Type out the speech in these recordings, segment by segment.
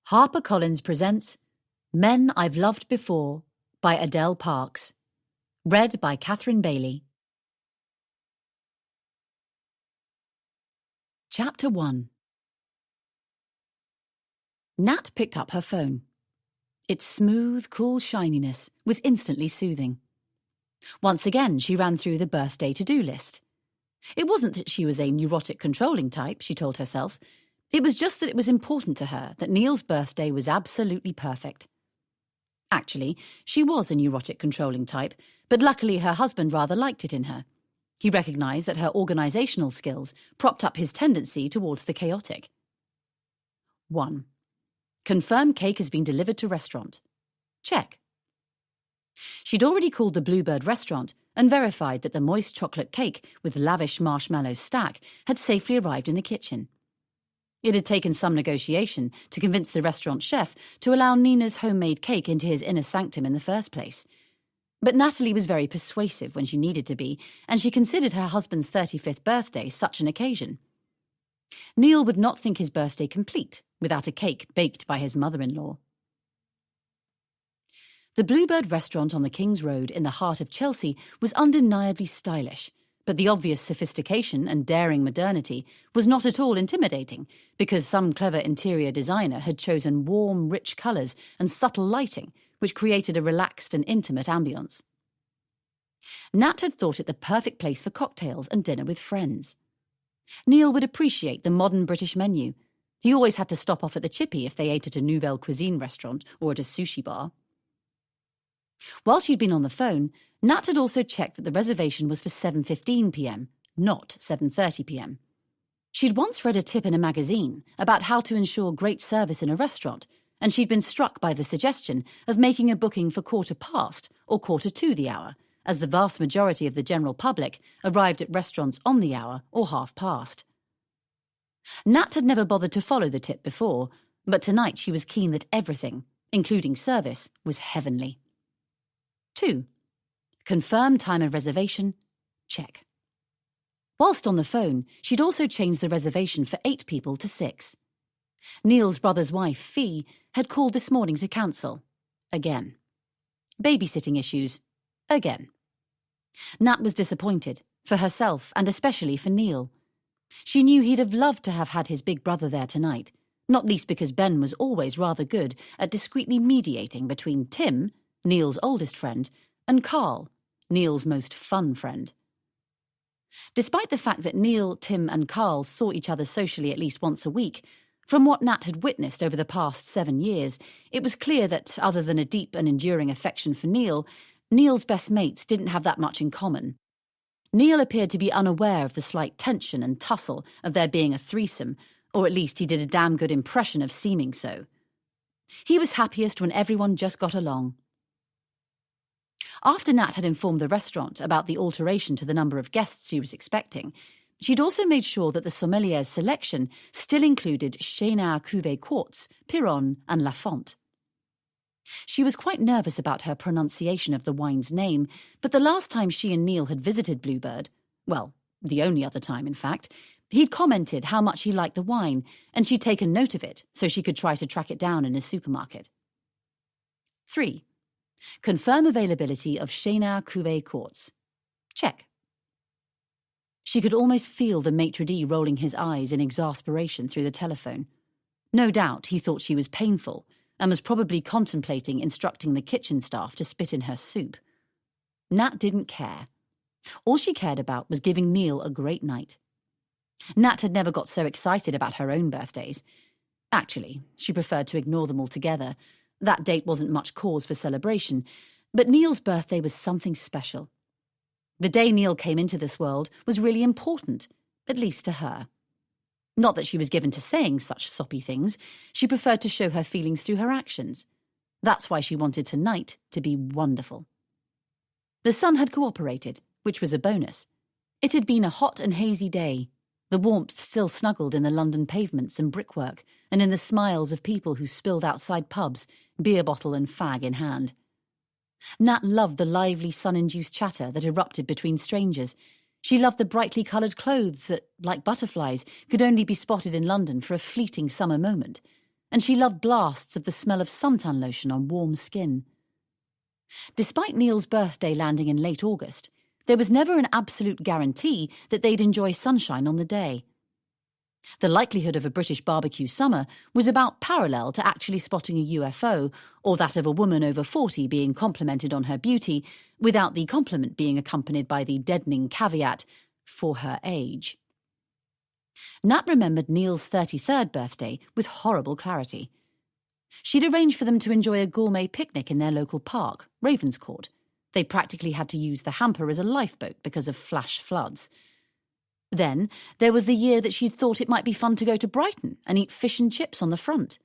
HarperCollins presents Men I've Loved Before by Adele Parks. Read by Catherine Bailey. Chapter 1. Nat picked up her phone. Its smooth, cool shininess was instantly soothing. Once again, she ran through the birthday to-do list. It wasn't that she was a neurotic controlling type, she told herself. It was just that it was important to her that Neil's birthday was absolutely perfect. Actually, she was a neurotic controlling type, but luckily her husband rather liked it in her. He recognised that her organisational skills propped up his tendency towards the chaotic. 1. Confirm cake has been delivered to restaurant. Check. She'd already called the Bluebird restaurant and verified that the moist chocolate cake with lavish marshmallow stack had safely arrived in the kitchen. It had taken some negotiation to convince the restaurant chef to allow Nina's homemade cake into his inner sanctum in the first place. But Natalie was very persuasive when she needed to be, and she considered her husband's 35th birthday such an occasion. Neil would not think his birthday complete without a cake baked by his mother-in-law. The Bluebird restaurant on the King's Road in the heart of Chelsea was undeniably stylish, but the obvious sophistication and daring modernity was not at all intimidating because some clever interior designer had chosen warm, rich colours and subtle lighting, which created a relaxed and intimate ambience. Nat had thought it the perfect place for cocktails and dinner with friends. Neil would appreciate the modern British menu. He always had to stop off at the Chippy if they ate at a Nouvelle Cuisine restaurant or at a sushi bar. While she'd been on the phone, Nat had also checked that the reservation was for 7:15 p.m, not 7:30 p.m. She'd once read a tip in a magazine about how to ensure great service in a restaurant, and she'd been struck by the suggestion of making a booking for 1:15 or 1:45 the hour, as the vast majority of the general public arrived at restaurants on the hour or 1:30. Nat had never bothered to follow the tip before, but tonight she was keen that everything, including service, was heavenly. 2. Confirm time of reservation. Check. Whilst on the phone, she'd also changed the reservation for 8 people to 6. Neil's brother's wife, Fee, had called this morning to cancel. Again. Babysitting issues. Again. Nat was disappointed, for herself and especially for Neil. She knew he'd have loved to have had his big brother there tonight, not least because Ben was always rather good at discreetly mediating between Tim, Neil's oldest friend, and Carl, Neil's most fun friend. Despite the fact that Neil, Tim and Carl saw each other socially at least once a week, from what Nat had witnessed over the past 7 years, it was clear that, other than a deep and enduring affection for Neil, Neil's best mates didn't have that much in common. Neil appeared to be unaware of the slight tension and tussle of there being a threesome, or at least he did a damn good impression of seeming so. He was happiest when everyone just got along. After Nat had informed the restaurant about the alteration to the number of guests she was expecting, she'd also made sure that the sommelier's selection still included Chénard Cuvée Quartz, Piron and Lafont. She was quite nervous about her pronunciation of the wine's name, but the last time she and Neil had visited Bluebird, well, the only other time in fact, he'd commented how much he liked the wine, and she'd taken note of it so she could try to track it down in a supermarket. 3. Confirm availability of Chénard Cuvée Quartz. Check. She could almost feel the maitre d' rolling his eyes in exasperation through the telephone. No doubt he thought she was painful and was probably contemplating instructing the kitchen staff to spit in her soup. Nat didn't care. All she cared about was giving Neil a great night. Nat had never got so excited about her own birthdays. Actually, she preferred to ignore them altogether. That date wasn't much cause for celebration, but Neil's birthday was something special. The day Neil came into this world was really important, at least to her. Not that she was given to saying such soppy things, she preferred to show her feelings through her actions. That's why she wanted tonight to be wonderful. The sun had cooperated, which was a bonus. It had been a hot and hazy day. The warmth still snuggled in the London pavements and brickwork, and in the smiles of people who spilled outside pubs, beer bottle and fag in hand. Nat loved the lively sun-induced chatter that erupted between strangers. She loved the brightly coloured clothes that, like butterflies, could only be spotted in London for a fleeting summer moment. and she loved blasts of the smell of suntan lotion on warm skin. Despite Neil's birthday landing in late August, there was never an absolute guarantee that they'd enjoy sunshine on the day. The likelihood of a British barbecue summer was about parallel to actually spotting a UFO, or that of a woman over 40 being complimented on her beauty, without the compliment being accompanied by the deadening caveat, for her age. Nat remembered Neil's 33rd birthday with horrible clarity. She'd arranged for them to enjoy a gourmet picnic in their local park, Ravenscourt. They practically had to use the hamper as a lifeboat because of flash floods. Then there was the year that she'd thought it might be fun to go to Brighton and eat fish and chips on the front.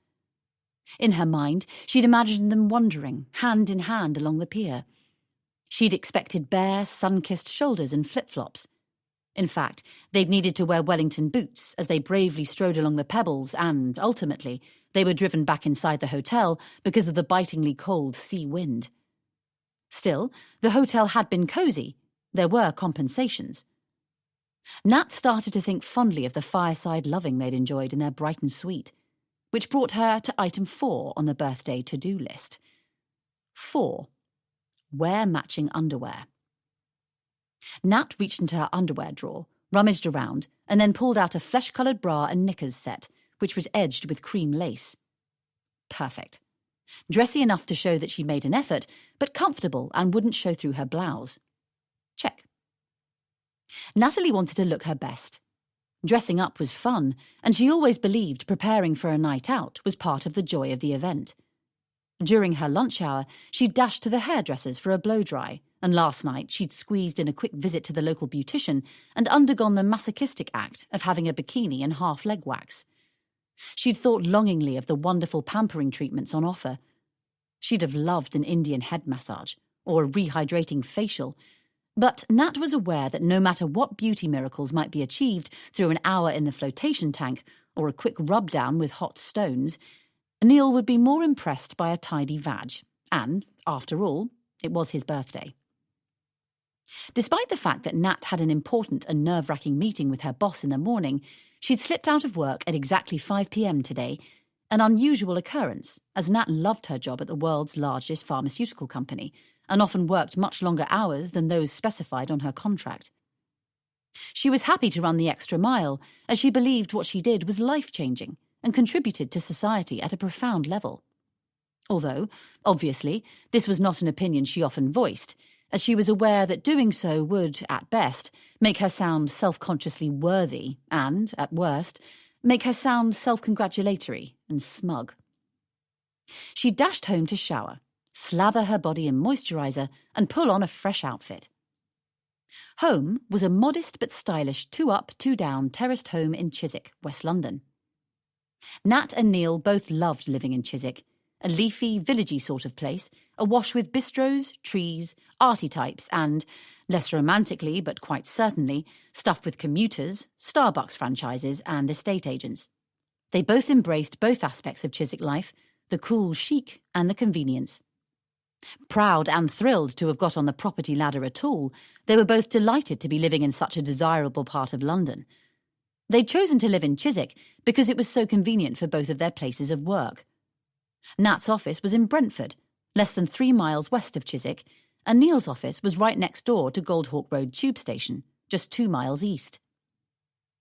In her mind, she'd imagined them wandering, hand in hand, along the pier. She'd expected bare, sun-kissed shoulders and flip-flops. In fact, they'd needed to wear Wellington boots as they bravely strode along the pebbles and, ultimately, they were driven back inside the hotel because of the bitingly cold sea wind. Still, the hotel had been cosy. There were compensations. Nat started to think fondly of the fireside loving they'd enjoyed in their Brighton suite, which brought her to item 4 on the birthday to-do list. 4. Wear matching underwear. Nat reached into her underwear drawer, rummaged around, and then pulled out a flesh-coloured bra and knickers set, which was edged with cream lace. Perfect. Dressy enough to show that she made an effort, but comfortable and wouldn't show through her blouse. Check. Natalie wanted to look her best. Dressing up was fun, and she always believed preparing for a night out was part of the joy of the event. During her lunch hour, she'd dashed to the hairdresser's for a blow-dry, and last night she'd squeezed in a quick visit to the local beautician and undergone the masochistic act of having a bikini and half leg wax. She'd thought longingly of the wonderful pampering treatments on offer. She'd have loved an Indian head massage, or a rehydrating facial, but Nat was aware that no matter what beauty miracles might be achieved through an hour in the flotation tank or a quick rub-down with hot stones, Neil would be more impressed by a tidy vag, and, after all, it was his birthday. Despite the fact that Nat had an important and nerve-wracking meeting with her boss in the morning, she'd slipped out of work at exactly 5 p.m. today, an unusual occurrence, as Nat loved her job at the world's largest pharmaceutical company, and often worked much longer hours than those specified on her contract. She was happy to run the extra mile, as she believed what she did was life-changing and contributed to society at a profound level. Although, obviously, this was not an opinion she often voiced, as she was aware that doing so would, at best, make her sound self-consciously worthy and, at worst, make her sound self-congratulatory and smug. She dashed home to shower, slather her body in moisturiser, and pull on a fresh outfit. Home was a modest but stylish 2-up, 2-down terraced home in Chiswick, West London. Nat and Neil both loved living in Chiswick, a leafy, villagey sort of place, awash with bistros, trees, arty types and, less romantically but quite certainly, stuffed with commuters, Starbucks franchises and estate agents. They both embraced both aspects of Chiswick life, the cool chic and the convenience. Proud and thrilled to have got on the property ladder at all, they were both delighted to be living in such a desirable part of London. They'd chosen to live in Chiswick because it was so convenient for both of their places of work. Nat's office was in Brentford, less than 3 miles west of Chiswick, and Neil's office was right next door to Goldhawk Road tube station, just 2 miles east.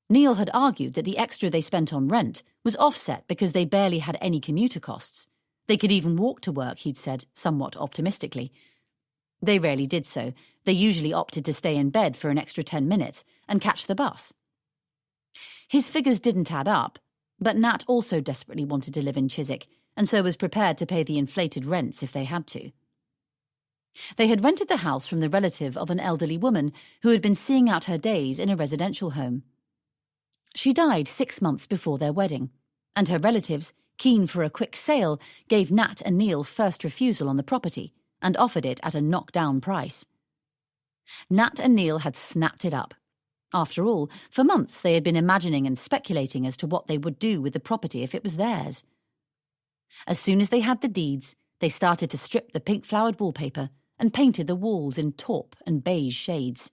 Neil had argued that the extra they spent on rent was offset because they barely had any commuter costs. They could even walk to work, he'd said, somewhat optimistically. They rarely did so. They usually opted to stay in bed for an extra 10 minutes and catch the bus. His figures didn't add up, but Nat also desperately wanted to live in Chiswick, and so was prepared to pay the inflated rents if they had to. They had rented the house from the relative of an elderly woman who had been seeing out her days in a residential home. She died 6 months before their wedding, and her relatives, keen for a quick sale, gave Nat and Neil first refusal on the property and offered it at a knockdown price. Nat and Neil had snapped it up. After all, for months they had been imagining and speculating as to what they would do with the property if it was theirs. As soon as they had the deeds, they started to strip the pink-flowered wallpaper and painted the walls in taupe and beige shades.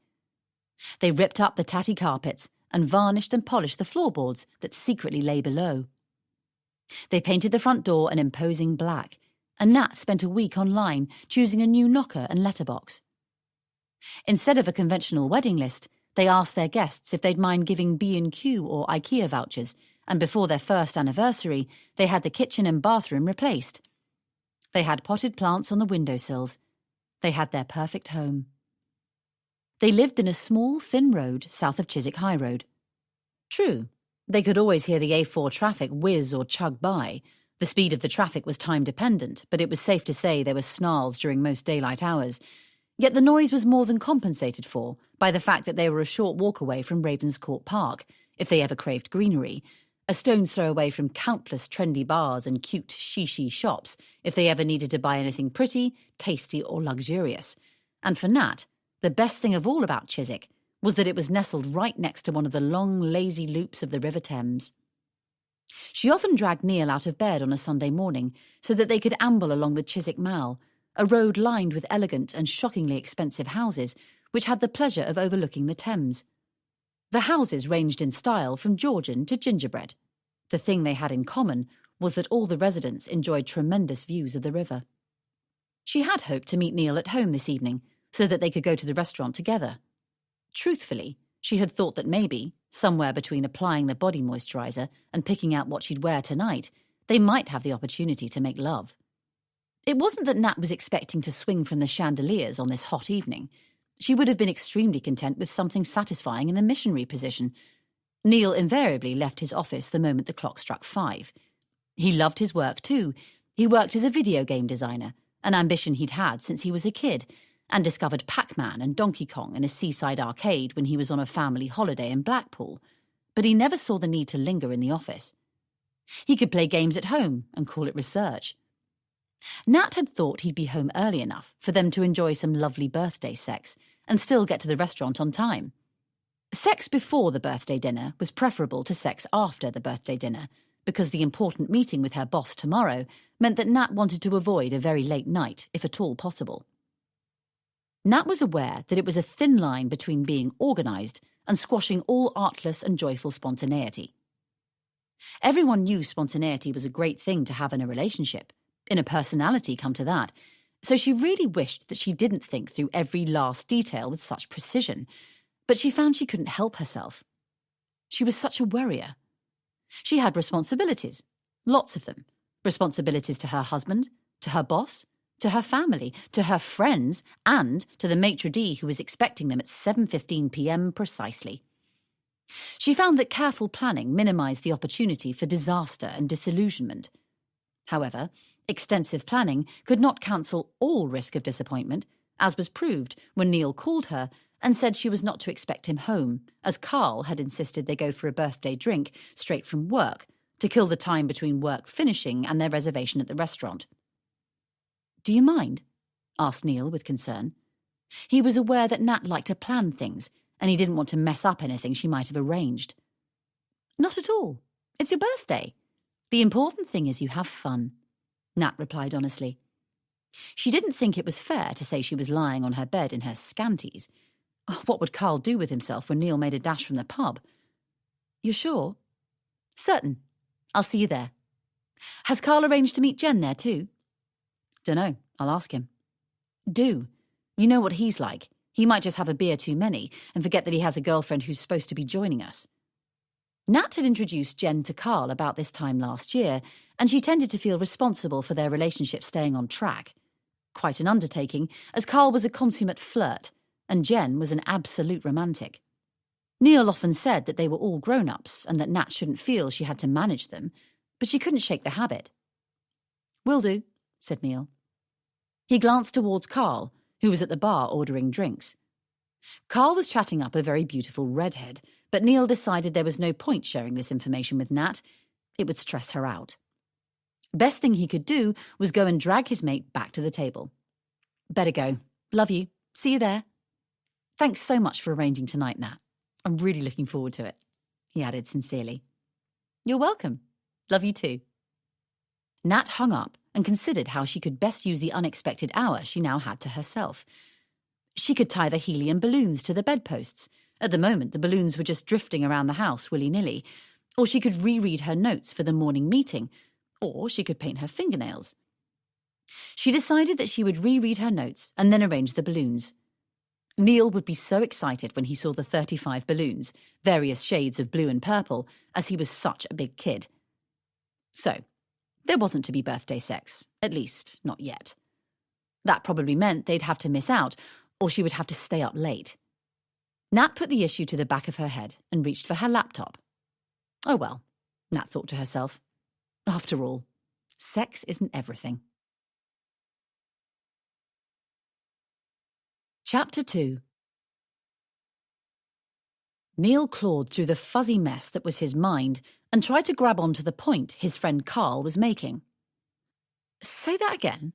They ripped up the tatty carpets and varnished and polished the floorboards that secretly lay below. They painted the front door an imposing black, and Nat spent a week online choosing a new knocker and letterbox. Instead of a conventional wedding list, they asked their guests if they'd mind giving B&Q or IKEA vouchers, and before their first anniversary, they had the kitchen and bathroom replaced. They had potted plants on the windowsills. They had their perfect home. They lived in a small, thin road south of Chiswick High Road. True, they could always hear the A4 traffic whiz or chug by. The speed of the traffic was time-dependent, but it was safe to say there were snarls during most daylight hours. Yet the noise was more than compensated for by the fact that they were a short walk away from Ravenscourt Park, if they ever craved greenery, a stone's throw away from countless trendy bars and cute shishi shops if they ever needed to buy anything pretty, tasty or luxurious. And for Nat, the best thing of all about Chiswick was that it was nestled right next to one of the long, lazy loops of the River Thames. She often dragged Neil out of bed on a Sunday morning so that they could amble along the Chiswick Mall, a road lined with elegant and shockingly expensive houses which had the pleasure of overlooking the Thames. The houses ranged in style from Georgian to gingerbread. The thing they had in common was that all the residents enjoyed tremendous views of the river. She had hoped to meet Neil at home this evening so that they could go to the restaurant together. Truthfully, she had thought that maybe, somewhere between applying the body moisturiser and picking out what she'd wear tonight, they might have the opportunity to make love. It wasn't that Nat was expecting to swing from the chandeliers on this hot evening. She would have been extremely content with something satisfying in the missionary position. Neil invariably left his office the moment the clock struck 5. He loved his work too. He worked as a video game designer, an ambition he'd had since he was a kid, and discovered Pac-Man and Donkey Kong in a seaside arcade when he was on a family holiday in Blackpool. But he never saw the need to linger in the office. He could play games at home and call it research. Nat had thought he'd be home early enough for them to enjoy some lovely birthday sex and still get to the restaurant on time. Sex before the birthday dinner was preferable to sex after the birthday dinner, because the important meeting with her boss tomorrow meant that Nat wanted to avoid a very late night, if at all possible. Nat was aware that it was a thin line between being organised and squashing all artless and joyful spontaneity. Everyone knew spontaneity was a great thing to have in a relationship, in a personality come to that, so she really wished that she didn't think through every last detail with such precision, but she found she couldn't help herself. She was such a worrier. She had responsibilities, lots of them, responsibilities to her husband, to her boss, to her family, to her friends, and to the maitre d' who was expecting them at 7:15 p.m. precisely. She found that careful planning minimised the opportunity for disaster and disillusionment. However, extensive planning could not cancel all risk of disappointment, as was proved when Neil called her and said she was not to expect him home, as Carl had insisted they go for a birthday drink straight from work to kill the time between work finishing and their reservation at the restaurant. "Do you mind?" asked Neil with concern. He was aware that Nat liked to plan things, and he didn't want to mess up anything she might have arranged. "Not at all. It's your birthday. The important thing is you have fun," Nat replied honestly. She didn't think it was fair to say she was lying on her bed in her scanties. What would Carl do with himself when Neil made a dash from the pub? "You're sure?" "Certain. I'll see you there." "Has Carl arranged to meet Jen there too?" "Dunno. I'll ask him." "Do. You know what he's like. He might just have a beer too many and forget that he has a girlfriend who's supposed to be joining us." Nat had introduced Jen to Carl about this time last year, and she tended to feel responsible for their relationship staying on track. Quite an undertaking, as Carl was a consummate flirt, and Jen was an absolute romantic. Neil often said that they were all grown-ups and that Nat shouldn't feel she had to manage them, but she couldn't shake the habit. "Will do," said Neil. He glanced towards Carl, who was at the bar ordering drinks. Carl was chatting up a very beautiful redhead, but Neil decided there was no point sharing this information with Nat. It would stress her out. Best thing he could do was go and drag his mate back to the table. "Better go. Love you. See you there." "Thanks so much for arranging tonight, Nat. I'm really looking forward to it," he added sincerely. "You're welcome. Love you too." Nat hung up and considered how she could best use the unexpected hour she now had to herself. She could tie the helium balloons to the bedposts. At the moment, the balloons were just drifting around the house willy-nilly. Or she could reread her notes for the morning meeting, Or she could paint her fingernails. She decided that she would reread her notes and then arrange the balloons. Neil would be so excited when he saw the 35 balloons, various shades of blue and purple, as he was such a big kid. So, there wasn't to be birthday sex, at least not yet. That probably meant they'd have to miss out, or she would have to stay up late. Nat put the issue to the back of her head and reached for her laptop. Oh well, Nat thought to herself. After all, sex isn't everything. Chapter 2. Neil clawed through the fuzzy mess that was his mind and tried to grab onto the point his friend Carl was making. Say that again.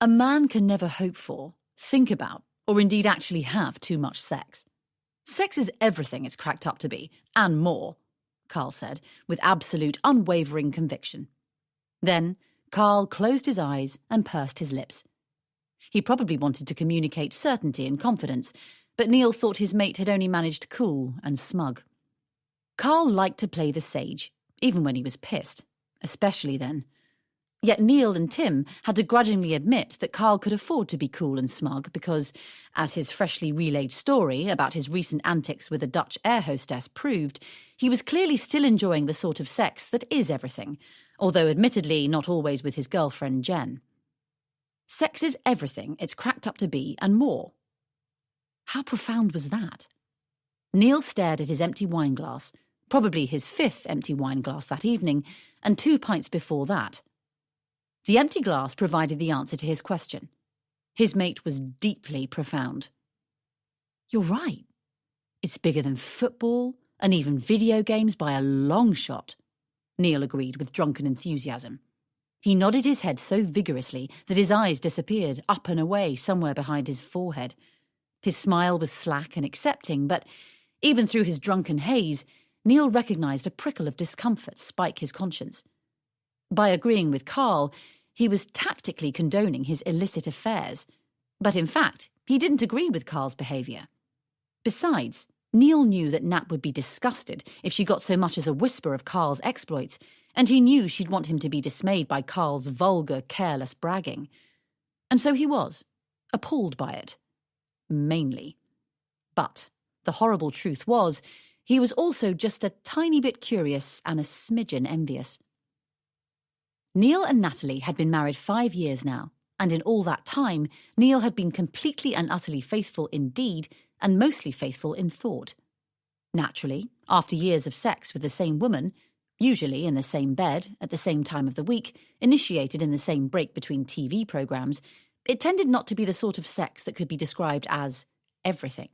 A man can never hope for, think about, or indeed actually have too much sex. Sex is everything it's cracked up to be, and more, Carl said, with absolute unwavering conviction. Then Carl closed his eyes and pursed his lips. He probably wanted to communicate certainty and confidence, but Neil thought his mate had only managed cool and smug. Carl liked to play the sage, even when he was pissed, especially then. Yet Neil and Tim had to grudgingly admit that Carl could afford to be cool and smug because, as his freshly relayed story about his recent antics with a Dutch air hostess proved, he was clearly still enjoying the sort of sex that is everything, although admittedly not always with his girlfriend Jen. Sex is everything it's cracked up to be and more. How profound was that? Neil stared at his empty wine glass, probably his 5th empty wine glass that evening, and 2 pints before that. The empty glass provided the answer to his question. His mate was deeply profound. You're right. It's bigger than football and even video games by a long shot, Neil agreed with drunken enthusiasm. He nodded his head so vigorously that his eyes disappeared up and away somewhere behind his forehead. His smile was slack and accepting, but even through his drunken haze, Neil recognised a prickle of discomfort spike his conscience. By agreeing with Carl, he was tactically condoning his illicit affairs, but in fact, he didn't agree with Carl's behaviour. Besides, Neil knew that Nat would be disgusted if she got so much as a whisper of Carl's exploits, and he knew she'd want him to be dismayed by Carl's vulgar, careless bragging. And so he was, appalled by it. Mainly. But the horrible truth was, he was also just a tiny bit curious and a smidgen envious. Neil and Natalie had been married 5 years now, and in all that time, Neil had been completely and utterly faithful in deed and mostly faithful in thought. Naturally, after years of sex with the same woman, usually in the same bed, at the same time of the week, initiated in the same break between TV programmes, it tended not to be the sort of sex that could be described as everything.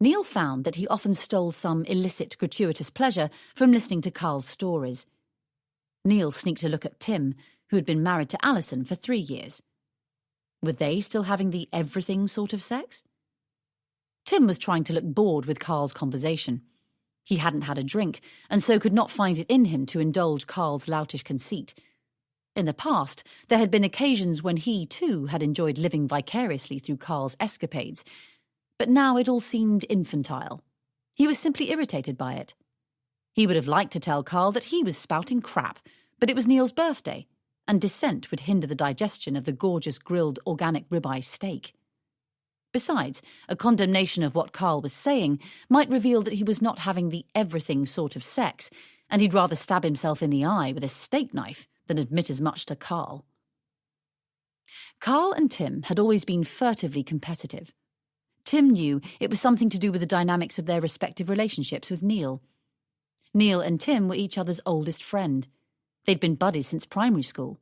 Neil found that he often stole some illicit, gratuitous pleasure from listening to Carl's stories. Neil sneaked a look at Tim, who had been married to Alison for 3 years. Were they still having the everything sort of sex? Tim was trying to look bored with Carl's conversation. He hadn't had a drink, and so could not find it in him to indulge Carl's loutish conceit. In the past, there had been occasions when he, too, had enjoyed living vicariously through Carl's escapades, but now it all seemed infantile. He was simply irritated by it. He would have liked to tell Carl that he was spouting crap, but it was Neil's birthday, and dissent would hinder the digestion of the gorgeous grilled organic ribeye steak. Besides, a condemnation of what Carl was saying might reveal that he was not having the everything sort of sex, and he'd rather stab himself in the eye with a steak knife than admit as much to Carl. Carl and Tim had always been furtively competitive. Tim knew it was something to do with the dynamics of their respective relationships with Neil. Neil and Tim were each other's oldest friend. They'd been buddies since primary school.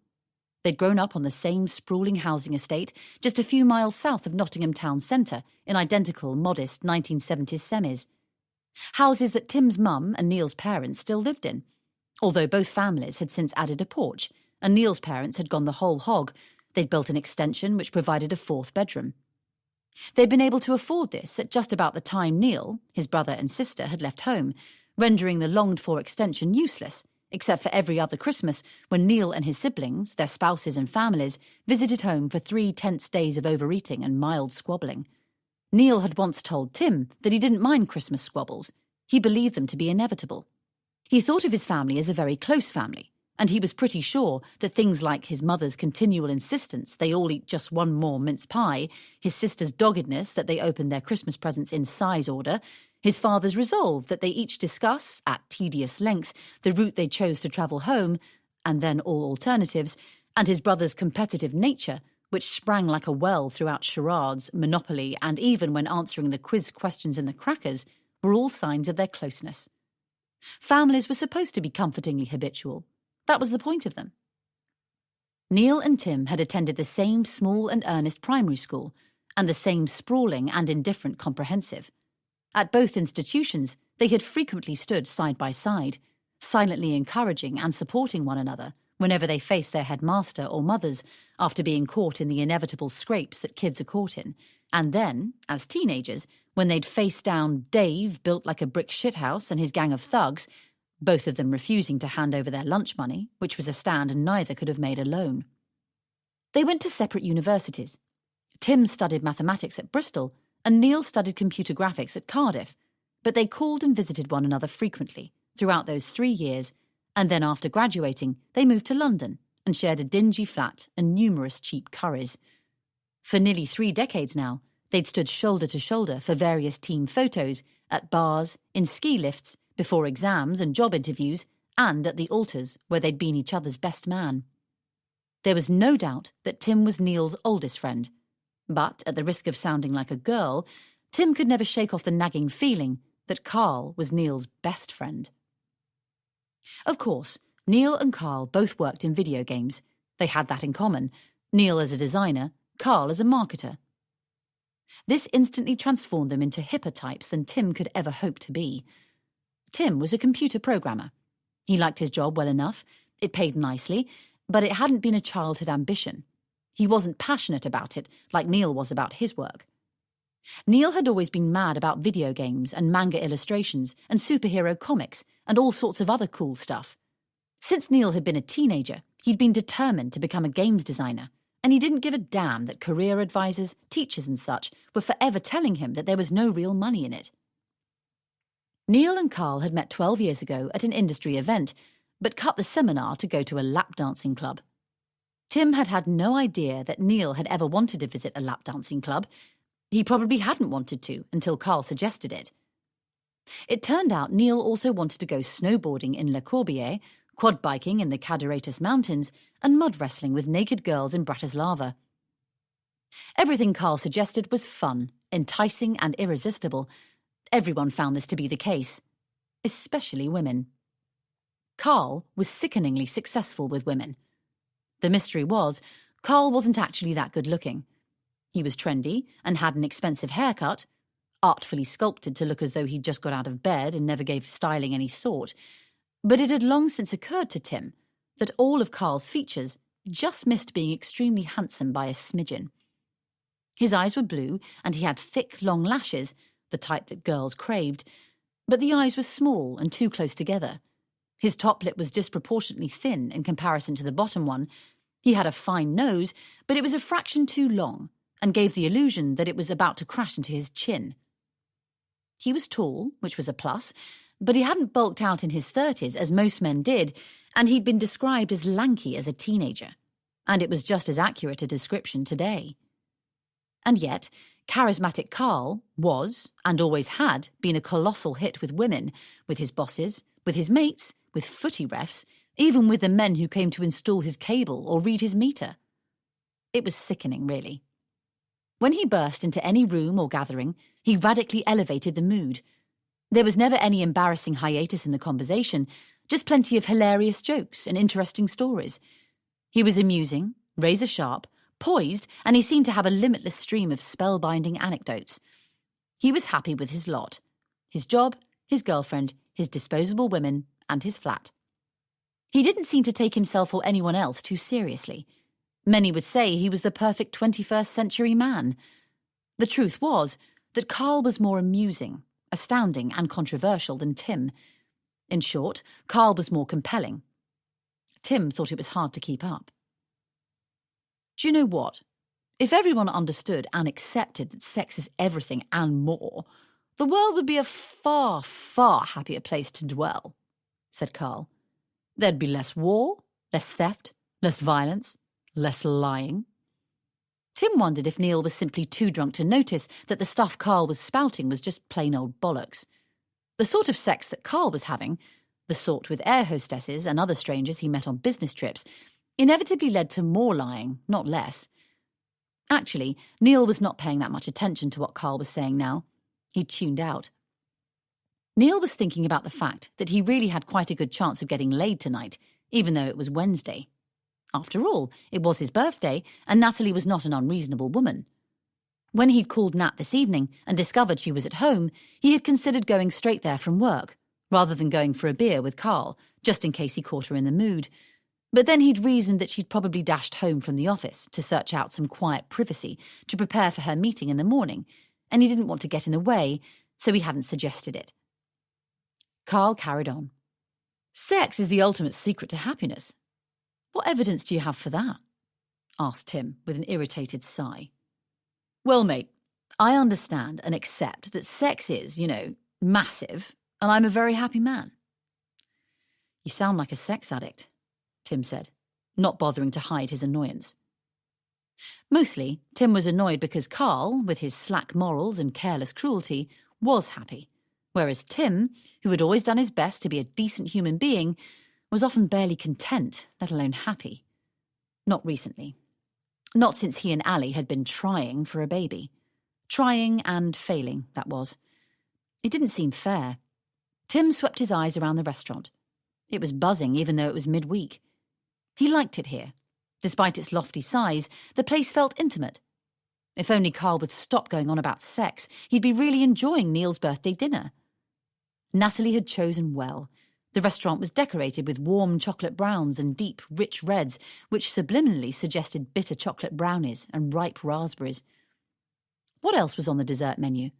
They'd grown up on the same sprawling housing estate just a few miles south of Nottingham town centre in identical, modest 1970s semis. Houses that Tim's mum and Neil's parents still lived in, although both families had since added a porch, and Neil's parents had gone the whole hog. They'd built an extension which provided a 4th bedroom. They'd been able to afford this at just about the time Neil, his brother and sister, had left home, rendering the longed-for extension useless, except for every other Christmas when Neil and his siblings, their spouses and families, visited home for 3 tense days of overeating and mild squabbling. Neil had once told Tim that he didn't mind Christmas squabbles. He believed them to be inevitable. He thought of his family as a very close family, and he was pretty sure that things like his mother's continual insistence they all eat just one more mince pie, his sister's doggedness that they open their Christmas presents in size order, his father's resolve that they each discuss, at tedious length, the route they chose to travel home, and then all alternatives, and his brother's competitive nature, which sprang like a well throughout charades, Monopoly, and even when answering the quiz questions in the crackers, were all signs of their closeness. Families were supposed to be comfortingly habitual. That was the point of them. Neil and Tim had attended the same small and earnest primary school, and the same sprawling and indifferent comprehensive. At both institutions, they had frequently stood side by side, silently encouraging and supporting one another whenever they faced their headmaster or mothers after being caught in the inevitable scrapes that kids are caught in, and then, as teenagers, when they'd faced down Dave, built like a brick shithouse, and his gang of thugs, both of them refusing to hand over their lunch money, which was a stand neither could have made alone. They went to separate universities. Tim studied mathematics at Bristol, and Neil studied computer graphics at Cardiff, but they called and visited one another frequently throughout those 3 years, and then after graduating, they moved to London and shared a dingy flat and numerous cheap curries. For nearly 3 decades now, they'd stood shoulder to shoulder for various team photos, at bars, in ski lifts, before exams and job interviews, and at the altars where they'd been each other's best man. There was no doubt that Tim was Neil's oldest friend, but at the risk of sounding like a girl, Tim could never shake off the nagging feeling that Carl was Neil's best friend. Of course, Neil and Carl both worked in video games. They had that in common, Neil as a designer, Carl as a marketer. This instantly transformed them into hipper types than Tim could ever hope to be. Tim was a computer programmer. He liked his job well enough, it paid nicely, but it hadn't been a childhood ambition. He wasn't passionate about it like Neil was about his work. Neil had always been mad about video games and manga illustrations and superhero comics and all sorts of other cool stuff. Since Neil had been a teenager, he'd been determined to become a games designer, and he didn't give a damn that career advisors, teachers and such were forever telling him that there was no real money in it. Neil and Carl had met 12 years ago at an industry event, but cut the seminar to go to a lap dancing club. Tim had had no idea that Neil had ever wanted to visit a lap dancing club. He probably hadn't wanted to until Carl suggested it. It turned out Neil also wanted to go snowboarding in Le Corbière, quad biking in the Cadaratus Mountains, and mud wrestling with naked girls in Bratislava. Everything Carl suggested was fun, enticing and irresistible. Everyone found this to be the case, especially women. Carl was sickeningly successful with women. The mystery was, Carl wasn't actually that good-looking. He was trendy and had an expensive haircut, artfully sculpted to look as though he'd just got out of bed and never gave styling any thought. But it had long since occurred to Tim that all of Carl's features just missed being extremely handsome by a smidgen. His eyes were blue and he had thick, long lashes, the type that girls craved, but the eyes were small and too close together. His top lip was disproportionately thin in comparison to the bottom one. He had a fine nose, but it was a fraction too long and gave the illusion that it was about to crash into his chin. He was tall, which was a plus, but he hadn't bulked out in his 30s as most men did, and he'd been described as lanky as a teenager, and it was just as accurate a description today. And yet, charismatic Carl was, and always had, been a colossal hit with women, with his bosses, with his mates, with footy refs, even with the men who came to install his cable or read his meter. It was sickening, really. When he burst into any room or gathering, he radically elevated the mood. There was never any embarrassing hiatus in the conversation, just plenty of hilarious jokes and interesting stories. He was amusing, razor-sharp, poised, and he seemed to have a limitless stream of spellbinding anecdotes. He was happy with his lot. His job, his girlfriend, his disposable women, and his flat. He didn't seem to take himself or anyone else too seriously. Many would say he was the perfect 21st century man. The truth was that Carl was more amusing, astounding and controversial than Tim. In short, Carl was more compelling. Tim thought it was hard to keep up. Do you know what? If everyone understood and accepted that sex is everything and more, the world would be a far, far happier place to dwell, said Carl. There'd be less war, Less theft, less violence, less lying. Tim wondered if Neil was simply too drunk to notice that the stuff Carl was spouting was just plain old bollocks. The sort of sex that Carl was having, the sort with air hostesses and other strangers he met on business trips, inevitably led to more lying, not less. Actually, Neil was not paying that much attention to what Carl was saying now. He'd tuned out. Neil was thinking about the fact that he really had quite a good chance of getting laid tonight, even though it was Wednesday. After all, it was his birthday, and Natalie was not an unreasonable woman. When he'd called Nat this evening and discovered she was at home, he had considered going straight there from work, rather than going for a beer with Carl, just in case he caught her in the mood. But then he'd reasoned that she'd probably dashed home from the office to search out some quiet privacy to prepare for her meeting in the morning, and he didn't want to get in the way, so he hadn't suggested it. Carl carried on. "Sex is the ultimate secret to happiness. What evidence do you have for that?" asked Tim with an irritated sigh. "Well, mate, I understand and accept that sex is, massive, and I'm a very happy man." "You sound like a sex addict," Tim said, not bothering to hide his annoyance. Mostly, Tim was annoyed because Carl, with his slack morals and careless cruelty, was happy, whereas Tim, who had always done his best to be a decent human being, was often barely content, let alone happy. Not recently. Not since he and Ali had been trying for a baby. Trying and failing, that was. It didn't seem fair. Tim swept his eyes around the restaurant. It was buzzing even though it was midweek. He liked it here. Despite its lofty size, the place felt intimate. If only Carl would stop going on about sex, he'd be really enjoying Neil's birthday dinner. Natalie had chosen well. The restaurant was decorated with warm chocolate browns and deep, rich reds, which subliminally suggested bitter chocolate brownies and ripe raspberries. What else was on the dessert menu?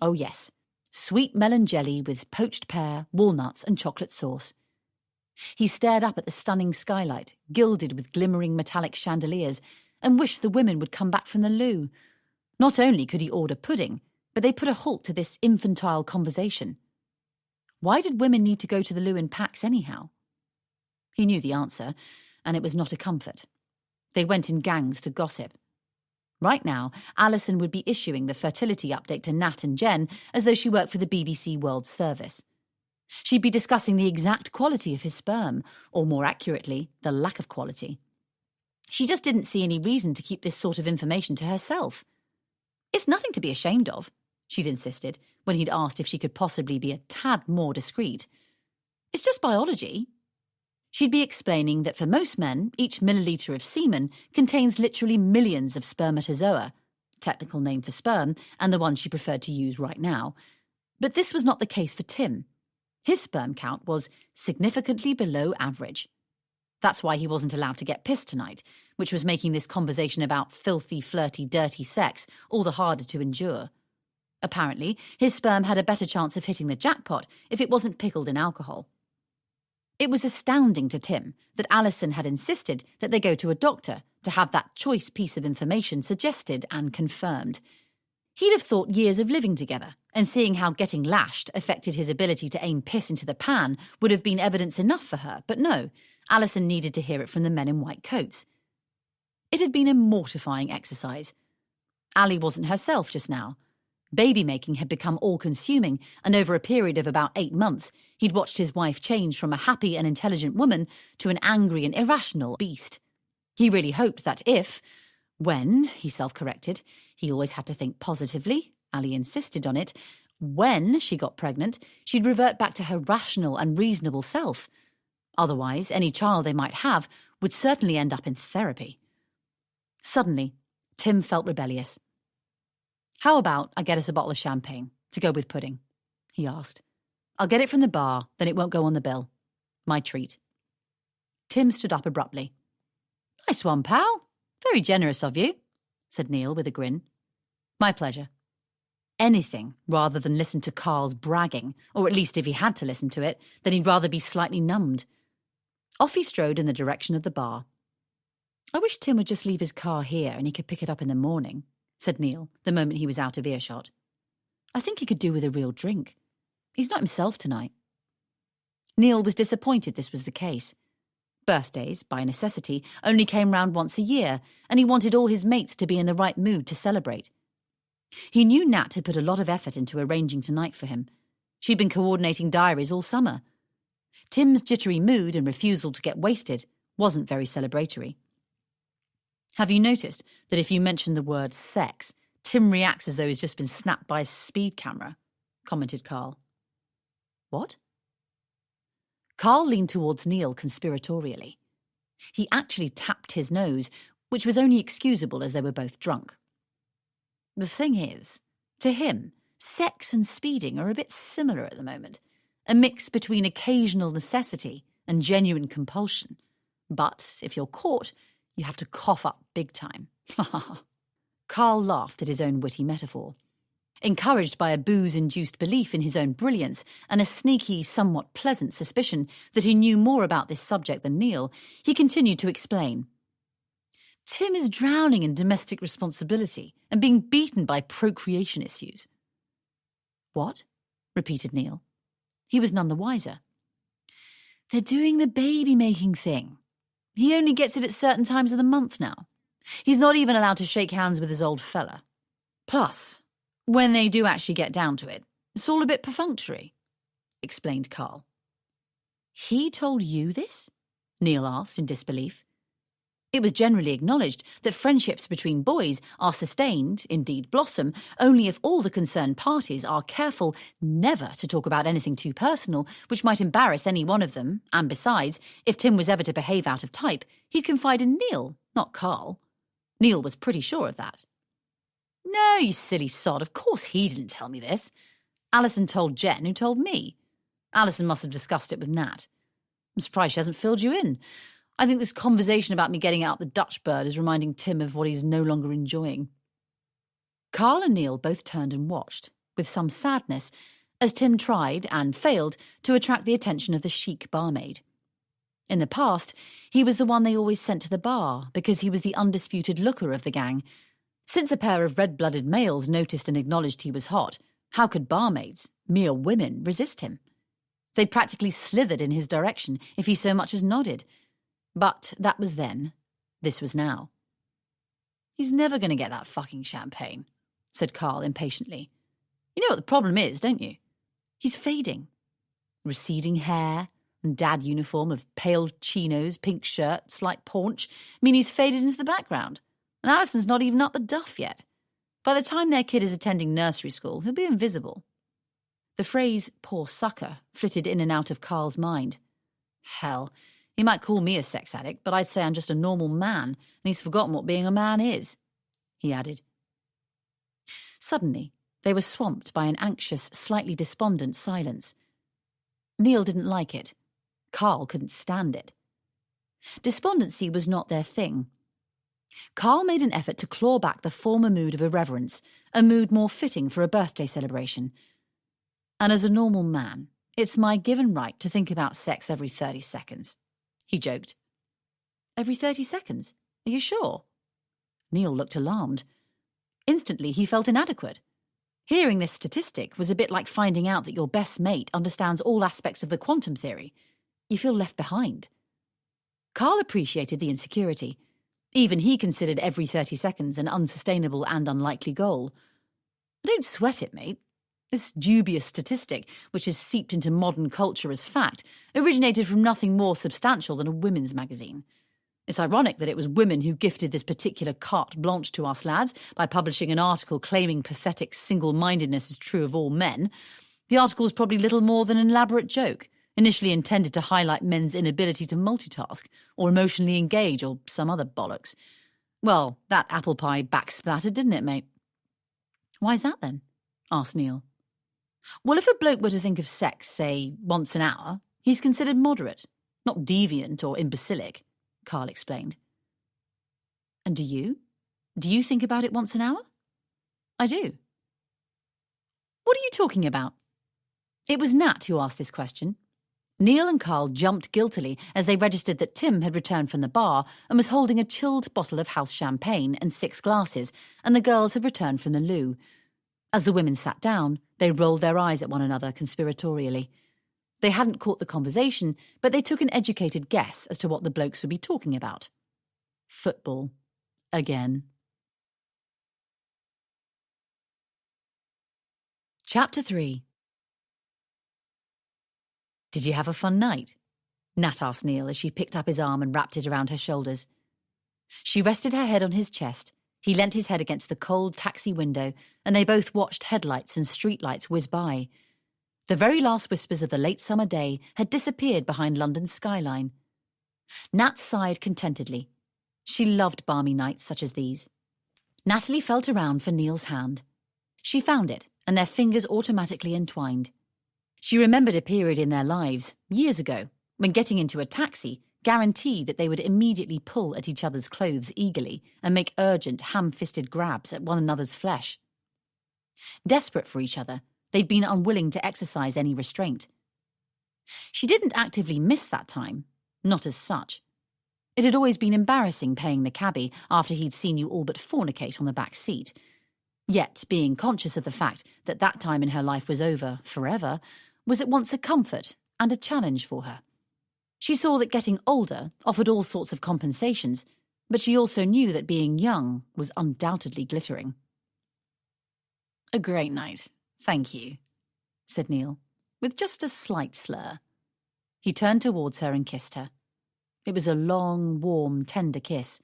Oh yes, sweet melon jelly with poached pear, walnuts and chocolate sauce. He stared up at the stunning skylight, gilded with glimmering metallic chandeliers, and wished the women would come back from the loo. Not only could he order pudding, but they put a halt to this infantile conversation. Why did women need to go to the loo in packs anyhow? He knew the answer, and it was not a comfort. They went in gangs to gossip. Right now, Alison would be issuing the fertility update to Nat and Jen as though she worked for the BBC World Service. She'd be discussing the exact quality of his sperm, or more accurately, the lack of quality. She just didn't see any reason to keep this sort of information to herself. "It's nothing to be ashamed of," she'd insisted, when he'd asked if she could possibly be a tad more discreet. "It's just biology." She'd be explaining that for most men, each milliliter of semen contains literally millions of spermatozoa, technical name for sperm, and the one she preferred to use right now. But this was not the case for Tim. His sperm count was significantly below average. That's why he wasn't allowed to get pissed tonight, which was making this conversation about filthy, flirty, dirty sex all the harder to endure. Apparently, his sperm had a better chance of hitting the jackpot if it wasn't pickled in alcohol. It was astounding to Tim that Alison had insisted that they go to a doctor to have that choice piece of information suggested and confirmed. He'd have thought years of living together and seeing how getting lashed affected his ability to aim piss into the pan would have been evidence enough for her, but no, Alison needed to hear it from the men in white coats. It had been a mortifying exercise. Ali wasn't herself just now. Baby-making had become all-consuming, and over a period of about 8 months, he'd watched his wife change from a happy and intelligent woman to an angry and irrational beast. He really hoped that when, he self-corrected, he always had to think positively, Ali insisted on it, when she got pregnant, she'd revert back to her rational and reasonable self. Otherwise, any child they might have would certainly end up in therapy. Suddenly, Tim felt rebellious. "How about I get us a bottle of champagne, to go with pudding?" he asked. "I'll get it from the bar, then it won't go on the bill. My treat." Tim stood up abruptly. "Nice one, pal. Very generous of you," said Neil with a grin. "My pleasure." Anything rather than listen to Carl's bragging, or at least if he had to listen to it, then he'd rather be slightly numbed. Off he strode in the direction of the bar. "I wish Tim would just leave his car here and he could pick it up in the morning," said Neil, the moment he was out of earshot. "I think he could do with a real drink. He's not himself tonight." Neil was disappointed this was the case. Birthdays, by necessity, only came round once a year, and he wanted all his mates to be in the right mood to celebrate. He knew Nat had put a lot of effort into arranging tonight for him. She'd been coordinating diaries all summer. Tim's jittery mood and refusal to get wasted wasn't very celebratory. Have you noticed that if you mention the word sex, Tim reacts as though he's just been snapped by a speed camera? Commented Carl. What? Carl leaned towards Neil conspiratorially. He actually tapped his nose, which was only excusable as they were both drunk. The thing is, to him, sex and speeding are a bit similar at the moment, a mix between occasional necessity and genuine compulsion. But if you're caught, you have to cough up big time. Carl laughed at his own witty metaphor. Encouraged by a booze-induced belief in his own brilliance and a sneaky, somewhat pleasant suspicion that he knew more about this subject than Neil, he continued to explain. Tim is drowning in domestic responsibility and being beaten by procreation issues. What? Repeated Neil. He was none the wiser. They're doing the baby-making thing. He only gets it at certain times of the month now. He's not even allowed to shake hands with his old fella. Plus, when they do actually get down to it, it's all a bit perfunctory, explained Carl. He told you this? Neil asked in disbelief. It was generally acknowledged that friendships between boys are sustained, indeed blossom, only if all the concerned parties are careful never to talk about anything too personal which might embarrass any one of them, and besides, if Tim was ever to behave out of type, he'd confide in Neil, not Carl. Neil was pretty sure of that. No, you silly sod, of course he didn't tell me this. Alison told Jen, who told me. Alison must have discussed it with Nat. I'm surprised she hasn't filled you in. I think this conversation about me getting out the Dutch bird is reminding Tim of what he's no longer enjoying. Carl and Neil both turned and watched, with some sadness, as Tim tried, and failed, to attract the attention of the chic barmaid. In the past, he was the one they always sent to the bar, because he was the undisputed looker of the gang. Since a pair of red-blooded males noticed and acknowledged he was hot, how could barmaids, mere women, resist him? They'd practically slithered in his direction if he so much as nodded. But that was then. This was now. He's never going to get that fucking champagne, said Carl impatiently. You know what the problem is, don't you? He's fading. Receding hair and dad uniform of pale chinos, pink shirt, slight paunch mean he's faded into the background. And Alison's not even up the duff yet. By the time their kid is attending nursery school, he'll be invisible. The phrase, poor sucker, flitted in and out of Carl's mind. Hell, he might call me a sex addict, but I'd say I'm just a normal man, and he's forgotten what being a man is, he added. Suddenly, they were swamped by an anxious, slightly despondent silence. Neil didn't like it. Carl couldn't stand it. Despondency was not their thing. Carl made an effort to claw back the former mood of irreverence, a mood more fitting for a birthday celebration. And as a normal man, it's my given right to think about sex every 30 seconds. He joked. Every 30 seconds? Are you sure? Neil looked alarmed. Instantly, he felt inadequate. Hearing this statistic was a bit like finding out that your best mate understands all aspects of the quantum theory. You feel left behind. Carl appreciated the insecurity. Even he considered every 30 seconds an unsustainable and unlikely goal. Don't sweat it, mate. This dubious statistic, which has seeped into modern culture as fact, originated from nothing more substantial than a women's magazine. It's ironic that it was women who gifted this particular carte blanche to us lads by publishing an article claiming pathetic single-mindedness is true of all men. The article was probably little more than an elaborate joke, initially intended to highlight men's inability to multitask or emotionally engage or some other bollocks. Well, that apple pie backsplattered, didn't it, mate? Why's that, then? Asked Neil. Well, if a bloke were to think of sex, say, once an hour, he's considered moderate, not deviant or imbecilic, Carl explained. And do you? Do you think about it once an hour? I do. What are you talking about? It was Nat who asked this question. Neil and Carl jumped guiltily as they registered that Tim had returned from the bar and was holding a chilled bottle of house champagne and 6 glasses, and the girls had returned from the loo. As the women sat down, they rolled their eyes at one another conspiratorially. They hadn't caught the conversation, but they took an educated guess as to what the blokes would be talking about. Football. Again. Chapter 3. Did you have a fun night? Nat asked Neil as she picked up his arm and wrapped it around her shoulders. She rested her head on his chest. He leant his head against the cold taxi window, and they both watched headlights and streetlights whiz by. The very last whispers of the late summer day had disappeared behind London's skyline. Nat sighed contentedly. She loved balmy nights such as these. Natalie felt around for Neil's hand. She found it, and their fingers automatically entwined. She remembered a period in their lives, years ago, when getting into a taxi guaranteed that they would immediately pull at each other's clothes eagerly and make urgent, ham-fisted grabs at one another's flesh. Desperate for each other, they'd been unwilling to exercise any restraint. She didn't actively miss that time, not as such. It had always been embarrassing paying the cabbie after he'd seen you all but fornicate on the back seat. Yet, being conscious of the fact that that time in her life was over forever was at once a comfort and a challenge for her. She saw that getting older offered all sorts of compensations, but she also knew that being young was undoubtedly glittering. "A great night, thank you," said Neil, with just a slight slur. He turned towards her and kissed her. It was a long, warm, tender kiss.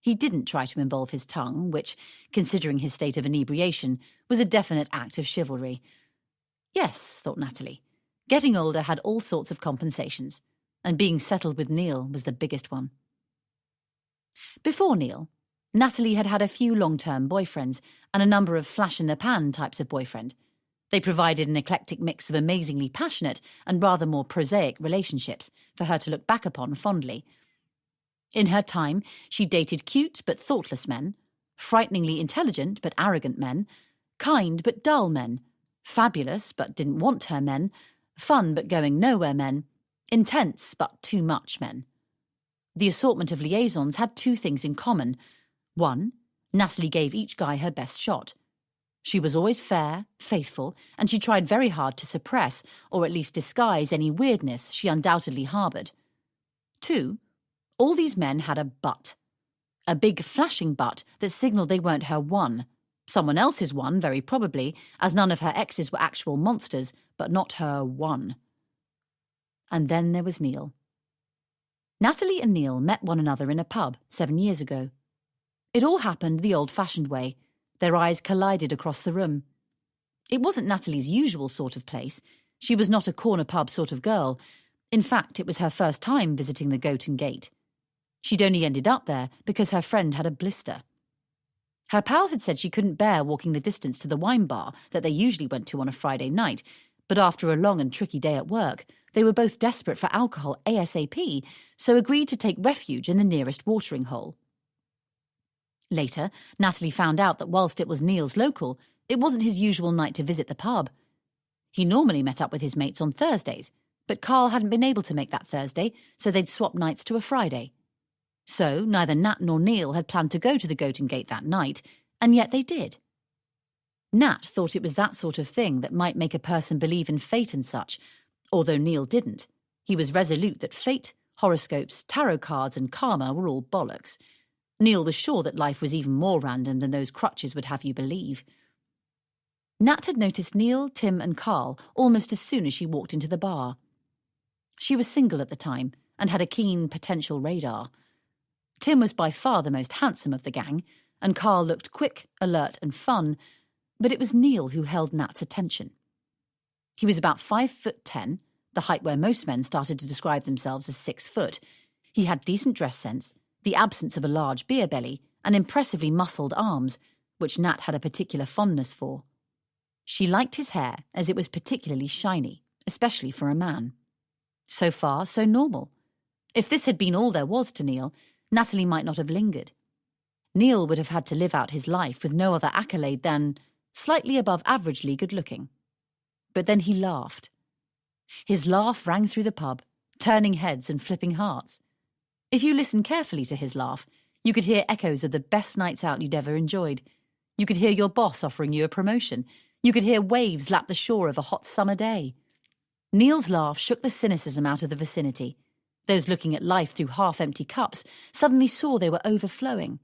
He didn't try to involve his tongue, which, considering his state of inebriation, was a definite act of chivalry. Yes, thought Natalie, getting older had all sorts of compensations, and being settled with Neil was the biggest one. Before Neil, Natalie had had a few long-term boyfriends and a number of flash-in-the-pan types of boyfriend. They provided an eclectic mix of amazingly passionate and rather more prosaic relationships for her to look back upon fondly. In her time, she dated cute but thoughtless men, frighteningly intelligent but arrogant men, kind but dull men, fabulous but didn't want her men, fun but going nowhere men, intense but too much men. The assortment of liaisons had two things in common. One, Natalie gave each guy her best shot. She was always fair, faithful, and she tried very hard to suppress, or at least disguise, any weirdness she undoubtedly harboured. Two, all these men had a butt. A big flashing butt that signalled they weren't her one. Someone else's one, very probably, as none of her exes were actual monsters, but not her one. And then there was Neil. Natalie and Neil met one another in a pub 7 years ago. It all happened the old-fashioned way. Their eyes collided across the room. It wasn't Natalie's usual sort of place. She was not a corner pub sort of girl. In fact, it was her first time visiting the Goat and Gate. She'd only ended up there because her friend had a blister. Her pal had said she couldn't bear walking the distance to the wine bar that they usually went to on a Friday night, but after a long and tricky day at work, they were both desperate for alcohol ASAP, so agreed to take refuge in the nearest watering hole. Later, Natalie found out that whilst it was Neil's local, it wasn't his usual night to visit the pub. He normally met up with his mates on Thursdays, but Carl hadn't been able to make that Thursday, so they'd swapped nights to a Friday. So neither Nat nor Neil had planned to go to the Goat and Gate that night, and yet they did. Nat thought it was that sort of thing that might make a person believe in fate and such, although Neil didn't. He was resolute that fate, horoscopes, tarot cards and karma were all bollocks. Neil was sure that life was even more random than those crutches would have you believe. Nat had noticed Neil, Tim and Carl almost as soon as she walked into the bar. She was single at the time and had a keen potential radar. Tim was by far the most handsome of the gang, and Carl looked quick, alert and fun, but it was Neil who held Nat's attention. He was about 5'10", the height where most men started to describe themselves as 6 foot. He had decent dress sense, the absence of a large beer belly, and impressively muscled arms, which Nat had a particular fondness for. She liked his hair as it was particularly shiny, especially for a man. So far, so normal. If this had been all there was to Neil, Natalie might not have lingered. Neil would have had to live out his life with no other accolade than slightly above averagely good-looking. But then he laughed. His laugh rang through the pub, turning heads and flipping hearts. If you listened carefully to his laugh, you could hear echoes of the best nights out you'd ever enjoyed. You could hear your boss offering you a promotion. You could hear waves lap the shore of a hot summer day. Neil's laugh shook the cynicism out of the vicinity. Those looking at life through half-empty cups suddenly saw they were overflowing.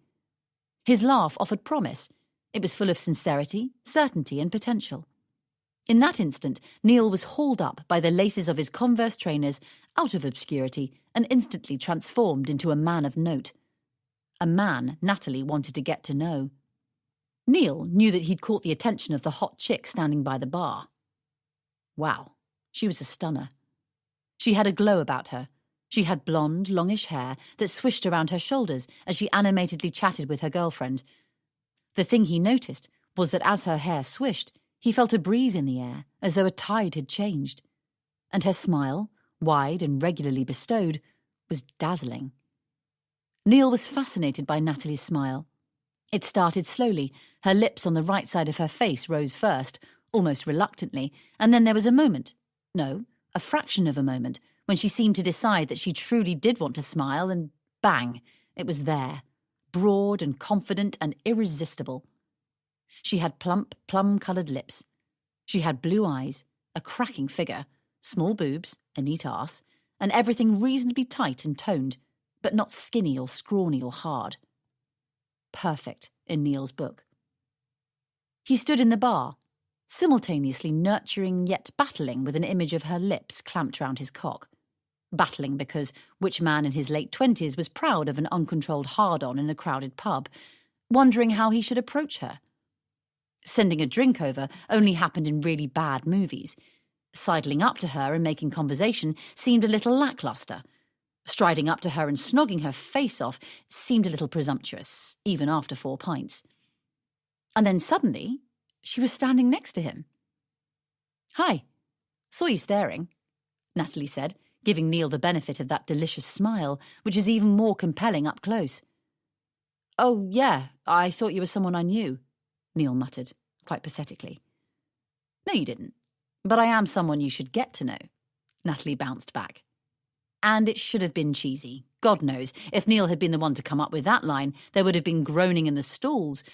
His laugh offered promise. It was full of sincerity, certainty, and potential. In that instant, Neil was hauled up by the laces of his Converse trainers out of obscurity and instantly transformed into a man of note. A man Natalie wanted to get to know. Neil knew that he'd caught the attention of the hot chick standing by the bar. Wow, she was a stunner. She had a glow about her. She had blonde, longish hair that swished around her shoulders as she animatedly chatted with her girlfriend. The thing he noticed was that as her hair swished, he felt a breeze in the air, as though a tide had changed. And her smile, wide and regularly bestowed, was dazzling. Neil was fascinated by Natalie's smile. It started slowly. Her lips on the right side of her face rose first, almost reluctantly, and then there was a moment, no, a fraction of a moment, when she seemed to decide that she truly did want to smile, and bang, it was there, broad and confident and irresistible. She had plump, plum-coloured lips. She had blue eyes, a cracking figure, small boobs, a neat arse, and everything reasonably tight and toned, but not skinny or scrawny or hard. Perfect, in Neil's book. He stood in the bar, simultaneously nurturing yet battling with an image of her lips clamped round his cock. Battling because which man in his late 20s was proud of an uncontrolled hard-on in a crowded pub, wondering how he should approach her. Sending a drink over only happened in really bad movies. Sidling up to her and making conversation seemed a little lacklustre. Striding up to her and snogging her face off seemed a little presumptuous, even after 4 pints. And then suddenly, she was standing next to him. "Hi, saw you staring," Natalie said, giving Neil the benefit of that delicious smile, which is even more compelling up close. "Oh, yeah, I thought you were someone I knew," Neil muttered, quite pathetically. "No, you didn't. But I am someone you should get to know," Natalie bounced back. And it should have been cheesy. God knows, if Neil had been the one to come up with that line, there would have been groaning in the stalls.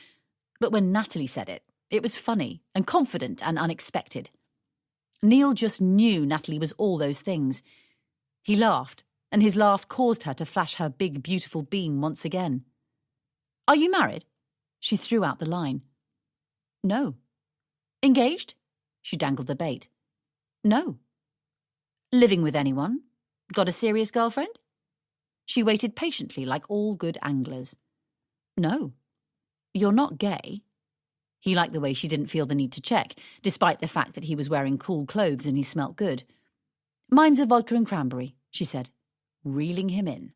But when Natalie said it, it was funny and confident and unexpected. Neil just knew Natalie was all those things. He laughed, and his laugh caused her to flash her big, beautiful beam once again. "Are you married?" She threw out the line. "No." "Engaged?" She dangled the bait. "No." "Living with anyone? Got a serious girlfriend?" She waited patiently, like all good anglers. "No." "You're not gay?" He liked the way she didn't feel the need to check, despite the fact that he was wearing cool clothes and he smelt good. "Mine's a vodka and cranberry," she said, reeling him in.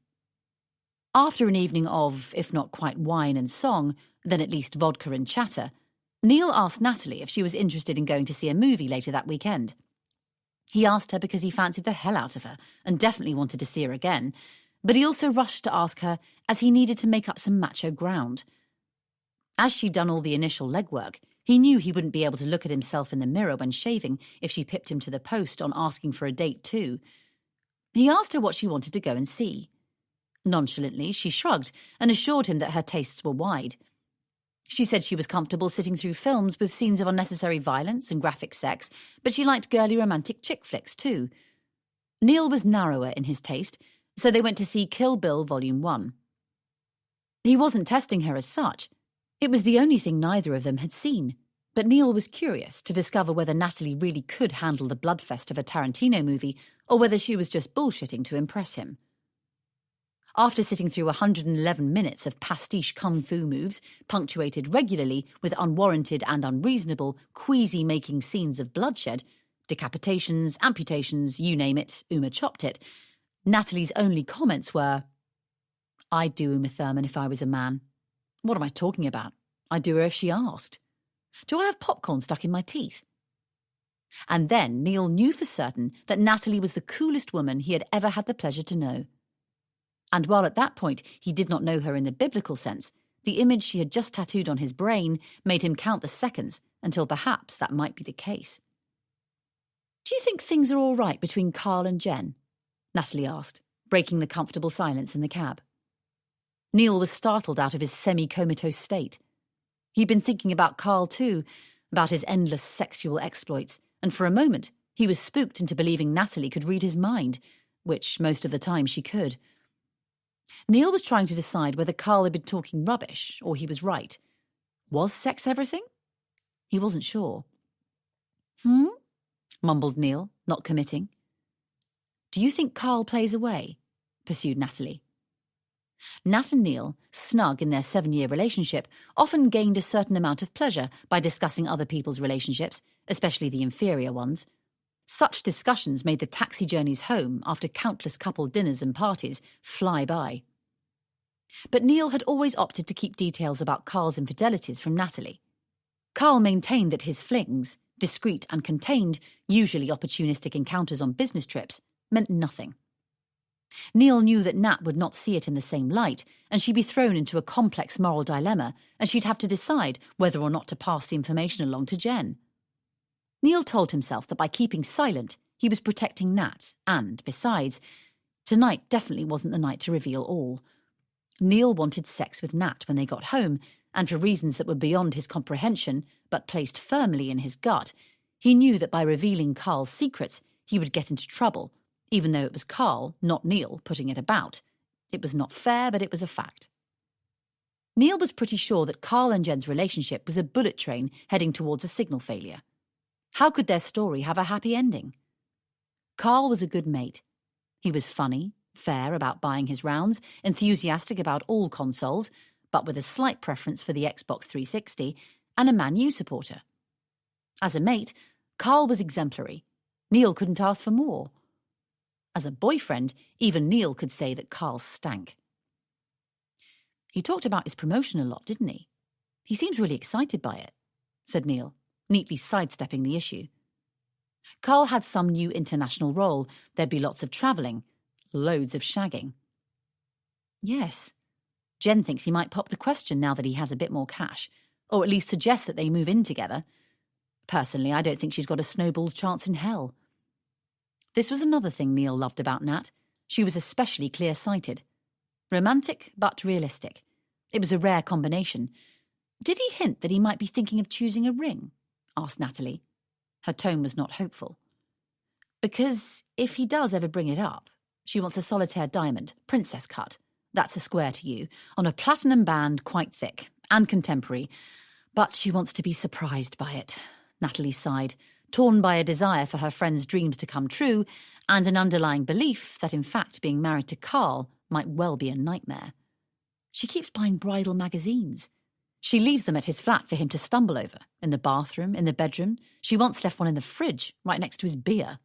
After an evening of, if not quite wine and song, then at least vodka and chatter, Neil asked Natalie if she was interested in going to see a movie later that weekend. He asked her because he fancied the hell out of her and definitely wanted to see her again, but he also rushed to ask her as he needed to make up some macho ground. As she'd done all the initial legwork, he knew he wouldn't be able to look at himself in the mirror when shaving if she pipped him to the post on asking for a date too. He asked her what she wanted to go and see. Nonchalantly, she shrugged and assured him that her tastes were wide. She said she was comfortable sitting through films with scenes of unnecessary violence and graphic sex, but she liked girly romantic chick flicks too. Neil was narrower in his taste, so they went to see Kill Bill Volume 1. He wasn't testing her as such. It was the only thing neither of them had seen, but Neil was curious to discover whether Natalie really could handle the bloodfest of a Tarantino movie or whether she was just bullshitting to impress him. After sitting through 111 minutes of pastiche kung fu moves, punctuated regularly with unwarranted and unreasonable, queasy-making scenes of bloodshed, decapitations, amputations, you name it, Uma chopped it, Natalie's only comments were, "I'd do Uma Thurman if I was a man. What am I talking about? I'd do her if she asked. Do I have popcorn stuck in my teeth?" And then Neil knew for certain that Natalie was the coolest woman he had ever had the pleasure to know. And while at that point he did not know her in the biblical sense, the image she had just tattooed on his brain made him count the seconds until perhaps that might be the case. "Do you think things are all right between Carl and Jen?" Natalie asked, breaking the comfortable silence in the cab. Neil was startled out of his semi-comatose state. He'd been thinking about Carl too, about his endless sexual exploits, and for a moment He was spooked into believing Natalie could read his mind, which most of the time she could. Neil was trying to decide whether Carl had been talking rubbish or he was right. Was sex everything? He wasn't sure. Mumbled Neil, not committing. Do you think Carl plays away? Pursued Natalie. Nat and Neil, snug in their 7-year relationship, often gained a certain amount of pleasure by discussing other people's relationships, especially the inferior ones. Such discussions made the taxi journeys home after countless couple dinners and parties fly by. But Neil had always opted to keep details about Carl's infidelities from Natalie. Carl maintained that his flings, discreet and contained, usually opportunistic encounters on business trips, meant nothing. Neil knew that Nat would not see it in the same light, and she'd be thrown into a complex moral dilemma, and she'd have to decide whether or not to pass the information along to Jen. Neil told himself that by keeping silent, he was protecting Nat, and, besides, tonight definitely wasn't the night to reveal all. Neil wanted sex with Nat when they got home, and for reasons that were beyond his comprehension, but placed firmly in his gut, he knew that by revealing Carl's secrets, he would get into trouble, even though it was Carl, not Neil, putting it about. It was not fair, but it was a fact. Neil was pretty sure that Carl and Jen's relationship was a bullet train heading towards a signal failure. How could their story have a happy ending? Carl was a good mate. He was funny, fair about buying his rounds, enthusiastic about all consoles, but with a slight preference for the Xbox 360, and a Man U supporter. As a mate, Carl was exemplary. Neil couldn't ask for more. As a boyfriend, even Neil could say that Carl stank. He talked about his promotion a lot, didn't he? He seems really excited by it, said Neil, neatly sidestepping the issue. Carl had some new international role. There'd be lots of travelling, loads of shagging. Yes. Jen thinks he might pop the question now that he has a bit more cash, or at least suggest that they move in together. Personally, I don't think she's got a snowball's chance in hell. This was another thing Neil loved about Nat. She was especially clear-sighted. Romantic, but realistic. It was a rare combination. Did he hint that he might be thinking of choosing a ring? Asked Natalie. Her tone was not hopeful. Because if he does ever bring it up, she wants a solitaire diamond, princess cut. That's a square to you, on a platinum band quite thick, and contemporary. But she wants to be surprised by it. Natalie sighed, torn by a desire for her friend's dreams to come true, and an underlying belief that in fact being married to Carl might well be a nightmare. She keeps buying bridal magazines. She leaves them at his flat for him to stumble over, in the bathroom, in the bedroom. She once left one in the fridge, right next to his beer.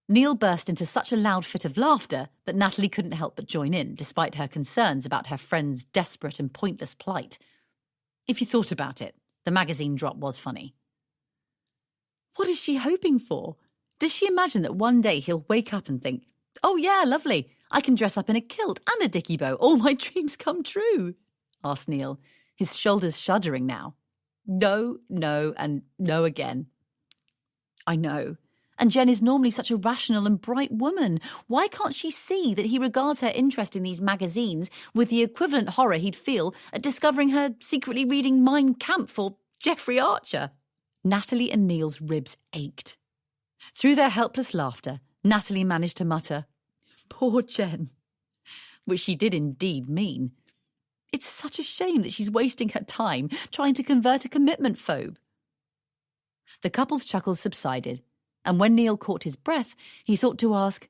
Neil burst into such a loud fit of laughter that Natalie couldn't help but join in, despite her concerns about her friend's desperate and pointless plight. If you thought about it, the magazine drop was funny. What is she hoping for? Does she imagine that one day he'll wake up and think, "Oh yeah, lovely, I can dress up in a kilt and a dicky bow, all my dreams come true"? Asked Neil, his shoulders shuddering now. No, and no again. I know. And Jen is normally such a rational and bright woman. Why can't she see that he regards her interest in these magazines with the equivalent horror he'd feel at discovering her secretly reading Mein Kampf or Jeffrey Archer? Natalie and Neil's ribs ached. Through their helpless laughter, Natalie managed to mutter, "Poor Jen," which she did indeed mean. It's such a shame that she's wasting her time trying to convert a commitment phobe. The couple's chuckles subsided, and when Neil caught his breath, he thought to ask,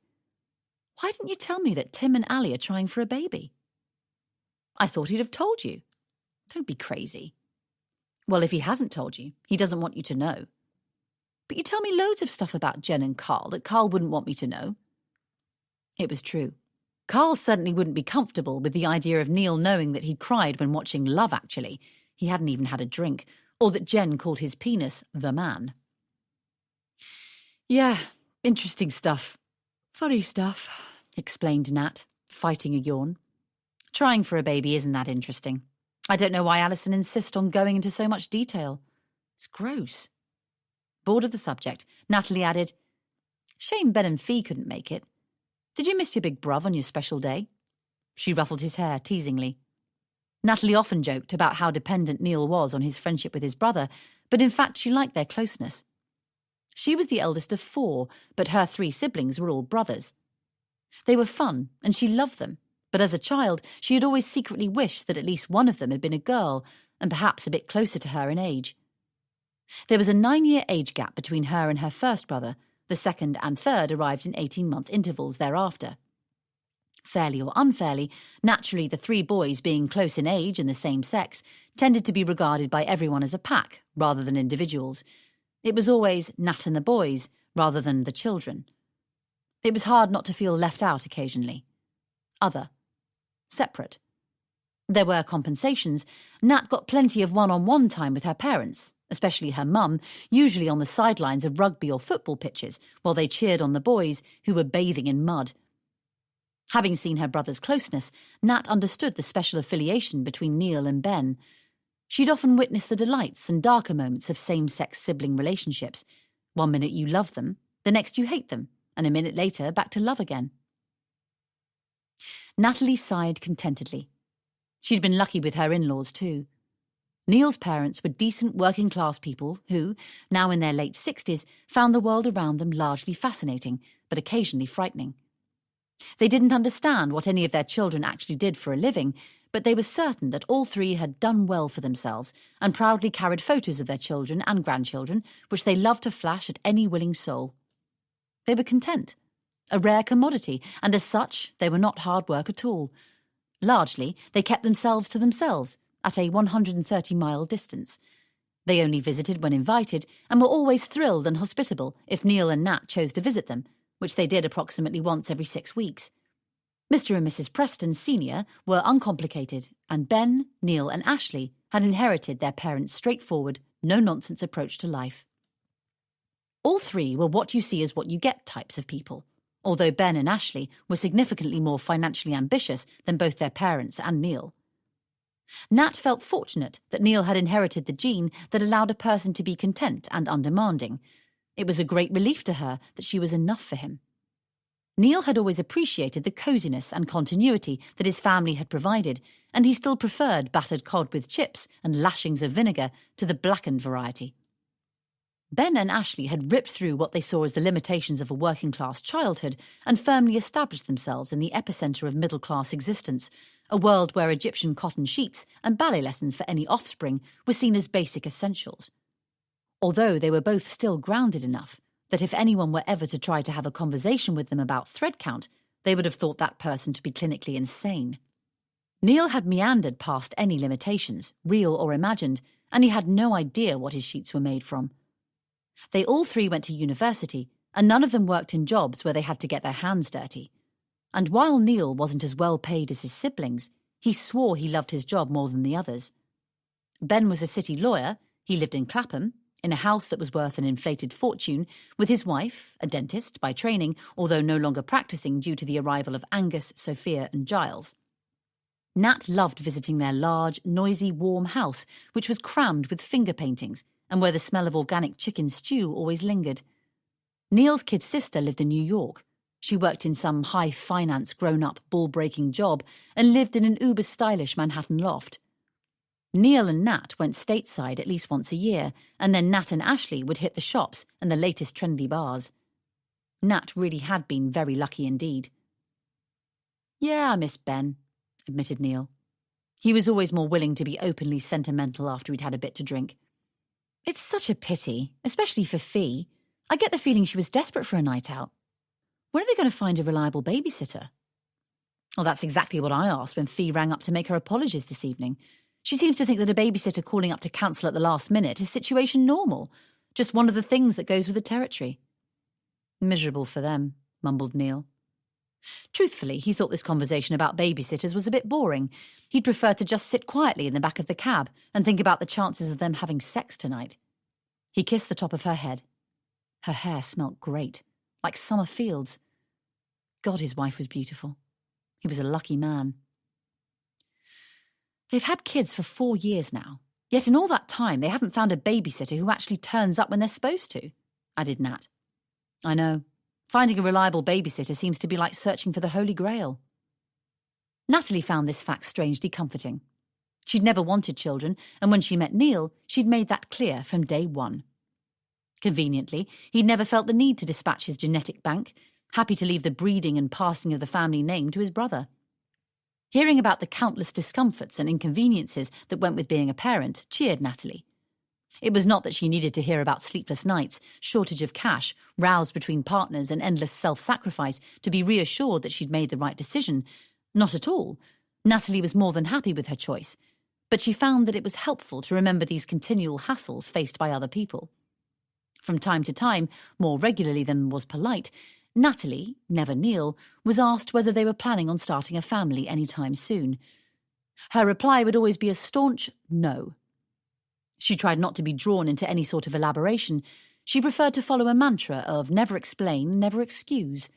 "Why didn't you tell me that Tim and Ali are trying for a baby?" "I thought he'd have told you." "Don't be crazy." "Well, if he hasn't told you, he doesn't want you to know." "But you tell me loads of stuff about Jen and Carl that Carl wouldn't want me to know." It was true. Carl certainly wouldn't be comfortable with the idea of Neil knowing that he'd cried when watching Love Actually. He hadn't even had a drink, or that Jen called his penis the man. "Yeah, interesting stuff. Funny stuff," explained Nat, fighting a yawn. "Trying for a baby isn't that interesting. I don't know why Alison insists on going into so much detail. It's gross." Bored of the subject, Natalie added, "Shame Ben and Fee couldn't make it. Did you miss your big bruv on your special day?" She ruffled his hair teasingly. Natalie often joked about how dependent Neil was on his friendship with his brother, but in fact she liked their closeness. She was the eldest of 4, but her 3 siblings were all brothers. They were fun, and she loved them, but as a child she had always secretly wished that at least one of them had been a girl, and perhaps a bit closer to her in age. There was a 9-year age gap between her and her first brother. The second and third arrived in 18-month intervals thereafter. Fairly or unfairly, naturally the 3 boys, being close in age and the same sex, tended to be regarded by everyone as a pack rather than individuals. It was always Nat and the boys rather than the children. It was hard not to feel left out occasionally. Other. Separate. There were compensations. Nat got plenty of one-on-one time with her parents, especially her mum, usually on the sidelines of rugby or football pitches, while they cheered on the boys, who were bathing in mud. Having seen her brother's closeness, Nat understood the special affiliation between Neil and Ben. She'd often witnessed the delights and darker moments of same-sex sibling relationships. One minute you love them, the next you hate them, and a minute later back to love again. Natalie sighed contentedly. She'd been lucky with her in-laws too. Neil's parents were decent working-class people who, now in their late 60s, found the world around them largely fascinating, but occasionally frightening. They didn't understand what any of their children actually did for a living, but they were certain that all 3 had done well for themselves and proudly carried photos of their children and grandchildren, which they loved to flash at any willing soul. They were content, a rare commodity, and as such, they were not hard work at all. Largely, they kept themselves to themselves, at a 130-mile distance. They only visited when invited and were always thrilled and hospitable if Neil and Nat chose to visit them, which they did approximately once every 6 weeks. Mr. and Mrs. Preston Sr. were uncomplicated, and Ben, Neil and Ashley had inherited their parents' straightforward, no-nonsense approach to life. All 3 were what you see is what you get types of people, although Ben and Ashley were significantly more financially ambitious than both their parents and Neil. Nat felt fortunate that Neil had inherited the gene that allowed a person to be content and undemanding. It was a great relief to her that she was enough for him. Neil had always appreciated the coziness and continuity that his family had provided, and he still preferred battered cod with chips and lashings of vinegar to the blackened variety. Ben and Ashley had ripped through what they saw as the limitations of a working-class childhood and firmly established themselves in the epicentre of middle-class existence, a world where Egyptian cotton sheets and ballet lessons for any offspring were seen as basic essentials. Although they were both still grounded enough that if anyone were ever to try to have a conversation with them about thread count, they would have thought that person to be clinically insane. Neil had meandered past any limitations, real or imagined, and he had no idea what his sheets were made from. They all 3 went to university, and none of them worked in jobs where they had to get their hands dirty. And while Neil wasn't as well paid as his siblings, he swore he loved his job more than the others. Ben was a city lawyer. He lived in Clapham, in a house that was worth an inflated fortune, with his wife, a dentist by training, although no longer practising due to the arrival of Angus, Sophia and Giles. Nat loved visiting their large, noisy, warm house, which was crammed with finger paintings, and where the smell of organic chicken stew always lingered. Neil's kid sister lived in New York. She worked in some high-finance, grown-up, ball-breaking job and lived in an uber-stylish Manhattan loft. Neil and Nat went stateside at least once a year, and then Nat and Ashley would hit the shops and the latest trendy bars. Nat really had been very lucky indeed. "Yeah, I miss Ben," admitted Neil. He was always more willing to be openly sentimental after he'd had a bit to drink. "It's such a pity, especially for Fee. I get the feeling she was desperate for a night out. When are they going to find a reliable babysitter?" "Well, that's exactly what I asked when Fee rang up to make her apologies this evening. She seems to think that a babysitter calling up to cancel at the last minute is situation normal, just one of the things that goes with the territory." "Miserable for them," mumbled Neil. Truthfully, he thought this conversation about babysitters was a bit boring. He'd prefer to just sit quietly in the back of the cab and think about the chances of them having sex tonight. He kissed the top of her head. Her hair smelt great, like summer fields. God, his wife was beautiful. He was a lucky man. "They've had kids for 4 years now, yet in all that time they haven't found a babysitter who actually turns up when they're supposed to," added Nat. "I know. Finding a reliable babysitter seems to be like searching for the Holy Grail." Natalie found this fact strangely comforting. She'd never wanted children, and when she met Neil, she'd made that clear from day one. Conveniently, he'd never felt the need to dispatch his genetic bank, happy to leave the breeding and passing of the family name to his brother. Hearing about the countless discomforts and inconveniences that went with being a parent cheered Natalie. It was not that she needed to hear about sleepless nights, shortage of cash, rows between partners and endless self-sacrifice to be reassured that she'd made the right decision. Not at all. Natalie was more than happy with her choice, but she found that it was helpful to remember these continual hassles faced by other people. From time to time, more regularly than was polite, Natalie, never Neil, was asked whether they were planning on starting a family any time soon. Her reply would always be a staunch no. She tried not to be drawn into any sort of elaboration. She preferred to follow a mantra of never explain, never excuse.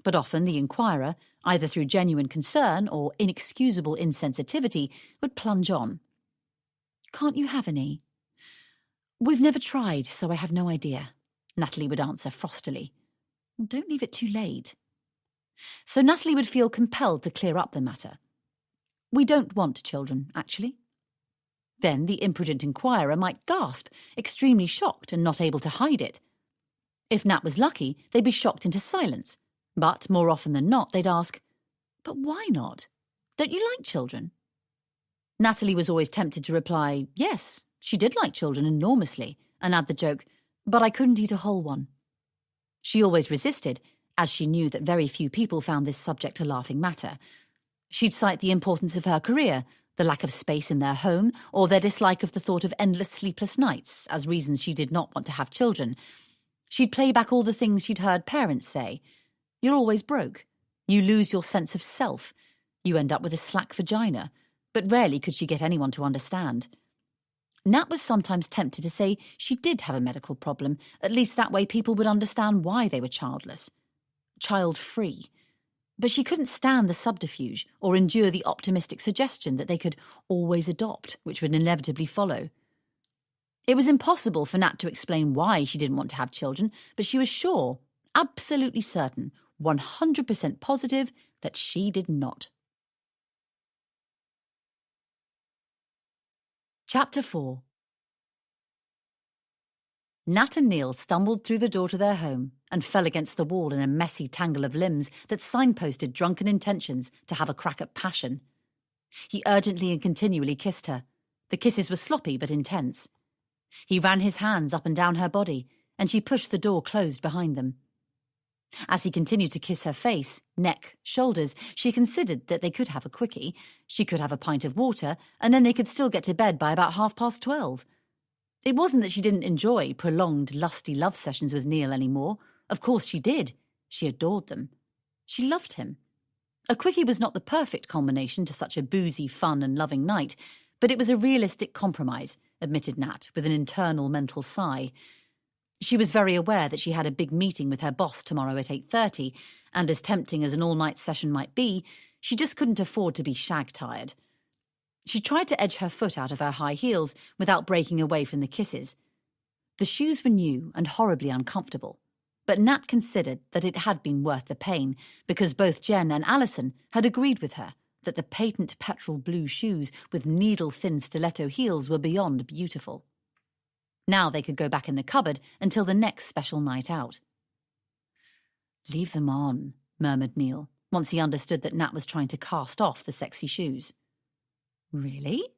But often the inquirer, either through genuine concern or inexcusable insensitivity, would plunge on. "Can't you have any?" "We've never tried, so I have no idea," Natalie would answer frostily. "Don't leave it too late." So Natalie would feel compelled to clear up the matter. "We don't want children, actually." Then the imprudent inquirer might gasp, extremely shocked and not able to hide it. If Nat was lucky, they'd be shocked into silence. But more often than not, they'd ask, "But why not? Don't you like children?" Natalie was always tempted to reply, yes, she did like children enormously, and add the joke, "But I couldn't eat a whole one." She always resisted, as she knew that very few people found this subject a laughing matter. She'd cite the importance of her career, the lack of space in their home, or their dislike of the thought of endless sleepless nights as reasons she did not want to have children. She'd play back all the things she'd heard parents say. "You're always broke. You lose your sense of self. You end up with a slack vagina." But rarely could she get anyone to understand. Nat was sometimes tempted to say she did have a medical problem, at least that way people would understand why they were childless. Child-free. But she couldn't stand the subterfuge or endure the optimistic suggestion that they could always adopt, which would inevitably follow. It was impossible for Nat to explain why she didn't want to have children, but she was sure, absolutely certain, 100% positive that she did not. Chapter 4. Nat and Neil stumbled through the door to their home and fell against the wall in a messy tangle of limbs that signposted drunken intentions to have a crack at passion. He urgently and continually kissed her. The kisses were sloppy but intense. He ran his hands up and down her body, and she pushed the door closed behind them. As he continued to kiss her face, neck, shoulders, she considered that they could have a quickie, she could have a pint of water, and then they could still get to bed by about 12:30. It wasn't that she didn't enjoy prolonged, lusty love sessions with Neil anymore. Of course she did. She adored them. She loved him. A quickie was not the perfect combination to such a boozy, fun and loving night, but it was a realistic compromise, admitted Nat, with an internal mental sigh. She was very aware that she had a big meeting with her boss tomorrow at 8:30, and as tempting as an all-night session might be, she just couldn't afford to be shag-tired. She tried to edge her foot out of her high heels without breaking away from the kisses. The shoes were new and horribly uncomfortable, but Nat considered that it had been worth the pain because both Jen and Alison had agreed with her that the patent petrol blue shoes with needle-thin stiletto heels were beyond beautiful. Now they could go back in the cupboard until the next special night out. "Leave them on," murmured Neil, once he understood that Nat was trying to cast off the sexy shoes. "Really?"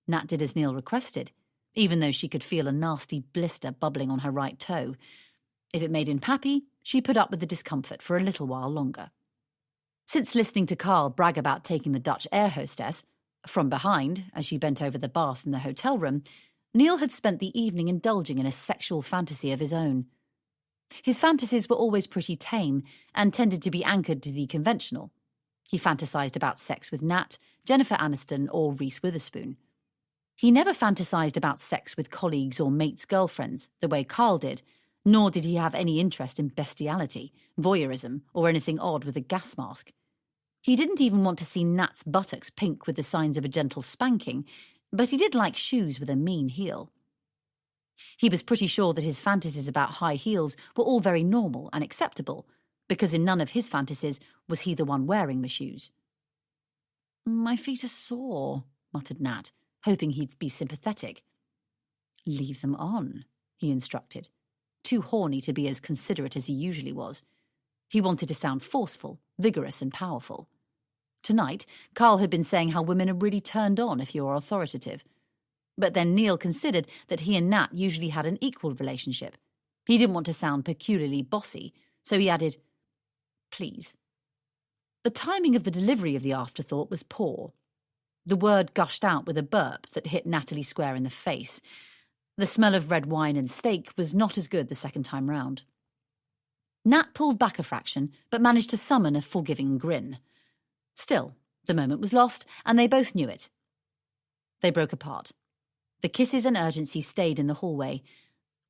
Nat did as Neil requested, even though she could feel a nasty blister bubbling on her right toe. If it made him happy, she put up with the discomfort for a little while longer. Since listening to Carl brag about taking the Dutch air hostess, from behind, as she bent over the bath in the hotel room, Neil had spent the evening indulging in a sexual fantasy of his own. His fantasies were always pretty tame and tended to be anchored to the conventional. He fantasized about sex with Nat, Jennifer Aniston, or Reese Witherspoon. He never fantasized about sex with colleagues or mates' girlfriends, the way Carl did, nor did he have any interest in bestiality, voyeurism, or anything odd with a gas mask. He didn't even want to see Nat's buttocks pink with the signs of a gentle spanking, but he did like shoes with a mean heel. He was pretty sure that his fantasies about high heels were all very normal and acceptable, because in none of his fantasies was he the one wearing the shoes. "My feet are sore," muttered Nat, hoping he'd be sympathetic. "Leave them on," he instructed, too horny to be as considerate as he usually was. He wanted to sound forceful, vigorous and powerful. Tonight, Carl had been saying how women are really turned on if you are authoritative. But then Neil considered that he and Nat usually had an equal relationship. He didn't want to sound peculiarly bossy, so he added, "Please." The timing of the delivery of the afterthought was poor. The word gushed out with a burp that hit Natalie square in the face. The smell of red wine and steak was not as good the second time round. Nat pulled back a fraction, but managed to summon a forgiving grin. Still, the moment was lost, and they both knew it. They broke apart. The kisses and urgency stayed in the hallway.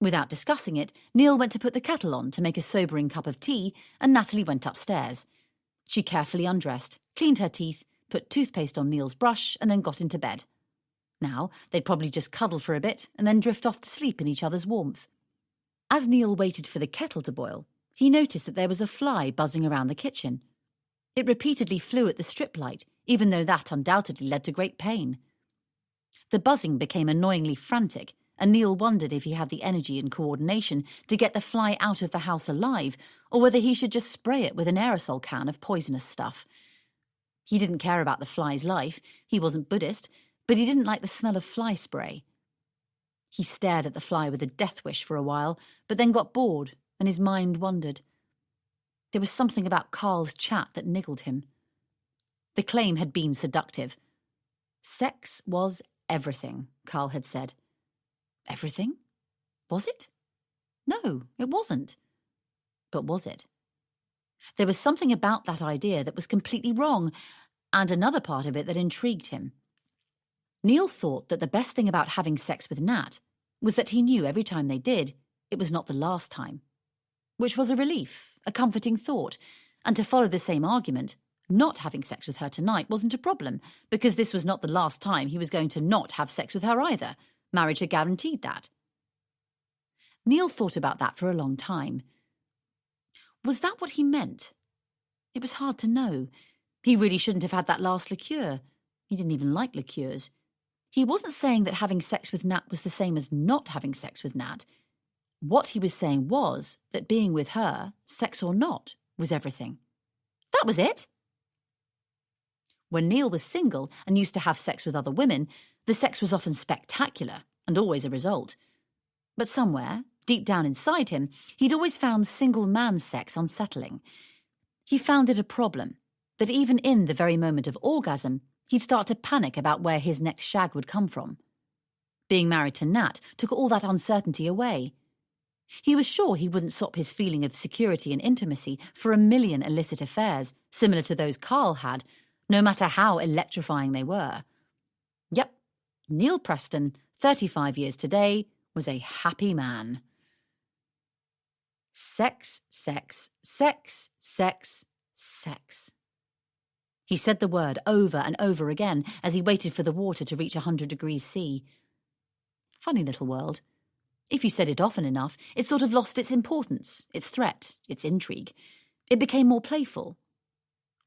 Without discussing it, Neil went to put the kettle on to make a sobering cup of tea, and Natalie went upstairs. She carefully undressed, cleaned her teeth, put toothpaste on Neil's brush, and then got into bed. Now, they'd probably just cuddle for a bit and then drift off to sleep in each other's warmth. As Neil waited for the kettle to boil, he noticed that there was a fly buzzing around the kitchen. It repeatedly flew at the strip light, even though that undoubtedly led to great pain. The buzzing became annoyingly frantic, and Neil wondered if he had the energy and coordination to get the fly out of the house alive, or whether he should just spray it with an aerosol can of poisonous stuff. He didn't care about the fly's life, he wasn't Buddhist, but he didn't like the smell of fly spray. He stared at the fly with a death wish for a while, but then got bored, and his mind wandered. There was something about Carl's chat that niggled him. The claim had been seductive. Sex was everything, Carl had said. Everything? Was it? No, it wasn't. But was it? There was something about that idea that was completely wrong, and another part of it that intrigued him. Neil thought that the best thing about having sex with Nat was that he knew every time they did, it was not the last time. Which was a relief, a comforting thought, and to follow the same argument, not having sex with her tonight wasn't a problem, because this was not the last time he was going to not have sex with her either. Marriage had guaranteed that. Neil thought about that for a long time. Was that what he meant? It was hard to know. He really shouldn't have had that last liqueur. He didn't even like liqueurs. He wasn't saying that having sex with Nat was the same as not having sex with Nat. What he was saying was that being with her, sex or not, was everything. That was it. When Neil was single and used to have sex with other women, the sex was often spectacular and always a result. But somewhere, deep down inside him, he'd always found single man sex unsettling. He found it a problem that even in the very moment of orgasm, he'd start to panic about where his next shag would come from. Being married to Nat took all that uncertainty away. He was sure he wouldn't swap his feeling of security and intimacy for a million illicit affairs, similar to those Carl had, no matter how electrifying they were. Yep, Neil Preston, 35 years today, was a happy man. Sex, sex, sex, sex, sex. He said the word over and over again as he waited for the water to reach 100 degrees C. Funny little world. If you said it often enough, it sort of lost its importance, its threat, its intrigue. It became more playful.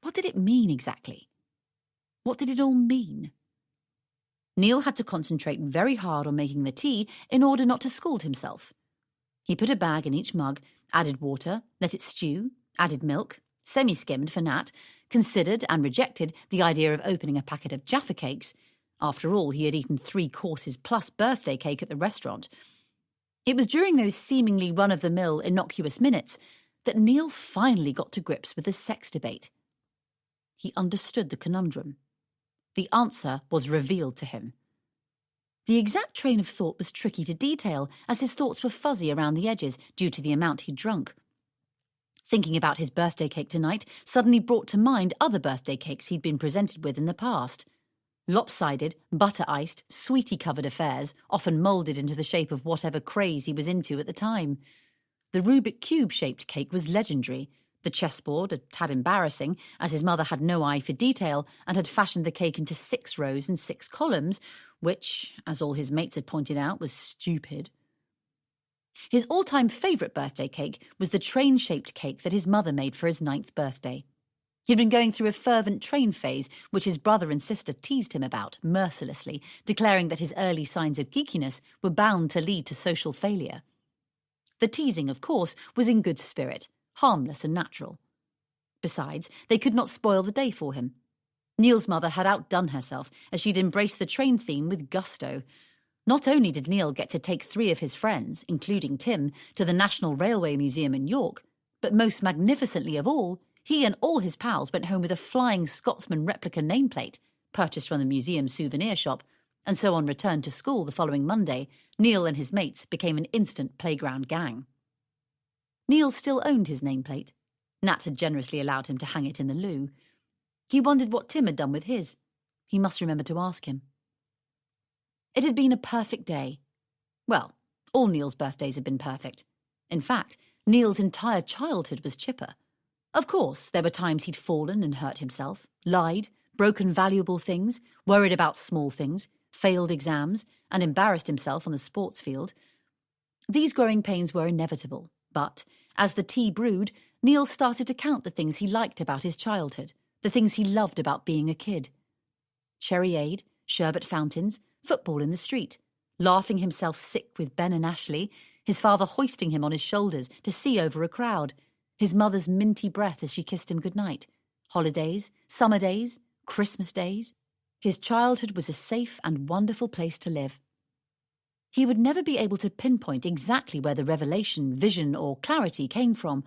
What did it mean exactly? What did it all mean? Neil had to concentrate very hard on making the tea in order not to scald himself. He put a bag in each mug, added water, let it stew, added milk, semi-skimmed for Nat, considered and rejected the idea of opening a packet of Jaffa cakes. After all, he had eaten 3 courses plus birthday cake at the restaurant. It was during those seemingly run-of-the-mill, innocuous minutes that Neil finally got to grips with the sex debate. He understood the conundrum. The answer was revealed to him. The exact train of thought was tricky to detail, as his thoughts were fuzzy around the edges due to the amount he'd drunk. Thinking about his birthday cake tonight suddenly brought to mind other birthday cakes he'd been presented with in the past. Lopsided, butter-iced, sweetie-covered affairs, often moulded into the shape of whatever craze he was into at the time. The Rubik Cube-shaped cake was legendary. The chessboard, a tad embarrassing, as his mother had no eye for detail and had fashioned the cake into 6 rows and 6 columns, which, as all his mates had pointed out, was stupid. His all-time favourite birthday cake was the train-shaped cake that his mother made for his 9th birthday. He'd been going through a fervent train phase, which his brother and sister teased him about, mercilessly, declaring that his early signs of geekiness were bound to lead to social failure. The teasing, of course, was in good spirit, harmless and natural. Besides, they could not spoil the day for him. Neil's mother had outdone herself, as she'd embraced the train theme with gusto. Not only did Neil get to take 3 of his friends, including Tim, to the National Railway Museum in York, but most magnificently of all, he and all his pals went home with a Flying Scotsman replica nameplate, purchased from the museum's souvenir shop, and so on return to school the following Monday, Neil and his mates became an instant playground gang. Neil still owned his nameplate. Nat had generously allowed him to hang it in the loo. He wondered what Tim had done with his. He must remember to ask him. It had been a perfect day. Well, all Neil's birthdays had been perfect. In fact, Neil's entire childhood was chipper. Of course, there were times he'd fallen and hurt himself, lied, broken valuable things, worried about small things, failed exams, and embarrassed himself on the sports field. These growing pains were inevitable, but, as the tea brewed, Neil started to count the things he liked about his childhood, the things he loved about being a kid. Cherryade, sherbet fountains, football in the street, laughing himself sick with Ben and Ashley, his father hoisting him on his shoulders to see over a crowd, his mother's minty breath as she kissed him goodnight, holidays, summer days, Christmas days. His childhood was a safe and wonderful place to live. He would never be able to pinpoint exactly where the revelation, vision, or clarity came from,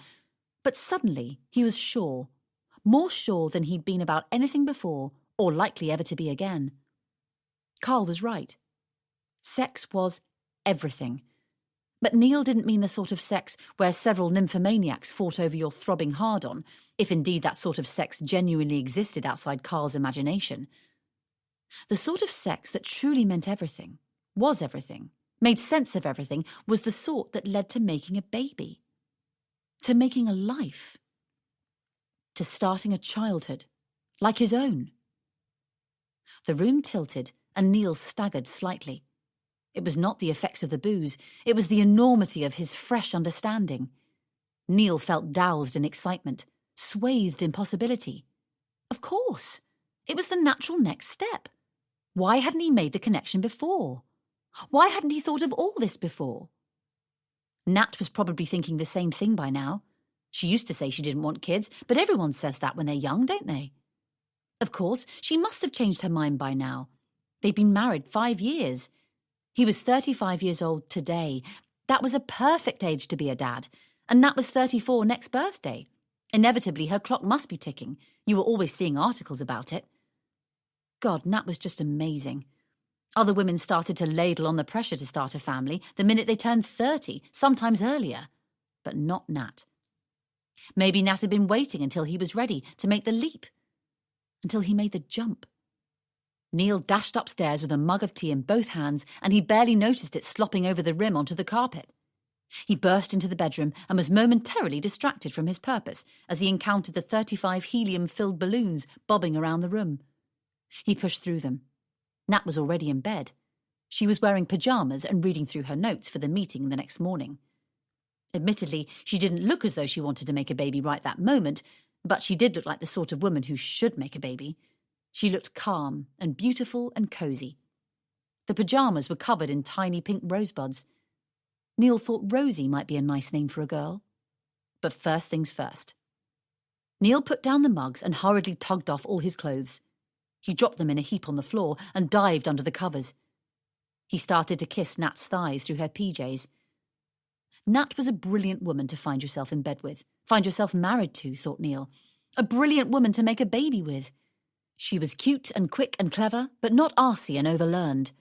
but suddenly he was sure, more sure than he'd been about anything before, or likely ever to be again. Carl was right. Sex was everything. But Neil didn't mean the sort of sex where several nymphomaniacs fought over your throbbing hard-on, if indeed that sort of sex genuinely existed outside Carl's imagination. The sort of sex that truly meant everything, was everything, made sense of everything, was the sort that led to making a baby, to making a life, to starting a childhood, like his own. The room tilted, and Neil staggered slightly. It was not the effects of the booze, it was the enormity of his fresh understanding. Neil felt doused in excitement, swathed in possibility. Of course, it was the natural next step. Why hadn't he made the connection before? Why hadn't he thought of all this before? Nat was probably thinking the same thing by now. She used to say she didn't want kids, but everyone says that when they're young, don't they? Of course, she must have changed her mind by now. They'd been married 5 years. He was 35 years old today. That was a perfect age to be a dad. And Nat was 34 next birthday. Inevitably, her clock must be ticking. You were always seeing articles about it. God, Nat was just amazing. Other women started to ladle on the pressure to start a family the minute they turned 30, sometimes earlier. But not Nat. Maybe Nat had been waiting until he was ready to make the leap. Until he made the jump. Neil dashed upstairs with a mug of tea in both hands, and he barely noticed it slopping over the rim onto the carpet. He burst into the bedroom and was momentarily distracted from his purpose as he encountered the 35 helium-filled balloons bobbing around the room. He pushed through them. Nat was already in bed. She was wearing pyjamas and reading through her notes for the meeting the next morning. Admittedly, she didn't look as though she wanted to make a baby right that moment, but she did look like the sort of woman who should make a baby. She looked calm and beautiful and cosy. The pyjamas were covered in tiny pink rosebuds. Neil thought Rosie might be a nice name for a girl. But first things first. Neil put down the mugs and hurriedly tugged off all his clothes. He dropped them in a heap on the floor and dived under the covers. He started to kiss Nat's thighs through her PJs. Nat was a brilliant woman to find yourself in bed with, find yourself married to, thought Neil. A brilliant woman to make a baby with. She was cute and quick and clever, but not arsey and overlearned.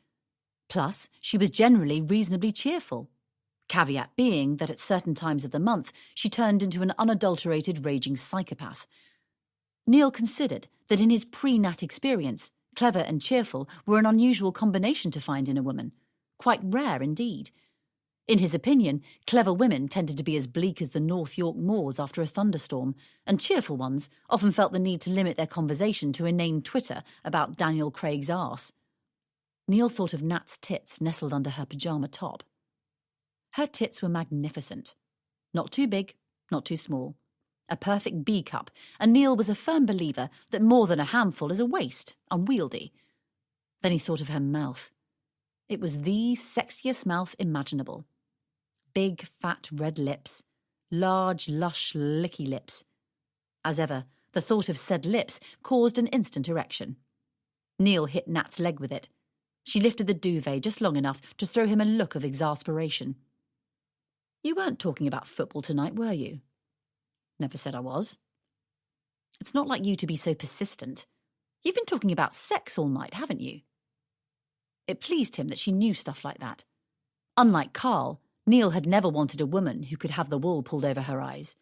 Plus, she was generally reasonably cheerful. Caveat being that at certain times of the month, she turned into an unadulterated raging psychopath. Neil considered that in his pre-Nat experience, clever and cheerful were an unusual combination to find in a woman. Quite rare indeed. In his opinion, clever women tended to be as bleak as the North York moors after a thunderstorm, and cheerful ones often felt the need to limit their conversation to inane twitter about Daniel Craig's arse. Neil thought of Nat's tits nestled under her pyjama top. Her tits were magnificent. Not too big, not too small. A perfect B-cup, and Neil was a firm believer that more than a handful is a waste, unwieldy. Then he thought of her mouth. It was the sexiest mouth imaginable. big, fat, red lips, large, lush, licky lips. As ever, the thought of said lips caused an instant erection. Neil hit Nat's leg with it. She lifted the duvet just long enough to throw him a look of exasperation. "You weren't talking about football tonight, were you?" "Never said I was." "It's not like you to be so persistent. You've been talking about sex all night, haven't you?" It pleased him that she knew stuff like that. Unlike Carl, Neil had never wanted a woman who could have the wool pulled over her eyes.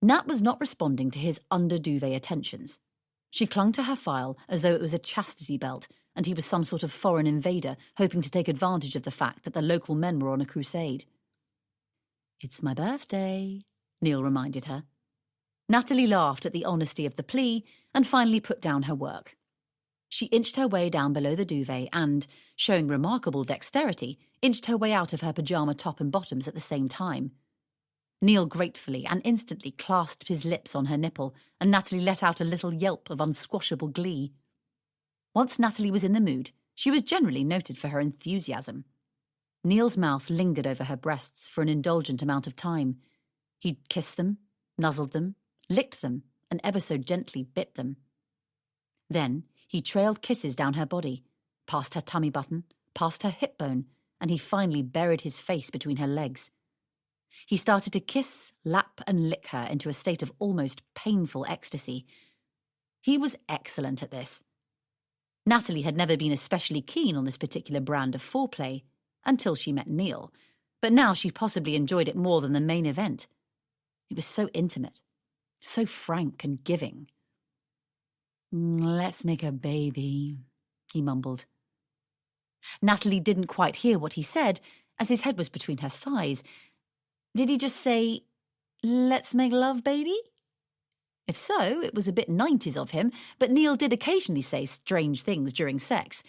Nat was not responding to his under-duvet attentions. She clung to her file as though it was a chastity belt and he was some sort of foreign invader hoping to take advantage of the fact that the local men were on a crusade. "It's my birthday," Neil reminded her. Natalie laughed at the honesty of the plea and finally put down her work. She inched her way down below the duvet and, showing remarkable dexterity, inched her way out of her pyjama top and bottoms at the same time. Neil gratefully and instantly clasped his lips on her nipple, and Natalie let out a little yelp of unsquashable glee. Once Natalie was in the mood, she was generally noted for her enthusiasm. Neil's mouth lingered over her breasts for an indulgent amount of time. He'd kissed them, nuzzled them, licked them, and ever so gently bit them. Then he trailed kisses down her body, past her tummy button, past her hip bone, and he finally buried his face between her legs. He started to kiss, lap, and lick her into a state of almost painful ecstasy. He was excellent at this. Natalie had never been especially keen on this particular brand of foreplay until she met Neil, but now she possibly enjoyed it more than the main event. It was so intimate, so frank and giving. "Let's make a baby," he mumbled. Natalie didn't quite hear what he said, as his head was between her thighs. Did he just say, "Let's make love, baby"? If so, it was a bit 90s of him, but Neil did occasionally say strange things during sex.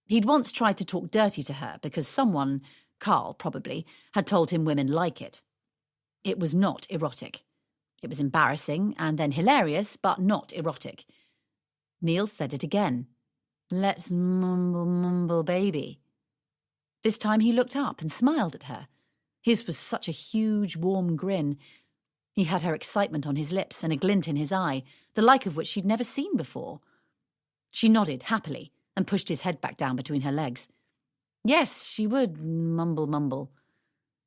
He'd once tried to talk dirty to her because someone, Carl probably, had told him women like it. It was not erotic. It was embarrassing and then hilarious, but not erotic. Neil said it again. "Let's mumble, baby." This time he looked up and smiled at her. His was such a huge, warm grin. He had her excitement on his lips and a glint in his eye, the like of which she'd never seen before. She nodded happily and pushed his head back down between her legs. Yes, she would mumble.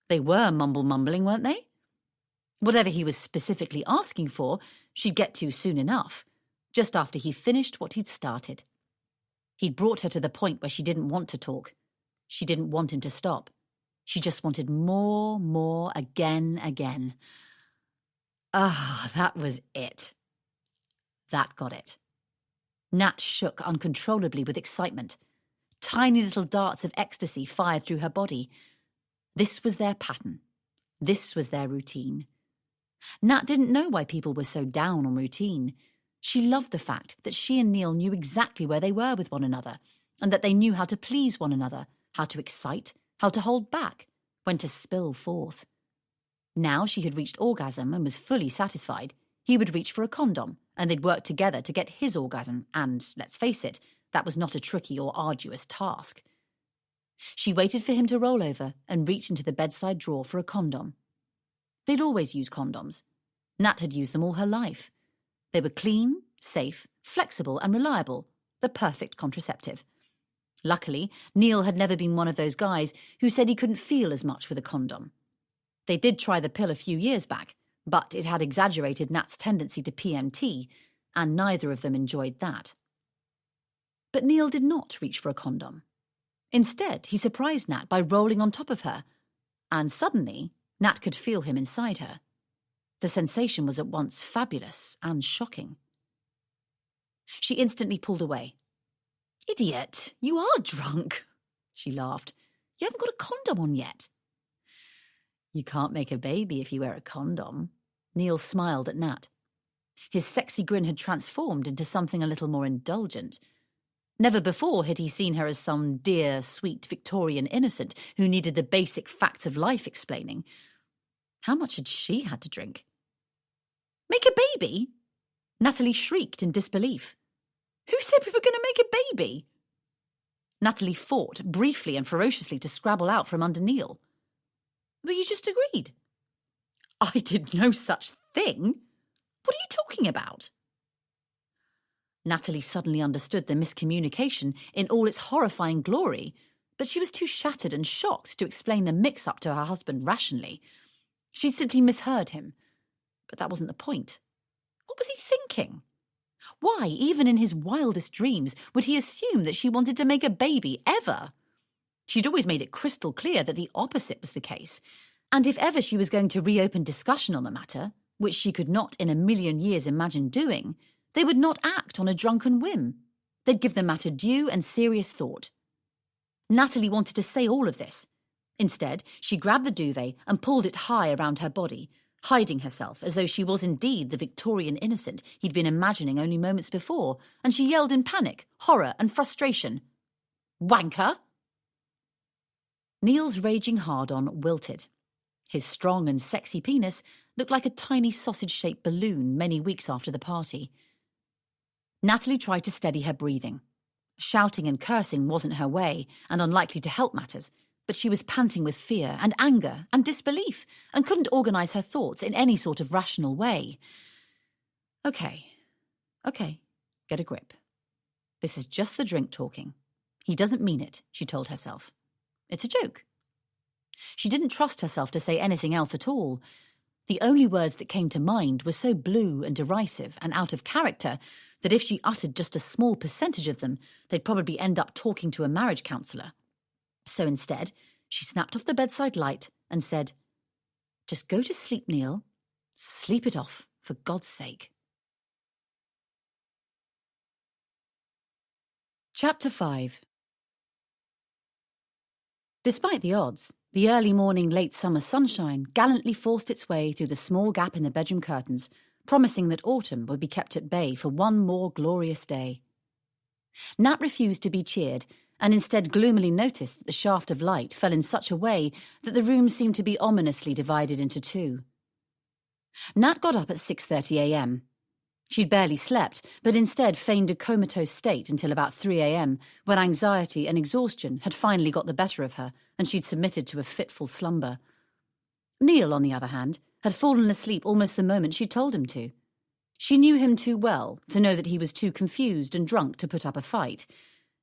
They were mumbling, weren't they? Whatever he was specifically asking for, she'd get to soon enough, just after he finished what he'd started. He'd brought her to the point where she didn't want to talk. She didn't want him to stop. She just wanted more, again. Ah, that was it. That got it. Nat shook uncontrollably with excitement. Tiny little darts of ecstasy fired through her body. This was their pattern. This was their routine. Nat didn't know why people were so down on routine. She loved the fact that she and Neil knew exactly where they were with one another, and that they knew how to please one another, how to excite, how to hold back, when to spill forth. Now she had reached orgasm and was fully satisfied. He would reach for a condom, and they'd work together to get his orgasm, and, let's face it, that was not a tricky or arduous task. She waited for him to roll over and reach into the bedside drawer for a condom. They'd always used condoms. Nat had used them all her life. They were clean, safe, flexible, and reliable, the perfect contraceptive. Luckily, Neil had never been one of those guys who said he couldn't feel as much with a condom. They did try the pill a few years back, but it had exaggerated Nat's tendency to PMT, and neither of them enjoyed that. But Neil did not reach for a condom. Instead, he surprised Nat by rolling on top of her, and suddenly, Nat could feel him inside her. The sensation was at once fabulous and shocking. She instantly pulled away. "Idiot, you are drunk," she laughed. "You haven't got a condom on yet." "You can't make a baby if you wear a condom." Neil smiled at Nat. His sexy grin had transformed into something a little more indulgent. Never before had he seen her as some dear, sweet Victorian innocent who needed the basic facts of life explaining. How much had she had to drink? "Make a baby?" Natalie shrieked in disbelief. "Who said we were going to make a baby?" Natalie fought briefly and ferociously to scrabble out from under Neil. But you just agreed. I did no such thing. What are you talking about? Natalie suddenly understood the miscommunication in all its horrifying glory, but she was too shattered and shocked to explain the mix-up to her husband rationally. She'd simply misheard him. But that wasn't the point. What was he thinking? Why, even in his wildest dreams, would he assume that she wanted to make a baby, ever? She'd always made it crystal clear that the opposite was the case. And if ever she was going to reopen discussion on the matter, which she could not in a million years imagine doing, they would not act on a drunken whim. They'd give the matter due and serious thought. Natalie wanted to say all of this. Instead, she grabbed the duvet and pulled it high around her body, hiding herself as though she was indeed the Victorian innocent he'd been imagining only moments before, and she yelled in panic, horror and frustration. "Wanker!" Neil's raging hard-on wilted. His strong and sexy penis looked like a tiny sausage-shaped balloon many weeks after the party. Natalie tried to steady her breathing. Shouting and cursing wasn't her way, and unlikely to help matters, but she was panting with fear and anger and disbelief, and couldn't organise her thoughts in any sort of rational way. Okay, get a grip. This is just the drink talking. He doesn't mean it, she told herself. It's a joke. She didn't trust herself to say anything else at all. The only words that came to mind were so blue and derisive and out of character that if she uttered just a small percentage of them, they'd probably end up talking to a marriage counsellor. So instead, she snapped off the bedside light and said, "Just go to sleep, Neil. Sleep it off, for God's sake." Chapter 5. Despite the odds, the early morning late summer sunshine gallantly forced its way through the small gap in the bedroom curtains, promising that autumn would be kept at bay for one more glorious day. Nat refused to be cheered, and instead gloomily noticed that the shaft of light fell in such a way that the room seemed to be ominously divided into two. Nat got up at 6:30 a.m. She'd barely slept, but instead feigned a comatose state until about 3 a.m, when anxiety and exhaustion had finally got the better of her, and she'd submitted to a fitful slumber. Neil, on the other hand, had fallen asleep almost the moment she told him to. She knew him too well to know that he was too confused and drunk to put up a fight.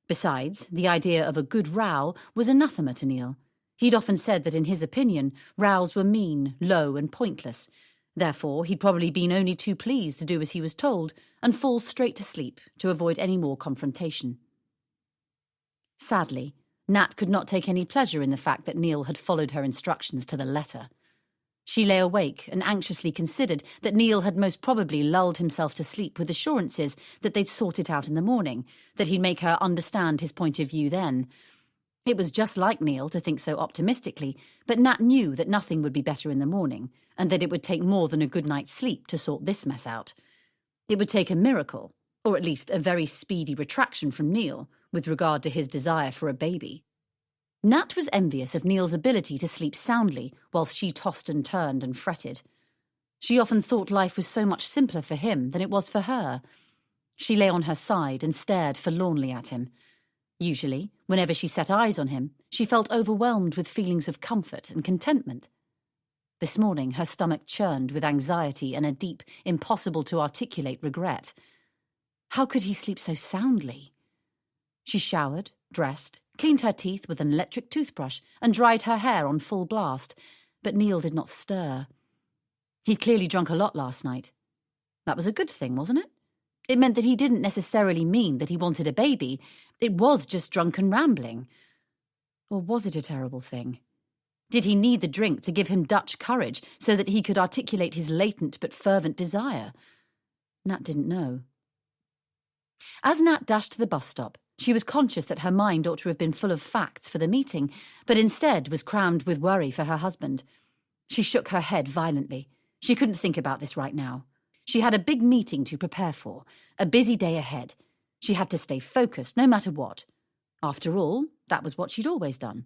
Besides, the idea of a good row was anathema to Neil. He'd often said that in his opinion, rows were mean, low and pointless. Therefore, he'd probably been only too pleased to do as he was told and fall straight to sleep to avoid any more confrontation. Sadly, Nat could not take any pleasure in the fact that Neil had followed her instructions to the letter. She lay awake and anxiously considered that Neil had most probably lulled himself to sleep with assurances that they'd sort it out in the morning, that he'd make her understand his point of view then. It was just like Neil to think so optimistically, but Nat knew that nothing would be better in the morning, and that it would take more than a good night's sleep to sort this mess out. It would take a miracle, or at least a very speedy retraction from Neil, with regard to his desire for a baby. Nat was envious of Neil's ability to sleep soundly whilst she tossed and turned and fretted. She often thought life was so much simpler for him than it was for her. She lay on her side and stared forlornly at him. Usually, whenever she set eyes on him, she felt overwhelmed with feelings of comfort and contentment. This morning her stomach churned with anxiety and a deep, impossible-to-articulate regret. How could he sleep so soundly? She showered, dressed, cleaned her teeth with an electric toothbrush and dried her hair on full blast, but Neil did not stir. He'd clearly drunk a lot last night. That was a good thing, wasn't it? It meant that he didn't necessarily mean that he wanted a baby. It was just drunken rambling. Or was it a terrible thing? Did he need the drink to give him Dutch courage so that he could articulate his latent but fervent desire? Nat didn't know. As Nat dashed to the bus stop, she was conscious that her mind ought to have been full of facts for the meeting, but instead was crammed with worry for her husband. She shook her head violently. She couldn't think about this right now. She had a big meeting to prepare for, a busy day ahead. She had to stay focused no matter what. After all, that was what she'd always done.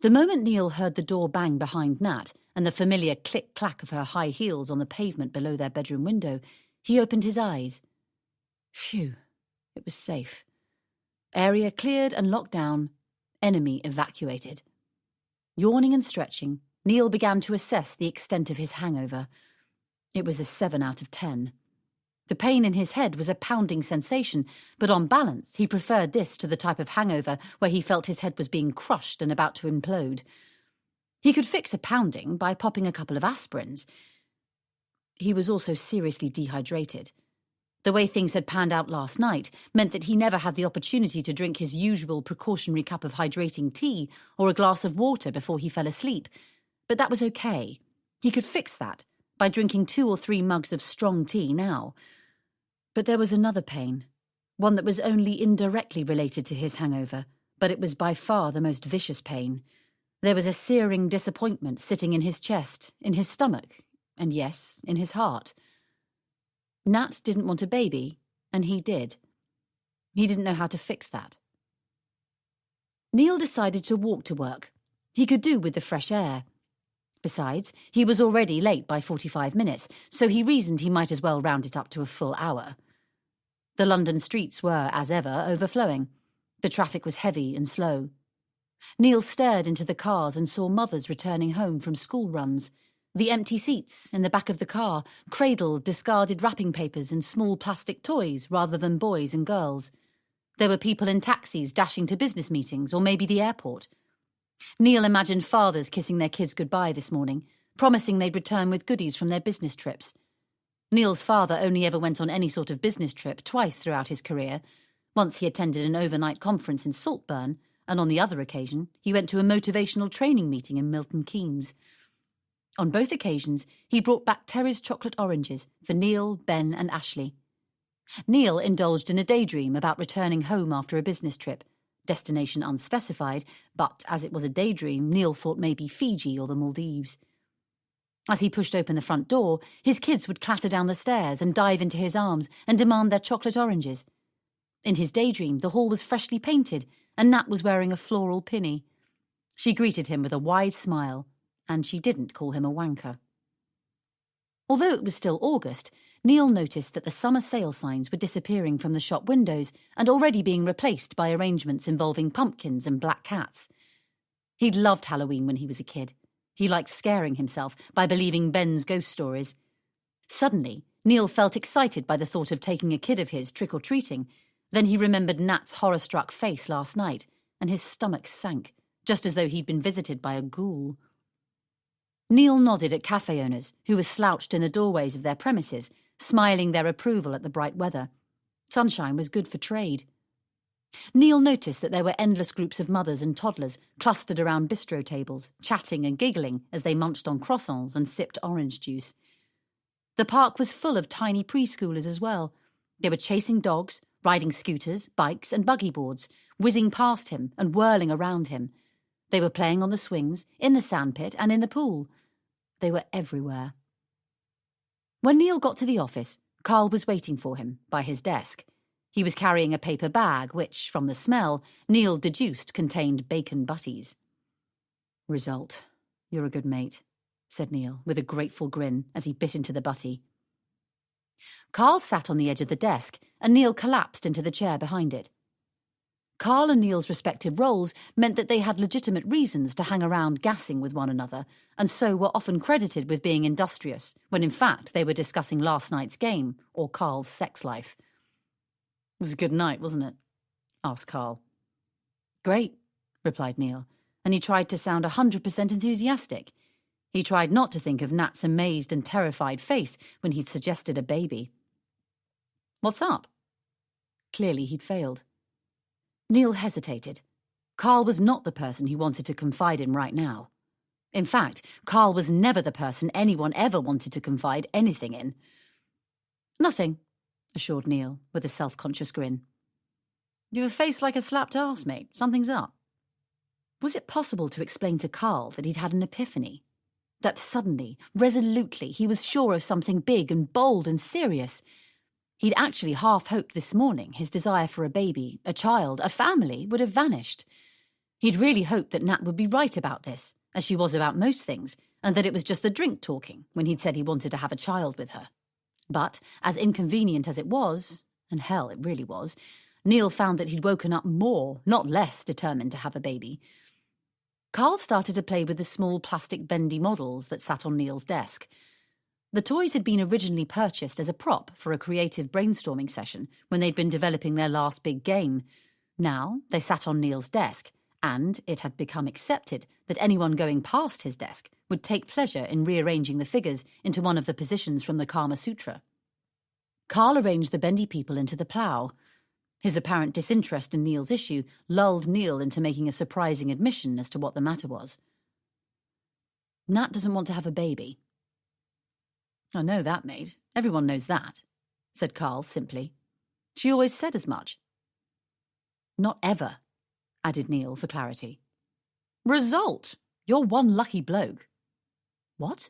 The moment Neil heard the door bang behind Nat and the familiar click-clack of her high heels on the pavement below their bedroom window, he opened his eyes. Phew, it was safe. Area cleared and locked down. Enemy evacuated. Yawning and stretching, Neil began to assess the extent of his hangover. It was a 7 out of 10. The pain in his head was a pounding sensation, but on balance he preferred this to the type of hangover where he felt his head was being crushed and about to implode. He could fix a pounding by popping a couple of aspirins. He was also seriously dehydrated. The way things had panned out last night meant that he never had the opportunity to drink his usual precautionary cup of hydrating tea or a glass of water before he fell asleep. But that was okay. He could fix that by drinking 2 or 3 mugs of strong tea now. But there was another pain, one that was only indirectly related to his hangover, but it was by far the most vicious pain. There was a searing disappointment sitting in his chest, in his stomach, and yes, in his heart. Nat didn't want a baby, and he did. He didn't know how to fix that. Neil decided to walk to work. He could do with the fresh air. Besides, he was already late by 45 minutes, so he reasoned he might as well round it up to a full hour. The London streets were, as ever, overflowing. The traffic was heavy and slow. Neil stared into the cars and saw mothers returning home from school runs. The empty seats in the back of the car cradled discarded wrapping papers and small plastic toys rather than boys and girls. There were people in taxis dashing to business meetings or maybe the airport. Neil imagined fathers kissing their kids goodbye this morning, promising they'd return with goodies from their business trips. Neil's father only ever went on any sort of business trip twice throughout his career. Once he attended an overnight conference in Saltburn, and on the other occasion he went to a motivational training meeting in Milton Keynes. On both occasions, he brought back Terry's chocolate oranges for Neil, Ben and Ashley. Neil indulged in a daydream about returning home after a business trip, destination unspecified, but as it was a daydream, Neil thought maybe Fiji or the Maldives. As he pushed open the front door, his kids would clatter down the stairs and dive into his arms and demand their chocolate oranges. In his daydream, the hall was freshly painted, and Nat was wearing a floral pinny. She greeted him with a wide smile, and she didn't call him a wanker. Although it was still August, Neil noticed that the summer sale signs were disappearing from the shop windows and already being replaced by arrangements involving pumpkins and black cats. He'd loved Halloween when he was a kid. He liked scaring himself by believing Ben's ghost stories. Suddenly, Neil felt excited by the thought of taking a kid of his trick-or-treating. Then he remembered Nat's horror-struck face last night, and his stomach sank, just as though he'd been visited by a ghoul. Neil nodded at cafe owners who were slouched in the doorways of their premises, smiling their approval at the bright weather. Sunshine was good for trade. Neil noticed that there were endless groups of mothers and toddlers clustered around bistro tables, chatting and giggling as they munched on croissants and sipped orange juice. The park was full of tiny preschoolers as well. They were chasing dogs, riding scooters, bikes and buggy boards, whizzing past him and whirling around him. They were playing on the swings, in the sandpit and in the pool. They were everywhere. When Neil got to the office, Carl was waiting for him by his desk. He was carrying a paper bag which, from the smell, Neil deduced contained bacon butties. "Result. You're a good mate," said Neil, with a grateful grin as he bit into the butty. Carl sat on the edge of the desk, and Neil collapsed into the chair behind it. Carl and Neil's respective roles meant that they had legitimate reasons to hang around gassing with one another, and so were often credited with being industrious, when in fact they were discussing last night's game, or Carl's sex life. "It was a good night, wasn't it?" asked Carl. "Great," replied Neil, and he tried to sound 100% enthusiastic. He tried not to think of Nat's amazed and terrified face when he'd suggested a baby. "What's up?" Clearly he'd failed. Neil hesitated. Carl was not the person he wanted to confide in right now. In fact, Carl was never the person anyone ever wanted to confide anything in. "Nothing," assured Neil, with a self-conscious grin. "You have a face like a slapped arse, mate. Something's up." Was it possible to explain to Carl that he'd had an epiphany? That suddenly, resolutely, he was sure of something big and bold and serious? He'd actually half hoped this morning his desire for a baby, a child, a family would have vanished. He'd really hoped that Nat would be right about this, as she was about most things, and that it was just the drink talking when he'd said he wanted to have a child with her. But, as inconvenient as it was, and hell, it really was, Neil found that he'd woken up more, not less, determined to have a baby. Carl started to play with the small plastic bendy models that sat on Neil's desk. The toys had been originally purchased as a prop for a creative brainstorming session when they'd been developing their last big game. Now they sat on Neil's desk, and it had become accepted that anyone going past his desk would take pleasure in rearranging the figures into one of the positions from the Kama Sutra. Carl arranged the bendy people into the plough. His apparent disinterest in Neil's issue lulled Neil into making a surprising admission as to what the matter was. Nat doesn't want to have a baby. I know that, mate. Everyone knows that, said Carl simply. She always said as much. Not ever, added Neil for clarity. Result! You're one lucky bloke. What?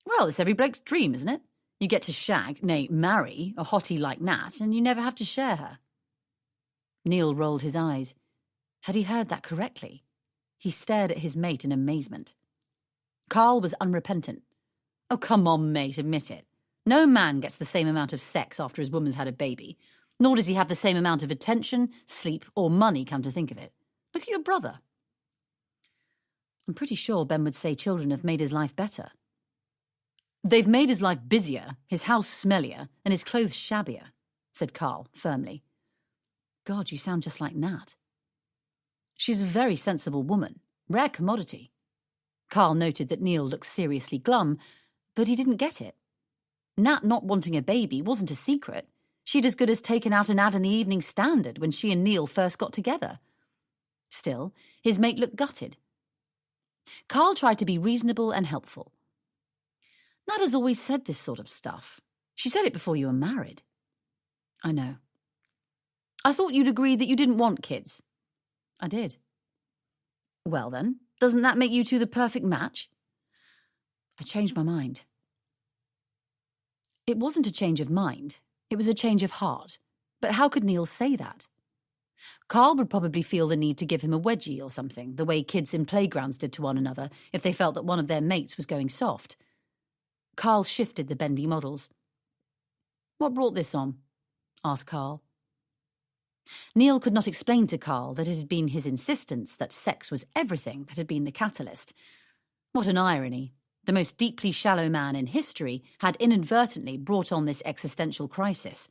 Well, it's every bloke's dream, isn't it? You get to shag, nay, marry, a hottie like Nat, and you never have to share her. Neil rolled his eyes. Had he heard that correctly? He stared at his mate in amazement. Carl was unrepentant. Oh, come on, mate, admit it. No man gets the same amount of sex after his woman's had a baby, nor does he have the same amount of attention, sleep, or money, come to think of it. Look at your brother. I'm pretty sure Ben would say children have made his life better. They've made his life busier, his house smellier, and his clothes shabbier, said Carl firmly. God, you sound just like Nat. She's a very sensible woman, rare commodity. Carl noted that Neil looked seriously glum, but he didn't get it. Nat not wanting a baby wasn't a secret. She'd as good as taken out an ad in the Evening Standard when she and Neil first got together. Still, his mate looked gutted. Carl tried to be reasonable and helpful. Nat has always said this sort of stuff. She said it before you were married. I know. I thought you'd agreed that you didn't want kids. I did. Well then, doesn't that make you two the perfect match? I changed my mind. It wasn't a change of mind. It was a change of heart. But how could Neil say that? Carl would probably feel the need to give him a wedgie or something, the way kids in playgrounds did to one another if they felt that one of their mates was going soft. Carl shifted the bendy models. What brought this on? Asked Carl. Neil could not explain to Carl that it had been his insistence that sex was everything that had been the catalyst. What an irony. The most deeply shallow man in history had inadvertently brought on this existential crisis.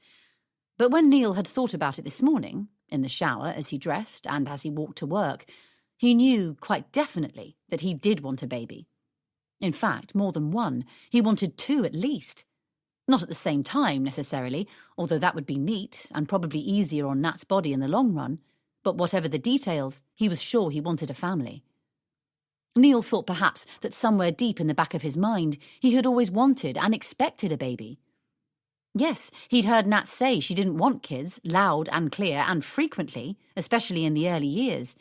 But when Neil had thought about it this morning, in the shower as he dressed and as he walked to work, he knew quite definitely that he did want a baby. In fact, more than one. He wanted two at least. Not at the same time, necessarily, although that would be neat and probably easier on Nat's body in the long run. But whatever the details, he was sure he wanted a family. Neil thought perhaps that somewhere deep in the back of his mind, he had always wanted and expected a baby. Yes, he'd heard Nat say she didn't want kids, loud and clear and frequently, especially in the early years.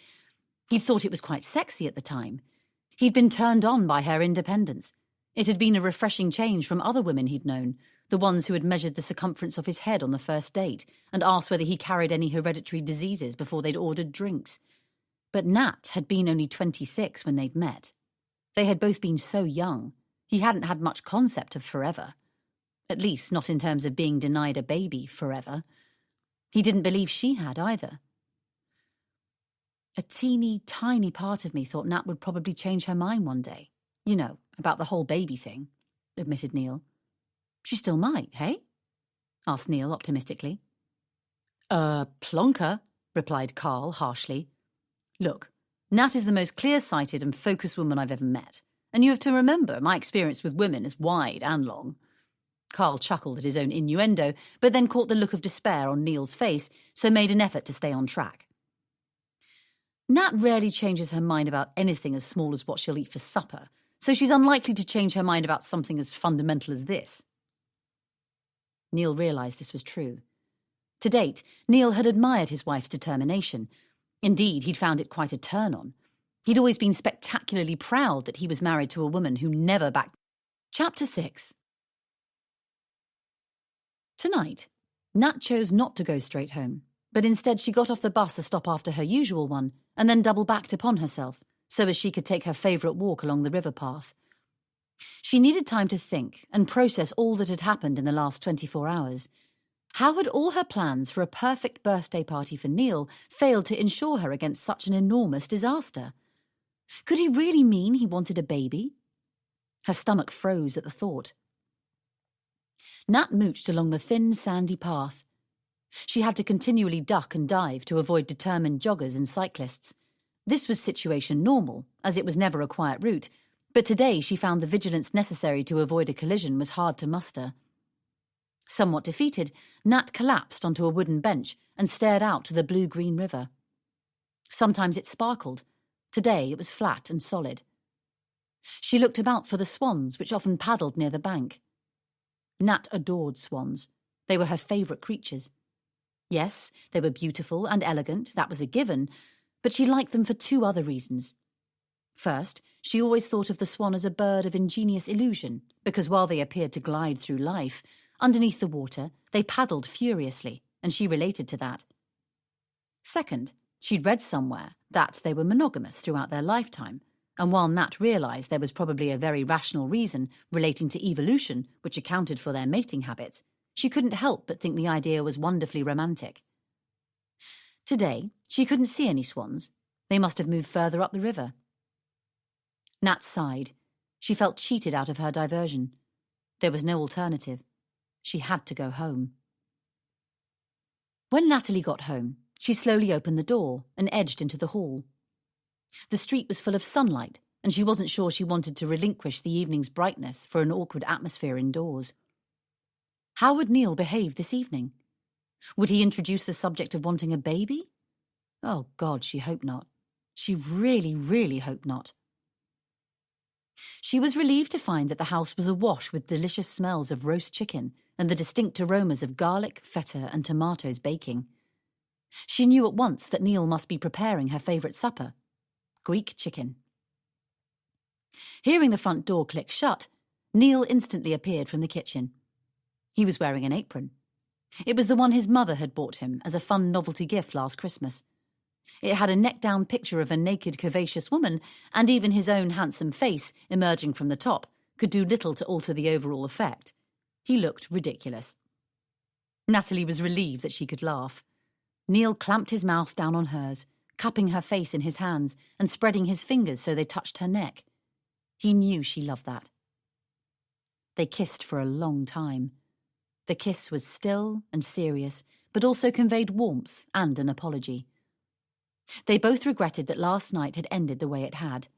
He thought it was quite sexy at the time. He'd been turned on by her independence. It had been a refreshing change from other women he'd known, the ones who had measured the circumference of his head on the first date and asked whether he carried any hereditary diseases before they'd ordered drinks. But Nat had been only 26 when they'd met. They had both been so young. He hadn't had much concept of forever. At least not in terms of being denied a baby forever. He didn't believe she had either. A teeny, tiny part of me thought Nat would probably change her mind one day. You know, about the whole baby thing, admitted Neil. She still might, hey? Asked Neil optimistically. Plonker, replied Carl harshly. Look, Nat is the most clear-sighted and focused woman I've ever met. And you have to remember, my experience with women is wide and long. Carl chuckled at his own innuendo, but then caught the look of despair on Neil's face, so made an effort to stay on track. Nat rarely changes her mind about anything as small as what she'll eat for supper, so she's unlikely to change her mind about something as fundamental as this. Neil realised this was true. To date, Neil had admired his wife's determination. Indeed, he'd found it quite a turn-on. He'd always been spectacularly proud that he was married to a woman who never backed. Chapter 6. Tonight, Nat chose not to go straight home, but instead she got off the bus a stop after her usual one and then double-backed upon herself so as she could take her favourite walk along the river path. She needed time to think and process all that had happened in the last 24 hours. How had all her plans for a perfect birthday party for Neil failed to insure her against such an enormous disaster? Could he really mean he wanted a baby? Her stomach froze at the thought. Nat mooched along the thin, sandy path. She had to continually duck and dive to avoid determined joggers and cyclists. This was situation normal, as it was never a quiet route, but today she found the vigilance necessary to avoid a collision was hard to muster. Somewhat defeated, Nat collapsed onto a wooden bench and stared out to the blue-green river. Sometimes it sparkled. Today it was flat and solid. She looked about for the swans, which often paddled near the bank. Nat adored swans. They were her favourite creatures. Yes, they were beautiful and elegant, that was a given, but she liked them for two other reasons. First, she always thought of the swan as a bird of ingenious illusion, because while they appeared to glide through life, underneath the water they paddled furiously, and she related to that. Second, she'd read somewhere that they were monogamous throughout their lifetime, and while Nat realised there was probably a very rational reason relating to evolution which accounted for their mating habits, she couldn't help but think the idea was wonderfully romantic. Today, she couldn't see any swans. They must have moved further up the river. Nat sighed. She felt cheated out of her diversion. There was no alternative. She had to go home. When Natalie got home, she slowly opened the door and edged into the hall. The street was full of sunlight, and she wasn't sure she wanted to relinquish the evening's brightness for an awkward atmosphere indoors. How would Neil behave this evening? Would he introduce the subject of wanting a baby? Oh, God, she hoped not. She really, really hoped not. She was relieved to find that the house was awash with delicious smells of roast chicken and the distinct aromas of garlic, feta, and tomatoes baking. She knew at once that Neil must be preparing her favourite supper, Greek chicken. Hearing the front door click shut, Neil instantly appeared from the kitchen. He was wearing an apron. It was the one his mother had bought him as a fun novelty gift last Christmas. It had a neck-down picture of a naked, curvaceous woman, and even his own handsome face, emerging from the top, could do little to alter the overall effect. He looked ridiculous. Natalie was relieved that she could laugh. Neil clamped his mouth down on hers, cupping her face in his hands and spreading his fingers so they touched her neck. He knew she loved that. They kissed for a long time. The kiss was still and serious, but also conveyed warmth and an apology. They both regretted that last night had ended the way it had.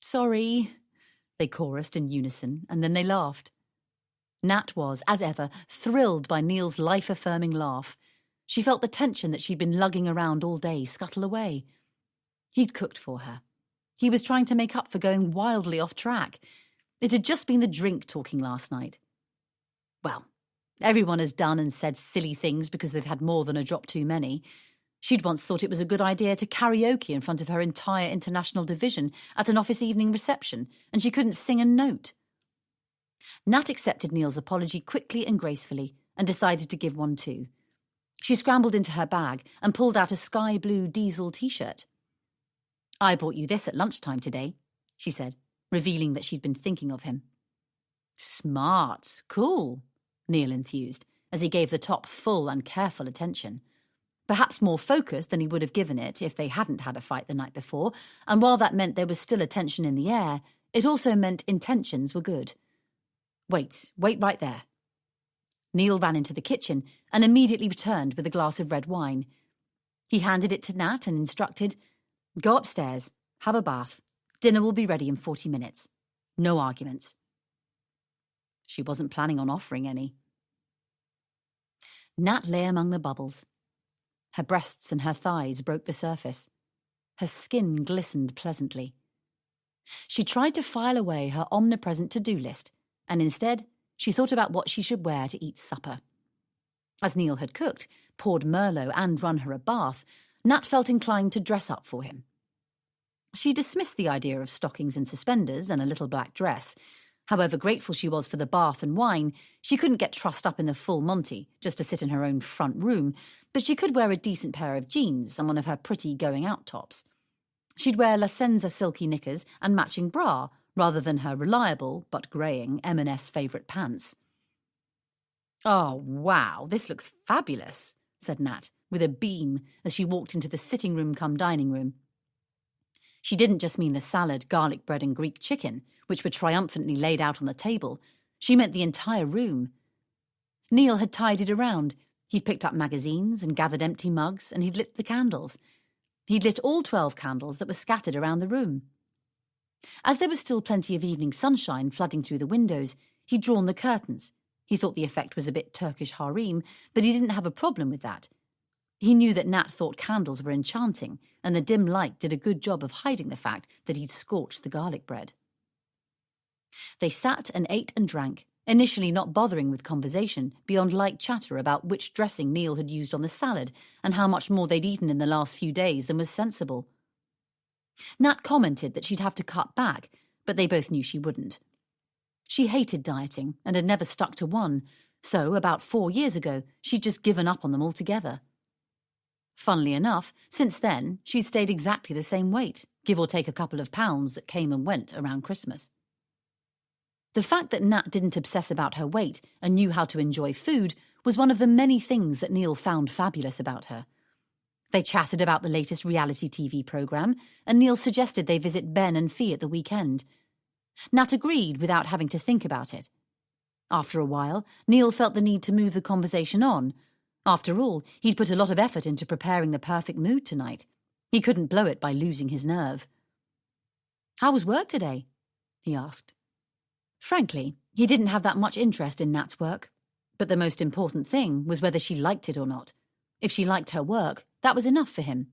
"Sorry," they chorused in unison, and then they laughed. Nat was, as ever, thrilled by Neil's life-affirming laugh. She felt the tension that she'd been lugging around all day scuttle away. He'd cooked for her. He was trying to make up for going wildly off track. It had just been the drink talking last night. Well, everyone has done and said silly things because they've had more than a drop too many. She'd once thought it was a good idea to karaoke in front of her entire international division at an office evening reception, and she couldn't sing a note. Nat accepted Neil's apology quickly and gracefully, and decided to give one too. She scrambled into her bag and pulled out a sky-blue diesel T-shirt. "I bought you this at lunchtime today," she said, revealing that she'd been thinking of him. "Smart, cool," Neil enthused, as he gave the top full and careful attention. Perhaps more focused than he would have given it if they hadn't had a fight the night before, and while that meant there was still a tension in the air, it also meant intentions were good. Wait right there." Neil ran into the kitchen and immediately returned with a glass of red wine. He handed it to Nat and instructed, "Go upstairs, have a bath. Dinner will be ready in 40 minutes. No arguments." She wasn't planning on offering any. Nat lay among the bubbles. Her breasts and her thighs broke the surface. Her skin glistened pleasantly. She tried to file away her omnipresent to-do list, and instead she thought about what she should wear to eat supper. As Neil had cooked, poured Merlot and run her a bath, Nat felt inclined to dress up for him. She dismissed the idea of stockings and suspenders and a little black dress. However grateful she was for the bath and wine, she couldn't get trussed up in the full Monty just to sit in her own front room, but she could wear a decent pair of jeans and one of her pretty going-out tops. She'd wear La Senza silky knickers and matching bra, rather than her reliable, but greying, M&S favourite pants. "Oh, wow, this looks fabulous," said Nat, with a beam, as she walked into the sitting-room-cum-dining room. She didn't just mean the salad, garlic bread and Greek chicken, which were triumphantly laid out on the table. She meant the entire room. Neil had tidied around. He'd picked up magazines and gathered empty mugs, and he'd lit the candles. He'd lit all 12 candles that were scattered around the room. As there was still plenty of evening sunshine flooding through the windows, he'd drawn the curtains. He thought the effect was a bit Turkish harem, but he didn't have a problem with that. He knew that Nat thought candles were enchanting, and the dim light did a good job of hiding the fact that he'd scorched the garlic bread. They sat and ate and drank, initially not bothering with conversation beyond light chatter about which dressing Neil had used on the salad and how much more they'd eaten in the last few days than was sensible. Nat commented that she'd have to cut back, but they both knew she wouldn't. She hated dieting and had never stuck to one, so about 4 years ago she'd just given up on them altogether. Funnily enough, since then she'd stayed exactly the same weight, give or take a couple of pounds that came and went around Christmas. The fact that Nat didn't obsess about her weight and knew how to enjoy food was one of the many things that Neil found fabulous about her. They chatted about the latest reality TV programme, and Neil suggested they visit Ben and Fee at the weekend. Nat agreed without having to think about it. After a while, Neil felt the need to move the conversation on. After all, he'd put a lot of effort into preparing the perfect mood tonight. He couldn't blow it by losing his nerve. "How was work today?" he asked. Frankly, he didn't have that much interest in Nat's work. But the most important thing was whether she liked it or not. If she liked her work, that was enough for him.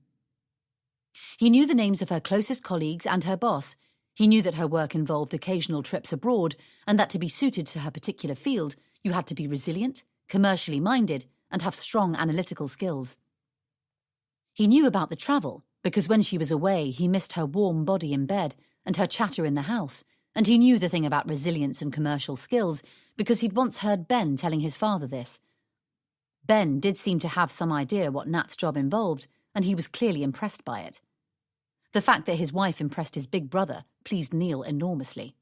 He knew the names of her closest colleagues and her boss. He knew that her work involved occasional trips abroad, and that to be suited to her particular field, you had to be resilient, commercially minded, and have strong analytical skills. He knew about the travel, because when she was away, he missed her warm body in bed and her chatter in the house, and he knew the thing about resilience and commercial skills because he'd once heard Ben telling his father this. Ben did seem to have some idea what Nat's job involved, and he was clearly impressed by it. The fact that his wife impressed his big brother pleased Neil enormously.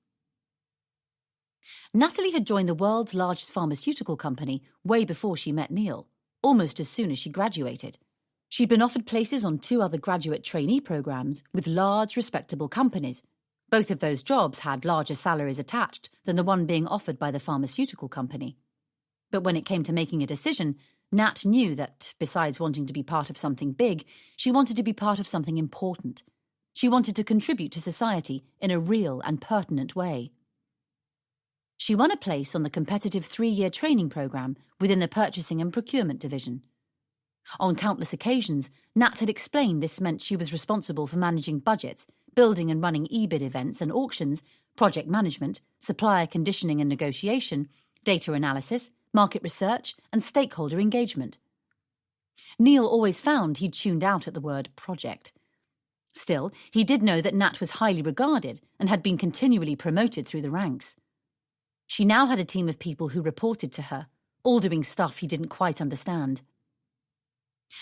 Natalie had joined the world's largest pharmaceutical company way before she met Neil, almost as soon as she graduated. She'd been offered places on 2 other graduate trainee programs with large, respectable companies. Both of those jobs had larger salaries attached than the one being offered by the pharmaceutical company. But when it came to making a decision, Nat knew that, besides wanting to be part of something big, she wanted to be part of something important. She wanted to contribute to society in a real and pertinent way. She won a place on the competitive 3-year training program within the purchasing and procurement division. On countless occasions, Nat had explained this meant she was responsible for managing budgets, building and running e-bid events and auctions, project management, supplier conditioning and negotiation, data analysis, market research, and stakeholder engagement. Neil always found he'd tuned out at the word project. Still, he did know that Nat was highly regarded and had been continually promoted through the ranks. She now had a team of people who reported to her, all doing stuff he didn't quite understand.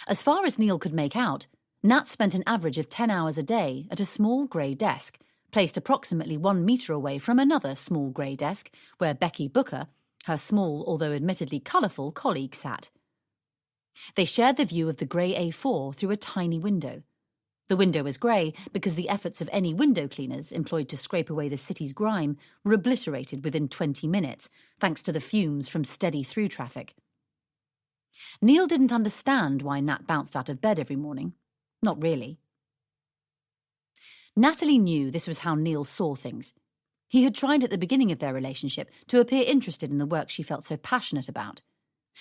As far as Neil could make out, Nat spent an average of 10 hours a day at a small grey desk, placed approximately 1 metre away from another small grey desk where Becky Booker, her small, although admittedly colourful, colleague sat. They shared the view of the grey A4 through a tiny window. The window was grey because the efforts of any window cleaners employed to scrape away the city's grime were obliterated within 20 minutes, thanks to the fumes from steady through traffic. Neil didn't understand why Nat bounced out of bed every morning. Not really. Natalie knew this was how Neil saw things. He had tried at the beginning of their relationship to appear interested in the work she felt so passionate about.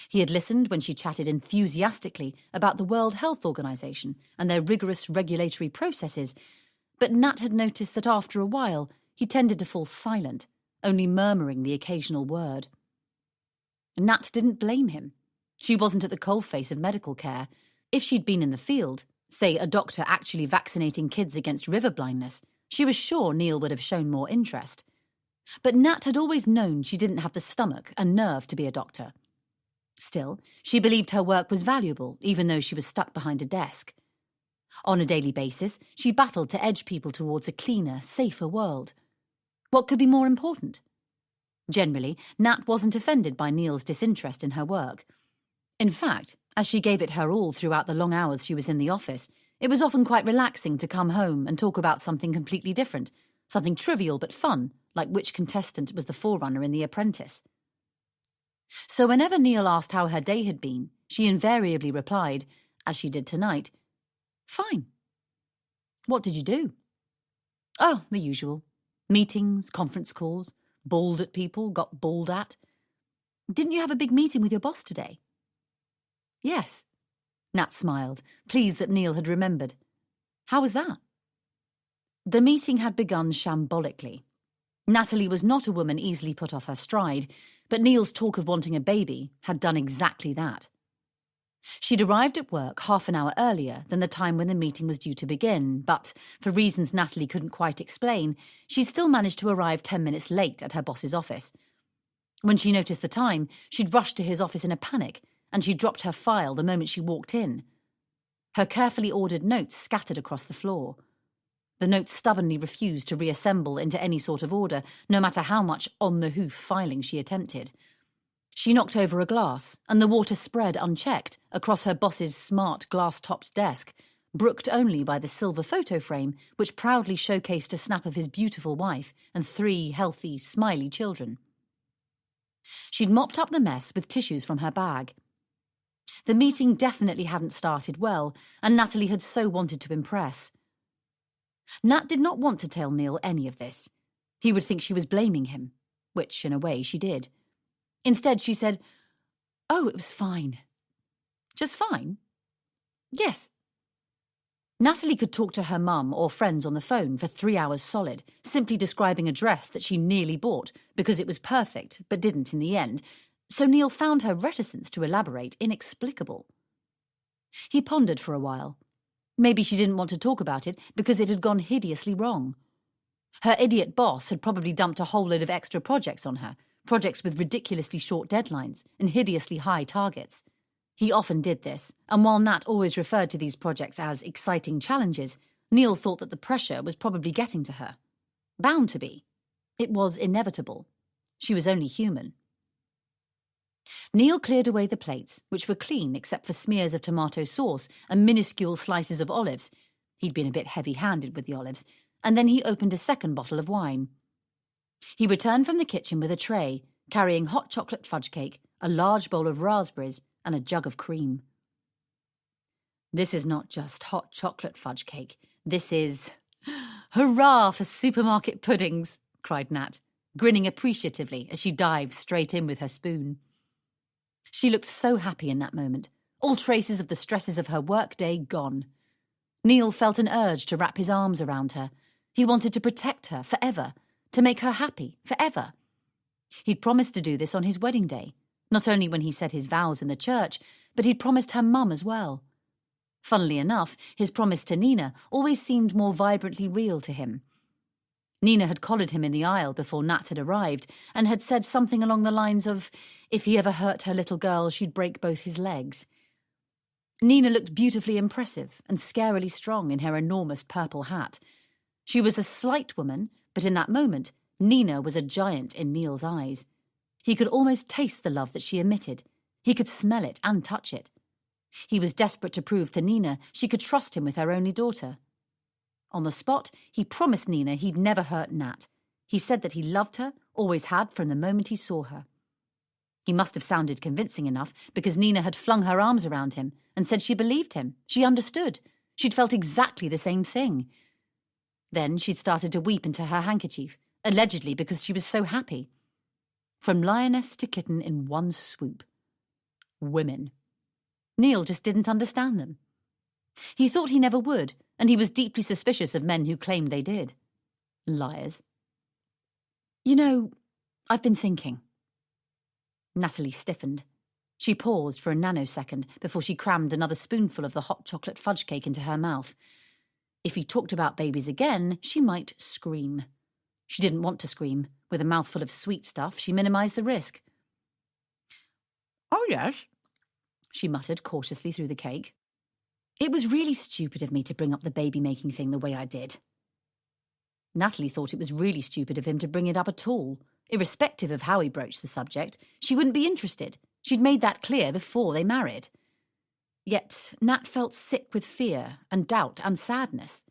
He had listened when she chatted enthusiastically about the World Health Organization and their rigorous regulatory processes, but Nat had noticed that after a while he tended to fall silent, only murmuring the occasional word. Nat didn't blame him. She wasn't at the coalface of medical care. If she'd been in the field, say a doctor actually vaccinating kids against river blindness, she was sure Neil would have shown more interest. But Nat had always known she didn't have the stomach and nerve to be a doctor. Still, she believed her work was valuable, even though she was stuck behind a desk. On a daily basis, she battled to edge people towards a cleaner, safer world. What could be more important? Generally, Nat wasn't offended by Neil's disinterest in her work. In fact, as she gave it her all throughout the long hours she was in the office, It was often quite relaxing to come home and talk about something completely different, something trivial but fun, like which contestant was the forerunner in The Apprentice. So whenever Neil asked how her day had been, she invariably replied, as she did tonight, "Fine." "What did you do?" "Oh, the usual. Meetings, conference calls, bawled at people, got bawled at." "Didn't you have a big meeting with your boss today?" "Yes." Nat smiled, pleased that Neil had remembered. "How was that?" The meeting had begun shambolically. Natalie was not a woman easily put off her stride, but Neil's talk of wanting a baby had done exactly that. She'd arrived at work half an hour earlier than the time when the meeting was due to begin, but, for reasons Natalie couldn't quite explain, she'd still managed to arrive 10 minutes late at her boss's office. When she noticed the time, she'd rushed to his office in a panic, and she dropped her file the moment she walked in. Her carefully ordered notes scattered across the floor. The notes stubbornly refused to reassemble into any sort of order, no matter how much on-the-hoof filing she attempted. She knocked over a glass, and the water spread unchecked across her boss's smart glass-topped desk, brooked only by the silver photo frame which proudly showcased a snap of his beautiful wife and 3 healthy, smiley children. She'd mopped up the mess with tissues from her bag. The meeting definitely hadn't started well, and Natalie had so wanted to impress. Nat did not want to tell Neil any of this. He would think she was blaming him, which, in a way, she did. Instead, she said, "Oh, it was fine." "Just fine?" "Yes." Natalie could talk to her mum or friends on the phone for 3 hours solid, simply describing a dress that she nearly bought because it was perfect but didn't in the end, so Neil found her reticence to elaborate inexplicable. He pondered for a while. Maybe she didn't want to talk about it because it had gone hideously wrong. Her idiot boss had probably dumped a whole load of extra projects on her, projects with ridiculously short deadlines and hideously high targets. He often did this, and while Nat always referred to these projects as exciting challenges, Neil thought that the pressure was probably getting to her. Bound to be. It was inevitable. She was only human. Neil cleared away the plates, which were clean except for smears of tomato sauce and minuscule slices of olives. He'd been a bit heavy-handed with the olives, and then he opened a second bottle of wine. He returned from the kitchen with a tray, carrying hot chocolate fudge cake, a large bowl of raspberries, and a jug of cream. "This is not just hot chocolate fudge cake. This is—" "Hurrah for supermarket puddings!" cried Nat, grinning appreciatively as she dived straight in with her spoon. She looked so happy in that moment, all traces of the stresses of her workday gone. Neil felt an urge to wrap his arms around her. He wanted to protect her forever, to make her happy forever. He'd promised to do this on his wedding day, not only when he said his vows in the church, but he'd promised her mum as well. Funnily enough, his promise to Nina always seemed more vibrantly real to him. Nina had collared him in the aisle before Nat had arrived and had said something along the lines of, if he ever hurt her little girl, she'd break both his legs. Nina looked beautifully impressive and scarily strong in her enormous purple hat. She was a slight woman, but in that moment, Nina was a giant in Neil's eyes. He could almost taste the love that she emitted. He could smell it and touch it. He was desperate to prove to Nina she could trust him with her only daughter. On the spot, he promised Nina he'd never hurt Nat. He said that he loved her, always had from the moment he saw her. He must have sounded convincing enough because Nina had flung her arms around him and said she believed him. She understood. She'd felt exactly the same thing. Then she'd started to weep into her handkerchief, allegedly because she was so happy. From lioness to kitten in one swoop. Women. Neil just didn't understand them. He thought he never would, and he was deeply suspicious of men who claimed they did. Liars. "You know, I've been thinking." Natalie stiffened. She paused for a nanosecond before she crammed another spoonful of the hot chocolate fudge cake into her mouth. If he talked about babies again, she might scream. She didn't want to scream. With a mouthful of sweet stuff, she minimised the risk. "Oh, yes," she muttered cautiously through the cake. "It was really stupid of me to bring up the baby-making thing the way I did." Natalie thought it was really stupid of him to bring it up at all. Irrespective of how he broached the subject, she wouldn't be interested. She'd made that clear before they married. Yet Nat felt sick with fear and doubt and sadness.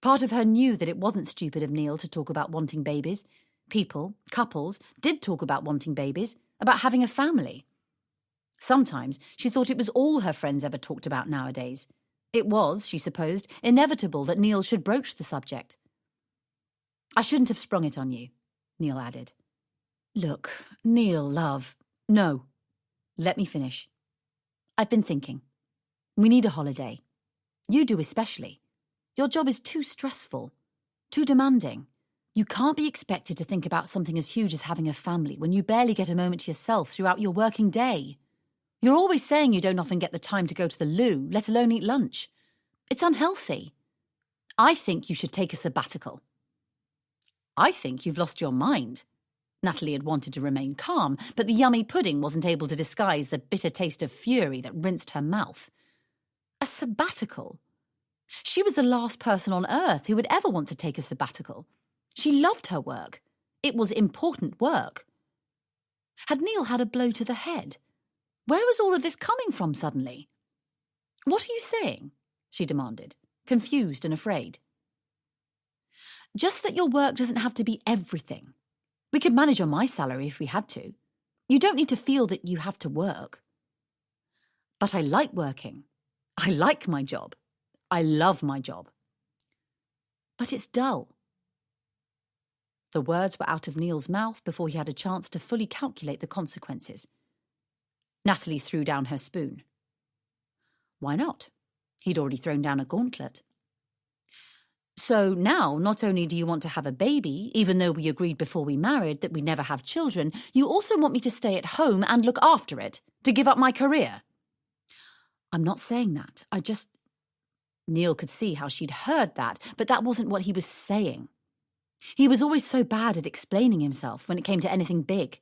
Part of her knew that it wasn't stupid of Neil to talk about wanting babies. People, couples, did talk about wanting babies, about having a family. Sometimes she thought it was all her friends ever talked about nowadays. It was, she supposed, inevitable that Neil should broach the subject. "I shouldn't have sprung it on you," Neil added. "Look, Neil, love, no. Let me finish. I've been thinking. We need a holiday. You do especially. Your job is too stressful, too demanding. You can't be expected to think about something as huge as having a family when you barely get a moment to yourself throughout your working day. You're always saying you don't often get the time to go to the loo, let alone eat lunch. It's unhealthy. I think you should take a sabbatical." "I think you've lost your mind." Natalie had wanted to remain calm, but the yummy pudding wasn't able to disguise the bitter taste of fury that rinsed her mouth. A sabbatical? She was the last person on earth who would ever want to take a sabbatical. She loved her work. It was important work. Had Neil had a blow to the head? Where was all of this coming from suddenly? "What are you saying?" she demanded, confused and afraid. "Just that your work doesn't have to be everything. We could manage on my salary if we had to. You don't need to feel that you have to work." "But I like working. I like my job. I love my job." "But it's dull." The words were out of Neil's mouth before he had a chance to fully calculate the consequences. Natalie threw down her spoon. Why not? He'd already thrown down a gauntlet. "So now, not only do you want to have a baby, even though we agreed before we married that we'd never have children, you also want me to stay at home and look after it, to give up my career." "I'm not saying that. I just..." Neil could see how she'd heard that, but that wasn't what he was saying. He was always so bad at explaining himself when it came to anything big.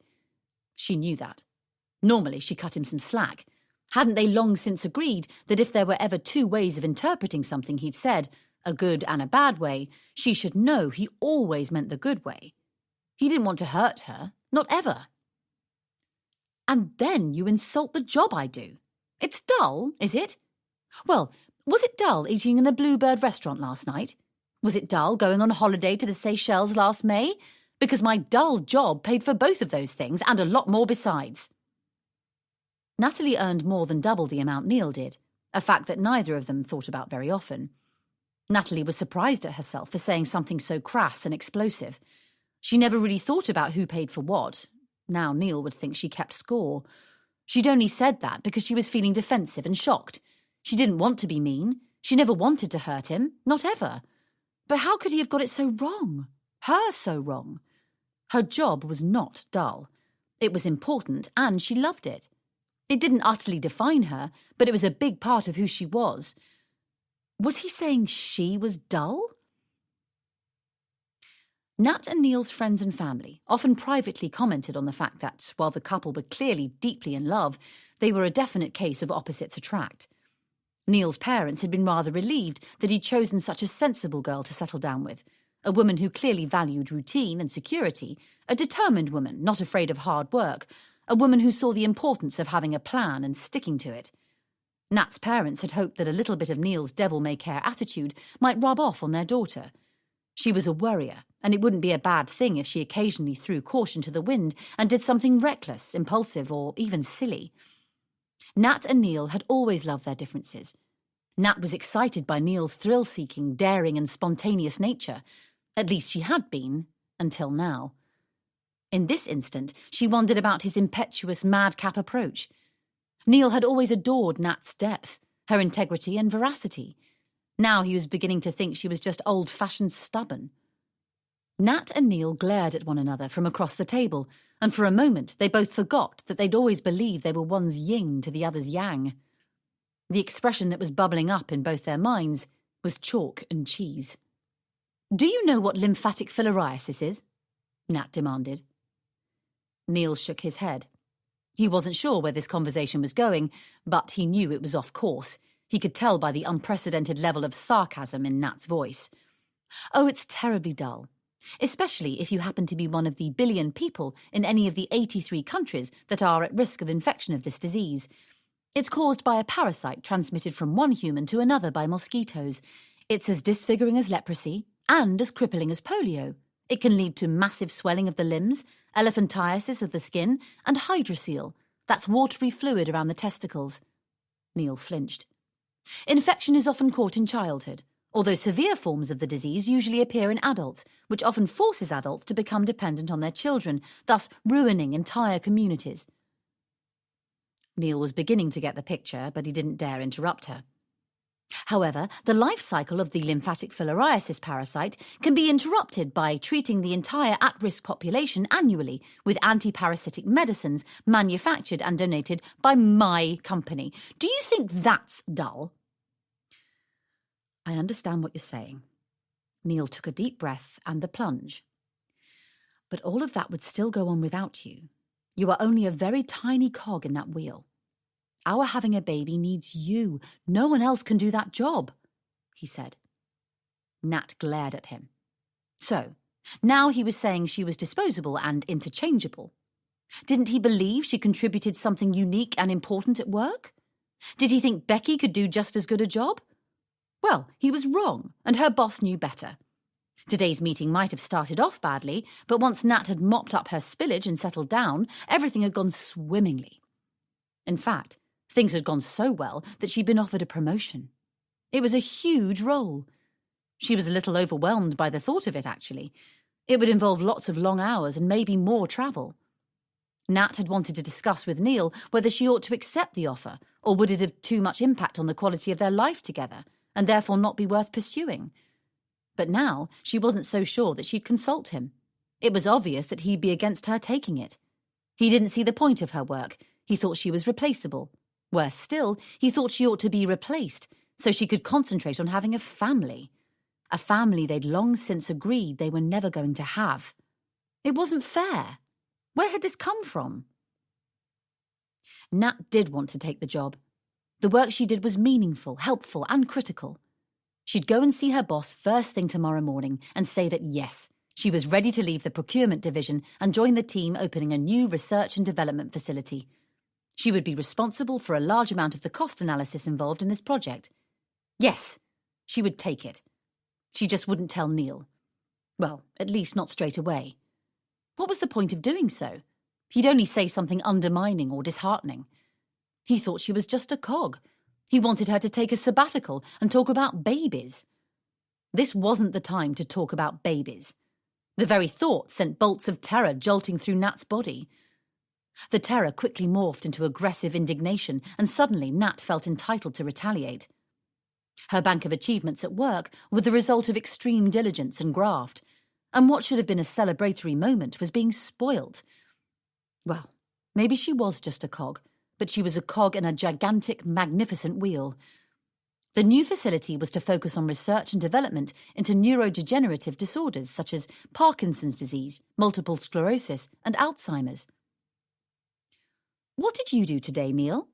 She knew that. Normally she cut him some slack. Hadn't they long since agreed that if there were ever two ways of interpreting something he'd said, a good and a bad way, she should know he always meant the good way. He didn't want to hurt her, not ever. "And then you insult the job I do. It's dull, is it? Well, was it dull eating in the Bluebird restaurant last night? Was it dull going on holiday to the Seychelles last May? Because my dull job paid for both of those things and a lot more besides." Natalie earned more than double the amount Neil did, a fact that neither of them thought about very often. Natalie was surprised at herself for saying something so crass and explosive. She never really thought about who paid for what. Now Neil would think she kept score. She'd only said that because she was feeling defensive and shocked. She didn't want to be mean. She never wanted to hurt him, not ever. But how could he have got it so wrong? Her so wrong? Her job was not dull. It was important and she loved it. It didn't utterly define her, but it was a big part of who she was. Was he saying she was dull? Nat and Neil's friends and family often privately commented on the fact that, while the couple were clearly deeply in love, they were a definite case of opposites attract. Neil's parents had been rather relieved that he'd chosen such a sensible girl to settle down with, a woman who clearly valued routine and security, a determined woman not afraid of hard work, a woman who saw the importance of having a plan and sticking to it. Nat's parents had hoped that a little bit of Neil's devil-may-care attitude might rub off on their daughter. She was a worrier, and it wouldn't be a bad thing if she occasionally threw caution to the wind and did something reckless, impulsive, or even silly. Nat and Neil had always loved their differences. Nat was excited by Neil's thrill-seeking, daring and spontaneous nature. At least she had been, until now. In this instant, she wondered about his impetuous, madcap approach. Neil had always adored Nat's depth, her integrity and veracity. Now he was beginning to think she was just old-fashioned stubborn. Nat and Neil glared at one another from across the table, and for a moment they both forgot that they'd always believed they were one's yin to the other's yang. The expression that was bubbling up in both their minds was chalk and cheese. "Do you know what lymphatic filariasis is?" Nat demanded. Neil shook his head. He wasn't sure where this conversation was going, but he knew it was off course. He could tell by the unprecedented level of sarcasm in Nat's voice. "Oh, it's terribly dull. Especially if you happen to be one of the billion people in any of the 83 countries that are at risk of infection of this disease. It's caused by a parasite transmitted from one human to another by mosquitoes. It's as disfiguring as leprosy and as crippling as polio. It can lead to massive swelling of the limbs, elephantiasis of the skin, and hydrocele. That's watery fluid around the testicles. Neil flinched. Infection is often caught in childhood, although severe forms of the disease usually appear in adults, which often forces adults to become dependent on their children, thus ruining entire communities. Neil was beginning to get the picture, but he didn't dare interrupt her. However, the life cycle of the lymphatic filariasis parasite can be interrupted by treating the entire at-risk population annually with anti-parasitic medicines manufactured and donated by my company. Do you think that's dull? I understand what you're saying. Neil took a deep breath and the plunge. But all of that would still go on without you. You are only a very tiny cog in that wheel. Our having a baby needs you. No one else can do that job, he said. Nat glared at him. So, now he was saying she was disposable and interchangeable. Didn't he believe she contributed something unique and important at work? Did he think Becky could do just as good a job? Well, he was wrong, and her boss knew better. Today's meeting might have started off badly, but once Nat had mopped up her spillage and settled down, everything had gone swimmingly. In fact, things had gone so well that she'd been offered a promotion. It was a huge role. She was a little overwhelmed by the thought of it, actually. It would involve lots of long hours and maybe more travel. Nat had wanted to discuss with Neil whether she ought to accept the offer, or would it have too much impact on the quality of their life together, and therefore not be worth pursuing. But now she wasn't so sure that she'd consult him. It was obvious that he'd be against her taking it. He didn't see the point of her work. He thought she was replaceable. Worse still, he thought she ought to be replaced, so she could concentrate on having a family. A family they'd long since agreed they were never going to have. It wasn't fair. Where had this come from? Nat did want to take the job. The work she did was meaningful, helpful, and critical. She'd go and see her boss first thing tomorrow morning and say that yes, she was ready to leave the procurement division and join the team opening a new research and development facility. She would be responsible for a large amount of the cost analysis involved in this project. Yes, she would take it. She just wouldn't tell Neil. Well, at least not straight away. What was the point of doing so? He'd only say something undermining or disheartening. He thought she was just a cog. He wanted her to take a sabbatical and talk about babies. This wasn't the time to talk about babies. The very thought sent bolts of terror jolting through Nat's body. The terror quickly morphed into aggressive indignation, and suddenly Nat felt entitled to retaliate. Her bank of achievements at work were the result of extreme diligence and graft, and what should have been a celebratory moment was being spoilt. Well, maybe she was just a cog, but she was a cog in a gigantic, magnificent wheel. The new facility was to focus on research and development into neurodegenerative disorders such as Parkinson's disease, multiple sclerosis, and Alzheimer's. What did you do today, Neil?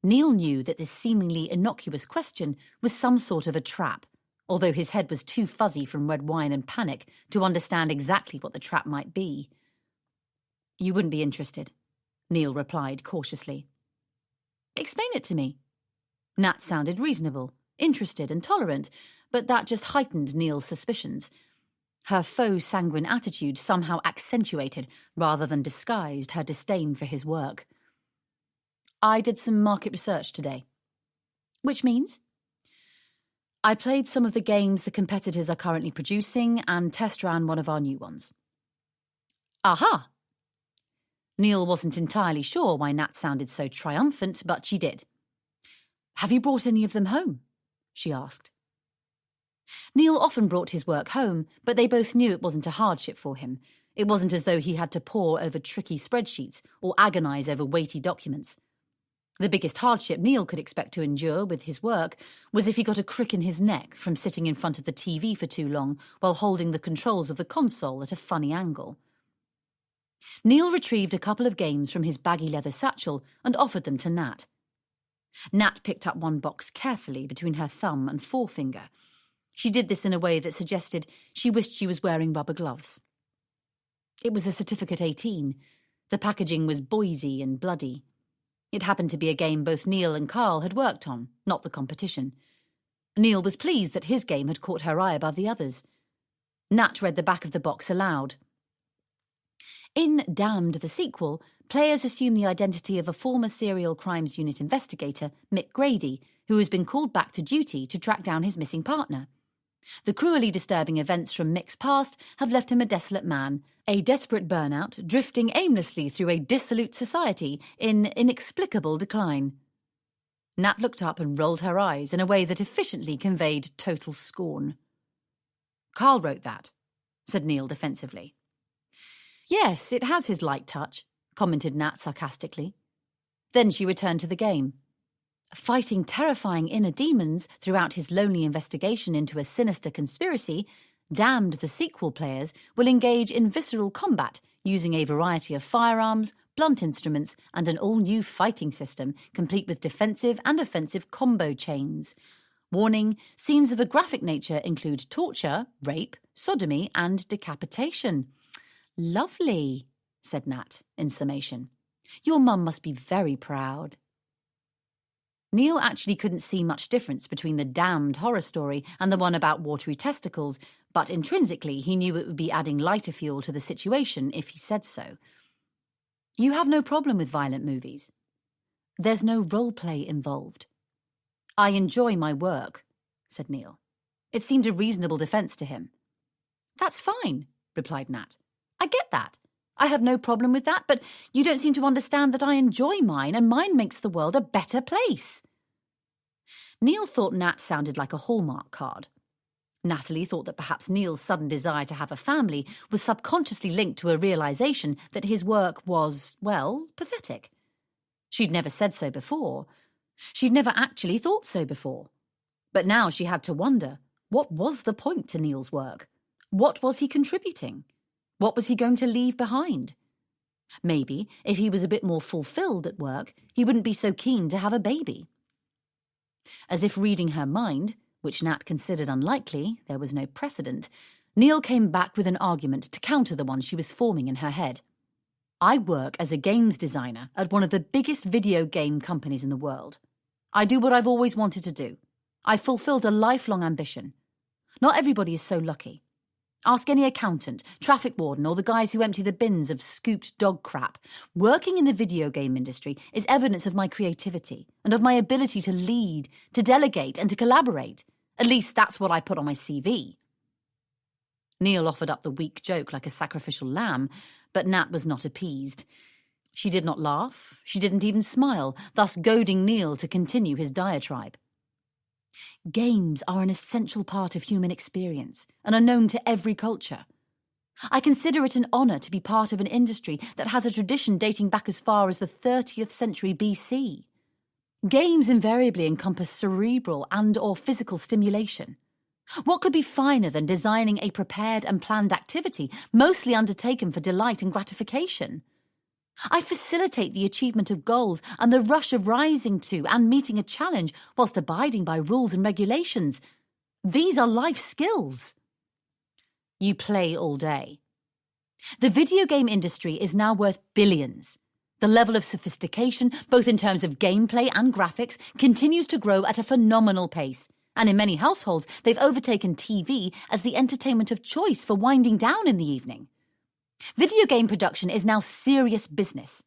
Neil knew that this seemingly innocuous question was some sort of a trap, although his head was too fuzzy from red wine and panic to understand exactly what the trap might be. You wouldn't be interested, Neil replied cautiously. Explain it to me. Nat sounded reasonable, interested and tolerant, but that just heightened Neil's suspicions. Her faux sanguine attitude somehow accentuated rather than disguised her disdain for his work. I did some market research today. Which means? I played some of the games the competitors are currently producing and test ran one of our new ones. Aha! Neil wasn't entirely sure why Nat sounded so triumphant, but she did. Have you brought any of them home? She asked. Neil often brought his work home, but they both knew it wasn't a hardship for him. It wasn't as though he had to pore over tricky spreadsheets or agonise over weighty documents. The biggest hardship Neil could expect to endure with his work was if he got a crick in his neck from sitting in front of the TV for too long while holding the controls of the console at a funny angle. Neil retrieved a couple of games from his baggy leather satchel and offered them to Nat. Nat picked up one box carefully between her thumb and forefinger. She did this in a way that suggested she wished she was wearing rubber gloves. It was a Certificate 18. The packaging was Boise and bloody. It happened to be a game both Neil and Carl had worked on, not the competition. Neil was pleased that his game had caught her eye above the others. Nat read the back of the box aloud. In Damned the sequel, players assume the identity of a former serial crimes unit investigator, Mick Grady, who has been called back to duty to track down his missing partner. The cruelly disturbing events from Mick's past have left him a desolate man, a desperate burnout, drifting aimlessly through a dissolute society in inexplicable decline. Nat looked up and rolled her eyes in a way that efficiently conveyed total scorn. Carl wrote that, said Neil defensively. Yes, it has his light touch, commented Nat sarcastically. Then she returned to the game. Fighting terrifying inner demons throughout his lonely investigation into a sinister conspiracy, Damned the sequel players will engage in visceral combat using a variety of firearms, blunt instruments, and an all-new fighting system complete with defensive and offensive combo chains. Warning, scenes of a graphic nature include torture, rape, sodomy, and decapitation. Lovely, said Nat, in summation. Your mum must be very proud. Neil actually couldn't see much difference between the Damned horror story and the one about watery testicles, but intrinsically he knew it would be adding lighter fuel to the situation if he said so. You have no problem with violent movies. There's no role-play involved. I enjoy my work, said Neil. It seemed a reasonable defence to him. That's fine, replied Nat. I get that. I have no problem with that, but you don't seem to understand that I enjoy mine, and mine makes the world a better place. Neil thought Nat sounded like a Hallmark card. Natalie thought that perhaps Neil's sudden desire to have a family was subconsciously linked to a realisation that his work was, well, pathetic. She'd never said so before. She'd never actually thought so before. But now she had to wonder, what was the point to Neil's work? What was he contributing? What was he going to leave behind? Maybe, if he was a bit more fulfilled at work, he wouldn't be so keen to have a baby. As if reading her mind, which Nat considered unlikely, there was no precedent, Neil came back with an argument to counter the one she was forming in her head. I work as a games designer at one of the biggest video game companies in the world. I do what I've always wanted to do. I've fulfilled a lifelong ambition. Not everybody is so lucky. Ask any accountant, traffic warden, or the guys who empty the bins of scooped dog crap. Working in the video game industry is evidence of my creativity and of my ability to lead, to delegate, and to collaborate. At least that's what I put on my CV. Neil offered up the weak joke like a sacrificial lamb, but Nat was not appeased. She did not laugh. She didn't even smile, thus goading Neil to continue his diatribe. Games are an essential part of human experience and are known to every culture. I consider it an honour to be part of an industry that has a tradition dating back as far as the 30th century BC. Games invariably encompass cerebral and/or physical stimulation. What could be finer than designing a prepared and planned activity, mostly undertaken for delight and gratification? I facilitate the achievement of goals and the rush of rising to and meeting a challenge whilst abiding by rules and regulations. These are life skills. You play all day. The video game industry is now worth billions. The level of sophistication, both in terms of gameplay and graphics, continues to grow at a phenomenal pace. And in many households, they've overtaken TV as the entertainment of choice for winding down in the evening. Video game production is now serious business.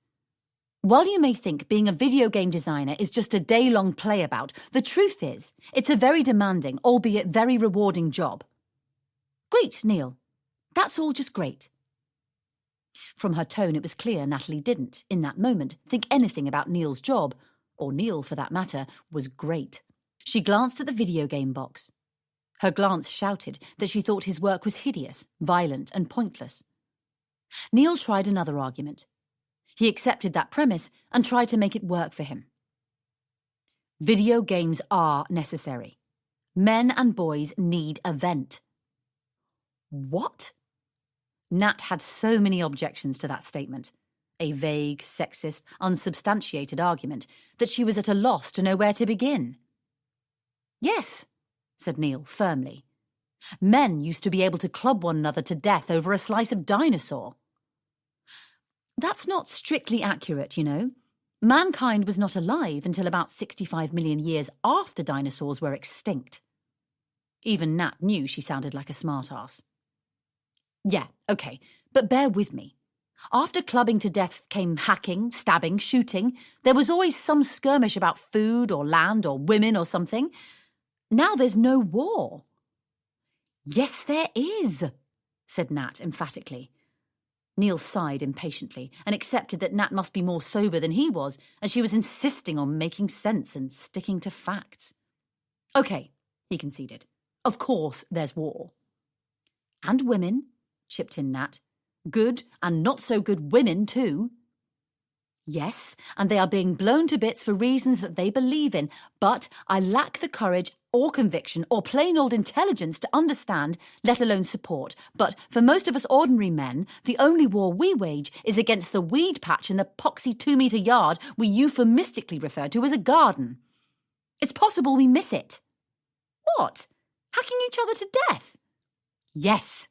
While you may think being a video game designer is just a day-long playabout, the truth is, it's a very demanding, albeit very rewarding job. Great, Neil. That's all just great. From her tone, it was clear Natalie didn't, in that moment, think anything about Neil's job, or Neil, for that matter, was great. She glanced at the video game box. Her glance shouted that she thought his work was hideous, violent, and pointless. Neil tried another argument. He accepted that premise and tried to make it work for him. Video games are necessary. Men and boys need a vent. What? Nat had so many objections to that statement, a vague, sexist, unsubstantiated argument, that she was at a loss to know where to begin. Yes, said Neil firmly. Men used to be able to club one another to death over a slice of dinosaur. That's not strictly accurate, you know. Mankind was not alive until about 65 million years after dinosaurs were extinct. Even Nat knew she sounded like a smartass. Yeah, okay, but bear with me. After clubbing to death came hacking, stabbing, shooting. There was always some skirmish about food or land or women or something. Now there's no war. Yes, there is, said Nat emphatically. Neil sighed impatiently and accepted that Nat must be more sober than he was, as she was insisting on making sense and sticking to facts. Okay, he conceded. Of course there's war. And women, chipped in Nat. Good and not so good women, too. Yes, and they are being blown to bits for reasons that they believe in, but I lack the courage or conviction or plain old intelligence to understand, let alone support. But for most of us ordinary men, the only war we wage is against the weed patch in the poxy 2-metre yard we euphemistically refer to as a garden. It's possible we miss it. What? Hacking each other to death? Yes.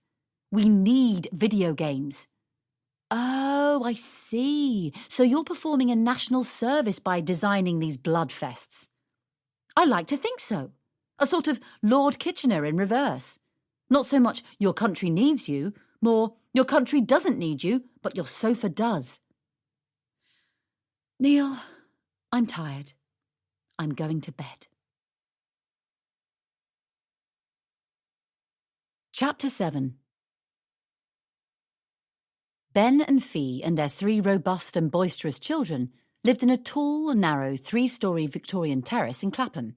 We need video games. Oh, I see. So you're performing a national service by designing these bloodfests. I like to think so. A sort of Lord Kitchener in reverse. Not so much your country needs you, more your country doesn't need you, but your sofa does. Neil, I'm tired. I'm going to bed. Chapter 7. Ben and Fee and their 3 robust and boisterous children lived in a tall, narrow, 3-storey Victorian terrace in Clapham.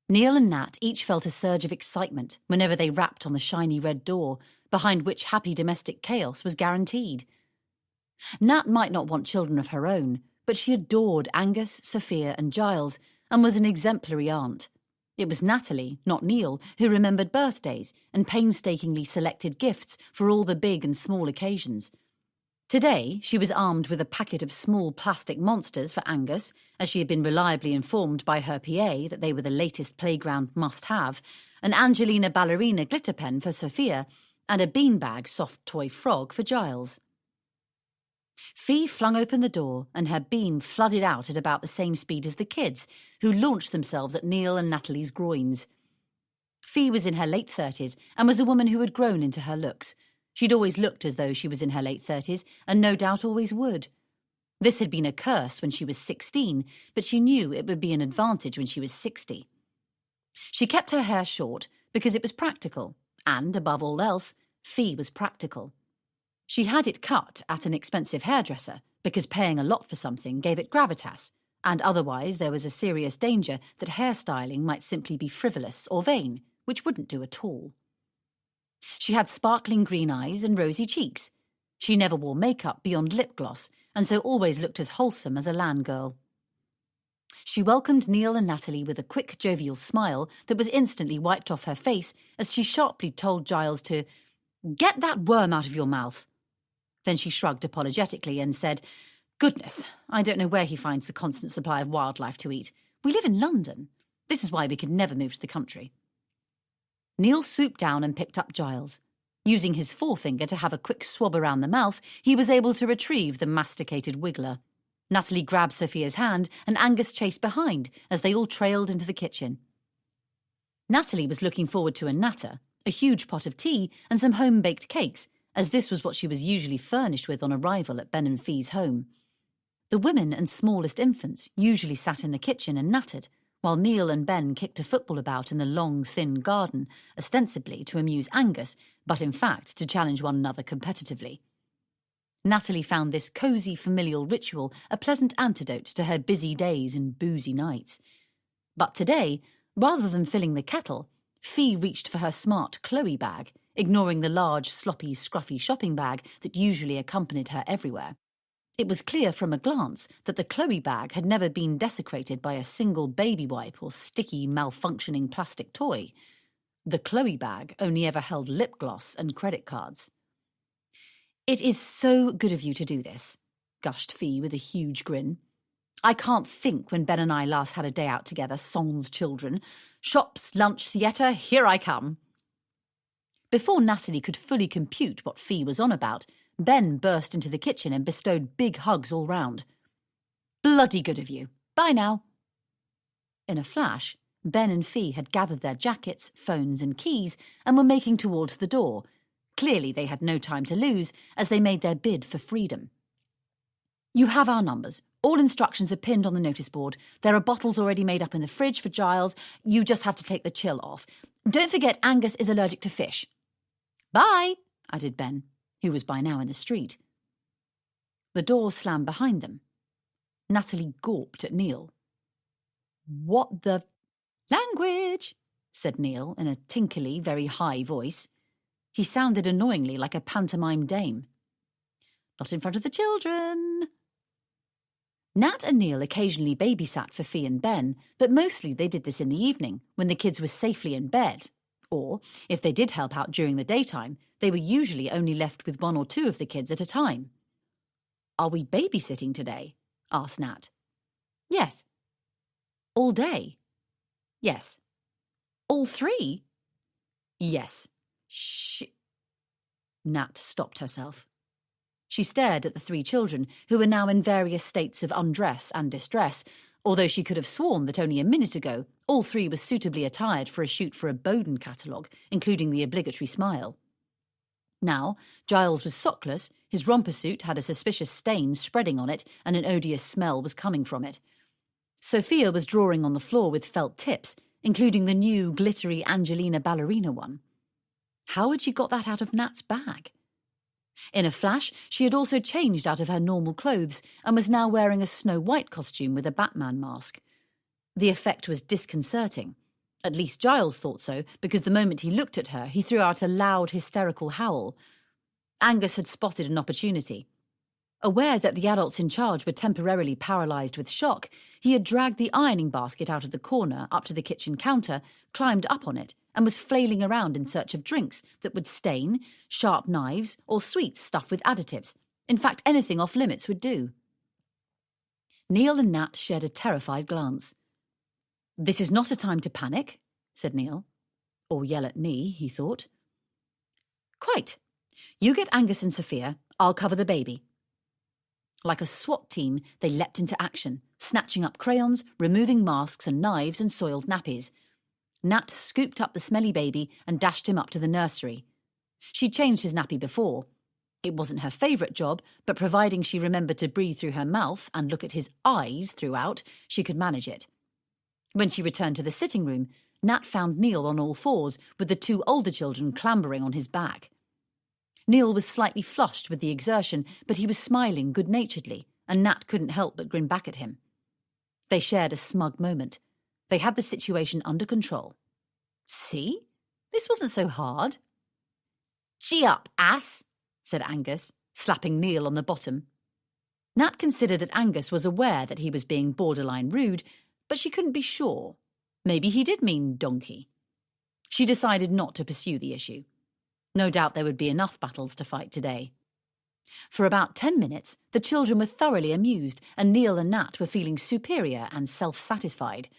Neil and Nat each felt a surge of excitement whenever they rapped on the shiny red door, behind which happy domestic chaos was guaranteed. Nat might not want children of her own, but she adored Angus, Sophia and Giles, and was an exemplary aunt. It was Natalie, not Neil, who remembered birthdays and painstakingly selected gifts for all the big and small occasions. Today, she was armed with a packet of small plastic monsters for Angus, as she had been reliably informed by her PA that they were the latest playground must-have, an Angelina ballerina glitter pen for Sophia, and a beanbag soft toy frog for Giles. Fee flung open the door, and her beam flooded out at about the same speed as the kids, who launched themselves at Neil and Natalie's groins. Fee was in her late 30s and was a woman who had grown into her looks. She'd always looked as though she was in her late 30s, and no doubt always would. This had been a curse when she was 16, but she knew it would be an advantage when she was 60. She kept her hair short because it was practical, and, above all else, Fee was practical. She had it cut at an expensive hairdresser because paying a lot for something gave it gravitas, and otherwise there was a serious danger that hairstyling might simply be frivolous or vain, which wouldn't do at all. She had sparkling green eyes and rosy cheeks. She never wore makeup beyond lip gloss, and so always looked as wholesome as a land girl. She welcomed Neil and Natalie with a quick, jovial smile that was instantly wiped off her face as she sharply told Giles to "Get that worm out of your mouth." Then she shrugged apologetically and said, "Goodness, I don't know where he finds the constant supply of wildlife to eat. We live in London. This is why we could never move to the country." Neil swooped down and picked up Giles. Using his forefinger to have a quick swab around the mouth, he was able to retrieve the masticated wiggler. Natalie grabbed Sophia's hand and Angus chased behind as they all trailed into the kitchen. Natalie was looking forward to a natter, a huge pot of tea and some home-baked cakes, as this was what she was usually furnished with on arrival at Ben and Fee's home. The women and smallest infants usually sat in the kitchen and nattered, while Neil and Ben kicked a football about in the long, thin garden, ostensibly to amuse Angus, but in fact to challenge one another competitively. Natalie found this cosy familial ritual a pleasant antidote to her busy days and boozy nights. But today, rather than filling the kettle, Fee reached for her smart Chloe bag, ignoring the large, sloppy, scruffy shopping bag that usually accompanied her everywhere. It was clear from a glance that the Chloe bag had never been desecrated by a single baby wipe or sticky, malfunctioning plastic toy. The Chloe bag only ever held lip gloss and credit cards. "It is so good of you to do this," gushed Fee with a huge grin. "I can't think when Ben and I last had a day out together, sans children. Shops, lunch, theatre, here I come." Before Natalie could fully compute what Fee was on about, Ben burst into the kitchen and bestowed big hugs all round. Bloody good of you. Bye now. In a flash, Ben and Fee had gathered their jackets, phones and keys and were making towards the door. Clearly they had no time to lose as they made their bid for freedom. You have our numbers. All instructions are pinned on the notice board. There are bottles already made up in the fridge for Giles. You just have to take the chill off. Don't forget Angus is allergic to fish. Bye, added Ben, who was by now in the street. The door slammed behind them. Natalie gawped at Neil. What the... Language, said Neil in a tinkly, very high voice. He sounded annoyingly like a pantomime dame. Not in front of the children. Nat and Neil occasionally babysat for Fee and Ben, but mostly they did this in the evening, when the kids were safely in bed. Or, if they did help out during the daytime, they were usually only left with one or two of the kids at a time. Are we babysitting today? Asked Nat. Yes. All day? Yes. All three? Yes. Shh. Nat stopped herself. She stared at the three children, who were now in various states of undress and distress, although she could have sworn that only a minute ago all three were suitably attired for a shoot for a Bowden catalogue, including the obligatory smile. Now, Giles was sockless, his romper suit had a suspicious stain spreading on it, and an odious smell was coming from it. Sophia was drawing on the floor with felt tips, including the new glittery Angelina ballerina one. How had she got that out of Nat's bag? In a flash, she had also changed out of her normal clothes and was now wearing a Snow White costume with a Batman mask. The effect was disconcerting. At least Giles thought so, because the moment he looked at her, he threw out a loud, hysterical howl. Angus had spotted an opportunity. Aware that the adults in charge were temporarily paralysed with shock, he had dragged the ironing basket out of the corner up to the kitchen counter, climbed up on it, and was flailing around in search of drinks that would stain, sharp knives, or sweets stuffed with additives. In fact, anything off limits would do. Neil and Nat shared a terrified glance. This is not a time to panic, said Neil. Or yell at me, he thought. Quite. You get Angus and Sophia, I'll cover the baby. Like a SWAT team, they leapt into action, snatching up crayons, removing masks and knives and soiled nappies. Nat scooped up the smelly baby and dashed him up to the nursery. She'd changed his nappy before. It wasn't her favourite job, but providing she remembered to breathe through her mouth and look at his eyes throughout, she could manage it. When she returned to the sitting room, Nat found Neil on all fours, with the two older children clambering on his back. Neil was slightly flushed with the exertion, but he was smiling good-naturedly, and Nat couldn't help but grin back at him. They shared a smug moment. They had the situation under control. See? This wasn't so hard. Gee up, ass, said Angus, slapping Neil on the bottom. Nat considered that Angus was aware that he was being borderline rude, but she couldn't be sure. Maybe he did mean donkey. She decided not to pursue the issue. No doubt there would be enough battles to fight today. For about 10 minutes, the children were thoroughly amused, and Neil and Nat were feeling superior and self-satisfied.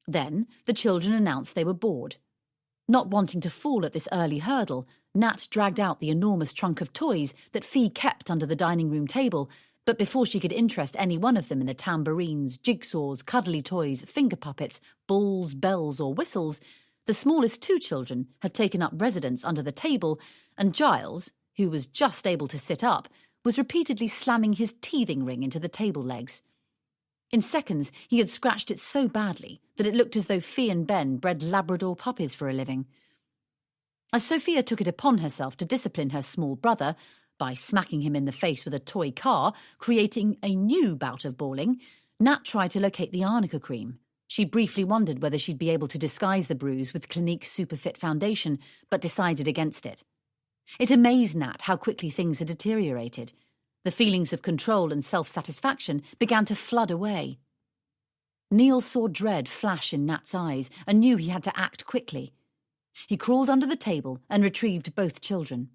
Then the children announced they were bored. Not wanting to fall at this early hurdle, Nat dragged out the enormous trunk of toys that Fee kept under the dining room table, but before she could interest any one of them in the tambourines, jigsaws, cuddly toys, finger puppets, balls, bells or whistles, the smallest two children had taken up residence under the table, and Giles, who was just able to sit up, was repeatedly slamming his teething ring into the table legs. In seconds, he had scratched it so badly that it looked as though Fee and Ben bred Labrador puppies for a living. As Sophia took it upon herself to discipline her small brother, by smacking him in the face with a toy car, creating a new bout of bawling, Nat tried to locate the arnica cream. She briefly wondered whether she'd be able to disguise the bruise with Clinique's Superfit foundation, but decided against it. It amazed Nat how quickly things had deteriorated. The feelings of control and self-satisfaction began to flood away. Neil saw dread flash in Nat's eyes and knew he had to act quickly. He crawled under the table and retrieved both children.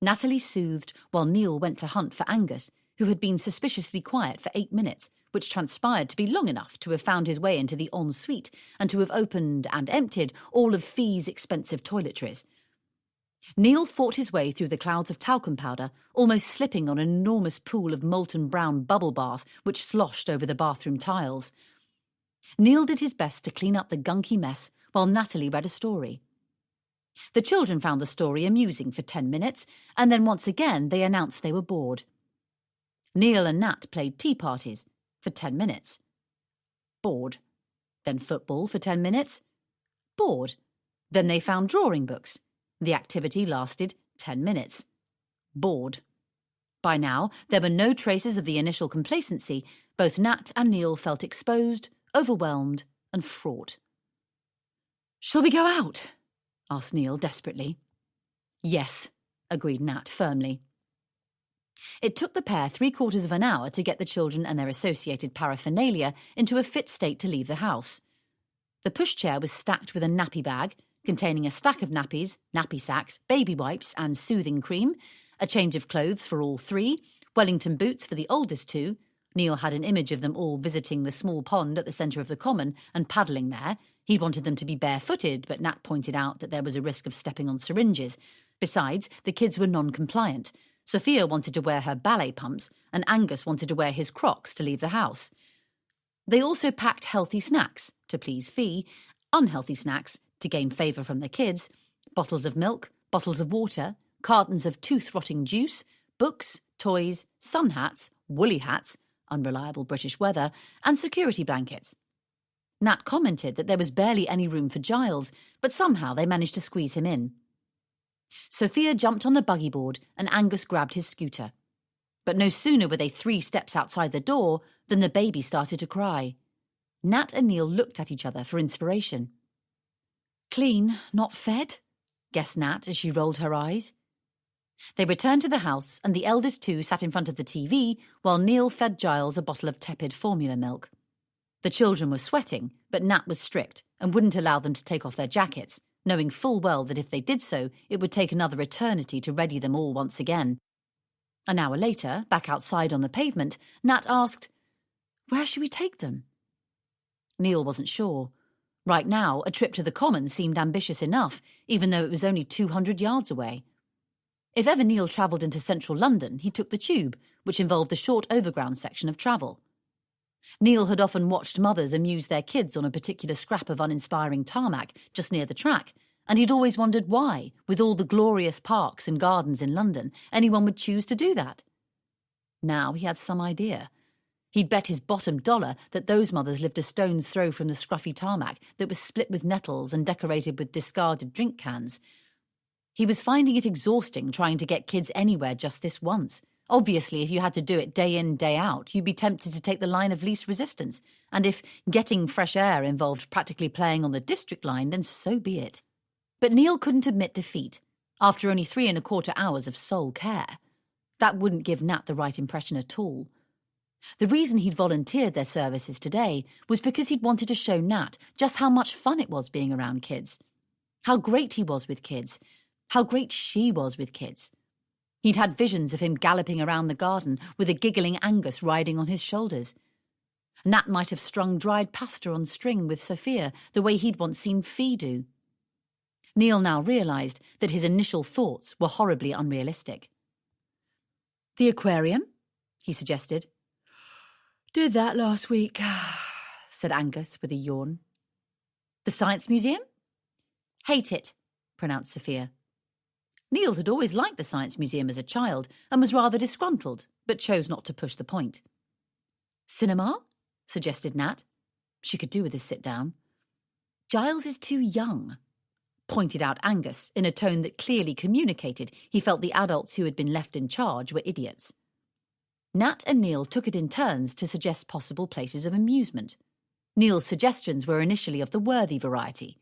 Natalie soothed while Neil went to hunt for Angus, who had been suspiciously quiet for 8 minutes, which transpired to be long enough to have found his way into the ensuite and to have opened and emptied all of Fee's expensive toiletries. Neil fought his way through the clouds of talcum powder, almost slipping on an enormous pool of molten brown bubble bath which sloshed over the bathroom tiles. Neil did his best to clean up the gunky mess while Natalie read a story. The children found the story amusing for 10 minutes, and then once again they announced they were bored. Neil and Nat played tea parties for 10 minutes. Bored. Then football for 10 minutes. Bored. Then they found drawing books. The activity lasted 10 minutes. Bored. By now, there were no traces of the initial complacency. Both Nat and Neil felt exposed, overwhelmed, and fraught. "Shall we go out?" asked Neil desperately. "Yes," agreed Nat firmly. It took the pair 3/4 of an hour to get the children and their associated paraphernalia into a fit state to leave the house. The pushchair was stacked with a nappy bag, containing a stack of nappies, nappy sacks, baby wipes and soothing cream, a change of clothes for all three, Wellington boots for the oldest two. Neil had an image of them all visiting the small pond at the centre of the common and paddling there. He wanted them to be barefooted, but Nat pointed out that there was a risk of stepping on syringes. Besides, the kids were non-compliant. Sophia wanted to wear her ballet pumps, and Angus wanted to wear his Crocs to leave the house. They also packed healthy snacks, to please Fee, unhealthy snacks, to gain favour from the kids, bottles of milk, bottles of water, cartons of tooth-rotting juice, books, toys, sun hats, woolly hats, unreliable British weather, and security blankets. Nat commented that there was barely any room for Giles, but somehow they managed to squeeze him in. Sophia jumped on the buggy board and Angus grabbed his scooter. But no sooner were they 3 steps outside the door than the baby started to cry. Nat and Neil looked at each other for inspiration. "Clean, not fed?" guessed Nat as she rolled her eyes. They returned to the house and the eldest two sat in front of the TV while Neil fed Giles a bottle of tepid formula milk. The children were sweating, but Nat was strict and wouldn't allow them to take off their jackets, knowing full well that if they did so, it would take another eternity to ready them all once again. An hour later, back outside on the pavement, Nat asked, "Where should we take them?" Neil wasn't sure. Right now, a trip to the Common seemed ambitious enough, even though it was only 200 yards away. If ever Neil travelled into central London, he took the tube, which involved a short overground section of travel. Neil had often watched mothers amuse their kids on a particular scrap of uninspiring tarmac just near the track, and he'd always wondered why, with all the glorious parks and gardens in London, anyone would choose to do that. Now he had some idea. He'd bet his bottom dollar that those mothers lived a stone's throw from the scruffy tarmac that was split with nettles and decorated with discarded drink cans. He was finding it exhausting trying to get kids anywhere just this once. Obviously, if you had to do it day in, day out, you'd be tempted to take the line of least resistance. And if getting fresh air involved practically playing on the district line, then so be it. But Neil couldn't admit defeat, after only 3¼ hours of sole care. That wouldn't give Nat the right impression at all. The reason he'd volunteered their services today was because he'd wanted to show Nat just how much fun it was being around kids. How great he was with kids. How great she was with kids. He'd had visions of him galloping around the garden with a giggling Angus riding on his shoulders. Nat might have strung dried pasta on string with Sophia the way he'd once seen Fee do. Neil now realised that his initial thoughts were horribly unrealistic. "The aquarium?" he suggested. "Did that last week," said Angus with a yawn. "The Science Museum?" "Hate it," pronounced Sophia. Neil had always liked the Science Museum as a child and was rather disgruntled, but chose not to push the point. "Cinema?" suggested Nat. She could do with a sit-down. "Giles is too young," pointed out Angus in a tone that clearly communicated he felt the adults who had been left in charge were idiots. Nat and Neil took it in turns to suggest possible places of amusement. Neil's suggestions were initially of the worthy variety.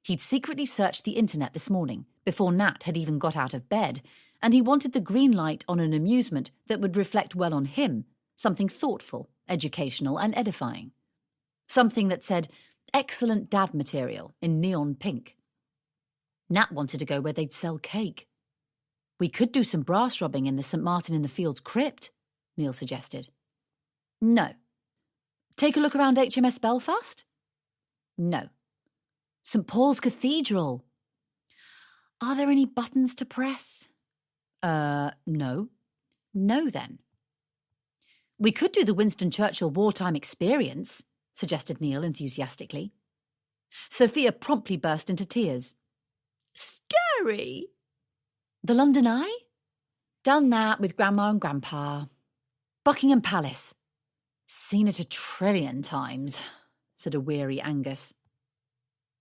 He'd secretly searched the internet this morning, before Nat had even got out of bed, and he wanted the green light on an amusement that would reflect well on him, something thoughtful, educational and edifying. Something that said, "Excellent dad material," in neon pink. Nat wanted to go where they'd sell cake. "We could do some brass rubbing in the St. Martin-in-the-Fields crypt," Neil suggested. "No." "Take a look around HMS Belfast?" "No." "St. Paul's Cathedral?" Are there any buttons to press? No. No, then. We could do the Winston Churchill wartime experience, suggested Neil enthusiastically. Sophia promptly burst into tears. Scary! The London Eye? Done that with Grandma and Grandpa. Buckingham Palace. Seen it 1 trillion times, said a weary Angus.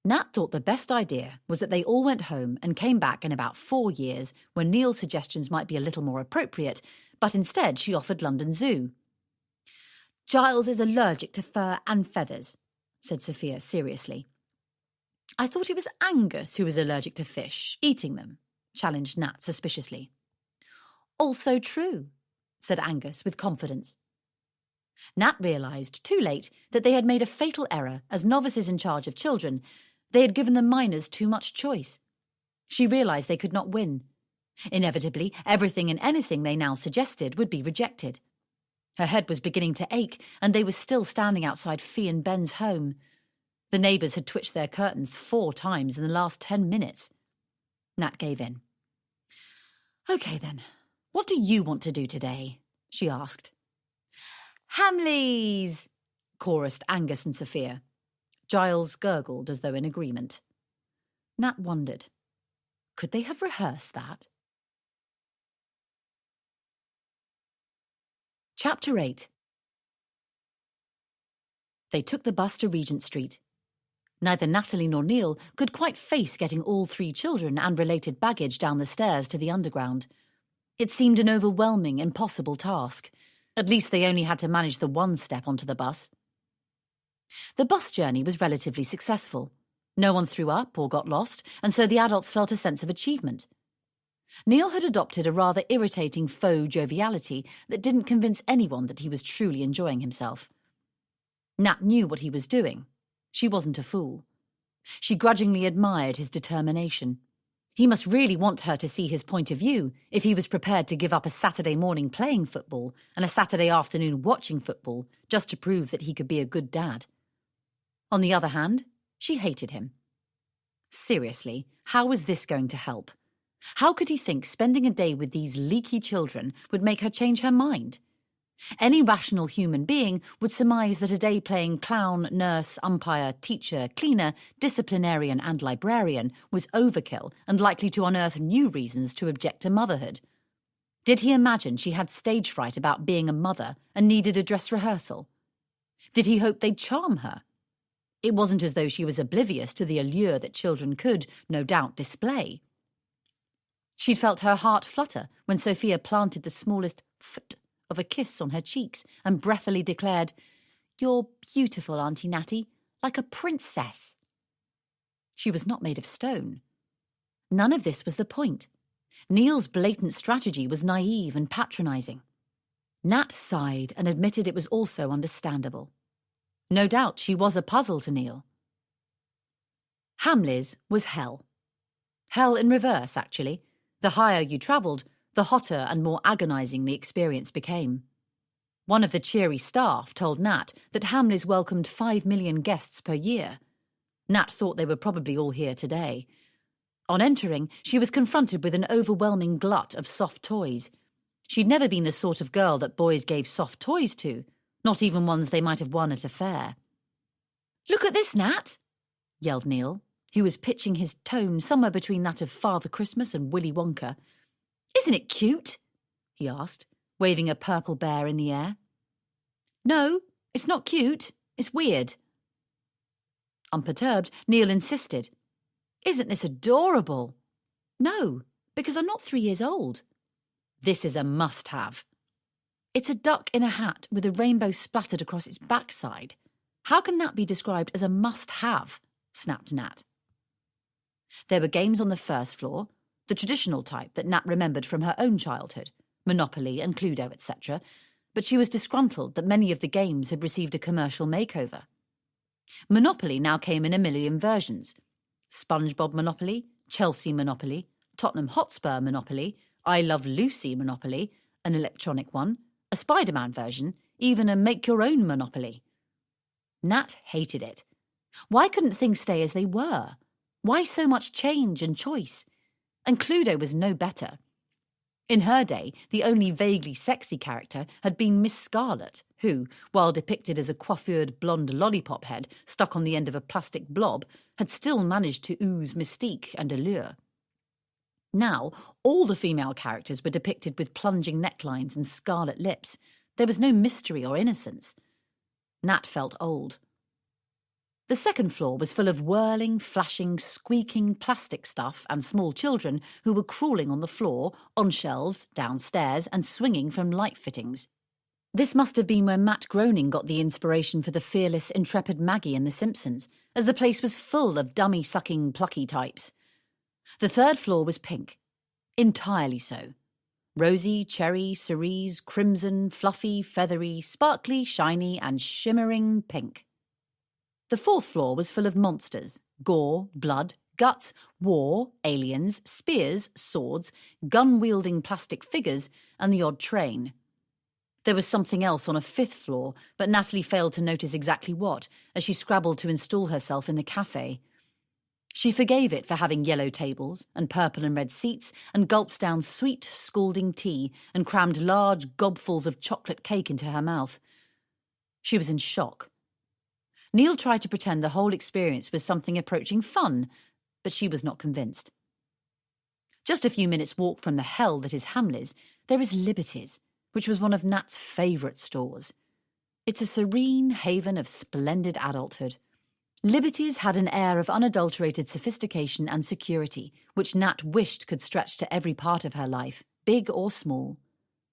Nat thought the best idea was that they all went home and came back in about 4 years when Neil's suggestions might be a little more appropriate, but instead she offered London Zoo. Giles is allergic to fur and feathers, said Sophia seriously. I thought it was Angus who was allergic to fish, eating them, challenged Nat suspiciously. Also true, said Angus with confidence. Nat realised, too late, that they had made a fatal error as novices in charge of children. They had given the minors too much choice. She realised they could not win. Inevitably, everything and anything they now suggested would be rejected. Her head was beginning to ache, and they were still standing outside Fee and Ben's home. The neighbours had twitched their curtains 4 times in the last 10 minutes. Nat gave in. OK, then. What do you want to do today? She asked. Hamleys! Chorused Angus and Sophia. Giles gurgled as though in agreement. Nat wondered. Could they have rehearsed that? Chapter 8. They took the bus to Regent Street. Neither Natalie nor Neil could quite face getting all 3 children and related baggage down the stairs to the underground. It seemed an overwhelming, impossible task. At least they only had to manage the 1 step onto the bus. The bus journey was relatively successful. No one threw up or got lost, and so the adults felt a sense of achievement. Neil had adopted a rather irritating faux joviality that didn't convince anyone that he was truly enjoying himself. Nat knew what he was doing. She wasn't a fool. She grudgingly admired his determination. He must really want her to see his point of view if he was prepared to give up a Saturday morning playing football and a Saturday afternoon watching football just to prove that he could be a good dad. On the other hand, she hated him. Seriously, how was this going to help? How could he think spending a day with these leaky children would make her change her mind? Any rational human being would surmise that a day playing clown, nurse, umpire, teacher, cleaner, disciplinarian and librarian was overkill and likely to unearth new reasons to object to motherhood. Did he imagine she had stage fright about being a mother and needed a dress rehearsal? Did he hope they'd charm her? It wasn't as though she was oblivious to the allure that children could, no doubt, display. She'd felt her heart flutter when Sophia planted the smallest foot of a kiss on her cheeks and breathily declared, "You're beautiful, Auntie Natty, like a princess." She was not made of stone. None of this was the point. Neil's blatant strategy was naive and patronising. Nat sighed and admitted it was also understandable. No doubt she was a puzzle to Neil. Hamleys was hell. Hell in reverse, actually. The higher you travelled, the hotter and more agonising the experience became. One of the cheery staff told Nat that Hamleys welcomed 5 million guests per year. Nat thought they were probably all here today. On entering, she was confronted with an overwhelming glut of soft toys. She'd never been the sort of girl that boys gave soft toys to, not even ones they might have won at a fair. "Look at this, Nat!" yelled Neil, who was pitching his tone somewhere between that of Father Christmas and Willy Wonka. "Isn't it cute?" he asked, waving a purple bear in the air. "No, it's not cute. It's weird." Unperturbed, Neil insisted. "Isn't this adorable?" "No, because I'm not 3 years old." "This is a must-have." "It's a duck in a hat with a rainbow splattered across its backside. How can that be described as a must-have?" snapped Nat. There were games on the first floor, the traditional type that Nat remembered from her own childhood, Monopoly and Cluedo, etc., but she was disgruntled that many of the games had received a commercial makeover. Monopoly now came in a million versions. SpongeBob Monopoly, Chelsea Monopoly, Tottenham Hotspur Monopoly, I Love Lucy Monopoly, an electronic one, a Spider-Man version, even a make-your-own Monopoly. Nat hated it. Why couldn't things stay as they were? Why so much change and choice? And Cluedo was no better. In her day, the only vaguely sexy character had been Miss Scarlet, who, while depicted as a coiffured blonde lollipop head stuck on the end of a plastic blob, had still managed to ooze mystique and allure. Now, all the female characters were depicted with plunging necklines and scarlet lips. There was no mystery or innocence. Nat felt old. The second floor was full of whirling, flashing, squeaking plastic stuff and small children who were crawling on the floor, on shelves, downstairs, and swinging from light fittings. This must have been where Matt Groening got the inspiration for the fearless, intrepid Maggie in The Simpsons, as the place was full of dummy-sucking, plucky types. The third floor was pink. Entirely so. Rosy, cherry, cerise, crimson, fluffy, feathery, sparkly, shiny, and shimmering pink. The fourth floor was full of monsters, gore, blood, guts, war, aliens, spears, swords, gun-wielding plastic figures, and the odd train. There was something else on a fifth floor, but Natalie failed to notice exactly what, as she scrabbled to install herself in the cafe. She forgave it for having yellow tables and purple and red seats, and gulped down sweet, scalding tea and crammed large gobfuls of chocolate cake into her mouth. She was in shock. Neil tried to pretend the whole experience was something approaching fun, but she was not convinced. Just a few minutes' walk from the hell that is Hamleys, there is Liberty's, which was one of Nat's favourite stores. It's a serene haven of splendid adulthood. Liberty's had an air of unadulterated sophistication and security, which Nat wished could stretch to every part of her life, big or small.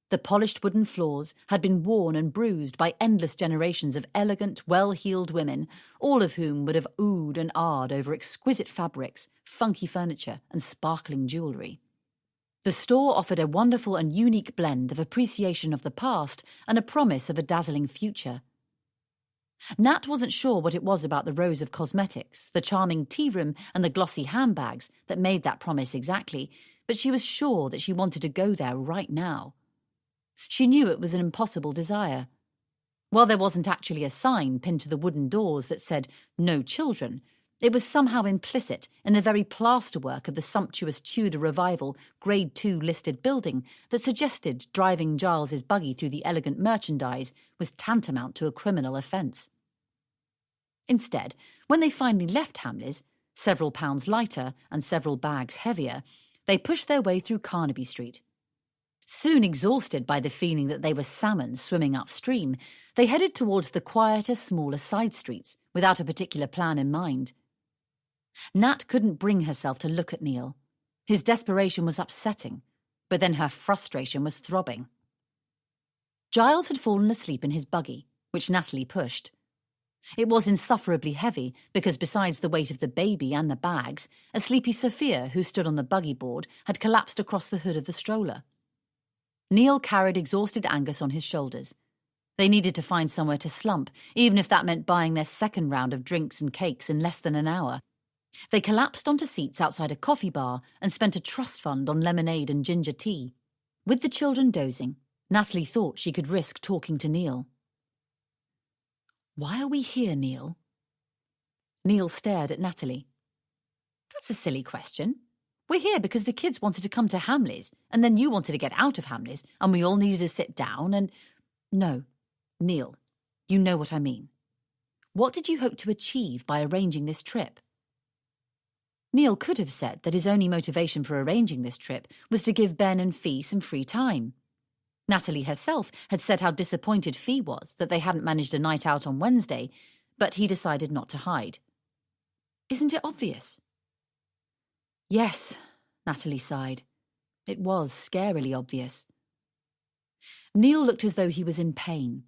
The polished wooden floors had been worn and bruised by endless generations of elegant, well-heeled women, all of whom would have oohed and ahed over exquisite fabrics, funky furniture, and sparkling jewellery. The store offered a wonderful and unique blend of appreciation of the past and a promise of a dazzling future. Nat wasn't sure what it was about the rows of cosmetics, the charming tea room, and the glossy handbags that made that promise exactly, but she was sure that she wanted to go there right now. She knew it was an impossible desire. While there wasn't actually a sign pinned to the wooden doors that said, "No children," it was somehow implicit in the very plasterwork of the sumptuous Tudor Revival Grade 2 listed building that suggested driving Giles's buggy through the elegant merchandise was tantamount to a criminal offence. Instead, when they finally left Hamleys, several pounds lighter and several bags heavier, they pushed their way through Carnaby Street. Soon exhausted by the feeling that they were salmon swimming upstream, they headed towards the quieter, smaller side streets, without a particular plan in mind. Nat couldn't bring herself to look at Neil. His desperation was upsetting, but then her frustration was throbbing. Giles had fallen asleep in his buggy, which Natalie pushed. It was insufferably heavy because besides the weight of the baby and the bags, a sleepy Sophia who stood on the buggy board had collapsed across the hood of the stroller. Neil carried exhausted Angus on his shoulders. They needed to find somewhere to slump, even if that meant buying their second round of drinks and cakes in less than an hour. They collapsed onto seats outside a coffee bar and spent a trust fund on lemonade and ginger tea. With the children dozing, Natalie thought she could risk talking to Neil. "Why are we here, Neil?" Neil stared at Natalie. "That's a silly question. We're here because the kids wanted to come to Hamleys, and then you wanted to get out of Hamleys, and we all needed to sit down and—" "No, Neil, you know what I mean. What did you hope to achieve by arranging this trip?" Neil could have said that his only motivation for arranging this trip was to give Ben and Fee some free time. Natalie herself had said how disappointed Fee was that they hadn't managed a night out on Wednesday, but he decided not to hide. "Isn't it obvious?" "Yes," Natalie sighed. It was scarily obvious. Neil looked as though he was in pain.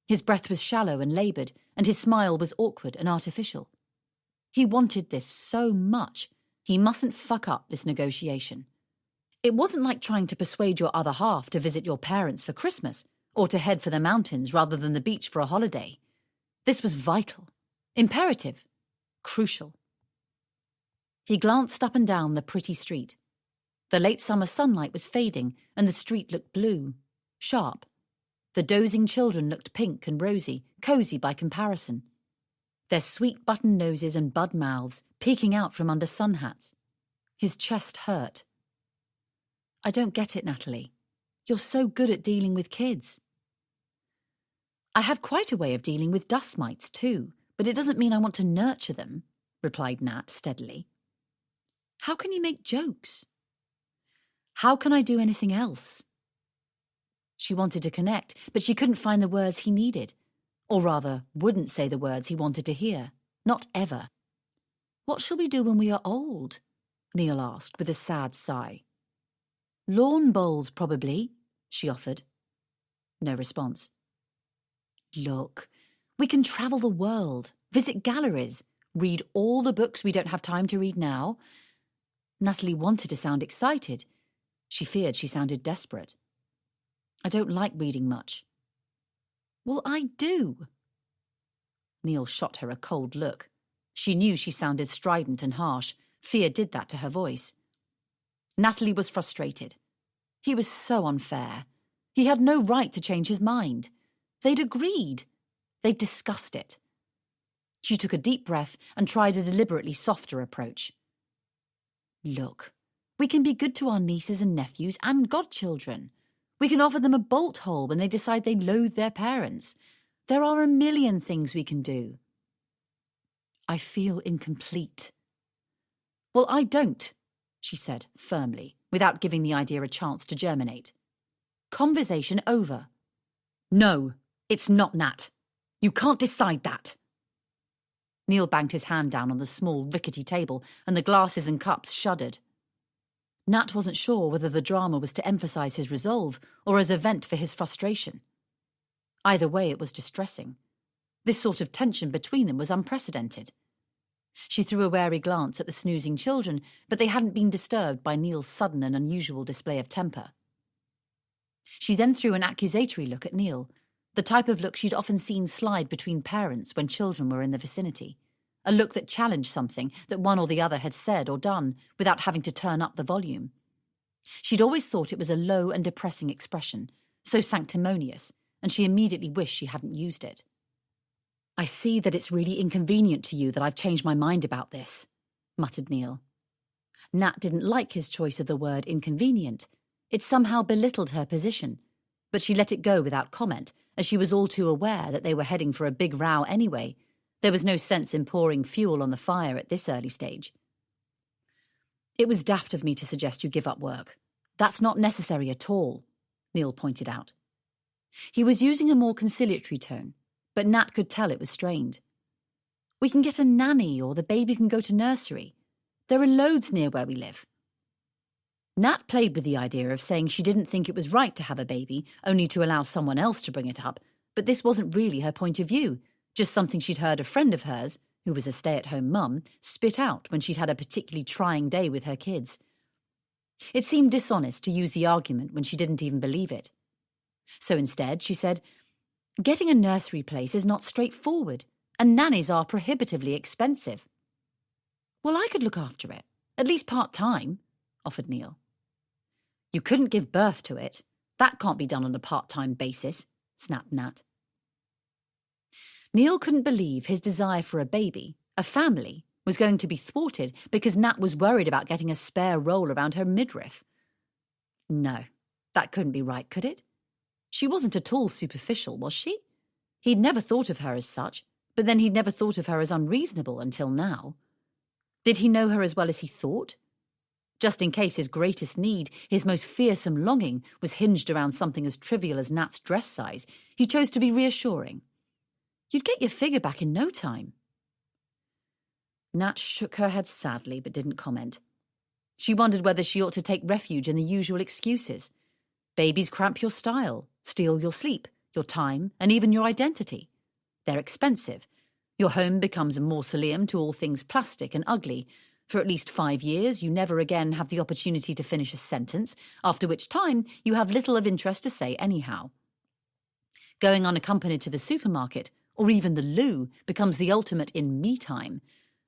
His breath was shallow and laboured, and his smile was awkward and artificial. He wanted this so much. He mustn't fuck up this negotiation. It wasn't like trying to persuade your other half to visit your parents for Christmas, or to head for the mountains rather than the beach for a holiday. This was vital, imperative, crucial. He glanced up and down the pretty street. The late summer sunlight was fading, and the street looked blue, sharp. The dozing children looked pink and rosy, cosy by comparison. Their sweet button noses and bud mouths peeking out from under sun hats. His chest hurt. I don't get it, Natalie. You're so good at dealing with kids. I have quite a way of dealing with dust mites too, but it doesn't mean I want to nurture them, replied Nat steadily. How can you make jokes? How can I do anything else? She wanted to connect, but she couldn't find the words he needed. Or rather, wouldn't say the words he wanted to hear. Not ever. What shall we do when we are old? Neil asked with a sad sigh. Lawn bowls, probably, she offered. No response. Look, we can travel the world, visit galleries, read all the books we don't have time to read now. Natalie wanted to sound excited. She feared she sounded desperate. I don't like reading much. Well, I do. Neil shot her a cold look. She knew she sounded strident and harsh. Fear did that to her voice. Natalie was frustrated. He was so unfair. He had no right to change his mind. They'd agreed. They'd discussed it. She took a deep breath and tried a deliberately softer approach. Look, we can be good to our nieces and nephews and godchildren. We can offer them a bolt hole when they decide they loathe their parents. There are a million things we can do. I feel incomplete. Well, I don't, she said firmly, without giving the idea a chance to germinate. Conversation over. No, it's not, Nat. You can't decide that. Neil banged his hand down on the small, rickety table, and the glasses and cups shuddered. Nat wasn't sure whether the drama was to emphasise his resolve or as a vent for his frustration. Either way, it was distressing. This sort of tension between them was unprecedented. She threw a wary glance at the snoozing children, but they hadn't been disturbed by Neil's sudden and unusual display of temper. She then threw an accusatory look at Neil, the type of look she'd often seen slide between parents when children were in the vicinity, a look that challenged something that one or the other had said or done without having to turn up the volume. She'd always thought it was a low and depressing expression, so sanctimonious, and she immediately wished she hadn't used it. I see that it's really inconvenient to you that I've changed my mind about this, muttered Neil. Nat didn't like his choice of the word inconvenient. It somehow belittled her position, but she let it go without comment, as she was all too aware that they were heading for a big row anyway. There was no sense in pouring fuel on the fire at this early stage. It was daft of me to suggest you give up work. That's not necessary at all, Neil pointed out. He was using a more conciliatory tone, but Nat could tell it was strained. We can get a nanny or the baby can go to nursery. There are loads near where we live. Nat played with the idea of saying she didn't think it was right to have a baby, only to allow someone else to bring it up, but this wasn't really her point of view, just something she'd heard a friend of hers, who was a stay-at-home mum, spit out when she'd had a particularly trying day with her kids. It seemed dishonest to use the argument when she didn't even believe it. So instead, she said, getting a nursery place is not straightforward, and nannies are prohibitively expensive. Well, I could look after it, at least part-time, offered Neil. You couldn't give birth to it. That can't be done on a part-time basis, snapped Nat. Neil couldn't believe his desire for a baby, a family, was going to be thwarted because Nat was worried about getting a spare roll around her midriff. No, that couldn't be right, could it? She wasn't at all superficial, was she? He'd never thought of her as such, but then he'd never thought of her as unreasonable until now. Did he know her as well as he thought? Just in case his greatest need, his most fearsome longing, was hinged around something as trivial as Nat's dress size, he chose to be reassuring. You'd get your figure back in no time. Nat shook her head sadly but didn't comment. She wondered whether she ought to take refuge in the usual excuses. Babies cramp your style, steal your sleep, your time, and even your identity. They're expensive. Your home becomes a mausoleum to all things plastic and ugly. For at least 5 years, you never again have the opportunity to finish a sentence, after which time you have little of interest to say anyhow. Going unaccompanied to the supermarket, or even the loo, becomes the ultimate in me-time.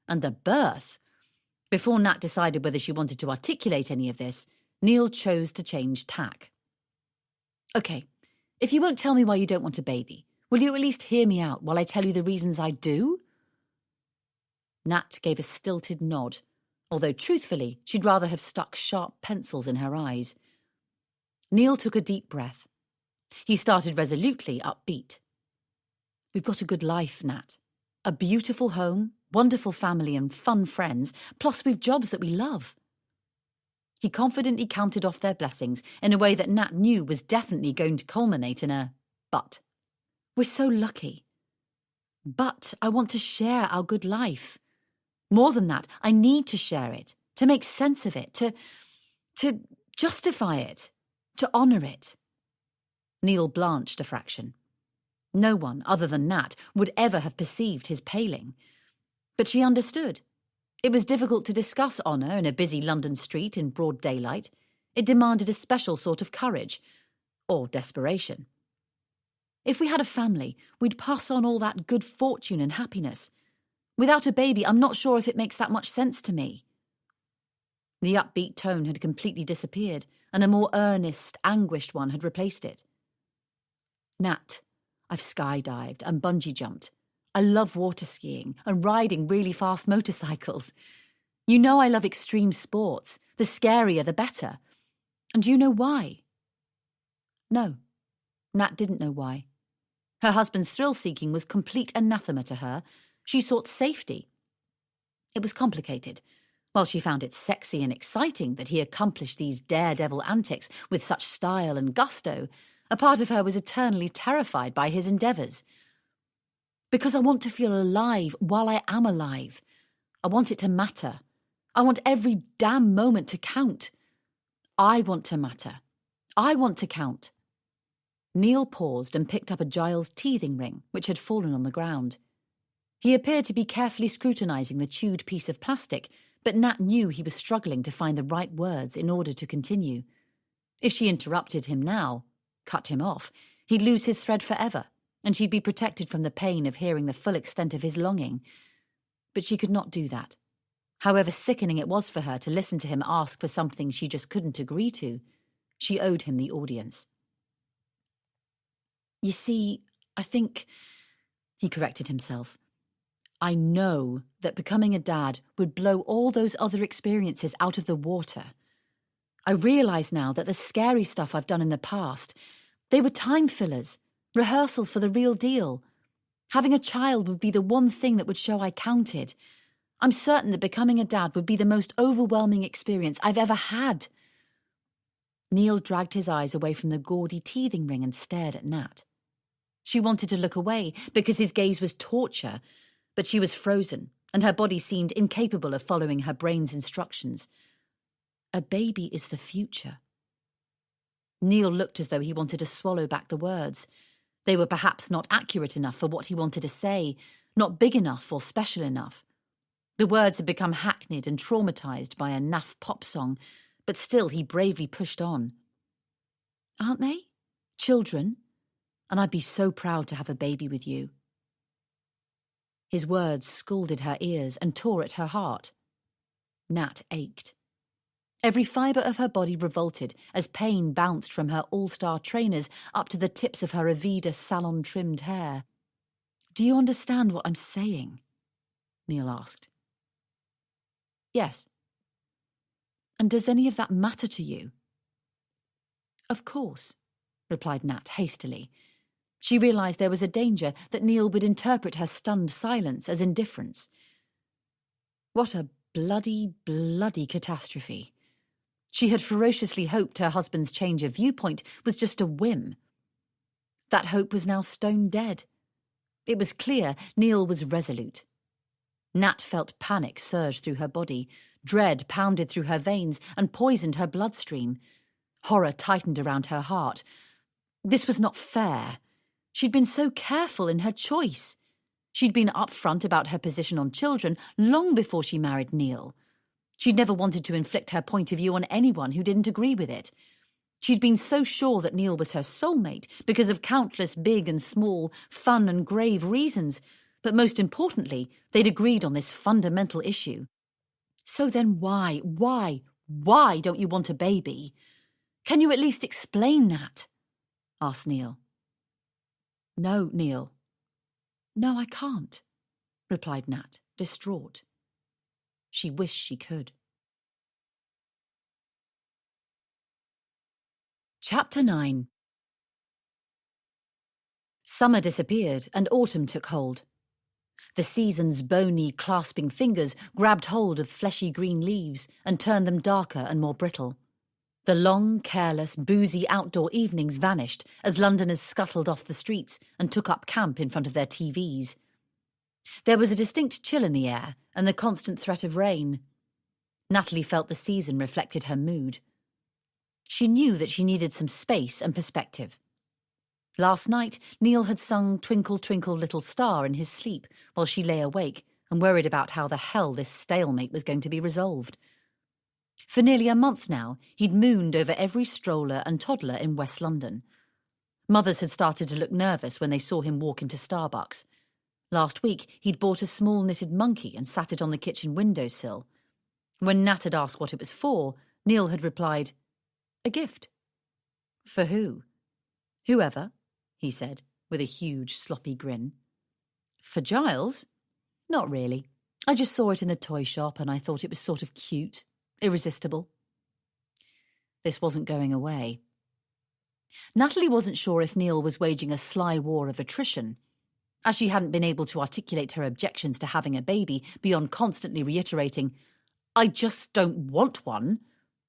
And the birth. Before Nat decided whether she wanted to articulate any of this, Neil chose to change tack. Okay, if you won't tell me why you don't want a baby, will you at least hear me out while I tell you the reasons I do? Nat gave a stilted nod, although truthfully she'd rather have stuck sharp pencils in her eyes. Neil took a deep breath. He started resolutely upbeat. We've got a good life, Nat. A beautiful home, wonderful family and fun friends, plus we've jobs that we love. He confidently counted off their blessings in a way that Nat knew was definitely going to culminate in a but. We're so lucky. But I want to share our good life. More than that, I need to share it, to make sense of it, to justify it, to honour it. Neil blanched a fraction. No one, other than Nat, would ever have perceived his paling. But she understood. It was difficult to discuss honour in a busy London street in broad daylight. It demanded a special sort of courage, or desperation. If we had a family, we'd pass on all that good fortune and happiness. Without a baby, I'm not sure if it makes that much sense to me. The upbeat tone had completely disappeared, and a more earnest, anguished one had replaced it. Nat, I've skydived and bungee jumped. I love water skiing and riding really fast motorcycles. You know I love extreme sports. The scarier, the better. And do you know why? No, Nat didn't know why. Her husband's thrill-seeking was complete anathema to her. She sought safety. It was complicated. While she found it sexy and exciting that he accomplished these daredevil antics with such style and gusto, a part of her was eternally terrified by his endeavours. Because I want to feel alive while I am alive. I want it to matter. I want every damn moment to count. I want to matter. I want to count. Neil paused and picked up a Giles teething ring, which had fallen on the ground. He appeared to be carefully scrutinising the chewed piece of plastic, but Nat knew he was struggling to find the right words in order to continue. If she interrupted him now, cut him off, he'd lose his thread forever, and she'd be protected from the pain of hearing the full extent of his longing. But she could not do that. However sickening it was for her to listen to him ask for something she just couldn't agree to, she owed him the audience. You see, I think, he corrected himself, I know that becoming a dad would blow all those other experiences out of the water. I realise now that the scary stuff I've done in the past, they were time fillers, rehearsals for the real deal. Having a child would be the one thing that would show I counted. I'm certain that becoming a dad would be the most overwhelming experience I've ever had. Neil dragged his eyes away from the gaudy teething ring and stared at Nat. She wanted to look away because his gaze was torture, but she was frozen and her body seemed incapable of following her brain's instructions. A baby is the future. Neil looked as though he wanted to swallow back the words. They were perhaps not accurate enough for what he wanted to say, not big enough or special enough. The words had become hackneyed and traumatised by a naff pop song, but still he bravely pushed on. Aren't they? Children? And I'd be so proud to have a baby with you. His words scalded her ears and tore at her heart. Nat ached. Every fibre of her body revolted as pain bounced from her all-star trainers up to the tips of her Avida salon-trimmed hair. Do you understand what I'm saying? Neil asked. Yes. And does any of that matter to you? Of course, replied Nat hastily. She realised there was a danger that Neil would interpret her stunned silence as indifference. What a bloody, bloody catastrophe. She had ferociously hoped her husband's change of viewpoint was just a whim. That hope was now stone dead. It was clear Neil was resolute. Nat felt panic surge through her body, dread pounded through her veins and poisoned her bloodstream. Horror tightened around her heart. This was not fair. She'd been so careful in her choice. She'd been upfront about her position on children long before she married Neil. She'd never wanted to inflict her point of view on anyone who didn't agree with it. She'd been so sure that Neil was her soulmate because of countless big and small, fun and grave reasons, but most importantly, they'd agreed on this fundamental issue. So then why don't you want a baby? Can you at least explain that? Asked Neil. No, Neil. No, I can't, replied Nat, distraught. She wished she could. Chapter 9. Summer disappeared and autumn took hold. The season's bony, clasping fingers grabbed hold of fleshy green leaves and turned them darker and more brittle. The long, careless, boozy outdoor evenings vanished as Londoners scuttled off the streets and took up camp in front of their TVs. There was a distinct chill in the air and the constant threat of rain. Natalie felt the season reflected her mood. She knew that she needed some space and perspective. Last night, Neil had sung Twinkle, Twinkle, Little Star in his sleep while she lay awake and worried about how the hell this stalemate was going to be resolved. For nearly a month now, he'd mooned over every stroller and toddler in West London. Mothers had started to look nervous when they saw him walk into Starbucks. Last week, he'd bought a small knitted monkey and sat it on the kitchen windowsill. When Nat had asked what it was for, Neil had replied, "A gift." "For who?" "Whoever," he said, with a huge, sloppy grin. "For Giles?" "Not really. I just saw it in the toy shop and I thought it was sort of cute. Irresistible." This wasn't going away. Natalie wasn't sure if Neil was waging a sly war of attrition. As she hadn't been able to articulate her objections to having a baby beyond constantly reiterating, "I just don't want one,"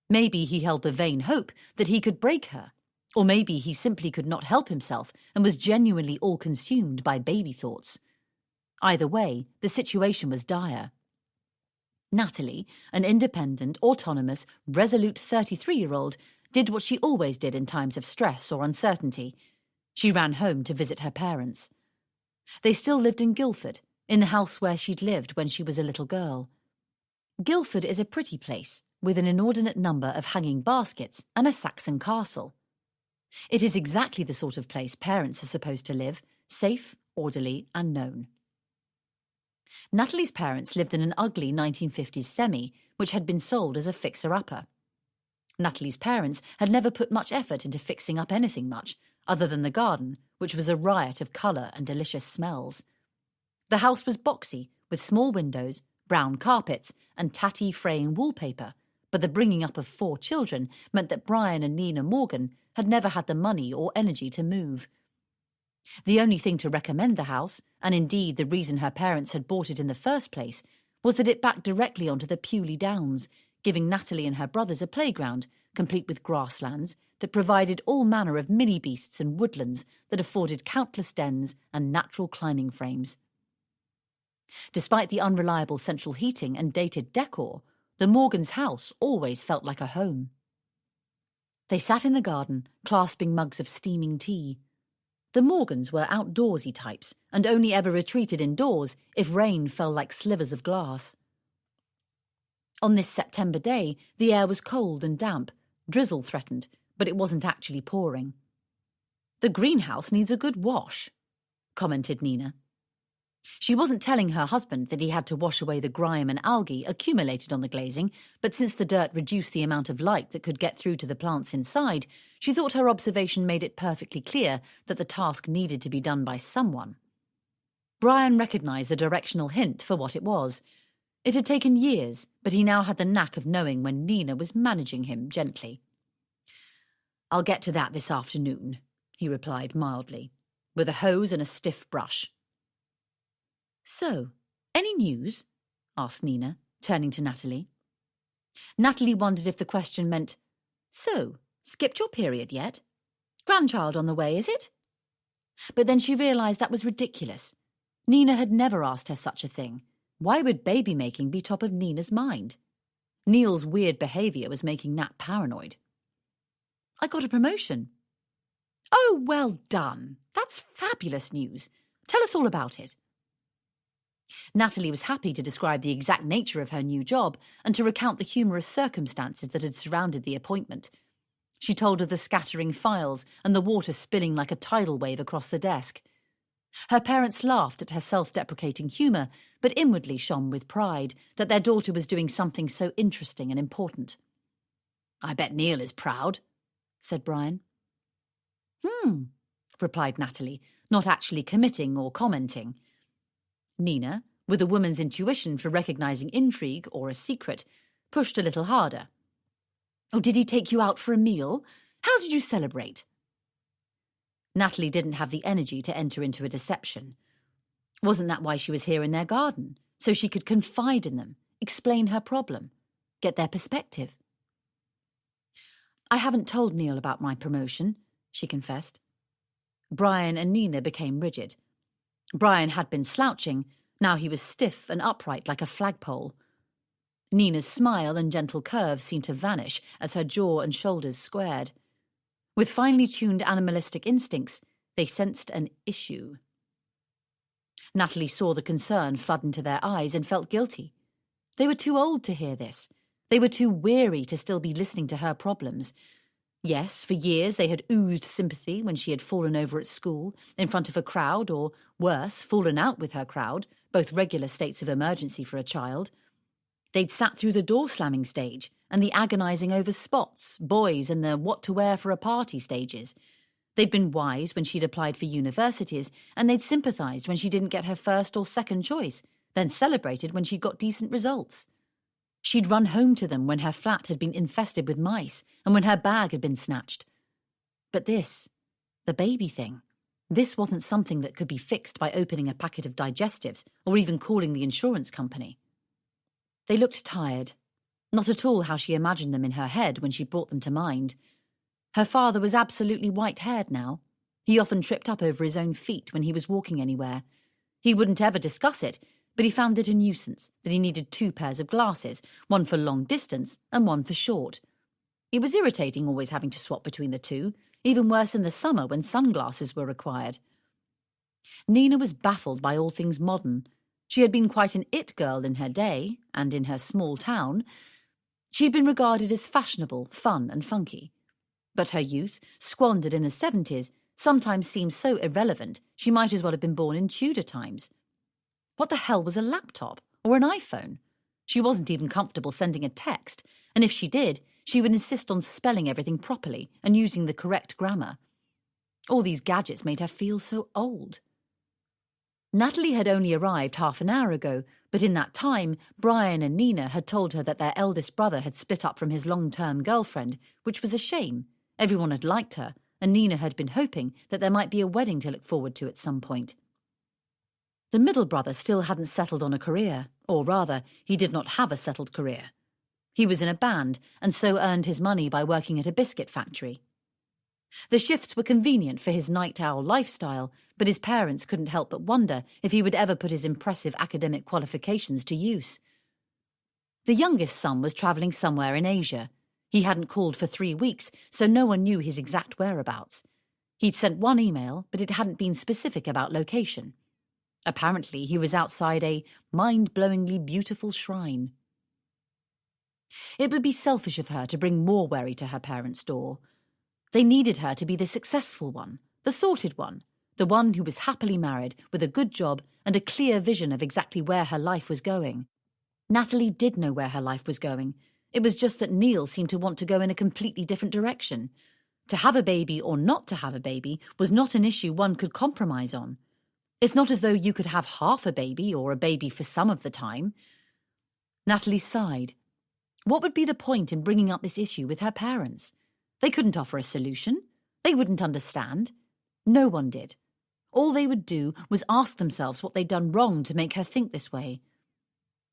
maybe he held the vain hope that he could break her. Or maybe he simply could not help himself and was genuinely all-consumed by baby thoughts. Either way, the situation was dire. Natalie, an independent, autonomous, resolute 33-year-old, did what she always did in times of stress or uncertainty. She ran home to visit her parents. They still lived in Guildford, in the house where she'd lived when she was a little girl. Guildford is a pretty place, with an inordinate number of hanging baskets and a Saxon castle. It is exactly the sort of place parents are supposed to live, safe, orderly, and known. Natalie's parents lived in an ugly 1950s semi, which had been sold as a fixer-upper. Natalie's parents had never put much effort into fixing up anything much, other than the garden, which was a riot of colour and delicious smells. The house was boxy, with small windows, brown carpets, and tatty fraying wallpaper, but the bringing up of 4 children meant that Brian and Nina Morgan had never had the money or energy to move. The only thing to recommend the house, and indeed the reason her parents had bought it in the first place, was that it backed directly onto the Pewley Downs, giving Natalie and her brothers a playground, complete with grasslands, that provided all manner of mini-beasts and woodlands that afforded countless dens and natural climbing frames. Despite the unreliable central heating and dated decor, the Morgans' house always felt like a home. They sat in the garden, clasping mugs of steaming tea. The Morgans were outdoorsy types and only ever retreated indoors if rain fell like slivers of glass. On this September day, the air was cold and damp. Drizzle threatened, but it wasn't actually pouring. "The greenhouse needs a good wash," commented Nina. She wasn't telling her husband that he had to wash away the grime and algae accumulated on the glazing, but since the dirt reduced the amount of light that could get through to the plants inside, she thought her observation made it perfectly clear that the task needed to be done by someone. Brian recognised the directional hint for what it was. It had taken years, but he now had the knack of knowing when Nina was managing him gently. "I'll get to that this afternoon," he replied mildly, with a hose and a stiff brush. "So, any news?" asked Nina, turning to Natalie. Natalie wondered if the question meant, "So, skipped your period yet? Grandchild on the way, is it?" But then she realised that was ridiculous. Nina had never asked her such a thing. Why would baby-making be top of Nina's mind? Neil's weird behaviour was making Nat paranoid. "I got a promotion." "Oh, well done. That's fabulous news. Tell us all about it." Natalie was happy to describe the exact nature of her new job and to recount the humorous circumstances that had surrounded the appointment. She told of the scattering files and the water spilling like a tidal wave across the desk. Her parents laughed at her self-deprecating humour, but inwardly shone with pride that their daughter was doing something so interesting and important. "I bet Neil is proud," said Brian. Replied Natalie, not actually committing or commenting. Nina, with a woman's intuition for recognising intrigue or a secret, pushed a little harder. "Oh, did he take you out for a meal? How did you celebrate?" Natalie didn't have the energy to enter into a deception. Wasn't that why she was here in their garden? So she could confide in them, explain her problem, get their perspective. "I haven't told Neil about my promotion," she confessed. Brian and Nina became rigid. Brian had been slouching, now he was stiff and upright like a flagpole. Nina's smile and gentle curves seemed to vanish as her jaw and shoulders squared. With finely tuned animalistic instincts, they sensed an issue. Natalie saw the concern flood into their eyes and felt guilty. They were too old to hear this. They were too weary to still be listening to her problems. Yes, for years they had oozed sympathy when she had fallen over at school, in front of a crowd, or, worse, fallen out with her crowd, both regular states of emergency for a child. They'd sat through the door-slamming stage and the agonising over spots, boys, and the what-to-wear-for-a-party stages. They'd been wise when she'd applied for universities, and they'd sympathised when she didn't get her first or second choice, then celebrated when she'd got decent results. She'd run home to them when her flat had been infested with mice and when her bag had been snatched. But this, the baby thing, this wasn't something that could be fixed by opening a packet of digestives or even calling the insurance company. They looked tired, not at all how she imagined them in her head when she brought them to mind. Her father was absolutely white-haired now. He often tripped up over his own feet when he was walking anywhere. He wouldn't ever discuss it, but he found it a nuisance that he needed 2 pairs of glasses, one for long distance and one for short. It was irritating always having to swap between the two, even worse in the summer when sunglasses were required. Nina was baffled by all things modern. She had been quite an it girl in her day, and in her small town. She had been regarded as fashionable, fun and funky. But her youth, squandered in the 70s, sometimes seemed so irrelevant she might as well have been born in Tudor times. What the hell was a laptop or an iPhone? She wasn't even comfortable sending a text, and if she did, she would insist on spelling everything properly and using the correct grammar. All these gadgets made her feel so old. Natalie had only arrived half an hour ago, but in that time, Brian and Nina had told her that their eldest brother had split up from his long-term girlfriend, which was a shame. Everyone had liked her, and Nina had been hoping that there might be a wedding to look forward to at some point. The middle brother still hadn't settled on a career, or rather, he did not have a settled career. He was in a band, and so earned his money by working at a biscuit factory. The shifts were convenient for his night owl lifestyle, but his parents couldn't help but wonder if he would ever put his impressive academic qualifications to use. The youngest son was travelling somewhere in Asia. He hadn't called for 3 weeks, so no one knew his exact whereabouts. He'd sent one email, but it hadn't been specific about location. Apparently, he was outside a mind-blowingly beautiful shrine. It would be selfish of her to bring more worry to her parents' door. They needed her to be the successful one, the sorted one, the one who was happily married with a good job and a clear vision of exactly where her life was going. Natalie did know where her life was going. It was just that Neil seemed to want to go in a completely different direction. To have a baby or not to have a baby was not an issue one could compromise on. It's not as though you could have half a baby or a baby for some of the time. Natalie sighed. What would be the point in bringing up this issue with her parents? They couldn't offer a solution. They wouldn't understand. No one did. All they would do was ask themselves what they'd done wrong to make her think this way.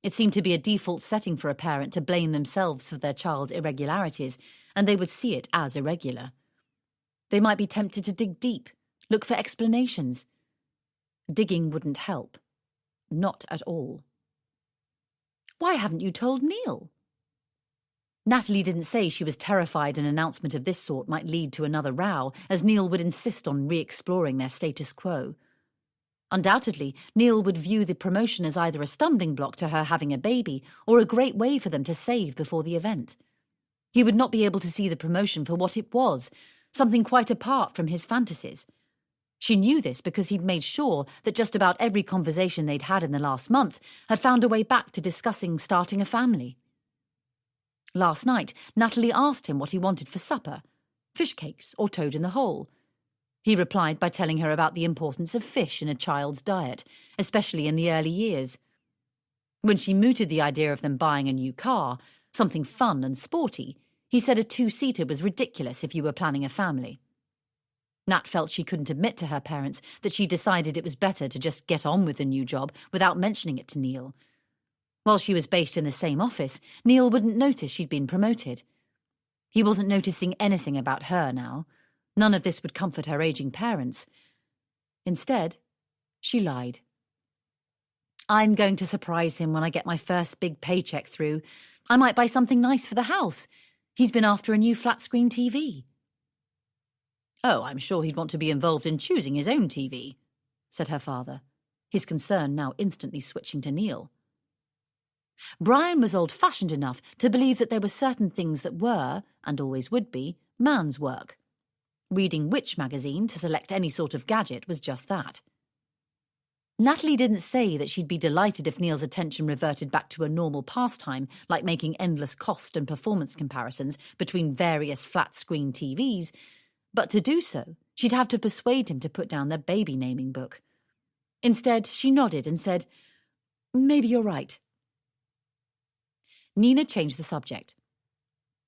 It seemed to be a default setting for a parent to blame themselves for their child's irregularities, and they would see it as irregular. They might be tempted to dig deep, look for explanations. Digging wouldn't help. Not at all. Why haven't you told Neil? Natalie didn't say she was terrified an announcement of this sort might lead to another row, as Neil would insist on re-exploring their status quo. Undoubtedly, Neil would view the promotion as either a stumbling block to her having a baby or a great way for them to save before the event. He would not be able to see the promotion for what it was, something quite apart from his fantasies. She knew this because he'd made sure that just about every conversation they'd had in the last month had found a way back to discussing starting a family. Last night, Natalie asked him what he wanted for supper, fish cakes or toad in the hole. He replied by telling her about the importance of fish in a child's diet, especially in the early years. When she mooted the idea of them buying a new car, something fun and sporty, He said a two-seater was ridiculous if you were planning a family. Nat felt she couldn't admit to her parents that she decided it was better to just get on with the new job without mentioning it to Neil. While she was based in the same office, Neil wouldn't notice she'd been promoted. He wasn't noticing anything about her now. None of this would comfort her aging parents. Instead, she lied. I'm going to surprise him when I get my first big paycheck through. I might buy something nice for the house. He's been after a new flat-screen TV. Oh, I'm sure he'd want to be involved in choosing his own TV, said her father, his concern now instantly switching to Neil. Brian was old-fashioned enough to believe that there were certain things that were, and always would be, man's work. Reading Witch magazine to select any sort of gadget was just that. Natalie didn't say that she'd be delighted if Neil's attention reverted back to a normal pastime, like making endless cost and performance comparisons between various flat-screen TVs, but to do so, she'd have to persuade him to put down the baby naming book. Instead, she nodded and said, "Maybe you're right." Nina changed the subject.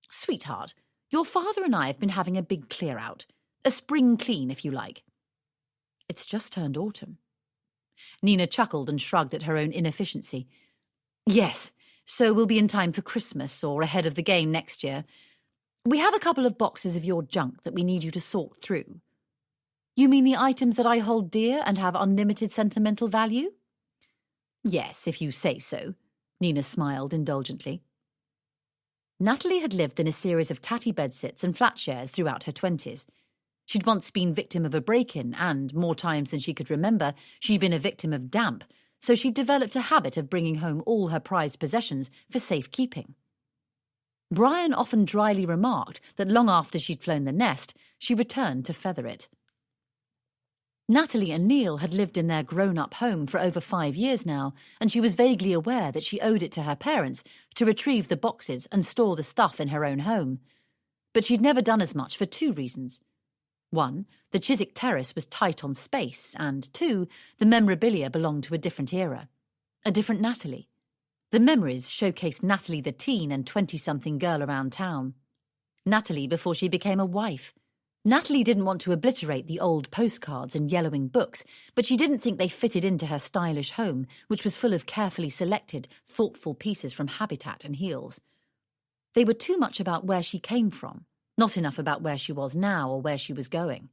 "Sweetheart, your father and I have been having a big clear-out. A spring clean, if you like." "It's just turned autumn." Nina chuckled and shrugged at her own inefficiency. "Yes, so we'll be in time for Christmas or ahead of the game next year. We have a couple of boxes of your junk that we need you to sort through." "You mean the items that I hold dear and have unlimited sentimental value?" "Yes, if you say so," Nina smiled indulgently. Natalie had lived in a series of tatty bedsits and flat shares throughout her 20s. She'd once been victim of a break-in and, more times than she could remember, she'd been a victim of damp, so she'd developed a habit of bringing home all her prized possessions for safekeeping. Brian often dryly remarked that long after she'd flown the nest, she returned to feather it. Natalie and Neil had lived in their grown-up home for over 5 years now, and she was vaguely aware that she owed it to her parents to retrieve the boxes and store the stuff in her own home. But she'd never done as much for 2 reasons. 1, the Chiswick Terrace was tight on space, and 2, the memorabilia belonged to a different era. A different Natalie. The memories showcased Natalie the teen and 20-something girl around town. Natalie before she became a wife. Natalie didn't want to obliterate the old postcards and yellowing books, but she didn't think they fitted into her stylish home, which was full of carefully selected, thoughtful pieces from Habitat and Heels. They were too much about where she came from, not enough about where she was now or where she was going.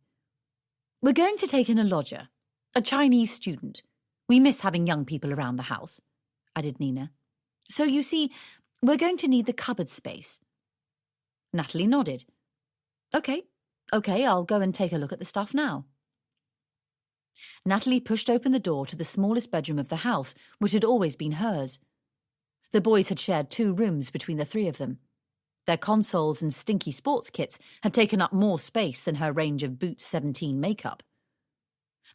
"We're going to take in a lodger, a Chinese student. We miss having young people around the house," added Nina. "So, you see, we're going to need the cupboard space." Natalie nodded. Okay, I'll go and take a look at the stuff now." Natalie pushed open the door to the smallest bedroom of the house, which had always been hers. The boys had shared 2 rooms between the 3 of them. Their consoles and stinky sports kits had taken up more space than her range of Boots 17 makeup.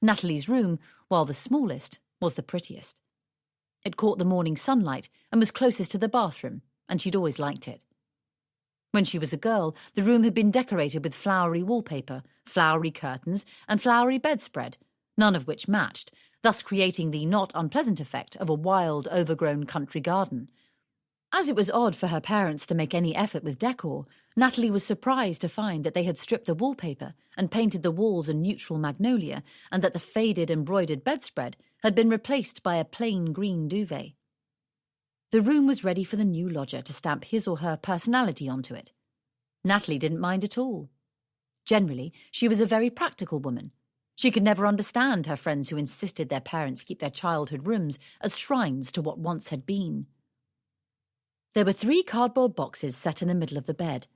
Natalie's room, while the smallest, was the prettiest. It caught the morning sunlight and was closest to the bathroom, and she'd always liked it. When she was a girl, the room had been decorated with flowery wallpaper, flowery curtains, and flowery bedspread, none of which matched, thus creating the not unpleasant effect of a wild, overgrown country garden. As it was odd for her parents to make any effort with decor, Natalie was surprised to find that they had stripped the wallpaper and painted the walls a neutral magnolia, and that the faded embroidered bedspread had been replaced by a plain green duvet. The room was ready for the new lodger to stamp his or her personality onto it. Natalie didn't mind at all. Generally, she was a very practical woman. She could never understand her friends who insisted their parents keep their childhood rooms as shrines to what once had been. There were 3 cardboard boxes set in the middle of the bed.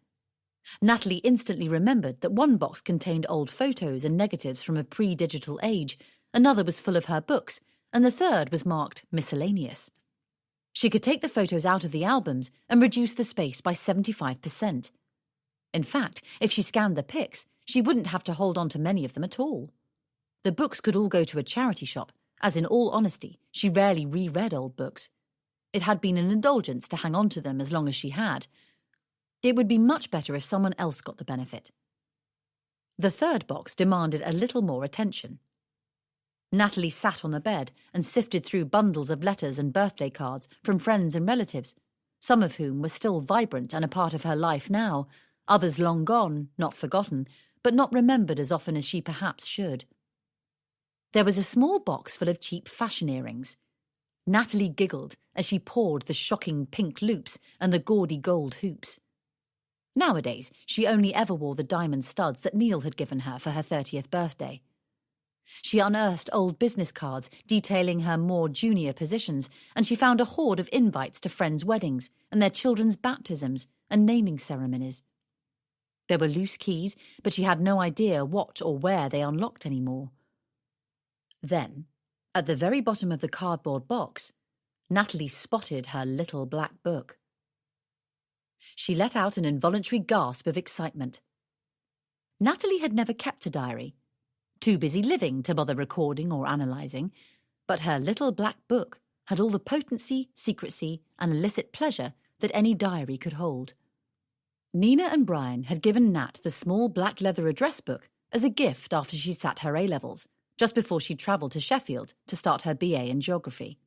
Natalie instantly remembered that one box contained old photos and negatives from a pre-digital age, another was full of her books, and the third was marked miscellaneous. She could take the photos out of the albums and reduce the space by 75%. In fact, if she scanned the pics, she wouldn't have to hold on to many of them at all. The books could all go to a charity shop, as in all honesty, she rarely reread old books. It had been an indulgence to hang on to them as long as she had. It would be much better if someone else got the benefit. The third box demanded a little more attention. Natalie sat on the bed and sifted through bundles of letters and birthday cards from friends and relatives. some of whom were still vibrant and a part of her life now, others long gone, not forgotten, but not remembered as often as she perhaps should. There was a small box full of cheap fashion earrings. Natalie giggled as she pawed the shocking pink loops and the gaudy gold hoops. Nowadays, she only ever wore the diamond studs that Neil had given her for her 30th birthday. She unearthed old business cards detailing her more junior positions, and she found a hoard of invites to friends' weddings and their children's baptisms and naming ceremonies. There were loose keys, but she had no idea what or where they unlocked anymore. Then, at the very bottom of the cardboard box, Natalie spotted her little black book. She let out an involuntary gasp of excitement. Natalie had never kept a diary, too busy living to bother recording or analysing, but her little black book had all the potency, secrecy, and illicit pleasure that any diary could hold. Nina and Brian had given Nat the small black leather address book as a gift after she sat her A-levels, just before she travelled to Sheffield to start her BA in geography.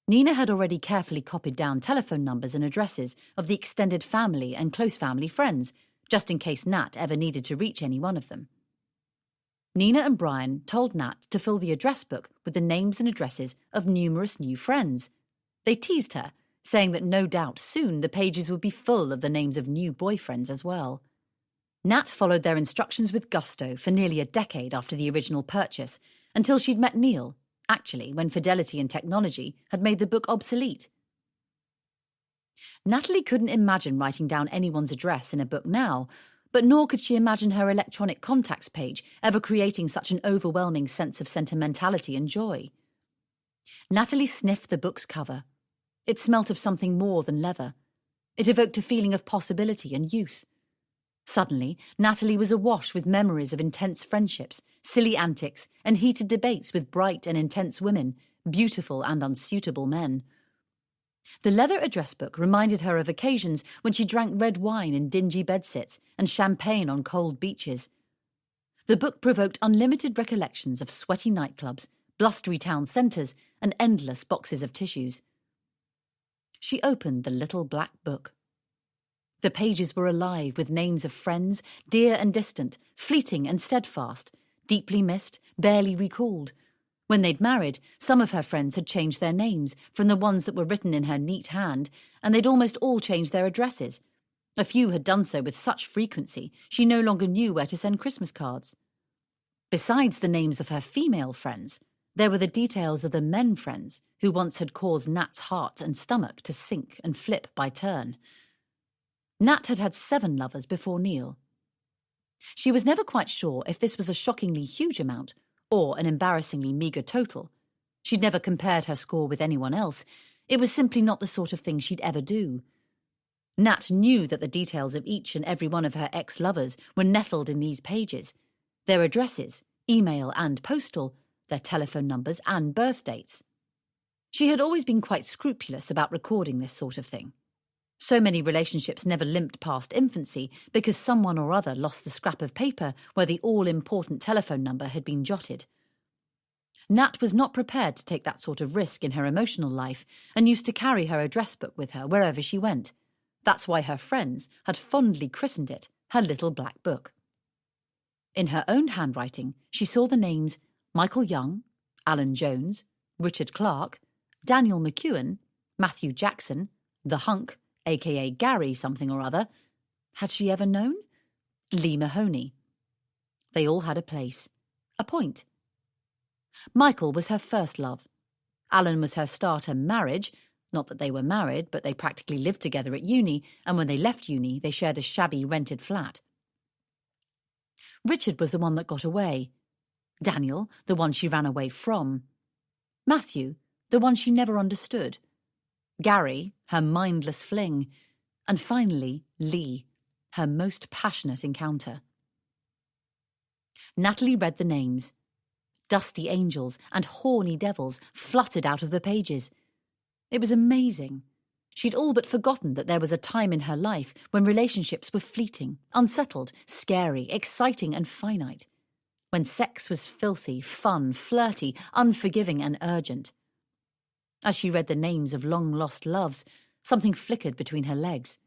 Nina had already carefully copied down telephone numbers and addresses of the extended family and close family friends, just in case Nat ever needed to reach any one of them. Nina and Brian told Nat to fill the address book with the names and addresses of numerous new friends. They teased her, saying that no doubt soon the pages would be full of the names of new boyfriends as well. Nat followed their instructions with gusto for nearly a decade after the original purchase, until she'd met Neil, actually when fidelity and technology had made the book obsolete. Natalie couldn't imagine writing down anyone's address in a book now, but nor could she imagine her electronic contacts page ever creating such an overwhelming sense of sentimentality and joy. Natalie sniffed the book's cover. It smelt of something more than leather. It evoked a feeling of possibility and youth. Suddenly, Natalie was awash with memories of intense friendships, silly antics, and heated debates with bright and intense women, beautiful and unsuitable men. The leather address book reminded her of occasions when she drank red wine in dingy bedsits and champagne on cold beaches. The book provoked unlimited recollections of sweaty nightclubs, blustery town centres, and endless boxes of tissues. She opened the little black book. The pages were alive with names of friends, dear and distant, fleeting and steadfast, deeply missed, barely recalled. When they'd married, some of her friends had changed their names from the ones that were written in her neat hand, and they'd almost all changed their addresses. A few had done so with such frequency she no longer knew where to send Christmas cards. Besides the names of her female friends, there were the details of the men friends who once had caused Nat's heart and stomach to sink and flip by turn. Nat had had 7 lovers before Neil. She was never quite sure if this was a shockingly huge amount or an embarrassingly meagre total. She'd never compared her score with anyone else. It was simply not the sort of thing she'd ever do. Nat knew that the details of each and every one of her ex-lovers were nestled in these pages. Their addresses, email and postal, their telephone numbers and birth dates. She had always been quite scrupulous about recording this sort of thing. So many relationships never limped past infancy because someone or other lost the scrap of paper where the all-important telephone number had been jotted. Nat was not prepared to take that sort of risk in her emotional life and used to carry her address book with her wherever she went. That's why her friends had fondly christened it her little black book. In her own handwriting, she saw the names Michael Young, Alan Jones, Richard Clark, Daniel McEwen, Matthew Jackson, The Hunk, a.k.a. Gary something or other. Had she ever known? Lee Mahoney. They all had a place, a point. Michael was her first love. Alan was her starter marriage, not that they were married, but they practically lived together at uni, and when they left uni, they shared a shabby rented flat. Richard was the one that got away. Daniel, the one she ran away from. Matthew, the one she never understood. Gary, her mindless fling. And finally, Lee, her most passionate encounter. Natalie read the names. Dusty angels and horny devils fluttered out of the pages. It was amazing. She'd all but forgotten that there was a time in her life when relationships were fleeting, unsettled, scary, exciting and finite. When sex was filthy, fun, flirty, unforgiving and urgent. As she read the names of long-lost loves, Something flickered between her legs.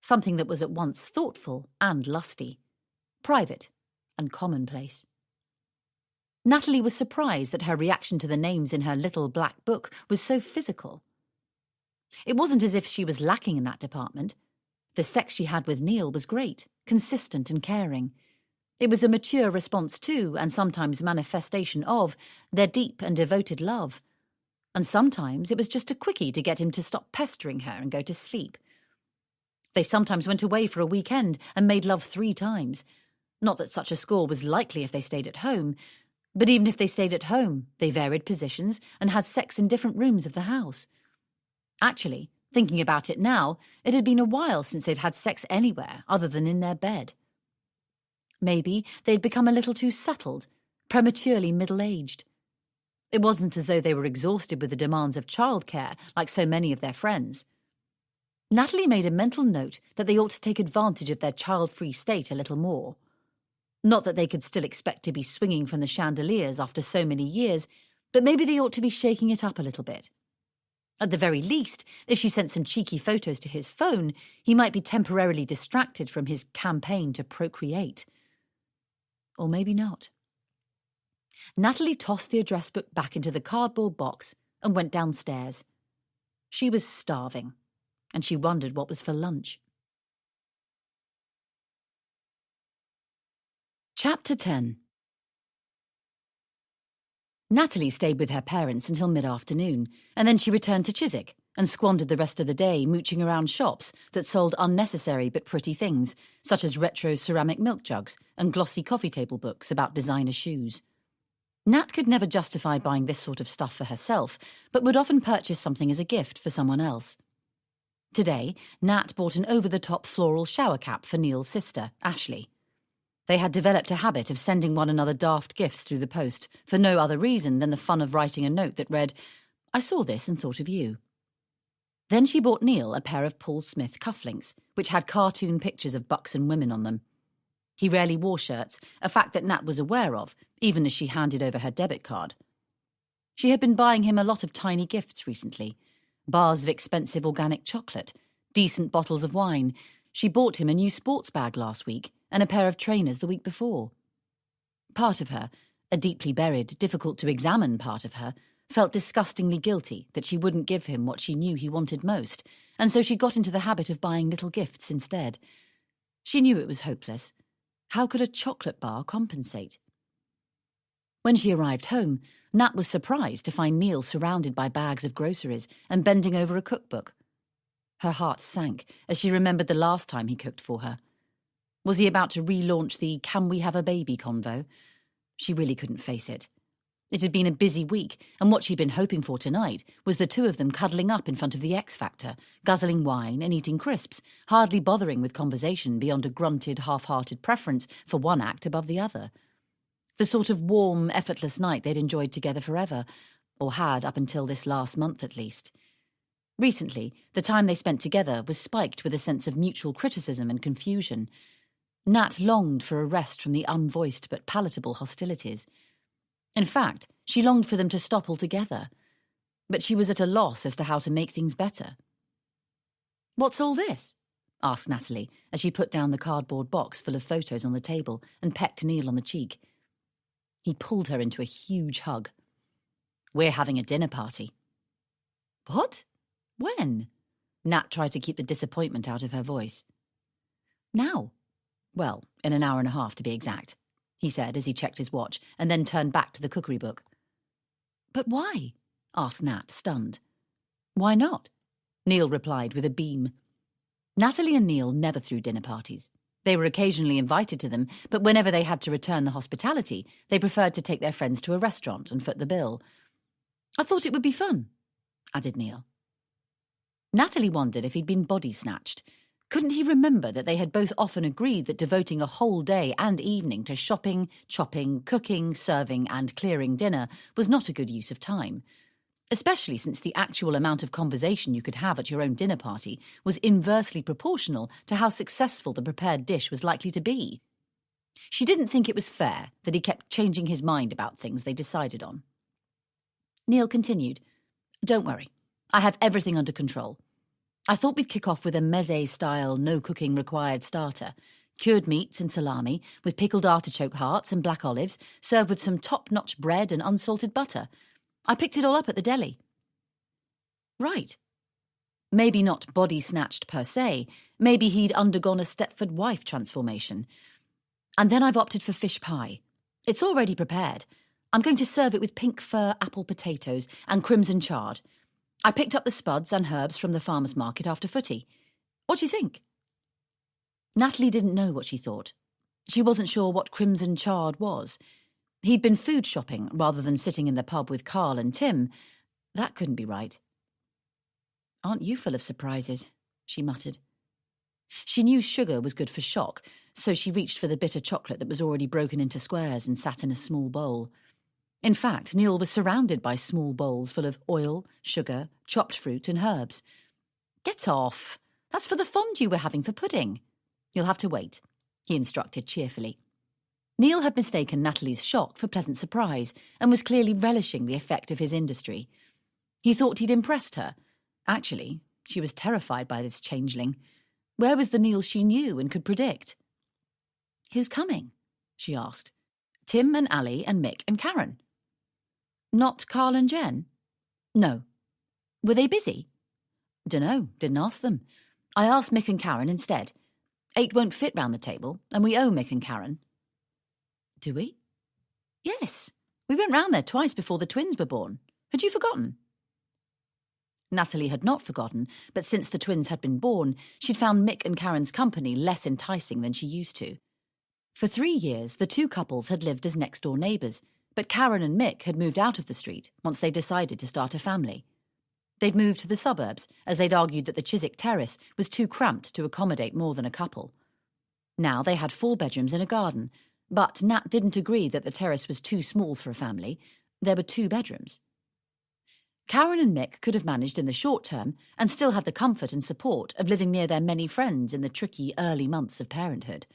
Something that was at once thoughtful and lusty, private and commonplace. Natalie was surprised that her reaction to the names in her little black book was so physical. It wasn't as if she was lacking in that department. The sex she had with Neil was great, consistent and caring. It was a mature response to, and sometimes manifestation of, their deep and devoted love. And sometimes it was just a quickie to get him to stop pestering her and go to sleep. They sometimes went away for a weekend and made love 3 times. Not that such a score was likely if they stayed at home, but even if they stayed at home, they varied positions and had sex in different rooms of the house. Actually, thinking about it now, it had been a while since they'd had sex anywhere other than in their bed. Maybe they'd become a little too settled, prematurely middle-aged. It wasn't as though they were exhausted with the demands of childcare like so many of their friends. Natalie made a mental note that they ought to take advantage of their child-free state a little more. Not that they could still expect to be swinging from the chandeliers after so many years, but maybe they ought to be shaking it up a little bit. At the very least, if she sent some cheeky photos to his phone, he might be temporarily distracted from his campaign to procreate. Or maybe not. Natalie tossed the address book back into the cardboard box and went downstairs. She was starving, and she wondered what was for lunch. Chapter 10. Natalie stayed with her parents until mid-afternoon, and then she returned to Chiswick and squandered the rest of the day mooching around shops that sold unnecessary but pretty things, such as retro ceramic milk jugs and glossy coffee table books about designer shoes. Nat could never justify buying this sort of stuff for herself, but would often purchase something as a gift for someone else. Today, Nat bought an over-the-top floral shower cap for Neil's sister, Ashley. They had developed a habit of sending one another daft gifts through the post, for no other reason than the fun of writing a note that read, "I saw this and thought of you." Then she bought Neil a pair of Paul Smith cufflinks, which had cartoon pictures of buxom women on them. He rarely wore shirts, a fact that Nat was aware of, even as she handed over her debit card. She had been buying him a lot of tiny gifts recently. Bars of expensive organic chocolate, decent bottles of wine. She bought him a new sports bag last week and a pair of trainers the week before. Part of her, a deeply buried, difficult-to-examine part of her, felt disgustingly guilty that she wouldn't give him what she knew he wanted most, and so she got into the habit of buying little gifts instead. She knew it was hopeless. How could a chocolate bar compensate? When she arrived home, Nat was surprised to find Neil surrounded by bags of groceries and bending over a cookbook. Her heart sank as she remembered the last time he cooked for her. Was he about to relaunch the "can we have a baby" convo? She really couldn't face it. It had been a busy week, and what she'd been hoping for tonight was the two of them cuddling up in front of the X Factor, guzzling wine and eating crisps, hardly bothering with conversation beyond a grunted, half-hearted preference for one act above the other. The sort of warm, effortless night they'd enjoyed together forever, or had up until this last month at least. Recently, the time they spent together was spiked with a sense of mutual criticism and confusion. Nat longed for a rest from the unvoiced but palatable hostilities. In fact, she longed for them to stop altogether. But she was at a loss as to how to make things better. "What's all this?" asked Natalie as she put down the cardboard box full of photos on the table and pecked Neil on the cheek. He pulled her into a huge hug. "We're having a dinner party." "What? When?" Nat tried to keep the disappointment out of her voice. "Now. Well, in an hour and a half to be exact," he said as he checked his watch and then turned back to the cookery book. "But why?" asked Nat, stunned. "Why not?" Neil replied with a beam. Natalie and Neil never threw dinner parties. They were occasionally invited to them, but whenever they had to return the hospitality, they preferred to take their friends to a restaurant and foot the bill. "I thought it would be fun," added Neil. Natalie wondered if he'd been body-snatched. Couldn't he remember that they had both often agreed that devoting a whole day and evening to shopping, chopping, cooking, serving and clearing dinner was not a good use of time, especially since the actual amount of conversation you could have at your own dinner party was inversely proportional to how successful the prepared dish was likely to be. She didn't think it was fair that he kept changing his mind about things they decided on. Neil continued, "Don't worry, I have everything under control. I thought we'd kick off with a meze-style, no-cooking-required starter. Cured meats and salami, with pickled artichoke hearts and black olives, served with some top-notch bread and unsalted butter. I picked it all up at the deli. Right. Maybe not body-snatched per se. Maybe he'd undergone a Stepford wife transformation. And then I've opted for fish pie. It's already prepared. I'm going to serve it with pink fir apple potatoes and crimson chard. I picked up the spuds and herbs from the farmer's market after footy. What do you think? Natalie didn't know what she thought. She wasn't sure what crimson chard was. He'd been food shopping rather than sitting in the pub with Carl and Tim. That couldn't be right. Aren't you full of surprises? She muttered. She knew sugar was good for shock, so she reached for the bitter chocolate that was already broken into squares and sat in a small bowl. In fact, Neil was surrounded by small bowls full of oil, sugar, chopped fruit and herbs. Get off! That's for the fondue we're having for pudding. You'll have to wait, he instructed cheerfully. Neil had mistaken Natalie's shock for pleasant surprise and was clearly relishing the effect of his industry. He thought he'd impressed her. Actually, she was terrified by this changeling. Where was the Neil she knew and could predict? Who's coming? She asked. Tim and Ali and Mick and Karen. Not Carl and Jen? No. Were they busy? Dunno, didn't ask them. I asked Mick and Karen instead. 8 won't fit round the table, and we owe Mick and Karen. Do we? Yes. We went round there twice before the twins were born. Had you forgotten? Natalie had not forgotten, but since the twins had been born, she'd found Mick and Karen's company less enticing than she used to. For 3 years, the two couples had lived as next-door neighbours, but Karen and Mick had moved out of the street once they decided to start a family. They'd moved to the suburbs, as they'd argued that the Chiswick Terrace was too cramped to accommodate more than a couple. Now they had 4 bedrooms and a garden, but Nat didn't agree that the terrace was too small for a family. There were 2 bedrooms. Karen and Mick could have managed in the short term and still had the comfort and support of living near their many friends in the tricky early months of parenthood.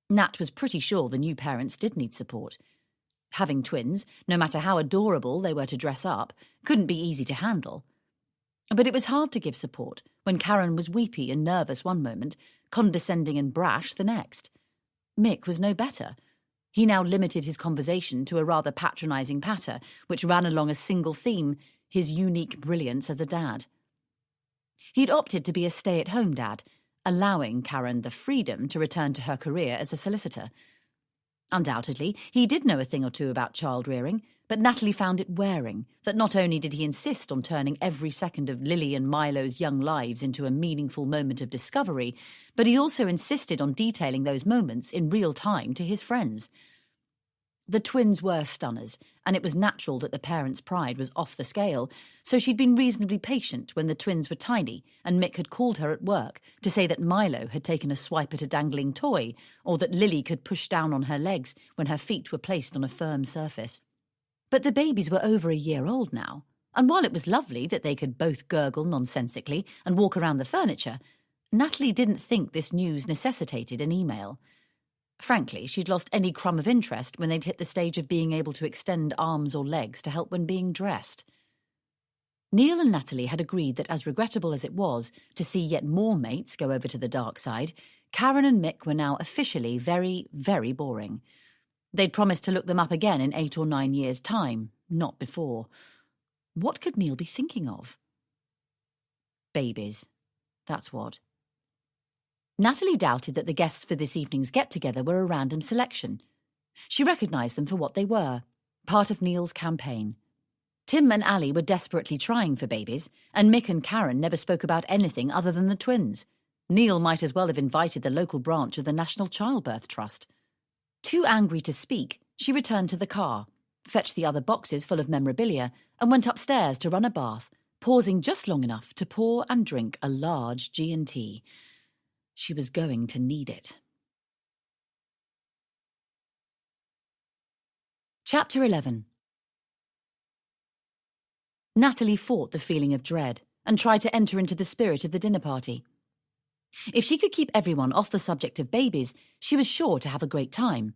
Nat was pretty sure the new parents did need support. Having twins, no matter how adorable they were to dress up, couldn't be easy to handle. But it was hard to give support when Karen was weepy and nervous one moment, condescending and brash the next. Mick was no better. He now limited his conversation to a rather patronising patter, which ran along a single theme, his unique brilliance as a dad. He'd opted to be a stay-at-home dad, allowing Karen the freedom to return to her career as a solicitor. Undoubtedly, he did know a thing or two about child-rearing, but Natalie found it wearing that not only did he insist on turning every second of Lily and Milo's young lives into a meaningful moment of discovery, but he also insisted on detailing those moments in real time to his friends. The twins were stunners, and it was natural that the parents' pride was off the scale, so she'd been reasonably patient when the twins were tiny and Mick had called her at work to say that Milo had taken a swipe at a dangling toy or that Lily could push down on her legs when her feet were placed on a firm surface. But the babies were over a year old now, and while it was lovely that they could both gurgle nonsensically and walk around the furniture, Natalie didn't think this news necessitated an email. Frankly, she'd lost any crumb of interest when they'd hit the stage of being able to extend arms or legs to help when being dressed. Neil and Natalie had agreed that, as regrettable as it was to see yet more mates go over to the dark side, Karen and Mick were now officially very, very boring. They'd promised to look them up again in 8 or 9 years' time, not before. What could Neil be thinking of? Babies. That's what. Natalie doubted that the guests for this evening's get-together were a random selection. She recognised them for what they were, part of Neil's campaign. Tim and Ali were desperately trying for babies, and Mick and Karen never spoke about anything other than the twins. Neil might as well have invited the local branch of the National Childbirth Trust. Too angry to speak, she returned to the car, fetched the other boxes full of memorabilia, and went upstairs to run a bath, pausing just long enough to pour and drink a large G&T. She was going to need it. Chapter 11. Natalie fought the feeling of dread and tried to enter into the spirit of the dinner party. If she could keep everyone off the subject of babies, she was sure to have a great time.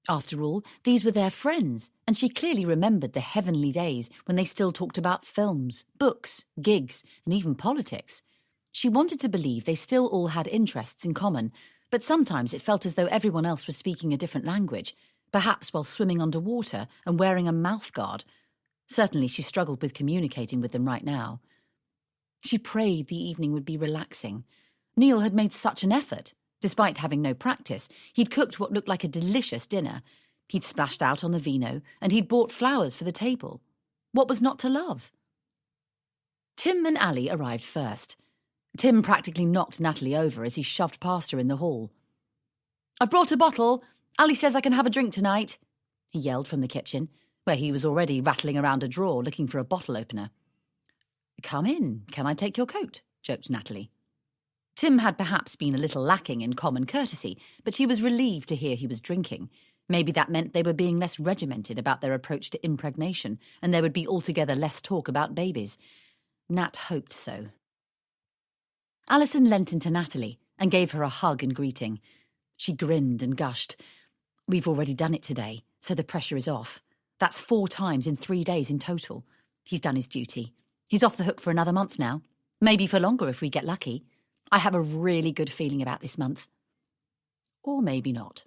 After all, these were their friends, and she clearly remembered the heavenly days when they still talked about films, books, gigs, and even politics. She wanted to believe they still all had interests in common, but sometimes it felt as though everyone else was speaking a different language, perhaps while swimming underwater and wearing a mouthguard. Certainly she struggled with communicating with them right now. She prayed the evening would be relaxing. Neil had made such an effort. Despite having no practice, he'd cooked what looked like a delicious dinner. He'd splashed out on the vino, and he'd bought flowers for the table. What was not to love? Tim and Ali arrived first. Tim practically knocked Natalie over as he shoved past her in the hall. "I've brought a bottle. Ali says I can have a drink tonight," he yelled from the kitchen, where he was already rattling around a drawer looking for a bottle opener. "Come in. Can I take your coat?" joked Natalie. Tim had perhaps been a little lacking in common courtesy, but she was relieved to hear he was drinking. Maybe that meant they were being less regimented about their approach to impregnation, and there would be altogether less talk about babies. Nat hoped so. Alison leant into Natalie and gave her a hug in greeting. She grinned and gushed. "We've already done it today, so the pressure is off. That's 4 times in 3 days in total. He's done his duty. He's off the hook for another month now. Maybe for longer if we get lucky. I have a really good feeling about this month." Or maybe not.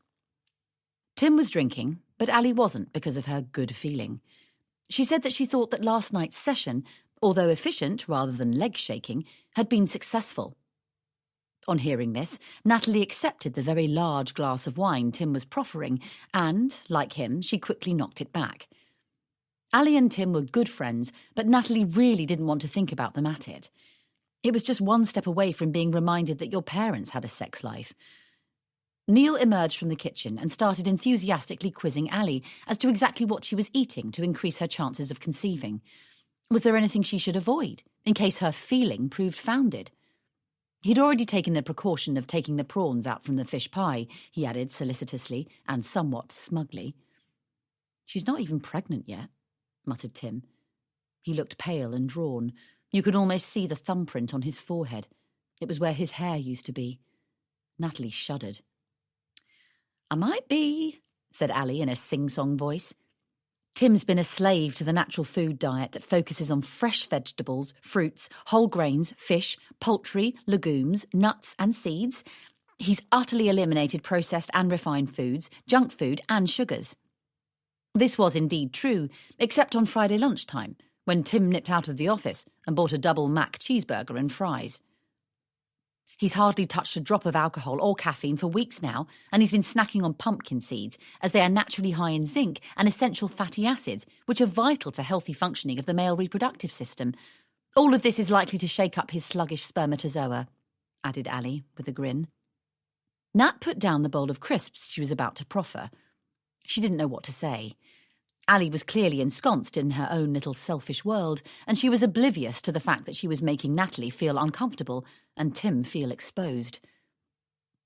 Tim was drinking, but Ali wasn't because of her good feeling. She said that she thought that last night's session, although efficient rather than leg-shaking, had been successful. On hearing this, Natalie accepted the very large glass of wine Tim was proffering and, like him, she quickly knocked it back. Ali and Tim were good friends, but Natalie really didn't want to think about them at it. It was just one step away from being reminded that your parents had a sex life. Neil emerged from the kitchen and started enthusiastically quizzing Ali as to exactly what she was eating to increase her chances of conceiving. Was there anything she should avoid, in case her feeling proved founded? He'd already taken the precaution of taking the prawns out from the fish pie, he added solicitously and somewhat smugly. "She's not even pregnant yet," muttered Tim. He looked pale and drawn. You could almost see the thumbprint on his forehead. It was where his hair used to be. Natalie shuddered. "I might be," said Ali in a sing-song voice. Tim's been a slave to the natural food diet that focuses on fresh vegetables, fruits, whole grains, fish, poultry, legumes, nuts and seeds. He's utterly eliminated processed and refined foods, junk food and sugars. This was indeed true, except on Friday lunchtime, when Tim nipped out of the office and bought a double Mac cheeseburger and fries. He's hardly touched a drop of alcohol or caffeine for weeks now, and he's been snacking on pumpkin seeds, as they are naturally high in zinc and essential fatty acids, which are vital to healthy functioning of the male reproductive system. All of this is likely to shake up his sluggish spermatozoa, added Ali with a grin. Nat put down the bowl of crisps she was about to proffer. She didn't know what to say. Ali was clearly ensconced in her own little selfish world, and she was oblivious to the fact that she was making Natalie feel uncomfortable and Tim feel exposed.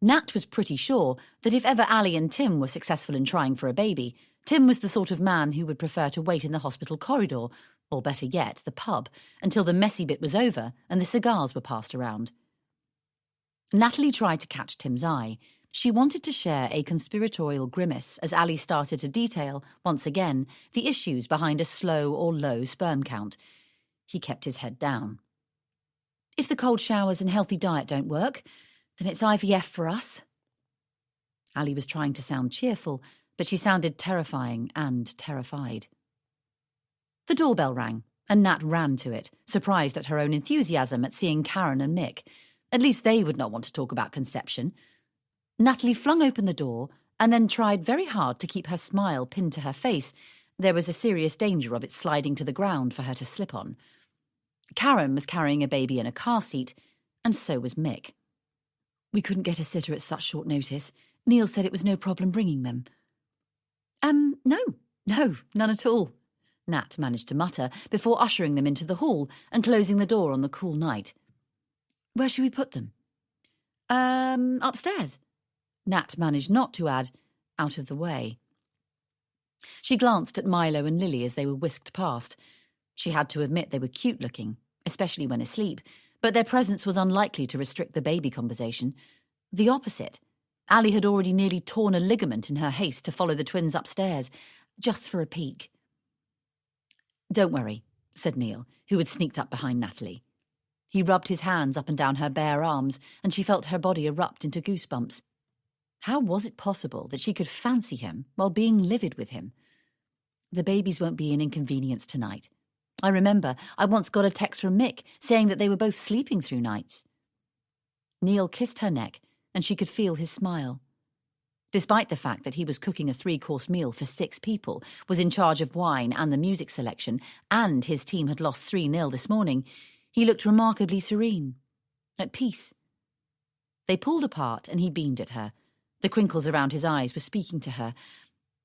Nat was pretty sure that if ever Ali and Tim were successful in trying for a baby, Tim was the sort of man who would prefer to wait in the hospital corridor, or better yet, the pub, until the messy bit was over and the cigars were passed around. Natalie tried to catch Tim's eye. She wanted to share a conspiratorial grimace as Ali started to detail, once again, the issues behind a slow or low sperm count. He kept his head down. "If the cold showers and healthy diet don't work, then it's IVF for us." Ali was trying to sound cheerful, but she sounded terrifying and terrified. The doorbell rang, and Nat ran to it, surprised at her own enthusiasm at seeing Karen and Mick. At least they would not want to talk about conception. Natalie flung open the door and then tried very hard to keep her smile pinned to her face. There was a serious danger of it sliding to the ground for her to slip on. Karen was carrying a baby in a car seat, and so was Mick. "We couldn't get a sitter at such short notice. Neil said it was no problem bringing them." No, none at all," Nat managed to mutter before ushering them into the hall and closing the door on the cool night. "Where should we put them?" Upstairs." Nat managed not to add, "out of the way." She glanced at Milo and Lily as they were whisked past. She had to admit they were cute-looking, especially when asleep, but their presence was unlikely to restrict the baby conversation. The opposite. Ali had already nearly torn a ligament in her haste to follow the twins upstairs, just for a peek. "Don't worry," said Neil, who had sneaked up behind Natalie. He rubbed his hands up and down her bare arms, and she felt her body erupt into goosebumps. How was it possible that she could fancy him while being livid with him? The babies won't be an inconvenience tonight. I remember I once got a text from Mick saying that they were both sleeping through nights. Neil kissed her neck, and she could feel his smile. Despite the fact that he was cooking a 3-course meal for 6 people, was in charge of wine and the music selection, and his team had lost 3-0 this morning, he looked remarkably serene, at peace. They pulled apart, and he beamed at her. The crinkles around his eyes were speaking to her.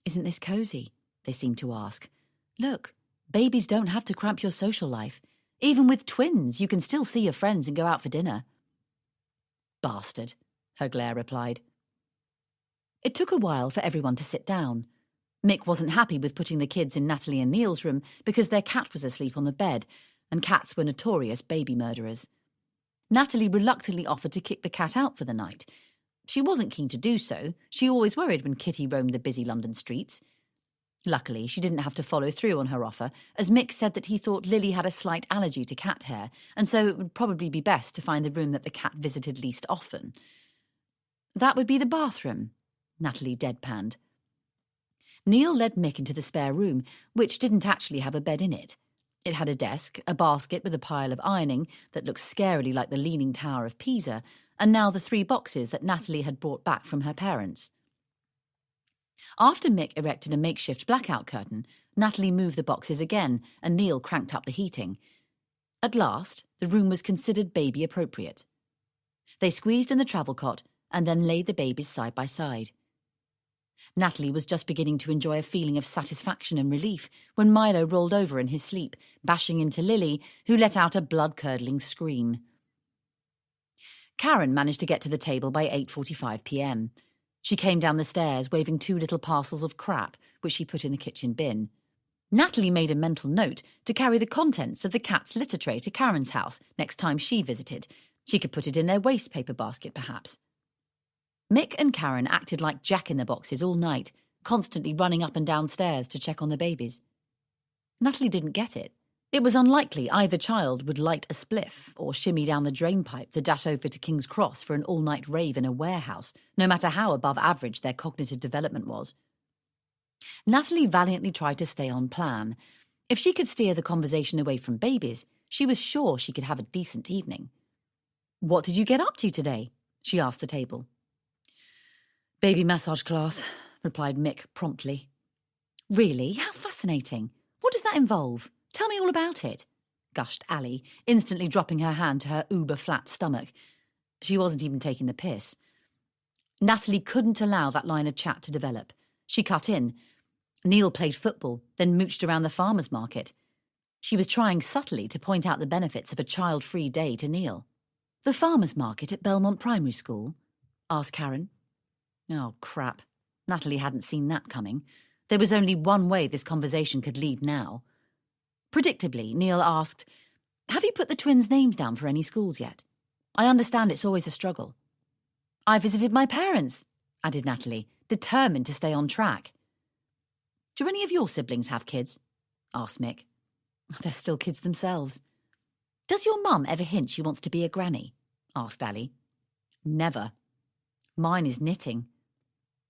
"Isn't this cosy?" they seemed to ask. "Look, babies don't have to cramp your social life. Even with twins, you can still see your friends and go out for dinner." "Bastard," her glare replied. It took a while for everyone to sit down. Mick wasn't happy with putting the kids in Natalie and Neil's room because their cat was asleep on the bed, and cats were notorious baby murderers. Natalie reluctantly offered to kick the cat out for the night. She wasn't keen to do so. She always worried when Kitty roamed the busy London streets. Luckily, she didn't have to follow through on her offer, as Mick said that he thought Lily had a slight allergy to cat hair, and so it would probably be best to find the room that the cat visited least often. "That would be the bathroom," Natalie deadpanned. Neil led Mick into the spare room, which didn't actually have a bed in it. It had a desk, a basket with a pile of ironing that looked scarily like the Leaning Tower of Pisa, and now the 3 boxes that Natalie had brought back from her parents. After Mick erected a makeshift blackout curtain, Natalie moved the boxes again, and Neil cranked up the heating. At last, the room was considered baby-appropriate. They squeezed in the travel cot and then laid the babies side by side. Natalie was just beginning to enjoy a feeling of satisfaction and relief when Milo rolled over in his sleep, bashing into Lily, who let out a blood-curdling scream. Karen managed to get to the table by 8:45 p.m. She came down the stairs waving 2 little parcels of crap, which she put in the kitchen bin. Natalie made a mental note to carry the contents of the cat's litter tray to Karen's house next time she visited. She could put it in their waste paper basket, perhaps. Mick and Karen acted like jack-in-the-boxes all night, constantly running up and down stairs to check on the babies. Natalie didn't get it. It was unlikely either child would light a spliff or shimmy down the drain pipe to dash over to King's Cross for an all-night rave in a warehouse, no matter how above average their cognitive development was. Natalie valiantly tried to stay on plan. If she could steer the conversation away from babies, she was sure she could have a decent evening. "What did you get up to today?" she asked the table. "Baby massage class," replied Mick promptly. "Really? How fascinating. What does that involve? Tell me all about it," gushed Ali, instantly dropping her hand to her uber-flat stomach. She wasn't even taking the piss. Natalie couldn't allow that line of chat to develop. She cut in. Neil played football, then mooched around the farmer's market. She was trying subtly to point out the benefits of a child-free day to Neil. "The farmer's market at Belmont Primary School?" asked Karen. Oh, crap. Natalie hadn't seen that coming. There was only one way this conversation could lead now. Predictably, Neil asked, "Have you put the twins' names down for any schools yet? I understand it's always a struggle." "I visited my parents," added Natalie, determined to stay on track. "Do any of your siblings have kids?" asked Mick. "They're still kids themselves." "Does your mum ever hint she wants to be a granny?" asked Ali. "Never. Mine is knitting.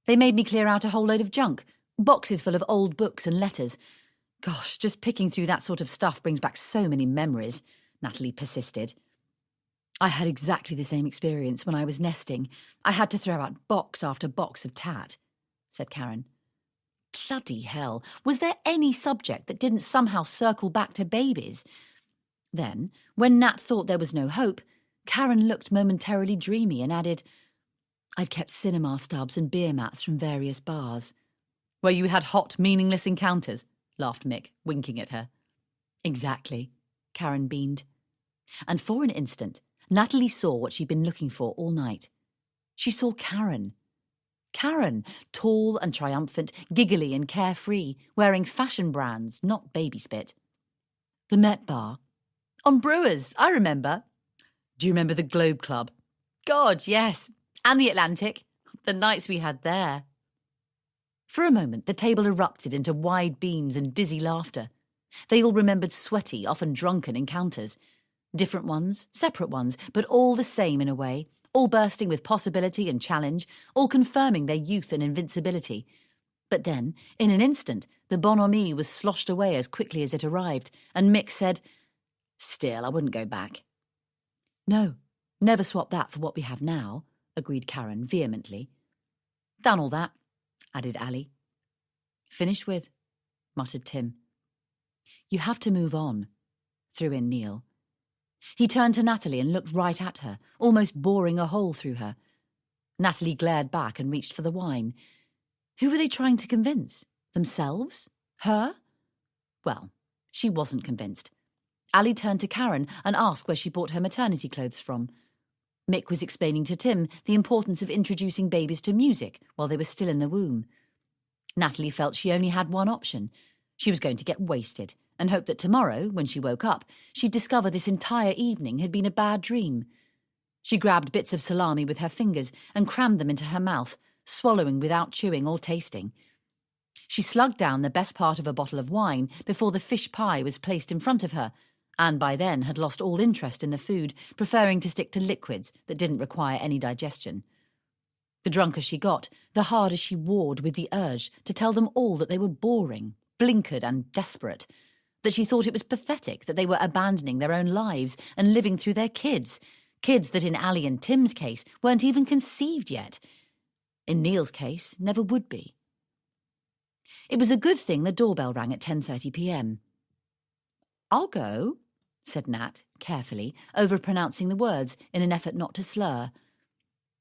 They made me clear out a whole load of junk, boxes full of old books and letters. Gosh, just picking through that sort of stuff brings back so many memories," Natalie persisted. "I had exactly the same experience when I was nesting. I had to throw out box after box of tat," said Karen. Bloody hell, was there any subject that didn't somehow circle back to babies? Then, when Nat thought there was no hope, Karen looked momentarily dreamy and added, "I'd kept cinema stubs and beer mats from various bars." "Where you had hot, meaningless encounters," laughed Mick, winking at her. "Exactly," Karen beamed. And for an instant, Natalie saw what she'd been looking for all night. She saw Karen. Karen, tall and triumphant, giggly and carefree, wearing fashion brands, not baby spit. "The Met Bar." "On Brewers, I remember." "Do you remember the Globe Club?" "God, yes. And the Atlantic. The nights we had there." For a moment, the table erupted into wide beams and dizzy laughter. They all remembered sweaty, often drunken encounters. Different ones, separate ones, but all the same in a way, all bursting with possibility and challenge, all confirming their youth and invincibility. But then, in an instant, the bonhomie was sloshed away as quickly as it arrived, and Mick said, "Still, I wouldn't go back." "No, never swap that for what we have now," agreed Karen vehemently. "Done all that," added Ali. "Finished with," muttered Tim. "You have to move on," threw in Neil. He turned to Natalie and looked right at her, almost boring a hole through her. Natalie glared back and reached for the wine. Who were they trying to convince? Themselves? Her? Well, she wasn't convinced. Ali turned to Karen and asked where she bought her maternity clothes from. Mick was explaining to Tim the importance of introducing babies to music while they were still in the womb. Natalie felt she only had one option. She was going to get wasted and hoped that tomorrow, when she woke up, she'd discover this entire evening had been a bad dream. She grabbed bits of salami with her fingers and crammed them into her mouth, swallowing without chewing or tasting. She slugged down the best part of a bottle of wine before the fish pie was placed in front of her, and by then had lost all interest in the food, preferring to stick to liquids that didn't require any digestion. The drunker she got, the harder she warred with the urge to tell them all that they were boring, blinkered and desperate, that she thought it was pathetic that they were abandoning their own lives and living through their kids that in Ali and Tim's case weren't even conceived yet. In Neil's case, never would be. It was a good thing the doorbell rang at 10:30 p.m. "I'll go," said Nat, carefully, overpronouncing the words in an effort not to slur.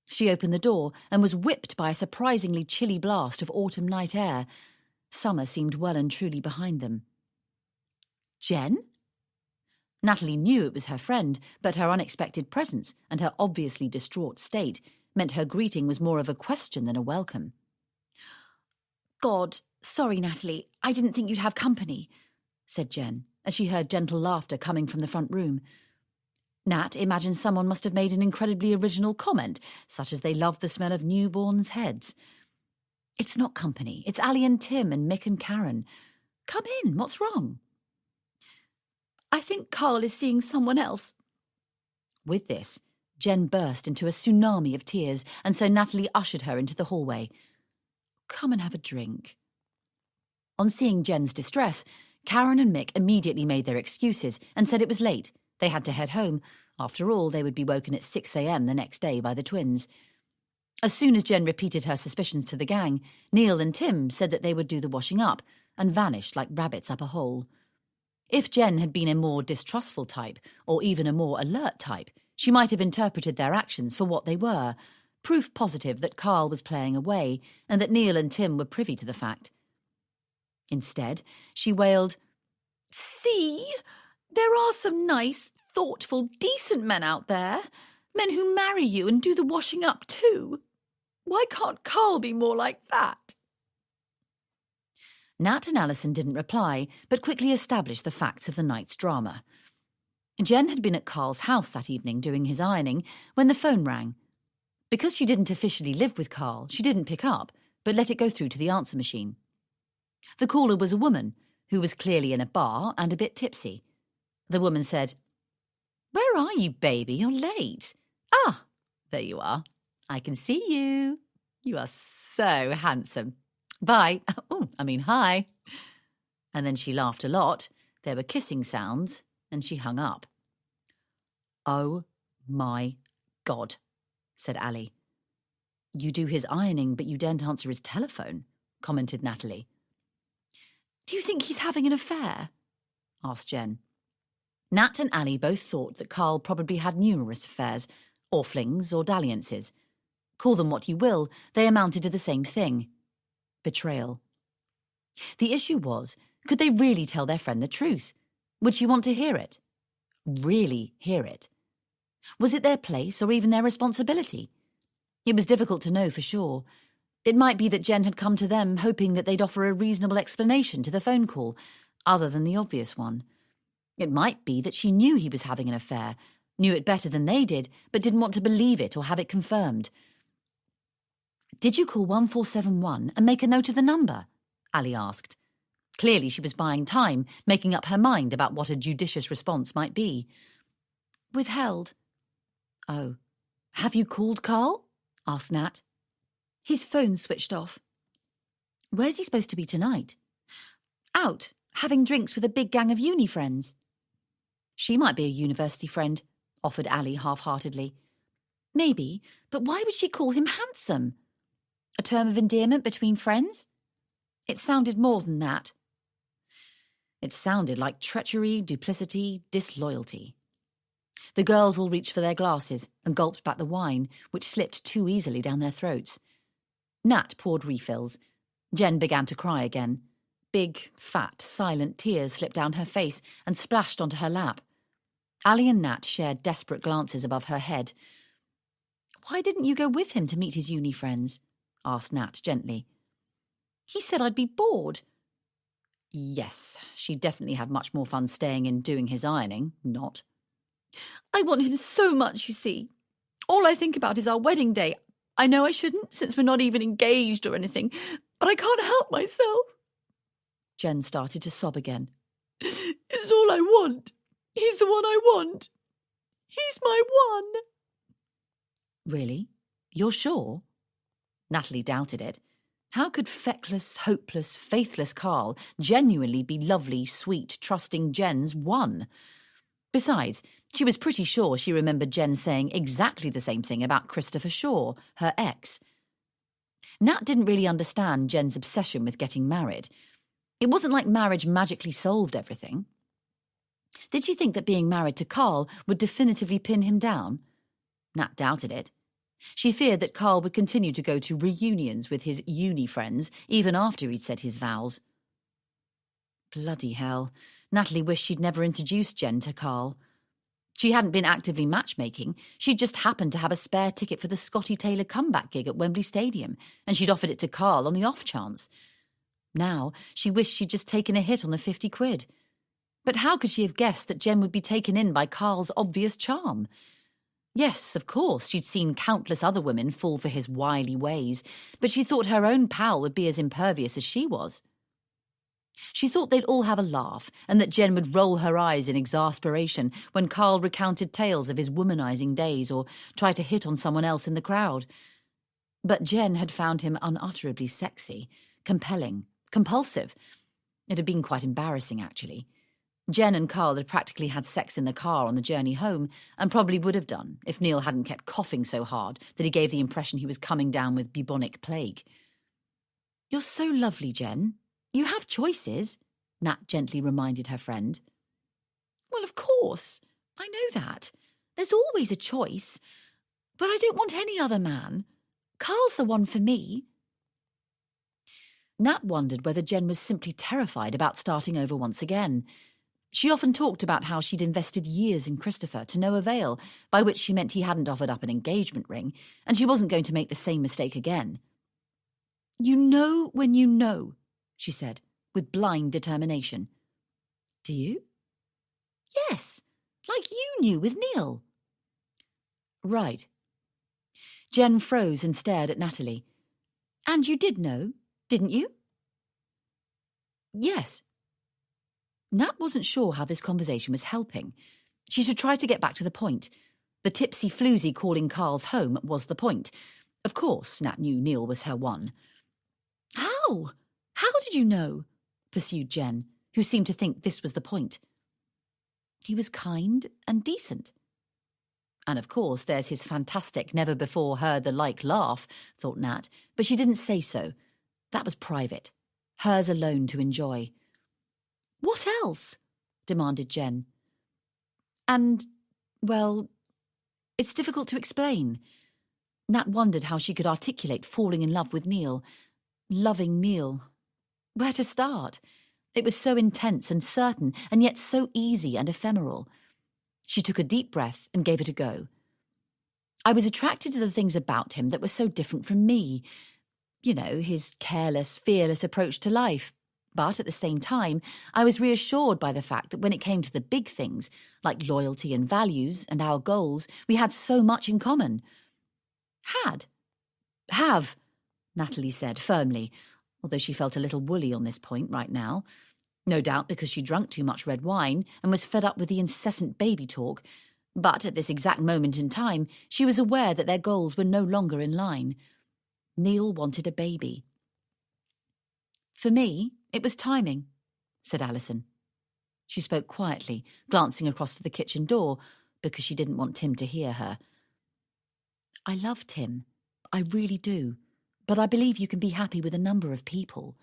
She opened the door and was whipped by a surprisingly chilly blast of autumn night air. Summer seemed well and truly behind them. "Jen?" Natalie knew it was her friend, but her unexpected presence and her obviously distraught state meant her greeting was more of a question than a welcome. "God, sorry, Natalie, I didn't think you'd have company," said Jen, as she heard gentle laughter coming from the front room. Nat imagined someone must have made an incredibly original comment, such as they loved the smell of newborns' heads. "It's not company, it's Ali and Tim and Mick and Karen. Come in, what's wrong?" "I think Carl is seeing someone else." With this, Jen burst into a tsunami of tears, and so Natalie ushered her into the hallway. "Come and have a drink." On seeing Jen's distress, Karen and Mick immediately made their excuses and said it was late. They had to head home. After all, they would be woken at 6 a.m. the next day by the twins. As soon as Jen repeated her suspicions to the gang, Neil and Tim said that they would do the washing up and vanished like rabbits up a hole. If Jen had been a more distrustful type, or even a more alert type, she might have interpreted their actions for what they were, proof positive that Carl was playing away and that Neil and Tim were privy to the fact. Instead, she wailed, "See, there are some nice, thoughtful, decent men out there. Men who marry you and do the washing up too. Why can't Carl be more like that?" Nat and Alison didn't reply, but quickly established the facts of the night's drama. Jen had been at Carl's house that evening doing his ironing when the phone rang. Because she didn't officially live with Carl, she didn't pick up, but let it go through to the answer machine. The caller was a woman who was clearly in a bar and a bit tipsy. The woman said, "Where are you, baby? You're late." "Ah, there you are. I can see you. You are so handsome. Bye. Hi." And then she laughed a lot. There were kissing sounds, and she hung up. "Oh, my God," said Ali. "You do his ironing, but you don't answer his telephone," commented Natalie. "Do you think he's having an affair?" asked Jen. Nat and Ali both thought that Carl probably had numerous affairs, or flings, or dalliances. Call them what you will, they amounted to the same thing: betrayal. The issue was, could they really tell their friend the truth? Would she want to hear it? Really hear it? Was it their place or even their responsibility? It was difficult to know for sure. It might be that Jen had come to them hoping that they'd offer a reasonable explanation to the phone call, other than the obvious one. It might be that she knew he was having an affair, knew it better than they did, but didn't want to believe it or have it confirmed. "Did you call 1471 and make a note of the number?" Ali asked. Clearly she was buying time, making up her mind about what a judicious response might be. withheld. Oh, have you called Carl? Asked Nat. His phone switched off. Where's he supposed to be tonight? Out, having drinks with a big gang of uni friends. She might be a university friend, offered Ali half-heartedly. Maybe, but why would she call him handsome? A term of endearment between friends? It sounded more than that. It sounded like treachery, duplicity, disloyalty. The girls all reached for their glasses and gulped back the wine, which slipped too easily down their throats. Nat poured refills. Jen began to cry again. Big, fat, silent tears slipped down her face and splashed onto her lap. Ali and Nat shared desperate glances above her head. Why didn't you go with him to meet his uni friends? Asked Nat gently. He said I'd be bored. Yes, she'd definitely have much more fun staying in doing his ironing, not. I want him so much, you see. All I think about is our wedding day. I know I shouldn't, since we're not even engaged or anything, but I can't help myself. Jen started to sob again. It's all I want. He's the one I want. He's my one. Really? You're sure? Natalie doubted it. How could feckless, hopeless, faithless Carl genuinely be lovely, sweet, trusting Jen's one? Besides, she was pretty sure she remembered Jen saying exactly the same thing about Christopher Shaw, her ex. Nat didn't really understand Jen's obsession with getting married. It wasn't like marriage magically solved everything. Did she think that being married to Carl would definitively pin him down? Nat doubted it. She feared that Carl would continue to go to reunions with his uni friends even after he'd said his vows. Bloody hell. Natalie wished she'd never introduced Jen to Carl. She hadn't been actively matchmaking. She'd just happened to have a spare ticket for the Scotty Taylor comeback gig at Wembley Stadium, and she'd offered it to Carl on the off chance. Now she wished she'd just taken a hit on the 50 quid. But how could she have guessed that Jen would be taken in by Carl's obvious charm? Yes, of course, she'd seen countless other women fall for his wily ways, but she thought her own pal would be as impervious as she was. She thought they'd all have a laugh, and that Jen would roll her eyes in exasperation when Carl recounted tales of his womanizing days or tried to hit on someone else in the crowd. But Jen had found him unutterably sexy, compelling, compulsive. It had been quite embarrassing, actually. Jen and Carl had practically had sex in the car on the journey home, and probably would have done if Neil hadn't kept coughing so hard that he gave the impression he was coming down with bubonic plague. You're so lovely, Jen. You have choices, Nat gently reminded her friend. Well, of course. I know that. There's always a choice. But I don't want any other man. Carl's the one for me. Nat wondered whether Jen was simply terrified about starting over once again. She often talked about how she'd invested years in Christopher to no avail, by which she meant he hadn't offered up an engagement ring, and she wasn't going to make the same mistake again. You know when you know, she said, with blind determination. Do you? Yes, like you knew with Neil. Right. Jen froze and stared at Natalie. And you did know, didn't you? Yes. Nat wasn't sure how this conversation was helping. She should try to get back to the point. The tipsy floozy calling Carl's home was the point. Of course, Nat knew Neil was her one. How? How did you know? Pursued Jen, who seemed to think this was the point. He was kind and decent. And of course there's his fantastic never-before-heard-the-like laugh, thought Nat, but she didn't say so. That was private. Hers alone to enjoy. What else? Demanded Jen. And, well, it's difficult to explain. Nat wondered how she could articulate falling in love with Neil. Loving Neil. Where to start? It was so intense and certain, and yet so easy and ephemeral. She took a deep breath and gave it a go. I was attracted to the things about him that were so different from me. You know, his careless, fearless approach to life. But at the same time, I was reassured by the fact that when it came to the big things, like loyalty and values and our goals, we had so much in common. Have, Natalie said firmly, although she felt a little woolly on this point right now. No doubt because she drank too much red wine and was fed up with the incessant baby talk. But at this exact moment in time, she was aware that their goals were no longer in line. Neil wanted a baby. "For me, it was timing," said Alison. She spoke quietly, glancing across to the kitchen door, because she didn't want Tim to hear her. "I love Tim. I really do. But I believe you can be happy with a number of people.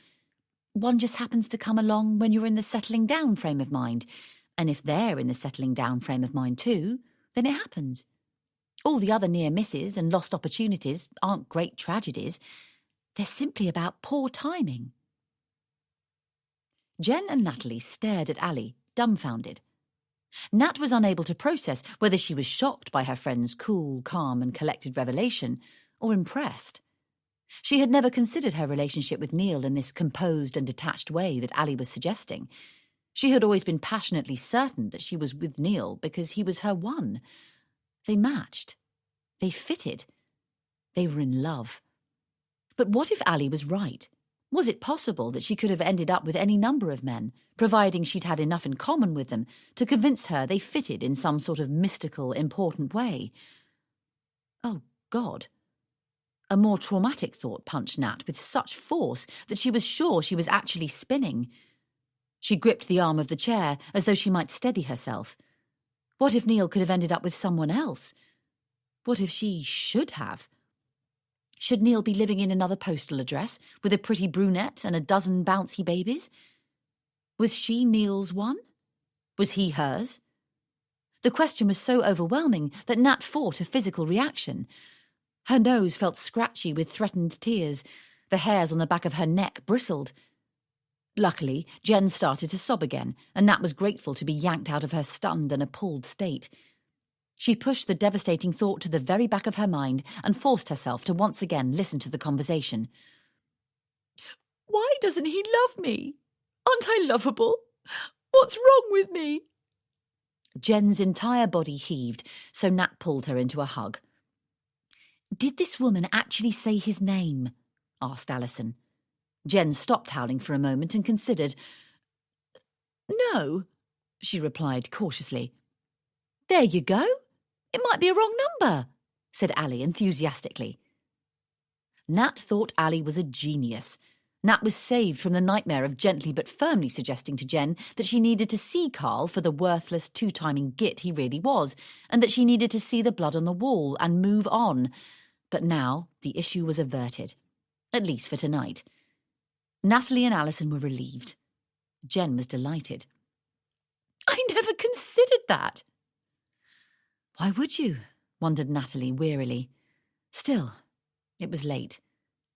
One just happens to come along when you're in the settling down frame of mind. And if they're in the settling down frame of mind too, then it happens. All the other near misses and lost opportunities aren't great tragedies. They're simply about poor timing." Jen and Natalie stared at Ali, dumbfounded. Nat was unable to process whether she was shocked by her friend's cool, calm and collected revelation, or impressed. She had never considered her relationship with Neil in this composed and detached way that Ali was suggesting. She had always been passionately certain that she was with Neil because he was her one. They matched. They fitted. They were in love. But what if Ali was right? Was it possible that she could have ended up with any number of men, providing she'd had enough in common with them to convince her they fitted in some sort of mystical, important way? Oh, God. A more traumatic thought punched Nat with such force that she was sure she was actually spinning. She gripped the arm of the chair as though she might steady herself. What if Neil could have ended up with someone else? What if she should have? Should Neil be living in another postal address with a pretty brunette and a dozen bouncy babies? Was she Neil's one? Was he hers? The question was so overwhelming that Nat fought a physical reaction. Her nose felt scratchy with threatened tears. The hairs on the back of her neck bristled. Luckily, Jen started to sob again, and Nat was grateful to be yanked out of her stunned and appalled state. She pushed the devastating thought to the very back of her mind and forced herself to once again listen to the conversation. "Why doesn't he love me? Aren't I lovable? What's wrong with me?" Jen's entire body heaved, so Nat pulled her into a hug. "Did this woman actually say his name?" asked Alison. Jen stopped howling for a moment and considered. "No," she replied cautiously. "There you go. It might be a wrong number," said Ali enthusiastically. Nat thought Ali was a genius. Nat was saved from the nightmare of gently but firmly suggesting to Jen that she needed to see Carl for the worthless two-timing git he really was, and that she needed to see the blood on the wall and move on. But now the issue was averted, at least for tonight. Natalie and Alison were relieved. Jen was delighted. "I never considered that." "Why would you?" wondered Natalie wearily. Still, it was late.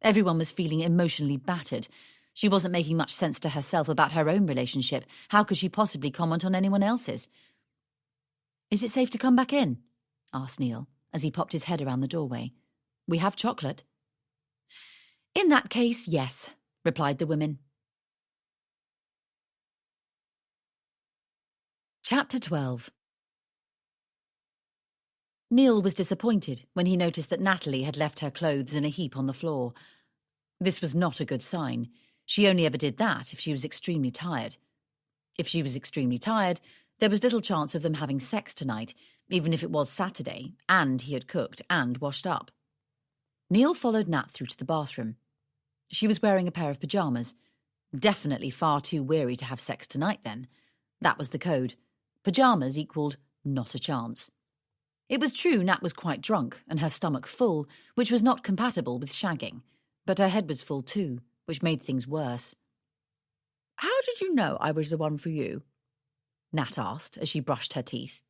Everyone was feeling emotionally battered. She wasn't making much sense to herself about her own relationship. How could she possibly comment on anyone else's? "Is it safe to come back in?" asked Neil, as he popped his head around the doorway. "We have chocolate." "In that case, yes," replied the women. Chapter 12. Neil was disappointed when he noticed that Natalie had left her clothes in a heap on the floor. This was not a good sign. She only ever did that if she was extremely tired. If she was extremely tired, there was little chance of them having sex tonight, even if it was Saturday, and he had cooked and washed up. Neil followed Nat through to the bathroom. She was wearing a pair of pyjamas. Definitely far too weary to have sex tonight, then. That was the code. Pyjamas equaled not a chance. It was true Nat was quite drunk and her stomach full, which was not compatible with shagging, but her head was full too, which made things worse. "How did you know I was the one for you?" Nat asked as she brushed her teeth.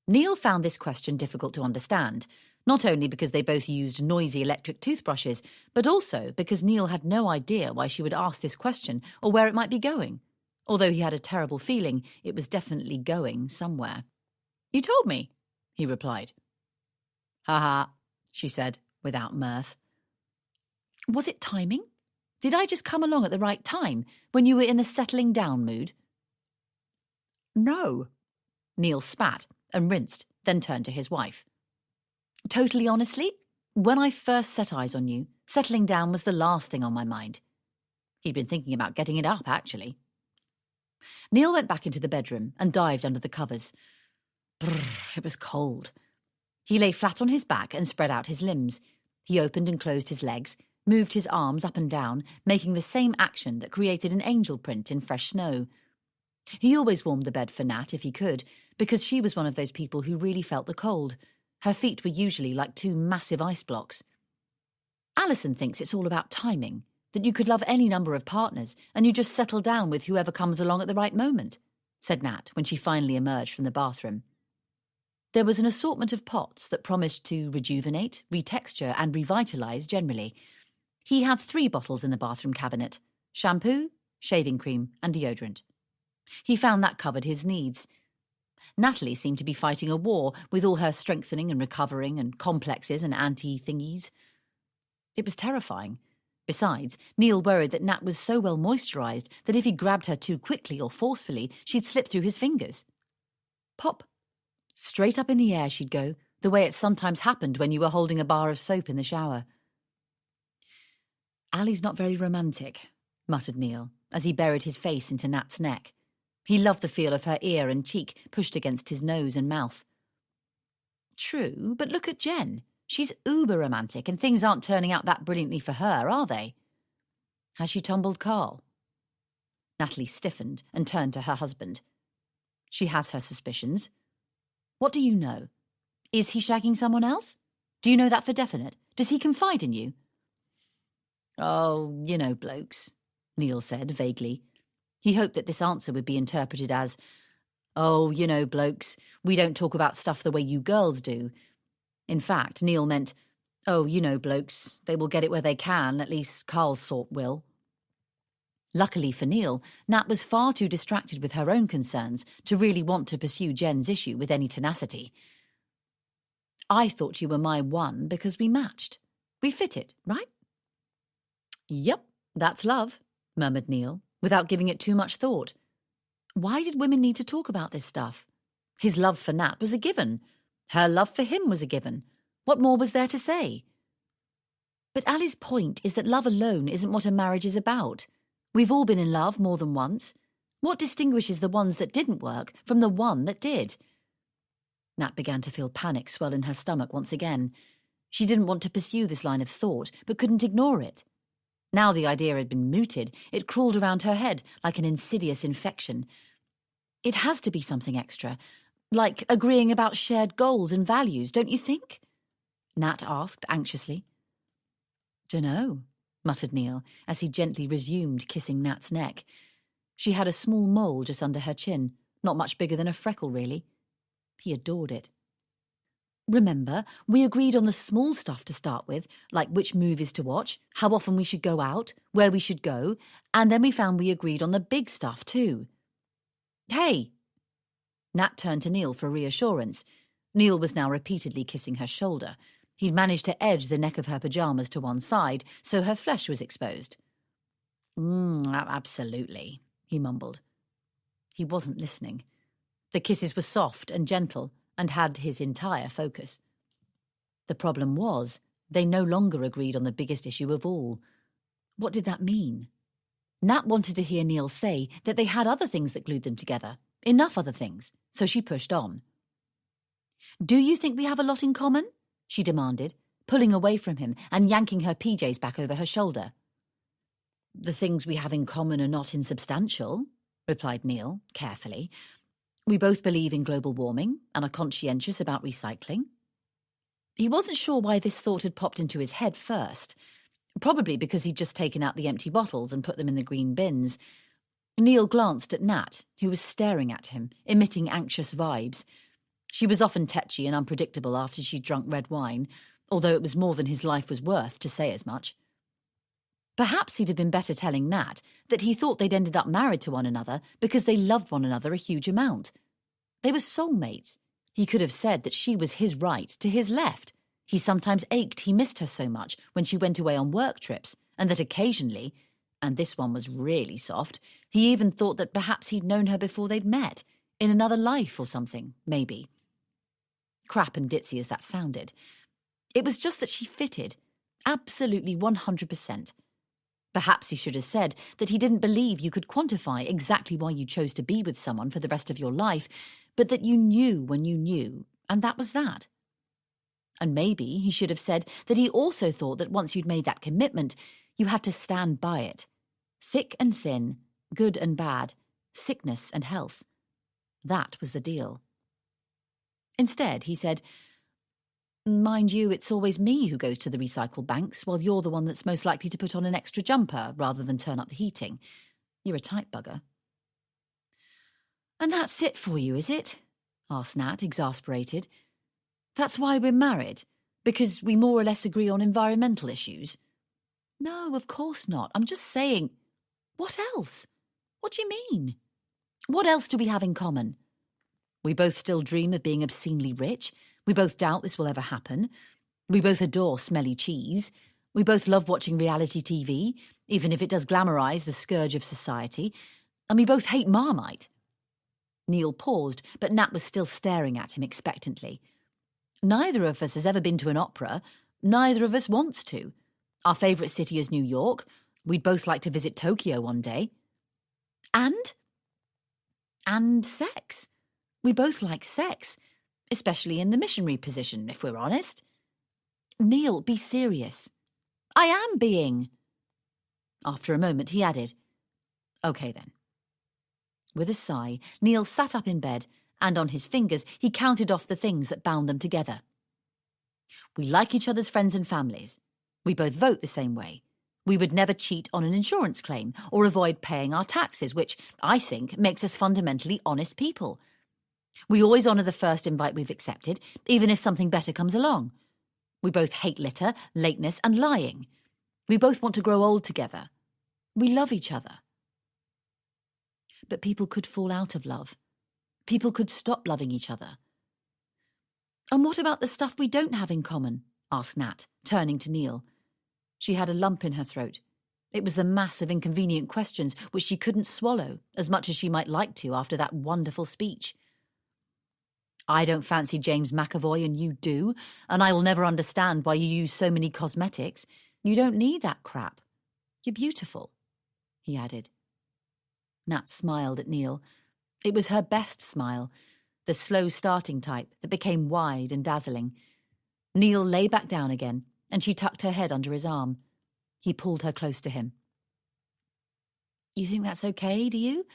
Neil found this question difficult to understand, not only because they both used noisy electric toothbrushes, but also because Neil had no idea why she would ask this question or where it might be going, although he had a terrible feeling it was definitely going somewhere. "You told me," he replied. "Ha ha," she said, without mirth. "Was it timing? Did I just come along at the right time, when you were in the settling down mood?" "No." Neil spat and rinsed, then turned to his wife. "Totally honestly, when I first set eyes on you, settling down was the last thing on my mind." He'd been thinking about getting it up, actually. Neil went back into the bedroom and dived under the covers. Brrr, it was cold. He lay flat on his back and spread out his limbs. He opened and closed his legs, moved his arms up and down, making the same action that created an angel print in fresh snow. He always warmed the bed for Nat if he could, because she was one of those people who really felt the cold. Her feet were usually like two massive ice blocks. Alison thinks it's all about timing, that you could love any number of partners and you just settle down with whoever comes along at the right moment, said Nat when she finally emerged from the bathroom. There was an assortment of pots that promised to rejuvenate, retexture and revitalise generally. He had 3 bottles in the bathroom cabinet: shampoo, shaving cream and deodorant. He found that covered his needs. Natalie seemed to be fighting a war with all her strengthening and recovering and complexes and anti-thingies. It was terrifying. Besides, Neil worried that Nat was so well moisturised that if he grabbed her too quickly or forcefully, she'd slip through his fingers. Pop. Straight up in the air she'd go, the way it sometimes happened when you were holding a bar of soap in the shower. "Ali's not very romantic," muttered Neil, as he buried his face into Nat's neck. He loved the feel of her ear and cheek pushed against his nose and mouth. True, but look at Jen. She's uber romantic and things aren't turning out that brilliantly for her, are they? Has she tumbled Carl? Natalie stiffened and turned to her husband. She has her suspicions. What do you know? Is he shagging someone else? Do you know that for definite? Does he confide in you? Oh, you know blokes, Neil said vaguely. He hoped that this answer would be interpreted as, "Oh, you know blokes, we don't talk about stuff the way you girls do." In fact, Neil meant, "Oh, you know blokes, they will get it where they can, at least Carl's sort will." Luckily for Neil, Nat was far too distracted with her own concerns to really want to pursue Jen's issue with any tenacity. "I thought you were my one because we matched. We fit it, right?" "Yep, that's love," murmured Neil, without giving it too much thought. Why did women need to talk about this stuff? His love for Nat was a given. Her love for him was a given. What more was there to say? But Ali's point is that love alone isn't what a marriage is about. We've all been in love more than once. What distinguishes the ones that didn't work from the one that did? Nat began to feel panic swell in her stomach once again. She didn't want to pursue this line of thought, but couldn't ignore it. Now the idea had been mooted, it crawled around her head like an insidious infection. It has to be something extra, like agreeing about shared goals and values, don't you think? Nat asked anxiously. "Dunno," muttered Neil, as he gently resumed kissing Nat's neck. She had a small mole just under her chin, not much bigger than a freckle, really. He adored it. "Remember, we agreed on the small stuff to start with, like which movies to watch, how often we should go out, where we should go, and then we found we agreed on the big stuff too." "Hey!" Nat turned to Neil for reassurance. Neil was now repeatedly kissing her shoulder. He'd managed to edge the neck of her pyjamas to one side, so her flesh was exposed. Absolutely," he mumbled. He wasn't listening. The kisses were soft and gentle, and had his entire focus. The problem was, they no longer agreed on the biggest issue of all. What did that mean? Nat wanted to hear Neil say that they had other things that glued them together, enough other things, so she pushed on. "Do you think we have a lot in common?" she demanded, pulling away from him and yanking her PJs back over her shoulder. "The things we have in common are not insubstantial," replied Neil, carefully. "We both believe in global warming and are conscientious about recycling." He wasn't sure why this thought had popped into his head first. Probably because he'd just taken out the empty bottles and put them in the green bins. Neil glanced at Nat, who was staring at him, emitting anxious vibes. She was often tetchy and unpredictable after she'd drunk red wine, although it was more than his life was worth to say as much. Perhaps he'd have been better telling Nat that he thought they'd ended up married to one another because they loved one another a huge amount. They were soulmates. He could have said that she was his right to his left. He sometimes ached he missed her so much when she went away on work trips, and that occasionally, and this one was really soft, he even thought that perhaps he'd known her before they'd met, in another life or something, maybe. Crap and ditzy as that sounded. It was just that she fitted, absolutely 100%. Perhaps he should have said that he didn't believe you could quantify exactly why you chose to be with someone for the rest of your life, but that you knew when you knew, and that was that. And maybe he should have said that he also thought that once you'd made that commitment, you had to stand by it. Thick and thin, good and bad, sickness and health. That was the deal. Instead, he said, "Mind you, it's always me who goes to the recycle banks, while you're the one that's most likely to put on an extra jumper rather than turn up the heating. You're a tight bugger." "And that's it for you, is it?" asked Nat, exasperated. "That's why we're married? Because we more or less agree on environmental issues?" "No, of course not. I'm just saying..." "What else? What do you mean? What else do we have in common? We both still dream of being obscenely rich. We both doubt this will ever happen. We both adore smelly cheese. We both love watching reality TV, even if it does glamorise the scourge of society. And we both hate Marmite." Neil paused, but Nat was still staring at him expectantly. "Neither of us has ever been to an opera. Neither of us wants to. Our favourite city is New York. We'd both like to visit Tokyo one day. And sex. We both like sex, especially in the missionary position, if we're honest." "Neil, be serious." "I am being." After a moment, he added, "OK, then." With a sigh, Neil sat up in bed, and on his fingers he counted off the things that bound them together. "We like each other's friends and families. We both vote the same way. We would never cheat on an insurance claim or avoid paying our taxes, which, I think, makes us fundamentally honest people. We always honour the first invite we've accepted, even if something better comes along. We both hate litter, lateness and lying. We both want to grow old together. We love each other." But people could fall out of love. People could stop loving each other. "And what about the stuff we don't have in common?" asked Nat, turning to Neil. She had a lump in her throat. It was the mass of inconvenient questions which she couldn't swallow, as much as she might like to after that wonderful speech. "I don't fancy James McAvoy and you do, and I will never understand why you use so many cosmetics. You don't need that crap. You're beautiful," he added. Nat smiled at Neil. It was her best smile, the slow starting type that became wide and dazzling. Neil lay back down again, and she tucked her head under his arm. He pulled her close to him. "You think that's okay, do you?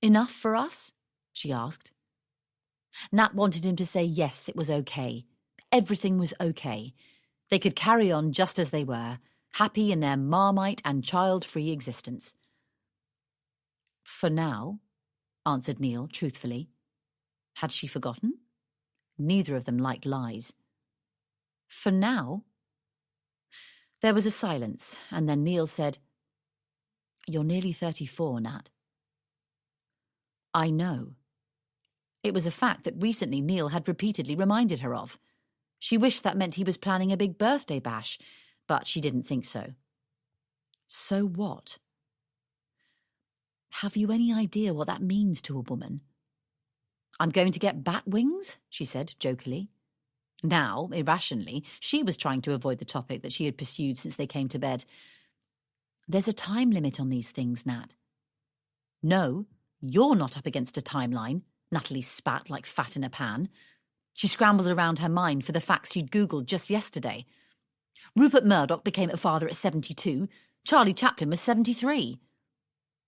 Enough for us?" she asked. Nat wanted him to say yes, it was okay. Everything was okay. They could carry on just as they were, happy in their Marmite and child-free existence. "For now," answered Neil truthfully. Had she forgotten? Neither of them liked lies. "For now?" There was a silence, and then Neil said, "You're nearly 34, Nat." "I know." It was a fact that recently Neil had repeatedly reminded her of. She wished that meant he was planning a big birthday bash, but she didn't think so. "So what?" "Have you any idea what that means to a woman?" "I'm going to get bat wings," she said jokily. Now, irrationally, she was trying to avoid the topic that she had pursued since they came to bed. "There's a time limit on these things, Nat." "No, you're not up against a timeline," Natalie spat like fat in a pan. She scrambled around her mind for the facts she'd Googled just yesterday. Rupert Murdoch became a father at 72. Charlie Chaplin was 73.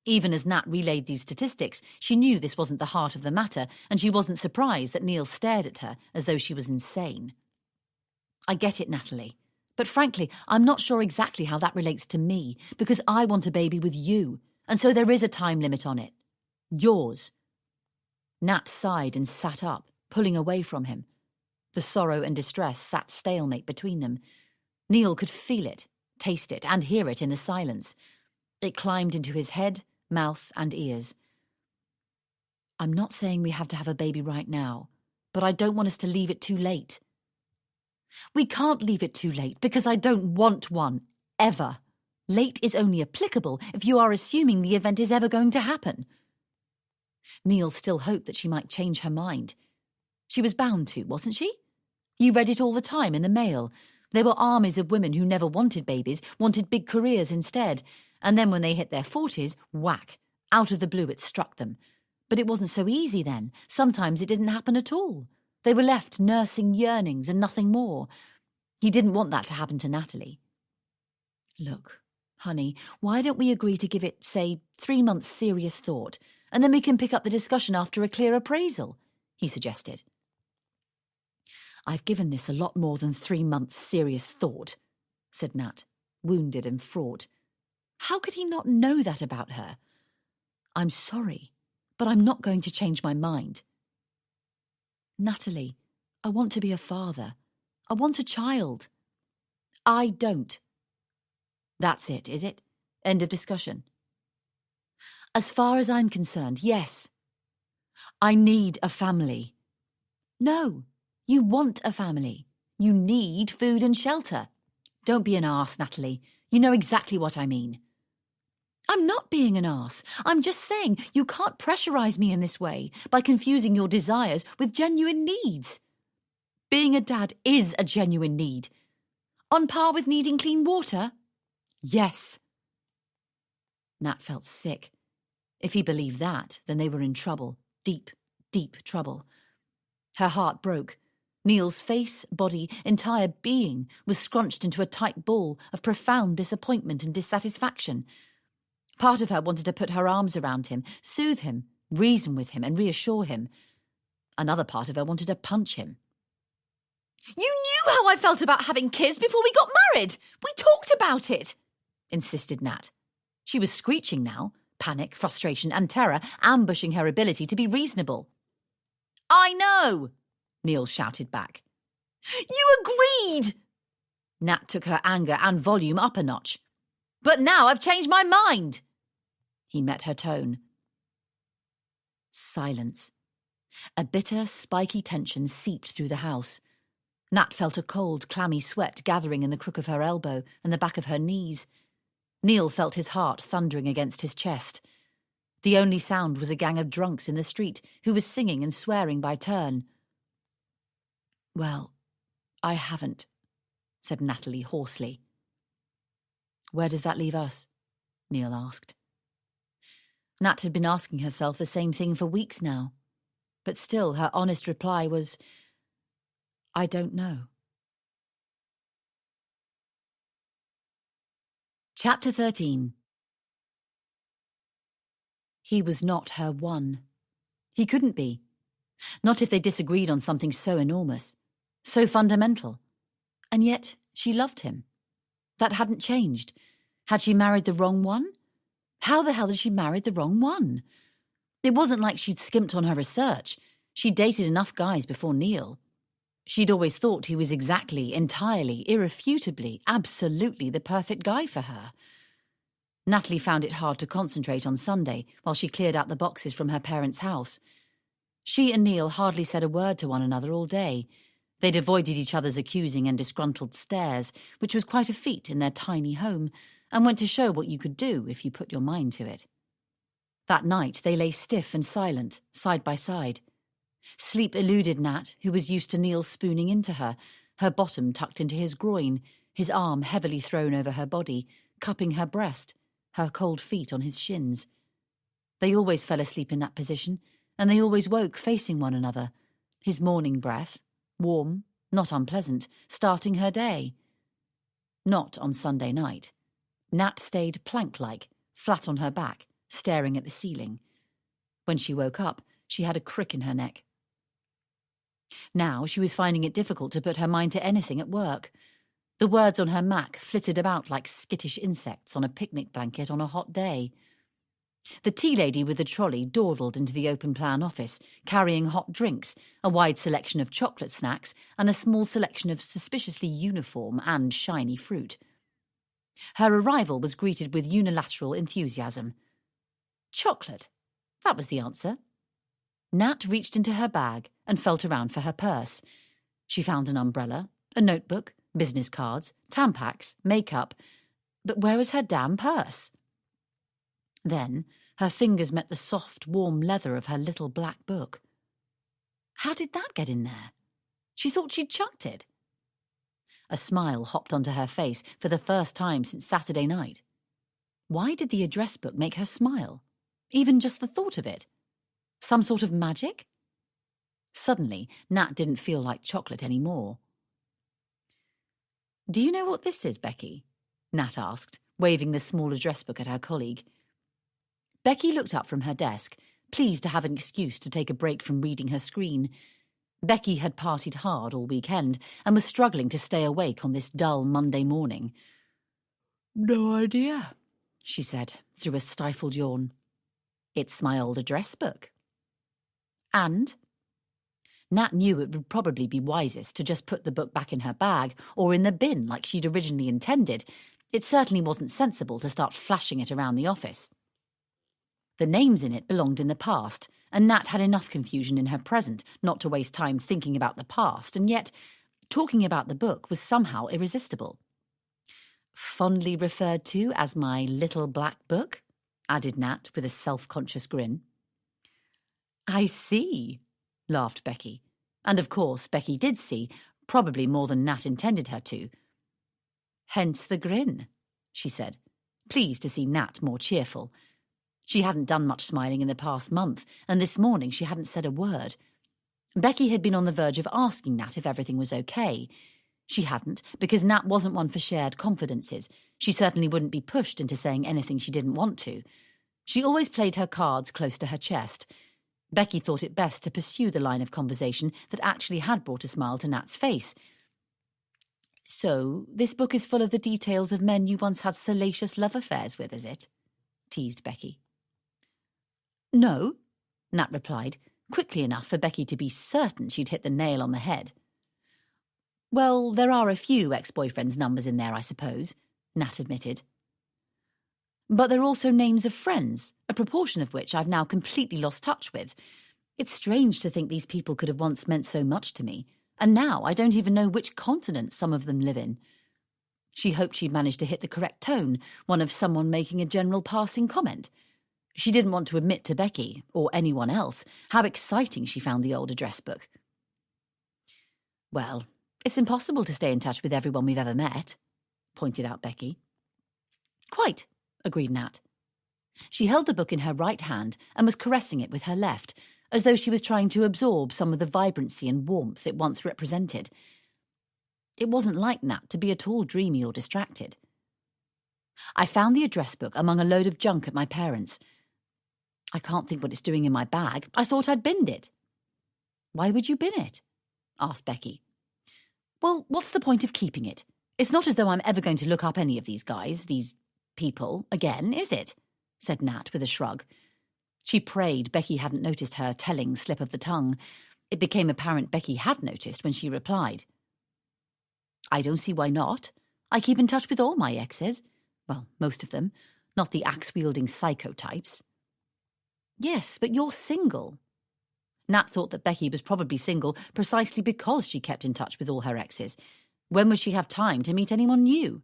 Even as Nat relayed these statistics, she knew this wasn't the heart of the matter, and she wasn't surprised that Neil stared at her as though she was insane. "I get it, Natalie. But frankly, I'm not sure exactly how that relates to me, because I want a baby with you, and so there is a time limit on it. Yours." Nat sighed and sat up, pulling away from him. The sorrow and distress sat stalemate between them. Neil could feel it, taste it, and hear it in the silence. It climbed into his head, mouth, and ears. "I'm not saying we have to have a baby right now, but I don't want us to leave it too late." "We can't leave it too late, because I don't want one, ever. Late is only applicable if you are assuming the event is ever going to happen." Neil still hoped that she might change her mind. She was bound to, wasn't she? You read it all the time in the Mail. There were armies of women who never wanted babies, wanted big careers instead, and then when they hit their 40s, whack, out of the blue it struck them. But it wasn't so easy then. Sometimes it didn't happen at all. They were left nursing yearnings and nothing more. He didn't want that to happen to Natalie. Look, honey, why don't we agree to give it, say, 3 months' serious thought, and then we can pick up the discussion after a clear appraisal, he suggested. I've given this a lot more than 3 months' serious thought, said Nat, wounded and fraught. How could he not know that about her? I'm sorry, but I'm not going to change my mind. Natalie, I want to be a father. I want a child. I don't. That's it, is it? End of discussion. As far as I'm concerned, yes. I need a family. No, you want a family. You need food and shelter. Don't be an arse, Natalie. You know exactly what I mean. I'm not being an arse. I'm just saying you can't pressurise me in this way by confusing your desires with genuine needs. Being a dad is a genuine need. On par with needing clean water? Yes. Nat felt sick. If he believed that, then they were in trouble. Deep, deep trouble. Her heart broke. Neil's face, body, entire being was scrunched into a tight ball of profound disappointment and dissatisfaction. Part of her wanted to put her arms around him, soothe him, reason with him and reassure him. Another part of her wanted to punch him. You knew how I felt about having kids before we got married. We talked about it, insisted Nat. She was screeching now, panic, frustration and terror ambushing her ability to be reasonable. I know, Neil shouted back. You agreed! Nat took her anger and volume up a notch. But now I've changed my mind. He met her tone. Silence. A bitter, spiky tension seeped through the house. Nat felt a cold, clammy sweat gathering in the crook of her elbow and the back of her knees. Neil felt his heart thundering against his chest. The only sound was a gang of drunks in the street who was singing and swearing by turn. Well, I haven't, said Natalie hoarsely. Where does that leave us? Neil asked. Nat had been asking herself the same thing for weeks now, but still her honest reply was, I don't know. Chapter 13. He was not her one. He couldn't be. Not if they disagreed on something so enormous, so fundamental. And yet she loved him. That hadn't changed. Had she married the wrong one? How the hell had she married the wrong one? It wasn't like she'd skimped on her research. She'd dated enough guys before Neil. She'd always thought he was exactly, entirely, irrefutably, absolutely the perfect guy for her. Natalie found it hard to concentrate on Sunday while she cleared out the boxes from her parents' house. She and Neil hardly said a word to one another all day. They'd avoided each other's accusing and disgruntled stares, which was quite a feat in their tiny home, and went to show what you could do if you put your mind to it. That night they lay stiff and silent, side by side. Sleep eluded Nat, who was used to Neil spooning into her, her bottom tucked into his groin, his arm heavily thrown over her body, cupping her breast, her cold feet on his shins. They always fell asleep in that position, and they always woke facing one another, his morning breath, warm, not unpleasant, starting her day. Not on Sunday night. Nat stayed plank-like, flat on her back, staring at the ceiling. When she woke up, she had a crick in her neck. Now she was finding it difficult to put her mind to anything at work. The words on her Mac flitted about like skittish insects on a picnic blanket on a hot day. The tea lady with the trolley dawdled into the open-plan office, carrying hot drinks, a wide selection of chocolate snacks, and a small selection of suspiciously uniform and shiny fruit. Her arrival was greeted with unilateral enthusiasm. Chocolate. That was the answer. Nat reached into her bag and felt around for her purse. She found an umbrella, a notebook, business cards, Tampax, makeup. But where was her damn purse? Then her fingers met the soft, warm leather of her little black book. How did that get in there? She thought she'd chucked it. A smile hopped onto her face for the first time since Saturday night. Why did the address book make her smile? Even just the thought of it. Some sort of magic? Suddenly, Nat didn't feel like chocolate anymore. "Do you know what this is, Becky?" Nat asked, waving the small address book at her colleague. Becky looked up from her desk, pleased to have an excuse to take a break from reading her screen. Becky had partied hard all weekend and was struggling to stay awake on this dull Monday morning. "No idea," she said, through a stifled yawn. "It's my old address book." "And?" Nat knew it would probably be wisest to just put the book back in her bag or in the bin like she'd originally intended. It certainly wasn't sensible to start flashing it around the office. The names in it belonged in the past, and Nat had enough confusion in her present not to waste time thinking about the past, and yet talking about the book was somehow irresistible. "Fondly referred to as my little black book," added Nat with a self-conscious grin. "I see," laughed Becky. And of course Becky did see, probably more than Nat intended her to. "Hence the grin," she said, pleased to see Nat more cheerful. She hadn't done much smiling in the past month, and this morning she hadn't said a word. Becky had been on the verge of asking Nat if everything was okay. She hadn't, because Nat wasn't one for shared confidences. She certainly wouldn't be pushed into saying anything she didn't want to. She always played her cards close to her chest. Becky thought it best to pursue the line of conversation that actually had brought a smile to Nat's face. "So, this book is full of the details of men you once had salacious love affairs with, is it?" teased Becky. "No," Nat replied, quickly enough for Becky to be certain she'd hit the nail on the head. "Well, there are a few ex-boyfriends' numbers in there, I suppose," Nat admitted. "But there are also names of friends, a proportion of which I've now completely lost touch with. It's strange to think these people could have once meant so much to me, and now I don't even know which continent some of them live in." She hoped she'd managed to hit the correct tone, one of someone making a general passing comment. She didn't want to admit to Becky, or anyone else, how exciting she found the old address book. "Well, it's impossible to stay in touch with everyone we've ever met," pointed out Becky. "Quite," agreed Nat. She held the book in her right hand and was caressing it with her left, as though she was trying to absorb some of the vibrancy and warmth it once represented. It wasn't like Nat to be at all dreamy or distracted. "I found the address book among a load of junk at my parents'. I can't think what it's doing in my bag. I thought I'd binned it." "Why would you bin it?" asked Becky. "Well, what's the point of keeping it? It's not as though I'm ever going to look up any of these guys, these people, again, is it?" said Nat with a shrug. She prayed Becky hadn't noticed her telling slip of the tongue. It became apparent Becky had noticed when she replied. "I don't see why not. I keep in touch with all my exes. Well, most of them. Not the axe-wielding psycho types." "Yes, but you're single." Nat thought that Becky was probably single precisely because she kept in touch with all her exes. When would she have time to meet anyone new?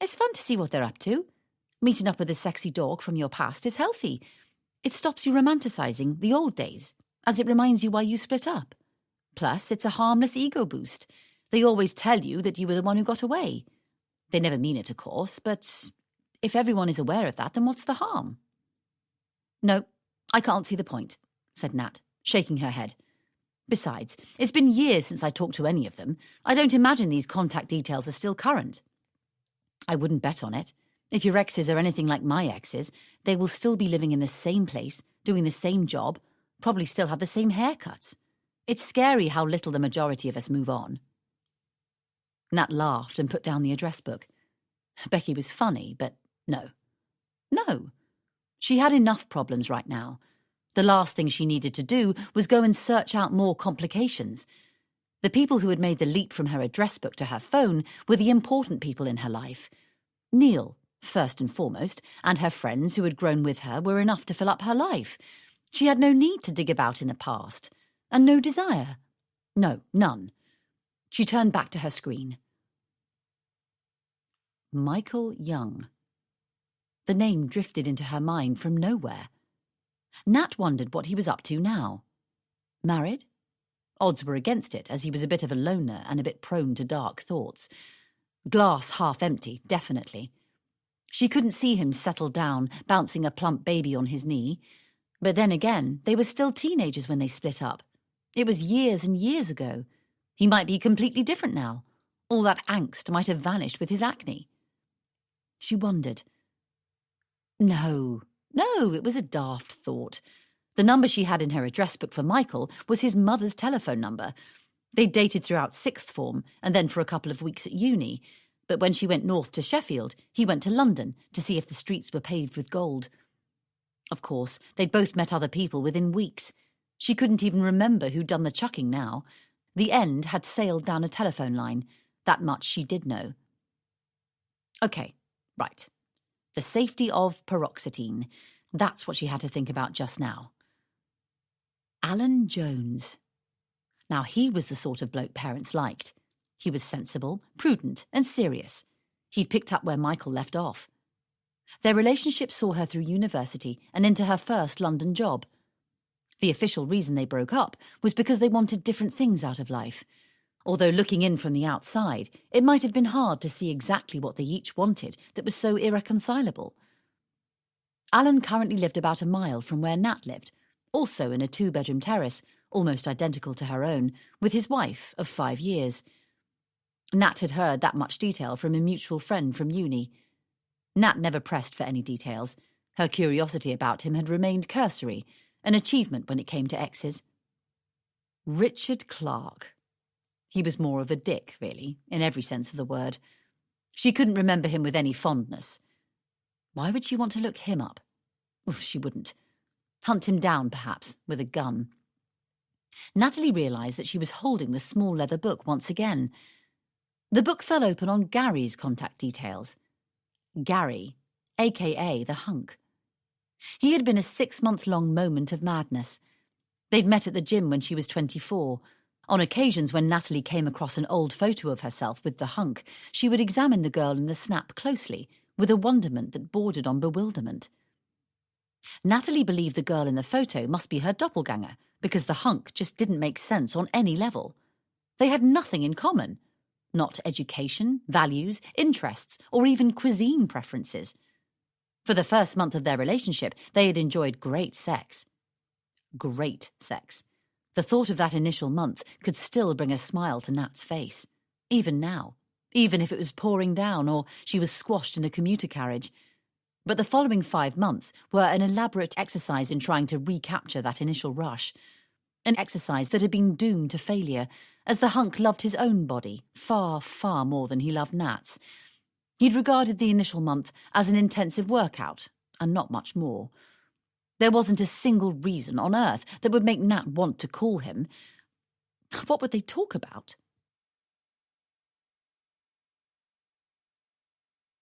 "It's fun to see what they're up to. Meeting up with a sexy dog from your past is healthy. It stops you romanticizing the old days, as it reminds you why you split up. Plus, it's a harmless ego boost. They always tell you that you were the one who got away. They never mean it, of course, but if everyone is aware of that, then what's the harm?" "No, I can't see the point," said Nat, shaking her head. "Besides, it's been years since I talked to any of them. I don't imagine these contact details are still current." "I wouldn't bet on it. If your exes are anything like my exes, they will still be living in the same place, doing the same job, probably still have the same haircuts. It's scary how little the majority of us move on." Nat laughed and put down the address book. Becky was funny, but no. No. She had enough problems right now. The last thing she needed to do was go and search out more complications. The people who had made the leap from her address book to her phone were the important people in her life. Neil, first and foremost, and her friends who had grown with her were enough to fill up her life. She had no need to dig about in the past, and no desire. No, none. She turned back to her screen. Michael Young. The name drifted into her mind from nowhere. Nat wondered what he was up to now. Married? Odds were against it, as he was a bit of a loner and a bit prone to dark thoughts. Glass half empty, definitely. She couldn't see him settled down, bouncing a plump baby on his knee. But then again, they were still teenagers when they split up. It was years and years ago. He might be completely different now. All that angst might have vanished with his acne. She wondered. No, it was a daft thought. The number she had in her address book for Michael was his mother's telephone number. They dated throughout sixth form and then for a couple of weeks at uni. But when she went north to Sheffield, he went to London to see if the streets were paved with gold. Of course, they'd both met other people within weeks. She couldn't even remember who'd done the chucking now. The end had sailed down a telephone line. That much she did know. Okay, right. The safety of paroxetine. That's what she had to think about just now. Alan Jones. Now, he was the sort of bloke parents liked. He was sensible, prudent, and serious. He'd picked up where Michael left off. Their relationship saw her through university and into her first London job. The official reason they broke up was because they wanted different things out of life. Although looking in from the outside, it might have been hard to see exactly what they each wanted that was so irreconcilable. Alan currently lived about a mile from where Nat lived, also in a 2-bedroom terrace, almost identical to her own, with his wife of 5 years. Nat had heard that much detail from a mutual friend from uni. Nat never pressed for any details. Her curiosity about him had remained cursory, an achievement when it came to exes. Richard Clark. He was more of a dick, really, in every sense of the word. She couldn't remember him with any fondness. Why would she want to look him up? Oof, she wouldn't. Hunt him down, perhaps, with a gun. Natalie realised that she was holding the small leather book once again. The book fell open on Gary's contact details. Gary, a.k.a. the hunk. He had been a 6-month-long moment of madness. They'd met at the gym when she was 24. On occasions when Natalie came across an old photo of herself with the hunk, she would examine the girl in the snap closely, with a wonderment that bordered on bewilderment. Natalie believed the girl in the photo must be her doppelganger, because the hunk just didn't make sense on any level. They had nothing in common. Not education, values, interests, or even cuisine preferences. For the first month of their relationship, they had enjoyed great sex. Great sex. The thought of that initial month could still bring a smile to Nat's face. Even now. Even if it was pouring down or she was squashed in a commuter carriage. But the following 5 months were an elaborate exercise in trying to recapture that initial rush. An exercise that had been doomed to failure, as the hunk loved his own body far, far more than he loved Nat's. He'd regarded the initial month as an intensive workout, and not much more. There wasn't a single reason on earth that would make Nat want to call him. What would they talk about?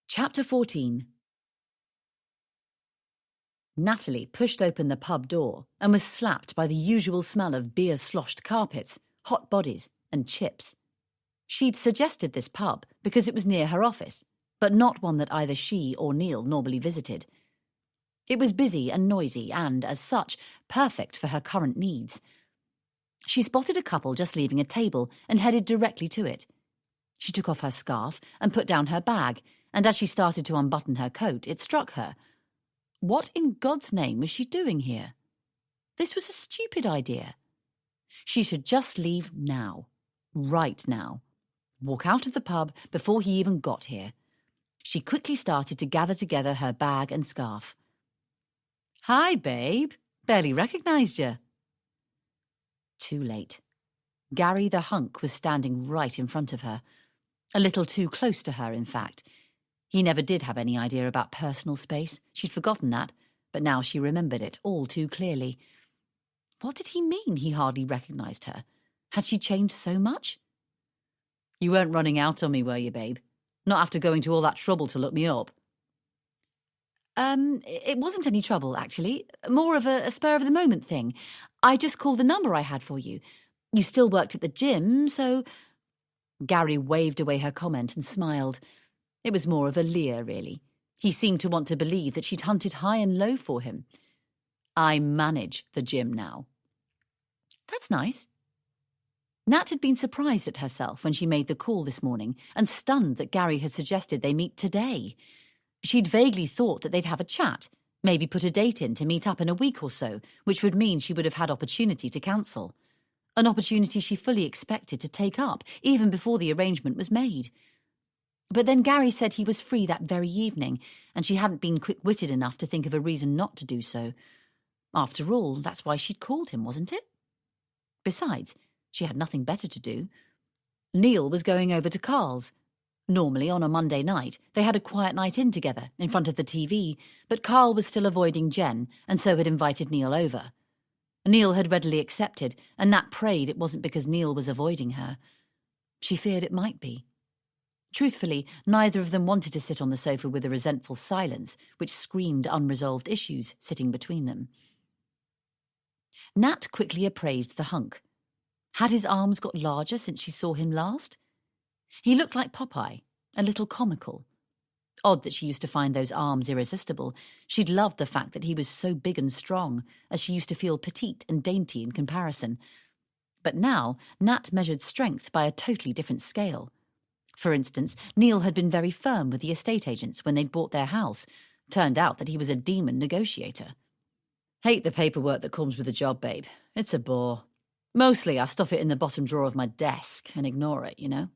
Chapter 14. Natalie pushed open the pub door and was slapped by the usual smell of beer-sloshed carpets, hot bodies and chips. She'd suggested this pub because it was near her office, but not one that either she or Neil normally visited. It was busy and noisy and, as such, perfect for her current needs. She spotted a couple just leaving a table and headed directly to it. She took off her scarf and put down her bag, and as she started to unbutton her coat, it struck her. What in God's name was she doing here? This was a stupid idea. She should just leave now. Right now. Walk out of the pub before he even got here. She quickly started to gather together her bag and scarf. Hi, babe. Barely recognised you. Too late. Gary the hunk was standing right in front of her. A little too close to her, in fact. He never did have any idea about personal space. She'd forgotten that, but now she remembered it all too clearly. What did he mean he hardly recognised her? Had she changed so much? You weren't running out on me, were you, babe? Not after going to all that trouble to look me up? It wasn't any trouble, actually. More of a spur-of-the-moment thing. I just called the number I had for you. You still worked at the gym, so... Gary waved away her comment and smiled. It was more of a leer, really. He seemed to want to believe that she'd hunted high and low for him. I manage the gym now. That's nice. Nat had been surprised at herself when she made the call this morning and stunned that Gary had suggested they meet today. She'd vaguely thought that they'd have a chat, Maybe put a date in to meet up in a week or so, which would mean she would have had opportunity to cancel. An opportunity she fully expected to take up, even before the arrangement was made. But then Gary said he was free that very evening, and she hadn't been quick-witted enough to think of a reason not to do so. After all, that's why she'd called him, wasn't it? Besides, she had nothing better to do. Neil was going over to Carl's. Normally, on a Monday night, they had a quiet night in together, in front of the TV, but Carl was still avoiding Jen, and so had invited Neil over. Neil had readily accepted, and Nat prayed it wasn't because Neil was avoiding her. She feared it might be. Truthfully, neither of them wanted to sit on the sofa with a resentful silence, which screamed unresolved issues sitting between them. Nat quickly appraised the hunk. Had his arms got larger since she saw him last? He looked like Popeye, a little comical. Odd that she used to find those arms irresistible. She'd loved the fact that he was so big and strong, as she used to feel petite and dainty in comparison. But now, Nat measured strength by a totally different scale. For instance, Neil had been very firm with the estate agents when they'd bought their house. Turned out that he was a demon negotiator. Hate the paperwork that comes with the job, babe. It's a bore. Mostly I stuff it in the bottom drawer of my desk and ignore it, you know?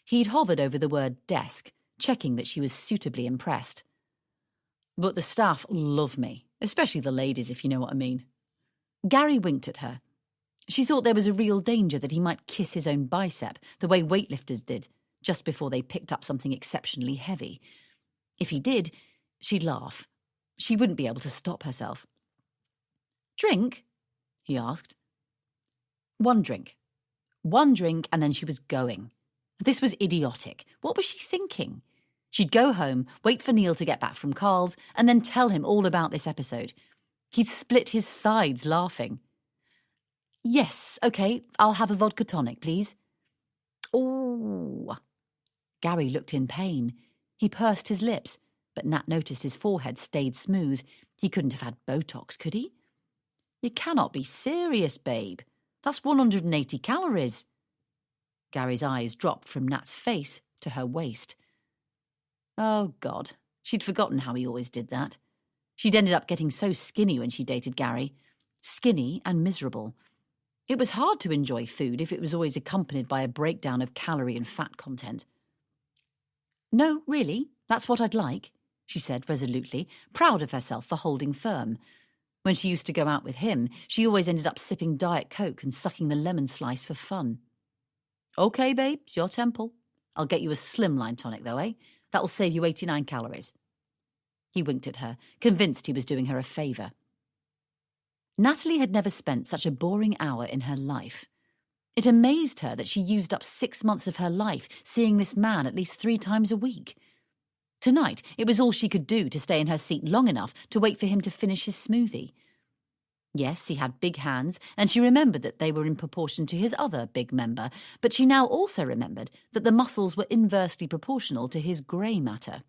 He'd hovered over the word desk, checking that she was suitably impressed. But the staff love me, especially the ladies, if you know what I mean. Gary winked at her. She thought there was a real danger that he might kiss his own bicep, the way weightlifters did, just before they picked up something exceptionally heavy. If he did, she'd laugh. She wouldn't be able to stop herself. "Drink?" he asked. One drink, and then she was going. This was idiotic. What was she thinking? She'd go home, wait for Neil to get back from Carl's, and then tell him all about this episode. He'd split his sides laughing. "Yes, okay, I'll have a vodka tonic, please." "Oh." Gary looked in pain. He pursed his lips, but Nat noticed his forehead stayed smooth. He couldn't have had Botox, could he? "You cannot be serious, babe. That's 180 calories. Gary's eyes dropped from Nat's face to her waist. Oh, God. She'd forgotten how he always did that. She'd ended up getting so skinny when she dated Gary. Skinny and miserable. It was hard to enjoy food if it was always accompanied by a breakdown of calorie and fat content. "No, really, that's what I'd like," she said resolutely, proud of herself for holding firm. When she used to go out with him, she always ended up sipping Diet Coke and sucking the lemon slice for fun. "Okay, babe, it's your temple. I'll get you a slimline tonic, though, eh? That'll save you 89 calories. He winked at her, convinced he was doing her a favour. Natalie had never spent such a boring hour in her life. It amazed her that she used up 6 months of her life seeing this man at least 3 times a week. Tonight, it was all she could do to stay in her seat long enough to wait for him to finish his smoothie. Yes, he had big hands, and she remembered that they were in proportion to his other big member, but she now also remembered that the muscles were inversely proportional to his grey matter.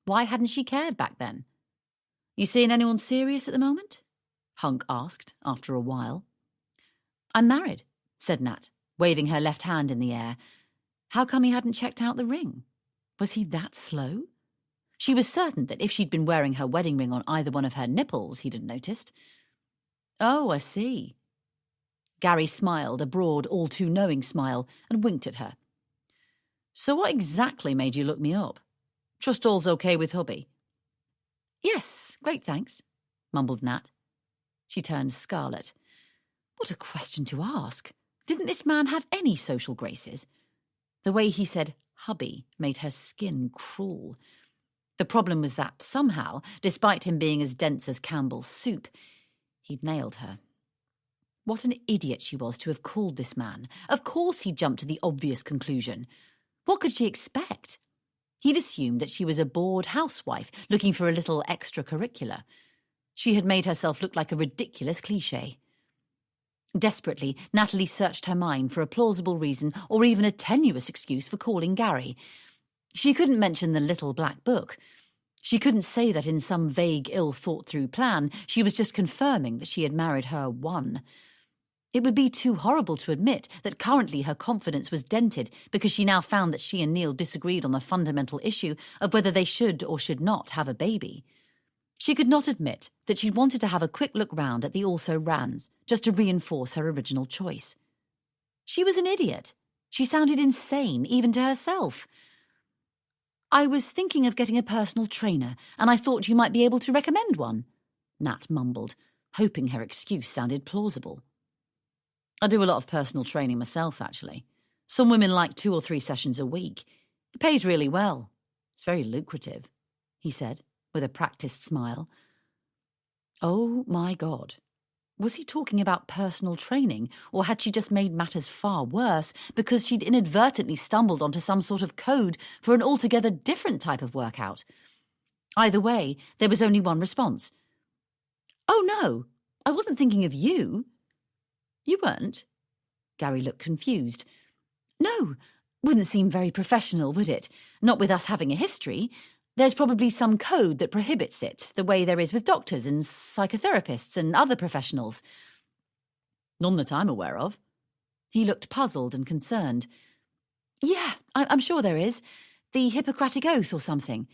Why hadn't she cared back then? "You seeing anyone serious at the moment?" Hunk asked after a while. "I'm married," said Nat, waving her left hand in the air. How come he hadn't checked out the ring? Was he that slow? She was certain that if she'd been wearing her wedding ring on either one of her nipples, he'd have noticed. "Oh, I see." Gary smiled, a broad, all-too-knowing smile, and winked at her. "So what exactly made you look me up? Trust all's okay with hubby?" "Yes, great thanks," mumbled Nat. She turned scarlet. What a question to ask. Didn't this man have any social graces? The way he said hubby made her skin crawl. The problem was that, somehow, despite him being as dense as Campbell's soup, he'd nailed her. What an idiot she was to have called this man. Of course he'd jumped to the obvious conclusion. What could she expect? He'd assumed that she was a bored housewife looking for a little extracurricular. She had made herself look like a ridiculous cliché. Desperately, Natalie searched her mind for a plausible reason or even a tenuous excuse for calling Gary. She couldn't mention the little black book. She couldn't say that in some vague, ill-thought-through plan she was just confirming that she had married her one. It would be too horrible to admit that currently her confidence was dented because she now found that she and Neil disagreed on the fundamental issue of whether they should or should not have a baby. She could not admit that she'd wanted to have a quick look round at the also-rans, just to reinforce her original choice. She was an idiot. She sounded insane, even to herself. "I was thinking of getting a personal trainer, and I thought you might be able to recommend one," Nat mumbled, hoping her excuse sounded plausible. "I do a lot of personal training myself, actually. Some women like 2 or 3 sessions a week. It pays really well. It's very lucrative," he said, with a practiced smile. Oh my God. Was he talking about personal training, or had she just made matters far worse because she'd inadvertently stumbled onto some sort of code for an altogether different type of workout? Either way, there was only one response. "Oh no, I wasn't thinking of you." "You weren't?" Gary looked confused. "No, wouldn't seem very professional, would it? Not with us having a history. There's probably some code that prohibits it, the way there is with doctors and psychotherapists and other professionals." "None that I'm aware of." He looked puzzled and concerned. "Yeah, I'm sure there is. The Hippocratic Oath or something.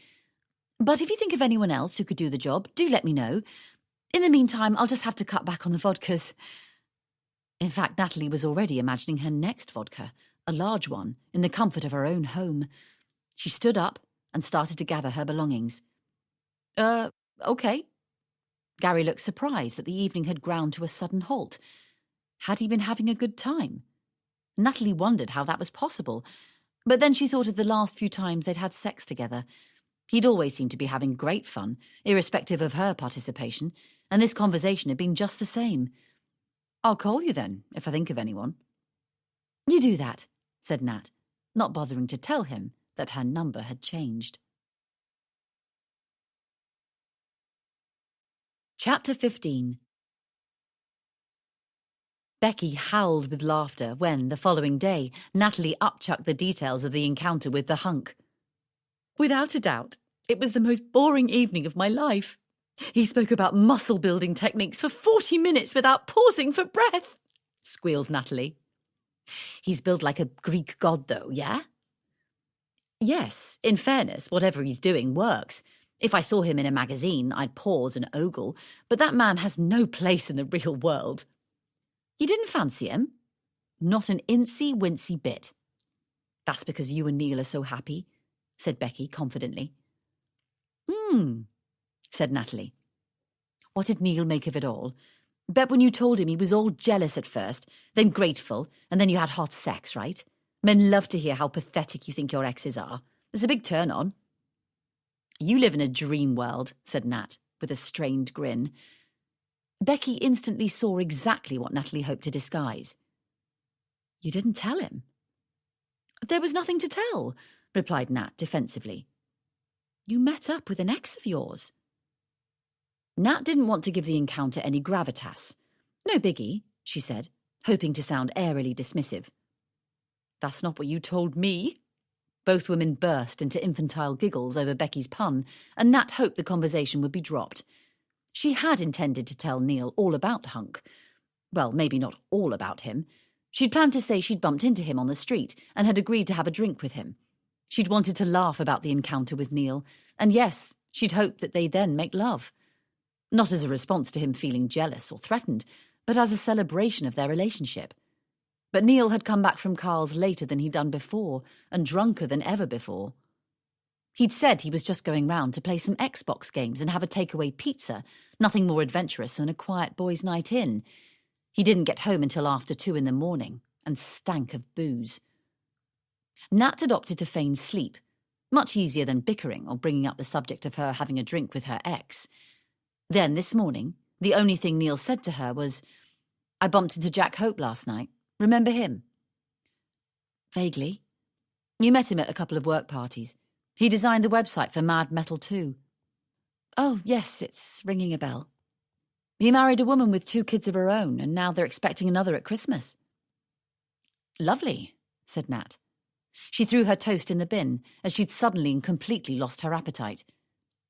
But if you think of anyone else who could do the job, do let me know. In the meantime, I'll just have to cut back on the vodkas." In fact, Natalie was already imagining her next vodka, a large one, in the comfort of her own home. She stood up and started to gather her belongings. Okay." Gary looked surprised that the evening had ground to a sudden halt. Had he been having a good time? Natalie wondered how that was possible, but then she thought of the last few times they'd had sex together. He'd always seemed to be having great fun, irrespective of her participation, and this conversation had been just the same. "I'll call you then, if I think of anyone." "You do that," said Nat, not bothering to tell him that her number had changed. Chapter 15. Becky howled with laughter when, the following day, Natalie upchucked the details of the encounter with the hunk. "Without a doubt, it was the most boring evening of my life. He spoke about muscle-building techniques for 40 minutes without pausing for breath," squealed Natalie. "He's built like a Greek god, though, yeah?" "Yes, in fairness, whatever he's doing works. If I saw him in a magazine, I'd pause and ogle, but that man has no place in the real world." "You didn't fancy him?" "Not an incy-wincy bit." "That's because you and Neil are so happy," said Becky confidently. Said Natalie. "What did Neil make of it all? Bet when you told him he was all jealous at first, then grateful, and then you had hot sex, right? Men love to hear how pathetic you think your exes are. It's a big turn-on." "You live in a dream world," said Nat, with a strained grin. Becky instantly saw exactly what Natalie hoped to disguise. "You didn't tell him?" "There was nothing to tell," replied Nat defensively. "You met up with an ex of yours." Nat didn't want to give the encounter any gravitas. "No biggie," she said, hoping to sound airily dismissive. "That's not what you told me." Both women burst into infantile giggles over Becky's pun, and Nat hoped the conversation would be dropped. She had intended to tell Neil all about Hunk. Well, maybe not all about him. She'd planned to say she'd bumped into him on the street and had agreed to have a drink with him. She'd wanted to laugh about the encounter with Neil, and yes, she'd hoped that they'd then make love. Not as a response to him feeling jealous or threatened, but as a celebration of their relationship. But Neil had come back from Carl's later than he'd done before, and drunker than ever before. He'd said he was just going round to play some Xbox games and have a takeaway pizza, nothing more adventurous than a quiet boys' night in. He didn't get home until after 2 in the morning, and stank of booze. Nat had opted to feign sleep, much easier than bickering or bringing up the subject of her having a drink with her ex. Then, this morning, the only thing Neil said to her was, "I bumped into Jack Hope last night. Remember him?" "Vaguely. You met him at a couple of work parties. He designed the website for Mad Metal 2. "Oh, yes, it's ringing a bell." "He married a woman with 2 kids of her own, and now they're expecting another at Christmas." "Lovely," said Nat. She threw her toast in the bin, as she'd suddenly and completely lost her appetite.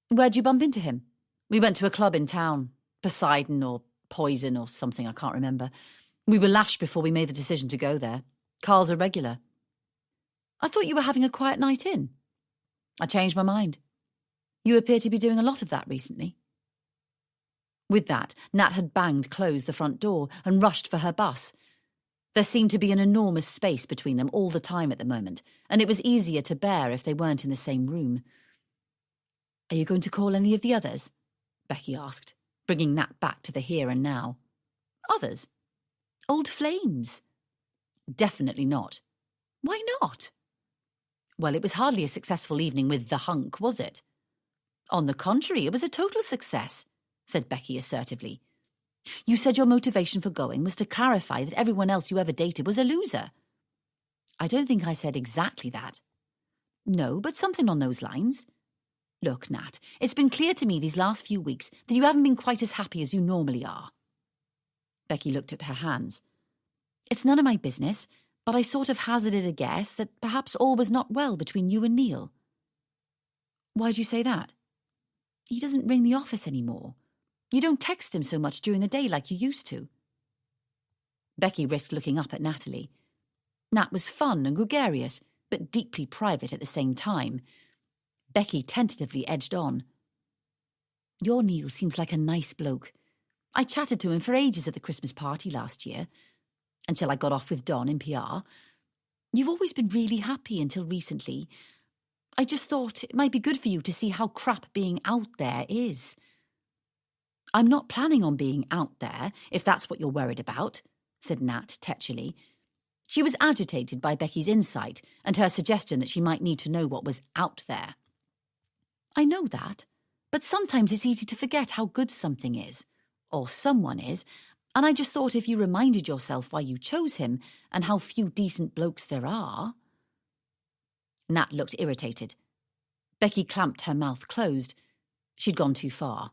"Where'd you bump into him?" "We went to a club in town. Poseidon or Poison or something, I can't remember. We were lashed before we made the decision to go there. Carl's a regular." "I thought you were having a quiet night in." "I changed my mind." "You appear to be doing a lot of that recently." With that, Nat had banged closed the front door and rushed for her bus. There seemed to be an enormous space between them all the time at the moment, and it was easier to bear if they weren't in the same room. "Are you going to call any of the others?" Becky asked, bringing Nat back to the here and now. "Others? Old flames?" "Definitely not." "Why not?" "Well, it was hardly a successful evening with the hunk, was it?" "On the contrary, it was a total success," said Becky assertively. "You said your motivation for going was to clarify that everyone else you ever dated was a loser." "I don't think I said exactly that." "No, but something on those lines. Look, Nat, it's been clear to me these last few weeks that you haven't been quite as happy as you normally are." Becky looked at her hands. "It's none of my business, but I sort of hazarded a guess that perhaps all was not well between you and Neil." "Why'd you say that?" "He doesn't ring the office anymore. You don't text him so much during the day like you used to." Becky risked looking up at Natalie. Nat was fun and gregarious, but deeply private at the same time. Becky tentatively edged on. "Your Neil seems like a nice bloke. I chatted to him for ages at the Christmas party last year, until I got off with Don in PR. You've always been really happy until recently. I just thought it might be good for you to see how crap being out there is." "I'm not planning on being out there, if that's what you're worried about," said Nat tetchily. She was agitated by Becky's insight and her suggestion that she might need to know what was out there. "I know that, but sometimes it's easy to forget how good something is, or someone is, and I just thought if you reminded yourself why you chose him and how few decent blokes there are—" Nat looked irritated. Becky clamped her mouth closed. She'd gone too far.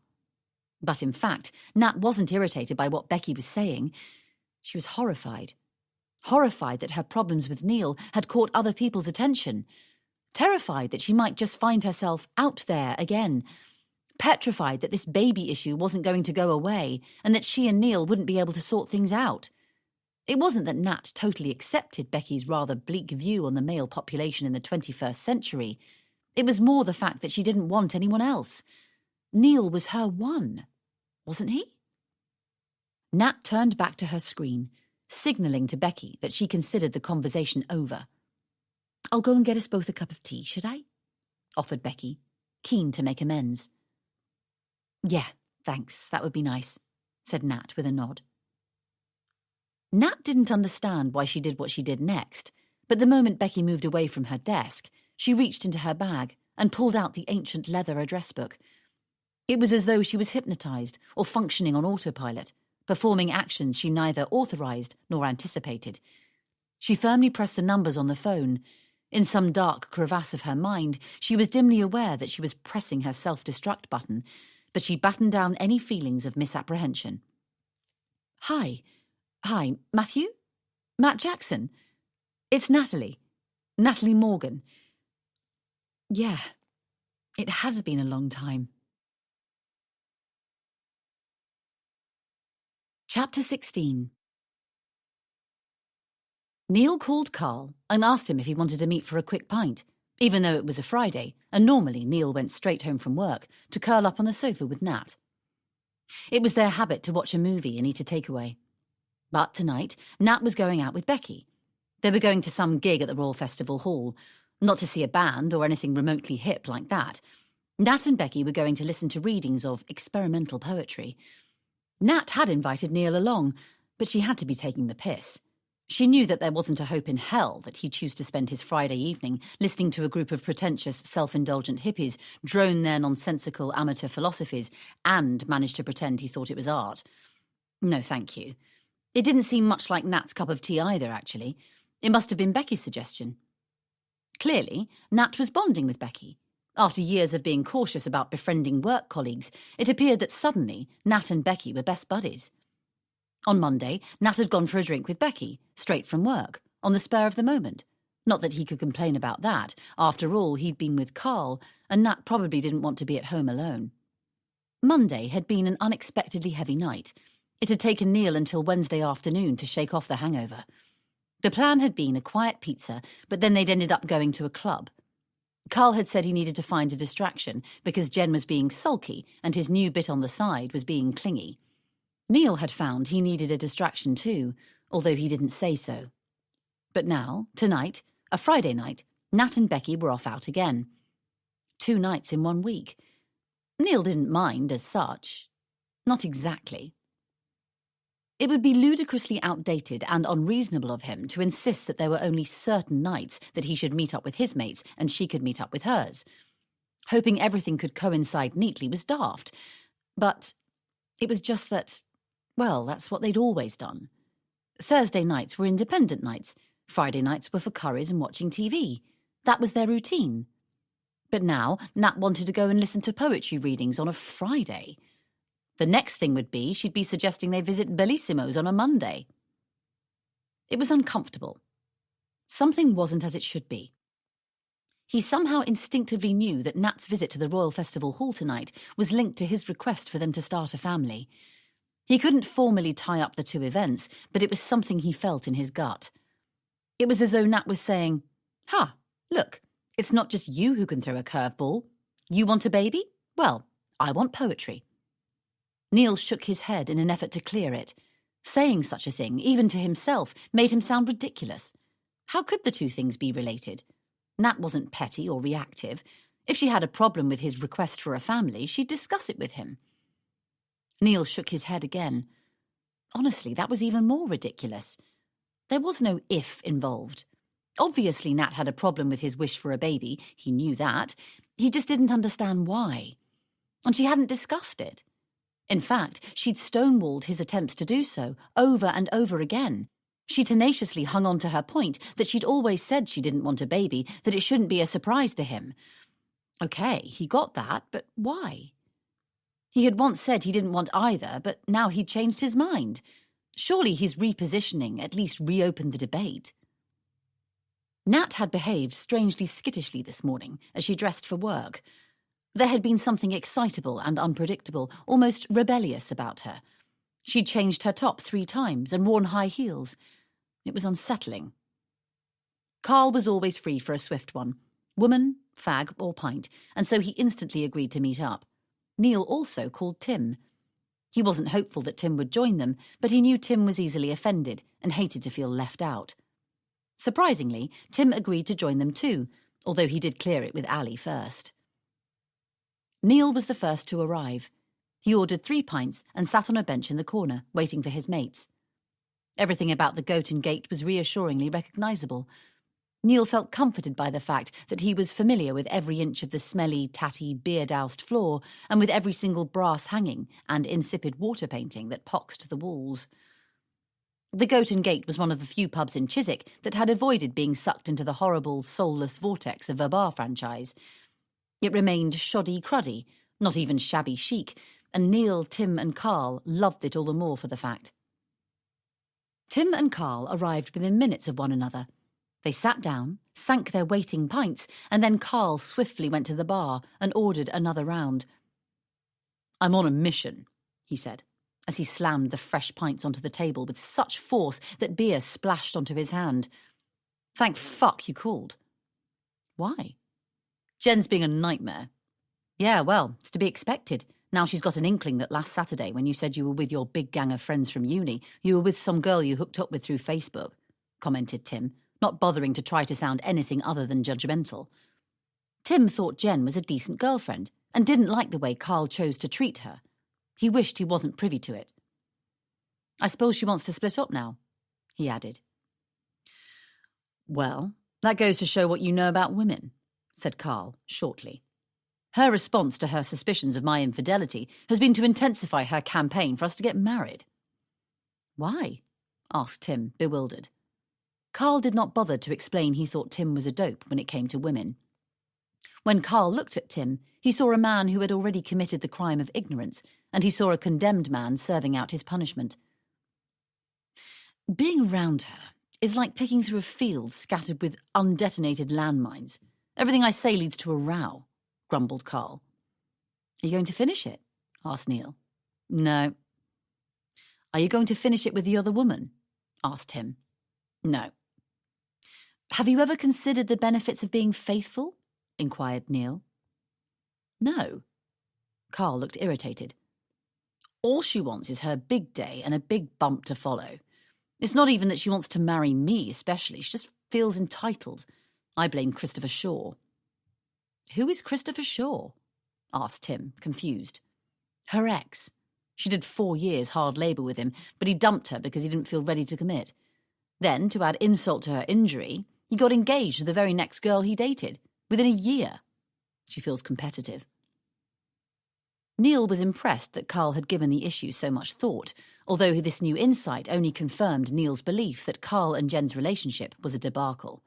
But in fact, Nat wasn't irritated by what Becky was saying. She was horrified. Horrified that her problems with Neil had caught other people's attention. Terrified that she might just find herself out there again. Petrified that this baby issue wasn't going to go away and that she and Neil wouldn't be able to sort things out. It wasn't that Nat totally accepted Becky's rather bleak view on the male population in the 21st century. It was more the fact that she didn't want anyone else. Neil was her one, wasn't he? Nat turned back to her screen, signalling to Becky that she considered the conversation over. "I'll go and get us both a cup of tea, should I?" offered Becky, keen to make amends. "Yeah, thanks, that would be nice," said Nat with a nod. Nat didn't understand why she did what she did next, but the moment Becky moved away from her desk, she reached into her bag and pulled out the ancient leather address book. It was as though she was hypnotized or functioning on autopilot, performing actions she neither authorized nor anticipated. She firmly pressed the numbers on the phone. In some dark crevasse of her mind, she was dimly aware that she was pressing her self-destruct button, but she battened down any feelings of misapprehension. Hi, Matthew? Matt Jackson? It's Natalie. Natalie Morgan. Yeah, it has been a long time." Chapter 16. Neil called Carl and asked him if he wanted to meet for a quick pint, even though it was a Friday, and normally Neil went straight home from work to curl up on the sofa with Nat. It was their habit to watch a movie and eat a takeaway. But tonight, Nat was going out with Becky. They were going to some gig at the Royal Festival Hall, not to see a band or anything remotely hip like that. Nat and Becky were going to listen to readings of experimental poetry. Nat had invited Neil along, but she had to be taking the piss. She knew that there wasn't a hope in hell that he'd choose to spend his Friday evening listening to a group of pretentious, self-indulgent hippies drone their nonsensical amateur philosophies and manage to pretend he thought it was art. No, thank you. It didn't seem much like Nat's cup of tea either, actually. It must have been Becky's suggestion. Clearly, Nat was bonding with Becky. After years of being cautious about befriending work colleagues, it appeared that suddenly Nat and Becky were best buddies. On Monday, Nat had gone for a drink with Becky, straight from work, on the spur of the moment. Not that he could complain about that. After all, he'd been with Carl, and Nat probably didn't want to be at home alone. Monday had been an unexpectedly heavy night. It had taken Neil until Wednesday afternoon to shake off the hangover. The plan had been a quiet pizza, but then they'd ended up going to a club. Carl had said he needed to find a distraction because Jen was being sulky and his new bit on the side was being clingy. Neil had found he needed a distraction too, although he didn't say so. But now, tonight, a Friday night, Nat and Becky were off out again. 2 nights in 1 week. Neil didn't mind as such. Not exactly. It would be ludicrously outdated and unreasonable of him to insist that there were only certain nights that he should meet up with his mates and she could meet up with hers. Hoping everything could coincide neatly was daft. But it was just that, well, that's what they'd always done. Thursday nights were independent nights. Friday nights were for curries and watching TV. That was their routine. But now Nat wanted to go and listen to poetry readings on a Friday. The next thing would be she'd be suggesting they visit Bellissimo's on a Monday. It was uncomfortable. Something wasn't as it should be. He somehow instinctively knew that Nat's visit to the Royal Festival Hall tonight was linked to his request for them to start a family. He couldn't formally tie up the 2 events, but it was something he felt in his gut. It was as though Nat was saying, "Ha, look, it's not just you who can throw a curveball. You want a baby? Well, I want poetry." Neil shook his head in an effort to clear it. Saying such a thing, even to himself, made him sound ridiculous. How could the 2 things be related? Nat wasn't petty or reactive. If she had a problem with his request for a family, she'd discuss it with him. Neil shook his head again. Honestly, that was even more ridiculous. There was no if involved. Obviously, Nat had a problem with his wish for a baby. He knew that. He just didn't understand why. And she hadn't discussed it. In fact, she'd stonewalled his attempts to do so, over and over again. She tenaciously hung on to her point that she'd always said she didn't want a baby, that it shouldn't be a surprise to him. Okay, he got that, but why? He had once said he didn't want either, but now he'd changed his mind. Surely his repositioning at least reopened the debate. Nat had behaved strangely skittishly this morning as she dressed for work. There had been something excitable and unpredictable, almost rebellious about her. She'd changed her top 3 times and worn high heels. It was unsettling. Carl was always free for a swift one. Woman, fag or pint, and so he instantly agreed to meet up. Neil also called Tim. He wasn't hopeful that Tim would join them, but he knew Tim was easily offended and hated to feel left out. Surprisingly, Tim agreed to join them too, although he did clear it with Ali first. Neil was the first to arrive. He ordered 3 pints and sat on a bench in the corner, waiting for his mates. Everything about the Goat and Gate was reassuringly recognisable. Neil felt comforted by the fact that he was familiar with every inch of the smelly, tatty, beer-doused floor and with every single brass hanging and insipid water painting that poxed the walls. The Goat and Gate was one of the few pubs in Chiswick that had avoided being sucked into the horrible, soulless vortex of a bar franchise. It remained shoddy-cruddy, not even shabby chic, and Neil, Tim and Carl loved it all the more for the fact. Tim and Carl arrived within minutes of one another. They sat down, sank their waiting pints, and then Carl swiftly went to the bar and ordered another round. "I'm on a mission," he said, as he slammed the fresh pints onto the table with such force that beer splashed onto his hand. "Thank fuck you called." "Why?" "Jen's being a nightmare." "Yeah, well, it's to be expected. Now she's got an inkling that last Saturday, when you said you were with your big gang of friends from uni, you were with some girl you hooked up with through Facebook," commented Tim, not bothering to try to sound anything other than judgmental. Tim thought Jen was a decent girlfriend and didn't like the way Carl chose to treat her. He wished he wasn't privy to it. "I suppose she wants to split up now," he added. "Well, that goes to show what you know about women," said Carl shortly. "Her response to her suspicions of my infidelity has been to intensify her campaign for us to get married." "Why?" asked Tim, bewildered. Carl did not bother to explain he thought Tim was a dope when it came to women. When Carl looked at Tim, he saw a man who had already committed the crime of ignorance, and he saw a condemned man serving out his punishment. "Being around her is like picking through a field scattered with undetonated landmines. Everything I say leads to a row," grumbled Carl. "Are you going to finish it?" asked Neil. "No." "Are you going to finish it with the other woman?" asked Tim. "No." "Have you ever considered the benefits of being faithful?" inquired Neil. No. Carl looked irritated. All she wants is her big day and a big bump to follow. It's not even that she wants to marry me especially, she just feels entitled. I blame Christopher Shaw. Who is Christopher Shaw? Asked Tim, confused. Her ex. She did 4 years hard labour with him, but he dumped her because he didn't feel ready to commit. Then, to add insult to her injury, he got engaged to the very next girl he dated, within a year. She feels competitive. Neil was impressed that Carl had given the issue so much thought, although this new insight only confirmed Neil's belief that Carl and Jen's relationship was a debacle.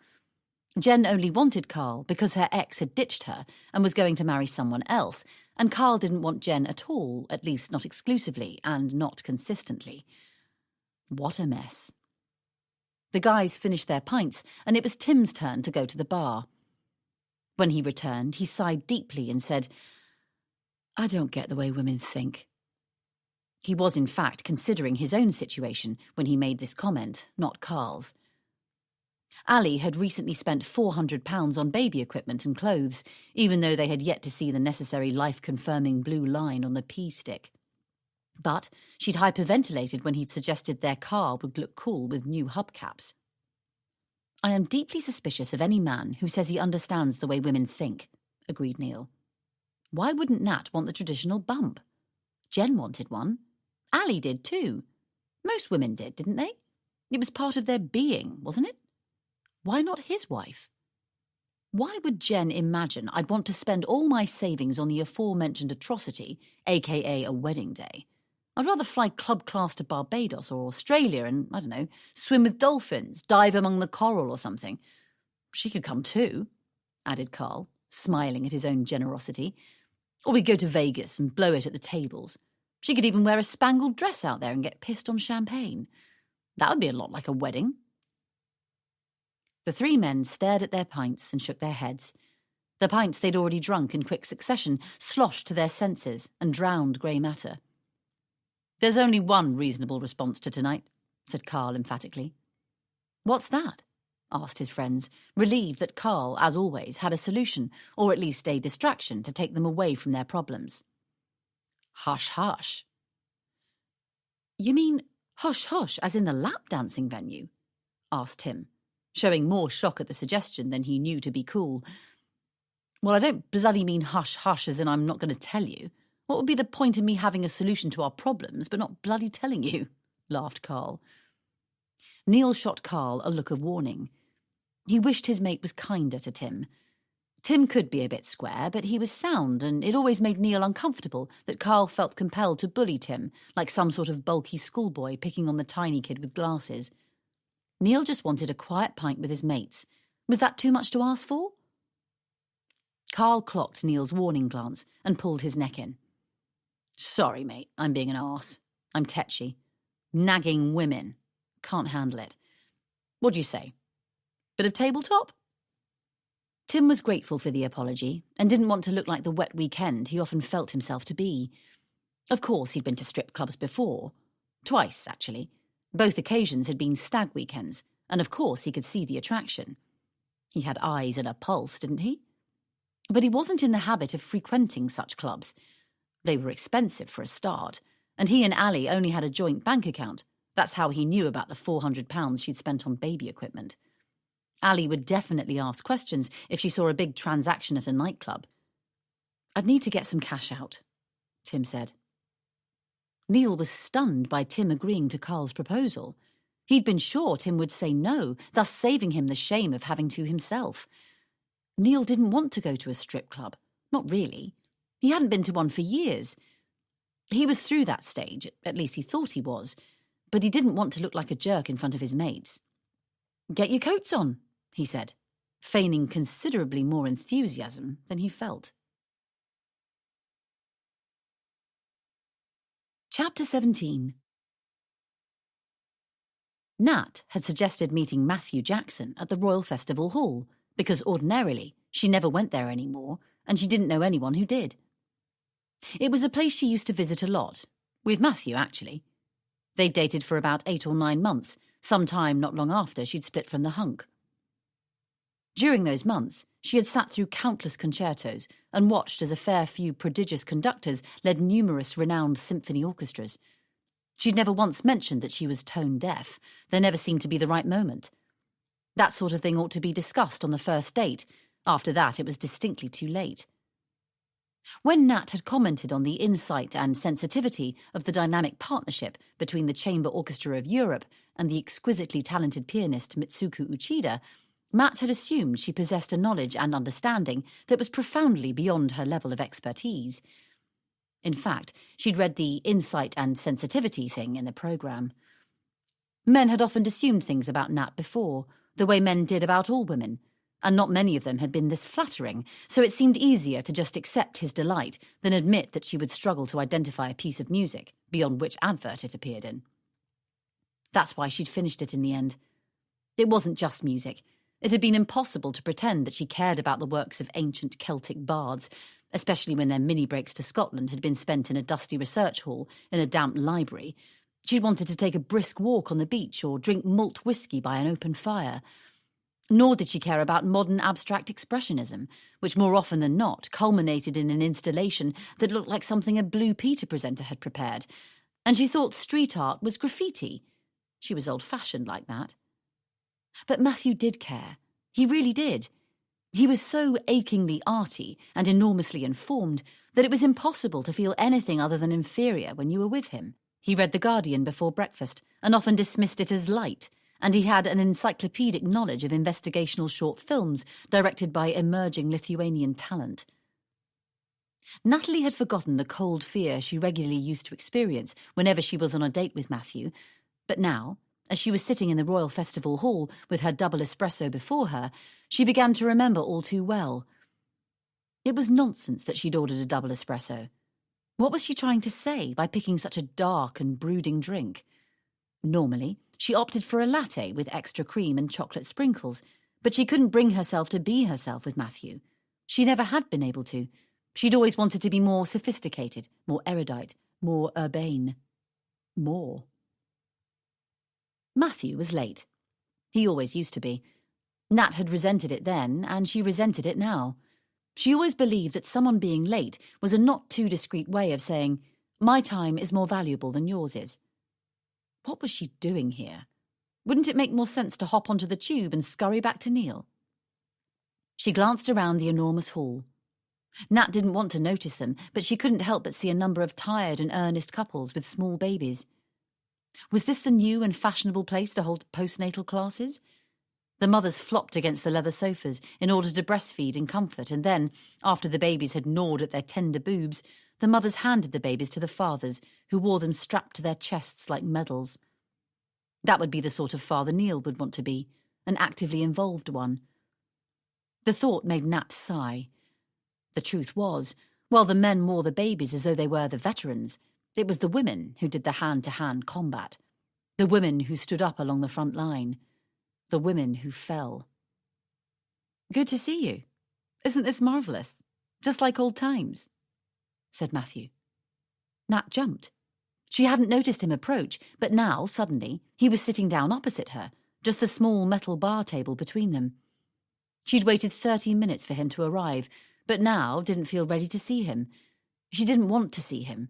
Jen only wanted Carl because her ex had ditched her and was going to marry someone else, and Carl didn't want Jen at all, at least not exclusively and not consistently. What a mess. The guys finished their pints, and it was Tim's turn to go to the bar. When he returned, he sighed deeply and said, I don't get the way women think. He was, in fact, considering his own situation when he made this comment, not Carl's. Ali had recently spent £400 on baby equipment and clothes, even though they had yet to see the necessary life-confirming blue line on the pea stick. But she'd hyperventilated when he'd suggested their car would look cool with new hubcaps. I am deeply suspicious of any man who says he understands the way women think, agreed Neil. Why wouldn't Nat want the traditional bump? Jen wanted one. Ali did too. Most women did, didn't they? It was part of their being, wasn't it? Why not his wife? Why would Jen imagine I'd want to spend all my savings on the aforementioned atrocity, aka a wedding day? I'd rather fly club class to Barbados or Australia and, I don't know, swim with dolphins, dive among the coral or something. She could come too, added Carl, smiling at his own generosity. Or we'd go to Vegas and blow it at the tables. She could even wear a spangled dress out there and get pissed on champagne. That would be a lot like a wedding. The 3 men stared at their pints and shook their heads. The pints they'd already drunk in quick succession sloshed to their senses and drowned grey matter. There's only one reasonable response to tonight, said Carl emphatically. What's that? Asked his friends, relieved that Carl, as always, had a solution, or at least a distraction, to take them away from their problems. Hush, hush. You mean hush, hush, as in the lap dancing venue? Asked Tim, showing more shock at the suggestion than he knew to be cool. Well, I don't bloody mean hush, hush, as in I'm not going to tell you. What would be the point of me having a solution to our problems but not bloody telling you? Laughed Carl. Neil shot Carl a look of warning. He wished his mate was kinder to Tim. Tim could be a bit square, but he was sound, and it always made Neil uncomfortable that Carl felt compelled to bully Tim, like some sort of bulky schoolboy picking on the tiny kid with glasses. Neil just wanted a quiet pint with his mates. Was that too much to ask for? Carl clocked Neil's warning glance and pulled his neck in. Sorry, mate, I'm being an arse. I'm tetchy. Nagging women. Can't handle it. What do you say? Bit of tabletop? Tim was grateful for the apology and didn't want to look like the wet weekend he often felt himself to be. Of course, he'd been to strip clubs before. Twice, actually. Both occasions had been stag weekends, and of course he could see the attraction. He had eyes and a pulse, didn't he? But he wasn't in the habit of frequenting such clubs. They were expensive for a start, and he and Ali only had a joint bank account. That's how he knew about the £400 she'd spent on baby equipment. Ali would definitely ask questions if she saw a big transaction at a nightclub. I'd need to get some cash out, Tim said. Neil was stunned by Tim agreeing to Carl's proposal. He'd been sure Tim would say no, thus saving him the shame of having to himself. Neil didn't want to go to a strip club. Not really. He hadn't been to one for years. He was through that stage, at least he thought he was, but he didn't want to look like a jerk in front of his mates. Get your coats on, he said, feigning considerably more enthusiasm than he felt. Chapter 17. Nat had suggested meeting Matthew Jackson at the Royal Festival Hall, because ordinarily she never went there anymore, and she didn't know anyone who did. It was a place she used to visit a lot, with Matthew, actually. They'd dated for about 8 or 9 months, some time not long after she'd split from the hunk. During those months, she had sat through countless concertos and watched as a fair few prodigious conductors led numerous renowned symphony orchestras. She'd never once mentioned that she was tone deaf. There never seemed to be the right moment. That sort of thing ought to be discussed on the first date. After that, it was distinctly too late. When Nat had commented on the insight and sensitivity of the dynamic partnership between the Chamber Orchestra of Europe and the exquisitely talented pianist Mitsuko Uchida, Matt had assumed she possessed a knowledge and understanding that was profoundly beyond her level of expertise. In fact, she'd read the insight and sensitivity thing in the programme. Men had often assumed things about Nat before, the way men did about all women, and not many of them had been this flattering, so it seemed easier to just accept his delight than admit that she would struggle to identify a piece of music, beyond which advert it appeared in. That's why she'd finished it in the end. It wasn't just music. It had been impossible to pretend that she cared about the works of ancient Celtic bards, especially when their mini-breaks to Scotland had been spent in a dusty research hall in a damp library. She'd wanted to take a brisk walk on the beach or drink malt whiskey by an open fire. Nor did she care about modern abstract expressionism, which more often than not culminated in an installation that looked like something a Blue Peter presenter had prepared. And she thought street art was graffiti. She was old-fashioned like that. But Matthew did care. He really did. He was so achingly arty and enormously informed that it was impossible to feel anything other than inferior when you were with him. He read The Guardian before breakfast and often dismissed it as light, and he had an encyclopedic knowledge of investigational short films directed by emerging Lithuanian talent. Natalie had forgotten the cold fear she regularly used to experience whenever she was on a date with Matthew, but now, as she was sitting in the Royal Festival Hall with her double espresso before her, she began to remember all too well. It was nonsense that she'd ordered a double espresso. What was she trying to say by picking such a dark and brooding drink? Normally, she opted for a latte with extra cream and chocolate sprinkles, but she couldn't bring herself to be herself with Matthew. She never had been able to. She'd always wanted to be more sophisticated, more erudite, more urbane. More. Matthew was late. He always used to be. Nat had resented it then, and she resented it now. She always believed that someone being late was a not-too-discreet way of saying, "My time is more valuable than yours is." What was she doing here? Wouldn't it make more sense to hop onto the tube and scurry back to Neil? She glanced around the enormous hall. Nat didn't want to notice them, but she couldn't help but see a number of tired and earnest couples with small babies. Was this the new and fashionable place to hold postnatal classes? The mothers flopped against the leather sofas in order to breastfeed in comfort, and then, after the babies had gnawed at their tender boobs, the mothers handed the babies to the fathers, who wore them strapped to their chests like medals. That would be the sort of father Neil would want to be, an actively involved one. The thought made Nat sigh. The truth was, while the men wore the babies as though they were the veterans, it was the women who did the hand-to-hand combat, the women who stood up along the front line, the women who fell. "Good to see you. Isn't this marvellous? Just like old times," said Matthew. Nat jumped. She hadn't noticed him approach, but now, suddenly, he was sitting down opposite her, just the small metal bar table between them. She'd waited 30 minutes for him to arrive, but now didn't feel ready to see him. She didn't want to see him.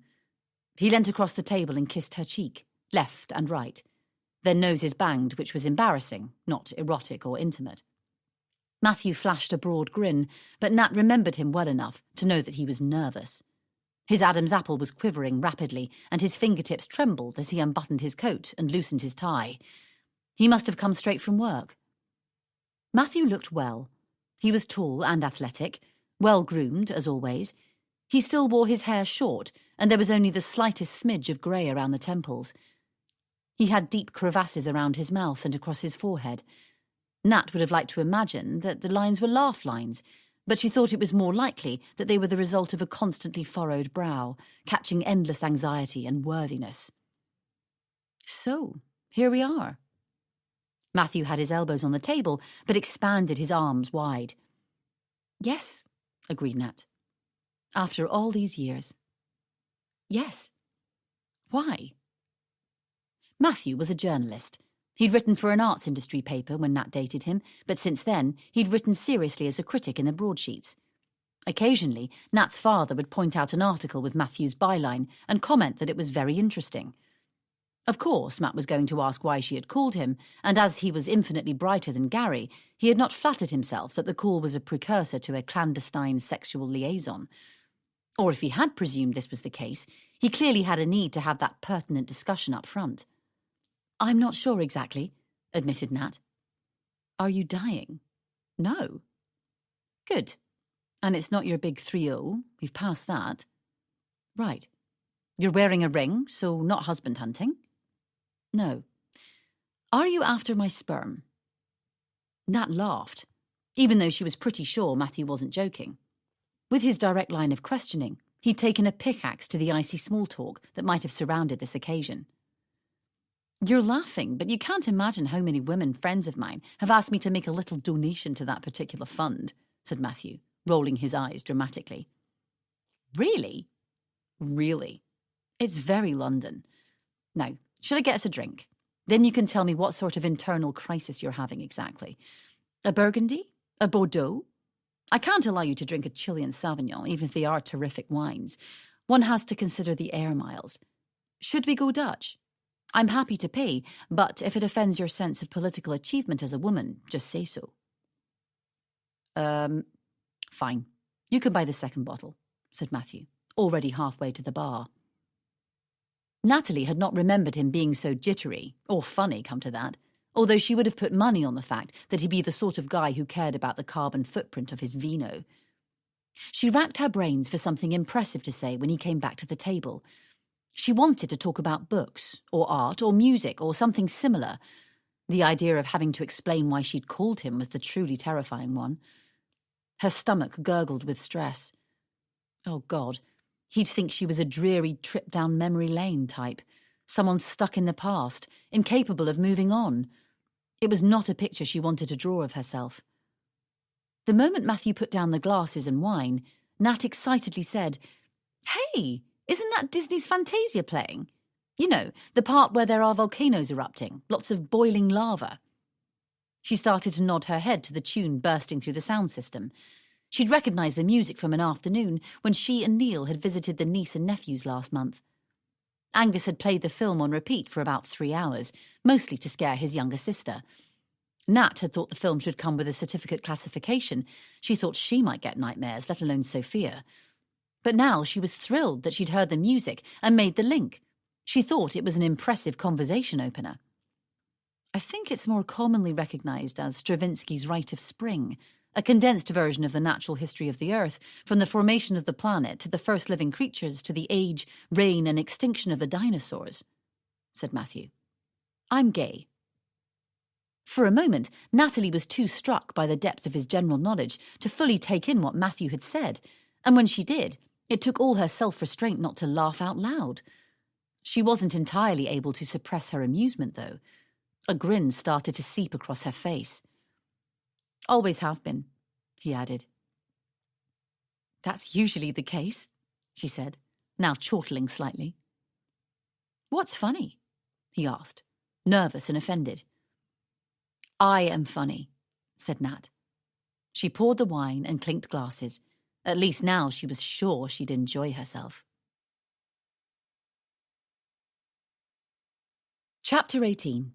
He leant across the table and kissed her cheek, left and right. Their noses banged, which was embarrassing, not erotic or intimate. Matthew flashed a broad grin, but Nat remembered him well enough to know that he was nervous. His Adam's apple was quivering rapidly, and his fingertips trembled as he unbuttoned his coat and loosened his tie. He must have come straight from work. Matthew looked well. He was tall and athletic, well-groomed, as always. He still wore his hair short, and there was only the slightest smidge of grey around the temples. He had deep crevasses around his mouth and across his forehead. Nat would have liked to imagine that the lines were laugh lines, but she thought it was more likely that they were the result of a constantly furrowed brow, catching endless anxiety and worthiness. So, here we are. Matthew had his elbows on the table, but expanded his arms wide. "Yes," agreed Nat. "After all these years." "Yes." "Why?" Matthew was a journalist. He'd written for an arts industry paper when Nat dated him, but since then he'd written seriously as a critic in the broadsheets. Occasionally, Nat's father would point out an article with Matthew's byline and comment that it was very interesting. Of course, Matt was going to ask why she had called him, and as he was infinitely brighter than Gary, he had not flattered himself that the call was a precursor to a clandestine sexual liaison. Or if he had presumed this was the case, he clearly had a need to have that pertinent discussion up front. "I'm not sure exactly," admitted Nat. "Are you dying?" "No." "Good. And it's not your big 3-0. We've passed that." "Right. You're wearing a ring, so not husband hunting?" "No." "Are you after my sperm?" Nat laughed, even though she was pretty sure Matthew wasn't joking. With his direct line of questioning, he'd taken a pickaxe to the icy small talk that might have surrounded this occasion. "You're laughing, but you can't imagine how many women friends of mine have asked me to make a little donation to that particular fund," said Matthew, rolling his eyes dramatically. "Really?" "Really. It's very London. Now, should I get us a drink? Then you can tell me what sort of internal crisis you're having exactly. A Burgundy? A Bordeaux? I can't allow you to drink a Chilean Sauvignon, even if they are terrific wines. One has to consider the air miles. Should we go Dutch? I'm happy to pay, but if it offends your sense of political achievement as a woman, just say so." Fine. You can buy the second bottle," said Matthew, already halfway to the bar. Natalie had not remembered him being so jittery, or funny, come to that, although she would have put money on the fact that he'd be the sort of guy who cared about the carbon footprint of his vino. She racked her brains for something impressive to say when he came back to the table. She wanted to talk about books, or art, or music, or something similar. The idea of having to explain why she'd called him was the truly terrifying one. Her stomach gurgled with stress. Oh, God. He'd think she was a dreary trip down memory lane type. Someone stuck in the past, incapable of moving on. It was not a picture she wanted to draw of herself. The moment Matthew put down the glasses and wine, Nat excitedly said, "Hey, isn't that Disney's Fantasia playing? You know, the part where there are volcanoes erupting, lots of boiling lava." She started to nod her head to the tune bursting through the sound system. She'd recognised the music from an afternoon when she and Neil had visited the niece and nephews last month. Angus had played the film on repeat for about 3 hours, mostly to scare his younger sister. Nat had thought the film should come with a certificate classification. She thought she might get nightmares, let alone Sophia. But now she was thrilled that she'd heard the music and made the link. She thought it was an impressive conversation opener. "I think it's more commonly recognised as Stravinsky's Rite of Spring, a condensed version of the natural history of the Earth, from the formation of the planet to the first living creatures to the age, reign and extinction of the dinosaurs," said Matthew. "I'm gay." For a moment, Natalie was too struck by the depth of his general knowledge to fully take in what Matthew had said, and when she did, it took all her self-restraint not to laugh out loud. She wasn't entirely able to suppress her amusement, though. A grin started to seep across her face. "Always have been," he added. "That's usually the case," she said, now chortling slightly. "What's funny?" he asked, nervous and offended. "I am funny," said Nat. She poured the wine and clinked glasses. At least now she was sure she'd enjoy herself. Chapter 18.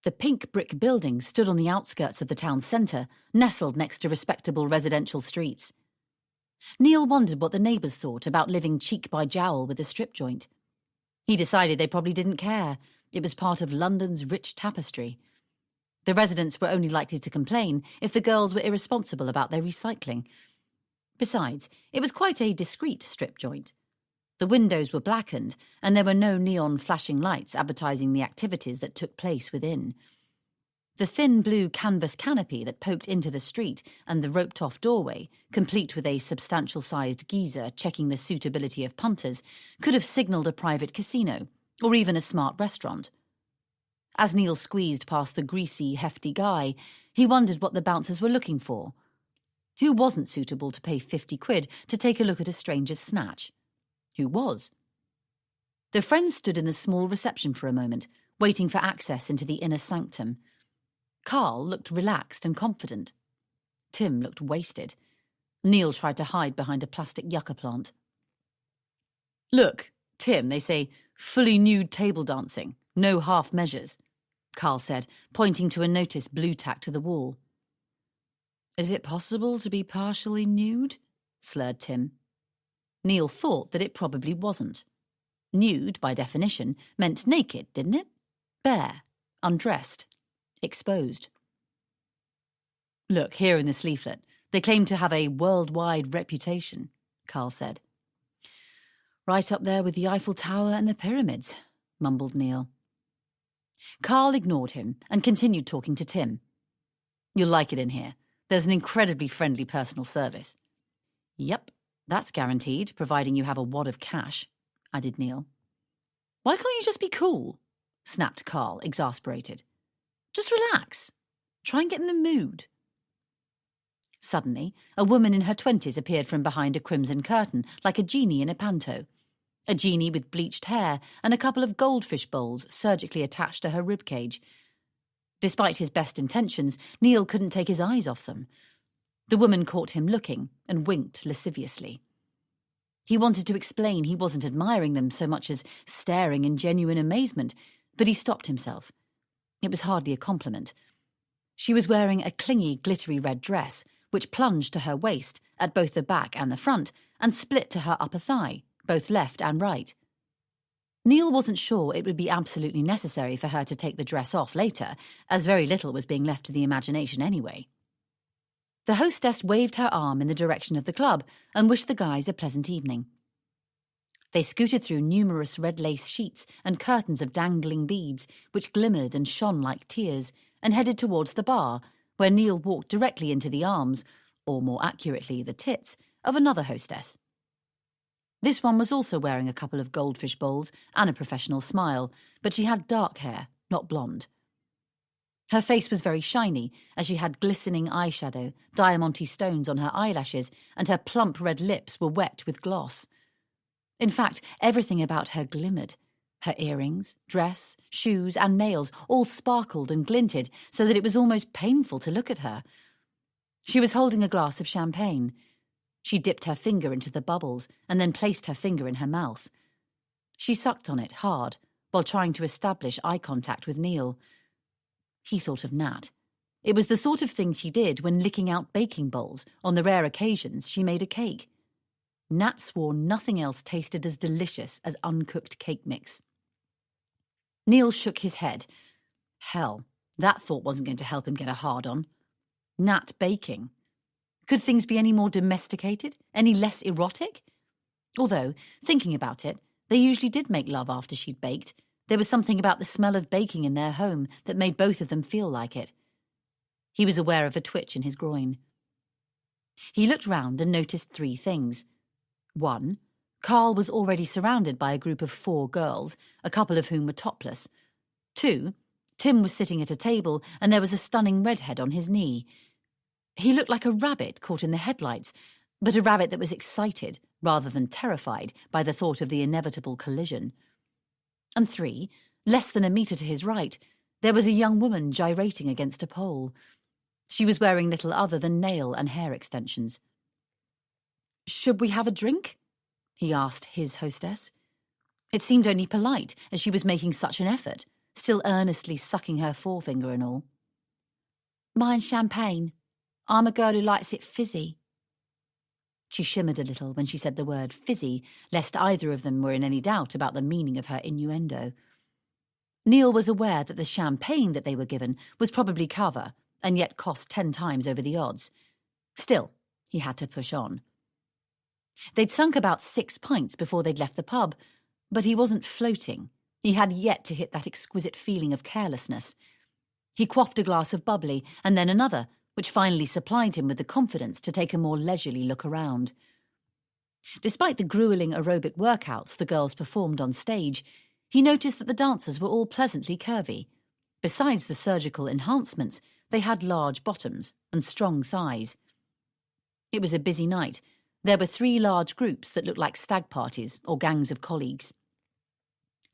The pink brick building stood on the outskirts of the town centre, nestled next to respectable residential streets. Neil wondered what the neighbours thought about living cheek by jowl with a strip joint. He decided they probably didn't care. It was part of London's rich tapestry. The residents were only likely to complain if the girls were irresponsible about their recycling. Besides, it was quite a discreet strip joint. The windows were blackened, and there were no neon flashing lights advertising the activities that took place within. The thin blue canvas canopy that poked into the street and the roped-off doorway, complete with a substantial-sized geyser checking the suitability of punters, could have signalled a private casino, or even a smart restaurant. As Neil squeezed past the greasy, hefty guy, he wondered what the bouncers were looking for. Who wasn't suitable to pay £50 to take a look at a stranger's snatch? Who was? The friends stood in the small reception for a moment, waiting for access into the inner sanctum. Carl looked relaxed and confident. Tim looked wasted. Neil tried to hide behind a plastic yucca plant. "Look, Tim, they say fully nude table dancing, no half measures," Carl said, pointing to a notice blue tacked to the wall. "Is it possible to be partially nude?" slurred Tim. Neil thought that it probably wasn't. Nude, by definition, meant naked, didn't it? Bare, undressed, exposed. "Look, here in this leaflet, they claim to have a worldwide reputation," Carl said. "Right up there with the Eiffel Tower and the pyramids," mumbled Neil. Carl ignored him and continued talking to Tim. "You'll like it in here. There's an incredibly friendly personal service." "Yep, that's guaranteed, providing you have a wad of cash," added Neil. "Why can't you just be cool?" snapped Carl, exasperated. "Just relax. Try and get in the mood." Suddenly, a woman in her 20s appeared from behind a crimson curtain, like a genie in a panto. A genie with bleached hair and a couple of goldfish bowls surgically attached to her ribcage. Despite his best intentions, Neil couldn't take his eyes off them. The woman caught him looking and winked lasciviously. He wanted to explain he wasn't admiring them so much as staring in genuine amazement, but he stopped himself. It was hardly a compliment. She was wearing a clingy, glittery red dress, which plunged to her waist at both the back and the front and split to her upper thigh, both left and right. Neil wasn't sure it would be absolutely necessary for her to take the dress off later, as very little was being left to the imagination anyway. The hostess waved her arm in the direction of the club and wished the guys a pleasant evening. They scooted through numerous red lace sheets and curtains of dangling beads, which glimmered and shone like tears, and headed towards the bar, where Neil walked directly into the arms, or more accurately the tits, of another hostess. This one was also wearing a couple of goldfish bowls and a professional smile, but she had dark hair, not blonde. Her face was very shiny, as she had glistening eyeshadow, diamante stones on her eyelashes, and her plump red lips were wet with gloss. In fact, everything about her glimmered. Her earrings, dress, shoes, and nails all sparkled and glinted so that it was almost painful to look at her. She was holding a glass of champagne. She dipped her finger into the bubbles and then placed her finger in her mouth. She sucked on it hard while trying to establish eye contact with Neil. He thought of Nat. It was the sort of thing she did when licking out baking bowls on the rare occasions she made a cake. Nat swore nothing else tasted as delicious as uncooked cake mix. Neil shook his head. Hell, that thought wasn't going to help him get a hard-on. Nat baking. Could things be any more domesticated, any less erotic? Although, thinking about it, they usually did make love after she'd baked. There was something about the smell of baking in their home that made both of them feel like it. He was aware of a twitch in his groin. He looked round and noticed 3 things. 1. Carl was already surrounded by a group of 4 girls, a couple of whom were topless. 2. Tim was sitting at a table and there was a stunning redhead on his knee. He looked like a rabbit caught in the headlights, but a rabbit that was excited rather than terrified by the thought of the inevitable collision. And 3, less than a metre to his right, there was a young woman gyrating against a pole. She was wearing little other than nail and hair extensions. "Should we have a drink?" he asked his hostess. It seemed only polite, as she was making such an effort, still earnestly sucking her forefinger and all. "Mine's champagne. I'm a girl who likes it fizzy." She shimmered a little when she said the word fizzy, lest either of them were in any doubt about the meaning of her innuendo. Neil was aware that the champagne that they were given was probably cava, and yet cost 10 times over the odds. Still, he had to push on. They'd sunk about 6 pints before they'd left the pub, but he wasn't floating. He had yet to hit that exquisite feeling of carelessness. He quaffed a glass of bubbly, and then another, which finally supplied him with the confidence to take a more leisurely look around. Despite the gruelling aerobic workouts the girls performed on stage, he noticed that the dancers were all pleasantly curvy. Besides the surgical enhancements, they had large bottoms and strong thighs. It was a busy night. There were 3 large groups that looked like stag parties or gangs of colleagues.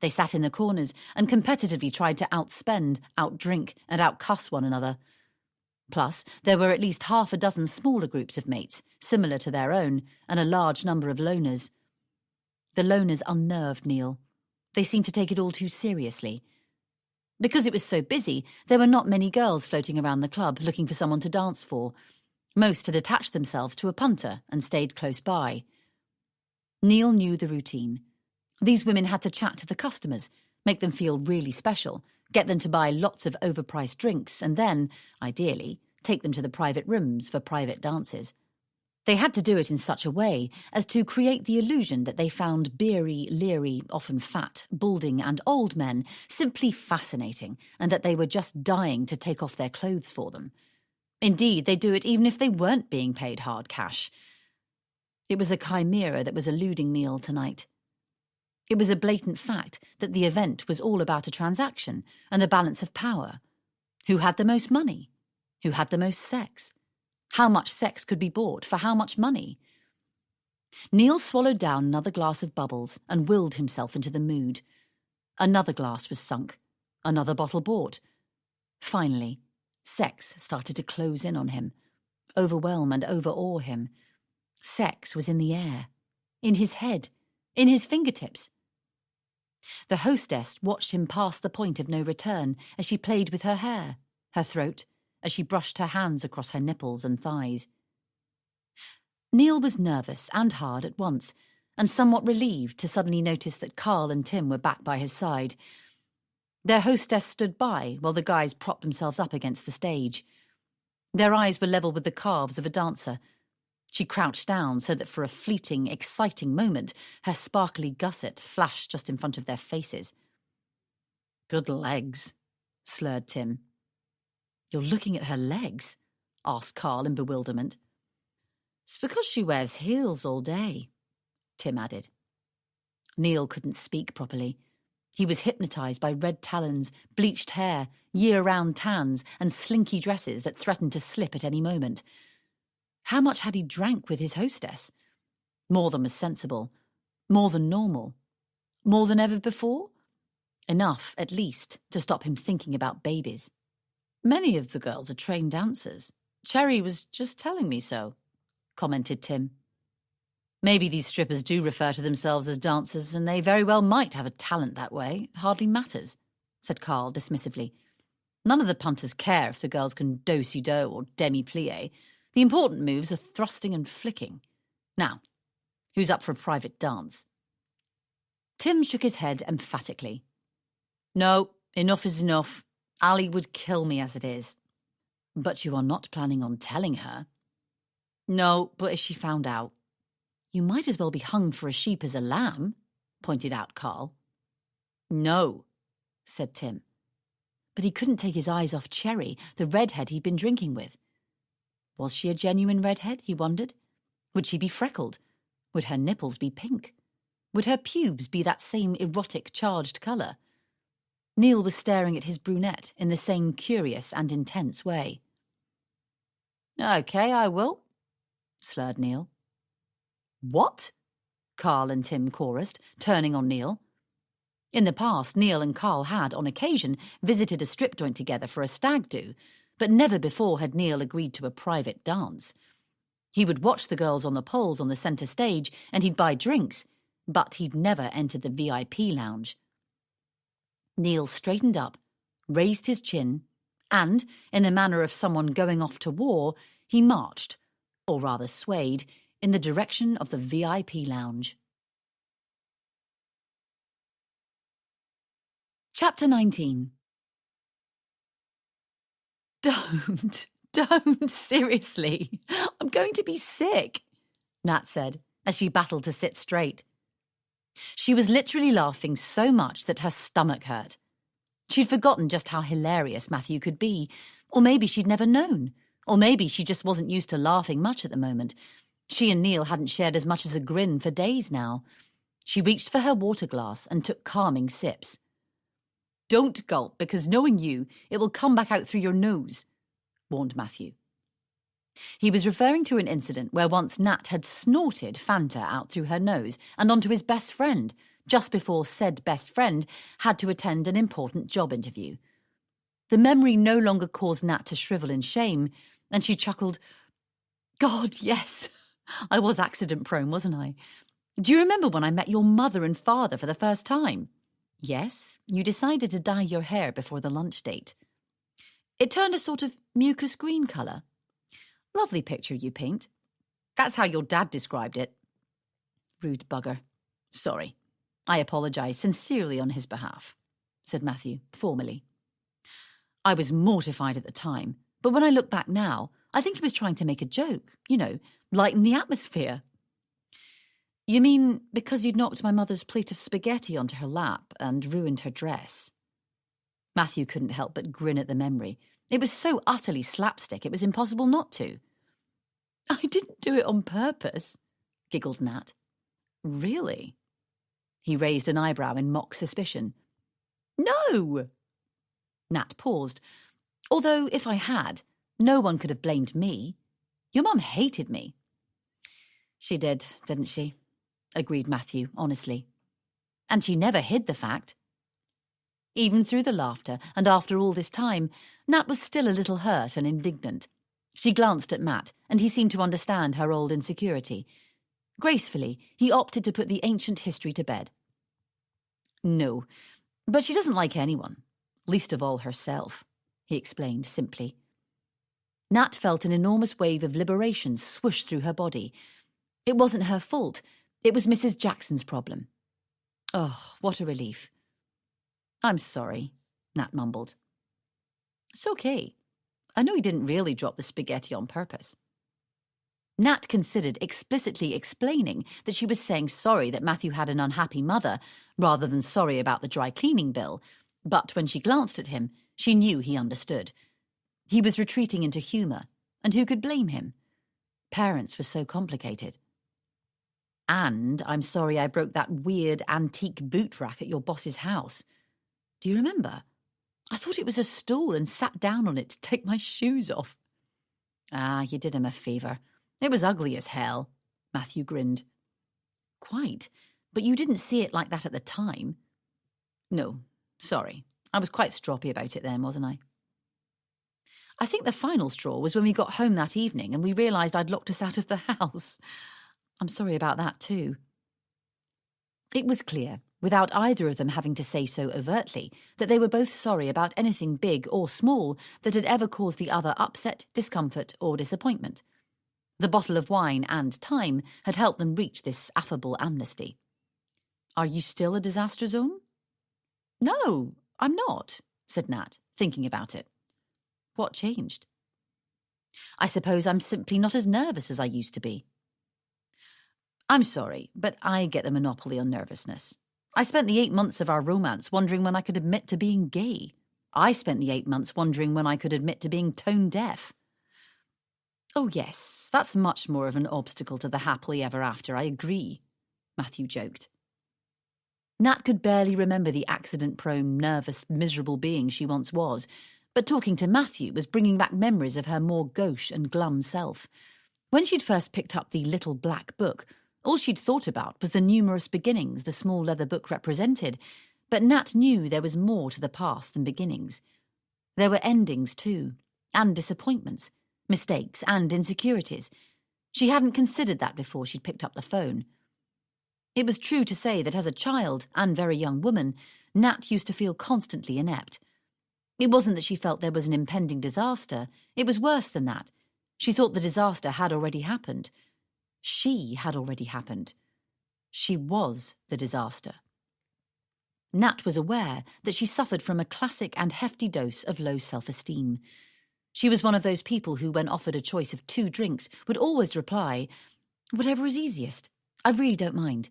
They sat in the corners and competitively tried to outspend, outdrink, and outcuss one another. Plus, there were at least half a dozen smaller groups of mates, similar to their own, and a large number of loners. The loners unnerved Neil. They seemed to take it all too seriously. Because it was so busy, there were not many girls floating around the club looking for someone to dance for. Most had attached themselves to a punter and stayed close by. Neil knew the routine. These women had to chat to the customers, make them feel really special, get them to buy lots of overpriced drinks, and then, ideally, take them to the private rooms for private dances. They had to do it in such a way as to create the illusion that they found beery, leery, often fat, balding and old men simply fascinating, and that they were just dying to take off their clothes for them. Indeed, they'd do it even if they weren't being paid hard cash. It was a chimera that was eluding Neil tonight. It was a blatant fact that the event was all about a transaction and the balance of power. Who had the most money? Who had the most sex? How much sex could be bought for how much money? Neil swallowed down another glass of bubbles and willed himself into the mood. Another glass was sunk, another bottle bought. Finally, sex started to close in on him, overwhelm and overawe him. Sex was in the air, in his head, in his fingertips. The hostess watched him past the point of no return as she played with her hair, her throat, as she brushed her hands across her nipples and thighs. Neil was nervous and hard at once, and somewhat relieved to suddenly notice that Carl and Tim were back by his side. Their hostess stood by while the guys propped themselves up against the stage. Their eyes were level with the calves of a dancer. She crouched down so that for a fleeting, exciting moment, her sparkly gusset flashed just in front of their faces. "Good legs," slurred Tim. "You're looking at her legs?" asked Carl in bewilderment. "It's because she wears heels all day," Tim added. Neil couldn't speak properly. He was hypnotised by red talons, bleached hair, year-round tans, and slinky dresses that threatened to slip at any moment. How much had he drank with his hostess? More than was sensible. More than normal. More than ever before? Enough, at least, to stop him thinking about babies. "Many of the girls are trained dancers. Cherry was just telling me so," commented Tim. "Maybe these strippers do refer to themselves as dancers, and they very well might have a talent that way. It hardly matters," said Carl dismissively. "None of the punters care if the girls can do-si-do or demi-plie. The important moves are thrusting and flicking. Now, who's up for a private dance?" Tim shook his head emphatically. "No, enough is enough. Ali would kill me as it is." "But you are not planning on telling her?" "No, but if she found out..." "You might as well be hung for a sheep as a lamb," pointed out Carl. "No," said Tim. But he couldn't take his eyes off Cherry, the redhead he'd been drinking with. Was she a genuine redhead, he wondered? Would she be freckled? Would her nipples be pink? Would her pubes be that same erotic charged colour? Neil was staring at his brunette in the same curious and intense way. "OK, I will," slurred Neil. "What?" Carl and Tim chorused, turning on Neil. In the past, Neil and Carl had, on occasion, visited a strip joint together for a stag do, but never before had Neil agreed to a private dance. He would watch the girls on the poles on the centre stage and he'd buy drinks, but he'd never entered the VIP lounge. Neil straightened up, raised his chin, and, in the manner of someone going off to war, he marched, or rather swayed, in the direction of the VIP lounge. Chapter 19. Don't, seriously. I'm going to be sick, Nat said, as she battled to sit straight. She was literally laughing so much that her stomach hurt. She'd forgotten just how hilarious Matthew could be, or maybe she'd never known, or maybe she just wasn't used to laughing much at the moment. She and Neil hadn't shared as much as a grin for days now. She reached for her water glass and took calming sips. "Don't gulp, because knowing you, it will come back out through your nose," warned Matthew. He was referring to an incident where once Nat had snorted Fanta out through her nose and onto his best friend, just before said best friend had to attend an important job interview. The memory no longer caused Nat to shrivel in shame, and she chuckled, "God, yes, I was accident-prone, wasn't I? Do you remember when I met your mother and father for the first time? Yes, you decided to dye your hair before the lunch date. It turned a sort of mucus green colour. Lovely picture you paint. That's how your dad described it." "Rude bugger. Sorry. I apologise sincerely on his behalf," said Matthew, formally. "I was mortified at the time, but when I look back now, I think he was trying to make a joke, lighten the atmosphere." "You mean because you'd knocked my mother's plate of spaghetti onto her lap and ruined her dress?" Matthew couldn't help but grin at the memory. It was so utterly slapstick it was impossible not to. "I didn't do it on purpose," giggled Nat. "Really?" He raised an eyebrow in mock suspicion. "No!" Nat paused. "Although, if I had, no one could have blamed me. Your mum hated me." "She did, didn't she?" agreed Matthew, honestly. "And she never hid the fact." Even through the laughter, and after all this time, Nat was still a little hurt and indignant. She glanced at Matt, and he seemed to understand her old insecurity. Gracefully, he opted to put the ancient history to bed. "No, but she doesn't like anyone, least of all herself," he explained simply. Nat felt an enormous wave of liberation swoosh through her body. It wasn't her fault. It was Mrs. Jackson's problem. Oh, what a relief. "I'm sorry," Nat mumbled. "It's okay. I know he didn't really drop the spaghetti on purpose." Nat considered explicitly explaining that she was saying sorry that Matthew had an unhappy mother, rather than sorry about the dry cleaning bill, but when she glanced at him, she knew he understood. He was retreating into humour, and who could blame him? Parents were so complicated. "And I'm sorry I broke that weird antique boot rack at your boss's house. Do you remember? I thought it was a stool and sat down on it to take my shoes off." "Ah, you did him a favour. It was ugly as hell," Matthew grinned. "Quite, but you didn't see it like that at the time." "No, sorry. I was quite stroppy about it then, wasn't I?" "I think the final straw was when we got home that evening and we realised I'd locked us out of the house. I'm sorry about that too." It was clear, without either of them having to say so overtly, that they were both sorry about anything big or small that had ever caused the other upset, discomfort, or disappointment. The bottle of wine and time had helped them reach this affable amnesty. "Are you still a disaster zone?" "No, I'm not," said Nat, thinking about it. "What changed?" "I suppose I'm simply not as nervous as I used to be." "I'm sorry, but I get the monopoly on nervousness. I spent the 8 months of our romance wondering when I could admit to being gay. I spent the 8 months wondering when I could admit to being tone deaf." "Oh yes, that's much more of an obstacle to the happily ever after, I agree," Matthew joked. Nat could barely remember the accident-prone, nervous, miserable being she once was, but talking to Matthew was bringing back memories of her more gauche and glum self. When she'd first picked up the little black book, all she'd thought about was the numerous beginnings the small leather book represented, but Nat knew there was more to the past than beginnings. There were endings too, and disappointments, mistakes and insecurities. She hadn't considered that before she'd picked up the phone. It was true to say that as a child and very young woman, Nat used to feel constantly inept. It wasn't that she felt there was an impending disaster. It was worse than that. She thought the disaster had already happened. She had already happened. She was the disaster. Nat was aware that she suffered from a classic and hefty dose of low self-esteem. She was one of those people who, when offered a choice of 2 drinks, would always reply, "Whatever is easiest. I really don't mind."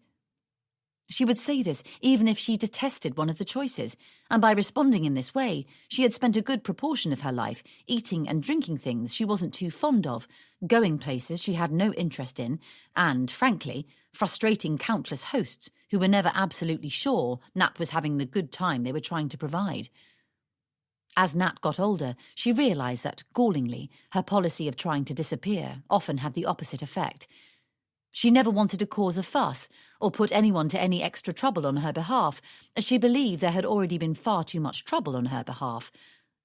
She would say this even if she detested one of the choices, and by responding in this way, she had spent a good proportion of her life eating and drinking things she wasn't too fond of, going places she had no interest in, and, frankly, frustrating countless hosts who were never absolutely sure Nat was having the good time they were trying to provide. As Nat got older, she realised that, gallingly, her policy of trying to disappear often had the opposite effect. She never wanted to cause a fuss or put anyone to any extra trouble on her behalf, as she believed there had already been far too much trouble on her behalf.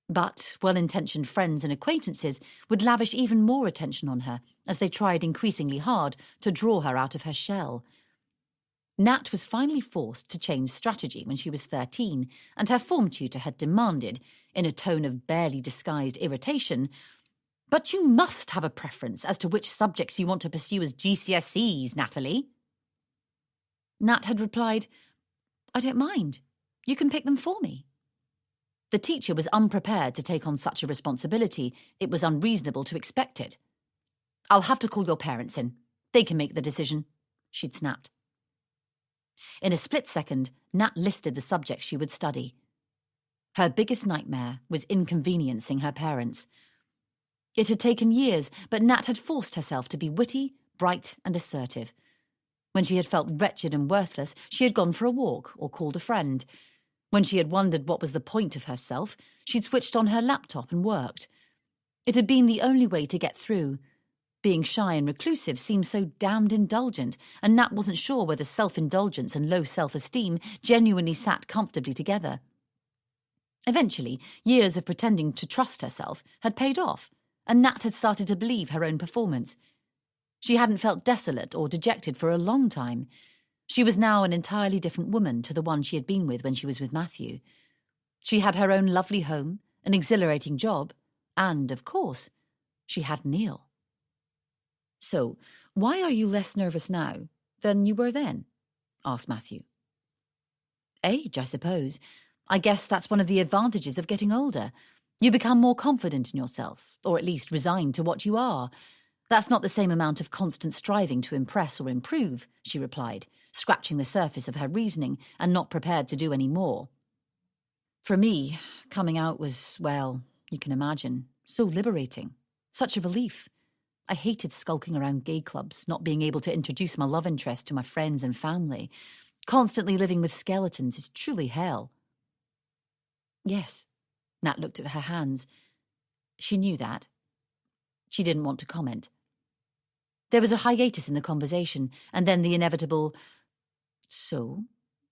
But well-intentioned friends and acquaintances would lavish even more attention on her as they tried increasingly hard to draw her out of her shell. Nat was finally forced to change strategy when she was 13, and her form tutor had demanded, in a tone of barely disguised irritation, "But you must have a preference as to which subjects you want to pursue as GCSEs, Natalie." Nat had replied, "I don't mind. You can pick them for me." The teacher was unprepared to take on such a responsibility. It was unreasonable to expect it. "I'll have to call your parents in. They can make the decision," she'd snapped. In a split second, Nat listed the subjects she would study. Her biggest nightmare was inconveniencing her parents. It had taken years, but Nat had forced herself to be witty, bright, and assertive. When she had felt wretched and worthless, she had gone for a walk or called a friend. When she had wondered what was the point of herself, she'd switched on her laptop and worked. It had been the only way to get through. Being shy and reclusive seemed so damned indulgent, and Nat wasn't sure whether self-indulgence and low self-esteem genuinely sat comfortably together. Eventually, years of pretending to trust herself had paid off, and Nat had started to believe her own performance. She hadn't felt desolate or dejected for a long time. She was now an entirely different woman to the one she had been with when she was with Matthew. She had her own lovely home, an exhilarating job, and, of course, she had Neil. "So, why are you less nervous now than you were then?" asked Matthew. "Age, I suppose. I guess that's one of the advantages of getting older. You become more confident in yourself, or at least resigned to what you are. That's not the same amount of constant striving to impress or improve," she replied, scratching the surface of her reasoning and not prepared to do any more. "For me, coming out was, well, you can imagine, so liberating. Such a relief. I hated skulking around gay clubs, not being able to introduce my love interest to my friends and family. Constantly living with skeletons is truly hell." "Yes." Nat looked at her hands. She knew that. She didn't want to comment. There was a hiatus in the conversation, and then the inevitable, "So,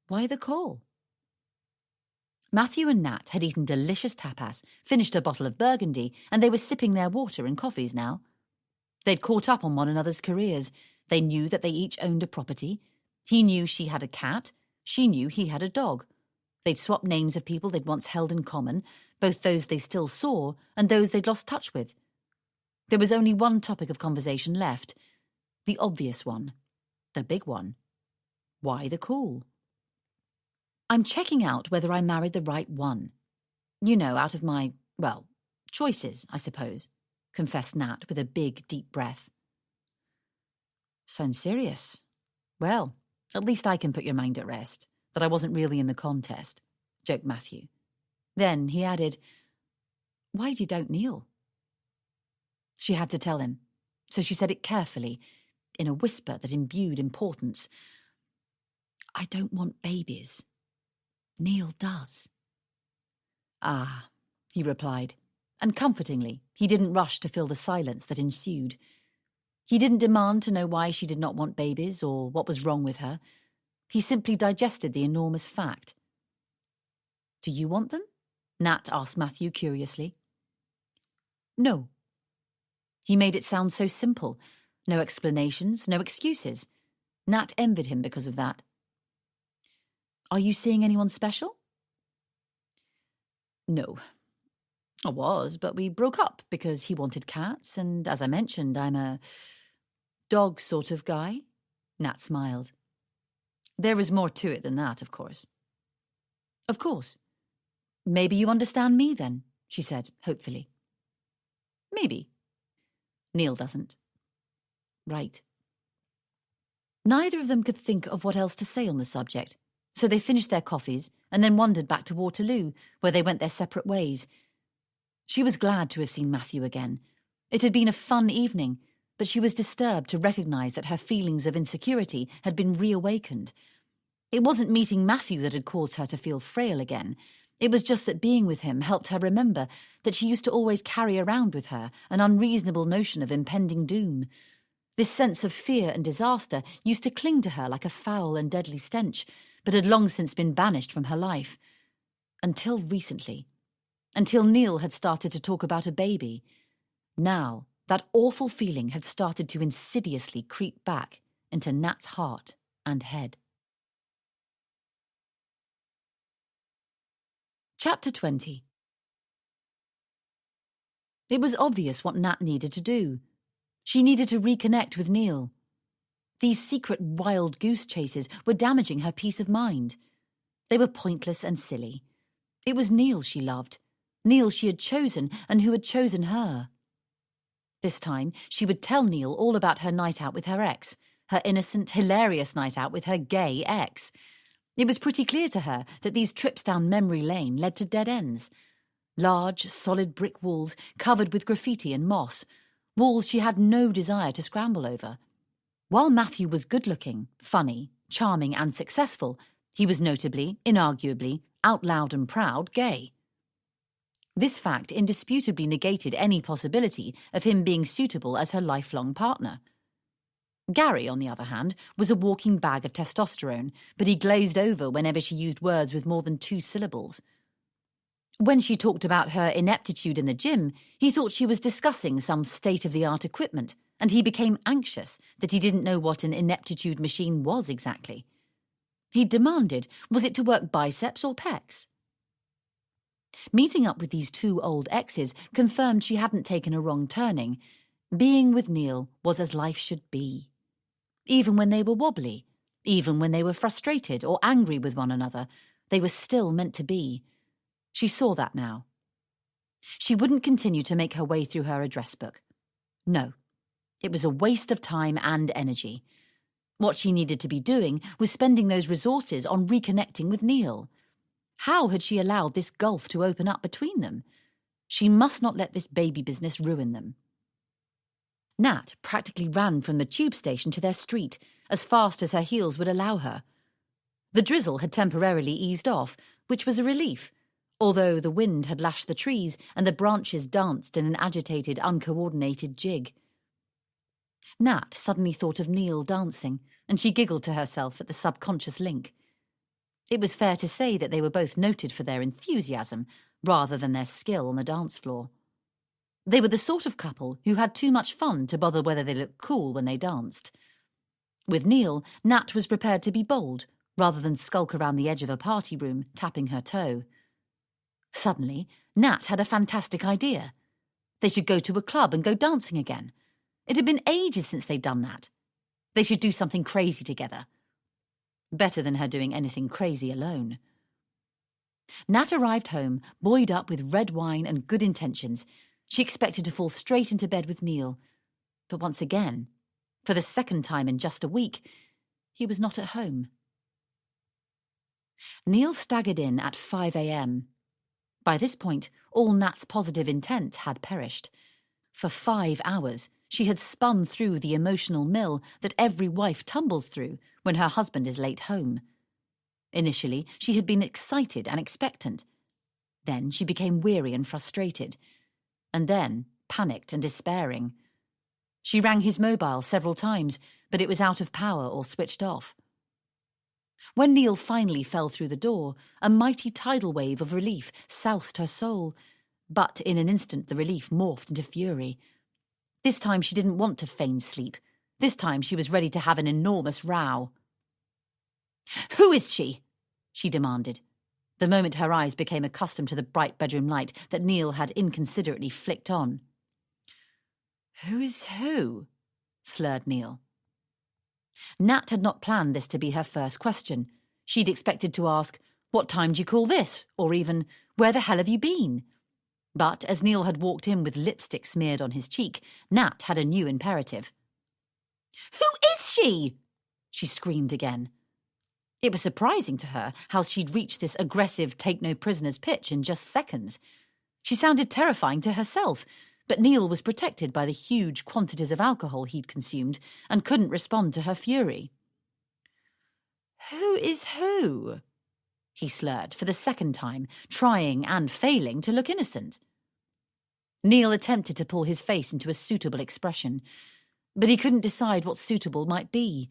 why the call?" Matthew and Nat had eaten delicious tapas, finished a bottle of Burgundy, and they were sipping their water and coffees now. They'd caught up on one another's careers. They knew that they each owned a property. He knew she had a cat. She knew he had a dog. They'd swapped names of people they'd once held in common, both those they still saw and those they'd lost touch with. There was only one topic of conversation left. The obvious one. The big one. Why the call? "I'm checking out whether I married the right one. You know, out of my, well, choices, I suppose," confessed Nat with a big, deep breath. "Sounds serious. Well, at least I can put your mind at rest, that I wasn't really in the contest," joked Matthew. Then he added, "Why'd you doubt Neil?" She had to tell him, so she said it carefully, in a whisper that imbued importance. "I don't want babies. Neil does." "Ah," he replied, and comfortingly, he didn't rush to fill the silence that ensued. He didn't demand to know why she did not want babies or what was wrong with her. He simply digested the enormous fact. "Do you want them?" Nat asked Matthew curiously. "No." He made it sound so simple. No explanations, no excuses. Nat envied him because of that. "Are you seeing anyone special?" "No. I was, but we broke up because he wanted cats, and as I mentioned, I'm a dog sort of guy." Nat smiled. "There is more to it than that, of course." "Of course. Maybe you understand me then," she said, hopefully. "Maybe. Neil doesn't." "Right." Neither of them could think of what else to say on the subject, so they finished their coffees and then wandered back to Waterloo, where they went their separate ways. She was glad to have seen Matthew again. It had been a fun evening, but she was disturbed to recognise that her feelings of insecurity had been reawakened. It wasn't meeting Matthew that had caused her to feel frail again. It was just that being with him helped her remember that she used to always carry around with her an unreasonable notion of impending doom. This sense of fear and disaster used to cling to her like a foul and deadly stench, but had long since been banished from her life. Until recently. Until Neil had started to talk about a baby. Now, that awful feeling had started to insidiously creep back into Nat's heart and head. Chapter 20. It was obvious what Nat needed to do. She needed to reconnect with Neil. These secret wild goose chases were damaging her peace of mind. They were pointless and silly. It was Neil she loved, Neil she had chosen and who had chosen her. This time, she would tell Neil all about her night out with her ex, her innocent, hilarious night out with her gay ex. It was pretty clear to her that these trips down memory lane led to dead ends. Large, solid brick walls covered with graffiti and moss, walls she had no desire to scramble over. While Matthew was good-looking, funny, charming and successful, he was notably, inarguably, out loud and proud, gay. This fact indisputably negated any possibility of him being suitable as her lifelong partner. Gary, on the other hand, was a walking bag of testosterone, but he glazed over whenever she used words with more than 2 syllables. When she talked about her ineptitude in the gym, he thought she was discussing some state-of-the-art equipment, and he became anxious that he didn't know what an ineptitude machine was exactly. He demanded, was it to work biceps or pecs? Meeting up with these 2 old exes confirmed she hadn't taken a wrong turning. Being with Neil was as life should be. Even when they were wobbly, even when they were frustrated or angry with one another, they were still meant to be. She saw that now. She wouldn't continue to make her way through her address book. No, it was a waste of time and energy. What she needed to be doing was spending those resources on reconnecting with Neil. How had she allowed this gulf to open up between them? She must not let this baby business ruin them. Nat practically ran from the tube station to their street, as fast as her heels would allow her. The drizzle had temporarily eased off, which was a relief, although the wind had lashed the trees and the branches danced in an agitated, uncoordinated jig. Nat suddenly thought of Neil dancing, and she giggled to herself at the subconscious link. It was fair to say that they were both noted for their enthusiasm, rather than their skill on the dance floor. They were the sort of couple who had too much fun to bother whether they looked cool when they danced. With Neil, Nat was prepared to be bold, rather than skulk around the edge of a party room, tapping her toe. Suddenly, Nat had a fantastic idea. They should go to a club and go dancing again. It had been ages since they'd done that. They should do something crazy together. Better than her doing anything crazy alone. Nat arrived home, buoyed up with red wine and good intentions. She expected to fall straight into bed with Neil. But once again, for the second time in just a week, he was not at home. Neil staggered in at 5 a.m. By this point, all Nat's positive intent had perished. For 5 hours, she had spun through the emotional mill that every wife tumbles through when her husband is late home. Initially, she had been excited and expectant. Then she became weary and frustrated. And then panicked and despairing. She rang his mobile several times, but it was out of power or switched off. When Neil finally fell through the door, a mighty tidal wave of relief soused her soul. But in an instant the relief morphed into fury. This time she didn't want to feign sleep. This time she was ready to have an enormous row. "Who is she?" she demanded, the moment her eyes became accustomed to the bright bedroom light that Neil had inconsiderately flicked on. "Who is who?" slurred Neil. Nat had not planned this to be her first question. She'd expected to ask, "What time do you call this?" or even, "Where the hell have you been?" But as Neil had walked in with lipstick smeared on his cheek, Nat had a new imperative. "Who is she?" she screamed again. It was surprising to her how she'd reached this aggressive take-no-prisoners pitch in just seconds. She sounded terrifying to herself, but Neil was protected by the huge quantities of alcohol he'd consumed and couldn't respond to her fury. "Who is who?" he slurred for the second time, trying and failing to look innocent. Neil attempted to pull his face into a suitable expression. but he couldn't decide what suitable might be.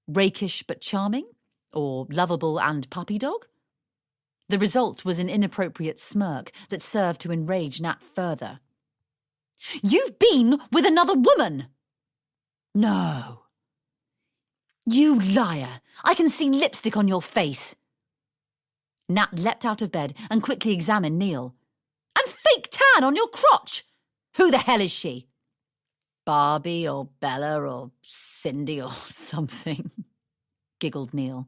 Rakish but charming? Or lovable and puppy dog? The result was an inappropriate smirk that served to enrage Nat further. "You've been with another woman!" "No." "You liar! I can see lipstick on your face." Nat leapt out of bed and quickly examined Neil. "And fake tan on your crotch! Who the hell is she?" "Barbie or Bella or Cindy or something," giggled Neil,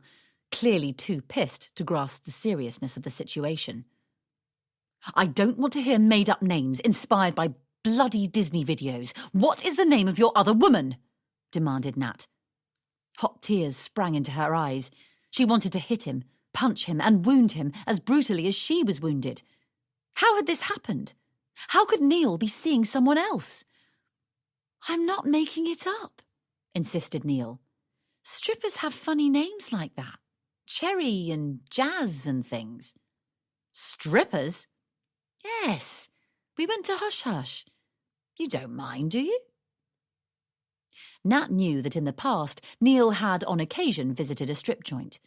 clearly too pissed to grasp the seriousness of the situation. "I don't want to hear made-up names inspired by bloody Disney videos. What is the name of your other woman?" demanded Nat. Hot tears sprang into her eyes. She wanted to hit him, punch him, and wound him as brutally as she was wounded. How had this happened? How could Neil be seeing someone else? "I'm not making it up," insisted Neil. "Strippers have funny names like that. Cherry and Jazz and things." "Strippers?" "Yes. We went to Hush Hush. You don't mind, do you?" Nat knew that in the past Neil had on occasion visited a strip joint.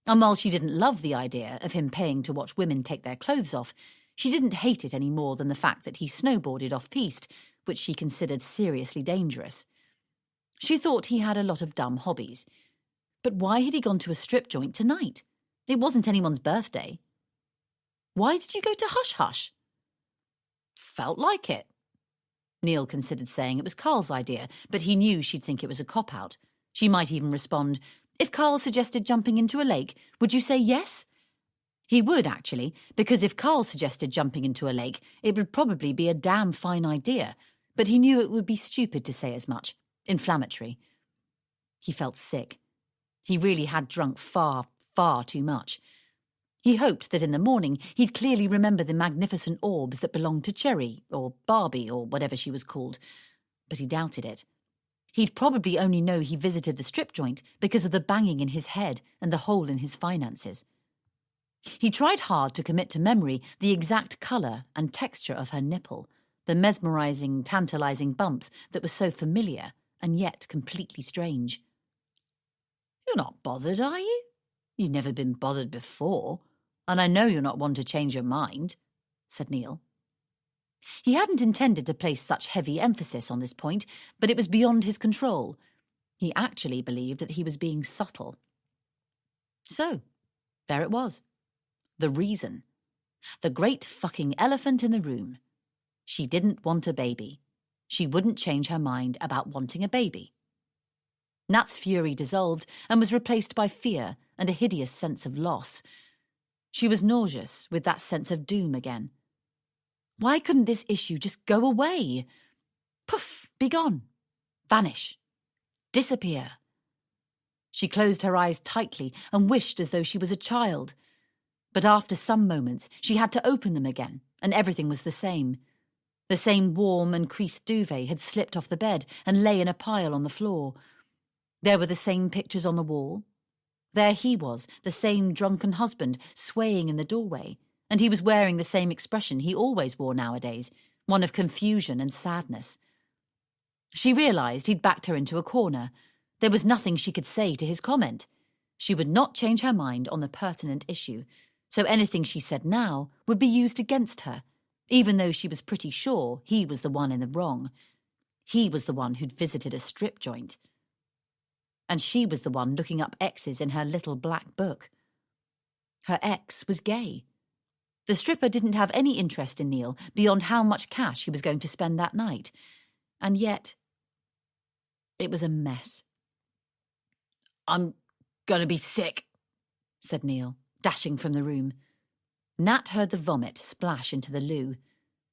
And while she didn't love the idea of him paying to watch women take their clothes off, she didn't hate it any more than the fact that he snowboarded off-piste, which she considered seriously dangerous. She thought he had a lot of dumb hobbies. But why had he gone to a strip joint tonight? It wasn't anyone's birthday. "Why did you go to Hush Hush?" "Felt like it." Neil considered saying it was Carl's idea, but he knew she'd think it was a cop-out. She might even respond, "If Carl suggested jumping into a lake, would you say yes?" He would, actually, because if Carl suggested jumping into a lake, it would probably be a damn fine idea, but he knew it would be stupid to say as much. Inflammatory. He felt sick. He really had drunk far, far too much. He hoped that in the morning he'd clearly remember the magnificent orbs that belonged to Cherry, or Barbie, or whatever she was called, but he doubted it. He'd probably only know he visited the strip joint because of the banging in his head and the hole in his finances. He tried hard to commit to memory the exact colour and texture of her nipple, the mesmerising, tantalising bumps that were so familiar and yet completely strange. "You're not bothered, are you? You've never been bothered before, and I know you're not one to change your mind," said Neil. He hadn't intended to place such heavy emphasis on this point, but it was beyond his control. He actually believed that he was being subtle. So, there it was. The reason. The great fucking elephant in the room. She didn't want a baby. She wouldn't change her mind about wanting a baby. Nat's fury dissolved and was replaced by fear and a hideous sense of loss. She was nauseous with that sense of doom again. Why couldn't this issue just go away? Poof, be gone. Vanish. Disappear. She closed her eyes tightly and wished as though she was a child. But after some moments, she had to open them again, and everything was the same. The same warm and creased duvet had slipped off the bed and lay in a pile on the floor. There were the same pictures on the wall. There he was, the same drunken husband, swaying in the doorway, and he was wearing the same expression he always wore nowadays, one of confusion and sadness. She realised he'd backed her into a corner. There was nothing she could say to his comment. She would not change her mind on the pertinent issue, so anything she said now would be used against her, even though she was pretty sure he was the one in the wrong. He was the one who'd visited a strip joint. And she was the one looking up exes in her little black book. Her ex was gay. The stripper didn't have any interest in Neil beyond how much cash he was going to spend that night. And yet, it was a mess. "I'm gonna be sick," said Neil, dashing from the room. Nat heard the vomit splash into the loo.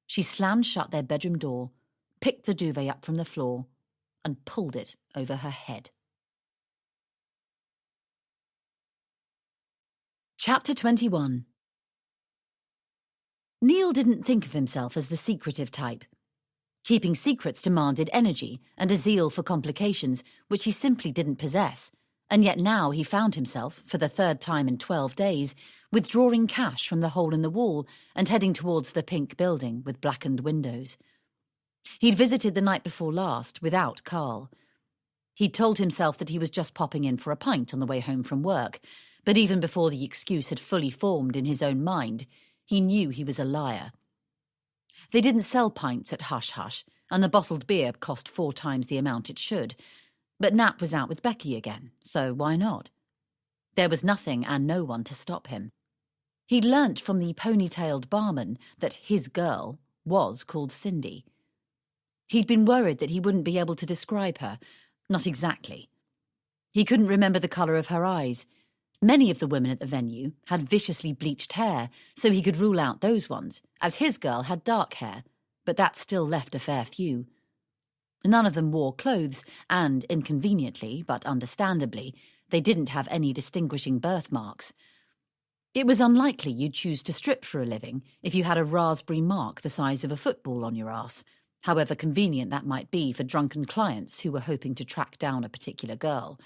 She slammed shut their bedroom door, picked the duvet up from the floor, and pulled it over her head. Chapter 21. Neil didn't think of himself as the secretive type. Keeping secrets demanded energy and a zeal for complications which he simply didn't possess, and yet now he found himself, for the third time in 12 days, withdrawing cash from the hole in the wall and heading towards the pink building with blackened windows. He'd visited the night before last without Carl. He'd told himself that he was just popping in for a pint on the way home from work, but even before the excuse had fully formed in his own mind, he knew he was a liar. They didn't sell pints at Hush Hush, and the bottled beer cost 4 times the amount it should. But Nat was out with Becky again, so why not? There was nothing and no one to stop him. He'd learnt from the ponytailed barman that his girl was called Cindy. He'd been worried that he wouldn't be able to describe her. Not exactly. He couldn't remember the colour of her eyes. Many of the women at the venue had viciously bleached hair, so he could rule out those ones, as his girl had dark hair, but that still left a fair few. None of them wore clothes, and, inconveniently, but understandably, they didn't have any distinguishing birthmarks. It was unlikely you'd choose to strip for a living if you had a raspberry mark the size of a football on your ass, however convenient that might be for drunken clients who were hoping to track down a particular girl.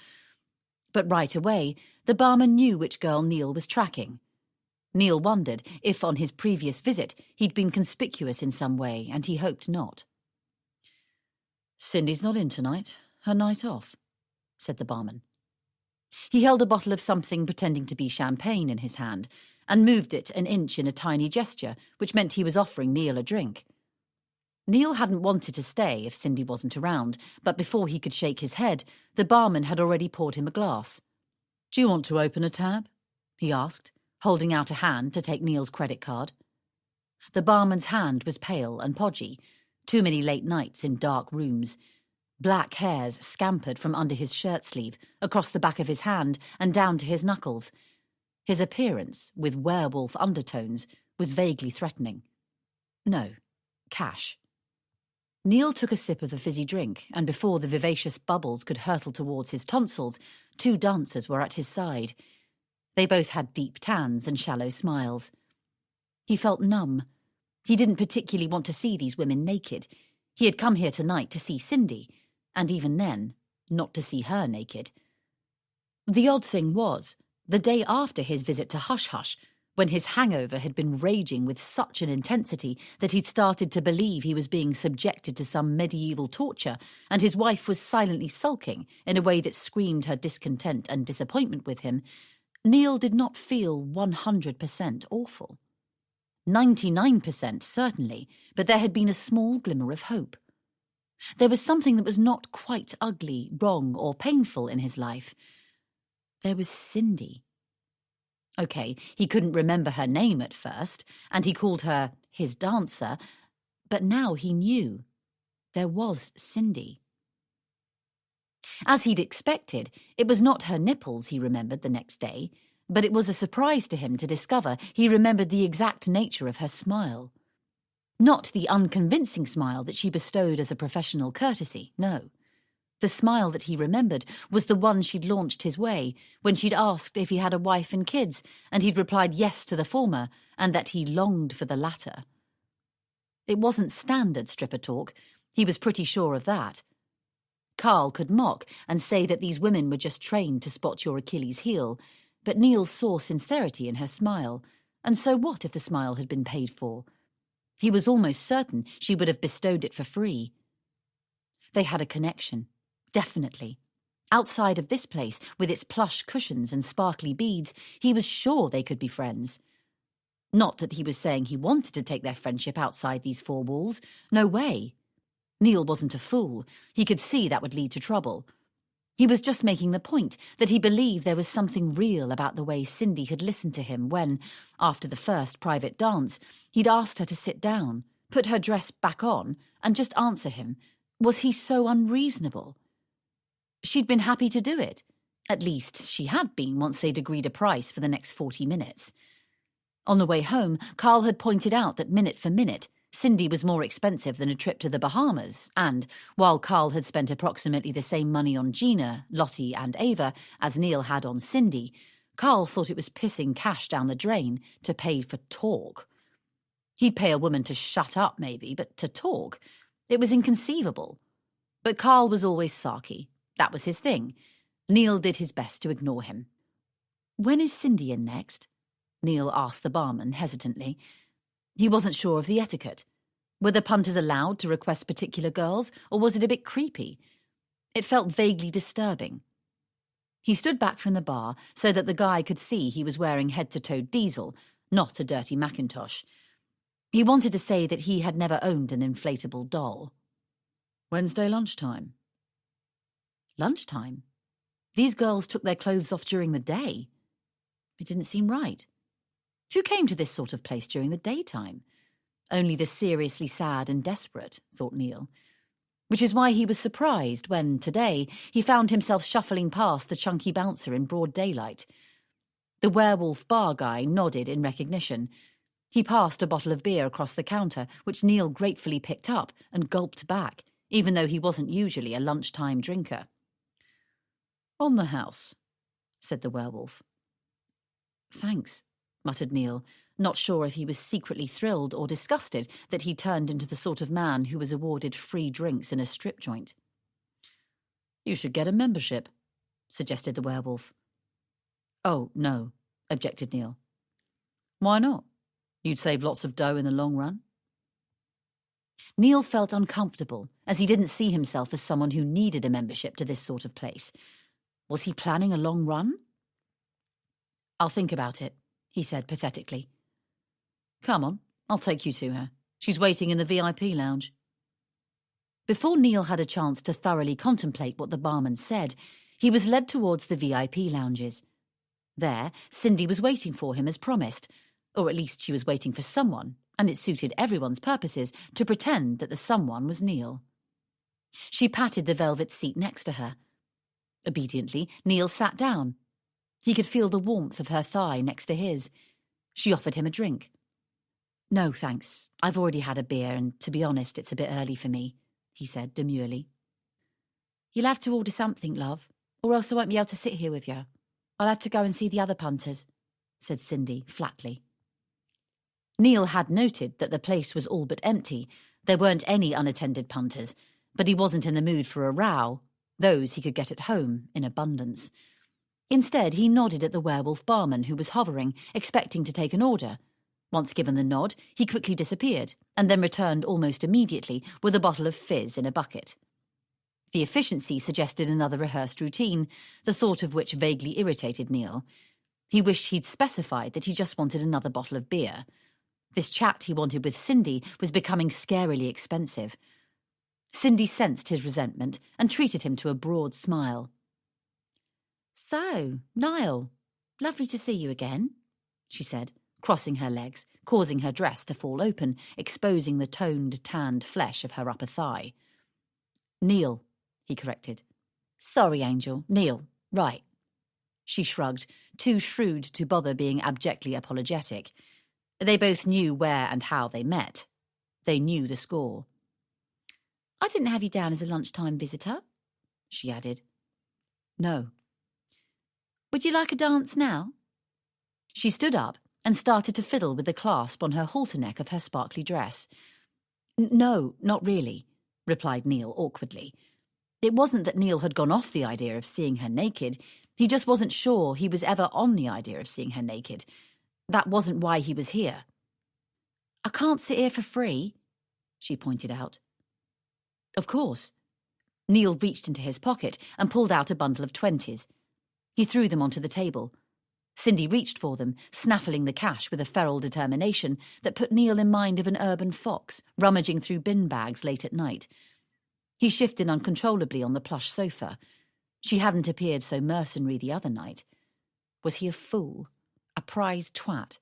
But right away, the barman knew which girl Neil was tracking. Neil wondered if on his previous visit he'd been conspicuous in some way, and he hoped not. "Cindy's not in tonight. Her night off," said the barman. He held a bottle of something pretending to be champagne in his hand and moved it an inch in a tiny gesture, which meant he was offering Neil a drink. Neil hadn't wanted to stay if Cindy wasn't around, but before he could shake his head, the barman had already poured him a glass. "Do you want to open a tab?" he asked, holding out a hand to take Neil's credit card. The barman's hand was pale and podgy. Too many late nights in dark rooms. Black hairs scampered from under his shirt sleeve, across the back of his hand and down to his knuckles. His appearance, with werewolf undertones, was vaguely threatening. No, cash. Neil took a sip of the fizzy drink, and before the vivacious bubbles could hurtle towards his tonsils, 2 dancers were at his side. They both had deep tans and shallow smiles. He felt numb. He didn't particularly want to see these women naked. He had come here tonight to see Cindy, and even then, not to see her naked. The odd thing was, the day after his visit to Hush Hush, when his hangover had been raging with such an intensity that he'd started to believe he was being subjected to some medieval torture, and his wife was silently sulking in a way that screamed her discontent and disappointment with him, Neil did not feel 100% awful. 99% certainly, but there had been a small glimmer of hope. There was something that was not quite ugly, wrong, or painful in his life. There was Cindy. Okay, he couldn't remember her name at first, and he called her his dancer, but now he knew. There was Cindy. As he'd expected, it was not her nipples he remembered the next day, but it was a surprise to him to discover he remembered the exact nature of her smile. Not the unconvincing smile that she bestowed as a professional courtesy, no. The smile that he remembered was the one she'd launched his way when she'd asked if he had a wife and kids, and he'd replied yes to the former, and that he longed for the latter. It wasn't standard stripper talk. He was pretty sure of that. Carl could mock and say that these women were just trained to spot your Achilles heel, but Neil saw sincerity in her smile, and so what if the smile had been paid for? He was almost certain she would have bestowed it for free. They had a connection, definitely. Outside of this place, with its plush cushions and sparkly beads, he was sure they could be friends. Not that he was saying he wanted to take their friendship outside these 4 walls. No way. Neil wasn't a fool. He could see that would lead to trouble. He was just making the point that he believed there was something real about the way Cindy had listened to him when, after the first private dance, he'd asked her to sit down, put her dress back on, and just answer him. Was he so unreasonable? She'd been happy to do it. At least, she had been once they'd agreed a price for the next 40 minutes. On the way home, Carl had pointed out that minute for minute, Cindy was more expensive than a trip to the Bahamas, and, while Carl had spent approximately the same money on Gina, Lottie and Ava as Neil had on Cindy, Carl thought it was pissing cash down the drain to pay for talk. He'd pay a woman to shut up, maybe, but to talk? It was inconceivable. But Carl was always sarky. That was his thing. Neil did his best to ignore him. "When is Cindy in next?" Neil asked the barman hesitantly. He wasn't sure of the etiquette. Were the punters allowed to request particular girls, or was it a bit creepy? It felt vaguely disturbing. He stood back from the bar so that the guy could see he was wearing head-to-toe diesel, not a dirty Macintosh. He wanted to say that he had never owned an inflatable doll. Wednesday lunchtime. Lunchtime? These girls took their clothes off during the day. It didn't seem right. Who came to this sort of place during the daytime? Only the seriously sad and desperate, thought Neil. Which is why he was surprised when, today, he found himself shuffling past the chunky bouncer in broad daylight. The werewolf bar guy nodded in recognition. He passed a bottle of beer across the counter, which Neil gratefully picked up and gulped back, even though he wasn't usually a lunchtime drinker. "On the house," said the werewolf. "Thanks," muttered Neil, not sure if he was secretly thrilled or disgusted that he turned into the sort of man who was awarded free drinks in a strip joint. "You should get a membership," suggested the werewolf. "Oh, no," objected Neil. "Why not? You'd save lots of dough in the long run." Neil felt uncomfortable, as he didn't see himself as someone who needed a membership to this sort of place. Was he planning a long run? "I'll think about it," he said pathetically. "Come on, I'll take you to her. She's waiting in the VIP lounge." Before Neil had a chance to thoroughly contemplate what the barman said, he was led towards the VIP lounges. There, Cindy was waiting for him as promised, or at least she was waiting for someone, and it suited everyone's purposes to pretend that the someone was Neil. She patted the velvet seat next to her. Obediently, Neil sat down. He could feel the warmth of her thigh next to his. She offered him a drink. "No, thanks. I've already had a beer, and to be honest, it's a bit early for me," he said demurely. "You'll have to order something, love, or else I won't be able to sit here with you. I'll have to go and see the other punters," said Cindy flatly. Neil had noted that the place was all but empty. There weren't any unattended punters, but he wasn't in the mood for a row. Those he could get at home in abundance. Instead, he nodded at the werewolf barman who was hovering, expecting to take an order. Once given the nod, he quickly disappeared, and then returned almost immediately with a bottle of fizz in a bucket. The efficiency suggested another rehearsed routine, the thought of which vaguely irritated Neil. He wished he'd specified that he just wanted another bottle of beer. This chat he wanted with Cindy was becoming scarily expensive. Cindy sensed his resentment and treated him to a broad smile. "So, Niall, lovely to see you again," she said, crossing her legs, causing her dress to fall open, exposing the toned, tanned flesh of her upper thigh. "Neil," he corrected. "Sorry, Angel, Neil, right." She shrugged, too shrewd to bother being abjectly apologetic. They both knew where and how they met. They knew the score. "I didn't have you down as a lunchtime visitor," she added. "No." "Would you like a dance now?" She stood up and started to fiddle with the clasp on her halter neck of her sparkly dress. "No, not really," replied Neil awkwardly. It wasn't that Neil had gone off the idea of seeing her naked. He just wasn't sure he was ever on the idea of seeing her naked. That wasn't why he was here. "I can't sit here for free," she pointed out. "Of course." Neil reached into his pocket and pulled out a bundle of 20s. He threw them onto the table. Cindy reached for them, snaffling the cash with a feral determination that put Neil in mind of an urban fox rummaging through bin bags late at night. He shifted uncontrollably on the plush sofa. She hadn't appeared so mercenary the other night. Was he a fool? A prize twat?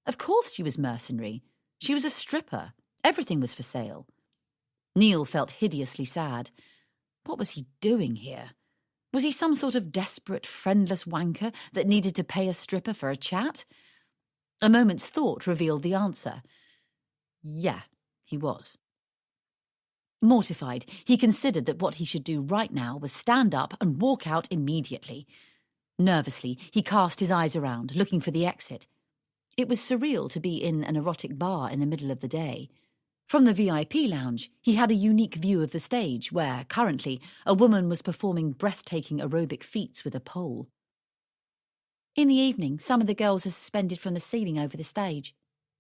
Of course she was mercenary. She was a stripper. Everything was for sale. Neil felt hideously sad. What was he doing here? Was he some sort of desperate, friendless wanker that needed to pay a stripper for a chat? A moment's thought revealed the answer. Yeah, he was. Mortified, he considered that what he should do right now was stand up and walk out immediately. Nervously, he cast his eyes around, looking for the exit. It was surreal to be in an erotic bar in the middle of the day. From the VIP lounge, he had a unique view of the stage where, currently, a woman was performing breathtaking aerobic feats with a pole. "In the evening, some of the girls are suspended from the ceiling over the stage,"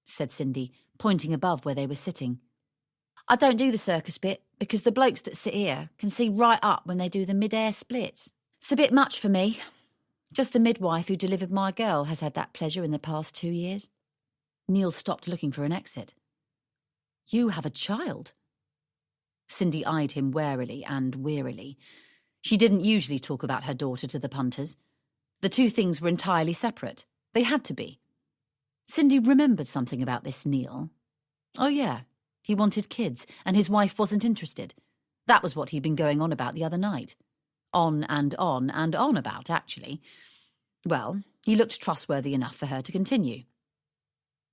said Cindy, pointing above where they were sitting. I don't do the circus bit because the blokes that sit here can see right up when they do the mid-air splits. It's a bit much for me. Just the midwife who delivered my girl has had that pleasure in the past 2 years. Neil stopped looking for an exit. You have a child? Cindy eyed him warily and wearily. She didn't usually talk about her daughter to the punters. The two things were entirely separate. They had to be. Cindy remembered something about this Neil. Oh yeah, he wanted kids, and his wife wasn't interested. That was what he'd been going on about the other night. On and on and on about, actually. Well, he looked trustworthy enough for her to continue.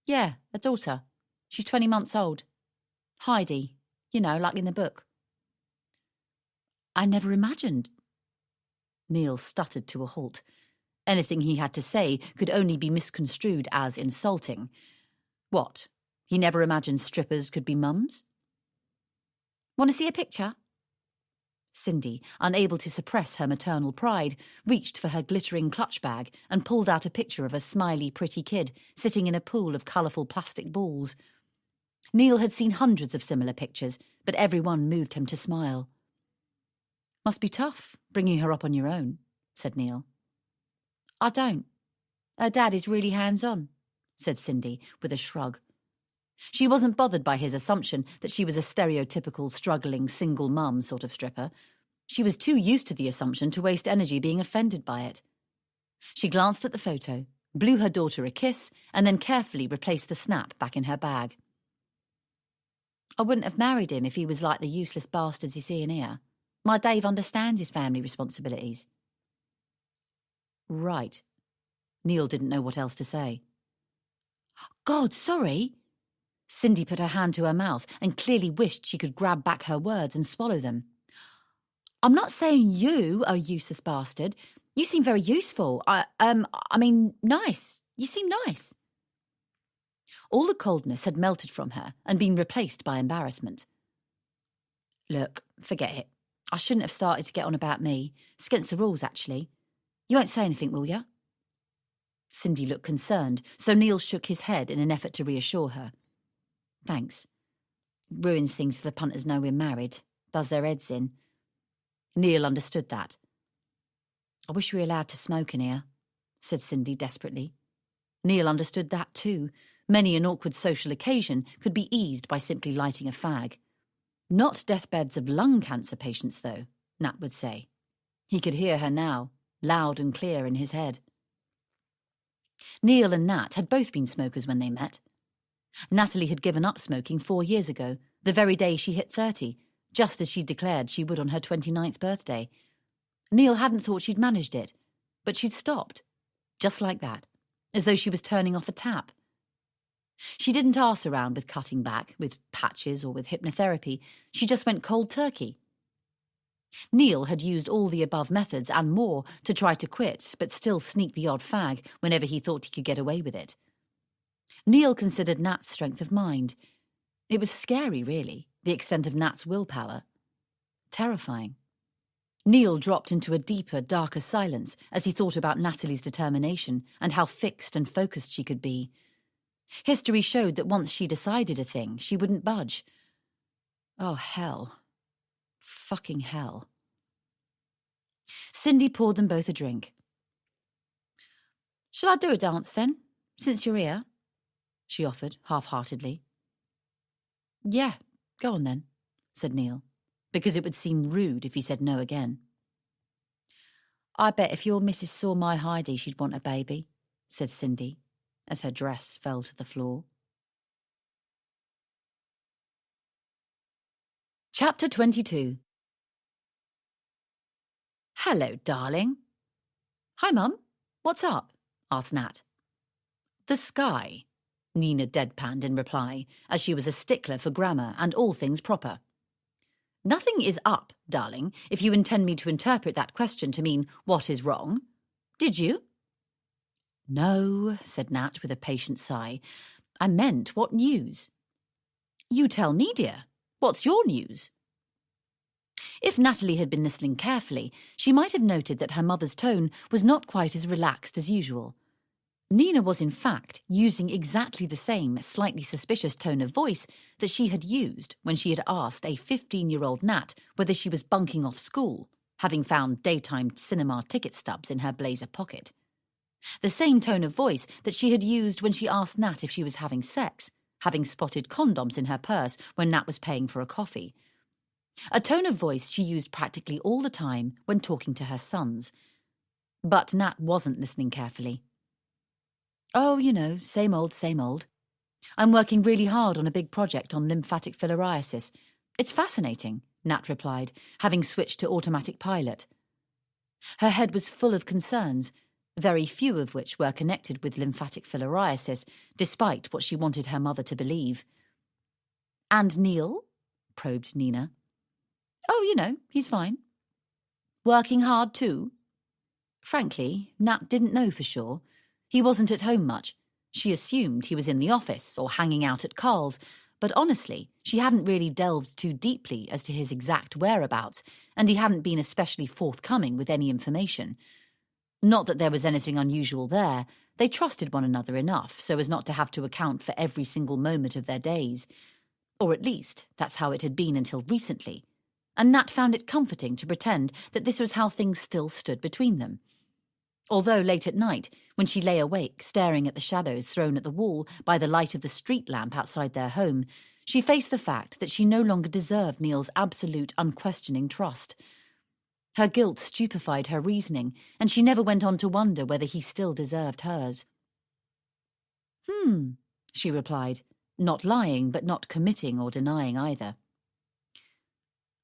Yeah, a daughter. She's 20 months old. Heidi, you know, like in the book. I never imagined. Neil stuttered to a halt. Anything he had to say could only be misconstrued as insulting. What? He never imagined strippers could be mums? Want to see a picture? Cindy, unable to suppress her maternal pride, reached for her glittering clutch bag and pulled out a picture of a smiley, pretty kid sitting in a pool of colourful plastic balls. Neil had seen hundreds of similar pictures, but every one moved him to smile. Must be tough, bringing her up on your own, said Neil. I don't. Her dad is really hands-on, said Cindy with a shrug. She wasn't bothered by his assumption that she was a stereotypical, struggling, single mum sort of stripper. She was too used to the assumption to waste energy being offended by it. She glanced at the photo, blew her daughter a kiss, and then carefully replaced the snap back in her bag. I wouldn't have married him if he was like the useless bastards you see in here. My Dave understands his family responsibilities. Right. Neil didn't know what else to say. God, sorry. Cindy put her hand to her mouth and clearly wished she could grab back her words and swallow them. I'm not saying you are a useless bastard. You seem very useful. I mean, nice. You seem nice. All the coldness had melted from her and been replaced by embarrassment. Look, forget it. I shouldn't have started to get on about me. It's against the rules, actually. You won't say anything, will you? Cindy looked concerned, so Neil shook his head in an effort to reassure her. Thanks. Ruins things if the punters know we're married. Does their heads in. Neil understood that. I wish we were allowed to smoke in here, said Cindy desperately. Neil understood that too. Many an awkward social occasion could be eased by simply lighting a fag. Not deathbeds of lung cancer patients, though, Nat would say. He could hear her now, loud and clear in his head. Neil and Nat had both been smokers when they met. Natalie had given up smoking 4 years ago, the very day she hit 30, just as she declared she would on her 29th birthday. Neil hadn't thought she'd managed it, but she'd stopped, just like that, as though she was turning off a tap. She didn't arse around with cutting back, with patches or with hypnotherapy. She just went cold turkey. Neil had used all the above methods and more to try to quit, but still sneak the odd fag whenever he thought he could get away with it. Neil considered Nat's strength of mind. It was scary, really, the extent of Nat's willpower. Terrifying. Neil dropped into a deeper, darker silence as he thought about Natalie's determination and how fixed and focused she could be. History showed that once she decided a thing, she wouldn't budge. Oh, hell. Fucking hell. Cindy poured them both a drink. Shall I do a dance, then, since you're here? She offered, half-heartedly. Yeah, go on then, said Neil, because it would seem rude if he said no again. I bet if your missus saw my Heidi, she'd want a baby, said Cindy, as her dress fell to the floor. Chapter 22. Hello, darling. Hi, Mum. What's up? Asked Nat. The sky, Nina deadpanned in reply, as she was a stickler for grammar and all things proper. Nothing is up, darling, if you intend me to interpret that question to mean what is wrong. Did you? No, said Nat with a patient sigh. I meant what news? You tell me, dear. What's your news? If Natalie had been listening carefully, she might have noted that her mother's tone was not quite as relaxed as usual. Nina was in fact using exactly the same slightly suspicious tone of voice that she had used when she had asked a 15-year-old Nat whether she was bunking off school, having found daytime cinema ticket stubs in her blazer pocket. The same tone of voice that she had used when she asked Nat if she was having sex, having spotted condoms in her purse when Nat was paying for a coffee. A tone of voice she used practically all the time when talking to her sons. But Nat wasn't listening carefully. "Oh, you know, same old, same old. I'm working really hard on a big project on lymphatic filariasis. It's fascinating," Nat replied, having switched to automatic pilot. Her head was full of concerns, very few of which were connected with lymphatic filariasis, despite what she wanted her mother to believe. "And Neil?" probed Nina. "Oh, you know, he's fine." "Working hard too?" Frankly, Nat didn't know for sure. He wasn't at home much. She assumed he was in the office or hanging out at Carl's, but honestly, she hadn't really delved too deeply as to his exact whereabouts, and he hadn't been especially forthcoming with any information. Not that there was anything unusual there. They trusted one another enough so as not to have to account for every single moment of their days. Or at least, that's how it had been until recently. And Nat found it comforting to pretend that this was how things still stood between them. Although late at night, when she lay awake staring at the shadows thrown at the wall by the light of the street lamp outside their home, she faced the fact that she no longer deserved Neil's absolute, unquestioning trust. Her guilt stupefied her reasoning, and she never went on to wonder whether he still deserved hers. She replied, not lying but not committing or denying either.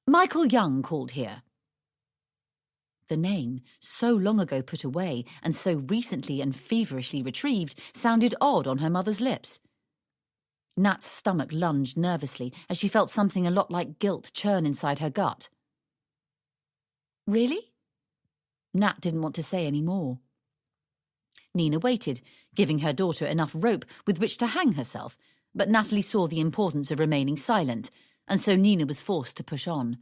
"Michael Young called here." The name, so long ago put away and so recently and feverishly retrieved, sounded odd on her mother's lips. Nat's stomach lunged nervously as she felt something a lot like guilt churn inside her gut. "Really?" Nat didn't want to say any more. Nina waited, giving her daughter enough rope with which to hang herself, but Natalie saw the importance of remaining silent, and so Nina was forced to push on.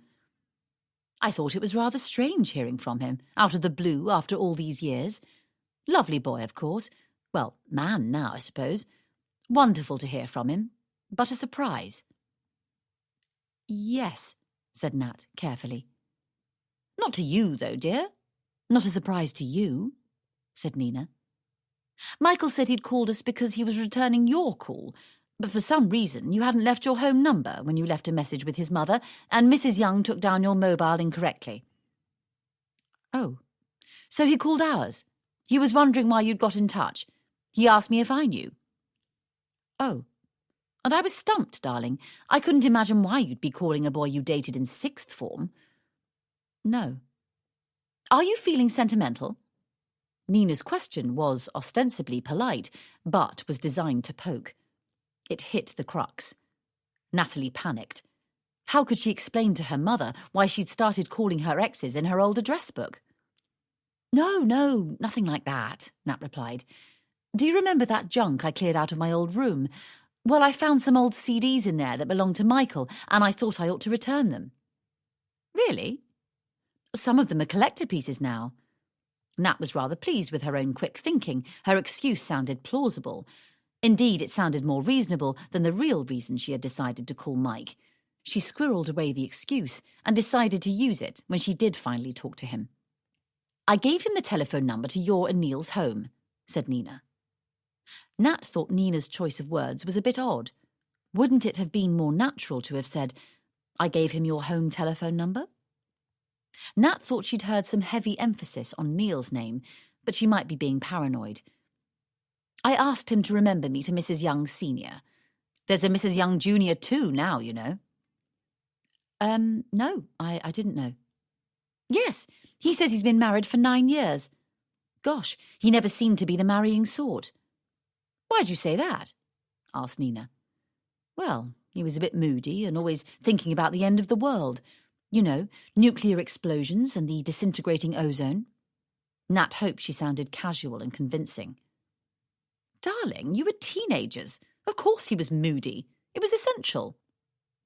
"I thought it was rather strange hearing from him, out of the blue after all these years. Lovely boy, of course. Well, man now, I suppose. Wonderful to hear from him, but a surprise." "Yes," said Nat carefully. "Not to you, though, dear. Not a surprise to you," said Nina. "Michael said he'd called us because he was returning your call, but for some reason you hadn't left your home number when you left a message with his mother, and Mrs. Young took down your mobile incorrectly." "Oh, so he called ours. He was wondering why you'd got in touch. He asked me if I knew." "Oh, and I was stumped, darling. I couldn't imagine why you'd be calling a boy you dated in sixth form." "No." "Are you feeling sentimental?" Nina's question was ostensibly polite, but was designed to poke. It hit the crux. Natalie panicked. How could she explain to her mother why she'd started calling her exes in her old address book? No, nothing like that," Nat replied. "Do you remember that junk I cleared out of my old room? Well, I found some old CDs in there that belonged to Michael, and I thought I ought to return them." "Really?" "Some of them are collector pieces now." Nat was rather pleased with her own quick thinking. Her excuse sounded plausible. Indeed, it sounded more reasonable than the real reason she had decided to call Mike. She squirreled away the excuse and decided to use it when she did finally talk to him. "I gave him the telephone number to your and Neil's home," said Nina. Nat thought Nina's choice of words was a bit odd. Wouldn't it have been more natural to have said, "I gave him your home telephone number"? Nat thought she'd heard some heavy emphasis on Neil's name, but she might be being paranoid. "I asked him to remember me to Mrs. Young Sr. There's a Mrs. Young Jr. too now, you know." No, I didn't know." "Yes, he says he's been married for 9 years. Gosh, he never seemed to be the marrying sort." "Why'd you say that?" asked Nina. "Well, he was a bit moody and always thinking about the end of the world. You know, nuclear explosions and the disintegrating ozone." Nat hoped she sounded casual and convincing. "Darling, you were teenagers. Of course he was moody. It was essential."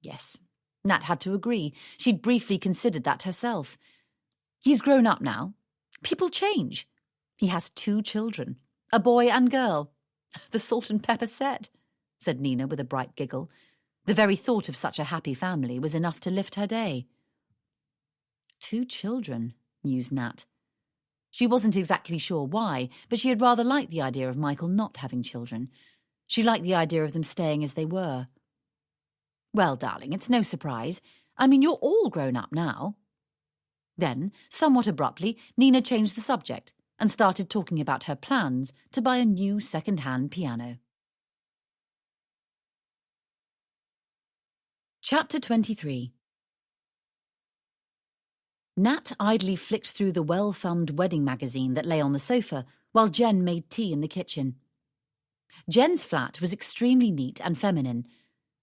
Yes, Nat had to agree. She'd briefly considered that herself. "He's grown up now. People change. He has 2 children. A boy and girl. The salt and pepper set, said Nina with a bright giggle. The very thought of such a happy family was enough to lift her day. 2 children, mused Nat. She wasn't exactly sure why, but she had rather liked the idea of Michael not having children. She liked the idea of them staying as they were. Well, darling, it's no surprise. I mean, you're all grown up now. Then, somewhat abruptly, Nina changed the subject and started talking about her plans to buy a new second-hand piano. Chapter 23. Nat idly flicked through the well-thumbed wedding magazine that lay on the sofa while Jen made tea in the kitchen. Jen's flat was extremely neat and feminine.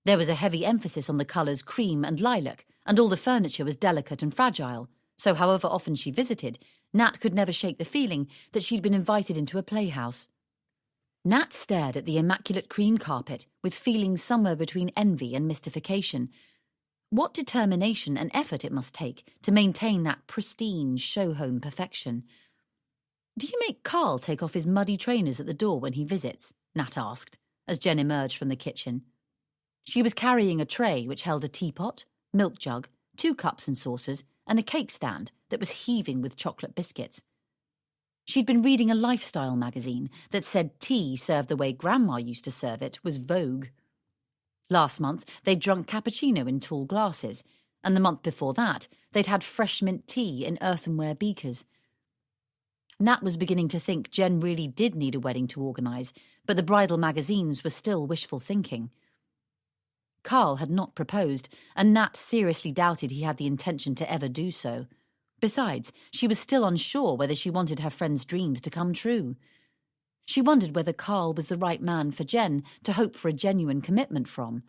There was a heavy emphasis on the colours cream and lilac, and all the furniture was delicate and fragile, so however often she visited, Nat could never shake the feeling that she'd been invited into a playhouse. Nat stared at the immaculate cream carpet with feelings somewhere between envy and mystification. What determination and effort it must take to maintain that pristine show-home perfection. "Do you make Carl take off his muddy trainers at the door when he visits?" Nat asked, as Jen emerged from the kitchen. She was carrying a tray which held a teapot, milk jug, 2 cups and saucers, and a cake stand that was heaving with chocolate biscuits. She'd been reading a lifestyle magazine that said tea served the way Grandma used to serve it was vogue. Last month, they'd drunk cappuccino in tall glasses, and the month before that, they'd had fresh mint tea in earthenware beakers. Nat was beginning to think Jen really did need a wedding to organise, but the bridal magazines were still wishful thinking. Carl had not proposed, and Nat seriously doubted he had the intention to ever do so. Besides, she was still unsure whether she wanted her friend's dreams to come true. She wondered whether Carl was the right man for Jen to hope for a genuine commitment from.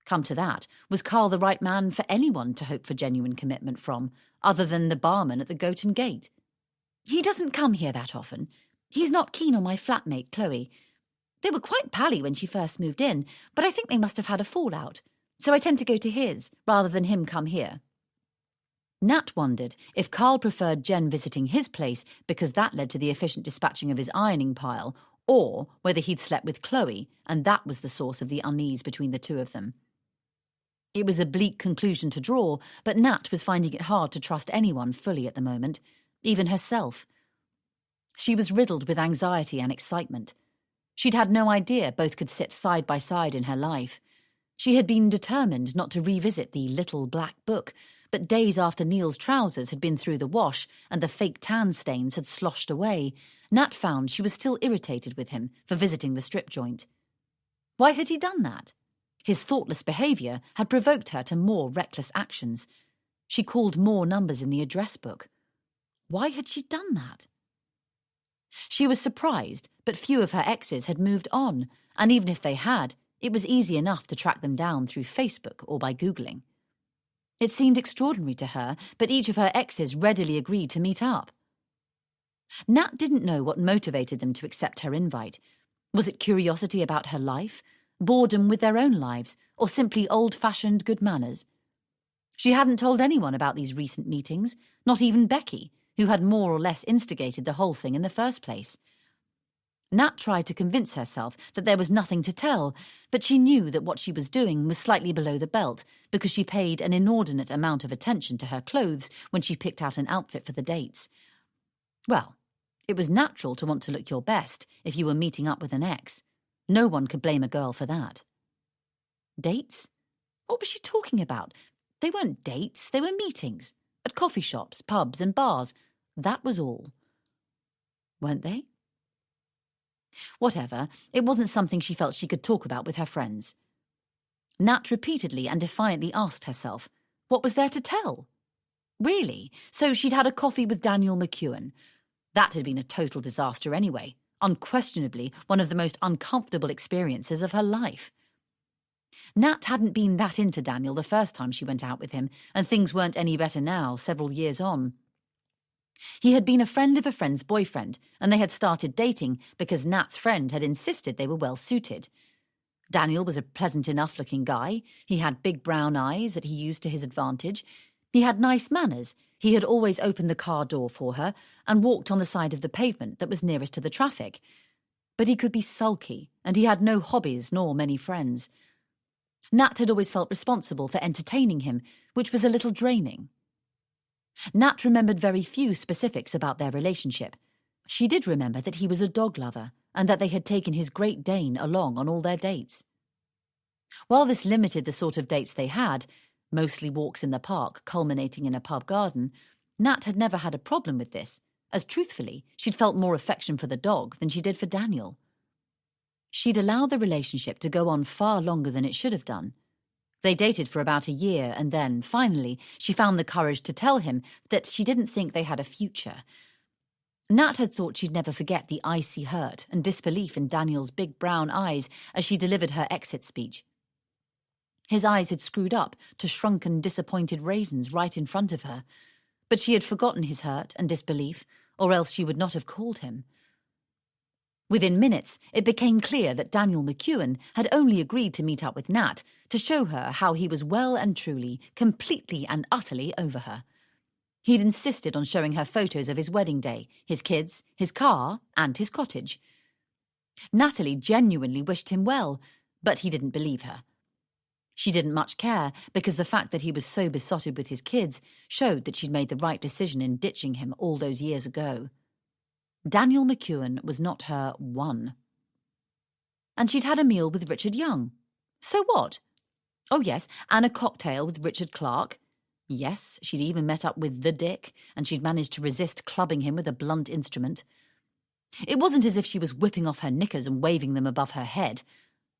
Come to that, was Carl the right man for anyone to hope for genuine commitment from, other than the barman at the Goat and Gate? "He doesn't come here that often. He's not keen on my flatmate, Chloe. They were quite pally when she first moved in, but I think they must have had a fallout, so I tend to go to his, rather than him come here." Nat wondered if Carl preferred Jen visiting his place because that led to the efficient dispatching of his ironing pile, or whether he'd slept with Chloe, and that was the source of the unease between the two of them. It was a bleak conclusion to draw, but Nat was finding it hard to trust anyone fully at the moment, even herself. She was riddled with anxiety and excitement. She'd had no idea both could sit side by side in her life. She had been determined not to revisit the little black book, but days after Neil's trousers had been through the wash and the fake tan stains had sloshed away, Nat found she was still irritated with him for visiting the strip joint. Why had he done that? His thoughtless behaviour had provoked her to more reckless actions. She called more numbers in the address book. Why had she done that? She was surprised, but few of her exes had moved on, and even if they had, it was easy enough to track them down through Facebook or by Googling. It seemed extraordinary to her, but each of her exes readily agreed to meet up. Nat didn't know what motivated them to accept her invite. Was it curiosity about her life, boredom with their own lives, or simply old-fashioned good manners? She hadn't told anyone about these recent meetings, not even Becky, who had more or less instigated the whole thing in the first place. Nat tried to convince herself that there was nothing to tell, but she knew that what she was doing was slightly below the belt because she paid an inordinate amount of attention to her clothes when she picked out an outfit for the dates. Well, it was natural to want to look your best if you were meeting up with an ex. No one could blame a girl for that. Dates? What was she talking about? They weren't dates, they were meetings. At coffee shops, pubs and bars. That was all. Weren't they? Whatever, it wasn't something she felt she could talk about with her friends. Nat repeatedly and defiantly asked herself, what was there to tell? Really? So she'd had a coffee with Daniel McEwen. That had been a total disaster anyway, unquestionably one of the most uncomfortable experiences of her life. Nat hadn't been that into Daniel the first time she went out with him, and things weren't any better now, several years on. He had been a friend of a friend's boyfriend, and they had started dating because Nat's friend had insisted they were well suited. Daniel was a pleasant enough-looking guy. He had big brown eyes that he used to his advantage. He had nice manners. He had always opened the car door for her and walked on the side of the pavement that was nearest to the traffic. But he could be sulky, and he had no hobbies nor many friends. Nat had always felt responsible for entertaining him, which was a little draining. Nat remembered very few specifics about their relationship. She did remember that he was a dog lover, and that they had taken his Great Dane along on all their dates. While this limited the sort of dates they had, mostly walks in the park culminating in a pub garden, Nat had never had a problem with this, as truthfully, she'd felt more affection for the dog than she did for Daniel. She'd allowed the relationship to go on far longer than it should have done. They dated for about a year, and then, finally, she found the courage to tell him that she didn't think they had a future. Nat had thought she'd never forget the icy hurt and disbelief in Daniel's big brown eyes as she delivered her exit speech. His eyes had screwed up to shrunken, disappointed raisins right in front of her, but she had forgotten his hurt and disbelief, or else she would not have called him. Within minutes, it became clear that Daniel McEwen had only agreed to meet up with Nat to show her how he was well and truly, completely and utterly over her. He'd insisted on showing her photos of his wedding day, his kids, his car, and his cottage. Natalie genuinely wished him well, but he didn't believe her. She didn't much care, because the fact that he was so besotted with his kids showed that she'd made the right decision in ditching him all those years ago. Daniel McEwen was not her one. And she'd had a meal with Richard Young. So what? Oh yes, and a cocktail with Richard Clark. Yes, she'd even met up with the Dick, and she'd managed to resist clubbing him with a blunt instrument. It wasn't as if she was whipping off her knickers and waving them above her head.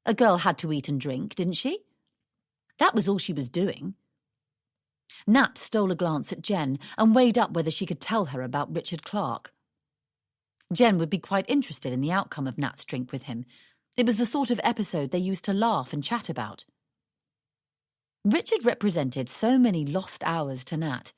A girl had to eat and drink, didn't she? That was all she was doing. Nat stole a glance at Jen and weighed up whether she could tell her about Richard Clark. Jen would be quite interested in the outcome of Nat's drink with him. It was the sort of episode they used to laugh and chat about. Richard represented so many lost hours to Nat.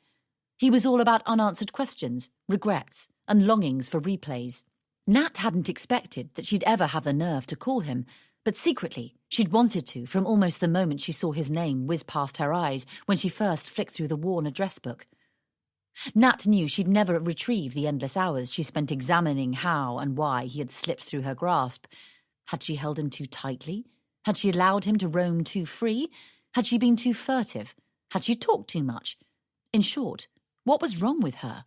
He was all about unanswered questions, regrets, and longings for replays. Nat hadn't expected that she'd ever have the nerve to call him, but secretly, she'd wanted to from almost the moment she saw his name whiz past her eyes when she first flicked through the worn address book. Nat knew she'd never retrieve the endless hours she spent examining how and why he had slipped through her grasp. Had she held him too tightly? Had she allowed him to roam too free? Had she been too furtive? Had she talked too much? In short, what was wrong with her?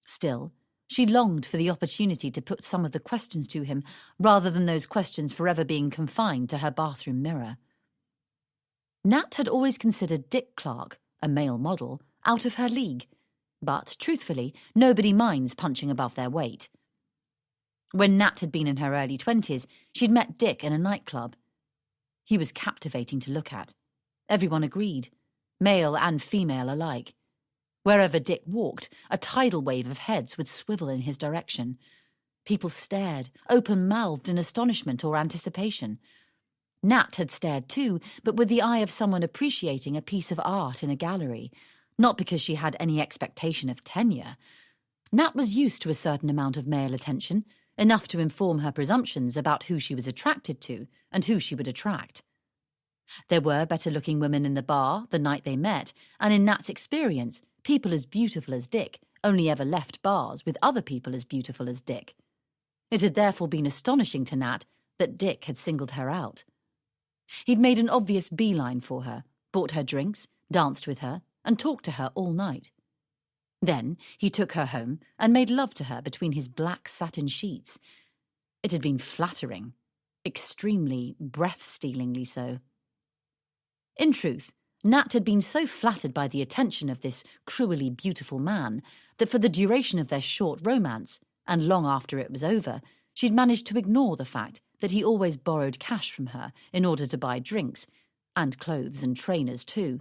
Still, she longed for the opportunity to put some of the questions to him, rather than those questions forever being confined to her bathroom mirror. Nat had always considered Dick Clark, a male model, out of her league, but, truthfully, nobody minds punching above their weight. When Nat had been in her early 20s, she'd met Dick in a nightclub. He was captivating to look at. Everyone agreed, male and female alike. Wherever Dick walked, a tidal wave of heads would swivel in his direction. People stared, open-mouthed in astonishment or anticipation. Nat had stared too, but with the eye of someone appreciating a piece of art in a gallery, not because she had any expectation of tenure. Nat was used to a certain amount of male attention, enough to inform her presumptions about who she was attracted to and who she would attract. There were better-looking women in the bar the night they met, and in Nat's experience, people as beautiful as Dick only ever left bars with other people as beautiful as Dick. It had therefore been astonishing to Nat that Dick had singled her out. He'd made an obvious beeline for her, bought her drinks, danced with her, and talked to her all night. Then he took her home and made love to her between his black satin sheets. It had been flattering, extremely, breath-stealingly so. In truth, Nat had been so flattered by the attention of this cruelly beautiful man that for the duration of their short romance, and long after it was over, she'd managed to ignore the fact that he always borrowed cash from her in order to buy drinks, and clothes and trainers too.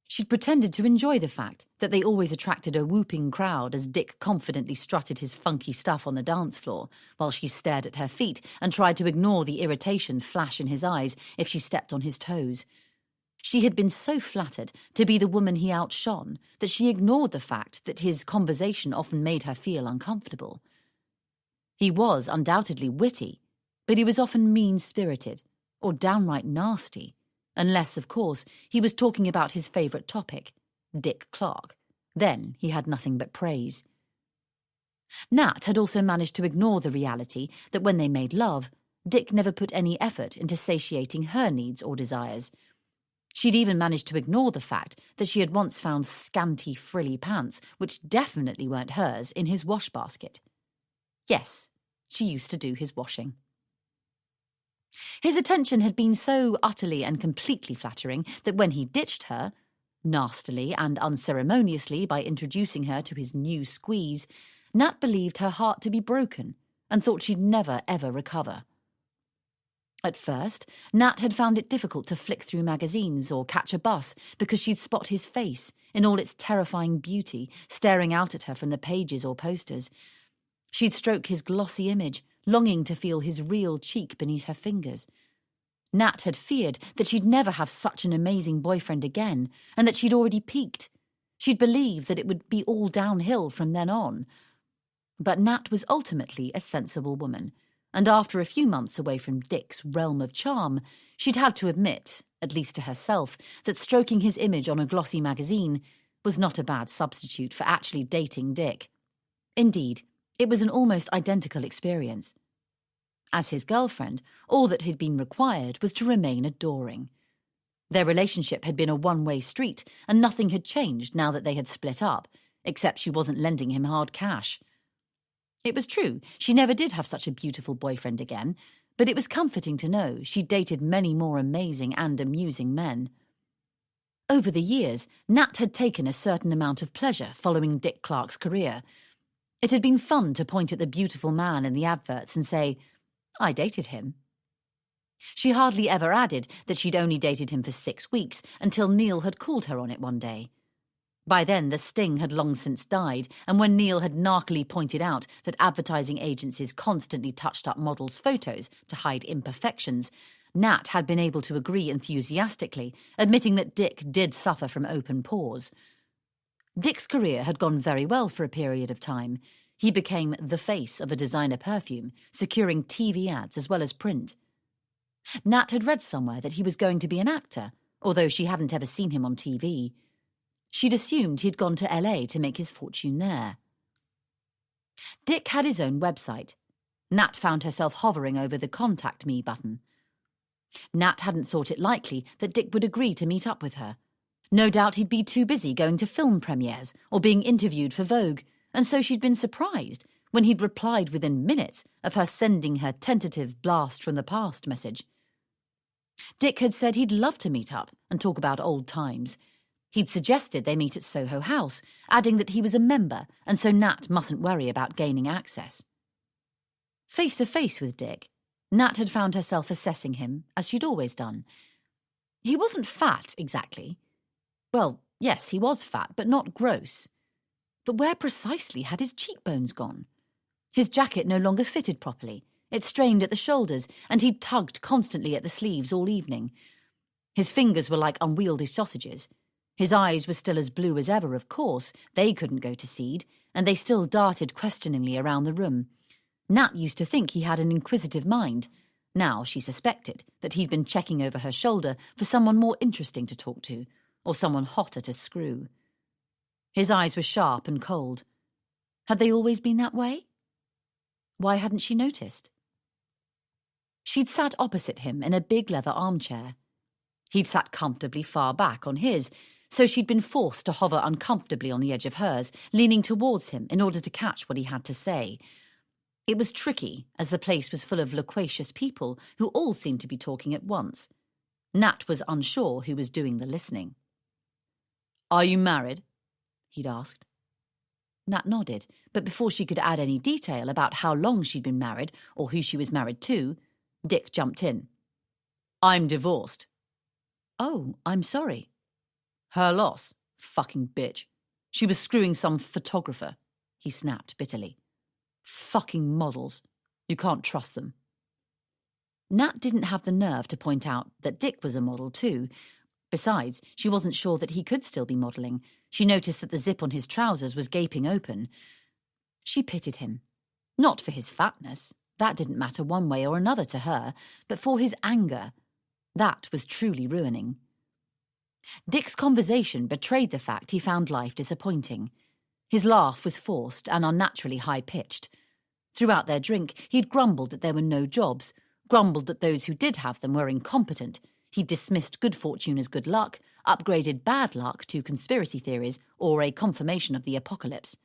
She'd pretended to enjoy the fact that they always attracted a whooping crowd as Dick confidently strutted his funky stuff on the dance floor, while she stared at her feet and tried to ignore the irritation flash in his eyes if she stepped on his toes. She had been so flattered to be the woman he outshone that she ignored the fact that his conversation often made her feel uncomfortable. He was undoubtedly witty, but he was often mean-spirited or downright nasty, unless, of course, he was talking about his favourite topic, Dick Clark. Then he had nothing but praise. Nat had also managed to ignore the reality that when they made love, Dick never put any effort into satiating her needs or desires. She'd even managed to ignore the fact that she had once found scanty, frilly pants, which definitely weren't hers, in his wash basket. Yes, she used to do his washing. His attention had been so utterly and completely flattering that when he ditched her, nastily and unceremoniously by introducing her to his new squeeze, Nat believed her heart to be broken and thought she'd never, ever recover. At first, Nat had found it difficult to flick through magazines or catch a bus because she'd spot his face, in all its terrifying beauty, staring out at her from the pages or posters. She'd stroke his glossy image, longing to feel his real cheek beneath her fingers. Nat had feared that she'd never have such an amazing boyfriend again, and that she'd already peaked. She'd believed that it would be all downhill from then on. But Nat was ultimately a sensible woman, and after a few months away from Dick's realm of charm, she'd had to admit, at least to herself, that stroking his image on a glossy magazine was not a bad substitute for actually dating Dick. Indeed, it was an almost identical experience. As his girlfriend, all that had been required was to remain adoring. Their relationship had been a one-way street, and nothing had changed now that they had split up, except she wasn't lending him hard cash. It was true, she never did have such a beautiful boyfriend again, but it was comforting to know she'd dated many more amazing and amusing men. Over the years, Nat had taken a certain amount of pleasure following Dick Clark's career. It had been fun to point at the beautiful man in the adverts and say, "I dated him." She hardly ever added that she'd only dated him for 6 weeks until Neil had called her on it one day. By then, the sting had long since died, and when Neil had narkily pointed out that advertising agencies constantly touched up models' photos to hide imperfections, Nat had been able to agree enthusiastically, admitting that Dick did suffer from open pores. Dick's career had gone very well for a period of time. He became the face of a designer perfume, securing TV ads as well as print. Nat had read somewhere that he was going to be an actor, although she hadn't ever seen him on TV. She'd assumed he'd gone to LA to make his fortune there. Dick had his own website. Nat found herself hovering over the Contact Me button. Nat hadn't thought it likely that Dick would agree to meet up with her. No doubt he'd be too busy going to film premieres or being interviewed for Vogue, and so she'd been surprised when he'd replied within minutes of her sending her tentative blast from the past message. Dick had said he'd love to meet up and talk about old times. He'd suggested they meet at Soho House, adding that he was a member and so Nat mustn't worry about gaining access. Face to face with Dick, Nat had found herself assessing him, as she'd always done. He wasn't fat, exactly. Well, yes, he was fat, but not gross. But where precisely had his cheekbones gone? His jacket no longer fitted properly. It strained at the shoulders, and he'd tugged constantly at the sleeves all evening. His fingers were like unwieldy sausages. His eyes were still as blue as ever, of course. They couldn't go to seed, and they still darted questioningly around the room. Nat used to think he had an inquisitive mind. Now she suspected that he'd been checking over her shoulder for someone more interesting to talk to, or someone hotter to screw. His eyes were sharp and cold. Had they always been that way? Why hadn't she noticed? She'd sat opposite him in a big leather armchair. He'd sat comfortably far back on his, so she'd been forced to hover uncomfortably on the edge of hers, leaning towards him in order to catch what he had to say. It was tricky, as the place was full of loquacious people who all seemed to be talking at once. Nat was unsure who was doing the listening. "Are you married?" he'd asked. Nat nodded, but before she could add any detail about how long she'd been married or who she was married to, Dick jumped in. "I'm divorced." "Oh, I'm sorry." "Her loss, fucking bitch. She was screwing some photographer," he snapped bitterly. "Fucking models. You can't trust them." Nat didn't have the nerve to point out that Dick was a model too. Besides, she wasn't sure that he could still be modelling. She noticed that the zip on his trousers was gaping open. She pitied him. Not for his fatness. That didn't matter one way or another to her, but for his anger. That was truly ruining. Dick's conversation betrayed the fact he found life disappointing. His laugh was forced and unnaturally high-pitched. Throughout their drink, he'd grumbled that there were no jobs, grumbled that those who did have them were incompetent. He'd dismissed good fortune as good luck, upgraded bad luck to conspiracy theories or a confirmation of the apocalypse.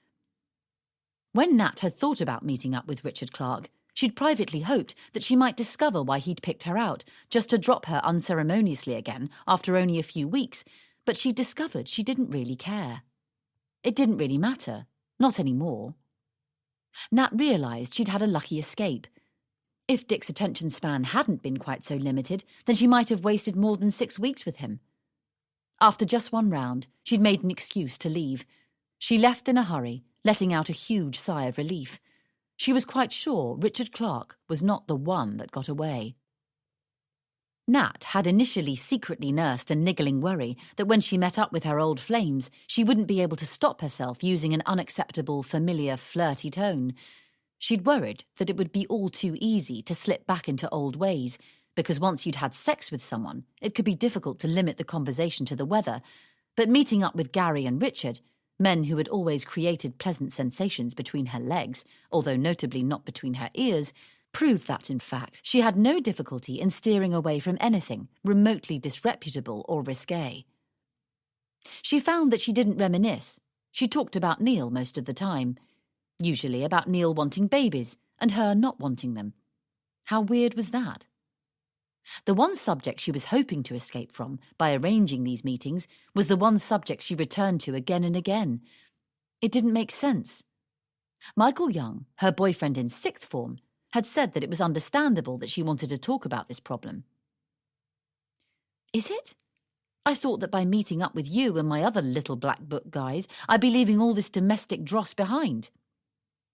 When Nat had thought about meeting up with Richard Clarke, she'd privately hoped that she might discover why he'd picked her out, just to drop her unceremoniously again after only a few weeks, but she'd discovered she didn't really care. It didn't really matter, not anymore. Nat realised she'd had a lucky escape. If Dick's attention span hadn't been quite so limited, then she might have wasted more than 6 weeks with him. After just one round, she'd made an excuse to leave. She left in a hurry, letting out a huge sigh of relief. She was quite sure Richard Clarke was not the one that got away. Nat had initially secretly nursed a niggling worry that when she met up with her old flames, she wouldn't be able to stop herself using an unacceptable, familiar, flirty tone. She'd worried that it would be all too easy to slip back into old ways, because once you'd had sex with someone, it could be difficult to limit the conversation to the weather. But meeting up with Gary and Richard, men who had always created pleasant sensations between her legs, although notably not between her ears, proved that, in fact, she had no difficulty in steering away from anything remotely disreputable or risque. She found that she didn't reminisce. She talked about Neil most of the time, usually about Neil wanting babies and her not wanting them. How weird was that? The one subject she was hoping to escape from by arranging these meetings was the one subject she returned to again and again. It didn't make sense. Michael Young, her boyfriend in sixth form, had said that it was understandable that she wanted to talk about this problem. Is it? I thought that by meeting up with you and my other little black book guys, I'd be leaving all this domestic dross behind.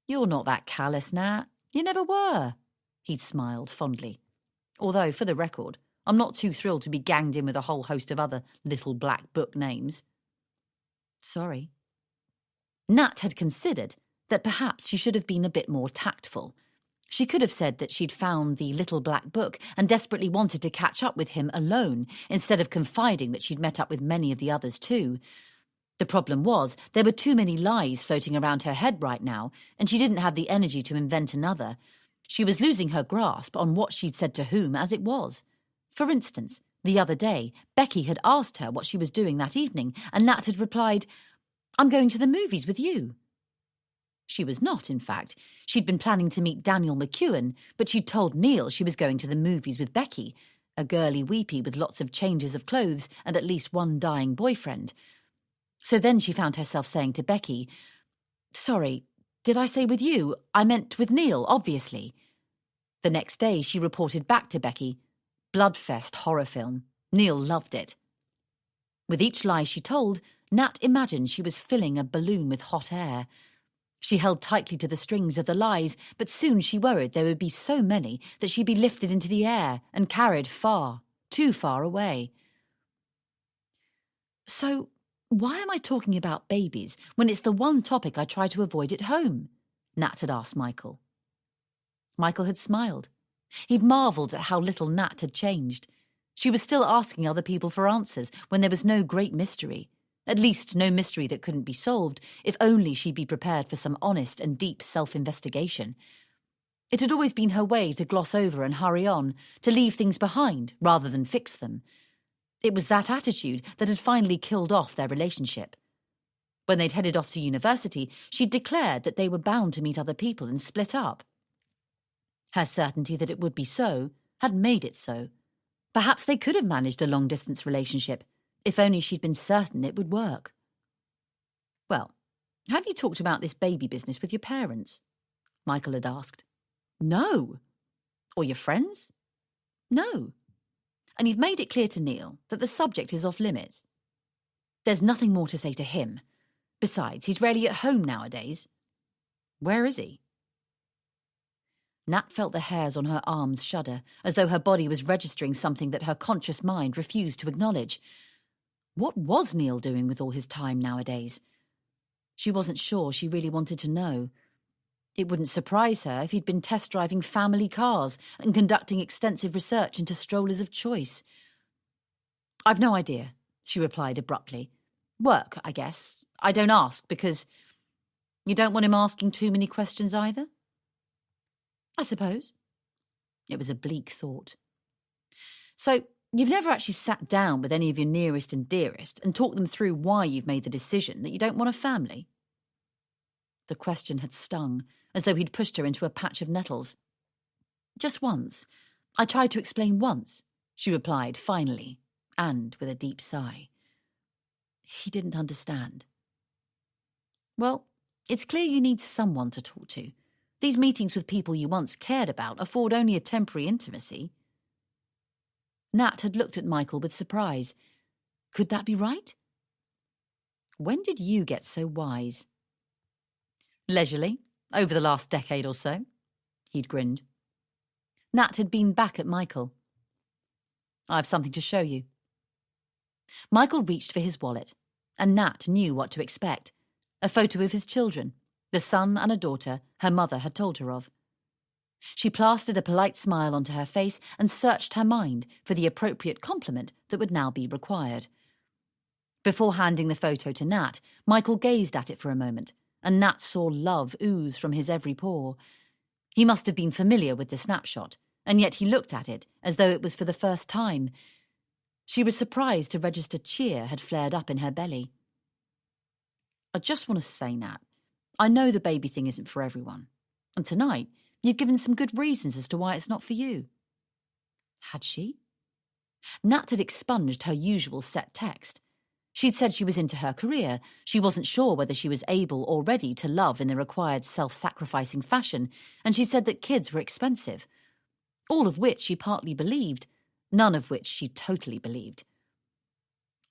You're not that callous, Nat. You never were. He'd smiled fondly. Although, for the record, I'm not too thrilled to be ganged in with a whole host of other little black book names. Sorry. Nat had considered that perhaps she should have been a bit more tactful. She could have said that she'd found the little black book and desperately wanted to catch up with him alone, instead of confiding that she'd met up with many of the others too. The problem was there were too many lies floating around her head right now, and she didn't have the energy to invent another. She was losing her grasp on what she'd said to whom as it was. For instance, the other day, Becky had asked her what she was doing that evening, and Nat had replied, "I'm going to the movies with you." She was not, in fact. She'd been planning to meet Daniel McEwen, but she'd told Neil she was going to the movies with Becky, a girly weepy with lots of changes of clothes and at least one dying boyfriend. So then she found herself saying to Becky, "Sorry, did I say with you? I meant with Neil, obviously." The next day she reported back to Becky, "Bloodfest horror film. Neil loved it." With each lie she told, Nat imagined she was filling a balloon with hot air. She held tightly to the strings of the lies, but soon she worried there would be so many that she'd be lifted into the air and carried far, too far away. So, why am I talking about babies when it's the one topic I try to avoid at home? Nat had asked Michael. Michael had smiled. He'd marvelled at how little Nat had changed. She was still asking other people for answers when there was no great mystery. At least no mystery that couldn't be solved, if only she'd be prepared for some honest and deep self-investigation. It had always been her way to gloss over and hurry on, to leave things behind rather than fix them. It was that attitude that had finally killed off their relationship. When they'd headed off to university, she'd declared that they were bound to meet other people and split up. Her certainty that it would be so had made it so. Perhaps they could have managed a long-distance relationship, if only she'd been certain it would work. "Well, have you talked about this baby business with your parents?" Michael had asked. "No." "Or your friends?" "No." "And you've made it clear to Neil that the subject is off limits?" "There's nothing more to say to him. Besides, he's rarely at home nowadays." "Where is he?" Nat felt the hairs on her arms shudder, as though her body was registering something that her conscious mind refused to acknowledge. What was Neil doing with all his time nowadays? She wasn't sure she really wanted to know. It wouldn't surprise her if he'd been test-driving family cars and conducting extensive research into strollers of choice. "I've no idea," she replied abruptly. "Work, I guess. I don't ask because..." You don't want him asking too many questions either? I suppose. It was a bleak thought. So, you've never actually sat down with any of your nearest and dearest and talked them through why you've made the decision that you don't want a family? The question had stung, as though he'd pushed her into a patch of nettles. Just once. I tried to explain once, she replied finally, and with a deep sigh. He didn't understand. Well, it's clear you need someone to talk to. These meetings with people you once cared about afford only a temporary intimacy. Nat had looked at Michael with surprise. Could that be right? When did you get so wise? Leisurely, over the last decade or so, he'd grinned. Nat had been back at Michael. I have something to show you. Michael reached for his wallet, and Nat knew what to expect. A photo of his children, the son and a daughter her mother had told her of. She plastered a polite smile onto her face and searched her mind for the appropriate compliment that would now be required. Before handing the photo to Nat, Michael gazed at it for a moment, and Nat saw love ooze from his every pore. He must have been familiar with the snapshot, and yet he looked at it as though it was for the first time. She was surprised to register cheer had flared up in her belly. I just want to say, Nat, I know the baby thing isn't for everyone, and tonight you've given some good reasons as to why it's not for you. Had she? Nat had expunged her usual set text. She'd said she was into her career. She wasn't sure whether she was able or ready to love in the required self-sacrificing fashion, and she said that kids were expensive. All of which she partly believed, none of which she totally believed.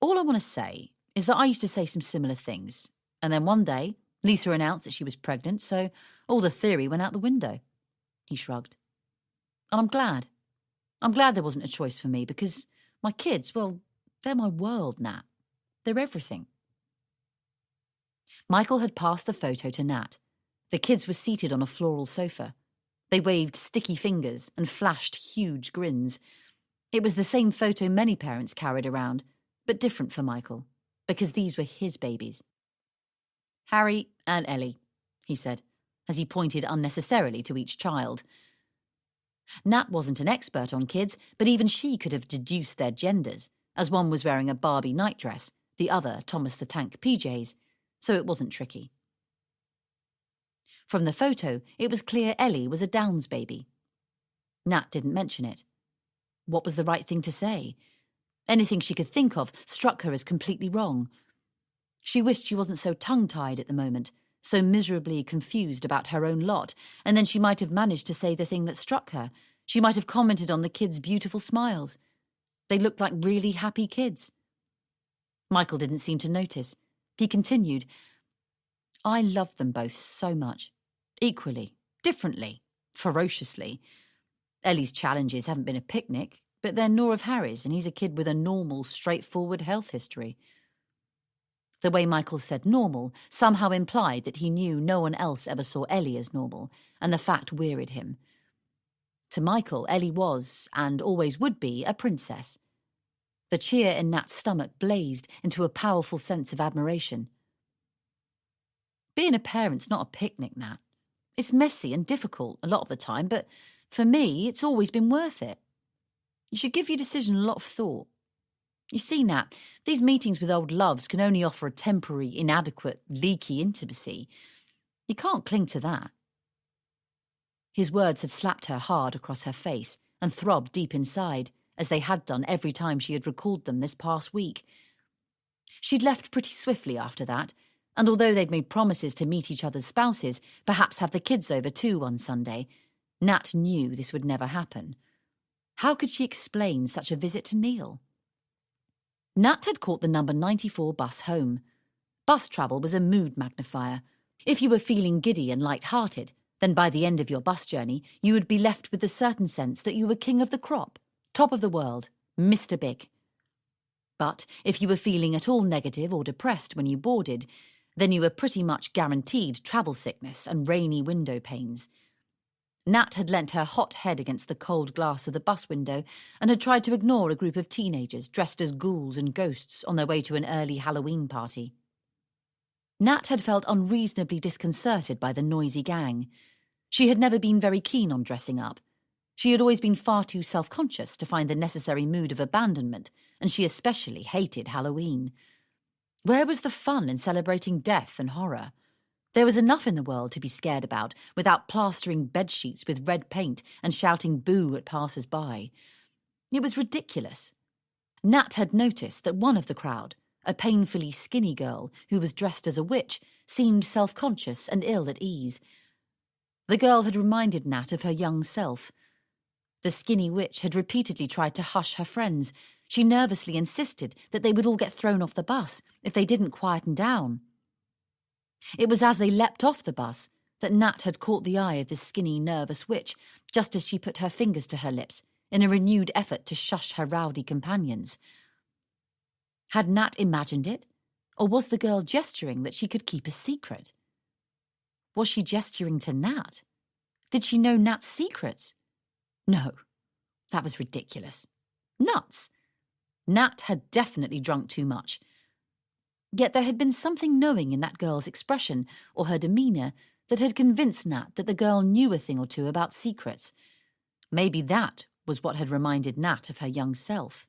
All I want to say is that I used to say some similar things, and then one day Lisa announced that she was pregnant, so all the theory went out the window. He shrugged. And I'm glad. I'm glad there wasn't a choice for me, because my kids, well, they're my world, Nat. They're everything. Michael had passed the photo to Nat. The kids were seated on a floral sofa. They waved sticky fingers and flashed huge grins. It was the same photo many parents carried around, but different for Michael, because these were his babies. Harry and Ellie, he said, as he pointed unnecessarily to each child. Nat wasn't an expert on kids, but even she could have deduced their genders, as one was wearing a Barbie nightdress, the other Thomas the Tank PJs, so it wasn't tricky. From the photo, it was clear Ellie was a Downs baby. Nat didn't mention it. What was the right thing to say? Anything she could think of struck her as completely wrong. She wished she wasn't so tongue-tied at the moment, so miserably confused about her own lot, and then she might have managed to say the thing that struck her. She might have commented on the kids' beautiful smiles. They looked like really happy kids. Michael didn't seem to notice. He continued, I love them both so much. Equally, differently, ferociously. Ellie's challenges haven't been a picnic, but they're nor of Harry's, and he's a kid with a normal, straightforward health history. The way Michael said normal somehow implied that he knew no one else ever saw Ellie as normal, and the fact wearied him. To Michael, Ellie was, and always would be, a princess. The cheer in Nat's stomach blazed into a powerful sense of admiration. Being a parent's not a picnic, Nat. It's messy and difficult a lot of the time, but for me, it's always been worth it. You should give your decision a lot of thought. You see, Nat, these meetings with old loves can only offer a temporary, inadequate, leaky intimacy. You can't cling to that. His words had slapped her hard across her face and throbbed deep inside, as they had done every time she had recalled them this past week. She'd left pretty swiftly after that, and although they'd made promises to meet each other's spouses, perhaps have the kids over too one Sunday, Nat knew this would never happen. How could she explain such a visit to Neil? Nat had caught the number 94 bus home. Bus travel was a mood magnifier. If you were feeling giddy and light-hearted, then by the end of your bus journey, you would be left with the certain sense that you were king of the crop, top of the world, Mr. Big. But if you were feeling at all negative or depressed when you boarded, then you were pretty much guaranteed travel sickness and rainy window panes. Nat had leant her hot head against the cold glass of the bus window and had tried to ignore a group of teenagers dressed as ghouls and ghosts on their way to an early Halloween party. Nat had felt unreasonably disconcerted by the noisy gang. She had never been very keen on dressing up. She had always been far too self-conscious to find the necessary mood of abandonment, and she especially hated Halloween. Where was the fun in celebrating death and horror? There was enough in the world to be scared about without plastering bedsheets with red paint and shouting boo at passers-by. It was ridiculous. Nat had noticed that one of the crowd, a painfully skinny girl who was dressed as a witch, seemed self-conscious and ill at ease. The girl had reminded Nat of her young self. The skinny witch had repeatedly tried to hush her friends. She nervously insisted that they would all get thrown off the bus if they didn't quieten down. It was as they leapt off the bus that Nat had caught the eye of the skinny, nervous witch, just as she put her fingers to her lips in a renewed effort to shush her rowdy companions. Had Nat imagined it, or was the girl gesturing that she could keep a secret? Was she gesturing to Nat? Did she know Nat's secrets? No, that was ridiculous. Nuts! Nat had definitely drunk too much. Yet there had been something knowing in that girl's expression or her demeanour that had convinced Nat that the girl knew a thing or two about secrets. Maybe that was what had reminded Nat of her young self.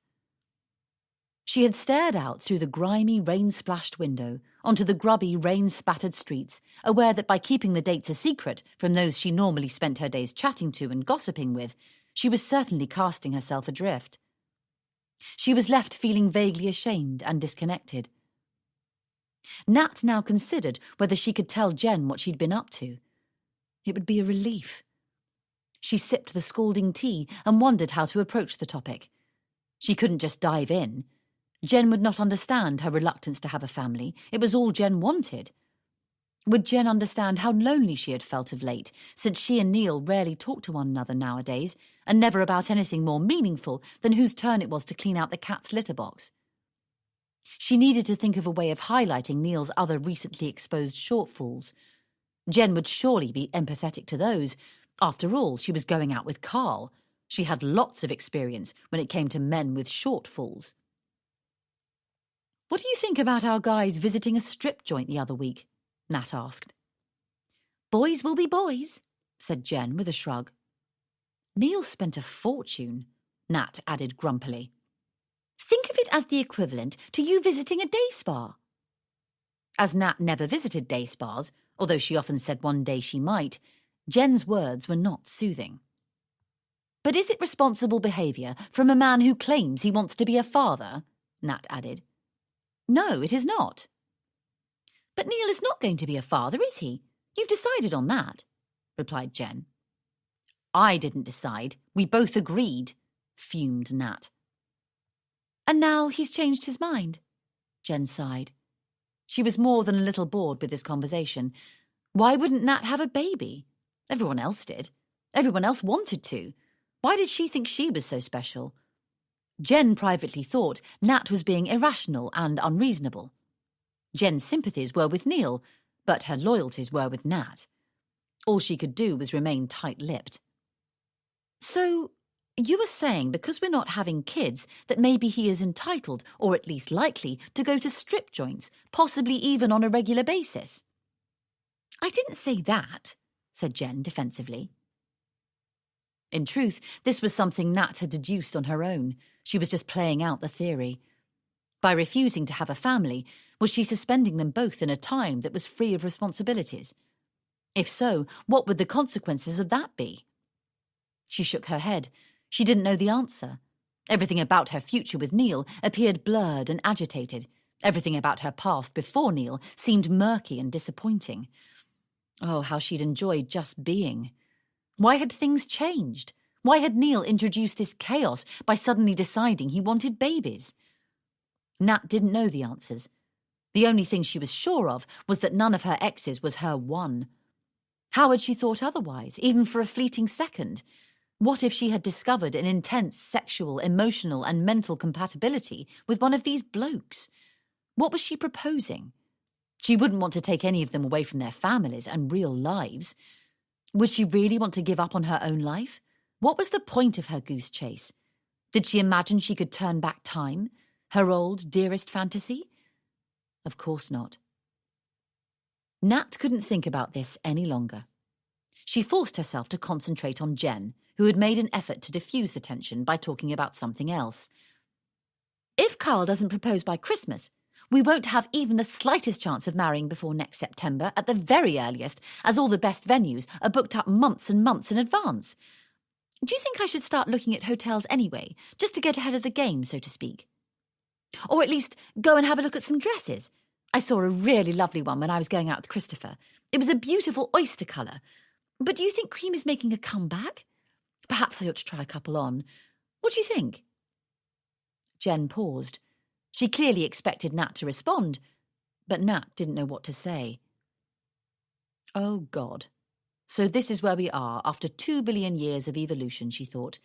She had stared out through the grimy, rain-splashed window onto the grubby, rain-spattered streets, aware that by keeping the dates a secret from those she normally spent her days chatting to and gossiping with, she was certainly casting herself adrift. She was left feeling vaguely ashamed and disconnected. Nat now considered whether she could tell Jen what she'd been up to. It would be a relief. She sipped the scalding tea and wondered how to approach the topic. She couldn't just dive in. Jen would not understand her reluctance to have a family. It was all Jen wanted. Would Jen understand how lonely she had felt of late, since she and Neil rarely talked to one another nowadays, and never about anything more meaningful than whose turn it was to clean out the cat's litter box? She needed to think of a way of highlighting Neil's other recently exposed shortfalls. Jen would surely be empathetic to those. After all, she was going out with Carl. She had lots of experience when it came to men with shortfalls. "What do you think about our guys visiting a strip joint the other week?" Nat asked. "Boys will be boys," said Jen with a shrug. "Neil spent a fortune," Nat added grumpily. "Think of it as the equivalent to you visiting a day spa." As Nat never visited day spas, although she often said one day she might, Jen's words were not soothing. "But is it responsible behaviour from a man who claims he wants to be a father?" Nat added. "No, it is not." "But Neil is not going to be a father, is he? You've decided on that," replied Jen. "I didn't decide. We both agreed," fumed Nat. "And now he's changed his mind," Jen sighed. She was more than a little bored with this conversation. Why wouldn't Nat have a baby? Everyone else did. Everyone else wanted to. Why did she think she was so special? Jen privately thought Nat was being irrational and unreasonable. Jen's sympathies were with Neil, but her loyalties were with Nat. All she could do was remain tight-lipped. "So, you were saying because we're not having kids that maybe he is entitled, or at least likely, to go to strip joints, possibly even on a regular basis?" "I didn't say that," said Jen defensively. In truth, this was something Nat had deduced on her own. She was just playing out the theory. By refusing to have a family, was she suspending them both in a time that was free of responsibilities? If so, what would the consequences of that be? She shook her head. She didn't know the answer. Everything about her future with Neil appeared blurred and agitated. Everything about her past before Neil seemed murky and disappointing. Oh, how she'd enjoyed just being. Why had things changed? Why had Neil introduced this chaos by suddenly deciding he wanted babies? Nat didn't know the answers. The only thing she was sure of was that none of her exes was her one. How had she thought otherwise, even for a fleeting second? What if she had discovered an intense sexual, emotional, and mental compatibility with one of these blokes? What was she proposing? She wouldn't want to take any of them away from their families and real lives. Would she really want to give up on her own life? What was the point of her goose chase? Did she imagine she could turn back time? Her old, dearest fantasy? Of course not. Nat couldn't think about this any longer. She forced herself to concentrate on Jen, who had made an effort to diffuse the tension by talking about something else. If Carl doesn't propose by Christmas, we won't have even the slightest chance of marrying before next September at the very earliest, as all the best venues are booked up months and months in advance. Do you think I should start looking at hotels anyway, just to get ahead of the game, so to speak? Or at least go and have a look at some dresses. I saw a really lovely one when I was going out with Christopher. It was a beautiful oyster colour. But do you think cream is making a comeback? Perhaps I ought to try a couple on. What do you think? Jen paused. She clearly expected Nat to respond, but Nat didn't know what to say. Oh, God. So this is where we are after 2 billion years of evolution, she thought.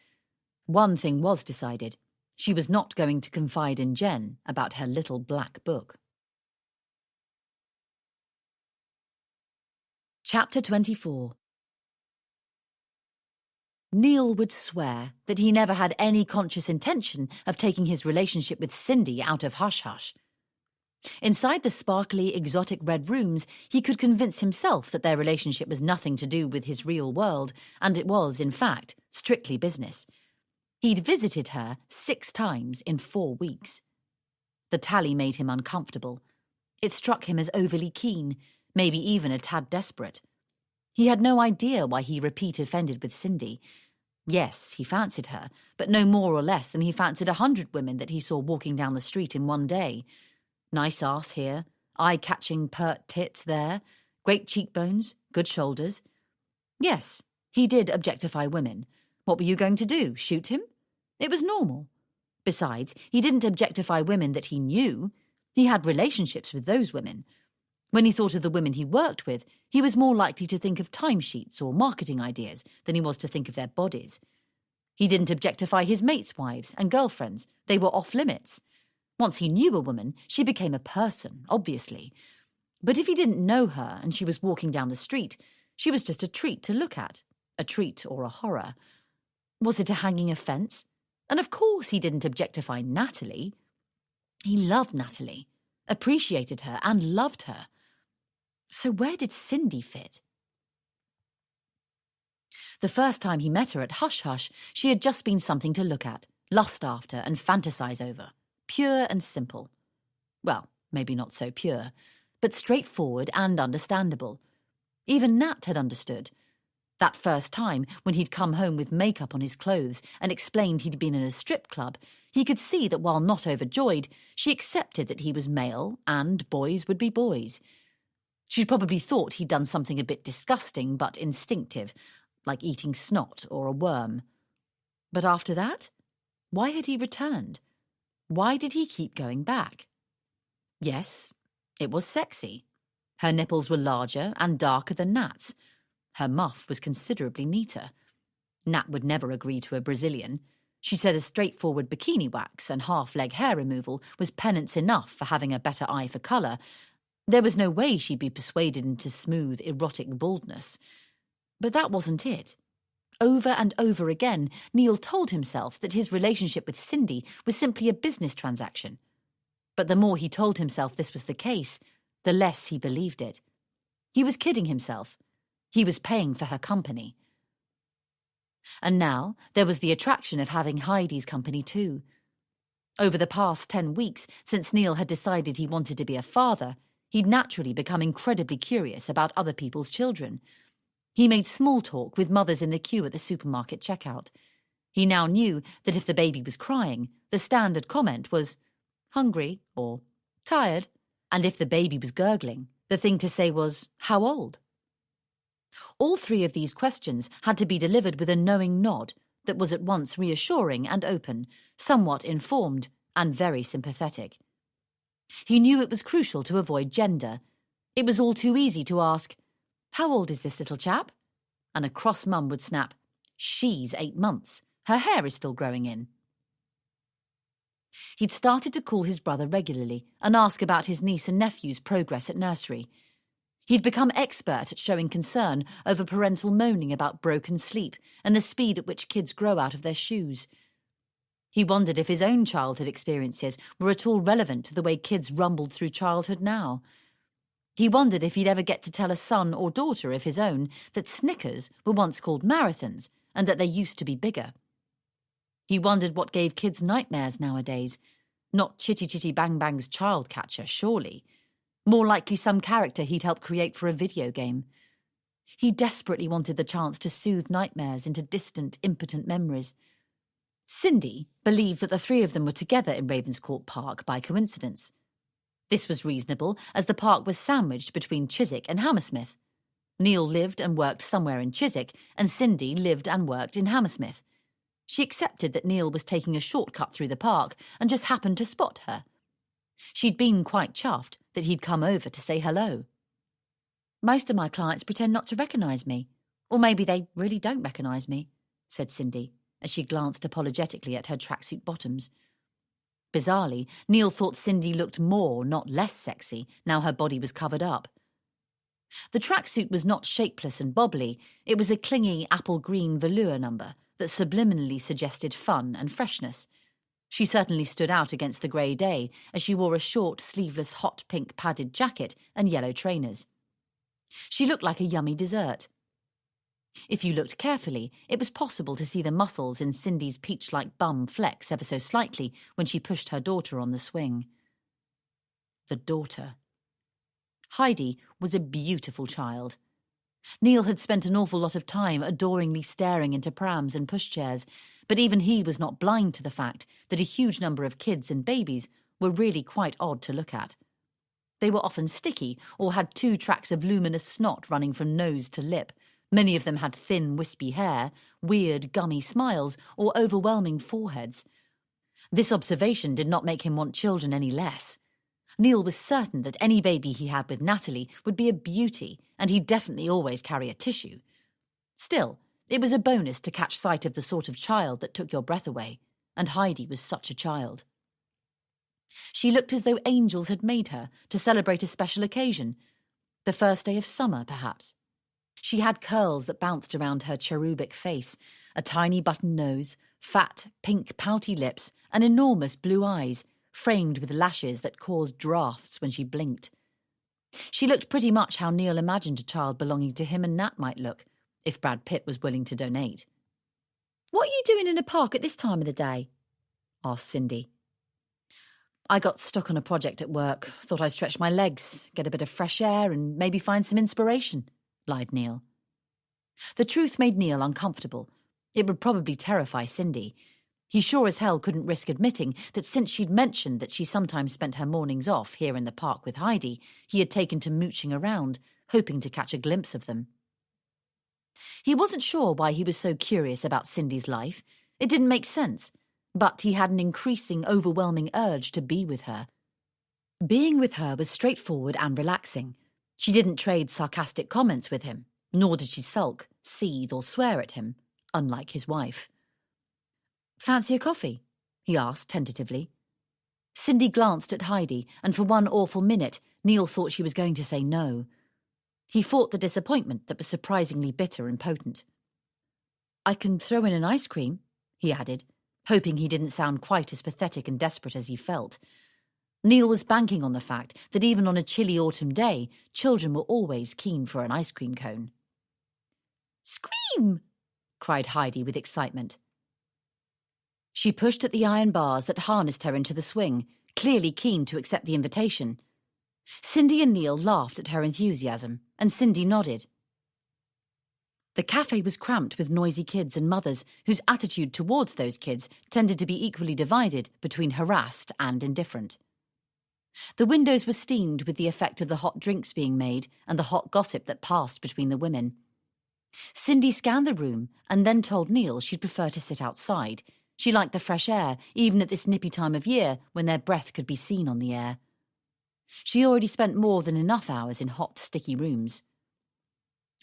One thing was decided. She was not going to confide in Jen about her little black book. Chapter 24. Neil would swear that he never had any conscious intention of taking his relationship with Cindy out of hush-hush. Inside the sparkly, exotic red rooms, he could convince himself that their relationship was nothing to do with his real world, and it was, in fact, strictly business. He'd visited her 6 times in 4 weeks. The tally made him uncomfortable. It struck him as overly keen, maybe even a tad desperate. He had no idea why he repeat offended with Cindy. Yes, he fancied her, but no more or less than he fancied 100 women that he saw walking down the street in one day. Nice arse here, eye-catching pert tits there, great cheekbones, good shoulders. Yes, he did objectify women. What were you going to do, shoot him? It was normal. Besides, he didn't objectify women that he knew. He had relationships with those women. When he thought of the women he worked with, he was more likely to think of timesheets or marketing ideas than he was to think of their bodies. He didn't objectify his mates' wives and girlfriends. They were off limits. Once he knew a woman, she became a person, obviously. But if he didn't know her and she was walking down the street, she was just a treat to look at, a treat or a horror. Was it a hanging offence? And of course he didn't objectify Natalie. He loved Natalie, appreciated her and loved her. So where did Cindy fit? The first time he met her at Hush Hush, she had just been something to look at, lust after and fantasize over. Pure and simple. Well, maybe not so pure, but straightforward and understandable. Even Nat had understood. That first time, when he'd come home with makeup on his clothes and explained he'd been in a strip club, he could see that while not overjoyed, she accepted that he was male and boys would be boys. She'd probably thought he'd done something a bit disgusting but instinctive, like eating snot or a worm. But after that, why had he returned? Why did he keep going back? Yes, it was sexy. Her nipples were larger and darker than Nat's. Her muff was considerably neater. Nat would never agree to a Brazilian. She said a straightforward bikini wax and half-leg hair removal was penance enough for having a better eye for colour. There was no way she'd be persuaded into smooth, erotic baldness. But that wasn't it. Over and over again, Neil told himself that his relationship with Cindy was simply a business transaction. But the more he told himself this was the case, the less he believed it. He was kidding himself. He was paying for her company. And now there was the attraction of having Heidi's company too. Over the past 10 weeks, since Neil had decided he wanted to be a father, he'd naturally become incredibly curious about other people's children. He made small talk with mothers in the queue at the supermarket checkout. He now knew that if the baby was crying, the standard comment was, hungry or tired. And if the baby was gurgling, the thing to say was, how old? All 3 of these questions had to be delivered with a knowing nod that was at once reassuring and open, somewhat informed and very sympathetic. He knew it was crucial to avoid gender. It was all too easy to ask, how old is this little chap? And a cross mum would snap, she's 8 months. Her hair is still growing in. He'd started to call his brother regularly and ask about his niece and nephew's progress at nursery. He'd become expert at showing concern over parental moaning about broken sleep and the speed at which kids grow out of their shoes. He wondered if his own childhood experiences were at all relevant to the way kids rumbled through childhood now. He wondered if he'd ever get to tell a son or daughter of his own that Snickers were once called marathons and that they used to be bigger. He wondered what gave kids nightmares nowadays. Not Chitty Chitty Bang Bang's child catcher, surely. More likely some character he'd helped create for a video game. He desperately wanted the chance to soothe nightmares into distant, impotent memories. Cindy believed that the three of them were together in Ravenscourt Park by coincidence. This was reasonable, as the park was sandwiched between Chiswick and Hammersmith. Neil lived and worked somewhere in Chiswick, and Cindy lived and worked in Hammersmith. She accepted that Neil was taking a shortcut through the park and just happened to spot her. She'd been quite chuffed that he'd come over to say hello. "Most of my clients pretend not to recognise me, or maybe they really don't recognise me," said Cindy, as she glanced apologetically at her tracksuit bottoms. Bizarrely, Neil thought Cindy looked more, not less sexy, now her body was covered up. The tracksuit was not shapeless and bobbly, it was a clingy apple-green velour number that subliminally suggested fun and freshness. She certainly stood out against the grey day, as she wore a short, sleeveless, hot pink padded jacket and yellow trainers. She looked like a yummy dessert. If you looked carefully, it was possible to see the muscles in Cindy's peach-like bum flex ever so slightly when she pushed her daughter on the swing. The daughter. Heidi was a beautiful child. Neil had spent an awful lot of time adoringly staring into prams and pushchairs, but even he was not blind to the fact that a huge number of kids and babies were really quite odd to look at. They were often sticky or had 2 tracks of luminous snot running from nose to lip. Many of them had thin, wispy hair, weird, gummy smiles, or overwhelming foreheads. This observation did not make him want children any less. Neil was certain that any baby he had with Natalie would be a beauty, and he'd definitely always carry a tissue. Still, it was a bonus to catch sight of the sort of child that took your breath away, and Heidi was such a child. She looked as though angels had made her to celebrate a special occasion. The first day of summer, perhaps. She had curls that bounced around her cherubic face, a tiny button nose, fat, pink, pouty lips, and enormous blue eyes, framed with lashes that caused drafts when she blinked. She looked pretty much how Neil imagined a child belonging to him and Nat might look, if Brad Pitt was willing to donate. "What are you doing in a park at this time of the day?" asked Cindy. "I got stuck on a project at work. Thought I'd stretch my legs, get a bit of fresh air, and maybe find some inspiration," lied Neil. The truth made Neil uncomfortable. It would probably terrify Cindy. He sure as hell couldn't risk admitting that since she'd mentioned that she sometimes spent her mornings off here in the park with Heidi, he had taken to mooching around, hoping to catch a glimpse of them. He wasn't sure why he was so curious about Cindy's life. It didn't make sense, but he had an increasing, overwhelming urge to be with her. Being with her was straightforward and relaxing. She didn't trade sarcastic comments with him, nor did she sulk, seethe, or swear at him, unlike his wife. "Fancy a coffee?" he asked tentatively. Cindy glanced at Heidi, and for one awful minute, Neil thought she was going to say no. He fought the disappointment that was surprisingly bitter and potent. "I can throw in an ice cream," he added, hoping he didn't sound quite as pathetic and desperate as he felt. Neil was banking on the fact that even on a chilly autumn day, children were always keen for an ice cream cone. "Scream!" cried Heidi with excitement. She pushed at the iron bars that harnessed her into the swing, clearly keen to accept the invitation. Cindy and Neil laughed at her enthusiasm, and Cindy nodded. The cafe was cramped with noisy kids and mothers whose attitude towards those kids tended to be equally divided between harassed and indifferent. The windows were steamed with the effect of the hot drinks being made and the hot gossip that passed between the women. Cindy scanned the room and then told Neil she'd prefer to sit outside. She liked the fresh air, even at this nippy time of year when their breath could be seen on the air. She already spent more than enough hours in hot, sticky rooms.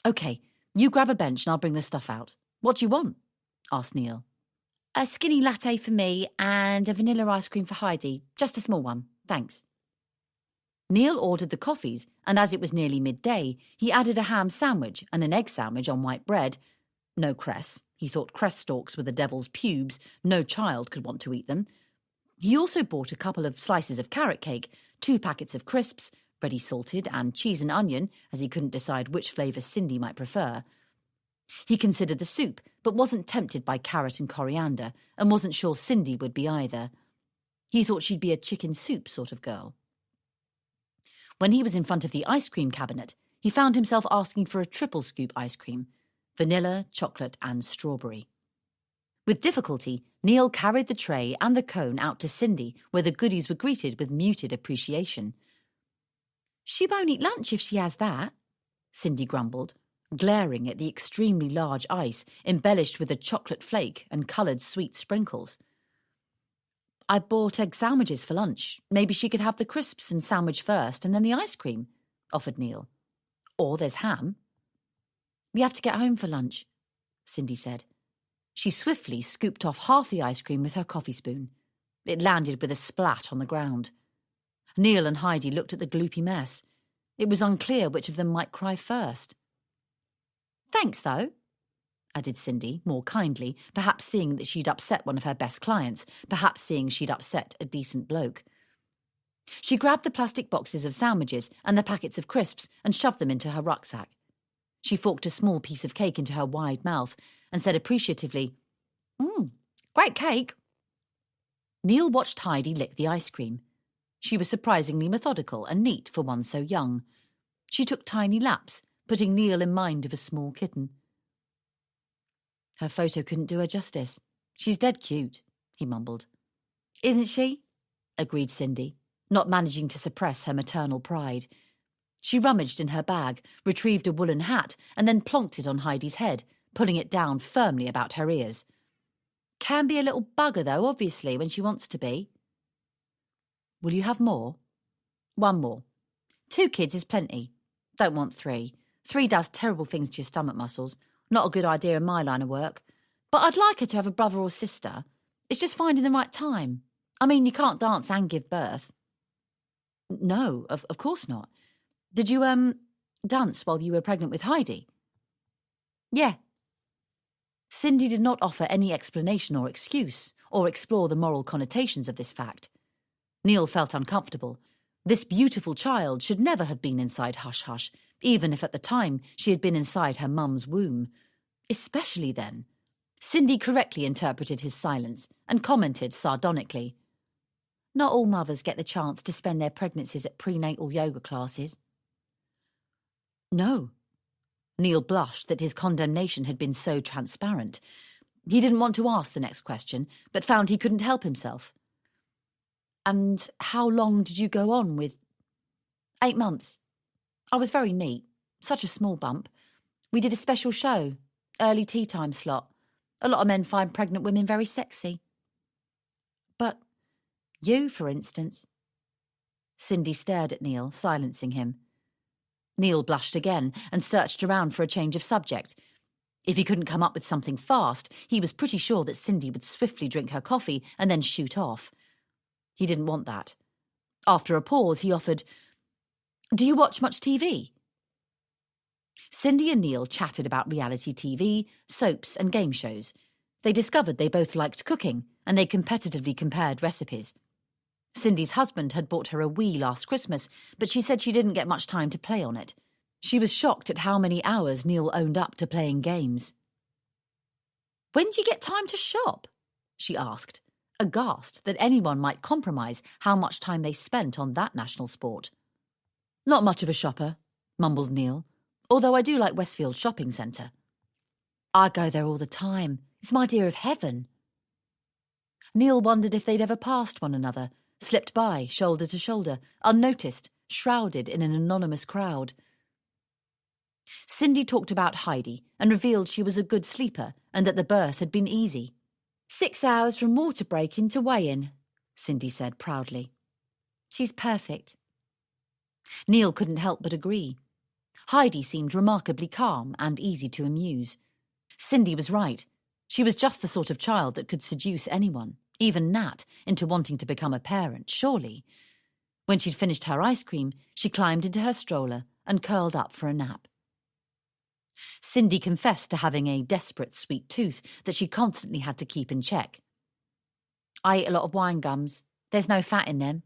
"Okay, you grab a bench and I'll bring the stuff out. What do you want?" asked Neil. "A skinny latte for me and a vanilla ice cream for Heidi. Just a small one, thanks." Neil ordered the coffees, and as it was nearly midday, he added a ham sandwich and an egg sandwich on white bread. No cress. He thought cress stalks were the devil's pubes. No child could want to eat them. He also bought a couple of slices of carrot cake, 2 packets of crisps, ready salted, and cheese and onion, as he couldn't decide which flavour Cindy might prefer. He considered the soup, but wasn't tempted by carrot and coriander, and wasn't sure Cindy would be either. He thought she'd be a chicken soup sort of girl. When he was in front of the ice cream cabinet, he found himself asking for a triple scoop ice cream, vanilla, chocolate and strawberry. With difficulty, Neil carried the tray and the cone out to Cindy, where the goodies were greeted with muted appreciation. "She won't eat lunch if she has that," Cindy grumbled, glaring at the extremely large ice embellished with a chocolate flake and coloured sweet sprinkles. "I bought egg sandwiches for lunch. Maybe she could have the crisps and sandwich first and then the ice cream," offered Neil. "Or there's ham." "We have to get home for lunch," Cindy said. She swiftly scooped off half the ice cream with her coffee spoon. It landed with a splat on the ground. Neil and Heidi looked at the gloopy mess. It was unclear which of them might cry first. "Thanks, though," added Cindy, more kindly, perhaps seeing that she'd upset one of her best clients, perhaps seeing she'd upset a decent bloke. She grabbed the plastic boxes of sandwiches and the packets of crisps and shoved them into her rucksack. She forked a small piece of cake into her wide mouth and said appreciatively, "Great cake." Neil watched Heidi lick the ice cream. She was surprisingly methodical and neat for one so young. She took tiny laps, putting Neil in mind of a small kitten. "Her photo couldn't do her justice. She's dead cute," he mumbled. "Isn't she?" agreed Cindy, not managing to suppress her maternal pride. She rummaged in her bag, retrieved a woolen hat, and then plonked it on Heidi's head, pulling it down firmly about her ears. "Can be a little bugger, though, obviously, when she wants to be." "Will you have more?" "One more. 2 kids is plenty. Don't want 3. 3 does terrible things to your stomach muscles. Not a good idea in my line of work. But I'd like her to have a brother or sister. It's just finding the right time. I mean, you can't dance and give birth." "No, of course not. Did you, dance while you were pregnant with Heidi?" "Yeah." Cindy did not offer any explanation or excuse, or explore the moral connotations of this fact. Neil felt uncomfortable. This beautiful child should never have been inside hush-hush, even if at the time she had been inside her mum's womb. Especially then. Cindy correctly interpreted his silence and commented sardonically, "Not all mothers get the chance to spend their pregnancies at prenatal yoga classes." "No." Neil blushed that his condemnation had been so transparent. He didn't want to ask the next question, but found he couldn't help himself. "And how long did you go on with—" 8 months. I was very neat. Such a small bump. We did a special show, early tea time slot. A lot of men find pregnant women very sexy." "But you, for instance." Cindy stared at Neil, silencing him. Neil blushed again and searched around for a change of subject. If he couldn't come up with something fast, he was pretty sure that Cindy would swiftly drink her coffee and then shoot off. He didn't want that. After a pause, he offered, "Do you watch much TV?" Cindy and Neil chatted about reality TV, soaps and game shows. They discovered they both liked cooking, and they competitively compared recipes. Cindy's husband had bought her a Wii last Christmas, but she said she didn't get much time to play on it. She was shocked at how many hours Neil owned up to playing games. "When do you get time to shop?" she asked, aghast that anyone might compromise how much time they spent on that national sport. "Not much of a shopper," mumbled Neil, "although I do like Westfield Shopping Centre. I go there all the time. It's my idea of heaven." Neil wondered if they'd ever passed one another, slipped by, shoulder to shoulder, unnoticed, shrouded in an anonymous crowd. Cindy talked about Heidi and revealed she was a good sleeper and that the birth had been easy. 6 hours from water break-in to weigh-in, Cindy said proudly. "She's perfect." Neil couldn't help but agree. Heidi seemed remarkably calm and easy to amuse. Cindy was right. She was just the sort of child that could seduce anyone, even Nat, into wanting to become a parent, surely. When she'd finished her ice cream, she climbed into her stroller and curled up for a nap. Cindy confessed to having a desperate sweet tooth that she constantly had to keep in check. "I eat a lot of wine gums. There's no fat in them."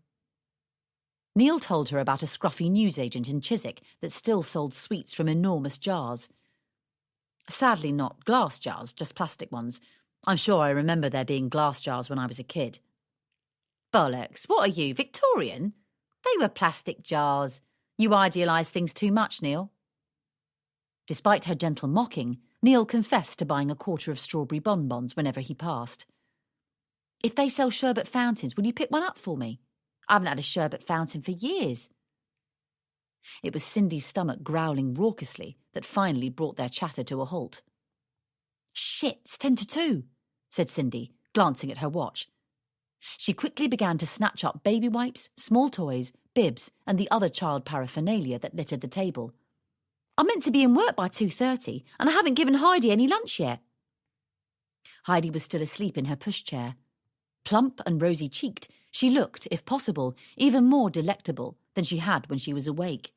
Neil told her about a scruffy newsagent in Chiswick that still sold sweets from enormous jars. Sadly not glass jars, just plastic ones. I'm sure I remember there being glass jars when I was a kid. Bollocks, what are you, Victorian? They were plastic jars. You idealise things too much, Neil. Despite her gentle mocking, Neil confessed to buying a quarter of strawberry bonbons whenever he passed. If they sell sherbet fountains, will you pick one up for me? I haven't had a sherbet fountain for years. It was Cindy's stomach growling raucously that finally brought their chatter to a halt. Shit, it's 10 to 2, said Cindy, glancing at her watch. She quickly began to snatch up baby wipes, small toys, bibs, and the other child paraphernalia that littered the table. I'm meant to be in work by 2:30, and I haven't given Heidi any lunch yet. Heidi was still asleep in her pushchair. Plump and rosy-cheeked, she looked, if possible, even more delectable than she had when she was awake.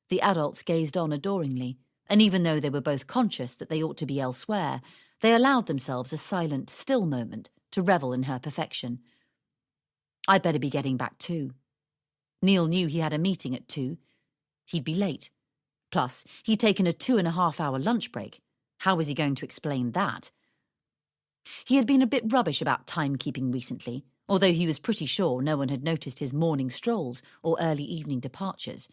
The adults gazed on adoringly, and even though they were both conscious that they ought to be elsewhere, they allowed themselves a silent, still moment to revel in her perfection. I'd better be getting back too. Neil knew he had a meeting at 2. He'd be late. Plus, he'd taken a 2.5-hour lunch break. How was he going to explain that? He had been a bit rubbish about timekeeping recently, although he was pretty sure no one had noticed his morning strolls or early evening departures.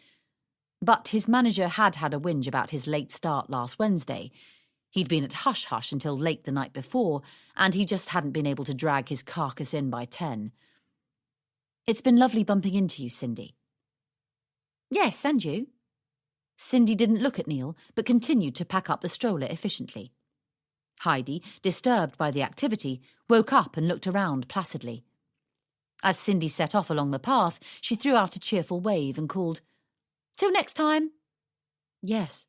But his manager had a whinge about his late start last Wednesday. He'd been at hush-hush until late the night before, and he just hadn't been able to drag his carcass in by 10. It's been lovely bumping into you, Cindy. Yes, and you? Cindy didn't look at Neil, but continued to pack up the stroller efficiently. Heidi, disturbed by the activity, woke up and looked around placidly. As Cindy set off along the path, she threw out a cheerful wave and called, "Till next time." Yes.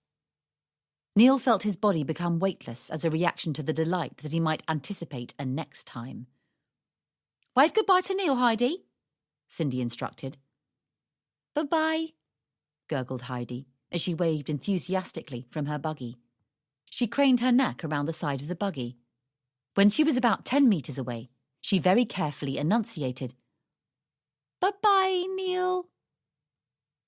Neil felt his body become weightless as a reaction to the delight that he might anticipate a next time. "Wave goodbye to Neil, Heidi," Cindy instructed. "Bye-bye," gurgled Heidi as she waved enthusiastically from her buggy. She craned her neck around the side of the buggy. When she was about 10 metres away, she very carefully enunciated, "Bye-bye, Neil."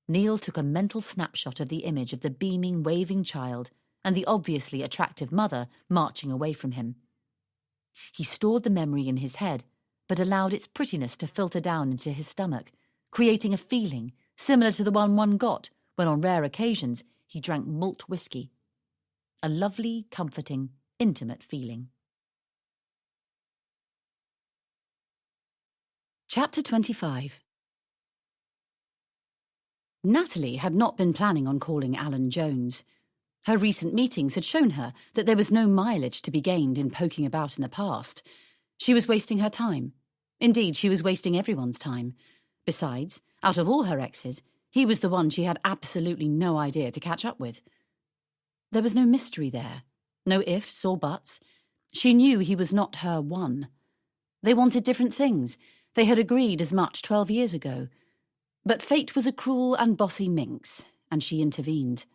Neil took a mental snapshot of the image of the beaming, waving child and the obviously attractive mother marching away from him. He stored the memory in his head, but allowed its prettiness to filter down into his stomach, creating a feeling similar to the one got when on rare occasions he drank malt whiskey. A lovely, comforting, intimate feeling. Chapter 25. Natalie had not been planning on calling Alan Jones. Her recent meetings had shown her that there was no mileage to be gained in poking about in the past. She was wasting her time. Indeed, she was wasting everyone's time. Besides, out of all her exes, he was the one she had absolutely no idea to catch up with. There was no mystery there, no ifs or buts. She knew he was not her one. They wanted different things. They had agreed as much 12 years ago. But fate was a cruel and bossy minx, and she intervened.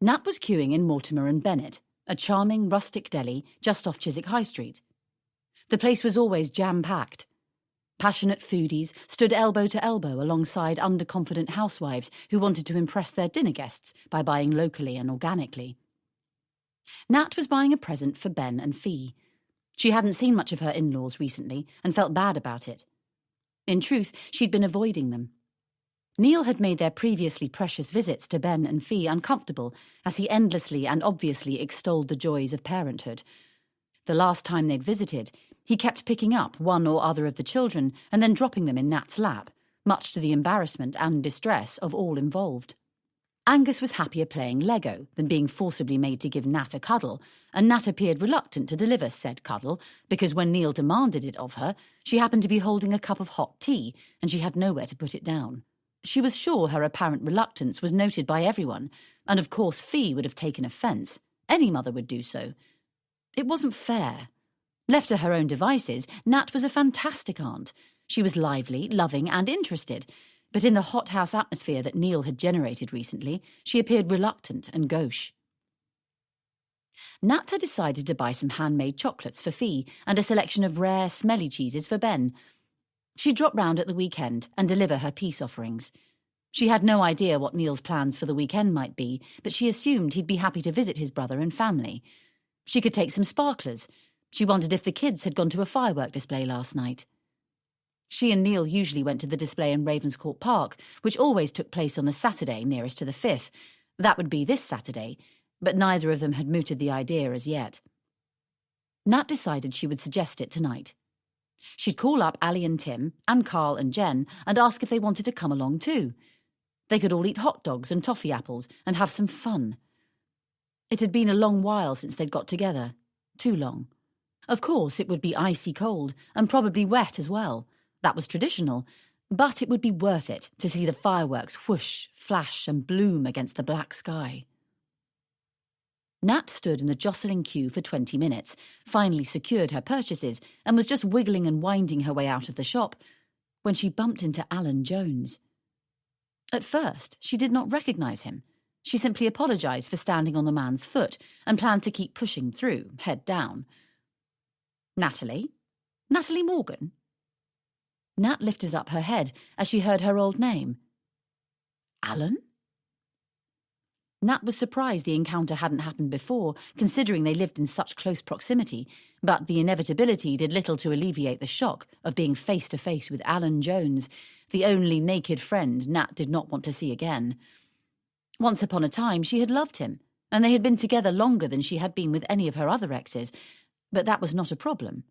Nat was queuing in Mortimer and Bennett, a charming rustic deli just off Chiswick High Street. The place was always jam-packed. Passionate foodies stood elbow to elbow alongside underconfident housewives who wanted to impress their dinner guests by buying locally and organically. Nat was buying a present for Ben and Fee. She hadn't seen much of her in-laws recently and felt bad about it. In truth, she'd been avoiding them. Neil had made their previously precious visits to Ben and Fee uncomfortable as he endlessly and obviously extolled the joys of parenthood. The last time they'd visited, he kept picking up one or other of the children and then dropping them in Nat's lap, much to the embarrassment and distress of all involved. Angus was happier playing Lego than being forcibly made to give Nat a cuddle, and Nat appeared reluctant to deliver said cuddle because when Neil demanded it of her, she happened to be holding a cup of hot tea and she had nowhere to put it down. She was sure her apparent reluctance was noted by everyone, and of course Fee would have taken offence. Any mother would do so. It wasn't fair. Left to her own devices, Nat was a fantastic aunt. She was lively, loving and interested, but in the hothouse atmosphere that Neil had generated recently, she appeared reluctant and gauche. Nat had decided to buy some handmade chocolates for Fee and a selection of rare, smelly cheeses for Ben. She'd drop round at the weekend and deliver her peace offerings. She had no idea what Neil's plans for the weekend might be, but she assumed he'd be happy to visit his brother and family. She could take some sparklers. She wondered if the kids had gone to a firework display last night. She and Neil usually went to the display in Ravenscourt Park, which always took place on the Saturday nearest to the 5th. That would be this Saturday, but neither of them had mooted the idea as yet. Nat decided she would suggest it tonight. She'd call up Ali and Tim, and Carl and Jen, and ask if they wanted to come along too. They could all eat hot dogs and toffee apples and have some fun. It had been a long while since they'd got together. Too long. Of course, it would be icy cold, and probably wet as well. That was traditional, but it would be worth it to see the fireworks whoosh, flash and bloom against the black sky. Nat stood in the jostling queue for 20 minutes, finally secured her purchases, and was just wiggling and winding her way out of the shop when she bumped into Alan Jones. At first, she did not recognise him. She simply apologised for standing on the man's foot and planned to keep pushing through, head down. Natalie? Natalie Morgan? Nat lifted up her head as she heard her old name. Alan? Nat was surprised the encounter hadn't happened before, considering they lived in such close proximity, but the inevitability did little to alleviate the shock of being face to face with Alan Jones, the only naked friend Nat did not want to see again. Once upon a time she had loved him, and they had been together longer than she had been with any of her other exes, but that was not a problem.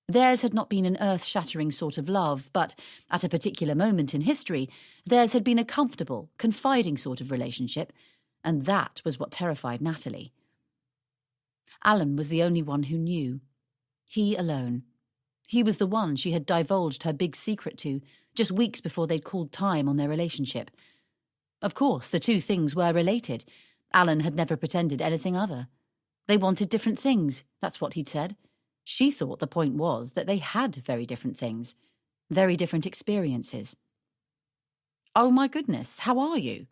Theirs had not been an earth-shattering sort of love, but, at a particular moment in history, theirs had been a comfortable, confiding sort of relationship, and that was what terrified Natalie. Alan was the only one who knew. He alone. He was the one she had divulged her big secret to, just weeks before they'd called time on their relationship. Of course, the two things were related. Alan had never pretended anything other. They wanted different things, that's what he'd said. She thought the point was that they had very different things, very different experiences. "Oh, my goodness, how are you?"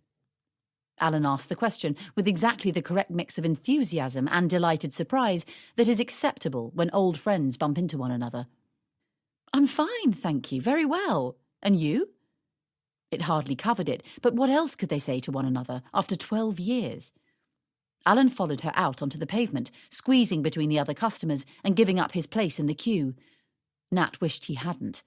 Alan asked the question with exactly the correct mix of enthusiasm and delighted surprise that is acceptable when old friends bump into one another. "I'm fine, thank you, very well. And you?" It hardly covered it, but what else could they say to one another after 12 years? Alan followed her out onto the pavement, squeezing between the other customers and giving up his place in the queue. Nat wished he hadn't.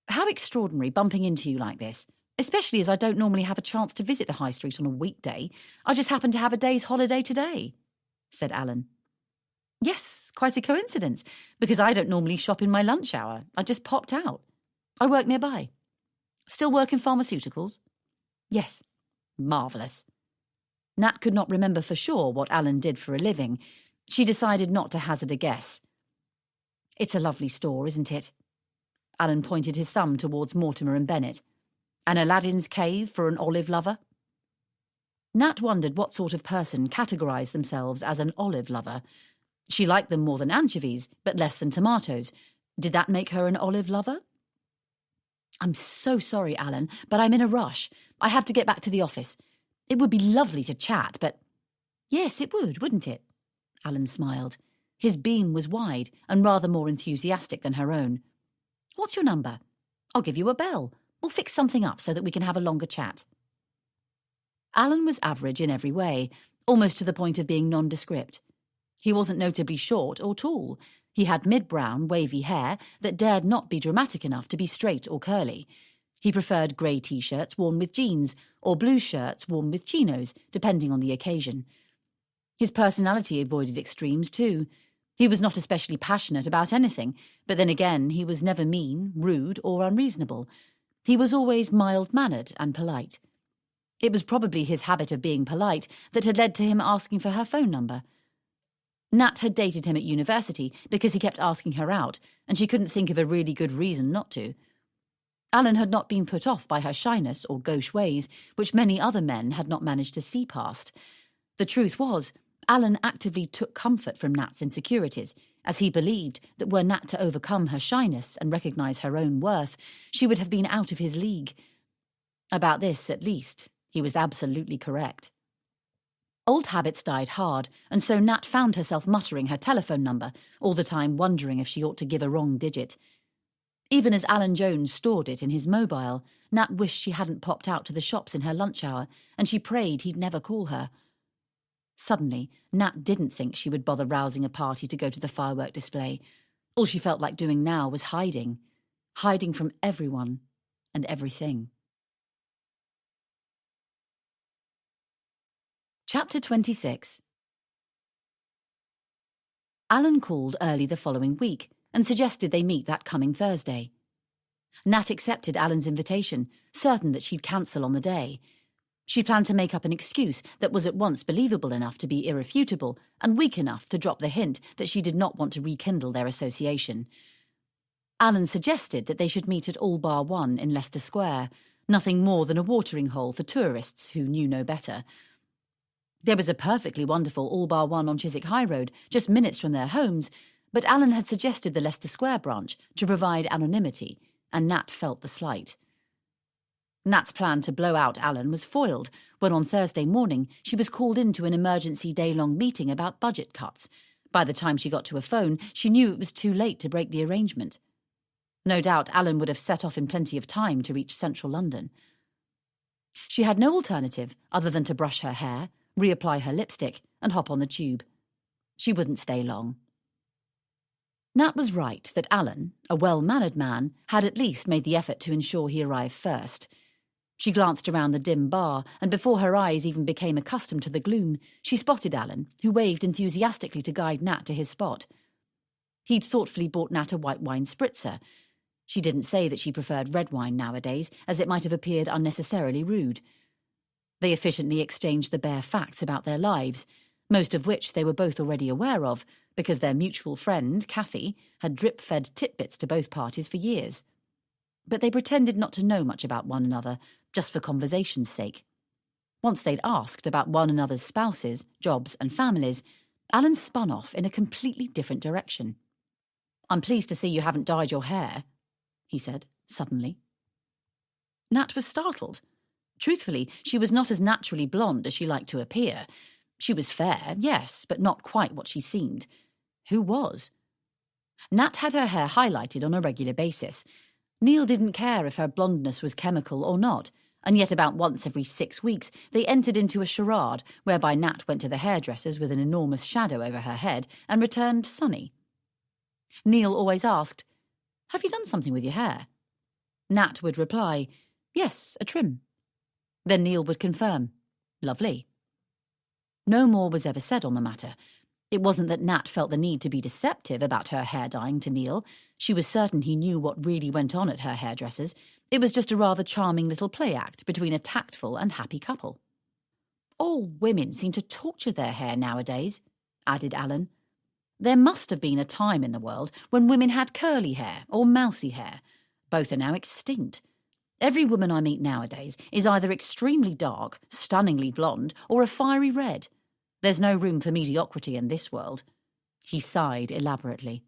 "How extraordinary bumping into you like this, especially as I don't normally have a chance to visit the high street on a weekday. I just happen to have a day's holiday today," said Alan. "Yes, quite a coincidence, because I don't normally shop in my lunch hour. I just popped out. I work nearby." "Still work in pharmaceuticals?" "Yes." "Marvellous." Nat could not remember for sure what Alan did for a living. She decided not to hazard a guess. "It's a lovely store, isn't it?" Alan pointed his thumb towards Mortimer and Bennett. "An Aladdin's cave for an olive lover?" Nat wondered what sort of person categorised themselves as an olive lover. She liked them more than anchovies, but less than tomatoes. Did that make her an olive lover? "I'm so sorry, Alan, but I'm in a rush. I have to get back to the office. It would be lovely to chat, but—" "Yes, it would, wouldn't it?" Alan smiled. His beam was wide and rather more enthusiastic than her own. "What's your number? I'll give you a bell. We'll fix something up so that we can have a longer chat." Alan was average in every way, almost to the point of being nondescript. He wasn't notably short or tall. He had mid-brown, wavy hair that dared not be dramatic enough to be straight or curly. He preferred grey T-shirts worn with jeans or blue shirts worn with chinos, depending on the occasion. His personality avoided extremes too. He was not especially passionate about anything, but then again he was never mean, rude or unreasonable. He was always mild-mannered and polite. It was probably his habit of being polite that had led to him asking for her phone number. Nat had dated him at university because he kept asking her out, and she couldn't think of a really good reason not to. Alan had not been put off by her shyness or gauche ways, which many other men had not managed to see past. The truth was, Alan actively took comfort from Nat's insecurities, as he believed that were Nat to overcome her shyness and recognise her own worth, she would have been out of his league. About this, at least, he was absolutely correct. Old habits died hard, and so Nat found herself muttering her telephone number, all the time wondering if she ought to give a wrong digit. Even as Alan Jones stored it in his mobile, Nat wished she hadn't popped out to the shops in her lunch hour, and she prayed he'd never call her. Suddenly, Nat didn't think she would bother rousing a party to go to the firework display. All she felt like doing now was hiding from everyone and everything. Chapter 26. Alan called early the following week and suggested they meet that coming Thursday. Nat accepted Alan's invitation, certain that she'd cancel on the day. She planned to make up an excuse that was at once believable enough to be irrefutable and weak enough to drop the hint that she did not want to rekindle their association. Alan suggested that they should meet at All Bar One in Leicester Square, nothing more than a watering hole for tourists who knew no better. There was a perfectly wonderful All Bar One on Chiswick High Road, just minutes from their homes, but Alan had suggested the Leicester Square branch to provide anonymity, and Nat felt the slight. Nat's plan to blow out Alan was foiled when on Thursday morning she was called into an emergency day-long meeting about budget cuts. By the time she got to a phone, she knew it was too late to break the arrangement. No doubt Alan would have set off in plenty of time to reach central London. She had no alternative other than to brush her hair, reapply her lipstick, and hop on the tube. She wouldn't stay long. Nat was right that Alan, a well-mannered man, had at least made the effort to ensure he arrived first. She glanced around the dim bar, and before her eyes even became accustomed to the gloom, she spotted Alan, who waved enthusiastically to guide Nat to his spot. He'd thoughtfully bought Nat a white wine spritzer. She didn't say that she preferred red wine nowadays, as it might have appeared unnecessarily rude. They efficiently exchanged the bare facts about their lives, most of which they were both already aware of, because their mutual friend, Kathy, had drip-fed titbits to both parties for years. But they pretended not to know much about one another, just for conversation's sake. Once they'd asked about one another's spouses, jobs and families, Alan spun off in a completely different direction. "I'm pleased to see you haven't dyed your hair," he said, suddenly. Nat was startled. Truthfully, she was not as naturally blonde as she liked to appear. She was fair, yes, but not quite what she seemed. Who was? Nat had her hair highlighted on a regular basis. Neil didn't care if her blondness was chemical or not, and yet about once every 6 weeks they entered into a charade whereby Nat went to the hairdresser's with an enormous shadow over her head and returned sunny. Neil always asked, "Have you done something with your hair?" Nat would reply, "Yes, a trim." Then Neil would confirm, "Lovely." No more was ever said on the matter. It wasn't that Nat felt the need to be deceptive about her hair dyeing to Neil. She was certain he knew what really went on at her hairdresser's. It was just a rather charming little play act between a tactful and happy couple. "All women seem to torture their hair nowadays," added Alan. "There must have been a time in the world when women had curly hair or mousy hair. Both are now extinct. Every woman I meet nowadays is either extremely dark, stunningly blonde, or a fiery red. There's no room for mediocrity in this world." He sighed elaborately.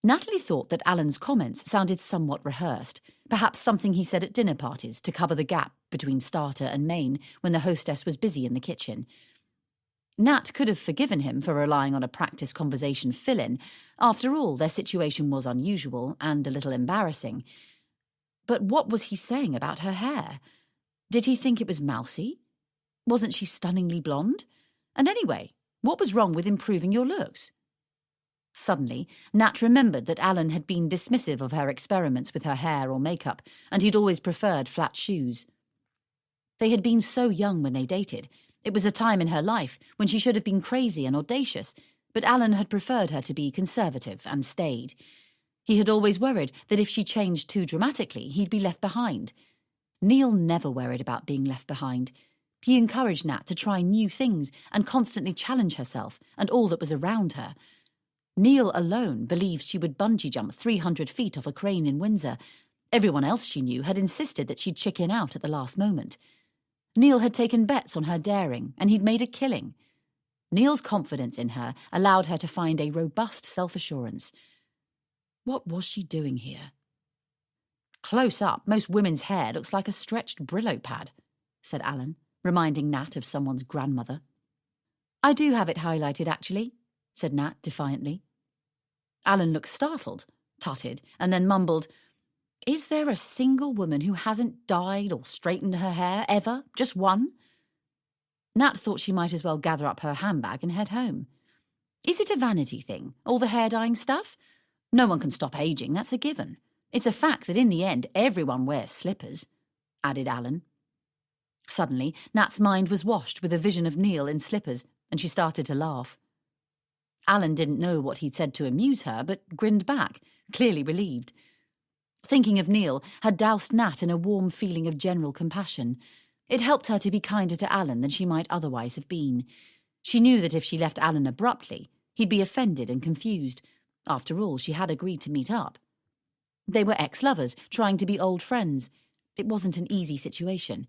Natalie thought that Alan's comments sounded somewhat rehearsed, perhaps something he said at dinner parties to cover the gap between starter and main when the hostess was busy in the kitchen. Nat could have forgiven him for relying on a practice conversation fill-in. After all, their situation was unusual and a little embarrassing. But what was he saying about her hair? Did he think it was mousy? Wasn't she stunningly blonde? And anyway, what was wrong with improving your looks? Suddenly, Nat remembered that Alan had been dismissive of her experiments with her hair or makeup, and he'd always preferred flat shoes. They had been so young when they dated. It was a time in her life when she should have been crazy and audacious, but Alan had preferred her to be conservative and staid. He had always worried that if she changed too dramatically, he'd be left behind. Neil never worried about being left behind. He encouraged Nat to try new things and constantly challenge herself and all that was around her. Neil alone believed she would bungee jump 300 feet off a crane in Windsor. Everyone else she knew had insisted that she'd chicken out at the last moment. Neil had taken bets on her daring, and he'd made a killing. Neil's confidence in her allowed her to find a robust self-assurance. What was she doing here? "Close up, most women's hair looks like a stretched Brillo pad," said Alan, reminding Nat of someone's grandmother. "I do have it highlighted, actually," said Nat defiantly. Alan looked startled, tutted, and then mumbled, "Is there a single woman who hasn't dyed or straightened her hair, ever? Just one?" Nat thought she might as well gather up her handbag and head home. "Is it a vanity thing, all the hair-dyeing stuff? No one can stop aging, that's a given. It's a fact that in the end everyone wears slippers," added Alan. Suddenly, Nat's mind was washed with a vision of Neil in slippers, and she started to laugh. Alan didn't know what he'd said to amuse her, but grinned back, clearly relieved. Thinking of Neil had doused Nat in a warm feeling of general compassion. It helped her to be kinder to Alan than she might otherwise have been. She knew that if she left Alan abruptly, he'd be offended and confused. After all, she had agreed to meet up. They were ex-lovers, trying to be old friends. It wasn't an easy situation.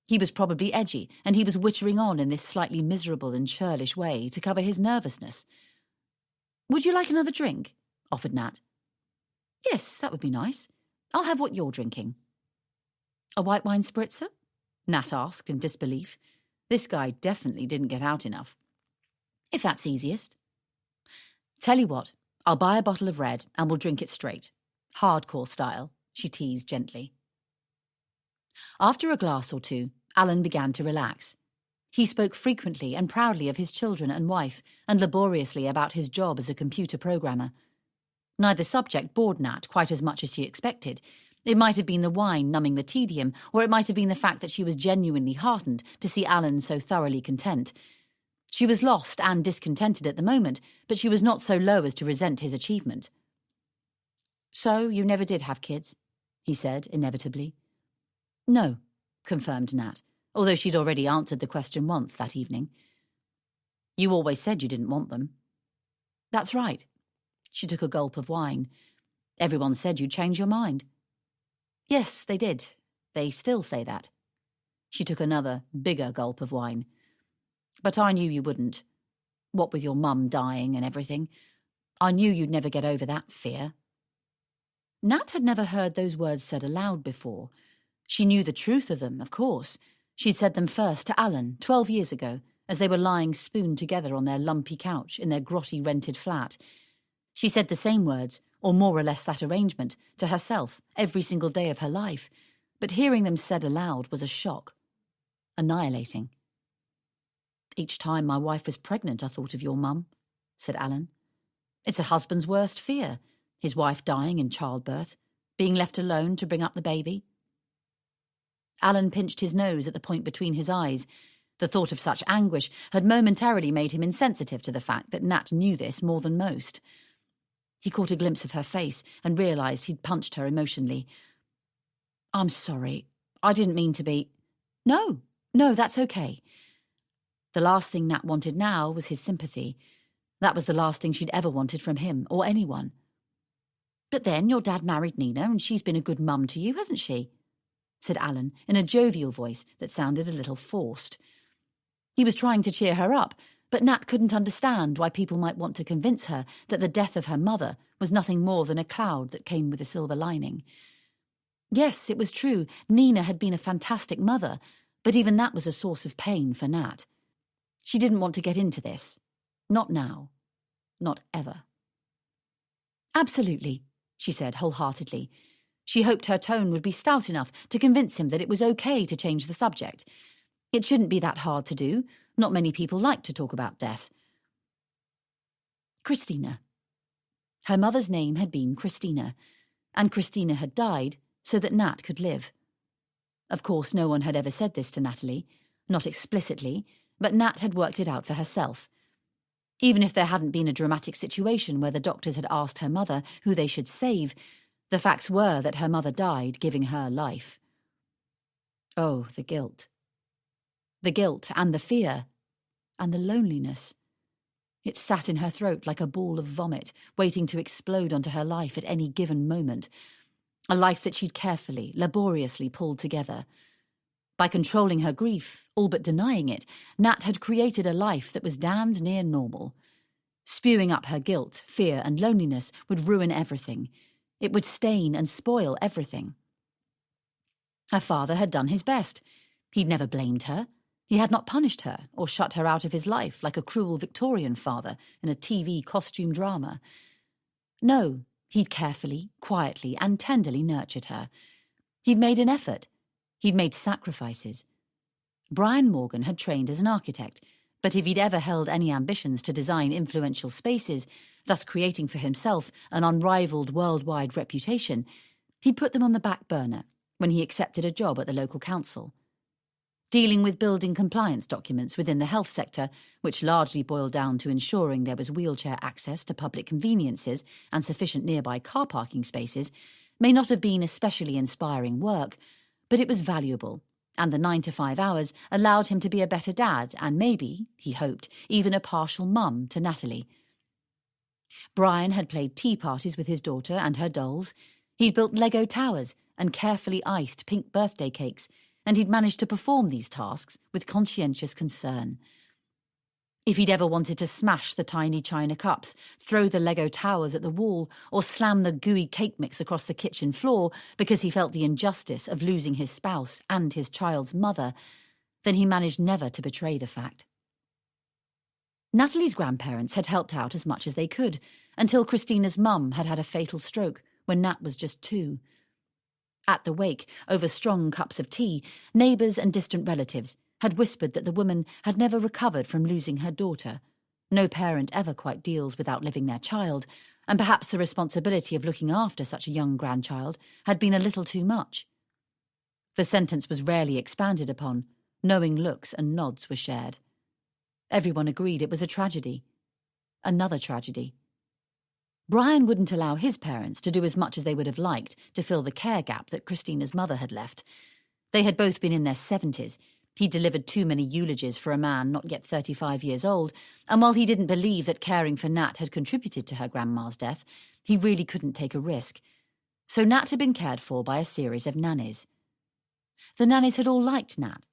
He was probably edgy, and he was wittering on in this slightly miserable and churlish way to cover his nervousness. "Would you like another drink?" offered Nat. "Yes, that would be nice. I'll have what you're drinking." "A white wine spritzer?" Nat asked in disbelief. This guy definitely didn't get out enough. "If that's easiest." "Tell you what, I'll buy a bottle of red and we'll drink it straight. Hardcore style," she teased gently. After a glass or two, Alan began to relax. He spoke frequently and proudly of his children and wife, and laboriously about his job as a computer programmer. Neither subject bored Nat quite as much as she expected. It might have been the wine numbing the tedium, or it might have been the fact that she was genuinely heartened to see Alan so thoroughly content. She was lost and discontented at the moment, but she was not so low as to resent his achievement. "So you never did have kids?" he said, inevitably. "No," confirmed Nat, although she'd already answered the question once that evening. "You always said you didn't want them." "That's right." She took a gulp of wine. "Everyone said you'd change your mind." "Yes, they did. They still say that." She took another, bigger gulp of wine. "But I knew you wouldn't. What with your mum dying and everything. I knew you'd never get over that fear." Nat had never heard those words said aloud before. She knew the truth of them, of course. She'd said them first to Alan 12 years ago, as they were lying spooned together on their lumpy couch in their grotty rented flat. She said the same words, or more or less that arrangement, to herself every single day of her life, but hearing them said aloud was a shock. Annihilating. "Each time my wife was pregnant, I thought of your mum," said Alan. "It's a husband's worst fear, his wife dying in childbirth, being left alone to bring up the baby." Alan pinched his nose at the point between his eyes. The thought of such anguish had momentarily made him insensitive to the fact that Nat knew this more than most. He caught a glimpse of her face and realised he'd punched her emotionally. "I'm sorry. I didn't mean to be—" No, that's okay." The last thing Nat wanted now was his sympathy. That was the last thing she'd ever wanted from him or anyone. "But then your dad married Nina and she's been a good mum to you, hasn't she?" said Alan in a jovial voice that sounded a little forced. He was trying to cheer her up, but Nat couldn't understand why people might want to convince her that the death of her mother was nothing more than a cloud that came with a silver lining. Yes, it was true, Nina had been a fantastic mother, but even that was a source of pain for Nat. She didn't want to get into this. Not now. Not ever. "Absolutely," she said wholeheartedly. She hoped her tone would be stout enough to convince him that it was okay to change the subject. It shouldn't be that hard to do. Not many people like to talk about death. Christina. Her mother's name had been Christina, and Christina had died so that Nat could live. Of course, no one had ever said this to Natalie, not explicitly, but Nat had worked it out for herself. Even if there hadn't been a dramatic situation where the doctors had asked her mother who they should save, the facts were that her mother died giving her life. Oh, the guilt. The guilt and the fear. And the loneliness. It sat in her throat like a ball of vomit, waiting to explode onto her life at any given moment. A life that she'd carefully, laboriously pulled together. By controlling her grief, all but denying it, Nat had created a life that was damned near normal. Spewing up her guilt, fear, and loneliness would ruin everything. It would stain and spoil everything. Her father had done his best. He'd never blamed her. He had not punished her or shut her out of his life like a cruel Victorian father in a TV costume drama. No, He'd carefully, quietly, and tenderly nurtured her. He'd made an effort. He'd made sacrifices. Brian Morgan had trained as an architect, but if he'd ever held any ambitions to design influential spaces, thus creating for himself an unrivaled worldwide reputation, he'd put them on the back burner when he accepted a job at the local council. Dealing with building compliance documents within the health sector, which largely boiled down to ensuring there was wheelchair access to public conveniences and sufficient nearby car parking spaces, may not have been especially inspiring work, but it was valuable, and the 9 to 5 hours allowed him to be a better dad and maybe, he hoped, even a partial mum to Natalie. Brian had played tea parties with his daughter and her dolls. He'd built Lego towers and carefully iced pink birthday cakes, and he'd managed to perform these tasks with conscientious concern. If he'd ever wanted to smash the tiny china cups, throw the Lego towers at the wall, or slam the gooey cake mix across the kitchen floor because he felt the injustice of losing his spouse and his child's mother, then he managed never to betray the fact. Natalie's grandparents had helped out as much as they could, until Christina's mum had had a fatal stroke when Nat was just 2. At the wake, over strong cups of tea, neighbours and distant relatives had whispered that the woman had never recovered from losing her daughter. No parent ever quite deals with outliving their child, and perhaps the responsibility of looking after such a young grandchild had been a little too much. The sentence was rarely expanded upon. Knowing looks and nods were shared. Everyone agreed it was a tragedy. Another tragedy. Brian wouldn't allow his parents to do as much as they would have liked to fill the care gap that Christina's mother had left. They had both been in their 70s. He delivered too many eulogies for a man not yet 35 years old, and while he didn't believe that caring for Nat had contributed to her grandma's death, he really couldn't take a risk. So Nat had been cared for by a series of nannies. The nannies had all liked Nat.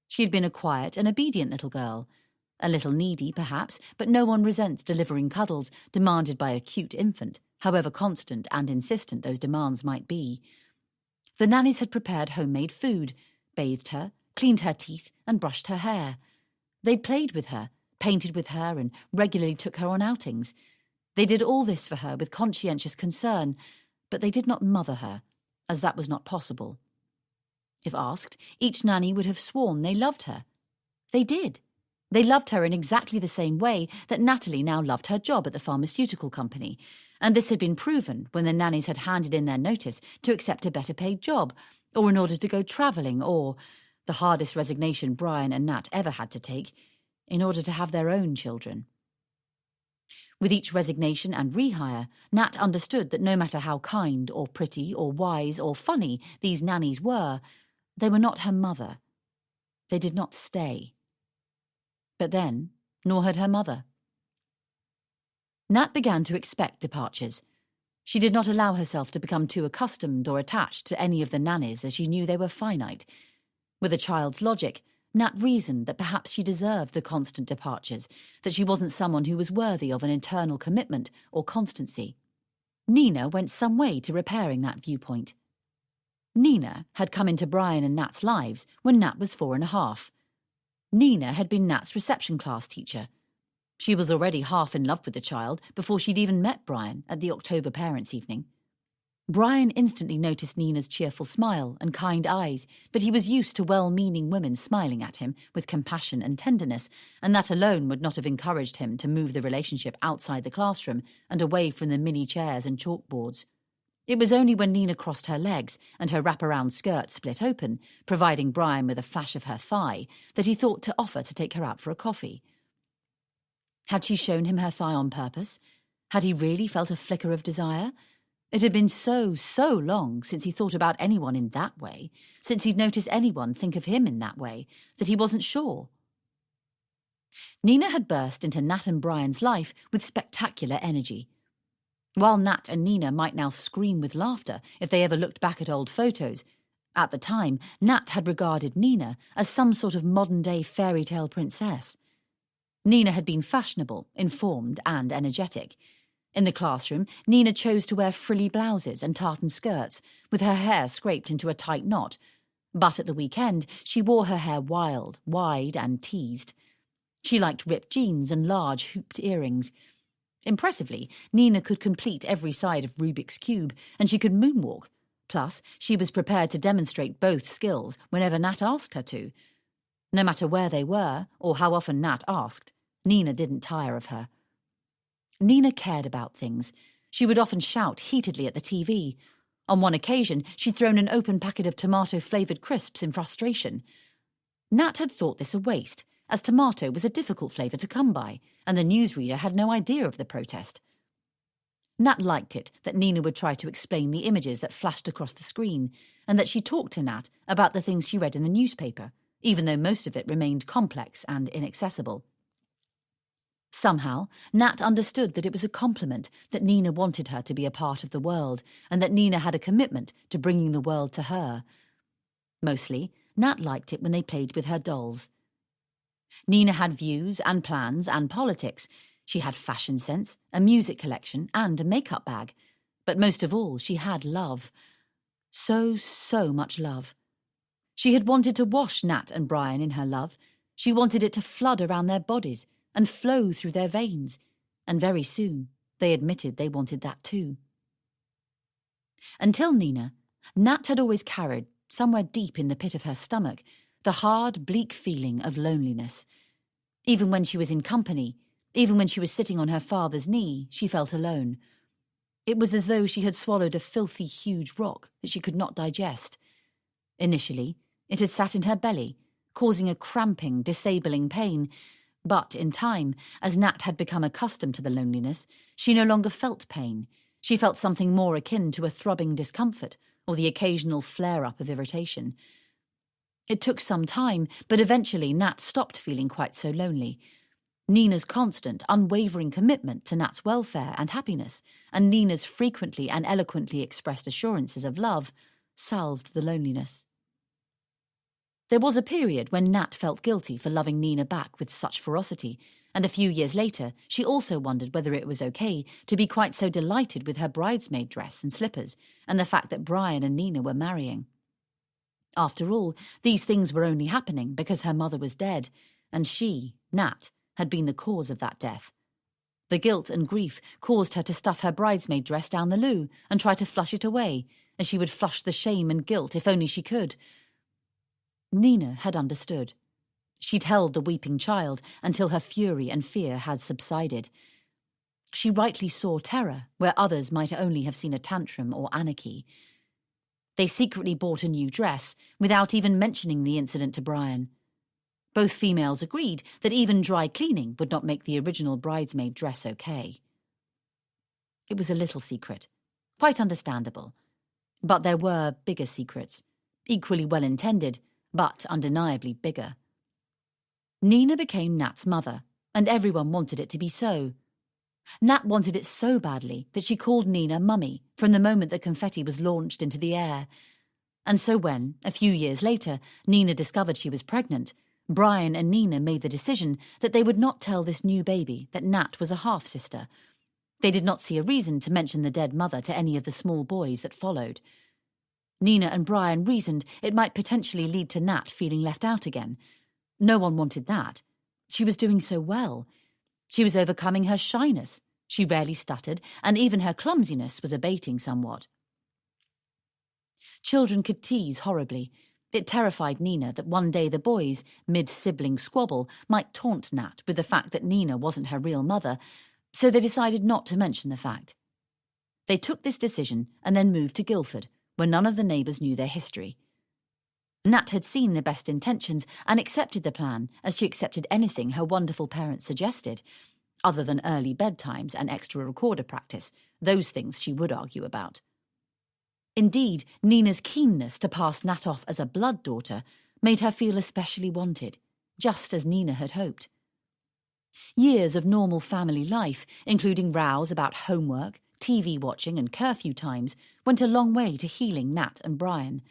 She had been a quiet and obedient little girl. A little needy, perhaps, but no one resents delivering cuddles demanded by a cute infant, however constant and insistent those demands might be. The nannies had prepared homemade food, bathed her, cleaned her teeth, and brushed her hair. They played with her, painted with her, and regularly took her on outings. They did all this for her with conscientious concern, but they did not mother her, as that was not possible. If asked, each nanny would have sworn they loved her. They did. They loved her in exactly the same way that Natalie now loved her job at the pharmaceutical company, and this had been proven when the nannies had handed in their notice to accept a better-paid job, or in order to go travelling, or, the hardest resignation Brian and Nat ever had to take, in order to have their own children. With each resignation and rehire, Nat understood that no matter how kind or pretty or wise or funny these nannies were, they were not her mother. They did not stay. But then, nor had her mother. Nat began to expect departures. She did not allow herself to become too accustomed or attached to any of the nannies, as she knew they were finite. With a child's logic, Nat reasoned that perhaps she deserved the constant departures, that she wasn't someone who was worthy of an eternal commitment or constancy. Nina went some way to repairing that viewpoint. Nina had come into Brian and Nat's lives when Nat was 4.5. Nina had been Nat's reception class teacher. She was already half in love with the child before she'd even met Brian at the October parents' evening. Brian instantly noticed Nina's cheerful smile and kind eyes, but he was used to well-meaning women smiling at him with compassion and tenderness, and that alone would not have encouraged him to move the relationship outside the classroom and away from the mini chairs and chalkboards. It was only when Nina crossed her legs and her wraparound skirt split open, providing Brian with a flash of her thigh, that he thought to offer to take her out for a coffee. Had she shown him her thigh on purpose? Had he really felt a flicker of desire? It had been so long since he thought about anyone in that way, since he'd noticed anyone think of him in that way, that he wasn't sure. Nina had burst into Nat and Brian's life with spectacular energy. While Nat and Nina might now scream with laughter if they ever looked back at old photos, at the time Nat had regarded Nina as some sort of modern-day fairy tale princess. Nina had been fashionable, informed, and energetic. In the classroom, Nina chose to wear frilly blouses and tartan skirts, with her hair scraped into a tight knot. But at the weekend, she wore her hair wild, wide, and teased. She liked ripped jeans and large hooped earrings. Impressively, Nina could complete every side of Rubik's Cube, and she could moonwalk. Plus, she was prepared to demonstrate both skills whenever Nat asked her to. No matter where they were, or how often Nat asked, Nina didn't tire of her. Nina cared about things. She would often shout heatedly at the TV. On one occasion, she'd thrown an open packet of tomato-flavoured crisps in frustration. Nat had thought this a waste, as tomato was a difficult flavour to come by, and the newsreader had no idea of the protest. Nat liked it that Nina would try to explain the images that flashed across the screen, and that she talked to Nat about the things she read in the newspaper, even though most of it remained complex and inaccessible. Somehow, Nat understood that it was a compliment that Nina wanted her to be a part of the world, and that Nina had a commitment to bringing the world to her. Mostly, Nat liked it when they played with her dolls. Nina had views and plans and politics. She had fashion sense, a music collection, and a makeup bag. But most of all, she had love. So much love. She had wanted to wash Nat and Brian in her love. She wanted it to flood around their bodies and flow through their veins. And very soon, they admitted they wanted that too. Until Nina, Nat had always carried, somewhere deep in the pit of her stomach, the hard, bleak feeling of loneliness. Even when she was in company, even when she was sitting on her father's knee, she felt alone. It was as though she had swallowed a filthy, huge rock that she could not digest. Initially, it had sat in her belly, causing a cramping, disabling pain. But in time, as Nat had become accustomed to the loneliness, she no longer felt pain. She felt something more akin to a throbbing discomfort or the occasional flare-up of irritation. It took some time, but eventually Nat stopped feeling quite so lonely. Nina's constant, unwavering commitment to Nat's welfare and happiness, and Nina's frequently and eloquently expressed assurances of love, salved the loneliness. There was a period when Nat felt guilty for loving Nina back with such ferocity, and a few years later she also wondered whether it was okay to be quite so delighted with her bridesmaid dress and slippers, and the fact that Brian and Nina were marrying. After all, these things were only happening because her mother was dead, and she, Nat, had been the cause of that death. The guilt and grief caused her to stuff her bridesmaid dress down the loo and try to flush it away, as she would flush the shame and guilt if only she could. Nina had understood. She'd held the weeping child until her fury and fear had subsided. She rightly saw terror where others might only have seen a tantrum or anarchy. They secretly bought a new dress without even mentioning the incident to Brian. Both females agreed that even dry cleaning would not make the original bridesmaid dress okay. It was a little secret, quite understandable. But there were bigger secrets, equally well-intended, but undeniably bigger. Nina became Nat's mother, and everyone wanted it to be so. Nat wanted it so badly that she called Nina Mummy from the moment the confetti was launched into the air. And so when, a few years later, Nina discovered she was pregnant, Brian and Nina made the decision that they would not tell this new baby that Nat was a half-sister. They did not see a reason to mention the dead mother to any of the small boys that followed. Nina and Brian reasoned it might potentially lead to Nat feeling left out again. No one wanted that. She was doing so well. She was overcoming her shyness. She rarely stuttered, and even her clumsiness was abating somewhat. Children could tease horribly. It terrified Nina that one day the boys, mid-sibling squabble, might taunt Nat with the fact that Nina wasn't her real mother, so they decided not to mention the fact. They took this decision and then moved to Guildford, where none of the neighbours knew their history. Nat had seen the best intentions and accepted the plan as she accepted anything her wonderful parents suggested, other than early bedtimes and extra recorder practice. Those things she would argue about. Indeed, Nina's keenness to pass Nat off as a blood daughter made her feel especially wanted, just as Nina had hoped. Years of normal family life, including rows about homework, TV watching and curfew times, went a long way to healing Nat and Brian.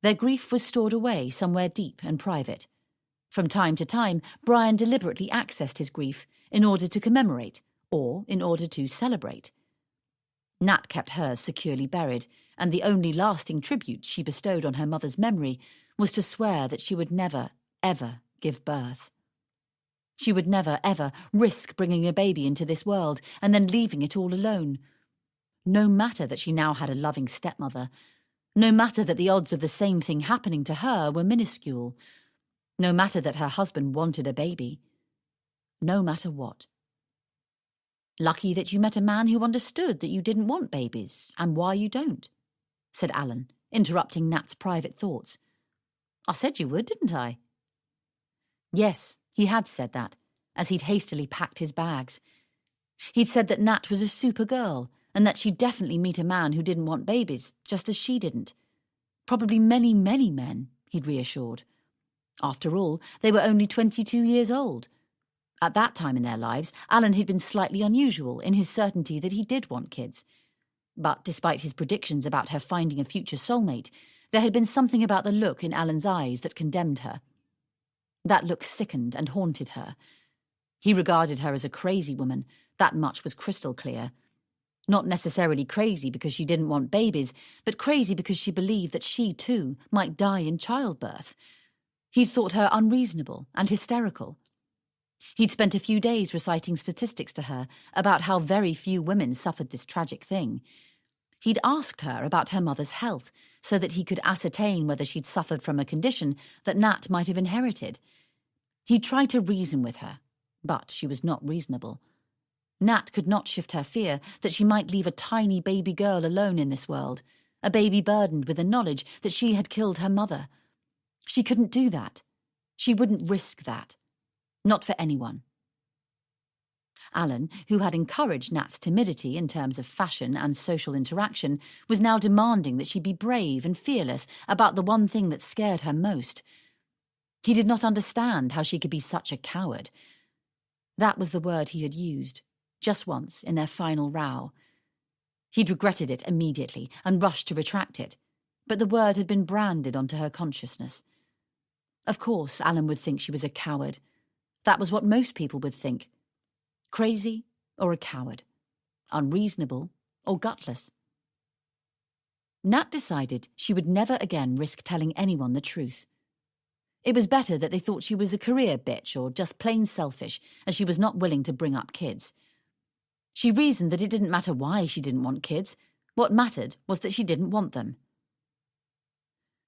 Their grief was stored away somewhere deep and private. From time to time, Brian deliberately accessed his grief in order to commemorate or in order to celebrate. Nat kept hers securely buried, and the only lasting tribute she bestowed on her mother's memory was to swear that she would never, ever give birth. She would never, ever risk bringing a baby into this world and then leaving it all alone. No matter that she now had a loving stepmother. No matter that the odds of the same thing happening to her were minuscule. No matter that her husband wanted a baby. No matter what. "Lucky that you met a man who understood that you didn't want babies, and why you don't," said Alan, interrupting Nat's private thoughts. "I said you would, didn't I?" Yes, he had said that, as he'd hastily packed his bags. He'd said that Nat was a super girl, and that she'd definitely meet a man who didn't want babies, just as she didn't. Probably many, many men, he'd reassured. After all, they were only 22 years old. At that time in their lives, Alan had been slightly unusual in his certainty that he did want kids. But despite his predictions about her finding a future soulmate, there had been something about the look in Alan's eyes that condemned her. That look sickened and haunted her. He regarded her as a crazy woman, that much was crystal clear. Not necessarily crazy because she didn't want babies, but crazy because she believed that she, too, might die in childbirth. He'd thought her unreasonable and hysterical. He'd spent a few days reciting statistics to her about how very few women suffered this tragic thing. He'd asked her about her mother's health so that he could ascertain whether she'd suffered from a condition that Nat might have inherited. He'd tried to reason with her, but she was not reasonable. Nat could not shift her fear that she might leave a tiny baby girl alone in this world, a baby burdened with the knowledge that she had killed her mother. She couldn't do that. She wouldn't risk that. Not for anyone. Alan, who had encouraged Nat's timidity in terms of fashion and social interaction, was now demanding that she be brave and fearless about the one thing that scared her most. He did not understand how she could be such a coward. That was the word he had used, just once in their final row. He'd regretted it immediately and rushed to retract it, but the word had been branded onto her consciousness. Of course, Alan would think she was a coward. That was what most people would think. Crazy or a coward. Unreasonable or gutless. Nat decided she would never again risk telling anyone the truth. It was better that they thought she was a career bitch or just plain selfish, as she was not willing to bring up kids. She reasoned that it didn't matter why she didn't want kids. What mattered was that she didn't want them.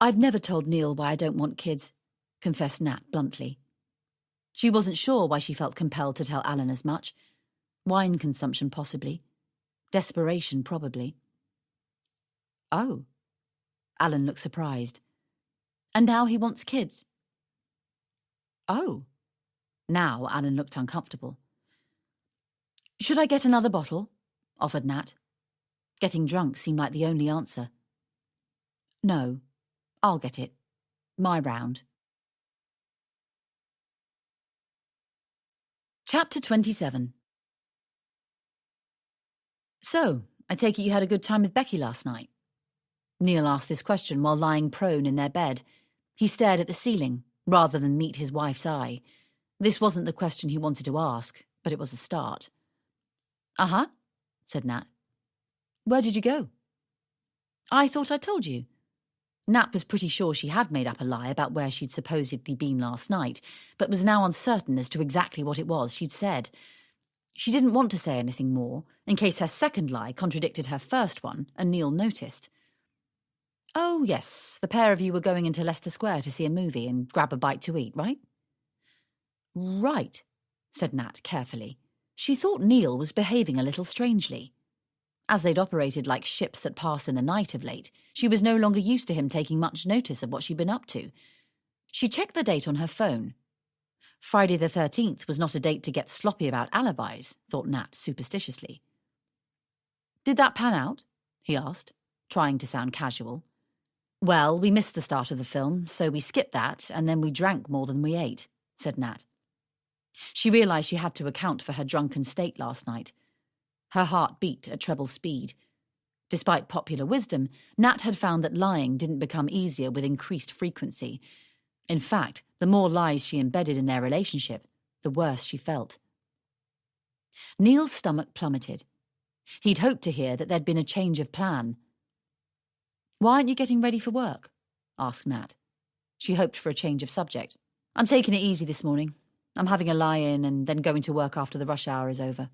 "I've never told Neil why I don't want kids," confessed Nat bluntly. She wasn't sure why she felt compelled to tell Alan as much. Wine consumption, possibly. Desperation, probably. "Oh." Alan looked surprised. "And now he wants kids." "Oh." Now Alan looked uncomfortable. "Should I get another bottle?" offered Nat. Getting drunk seemed like the only answer. "No, I'll get it. My round." Chapter 27. "So, I take it you had a good time with Becky last night?" Neil asked this question while lying prone in their bed. He stared at the ceiling, rather than meet his wife's eye. This wasn't the question he wanted to ask, but it was a start. "Uh-huh," said Nat. "Where did you go?" "I thought I told you." Nat was pretty sure she had made up a lie about where she'd supposedly been last night, but was now uncertain as to exactly what it was she'd said. She didn't want to say anything more, in case her second lie contradicted her first one, and Neil noticed. "Oh, yes, the pair of you were going into Leicester Square to see a movie and grab a bite to eat, right?" "Right," said Nat carefully. She thought Neil was behaving a little strangely. As they'd operated like ships that pass in the night of late, she was no longer used to him taking much notice of what she'd been up to. She checked the date on her phone. Friday the 13th was not a date to get sloppy about alibis, thought Nat superstitiously. "Did that pan out?" he asked, trying to sound casual. "Well, we missed the start of the film, so we skipped that, and then we drank more than we ate," said Nat. She realised she had to account for her drunken state last night. Her heart beat at treble speed. Despite popular wisdom, Nat had found that lying didn't become easier with increased frequency. In fact, the more lies she embedded in their relationship, the worse she felt. Neil's stomach plummeted. He'd hoped to hear that there'd been a change of plan. "Why aren't you getting ready for work?" asked Nat. She hoped for a change of subject. "I'm taking it easy this morning. I'm having a lie-in and then going to work after the rush hour is over.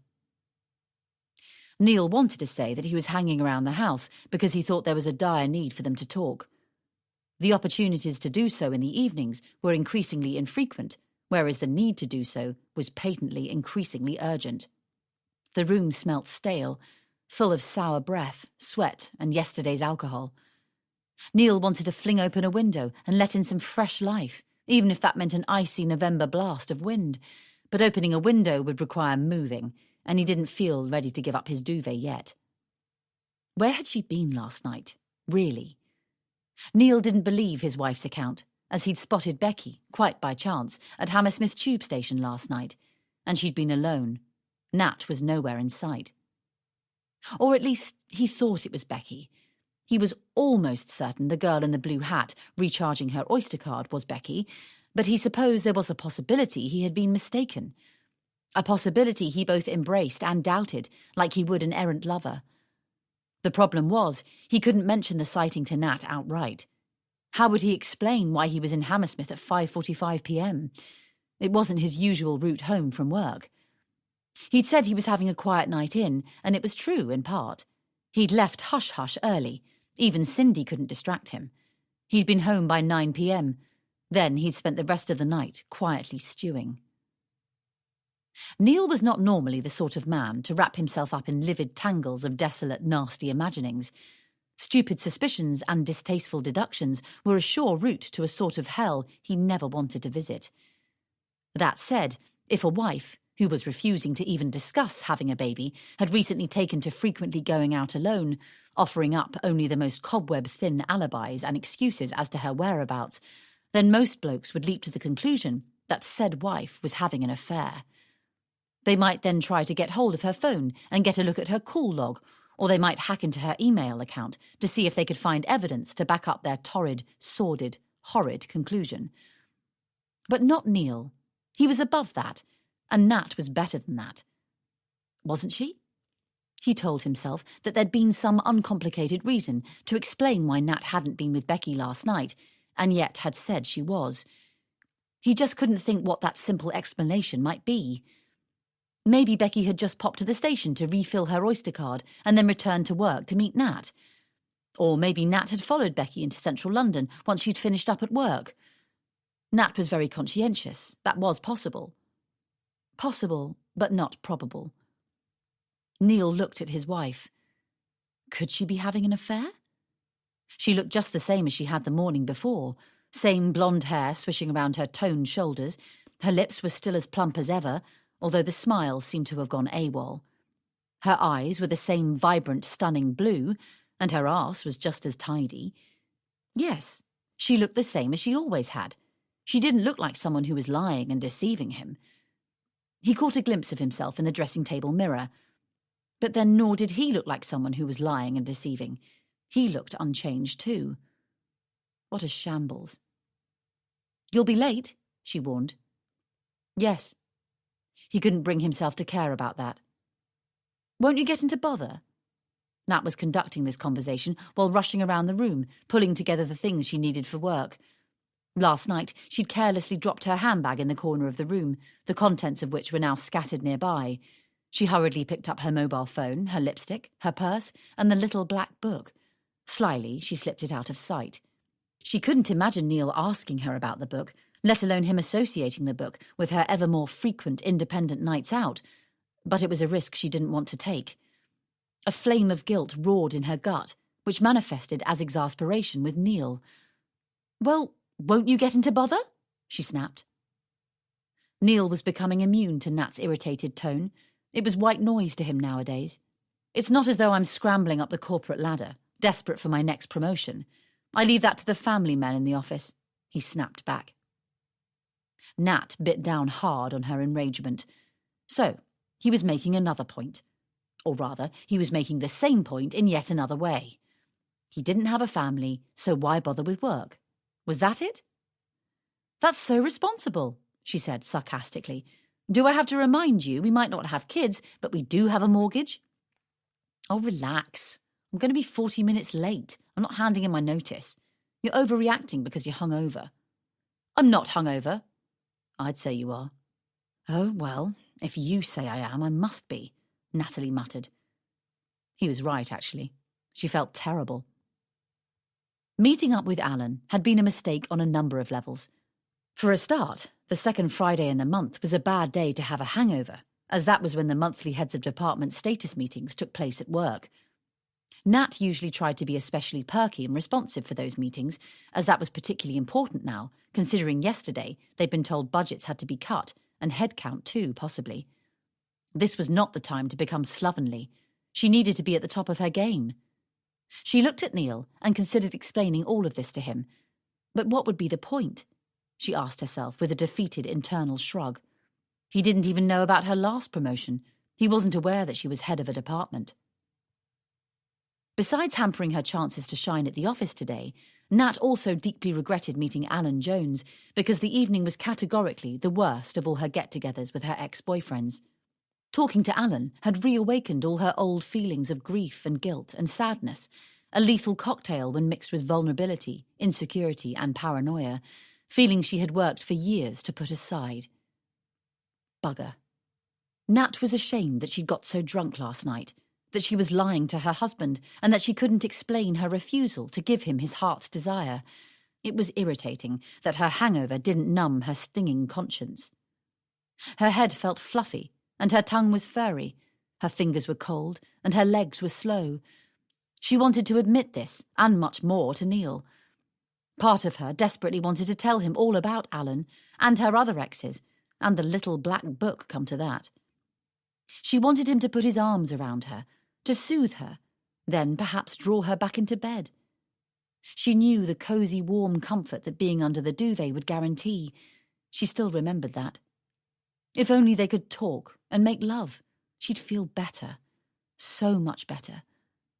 Neil wanted to say that he was hanging around the house because he thought there was a dire need for them to talk. The opportunities to do so in the evenings were increasingly infrequent, whereas the need to do so was patently increasingly urgent. The room smelt stale, full of sour breath, sweat, and yesterday's alcohol. Neil wanted to fling open a window and let in some fresh life, even if that meant an icy November blast of wind. But opening a window would require moving, and he didn't feel ready to give up his duvet yet. Where had she been last night, really? Neil didn't believe his wife's account, as he'd spotted Becky, quite by chance, at Hammersmith tube station last night, and she'd been alone. Nat was nowhere in sight. Or at least he thought it was Becky. He was almost certain the girl in the blue hat recharging her Oyster card was Becky, but he supposed there was a possibility he had been mistaken. A possibility he both embraced and doubted, like he would an errant lover. The problem was, he couldn't mention the sighting to Nat outright. How would he explain why he was in Hammersmith at 5:45 p.m? It wasn't his usual route home from work. He'd said he was having a quiet night in, and it was true in part. He'd left hush-hush early. Even Cindy couldn't distract him. He'd been home by 9 p.m. Then he'd spent the rest of the night quietly stewing. Neil was not normally the sort of man to wrap himself up in livid tangles of desolate, nasty imaginings. Stupid suspicions and distasteful deductions were a sure route to a sort of hell he never wanted to visit. That said, if a wife, who was refusing to even discuss having a baby, had recently taken to frequently going out alone, offering up only the most cobweb-thin alibis and excuses as to her whereabouts, then most blokes would leap to the conclusion that said wife was having an affair. They might then try to get hold of her phone and get a look at her call log, or they might hack into her email account to see if they could find evidence to back up their torrid, sordid, horrid conclusion. But not Neil. He was above that, and Nat was better than that. Wasn't she? He told himself that there'd been some uncomplicated reason to explain why Nat hadn't been with Becky last night, and yet had said she was. He just couldn't think what that simple explanation might be. Maybe Becky had just popped to the station to refill her Oyster card and then returned to work to meet Nat. Or maybe Nat had followed Becky into central London once she'd finished up at work. Nat was very conscientious. That was possible. Possible, but not probable. Neil looked at his wife. Could she be having an affair? She looked just the same as she had the morning before. Same blonde hair swishing around her toned shoulders. Her lips were still as plump as ever, although the smile seemed to have gone AWOL. Her eyes were the same vibrant, stunning blue, and her arse was just as tidy. Yes, she looked the same as she always had. She didn't look like someone who was lying and deceiving him. He caught a glimpse of himself in the dressing-table mirror. But then nor did he look like someone who was lying and deceiving. He looked unchanged too. What a shambles. "You'll be late," she warned. Yes. He couldn't bring himself to care about that. "Won't you get into bother?" Nat was conducting this conversation while rushing around the room, pulling together the things she needed for work. Last night, she'd carelessly dropped her handbag in the corner of the room, the contents of which were now scattered nearby. She hurriedly picked up her mobile phone, her lipstick, her purse, and the little black book. Slyly, she slipped it out of sight. She couldn't imagine Neil asking her about the book, let alone him associating the book with her ever more frequent independent nights out, but it was a risk she didn't want to take. A flame of guilt roared in her gut, which manifested as exasperation with Neil. "Well, won't you get into bother?" she snapped. Neil was becoming immune to Nat's irritated tone. It was white noise to him nowadays. "It's not as though I'm scrambling up the corporate ladder, desperate for my next promotion. I leave that to the family men in the office," he snapped back. Nat bit down hard on her enragement. So, he was making another point. Or rather, he was making the same point in yet another way. He didn't have a family, so why bother with work? Was that it? "That's so responsible," she said sarcastically. "Do I have to remind you we might not have kids, but we do have a mortgage?" "Oh, relax. I'm going to be 40 minutes late. I'm not handing in my notice. You're overreacting because you're hungover." "I'm not hungover." "I'd say you are." "Oh, well, if you say I am, I must be," Natalie muttered. He was right, actually. She felt terrible. Meeting up with Alan had been a mistake on a number of levels. For a start, the second Friday in the month was a bad day to have a hangover, as that was when the monthly heads of department status meetings took place at work. Nat usually tried to be especially perky and responsive for those meetings, as that was particularly important now, considering yesterday they'd been told budgets had to be cut, and headcount too, possibly. This was not the time to become slovenly. She needed to be at the top of her game. She looked at Neil and considered explaining all of this to him. But what would be the point? She asked herself with a defeated internal shrug. He didn't even know about her last promotion. He wasn't aware that she was head of a department. Besides hampering her chances to shine at the office today, Nat also deeply regretted meeting Alan Jones because the evening was categorically the worst of all her get-togethers with her ex-boyfriends. Talking to Alan had reawakened all her old feelings of grief and guilt and sadness, a lethal cocktail when mixed with vulnerability, insecurity and paranoia, feelings she had worked for years to put aside. Bugger. Nat was ashamed that she'd got so drunk last night, that she was lying to her husband, and that she couldn't explain her refusal to give him his heart's desire. It was irritating that her hangover didn't numb her stinging conscience. Her head felt fluffy, and her tongue was furry. Her fingers were cold, and her legs were slow. She wanted to admit this, and much more, to Neil. Part of her desperately wanted to tell him all about Alan, and her other exes, and the little black book, come to that. She wanted him to put his arms around her, to soothe her, then perhaps draw her back into bed. She knew the cosy, warm comfort that being under the duvet would guarantee. She still remembered that. If only they could talk and make love, she'd feel better. So much better.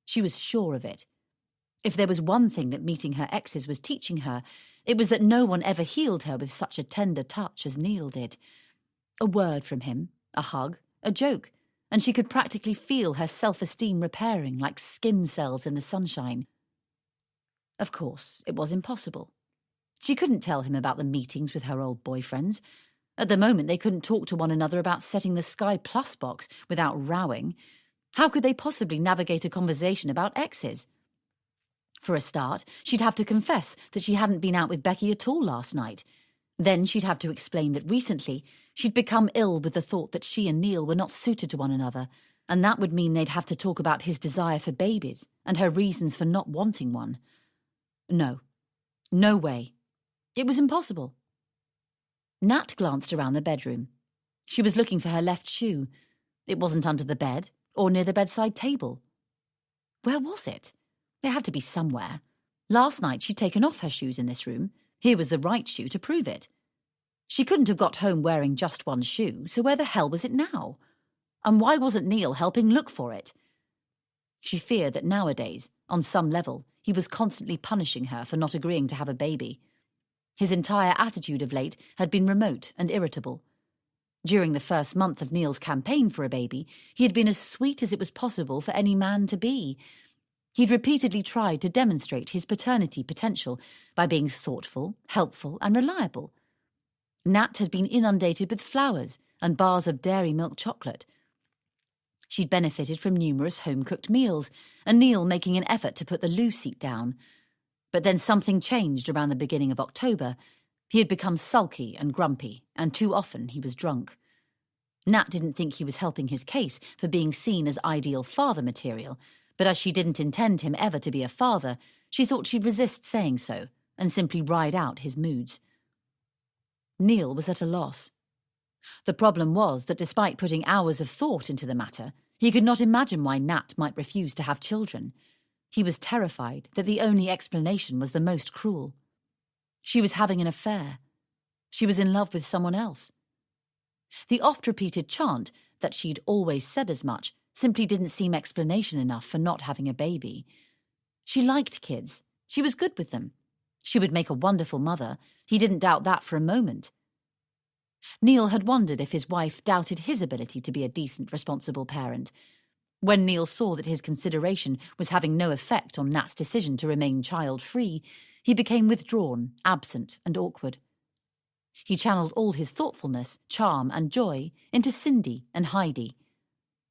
She was sure of it. If there was one thing that meeting her exes was teaching her, it was that no one ever healed her with such a tender touch as Neil did. A word from him, a hug, a joke, and she could practically feel her self-esteem repairing like skin cells in the sunshine. Of course, it was impossible. She couldn't tell him about the meetings with her old boyfriends. At the moment, they couldn't talk to one another about setting the Sky Plus box without rowing. How could they possibly navigate a conversation about exes? For a start, she'd have to confess that she hadn't been out with Becky at all last night. Then she'd have to explain that recently she'd become ill with the thought that she and Neil were not suited to one another, and that would mean they'd have to talk about his desire for babies and her reasons for not wanting one. No. No way. It was impossible. Nat glanced around the bedroom. She was looking for her left shoe. It wasn't under the bed or near the bedside table. Where was it? It had to be somewhere. Last night she'd taken off her shoes in this room. Here was the right shoe to prove it. She couldn't have got home wearing just one shoe, so where the hell was it now? And why wasn't Neil helping look for it? She feared that nowadays, on some level, he was constantly punishing her for not agreeing to have a baby. His entire attitude of late had been remote and irritable. During the first month of Neil's campaign for a baby, he had been as sweet as it was possible for any man to be. He'd repeatedly tried to demonstrate his paternity potential by being thoughtful, helpful, and reliable. Nat had been inundated with flowers and bars of dairy milk chocolate. She'd benefited from numerous home-cooked meals, and Neil making an effort to put the loo seat down. But then something changed around the beginning of October. He had become sulky and grumpy, and too often he was drunk. Nat didn't think he was helping his case for being seen as ideal father material, but as she didn't intend him ever to be a father, she thought she'd resist saying so and simply ride out his moods. Neil was at a loss. The problem was that despite putting hours of thought into the matter, he could not imagine why Nat might refuse to have children. He was terrified that the only explanation was the most cruel. She was having an affair. She was in love with someone else. The oft-repeated chant that she'd always said as much simply didn't seem explanation enough for not having a baby. She liked kids. She was good with them. She would make a wonderful mother. He didn't doubt that for a moment. Neil had wondered if his wife doubted his ability to be a decent, responsible parent. When Neil saw that his consideration was having no effect on Nat's decision to remain child-free, he became withdrawn, absent, and awkward. He channeled all his thoughtfulness, charm and joy into Cindy and Heidi.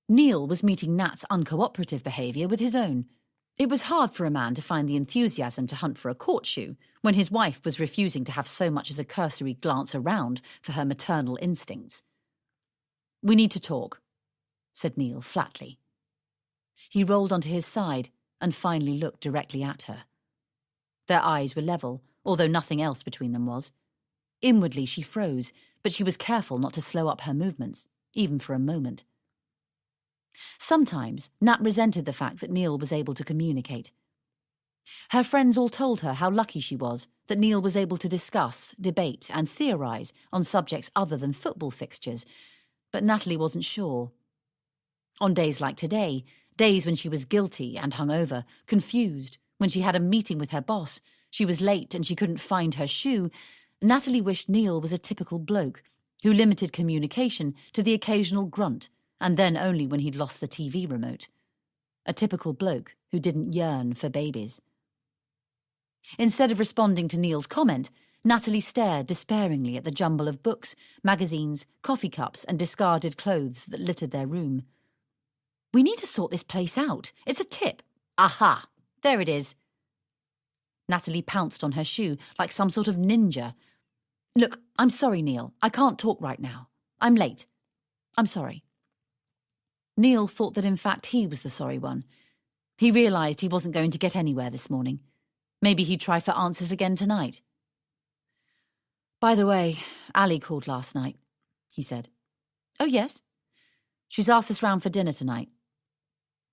Neil was meeting Nat's uncooperative behaviour with his own. It was hard for a man to find the enthusiasm to hunt for a court shoe when his wife was refusing to have so much as a cursory glance around for her maternal instincts. "We need to talk," said Neil flatly. He rolled onto his side and finally looked directly at her. Their eyes were level, although nothing else between them was. Inwardly she froze, but she was careful not to slow up her movements, even for a moment. Sometimes Nat resented the fact that Neil was able to communicate. Her friends all told her how lucky she was that Neil was able to discuss, debate and theorise on subjects other than football fixtures, but Natalie wasn't sure. On days like today, days when she was guilty and hungover, confused, when she had a meeting with her boss, she was late and she couldn't find her shoe, Natalie wished Neil was a typical bloke who limited communication to the occasional grunt, and then only when he'd lost the TV remote. A typical bloke who didn't yearn for babies. Instead of responding to Neil's comment, Natalie stared despairingly at the jumble of books, magazines, coffee cups and discarded clothes that littered their room. "We need to sort this place out. It's a tip. Aha! There it is." Natalie pounced on her shoe like some sort of ninja. "Look, I'm sorry, Neil. I can't talk right now. I'm late. I'm sorry." Neil thought that in fact he was the sorry one. He realised he wasn't going to get anywhere this morning. Maybe he'd try for answers again tonight. "By the way, Ali called last night," he said. "Oh, yes? She's asked us round for dinner tonight."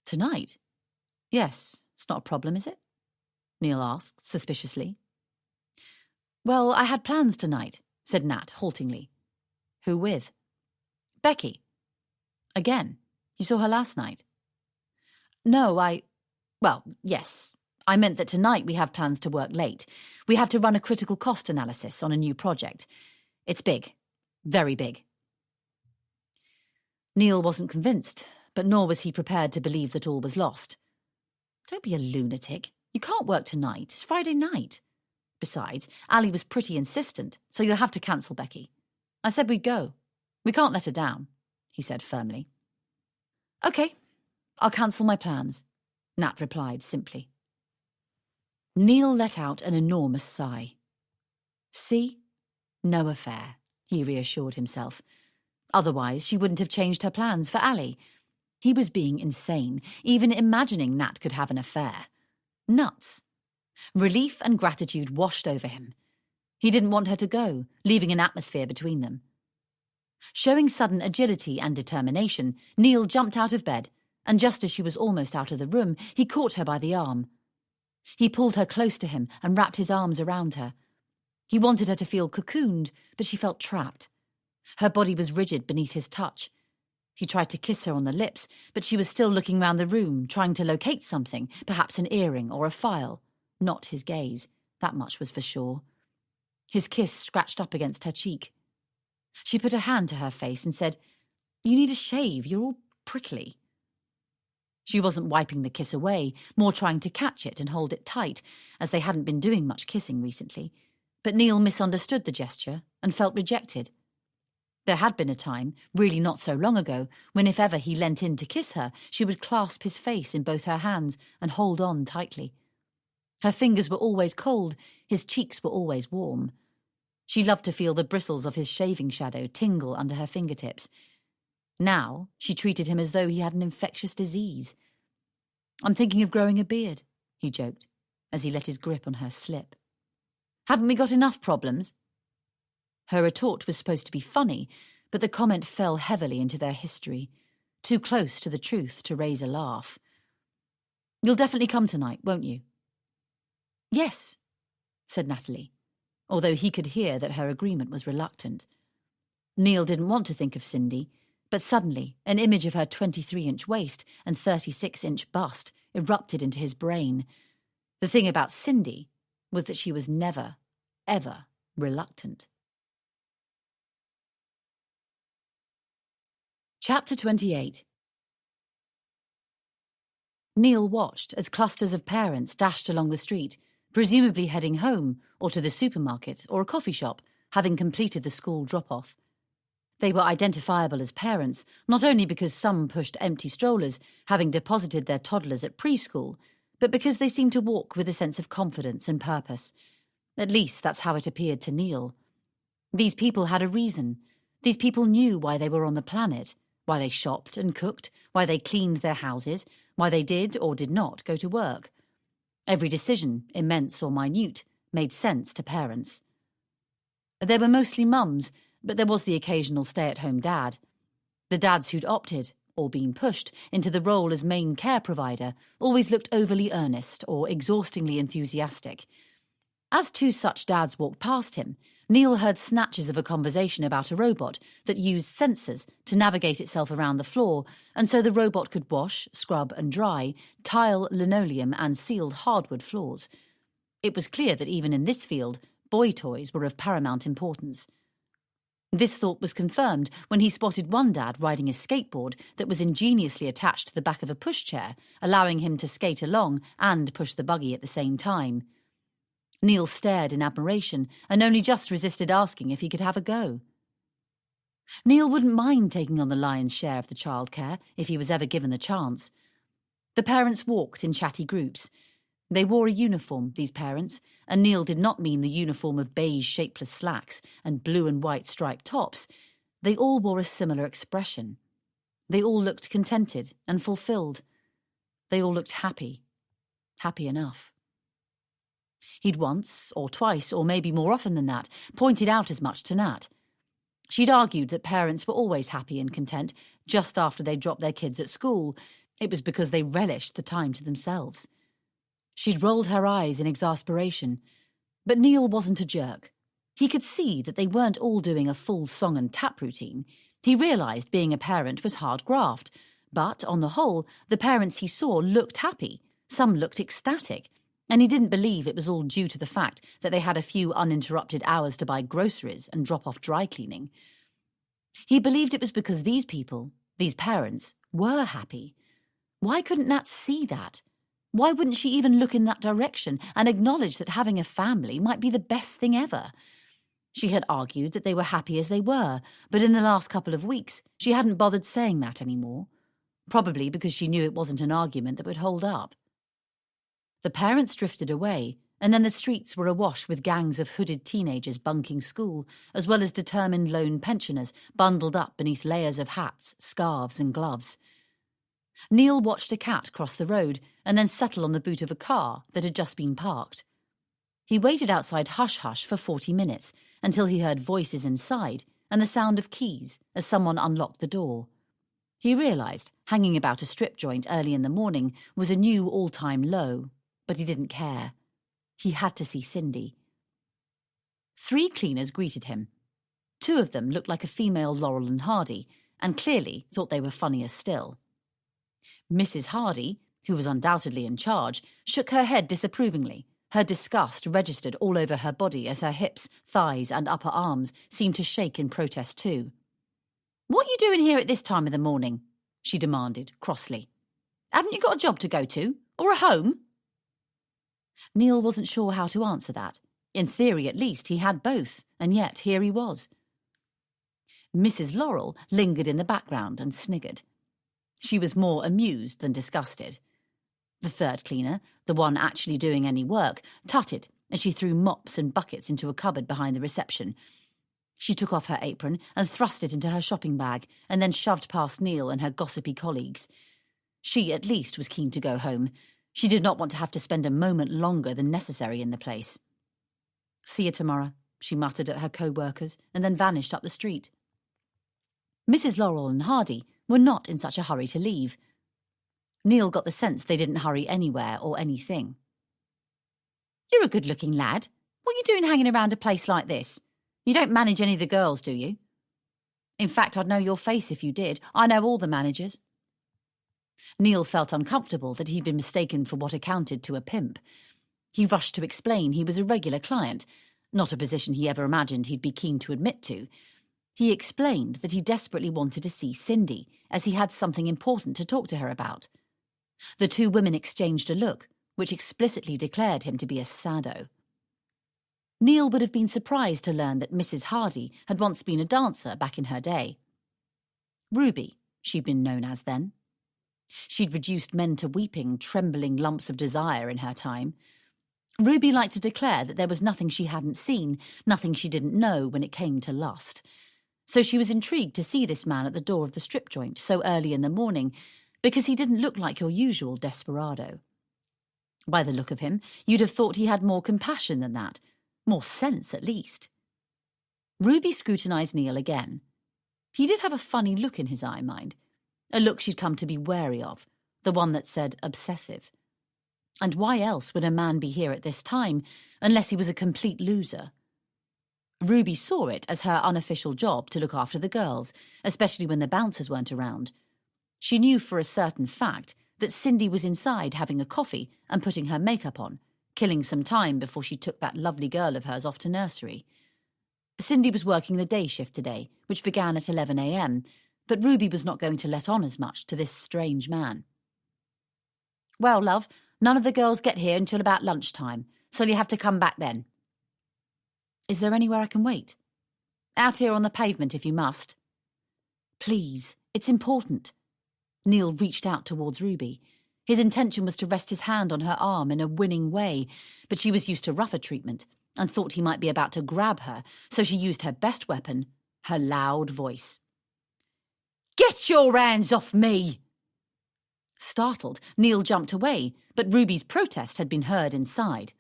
"Tonight?" "Yes, it's not a problem, is it?" Neil asked, suspiciously. "Well, I had plans tonight," said Nat haltingly. "Who with?" "Becky." "Again? You saw her last night?" "No, well, yes. I meant that tonight we have plans to work late. We have to run a critical cost analysis on a new project. It's big. Very big." Neil wasn't convinced, but nor was he prepared to believe that all was lost. "Don't be a lunatic. You can't work tonight. It's Friday night. Besides, Ali was pretty insistent, so you'll have to cancel Becky. I said we'd go. We can't let her down," he said firmly. "OK, I'll cancel my plans," Nat replied simply. Neil let out an enormous sigh. "See? No affair," he reassured himself. Otherwise, she wouldn't have changed her plans for Ali. He was being insane, even imagining Nat could have an affair. Nuts. Relief and gratitude washed over him. He didn't want her to go, leaving an atmosphere between them. Showing sudden agility and determination, Neil jumped out of bed, and just as she was almost out of the room, he caught her by the arm. He pulled her close to him and wrapped his arms around her. He wanted her to feel cocooned, but she felt trapped. Her body was rigid beneath his touch. He tried to kiss her on the lips, but she was still looking round the room, trying to locate something, perhaps an earring or a file. Not his gaze, that much was for sure. His kiss scratched up against her cheek. She put a hand to her face and said, "You need a shave, you're all prickly." She wasn't wiping the kiss away, more trying to catch it and hold it tight, as they hadn't been doing much kissing recently. But Neil misunderstood the gesture and felt rejected. There had been a time, really not so long ago, when if ever he leant in to kiss her, she would clasp his face in both her hands and hold on tightly. Her fingers were always cold, his cheeks were always warm. She loved to feel the bristles of his shaving shadow tingle under her fingertips. Now she treated him as though he had an infectious disease. "I'm thinking of growing a beard," he joked, as he let his grip on her slip. "Haven't we got enough problems?" Her retort was supposed to be funny, but the comment fell heavily into their history, too close to the truth to raise a laugh. "You'll definitely come tonight, won't you?" "Yes," said Natalie, although he could hear that her agreement was reluctant. Neil didn't want to think of Cindy, but suddenly an image of her 23-inch waist and 36-inch bust erupted into his brain. The thing about Cindy was that she was never, ever reluctant. Chapter 28. Neil watched as clusters of parents dashed along the street, presumably heading home or to the supermarket or a coffee shop, having completed the school drop-off. They were identifiable as parents, not only because some pushed empty strollers, having deposited their toddlers at preschool, but because they seemed to walk with a sense of confidence and purpose. At least that's how it appeared to Neil. These people had a reason. These people knew why they were on the planet, why they shopped and cooked, why they cleaned their houses, why they did or did not go to work. Every decision, immense or minute, made sense to parents. There were mostly mums, but there was the occasional stay-at-home dad. The dads who'd opted, or been pushed, into the role as main care provider always looked overly earnest or exhaustingly enthusiastic. As two such dads walked past him, Neil heard snatches of a conversation about a robot that used sensors to navigate itself around the floor, and so the robot could wash, scrub and dry, tile, linoleum and sealed hardwood floors. It was clear that even in this field, boy toys were of paramount importance. This thought was confirmed when he spotted one dad riding a skateboard that was ingeniously attached to the back of a pushchair, allowing him to skate along and push the buggy at the same time. Neil stared in admiration and only just resisted asking if he could have a go. Neil wouldn't mind taking on the lion's share of the childcare if he was ever given the chance. The parents walked in chatty groups. They wore a uniform, these parents, and Neil did not mean the uniform of beige shapeless slacks and blue and white striped tops. They all wore a similar expression. They all looked contented and fulfilled. They all looked happy. Happy enough. He'd once, or twice, or maybe more often than that, pointed out as much to Nat. She'd argued that parents were always happy and content just after they'd dropped their kids at school. It was because they relished the time to themselves. She'd rolled her eyes in exasperation. But Neil wasn't a jerk. He could see that they weren't all doing a full song and tap routine. He realised being a parent was hard graft. But, on the whole, the parents he saw looked happy. Some looked ecstatic. And he didn't believe it was all due to the fact that they had a few uninterrupted hours to buy groceries and drop off dry cleaning. He believed it was because these people, these parents, were happy. Why couldn't Nat see that? Why wouldn't she even look in that direction and acknowledge that having a family might be the best thing ever? She had argued that they were happy as they were, but in the last couple of weeks she hadn't bothered saying that anymore. Probably because she knew it wasn't an argument that would hold up. The parents drifted away, and then the streets were awash with gangs of hooded teenagers bunking school, as well as determined lone pensioners bundled up beneath layers of hats, scarves and gloves. Neil watched a cat cross the road and then settle on the boot of a car that had just been parked. He waited outside hush-hush for 40 minutes until he heard voices inside and the sound of keys as someone unlocked the door. He realised hanging about a strip joint early in the morning was a new all-time low, but he didn't care. He had to see Cindy. 3 cleaners greeted him. 2 of them looked like a female Laurel and Hardy, and clearly thought they were funnier still. Mrs. Hardy, who was undoubtedly in charge, shook her head disapprovingly. Her disgust registered all over her body as her hips, thighs and upper arms seemed to shake in protest too. "What you doing here at this time of the morning?" she demanded crossly. "Haven't you got a job to go to? Or a home?" Neil wasn't sure how to answer that. In theory, at least, he had both, and yet here he was. Mrs. Laurel lingered in the background and sniggered. She was more amused than disgusted. The 3rd cleaner, the one actually doing any work, tutted as she threw mops and buckets into a cupboard behind the reception. She took off her apron and thrust it into her shopping bag, and then shoved past Neil and her gossipy colleagues. She, at least, was keen to go home. She did not want to have to spend a moment longer than necessary in the place. "See you tomorrow," she muttered at her co-workers, and then vanished up the street. Mrs. Laurel and Hardy were not in such a hurry to leave. Neil got the sense they didn't hurry anywhere or anything. "You're a good-looking lad. What are you doing hanging around a place like this? You don't manage any of the girls, do you?" "In fact, I'd know your face if you did. I know all the managers." Neil felt uncomfortable that he'd been mistaken for what accounted to a pimp. He rushed to explain he was a regular client, not a position he ever imagined he'd be keen to admit to. He explained that he desperately wanted to see Cindy, as he had something important to talk to her about. The 2 women exchanged a look, which explicitly declared him to be a sado. Neil would have been surprised to learn that Mrs. Hardy had once been a dancer back in her day. Ruby, she'd been known as then. She'd reduced men to weeping, trembling lumps of desire in her time. Ruby liked to declare that there was nothing she hadn't seen, nothing she didn't know when it came to lust. So she was intrigued to see this man at the door of the strip joint so early in the morning, because he didn't look like your usual desperado. By the look of him, you'd have thought he had more compassion than that, more sense at least. Ruby scrutinised Neil again. He did have a funny look in his eye, mind, a look she'd come to be wary of, the one that said obsessive. And why else would a man be here at this time, unless he was a complete loser? Ruby saw it as her unofficial job to look after the girls, especially when the bouncers weren't around. She knew for a certain fact that Cindy was inside having a coffee and putting her makeup on, killing some time before she took that lovely girl of hers off to nursery. Cindy was working the day shift today, which began at 11 a.m, but Ruby was not going to let on as much to this strange man. "Well, love, none of the girls get here until about lunchtime, so you have to come back then." "Is there anywhere I can wait?" "Out here on the pavement if you must." "Please, it's important." Neil reached out towards Ruby. His intention was to rest his hand on her arm in a winning way, but she was used to rougher treatment and thought he might be about to grab her, so she used her best weapon, her loud voice. "Get your hands off me!" Startled, Neil jumped away, but Ruby's protest had been heard inside.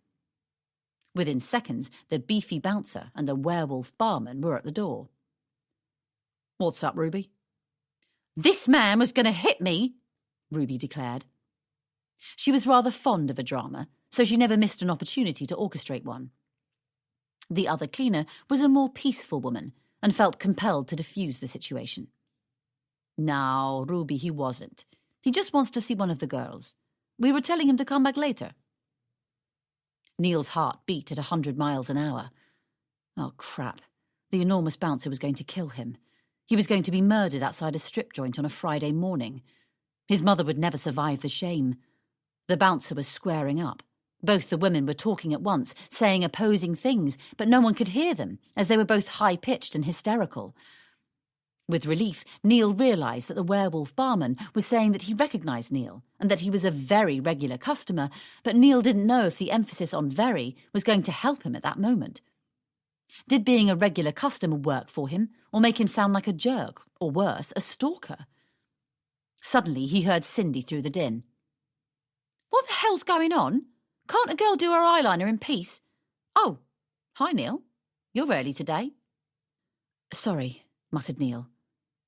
Within seconds, the beefy bouncer and the werewolf barman were at the door. "What's up, Ruby?" "This man was going to hit me," Ruby declared. She was rather fond of a drama, so she never missed an opportunity to orchestrate one. The other cleaner was a more peaceful woman and felt compelled to defuse the situation. "No, Ruby, he wasn't. He just wants to see one of the girls. We were telling him to come back later." Neil's heart beat at 100 miles an hour. Oh, crap. The enormous bouncer was going to kill him. He was going to be murdered outside a strip joint on a Friday morning. His mother would never survive the shame. The bouncer was squaring up. Both the women were talking at once, saying opposing things, but no one could hear them, as they were both high-pitched and hysterical. With relief, Neil realised that the werewolf barman was saying that he recognised Neil and that he was a very regular customer, but Neil didn't know if the emphasis on very was going to help him at that moment. Did being a regular customer work for him, or make him sound like a jerk, or worse, a stalker? Suddenly he heard Cindy through the din. "What the hell's going on? Can't a girl do her eyeliner in peace? Oh, hi, Neil. You're early today." "Sorry," muttered Neil.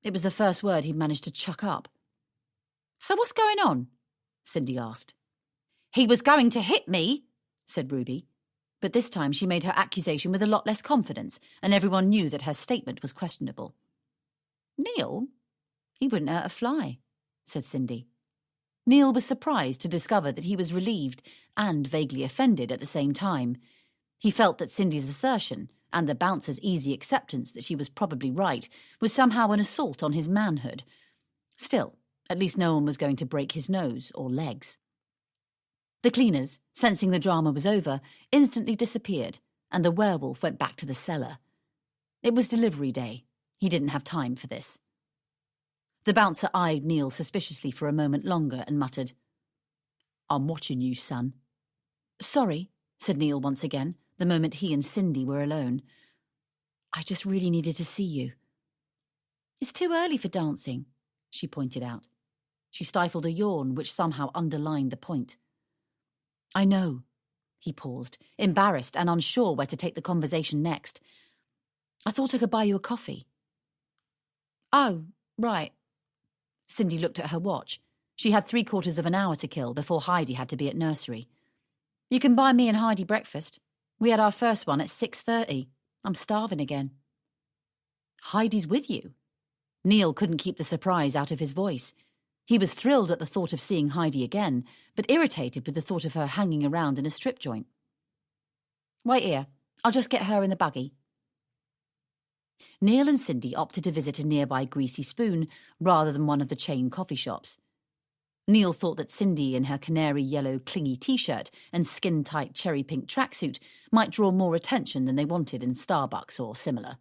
It was the first word he'd managed to chuck up. "So what's going on?" Cindy asked. "He was going to hit me," said Ruby. But this time she made her accusation with a lot less confidence, and everyone knew that her statement was questionable. "Neil? He wouldn't hurt a fly," said Cindy. Neil was surprised to discover that he was relieved and vaguely offended at the same time. He felt that Cindy's assertion, and the bouncer's easy acceptance that she was probably right, was somehow an assault on his manhood. Still, at least no one was going to break his nose or legs. The cleaners, sensing the drama was over, instantly disappeared, and the werewolf went back to the cellar. It was delivery day. He didn't have time for this. The bouncer eyed Neil suspiciously for a moment longer and muttered, "I'm watching you, son." "Sorry," said Neil once again, the moment he and Cindy were alone. "I just really needed to see you." "It's too early for dancing," she pointed out. She stifled a yawn which somehow underlined the point. "I know." He paused, embarrassed and unsure where to take the conversation next. "I thought I could buy you a coffee." "Oh, right." Cindy looked at her watch. She had 3/4 of an hour to kill before Heidi had to be at nursery. "You can buy me and Heidi breakfast. We had our first one at 6:30. I'm starving again." "Heidi's with you?" Neil couldn't keep the surprise out of his voice. He was thrilled at the thought of seeing Heidi again, but irritated with the thought of her hanging around in a strip joint. "Wait here. I'll just get her in the buggy." Neil and Cindy opted to visit a nearby Greasy Spoon rather than one of the chain coffee shops. Neil thought that Cindy, in her canary yellow clingy t-shirt and skin-tight cherry pink tracksuit, might draw more attention than they wanted in Starbucks or similar.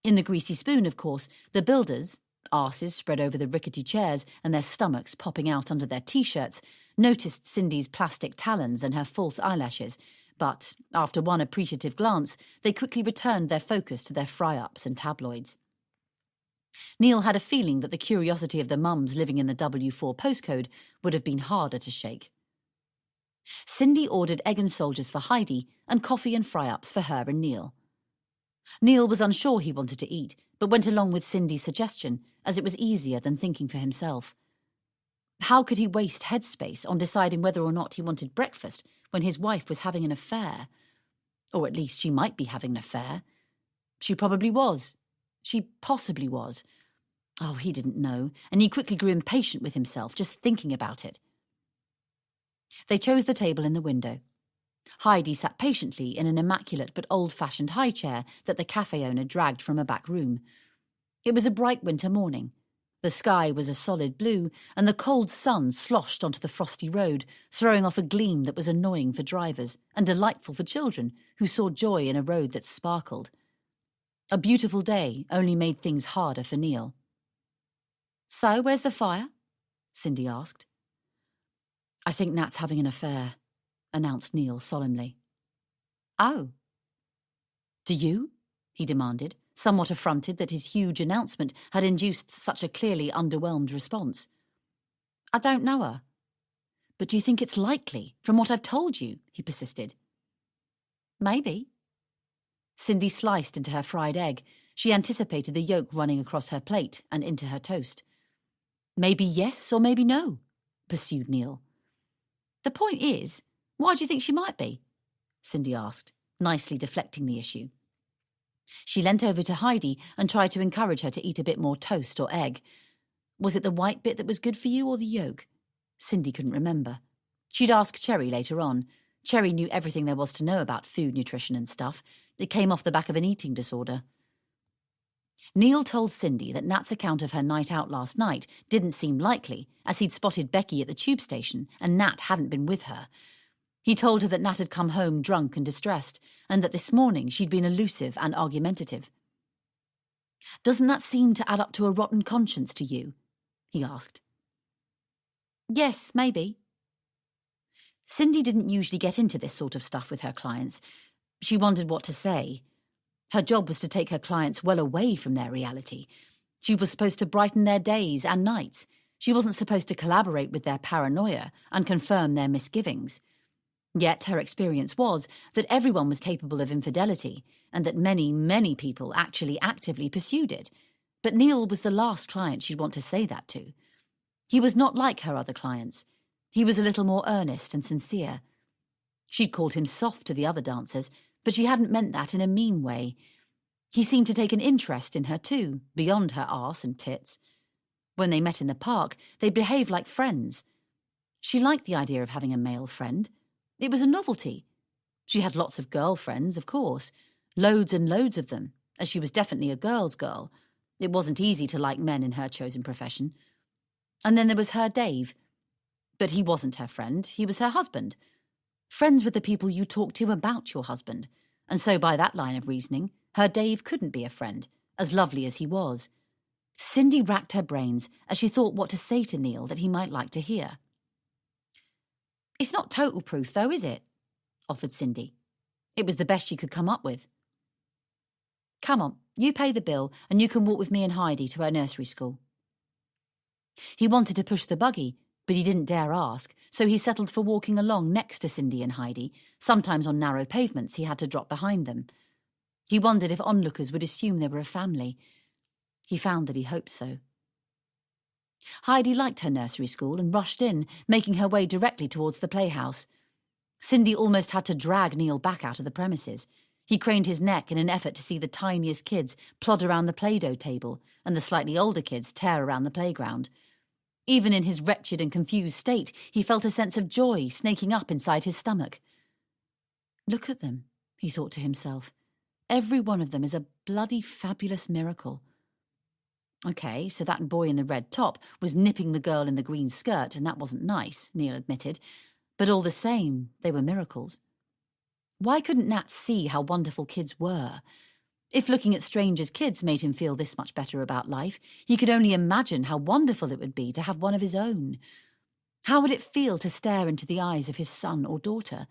In the Greasy Spoon, of course, the builders, arses spread over the rickety chairs and their stomachs popping out under their t-shirts, noticed Cindy's plastic talons and her false eyelashes, but, after one appreciative glance, they quickly returned their focus to their fry-ups and tabloids. Neil had a feeling that the curiosity of the mums living in the W4 postcode would have been harder to shake. Cindy ordered egg and soldiers for Heidi and coffee and fry-ups for her and Neil. Neil was unsure he wanted to eat, but went along with Cindy's suggestion, as it was easier than thinking for himself. How could he waste headspace on deciding whether or not he wanted breakfast when his wife was having an affair? Or at least she might be having an affair. She probably was. She possibly was. Oh, he didn't know, and he quickly grew impatient with himself just thinking about it. They chose the table in the window. Heidi sat patiently in an immaculate but old-fashioned high chair that the cafe owner dragged from a back room. It was a bright winter morning. The sky was a solid blue, and the cold sun sloshed onto the frosty road, throwing off a gleam that was annoying for drivers and delightful for children who saw joy in a road that sparkled. A beautiful day only made things harder for Neil. "So, where's the fire?" Cindy asked. "I think Nat's having an affair," announced Neil solemnly. "Oh." "Do you?" he demanded, somewhat affronted that his huge announcement had induced such a clearly underwhelmed response. "I don't know her." "But do you think it's likely, from what I've told you?" he persisted. "Maybe." Cindy sliced into her fried egg. She anticipated the yolk running across her plate and into her toast. "Maybe yes or maybe no," pursued Neil. "The point is, why do you think she might be?" Cindy asked, nicely deflecting the issue. She leant over to Heidi and tried to encourage her to eat a bit more toast or egg. Was it the white bit that was good for you or the yolk? Cindy couldn't remember. She'd ask Cherry later on. Cherry knew everything there was to know about food, nutrition and stuff. It came off the back of an eating disorder. Neil told Cindy that Nat's account of her night out last night didn't seem likely, as he'd spotted Becky at the tube station and Nat hadn't been with her. He told her that Nat had come home drunk and distressed, and that this morning she'd been elusive and argumentative. "Doesn't that seem to add up to a rotten conscience to you?" he asked. "Yes, maybe." Cindy didn't usually get into this sort of stuff with her clients. She wondered what to say. Her job was to take her clients well away from their reality. She was supposed to brighten their days and nights. She wasn't supposed to collaborate with their paranoia and confirm their misgivings. Yet her experience was that everyone was capable of infidelity, and that many, many people actually actively pursued it. But Neil was the last client she'd want to say that to. He was not like her other clients. He was a little more earnest and sincere. She'd called him soft to the other dancers, but she hadn't meant that in a mean way. He seemed to take an interest in her too, beyond her arse and tits. When they met in the park, they behaved like friends. She liked the idea of having a male friend. It was a novelty. She had lots of girlfriends, of course, loads and loads of them, as she was definitely a girl's girl. It wasn't easy to like men in her chosen profession. And then there was her Dave. But he wasn't her friend, he was her husband. Friends with the people you talk to about your husband. And so by that line of reasoning, her Dave couldn't be a friend, as lovely as he was. Cindy racked her brains as she thought what to say to Neil that he might like to hear. "It's not total proof, though, is it?" offered Cindy. It was the best she could come up with. "Come on, you pay the bill, and you can walk with me and Heidi to her nursery school." He wanted to push the buggy, but he didn't dare ask, so he settled for walking along next to Cindy and Heidi. Sometimes on narrow pavements he had to drop behind them. He wondered if onlookers would assume they were a family. He found that he hoped so. Heidi liked her nursery school and rushed in, making her way directly towards the playhouse. Cindy almost had to drag Neil back out of the premises. He craned his neck in an effort to see the tiniest kids plod around the Play-Doh table and the slightly older kids tear around the playground. Even in his wretched and confused state, he felt a sense of joy snaking up inside his stomach. "Look at them," he thought to himself. "Every one of them is a bloody fabulous miracle." Okay, so that boy in the red top was nipping the girl in the green skirt, and that wasn't nice, Neil admitted. But all the same, they were miracles. Why couldn't Nat see how wonderful kids were? If looking at strangers' kids made him feel this much better about life, he could only imagine how wonderful it would be to have one of his own. How would it feel to stare into the eyes of his son or daughter,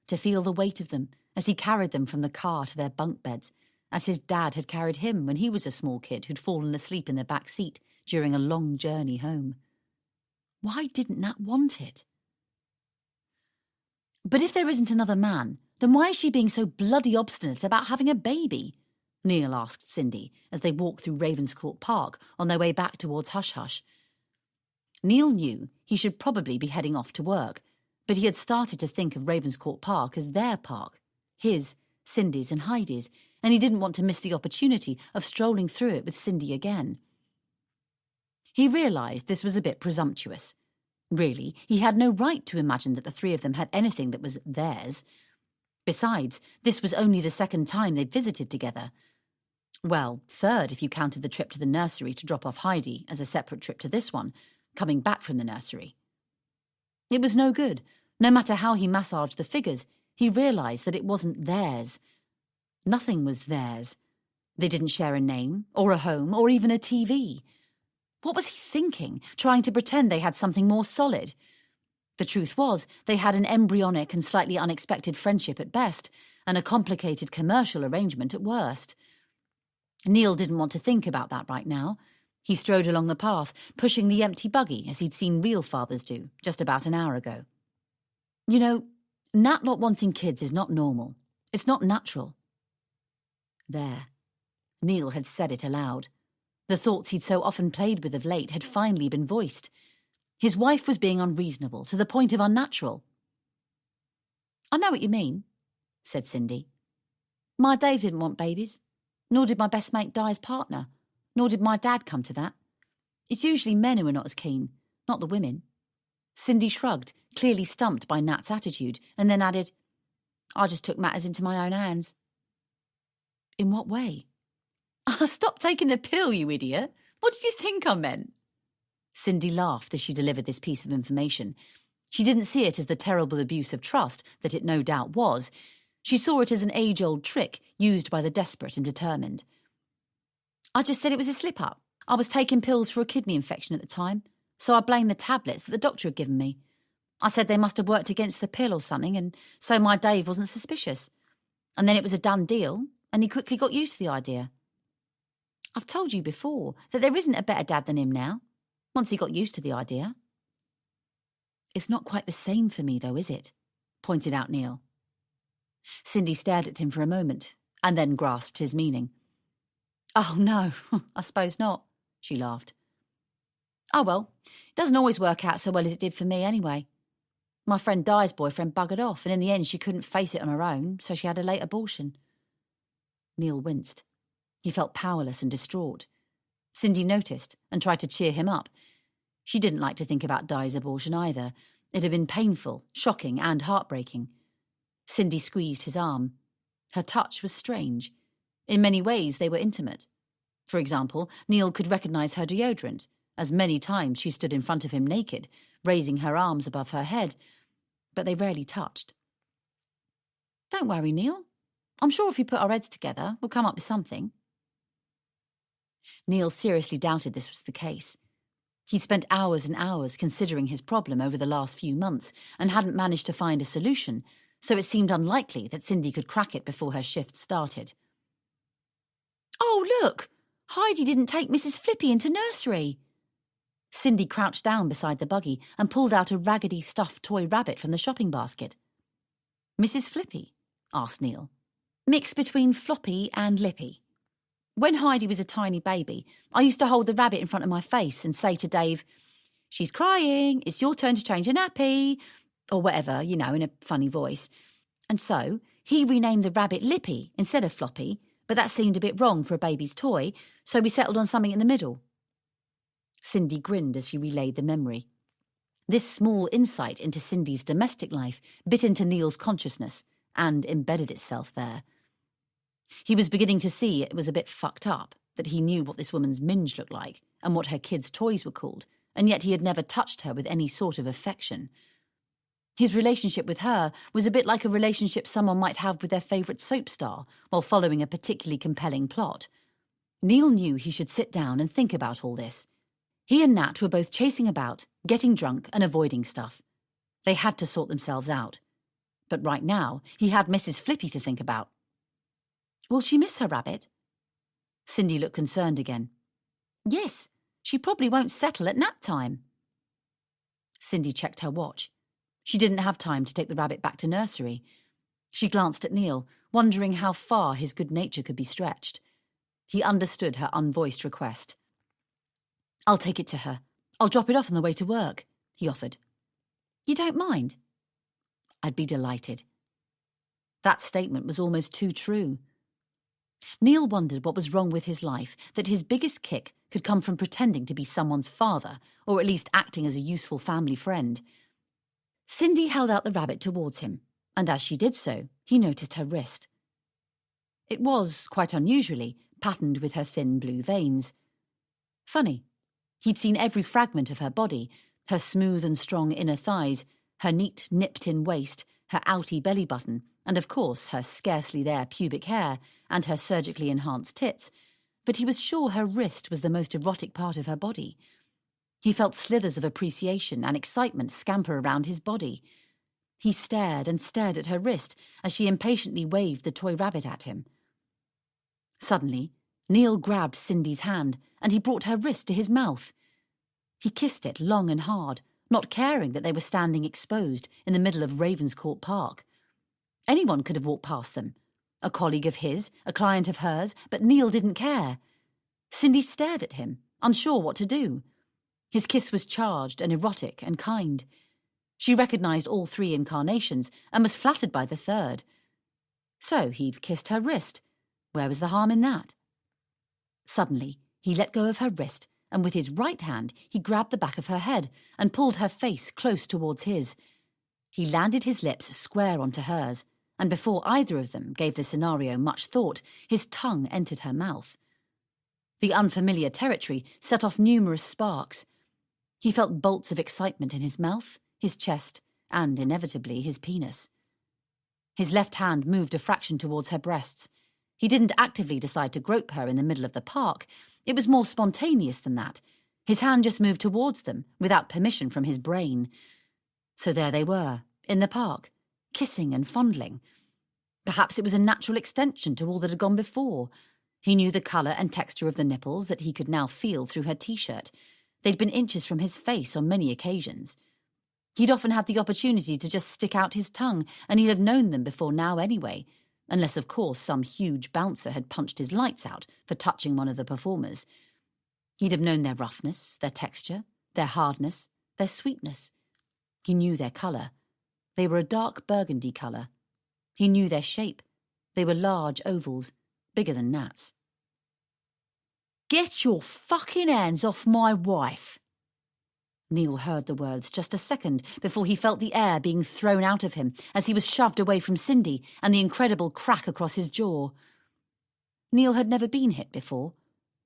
to feel the weight of them as he carried them from the car to their bunk beds, as his dad had carried him when he was a small kid who'd fallen asleep in the back seat during a long journey home? Why didn't Nat want it? But if there isn't another man, then why is she being so bloody obstinate about having a baby? Neil asked Cindy as they walked through Ravenscourt Park on their way back towards Hush Hush. Neil knew he should probably be heading off to work, but he had started to think of Ravenscourt Park as their park, his, Cindy's and Heidi's, and he didn't want to miss the opportunity of strolling through it with Cindy again. He realised this was a bit presumptuous. Really, he had no right to imagine that the three of them had anything that was theirs. Besides, this was only the second time they'd visited together. Well, third if you counted the trip to the nursery to drop off Heidi as a separate trip to this one, coming back from the nursery. It was no good. No matter how he massaged the figures, he realised that it wasn't theirs. Nothing was theirs. They didn't share a name, or a home, or even a TV. What was he thinking, trying to pretend they had something more solid? The truth was, they had an embryonic and slightly unexpected friendship at best, and a complicated commercial arrangement at worst. Neil didn't want to think about that right now. He strode along the path, pushing the empty buggy as he'd seen real fathers do just about an hour ago. You know, Nat not wanting kids is not normal. It's not natural. There. Neil had said it aloud. The thoughts he'd so often played with of late had finally been voiced. His wife was being unreasonable, to the point of unnatural. "I know what you mean," said Cindy. "My Dave didn't want babies, nor did my best mate Di's partner, nor did my dad come to that. It's usually men who are not as keen, not the women." Cindy shrugged, clearly stumped by Nat's attitude, and then added, "I just took matters into my own hands." "In what way?" "Stop taking the pill, you idiot. What did you think I meant?" Cindy laughed as she delivered this piece of information. She didn't see it as the terrible abuse of trust that it no doubt was. She saw it as an age-old trick used by the desperate and determined. "I just said it was a slip-up. I was taking pills for a kidney infection at the time, so I blamed the tablets that the doctor had given me. I said they must have worked against the pill or something, and so my Dave wasn't suspicious. And then it was a done deal, and he quickly got used to the idea. I've told you before that there isn't a better dad than him now, once he got used to the idea." "It's not quite the same for me, though, is it?" pointed out Neil. Cindy stared at him for a moment, and then grasped his meaning. "Oh, no, I suppose not," she laughed. "Oh, well, it doesn't always work out so well as it did for me anyway. My friend Di's boyfriend buggered off, and in the end she couldn't face it on her own, so she had a late abortion." Neil winced. He felt powerless and distraught. Cindy noticed and tried to cheer him up. She didn't like to think about Di's abortion either. It had been painful, shocking, and heartbreaking. Cindy squeezed his arm. Her touch was strange. In many ways, they were intimate. For example, Neil could recognise her deodorant, as many times she stood in front of him naked, raising her arms above her head, but they rarely touched. "Don't worry, Neil. I'm sure if we put our heads together, we'll come up with something." Neil seriously doubted this was the case. He spent hours and hours considering his problem over the last few months and hadn't managed to find a solution, so it seemed unlikely that Cindy could crack it before her shift started. "Oh, look! Heidi didn't take Mrs. Flippy into nursery." Cindy crouched down beside the buggy and pulled out a raggedy stuffed toy rabbit from the shopping basket. "Mrs. Flippy?" asked Neil. "Mixed between Floppy and Lippy. When Heidi was a tiny baby, I used to hold the rabbit in front of my face and say to Dave, 'She's crying, it's your turn to change a nappy,' or whatever, in a funny voice. And so he renamed the rabbit Lippy instead of Floppy, but that seemed a bit wrong for a baby's toy, so we settled on something in the middle." Cindy grinned as she relayed the memory. This small insight into Cindy's domestic life bit into Neil's consciousness and embedded itself there. He was beginning to see it was a bit fucked up, that he knew what this woman's minge looked like and what her kids' toys were called, and yet he had never touched her with any sort of affection. His relationship with her was a bit like a relationship someone might have with their favourite soap star while following a particularly compelling plot. Neil knew he should sit down and think about all this. He and Nat were both chasing about, getting drunk and avoiding stuff. They had to sort themselves out. But right now, he had Mrs. Flippy to think about. Will she miss her rabbit? Cindy looked concerned again. Yes, she probably won't settle at nap time. Cindy checked her watch. She didn't have time to take the rabbit back to nursery. She glanced at Neil, wondering how far his good nature could be stretched. He understood her unvoiced request. I'll take it to her. I'll drop it off on the way to work, he offered. You don't mind? I'd be delighted. That statement was almost too true. Neil wondered what was wrong with his life, that his biggest kick could come from pretending to be someone's father, or at least acting as a useful family friend. Cindy held out the rabbit towards him, and as she did so, he noticed her wrist. It was, quite unusually, patterned with her thin blue veins. Funny. He'd seen every fragment of her body, her smooth and strong inner thighs, her neat, nipped-in waist, her outy belly button, and of course her scarcely-there pubic hair and her surgically enhanced tits, but he was sure her wrist was the most erotic part of her body. He felt slithers of appreciation and excitement scamper around his body. He stared and stared at her wrist as she impatiently waved the toy rabbit at him. Suddenly, Neil grabbed Cindy's hand and he brought her wrist to his mouth. He kissed it long and hard, not caring that they were standing exposed in the middle of Ravenscourt Park. Anyone could have walked past them. A colleague of his, a client of hers, but Neil didn't care. Cindy stared at him, unsure what to do. His kiss was charged and erotic and kind. She recognised all three incarnations and was flattered by the third. So he'd kissed her wrist. Where was the harm in that? Suddenly, he let go of her wrist, and with his right hand he grabbed the back of her head and pulled her face close towards his. He landed his lips square onto hers, and before either of them gave the scenario much thought, his tongue entered her mouth. The unfamiliar territory set off numerous sparks. He felt bolts of excitement in his mouth, his chest, and, inevitably, his penis. His left hand moved a fraction towards her breasts. He didn't actively decide to grope her in the middle of the park. It was more spontaneous than that. His hand just moved towards them, without permission from his brain. So there they were, in the park, kissing and fondling. Perhaps it was a natural extension to all that had gone before. He knew the colour and texture of the nipples that he could now feel through her T-shirt. They'd been inches from his face on many occasions. He'd often had the opportunity to just stick out his tongue, and he'd have known them before now anyway, unless, of course, some huge bouncer had punched his lights out for touching one of the performers. He'd have known their roughness, their texture, their hardness, their sweetness. He knew their colour. They were a dark burgundy colour. He knew their shape. They were large ovals, bigger than gnats. "Get your fucking hands off my wife!" Neil heard the words just a second before he felt the air being thrown out of him as he was shoved away from Cindy and the incredible crack across his jaw. Neil had never been hit before,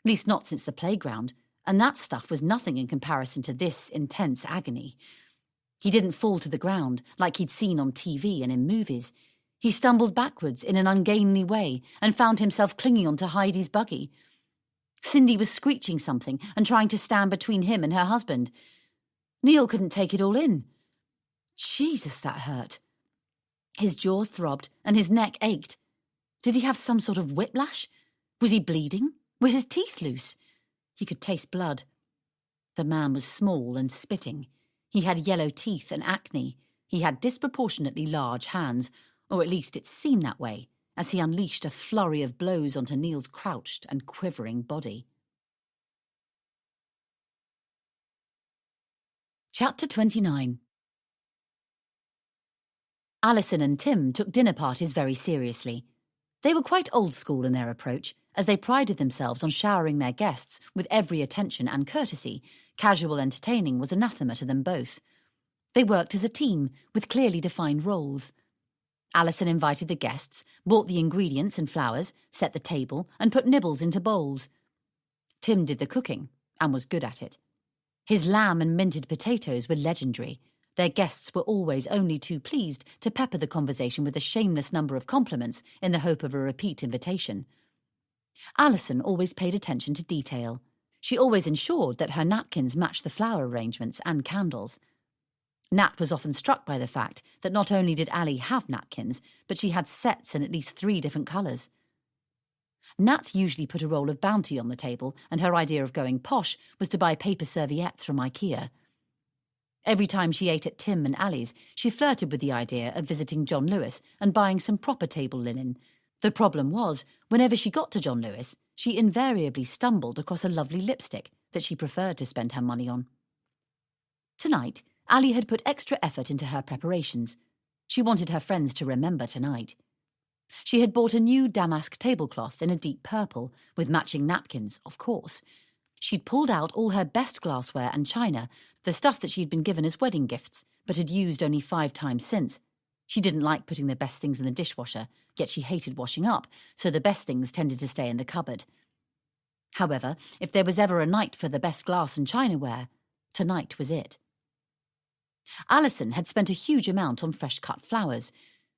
at least not since the playground, and that stuff was nothing in comparison to this intense agony. He didn't fall to the ground like he'd seen on TV and in movies. He stumbled backwards in an ungainly way and found himself clinging onto Heidi's buggy. Cindy was screeching something and trying to stand between him and her husband. Neil couldn't take it all in. Jesus, that hurt. His jaw throbbed and his neck ached. Did he have some sort of whiplash? Was he bleeding? Were his teeth loose? He could taste blood. The man was small and spitting. He had yellow teeth and acne. He had disproportionately large hands, or at least it seemed that way, as he unleashed a flurry of blows onto Neil's crouched and quivering body. Chapter 29. Alison and Tim took dinner parties very seriously. They were quite old school in their approach, as they prided themselves on showering their guests with every attention and courtesy. Casual entertaining was anathema to them both. They worked as a team, with clearly defined roles. Alison invited the guests, bought the ingredients and flowers, set the table, and put nibbles into bowls. Tim did the cooking, and was good at it. His lamb and minted potatoes were legendary. Their guests were always only too pleased to pepper the conversation with a shameless number of compliments in the hope of a repeat invitation. Alison always paid attention to detail. She always ensured that her napkins matched the flower arrangements and candles. Nat was often struck by the fact that not only did Allie have napkins, but she had sets in at least 3 different colours. Nat usually put a roll of Bounty on the table, and her idea of going posh was to buy paper serviettes from IKEA. Every time she ate at Tim and Allie's, she flirted with the idea of visiting John Lewis and buying some proper table linen. The problem was, whenever she got to John Lewis, she invariably stumbled across a lovely lipstick that she preferred to spend her money on. Tonight, Allie had put extra effort into her preparations. She wanted her friends to remember tonight. She had bought a new damask tablecloth in a deep purple, with matching napkins, of course. She'd pulled out all her best glassware and china, the stuff that she'd been given as wedding gifts, but had used only 5 times since. She didn't like putting the best things in the dishwasher, yet she hated washing up, so the best things tended to stay in the cupboard. However, if there was ever a night for the best glass and chinaware, tonight was it. Alison had spent a huge amount on fresh-cut flowers.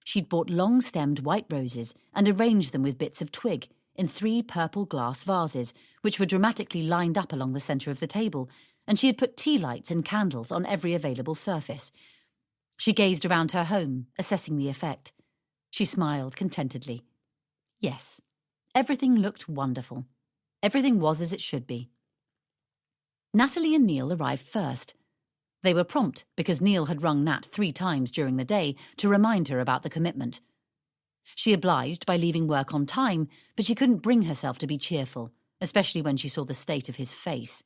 She'd bought long-stemmed white roses and arranged them with bits of twig in 3 purple glass vases, which were dramatically lined up along the centre of the table, and she had put tea lights and candles on every available surface. She gazed around her home, assessing the effect. She smiled contentedly. Yes, everything looked wonderful. Everything was as it should be. Natalie and Neil arrived first. They were prompt because Neil had rung Nat 3 times during the day to remind her about the commitment. She obliged by leaving work on time, but she couldn't bring herself to be cheerful, especially when she saw the state of his face.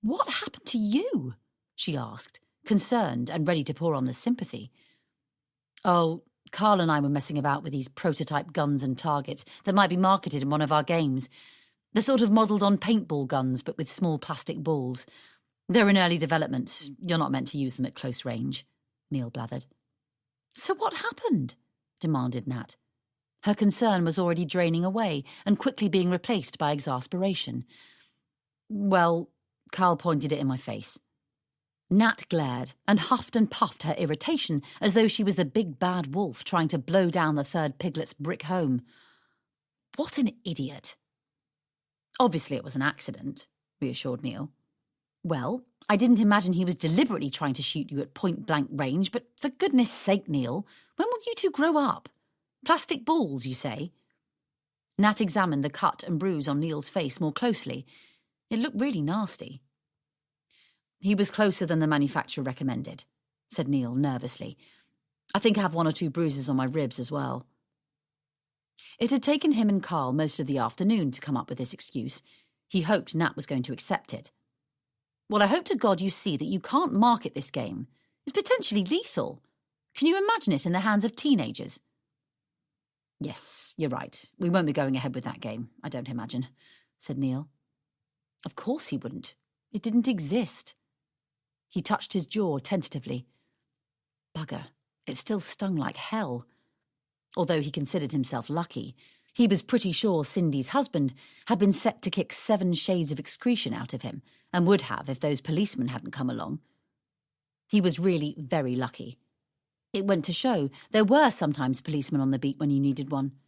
"What happened to you?" she asked, concerned and ready to pour on the sympathy. "Oh, Carl and I were messing about with these prototype guns and targets that might be marketed in one of our games. They're sort of modelled on paintball guns, but with small plastic balls. They're in early development. You're not meant to use them at close range," Neil blathered. "So what happened?" demanded Nat. Her concern was already draining away and quickly being replaced by exasperation. "Well," Carl pointed it in my face. Nat glared and huffed and puffed her irritation as though she was the big bad wolf trying to blow down the 3rd piglet's brick home. What an idiot. "Obviously it was an accident," reassured Neil. "Well, I didn't imagine he was deliberately trying to shoot you at point-blank range, but for goodness sake, Neil, when will you 2 grow up? Plastic balls, you say?" Nat examined the cut and bruise on Neil's face more closely. It looked really nasty. "He was closer than the manufacturer recommended," said Neil nervously. "I think I have 1 or 2 bruises on my ribs as well." It had taken him and Carl most of the afternoon to come up with this excuse. He hoped Nat was going to accept it. "Well, I hope to God you see that you can't market this game. It's potentially lethal. Can you imagine it in the hands of teenagers?" "Yes, you're right. We won't be going ahead with that game, I don't imagine," said Neil. Of course he wouldn't. It didn't exist. He touched his jaw tentatively. Bugger, it still stung like hell. Although he considered himself lucky, he was pretty sure Cindy's husband had been set to kick 7 shades of excretion out of him, and would have if those policemen hadn't come along. He was really very lucky. It went to show there were sometimes policemen on the beat when you needed one.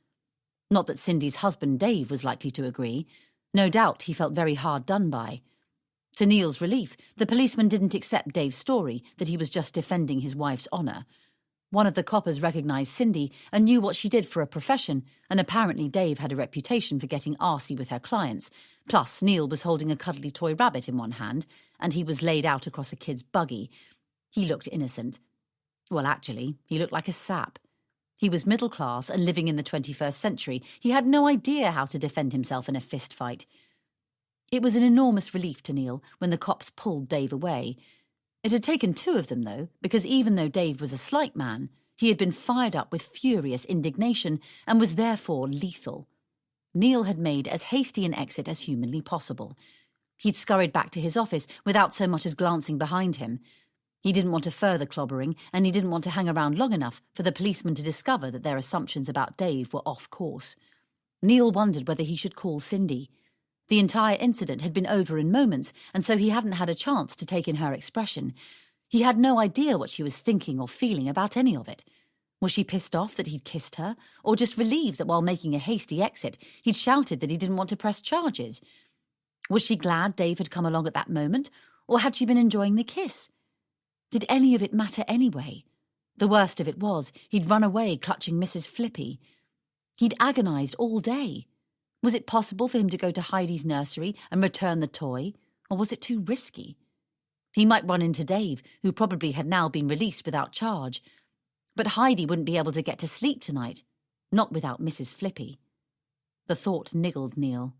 Not that Cindy's husband Dave was likely to agree. No doubt he felt very hard done by. To Neil's relief, the policeman didn't accept Dave's story that he was just defending his wife's honour. One of the coppers recognised Cindy and knew what she did for a profession, and apparently Dave had a reputation for getting arsey with her clients. Plus, Neil was holding a cuddly toy rabbit in one hand, and he was laid out across a kid's buggy. He looked innocent. Well, actually, he looked like a sap. He was middle class and living in the 21st century. He had no idea how to defend himself in a fist fight. It was an enormous relief to Neil when the cops pulled Dave away. It had taken 2 of them, though, because even though Dave was a slight man, he had been fired up with furious indignation and was therefore lethal. Neil had made as hasty an exit as humanly possible. He'd scurried back to his office without so much as glancing behind him. He didn't want a further clobbering, and he didn't want to hang around long enough for the policeman to discover that their assumptions about Dave were off course. Neil wondered whether he should call Cindy. The entire incident had been over in moments, and so he hadn't had a chance to take in her expression. He had no idea what she was thinking or feeling about any of it. Was she pissed off that he'd kissed her, or just relieved that while making a hasty exit, he'd shouted that he didn't want to press charges? Was she glad Dave had come along at that moment, or had she been enjoying the kiss? Did any of it matter anyway? The worst of it was, he'd run away clutching Mrs. Flippy. He'd agonised all day. Was it possible for him to go to Heidi's nursery and return the toy, or was it too risky? He might run into Dave, who probably had now been released without charge. But Heidi wouldn't be able to get to sleep tonight, not without Mrs. Flippy. The thought niggled Neil.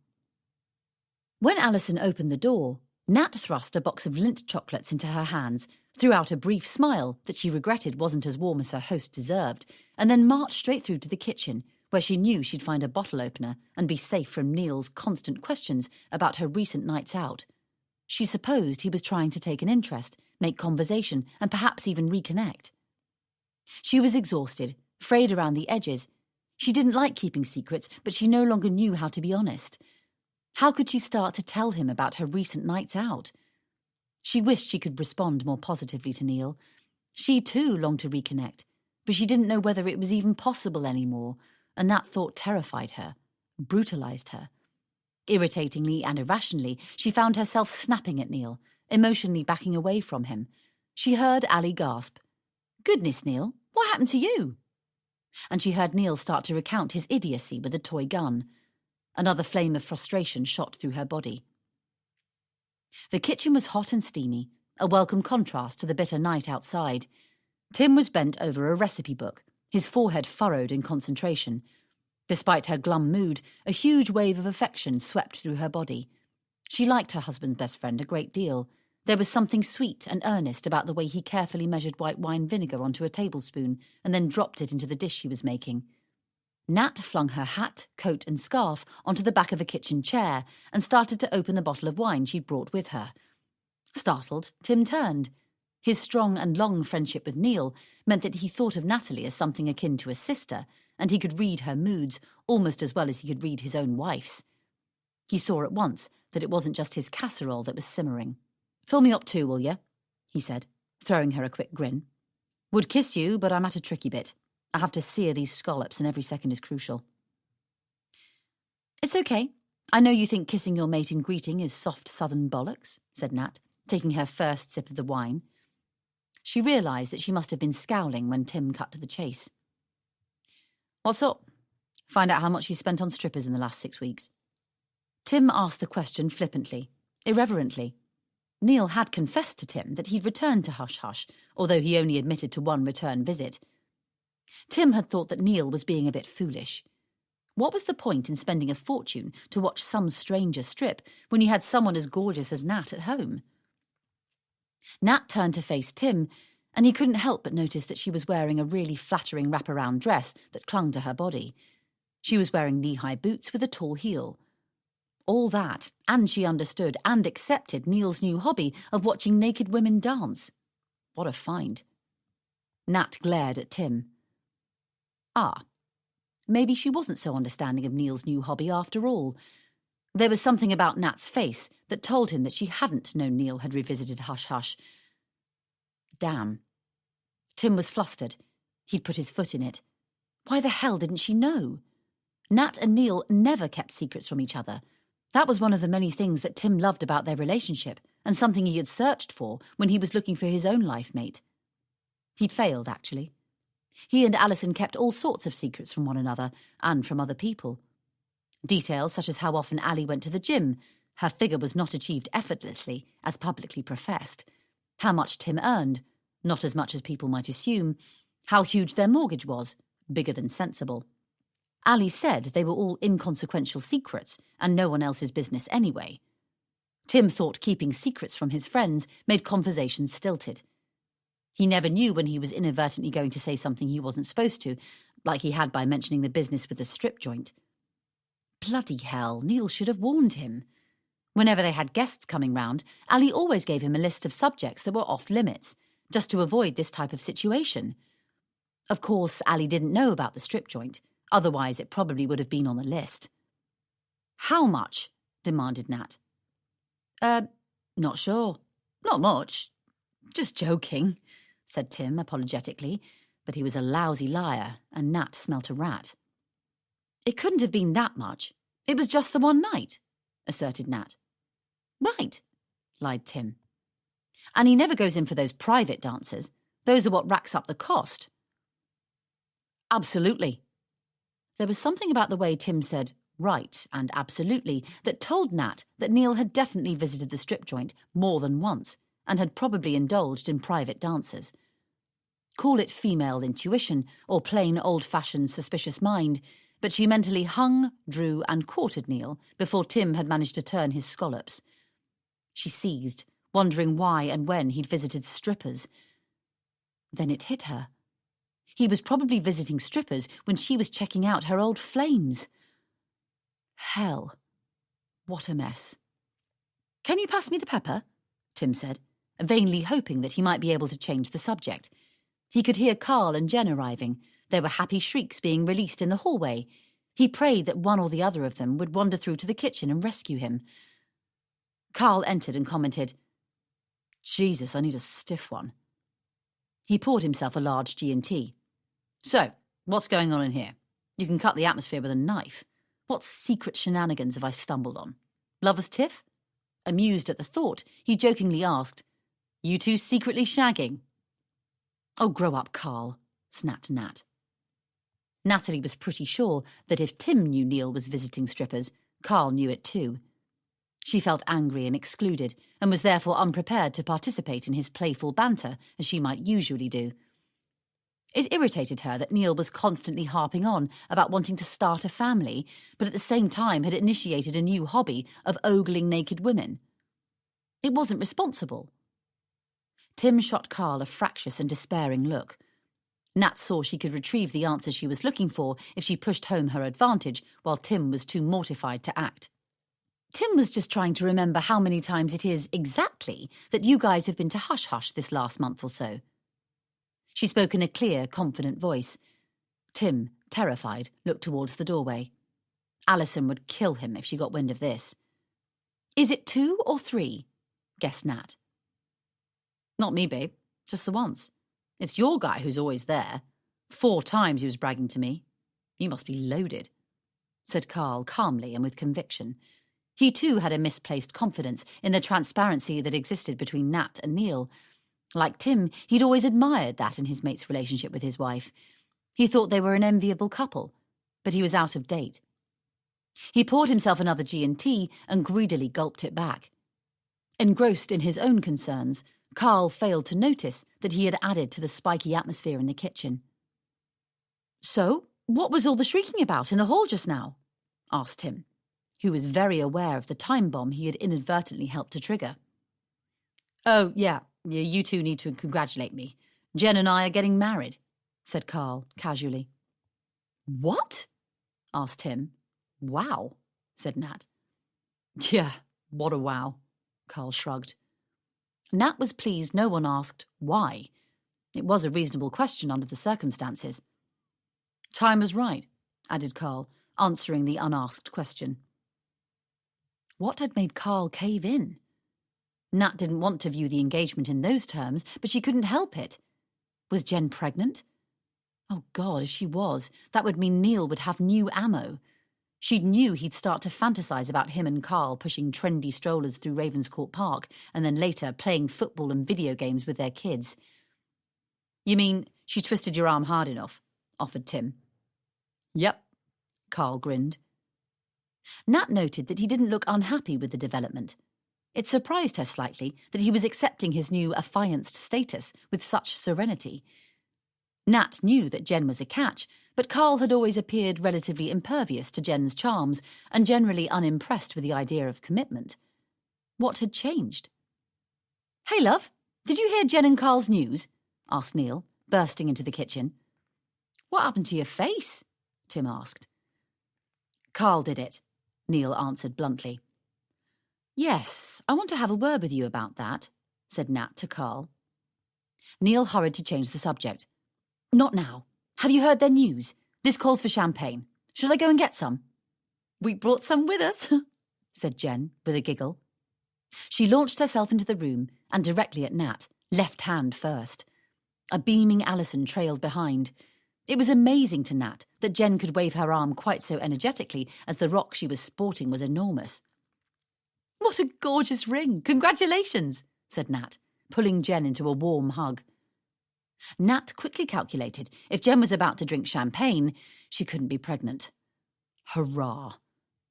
When Alison opened the door, Nat thrust a box of Lindt chocolates into her hands, threw out a brief smile that she regretted wasn't as warm as her host deserved, and then marched straight through to the kitchen, where she knew she'd find a bottle opener and be safe from Neil's constant questions about her recent nights out. She supposed he was trying to take an interest, make conversation, and perhaps even reconnect. She was exhausted, frayed around the edges. She didn't like keeping secrets, but she no longer knew how to be honest. How could she start to tell him about her recent nights out? She wished she could respond more positively to Neil. She too longed to reconnect, but she didn't know whether it was even possible anymore, and that thought terrified her, brutalised her. Irritatingly and irrationally, she found herself snapping at Neil, emotionally backing away from him. She heard Ali gasp, "Goodness, Neil, what happened to you?" And she heard Neil start to recount his idiocy with a toy gun. Another flame of frustration shot through her body. The kitchen was hot and steamy, a welcome contrast to the bitter night outside. Tim was bent over a recipe book, his forehead furrowed in concentration. Despite her glum mood, a huge wave of affection swept through her body. She liked her husband's best friend a great deal. There was something sweet and earnest about the way he carefully measured white wine vinegar onto a tablespoon and then dropped it into the dish she was making. Nat flung her hat, coat and scarf onto the back of a kitchen chair and started to open the bottle of wine she'd brought with her. Startled, Tim turned. His strong and long friendship with Neil meant that he thought of Natalie as something akin to a sister, and he could read her moods almost as well as he could read his own wife's. He saw at once that it wasn't just his casserole that was simmering. "Fill me up too, will you?" he said, throwing her a quick grin. "Would kiss you, but I'm at a tricky bit. I have to sear these scallops and every second is crucial." "It's okay. I know you think kissing your mate in greeting is soft southern bollocks," said Nat, taking her first sip of the wine. She realised that she must have been scowling when Tim cut to the chase. "What's up? Find out how much you spent on strippers in the last 6 weeks." Tim asked the question flippantly, irreverently. Neil had confessed to Tim that he'd returned to Hush Hush, although he only admitted to one return visit. Tim had thought that Neil was being a bit foolish. What was the point in spending a fortune to watch some stranger strip when you had someone as gorgeous as Nat at home? Nat turned to face Tim, and he couldn't help but notice that she was wearing a really flattering wraparound dress that clung to her body. She was wearing knee-high boots with a tall heel. All that, and she understood and accepted Neil's new hobby of watching naked women dance. What a find. Nat glared at Tim. Maybe she wasn't so understanding of Neil's new hobby after all. There was something about Nat's face that told him that she hadn't known Neil had revisited Hush Hush. Damn. Tim was flustered. He'd put his foot in it. Why the hell didn't she know? Nat and Neil never kept secrets from each other. That was one of the many things that Tim loved about their relationship, and something he had searched for when he was looking for his own life mate. He'd failed, actually. He and Alison kept all sorts of secrets from one another, and from other people. Details such as how often Ali went to the gym, her figure was not achieved effortlessly, as publicly professed, how much Tim earned, not as much as people might assume, how huge their mortgage was, bigger than sensible. Ali said they were all inconsequential secrets, and no one else's business anyway. Tim thought keeping secrets from his friends made conversations stilted. He never knew when he was inadvertently going to say something he wasn't supposed to, like he had by mentioning the business with the strip joint. Bloody hell, Neil should have warned him. Whenever they had guests coming round, Ali always gave him a list of subjects that were off limits, just to avoid this type of situation. Of course, Ali didn't know about the strip joint, otherwise it probably would have been on the list. How much? demanded Nat. Not sure. Not much. Just joking, said Tim apologetically, but he was a lousy liar, and Nat smelt a rat. It couldn't have been that much. It was just the one night, asserted Nat. Right, lied Tim. And he never goes in for those private dances. Those are what racks up the cost. Absolutely. There was something about the way Tim said right and absolutely that told Nat that Neil had definitely visited the strip joint more than once and had probably indulged in private dances. Call it female intuition or plain old-fashioned suspicious mind, but she mentally hung, drew and courted Neil before Tim had managed to turn his scallops. She seethed, wondering why and when he'd visited strippers. Then it hit her. He was probably visiting strippers when she was checking out her old flames. Hell. What a mess. Can you pass me the pepper? Tim said, vainly hoping that he might be able to change the subject. He could hear Carl and Jen arriving. There were happy shrieks being released in the hallway. He prayed that one or the other of them would wander through to the kitchen and rescue him. Carl entered and commented, Jesus, I need a stiff one. He poured himself a large G&T. So, what's going on in here? You can cut the atmosphere with a knife. What secret shenanigans have I stumbled on? Lover's tiff? Amused at the thought, he jokingly asked, You two secretly shagging? Oh, grow up, Carl, snapped Nat. Natalie was pretty sure that if Tim knew Neil was visiting strippers, Carl knew it too. She felt angry and excluded, and was therefore unprepared to participate in his playful banter, as she might usually do. It irritated her that Neil was constantly harping on about wanting to start a family, but at the same time had initiated a new hobby of ogling naked women. It wasn't responsible. Tim shot Carl a fractious and despairing look. Nat saw she could retrieve the answer she was looking for if she pushed home her advantage, while Tim was too mortified to act. Tim was just trying to remember how many times it is exactly that you guys have been to Hush Hush this last month or so. She spoke in a clear, confident voice. Tim, terrified, looked towards the doorway. Alison would kill him if she got wind of this. Is it 2 or 3? Guessed Nat. Not me, babe. Just the once. It's your guy who's always there. 4 times he was bragging to me. You must be loaded, said Carl calmly and with conviction. He too had a misplaced confidence in the transparency that existed between Nat and Neil. Like Tim, he'd always admired that in his mate's relationship with his wife. He thought they were an enviable couple, but he was out of date. He poured himself another G&T and greedily gulped it back. Engrossed in his own concerns, Carl failed to notice that he had added to the spiky atmosphere in the kitchen. So, what was all the shrieking about in the hall just now? Asked Tim, who was very aware of the time bomb he had inadvertently helped to trigger. Oh, yeah, you two need to congratulate me. Jen and I are getting married, said Carl casually. What? Asked Tim. Wow, said Nat. Yeah, what a wow, Carl shrugged. Nat was pleased no one asked why. It was a reasonable question under the circumstances. Time was right, added Carl, answering the unasked question. What had made Carl cave in? Nat didn't want to view the engagement in those terms, but she couldn't help it. Was Jen pregnant? Oh God, if she was, that would mean Neil would have new ammo. She knew he'd start to fantasize about him and Carl pushing trendy strollers through Ravenscourt Park and then later playing football and video games with their kids. You mean she twisted your arm hard enough? Offered Tim. Yep, Carl grinned. Nat noted that he didn't look unhappy with the development. It surprised her slightly that he was accepting his new affianced status with such serenity. Nat knew that Jen was a catch, but Carl had always appeared relatively impervious to Jen's charms and generally unimpressed with the idea of commitment. What had changed? Hey, love, did you hear Jen and Carl's news? Asked Neil, bursting into the kitchen. What happened to your face? Tim asked. Carl did it, Neil answered bluntly. Yes, I want to have a word with you about that, said Nat to Carl. Neil hurried to change the subject. Not now. Have you heard their news? This calls for champagne. Should I go and get some? We brought some with us, said Jen, with a giggle. She launched herself into the room and directly at Nat, left hand first. A beaming Alison trailed behind. It was amazing to Nat that Jen could wave her arm quite so energetically, as the rock she was sporting was enormous. "What a gorgeous ring! Congratulations!" said Nat, pulling Jen into a warm hug. Nat quickly calculated if Jen was about to drink champagne, she couldn't be pregnant. Hurrah!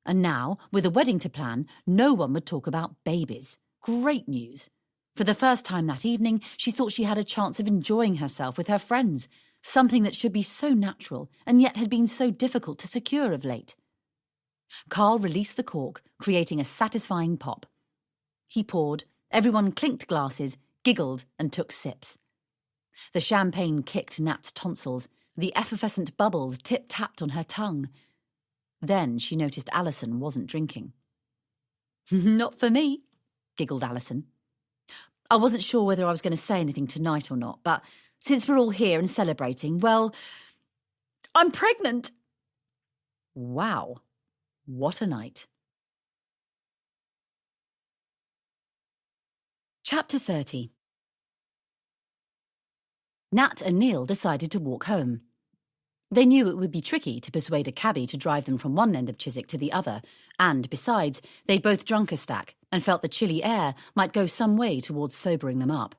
And now, with a wedding to plan, no one would talk about babies. Great news! For the first time that evening, she thought she had a chance of enjoying herself with her friends, something that should be so natural and yet had been so difficult to secure of late. Carl released the cork, creating a satisfying pop. He poured, everyone clinked glasses, giggled and took sips. The champagne kicked Nat's tonsils, the effervescent bubbles tip-tapped on her tongue. Then she noticed Alison wasn't drinking. "Not for me," giggled Alison. "I wasn't sure whether I was going to say anything tonight or not, but since we're all here and celebrating, well, I'm pregnant." Wow, what a night. Chapter 30. Nat and Neil decided to walk home. They knew it would be tricky to persuade a cabbie to drive them from one end of Chiswick to the other, and besides, they'd both drunk a stack and felt the chilly air might go some way towards sobering them up.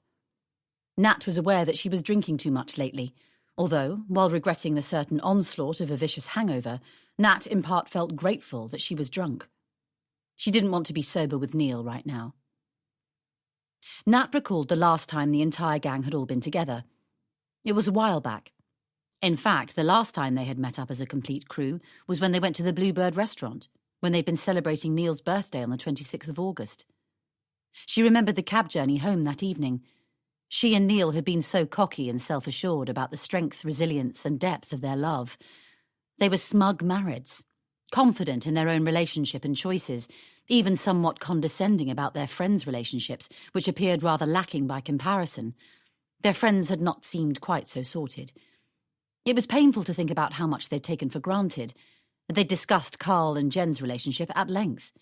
Nat was aware that she was drinking too much lately, although, while regretting the certain onslaught of a vicious hangover, Nat in part felt grateful that she was drunk. She didn't want to be sober with Neil right now. Nat recalled the last time the entire gang had all been together. It was a while back. In fact, the last time they had met up as a complete crew was when they went to the Bluebird restaurant, when they'd been celebrating Neil's birthday on the 26th of August. She remembered the cab journey home that evening. She and Neil had been so cocky and self-assured about the strength, resilience and depth of their love. They were smug marrieds, confident in their own relationship and choices, even somewhat condescending about their friends' relationships, which appeared rather lacking by comparison. Their friends had not seemed quite so sorted. It was painful to think about how much they'd taken for granted. They'd discussed Carl and Jen's relationship at length.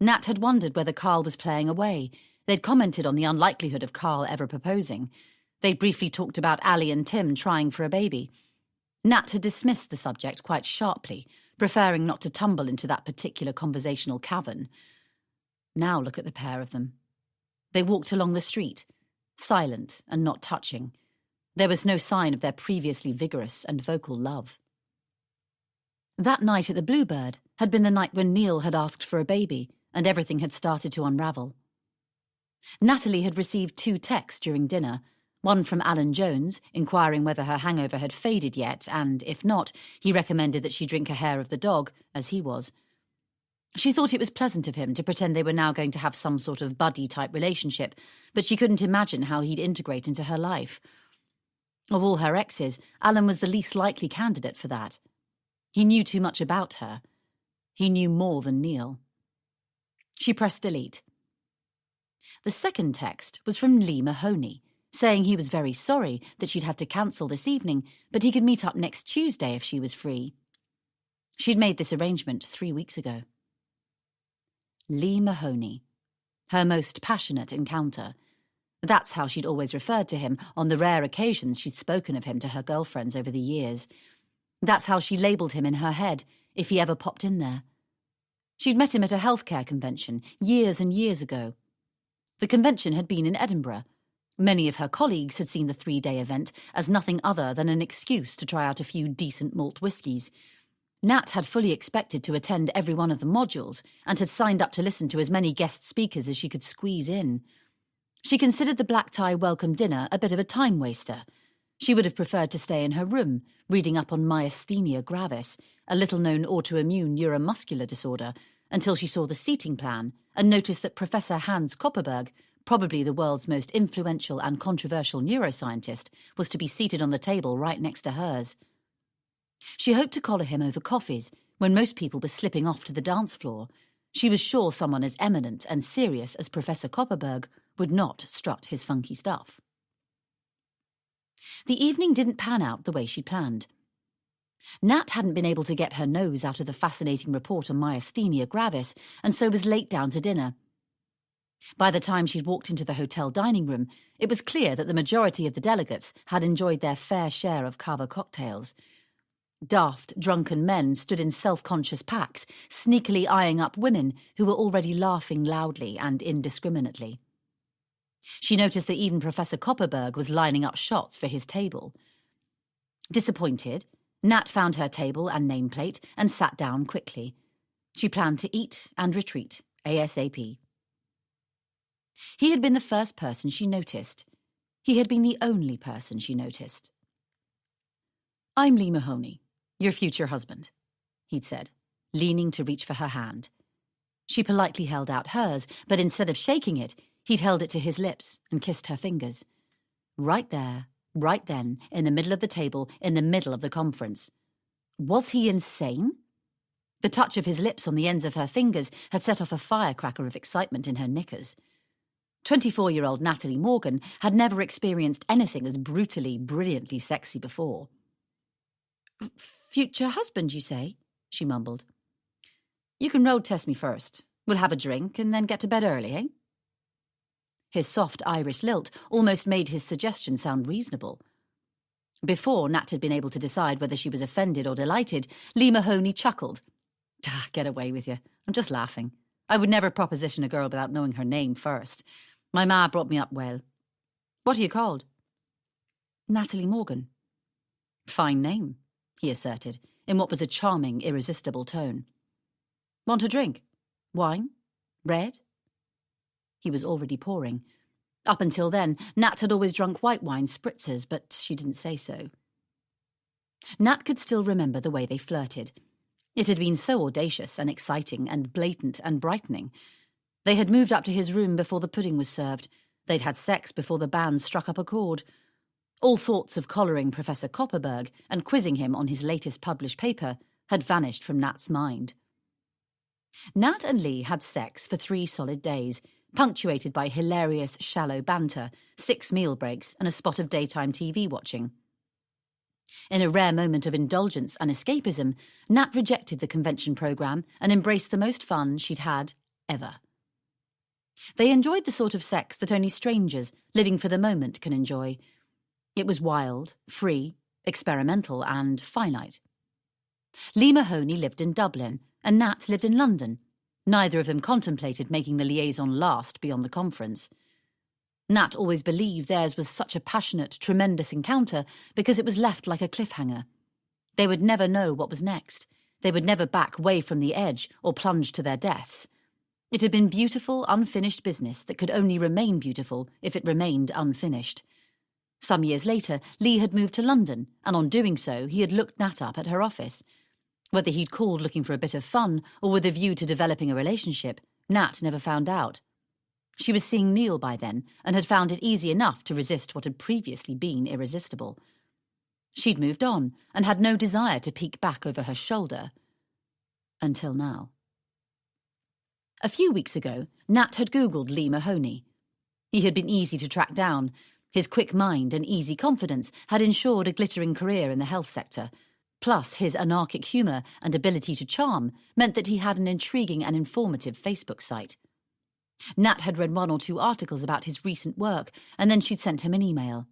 Nat had wondered whether Carl was playing away. They'd commented on the unlikelihood of Carl ever proposing. They'd briefly talked about Ally and Tim trying for a baby. Nat had dismissed the subject quite sharply, preferring not to tumble into that particular conversational cavern. Now look at the pair of them. They walked along the street, silent and not touching. There was no sign of their previously vigorous and vocal love. That night at the Bluebird had been the night when Neil had asked for a baby, and everything had started to unravel. Natalie had received 2 texts during dinner, one from Alan Jones, inquiring whether her hangover had faded yet, and, if not, he recommended that she drink a hair of the dog, as he was. She thought it was pleasant of him to pretend they were now going to have some sort of buddy-type relationship, but she couldn't imagine how he'd integrate into her life. Of all her exes, Alan was the least likely candidate for that. He knew too much about her. He knew more than Neil. She pressed delete. The second text was from Lee Mahoney, saying he was very sorry that she'd had to cancel this evening, but he could meet up next Tuesday if she was free. She'd made this arrangement 3 weeks ago. Lee Mahoney. Her most passionate encounter. That's how she'd always referred to him on the rare occasions she'd spoken of him to her girlfriends over the years. That's how she labelled him in her head, if he ever popped in there. She'd met him at a healthcare convention years and years ago. The convention had been in Edinburgh. Many of her colleagues had seen the 3-day event as nothing other than an excuse to try out a few decent malt whiskies. Nat had fully expected to attend every one of the modules and had signed up to listen to as many guest speakers as she could squeeze in. She considered the black tie welcome dinner a bit of a time waster. She would have preferred to stay in her room, reading up on myasthenia gravis, a little-known autoimmune neuromuscular disorder, until she saw the seating plan and noticed that Professor Hans Kopperberg, probably the world's most influential and controversial neuroscientist, was to be seated on the table right next to hers. She hoped to collar him over coffees when most people were slipping off to the dance floor. She was sure someone as eminent and serious as Professor Kopperberg would not strut his funky stuff. The evening didn't pan out the way she planned. Nat hadn't been able to get her nose out of the fascinating report on myasthenia gravis, and so was late down to dinner. By the time she'd walked into the hotel dining room, it was clear that the majority of the delegates had enjoyed their fair share of cava cocktails. Daft, drunken men stood in self-conscious packs, sneakily eyeing up women who were already laughing loudly and indiscriminately. She noticed that even Professor Copperberg was lining up shots for his table. Disappointed, Nat found her table and nameplate and sat down quickly. She planned to eat and retreat, ASAP. He had been the first person she noticed. He had been the only person she noticed. "I'm Lee Mahoney, your future husband," he'd said, leaning to reach for her hand. She politely held out hers, but instead of shaking it, he'd held it to his lips and kissed her fingers. Right there, right then, in the middle of the table, in the middle of the conference. Was he insane? The touch of his lips on the ends of her fingers had set off a firecracker of excitement in her knickers. 24-year-old Natalie Morgan had never experienced anything as brutally, brilliantly sexy before. "Future husband, you say?" she mumbled. "You can road test me first. We'll have a drink and then get to bed early, eh?" His soft Irish lilt almost made his suggestion sound reasonable. Before Nat had been able to decide whether she was offended or delighted, Lee Mahoney chuckled. "Get away with you. I'm just laughing. I would never proposition a girl without knowing her name first. My ma brought me up well. What are you called?" "Natalie Morgan." "Fine name," he asserted, in what was a charming, irresistible tone. "Want a drink? Wine? Red?" He was already pouring. Up until then, Nat had always drunk white wine spritzers, but she didn't say so. Nat could still remember the way they flirted. It had been so audacious and exciting and blatant and brightening. They had moved up to his room before the pudding was served. They'd had sex before the band struck up a chord. All thoughts of collaring Professor Copperberg and quizzing him on his latest published paper had vanished from Nat's mind. Nat and Lee had sex for 3 solid days, punctuated by hilarious, shallow banter, 6 meal breaks, and a spot of daytime TV watching. In a rare moment of indulgence and escapism, Nat rejected the convention programme and embraced the most fun she'd had ever. They enjoyed the sort of sex that only strangers, living for the moment, can enjoy. It was wild, free, experimental, and finite. Lee Mahoney lived in Dublin, and Nat lived in London. Neither of them contemplated making the liaison last beyond the conference. Nat always believed theirs was such a passionate, tremendous encounter because it was left like a cliffhanger. They would never know what was next. They would never back way from the edge or plunge to their deaths. It had been beautiful, unfinished business that could only remain beautiful if it remained unfinished. Some years later, Lee had moved to London, and on doing so, he had looked Nat up at her office. Whether he'd called looking for a bit of fun or with a view to developing a relationship, Nat never found out. She was seeing Neil by then and had found it easy enough to resist what had previously been irresistible. She'd moved on and had no desire to peek back over her shoulder. Until now. A few weeks ago, Nat had Googled Lee Mahoney. He had been easy to track down. His quick mind and easy confidence had ensured a glittering career in the health sector. Plus, his anarchic humour and ability to charm meant that he had an intriguing and informative Facebook site. Nat had read 1 or 2 articles about his recent work, and then she'd sent him an email.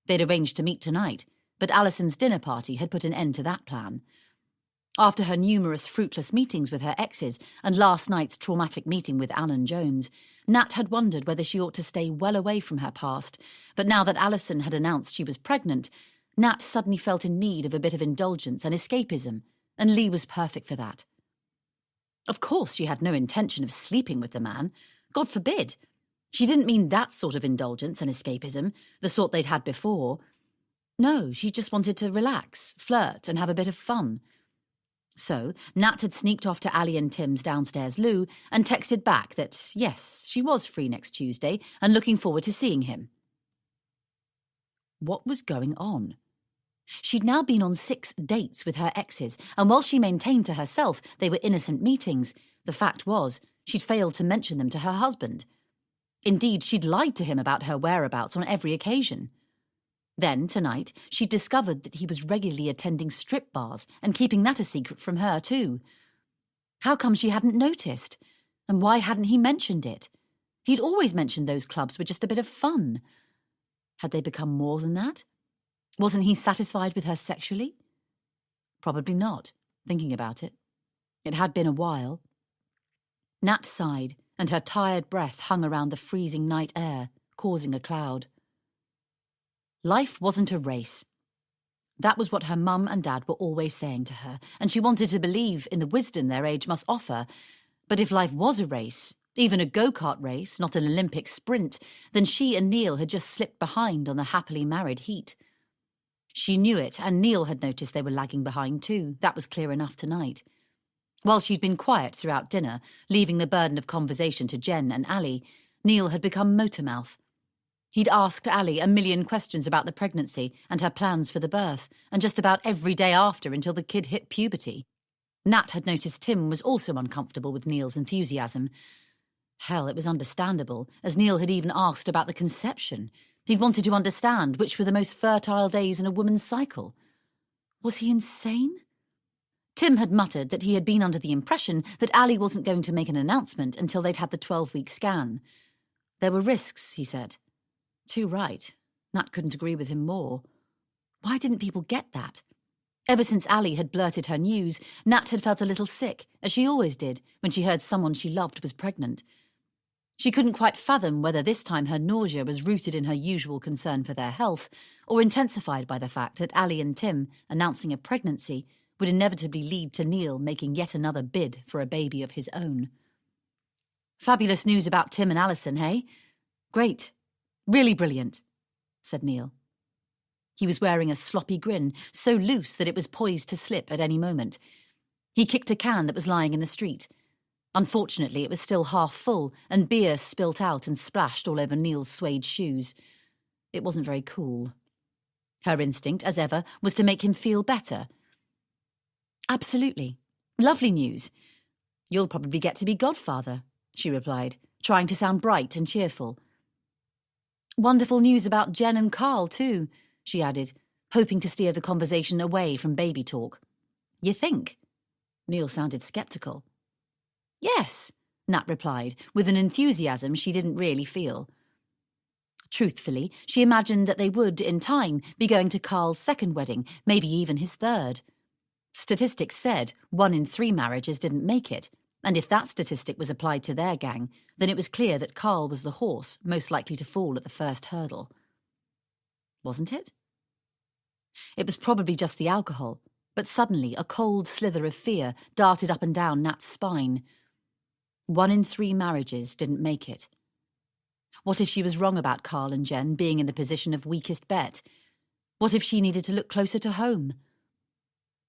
They'd arranged to meet tonight, but Alison's dinner party had put an end to that plan. After her numerous fruitless meetings with her exes and last night's traumatic meeting with Alan Jones, Nat had wondered whether she ought to stay well away from her past, but now that Alison had announced she was pregnant, Nat suddenly felt in need of a bit of indulgence and escapism, and Lee was perfect for that. Of course she had no intention of sleeping with the man. God forbid. She didn't mean that sort of indulgence and escapism, the sort they'd had before. No, she just wanted to relax, flirt, and have a bit of fun. So, Nat had sneaked off to Ali and Tim's downstairs loo and texted back that, yes, she was free next Tuesday and looking forward to seeing him. What was going on? She'd now been on 6 dates with her exes, and while she maintained to herself they were innocent meetings, the fact was she'd failed to mention them to her husband. Indeed, she'd lied to him about her whereabouts on every occasion. Then, tonight, she'd discovered that he was regularly attending strip bars and keeping that a secret from her, too. How come she hadn't noticed? And why hadn't he mentioned it? He'd always mentioned those clubs were just a bit of fun. Had they become more than that? Wasn't he satisfied with her sexually? Probably not, thinking about it. It had been a while. Nat sighed, and her tired breath hung around the freezing night air, causing a cloud. Life wasn't a race. That was what her mum and dad were always saying to her, and she wanted to believe in the wisdom their age must offer. But if life was a race, even a go-kart race, not an Olympic sprint, then she and Neil had just slipped behind on the happily married heat. She knew it, and Neil had noticed they were lagging behind too. That was clear enough tonight. While she'd been quiet throughout dinner, leaving the burden of conversation to Jen and Ali, Neil had become motormouth. He'd asked Ali a million questions about the pregnancy and her plans for the birth, and just about every day after until the kid hit puberty. Nat had noticed Tim was also uncomfortable with Neil's enthusiasm. Hell, it was understandable, as Neil had even asked about the conception. He'd wanted to understand which were the most fertile days in a woman's cycle. Was he insane? Tim had muttered that he had been under the impression that Ali wasn't going to make an announcement until they'd had the 12-week scan. There were risks, he said. Too right. Nat couldn't agree with him more. Why didn't people get that? Ever since Ali had blurted her news, Nat had felt a little sick, as she always did when she heard someone she loved was pregnant. She couldn't quite fathom whether this time her nausea was rooted in her usual concern for their health, or intensified by the fact that Ali and Tim announcing a pregnancy would inevitably lead to Neil making yet another bid for a baby of his own. Fabulous news about Tim and Alison, hey? Great. Really brilliant, said Neil. He was wearing a sloppy grin, so loose that it was poised to slip at any moment. He kicked a can that was lying in the street. Unfortunately, it was still half full, and beer spilt out and splashed all over Neil's suede shoes. It wasn't very cool. Her instinct, as ever, was to make him feel better. Absolutely. Lovely news. You'll probably get to be godfather, she replied, trying to sound bright and cheerful. Wonderful news about Jen and Carl, too, she added, hoping to steer the conversation away from baby talk. You think? Neil sounded sceptical. Yes, Nat replied, with an enthusiasm she didn't really feel. Truthfully, she imagined that they would, in time, be going to Carl's second wedding, maybe even his third. Statistics said 1 in 3 marriages didn't make it, and if that statistic was applied to their gang, then it was clear that Carl was the horse most likely to fall at the first hurdle. Wasn't it? It was probably just the alcohol, but suddenly a cold slither of fear darted up and down Nat's spine. 1 in 3 marriages didn't make it. What if she was wrong about Carl and Jen being in the position of weakest bet? What if she needed to look closer to home?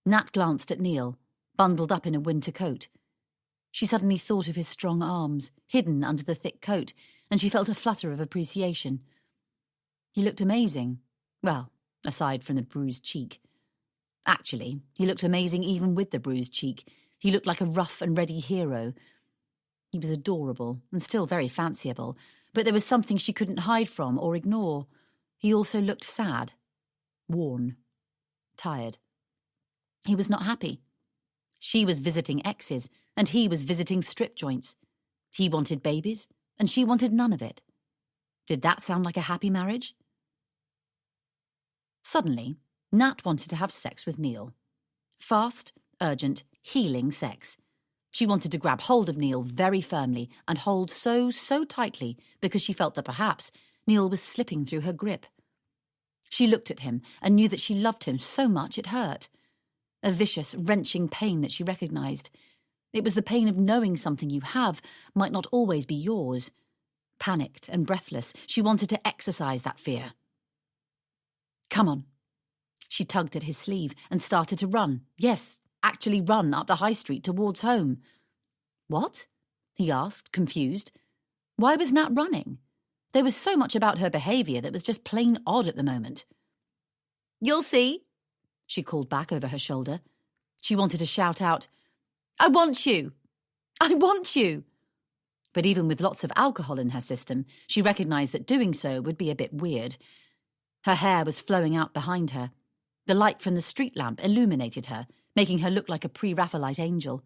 Nat glanced at Neil, bundled up in a winter coat. She suddenly thought of his strong arms, hidden under the thick coat, and she felt a flutter of appreciation. He looked amazing. Well, aside from the bruised cheek. Actually, he looked amazing even with the bruised cheek. He looked like a rough and ready hero. He was adorable and still very fanciable, but there was something she couldn't hide from or ignore. He also looked sad, worn, tired. He was not happy. She was visiting exes, and he was visiting strip joints. He wanted babies, and she wanted none of it. Did that sound like a happy marriage? Suddenly, Nat wanted to have sex with Neil. Fast, urgent, healing sex. She wanted to grab hold of Neil very firmly and hold so tightly because she felt that perhaps Neil was slipping through her grip. She looked at him and knew that she loved him so much it hurt. A vicious, wrenching pain that she recognised. It was the pain of knowing something you have might not always be yours. Panicked and breathless, she wanted to exercise that fear. Come on. She tugged at his sleeve and started to run. Yes, actually run up the high street towards home. What? He asked, confused. Why was Nat running? There was so much about her behaviour that was just plain odd at the moment. You'll see, she called back over her shoulder. She wanted to shout out, I want you! I want you! But even with lots of alcohol in her system, she recognised that doing so would be a bit weird. Her hair was flowing out behind her. The light from the street lamp illuminated her, making her look like a pre-Raphaelite angel.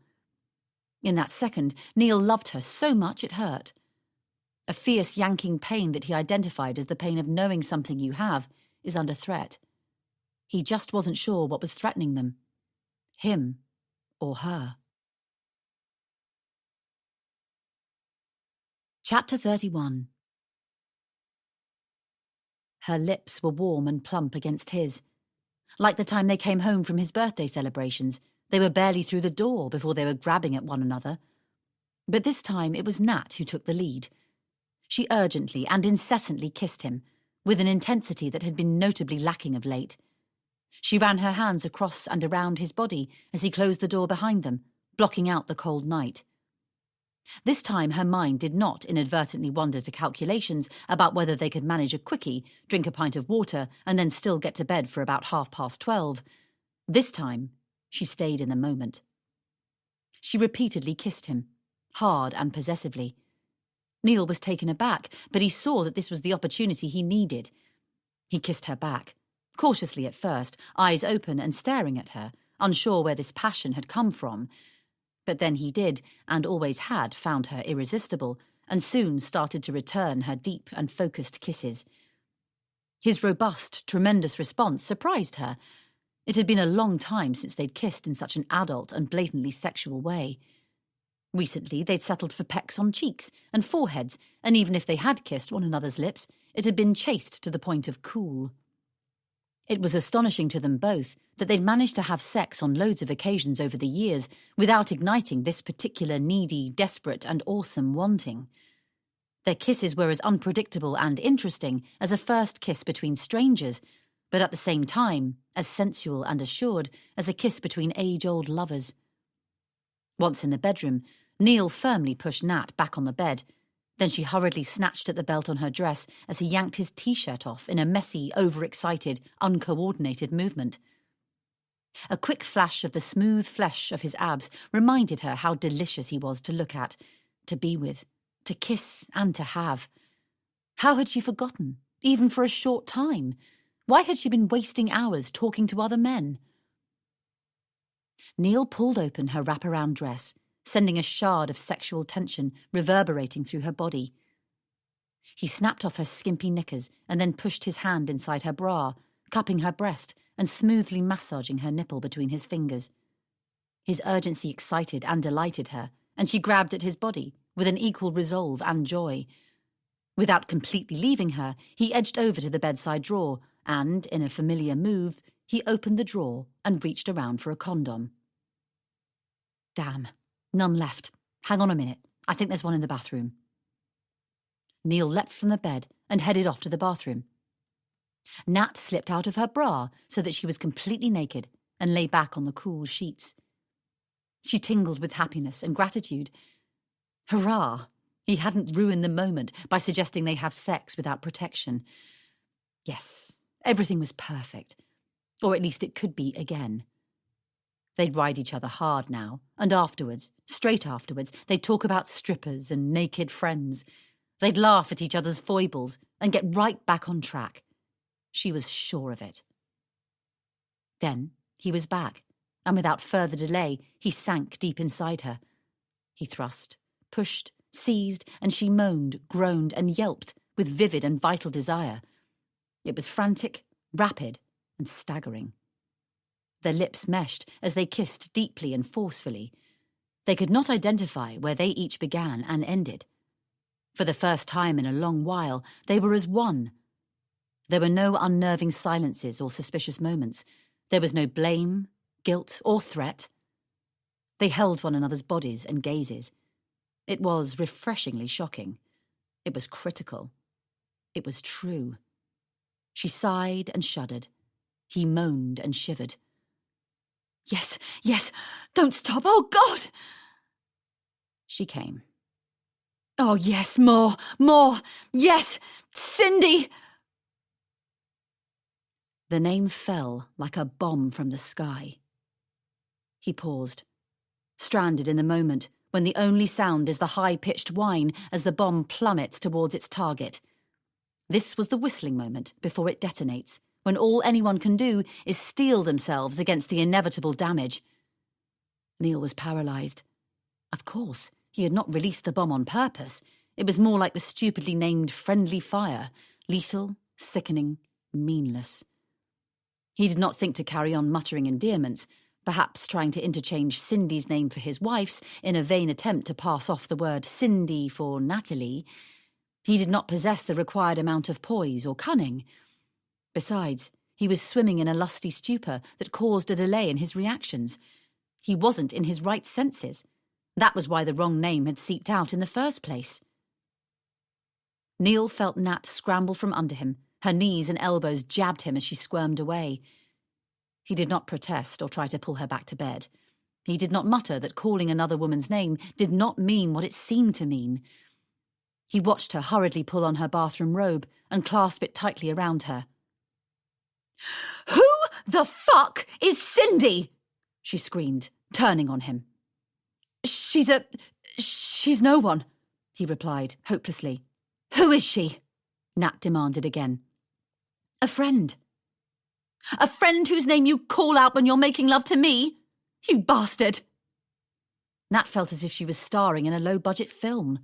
In that second, Neil loved her so much it hurt. A fierce yanking pain that he identified as the pain of knowing something you have is under threat. He just wasn't sure what was threatening them. Him or her. Chapter 31. Her lips were warm and plump against his. Like the time they came home from his birthday celebrations, they were barely through the door before they were grabbing at one another. But this time it was Nat who took the lead. She urgently and incessantly kissed him, with an intensity that had been notably lacking of late. She ran her hands across and around his body as he closed the door behind them, blocking out the cold night. This time her mind did not inadvertently wander to calculations about whether they could manage a quickie, drink a pint of water, and then still get to bed for about 12:30. This time she stayed in the moment. She repeatedly kissed him, hard and possessively. Neil was taken aback, but he saw that this was the opportunity he needed. He kissed her back, cautiously at first, eyes open and staring at her, unsure where this passion had come from. But then he did, and always had, found her irresistible, and soon started to return her deep and focused kisses. His robust, tremendous response surprised her. It had been a long time since they'd kissed in such an adult and blatantly sexual way. Recently, they'd settled for pecks on cheeks and foreheads, and even if they had kissed one another's lips, it had been chaste to the point of cool. It was astonishing to them both that they'd managed to have sex on loads of occasions over the years without igniting this particular needy, desperate, and awesome wanting. Their kisses were as unpredictable and interesting as a first kiss between strangers, but at the same time as sensual and assured as a kiss between age-old lovers. Once in the bedroom, Neil firmly pushed Nat back on the bed. Then she hurriedly snatched at the belt on her dress as he yanked his T-shirt off in a messy, overexcited, uncoordinated movement. A quick flash of the smooth flesh of his abs reminded her how delicious he was to look at, to be with, to kiss and to have. How had she forgotten, even for a short time? Why had she been wasting hours talking to other men? Neil pulled open her wraparound dress, sending a shard of sexual tension reverberating through her body. He snapped off her skimpy knickers and then pushed his hand inside her bra, cupping her breast and smoothly massaging her nipple between his fingers. His urgency excited and delighted her, and she grabbed at his body with an equal resolve and joy. Without completely leaving her, he edged over to the bedside drawer and, in a familiar move, he opened the drawer and reached around for a condom. Damn, none left. Hang on a minute. I think there's one in the bathroom. Neil leapt from the bed and headed off to the bathroom. Nat slipped out of her bra so that she was completely naked and lay back on the cool sheets. She tingled with happiness and gratitude. Hurrah! He hadn't ruined the moment by suggesting they have sex without protection. Yes, everything was perfect. Or at least it could be again. They'd ride each other hard now, and afterwards, straight afterwards, they'd talk about strippers and naked friends. They'd laugh at each other's foibles and get right back on track. She was sure of it. Then he was back, and without further delay, he sank deep inside her. He thrust, pushed, seized, and she moaned, groaned, and yelped with vivid and vital desire. It was frantic, rapid, and staggering. Their lips meshed as they kissed deeply and forcefully. They could not identify where they each began and ended. For the first time in a long while, they were as one. There were no unnerving silences or suspicious moments. There was no blame, guilt, or threat. They held one another's bodies and gazes. It was refreshingly shocking. It was critical. It was true. She sighed and shuddered. He moaned and shivered. Yes, yes, don't stop, oh God! She came. Oh yes, more, yes, Cindy! The name fell like a bomb from the sky. He paused, stranded in the moment when the only sound is the high-pitched whine as the bomb plummets towards its target. This was the whistling moment before it detonates, when all anyone can do is steel themselves against the inevitable damage. Neil was paralysed. Of course, he had not released the bomb on purpose. It was more like the stupidly named friendly fire, lethal, sickening, meaningless. He did not think to carry on muttering endearments, perhaps trying to interchange Cindy's name for his wife's in a vain attempt to pass off the word Cindy for Natalie. He did not possess the required amount of poise or cunning. Besides, he was swimming in a lusty stupor that caused a delay in his reactions. He wasn't in his right senses. That was why the wrong name had seeped out in the first place. Neil felt Nat scramble from under him. Her knees and elbows jabbed him as she squirmed away. He did not protest or try to pull her back to bed. He did not mutter that calling another woman's name did not mean what it seemed to mean. He watched her hurriedly pull on her bathroom robe and clasp it tightly around her. "Who the fuck is Cindy?" she screamed, turning on him. She's no one," he replied, hopelessly. "Who is she?" Nat demanded again. "A friend." "A friend whose name you call out when you're making love to me? You bastard!" Nat felt as if she was starring in a low-budget film.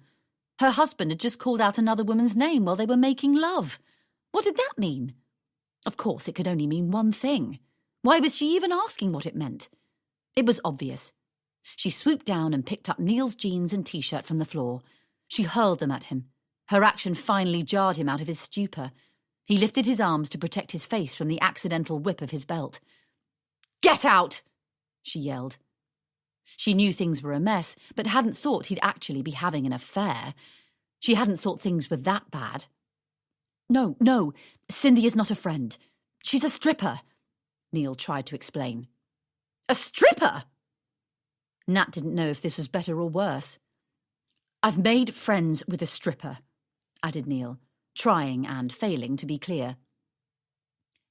Her husband had just called out another woman's name while they were making love. What did that mean? Of course, it could only mean one thing. Why was she even asking what it meant? It was obvious. She swooped down and picked up Neil's jeans and T-shirt from the floor. She hurled them at him. Her action finally jarred him out of his stupor. He lifted his arms to protect his face from the accidental whip of his belt. "Get out!" she yelled. She knew things were a mess, but hadn't thought he'd actually be having an affair. She hadn't thought things were that bad. No, Cindy is not a friend. She's a stripper," Neil tried to explain. "A stripper?" Nat didn't know if this was better or worse. "I've made friends with a stripper," added Neil, trying and failing to be clear.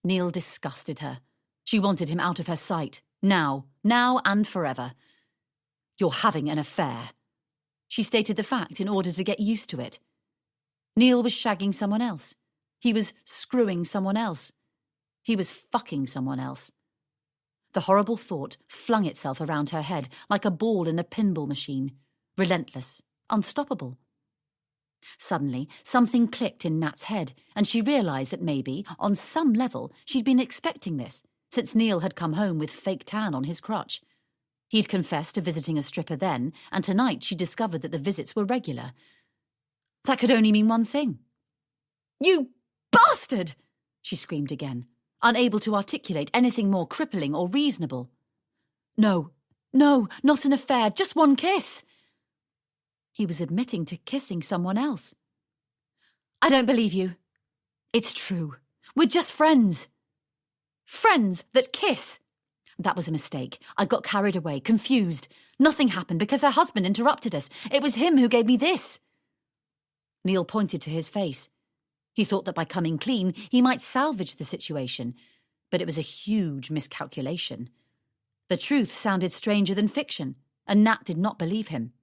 Neil disgusted her. She wanted him out of her sight, now and forever. "You're having an affair." She stated the fact in order to get used to it. Neil was shagging someone else. He was screwing someone else. He was fucking someone else. The horrible thought flung itself around her head like a ball in a pinball machine, relentless, unstoppable. Suddenly, something clicked in Nat's head, and she realised that maybe, on some level, she'd been expecting this, since Neil had come home with fake tan on his crotch. He'd confessed to visiting a stripper then, and tonight she discovered that the visits were regular. That could only mean one thing. "You bastard!" she screamed again, unable to articulate anything more crippling or reasonable. No, not an affair, just one kiss." He was admitting to kissing someone else. "I don't believe you." "It's true. We're just friends." "Friends that kiss." "That was a mistake. I got carried away, confused. Nothing happened because her husband interrupted us. It was him who gave me this." Neil pointed to his face. He thought that by coming clean, he might salvage the situation, but it was a huge miscalculation. The truth sounded stranger than fiction, and Nat did not believe him.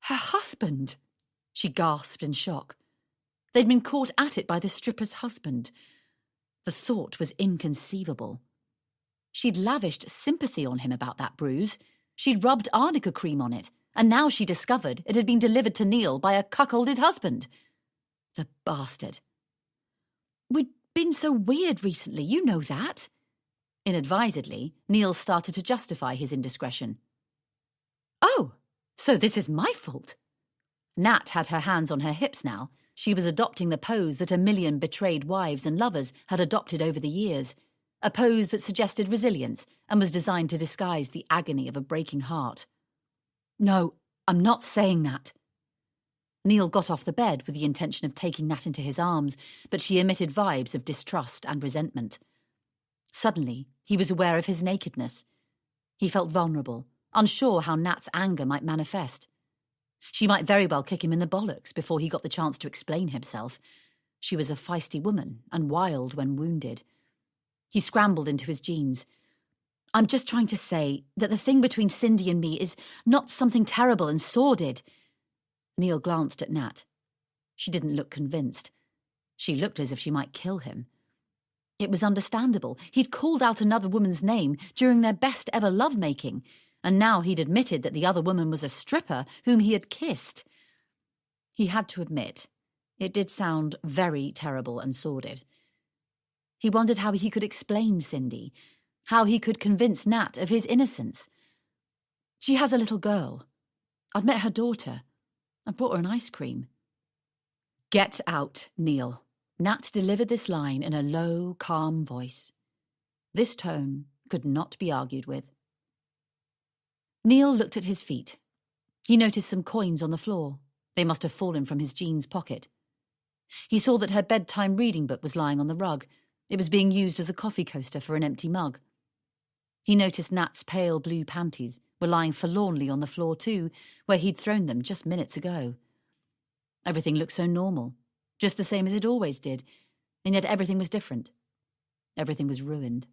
Her husband? She gasped in shock. They'd been caught at it by the stripper's husband. The thought was inconceivable. She'd lavished sympathy on him about that bruise. She'd rubbed arnica cream on it, and now she discovered it had been delivered to Neil by a cuckolded husband. The bastard. "We'd been so weird recently, you know that." Inadvisedly, Neil started to justify his indiscretion. "Oh, so this is my fault." Nat had her hands on her hips now. She was adopting the pose that a million betrayed wives and lovers had adopted over the years, a pose that suggested resilience and was designed to disguise the agony of a breaking heart. "No, I'm not saying that." Neil got off the bed with the intention of taking Nat into his arms, but she emitted vibes of distrust and resentment. Suddenly, he was aware of his nakedness. He felt vulnerable, unsure how Nat's anger might manifest. She might very well kick him in the bollocks before he got the chance to explain himself. She was a feisty woman and wild when wounded. He scrambled into his jeans. "I'm just trying to say that the thing between Cindy and me is not something terrible and sordid." Neil glanced at Nat. She didn't look convinced. She looked as if she might kill him. It was understandable. He'd called out another woman's name during their best-ever lovemaking, and now he'd admitted that the other woman was a stripper whom he had kissed. He had to admit, it did sound very terrible and sordid. He wondered how he could explain Cindy, how he could convince Nat of his innocence. She has a little girl. I've met her daughter. I brought her an ice cream. Get out, Neil. Nat delivered this line in a low, calm voice. This tone could not be argued with. Neil looked at his feet. He noticed some coins on the floor. They must have fallen from his jeans pocket. He saw that her bedtime reading book was lying on the rug. It was being used as a coffee coaster for an empty mug. He noticed Nat's pale blue panties were lying forlornly on the floor too, where he'd thrown them just minutes ago. Everything looked so normal, just the same as it always did, and yet everything was different. Everything was ruined.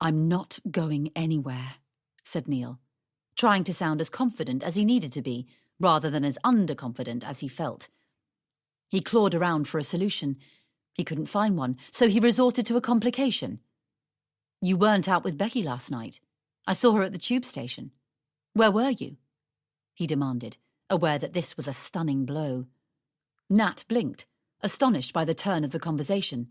I'm not going anywhere, said Neil, trying to sound as confident as he needed to be, rather than as underconfident as he felt. He clawed around for a solution. He couldn't find one, so he resorted to a complication. You weren't out with Becky last night. I saw her at the tube station. Where were you? He demanded, aware that this was a stunning blow. Nat blinked, astonished by the turn of the conversation.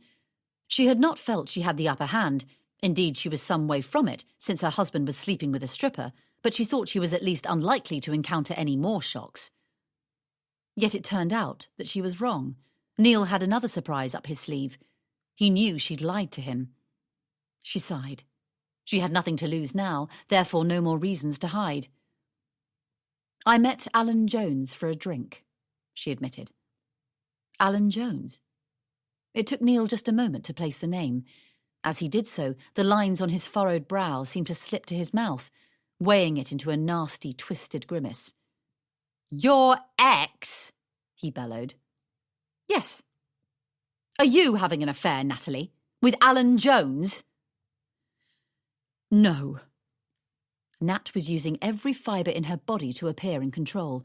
She had not felt she had the upper hand. Indeed, she was some way from it, since her husband was sleeping with a stripper, but she thought she was at least unlikely to encounter any more shocks. Yet it turned out that she was wrong. Neil had another surprise up his sleeve. He knew she'd lied to him. She sighed. She had nothing to lose now, therefore no more reasons to hide. I met Alan Jones for a drink, she admitted. Alan Jones? It took Neil just a moment to place the name. As he did so, the lines on his furrowed brow seemed to slip to his mouth, weighing it into a nasty, twisted grimace. Your ex? He bellowed. Yes. Are you having an affair, Natalie? With Alan Jones? No. Nat was using every fibre in her body to appear in control.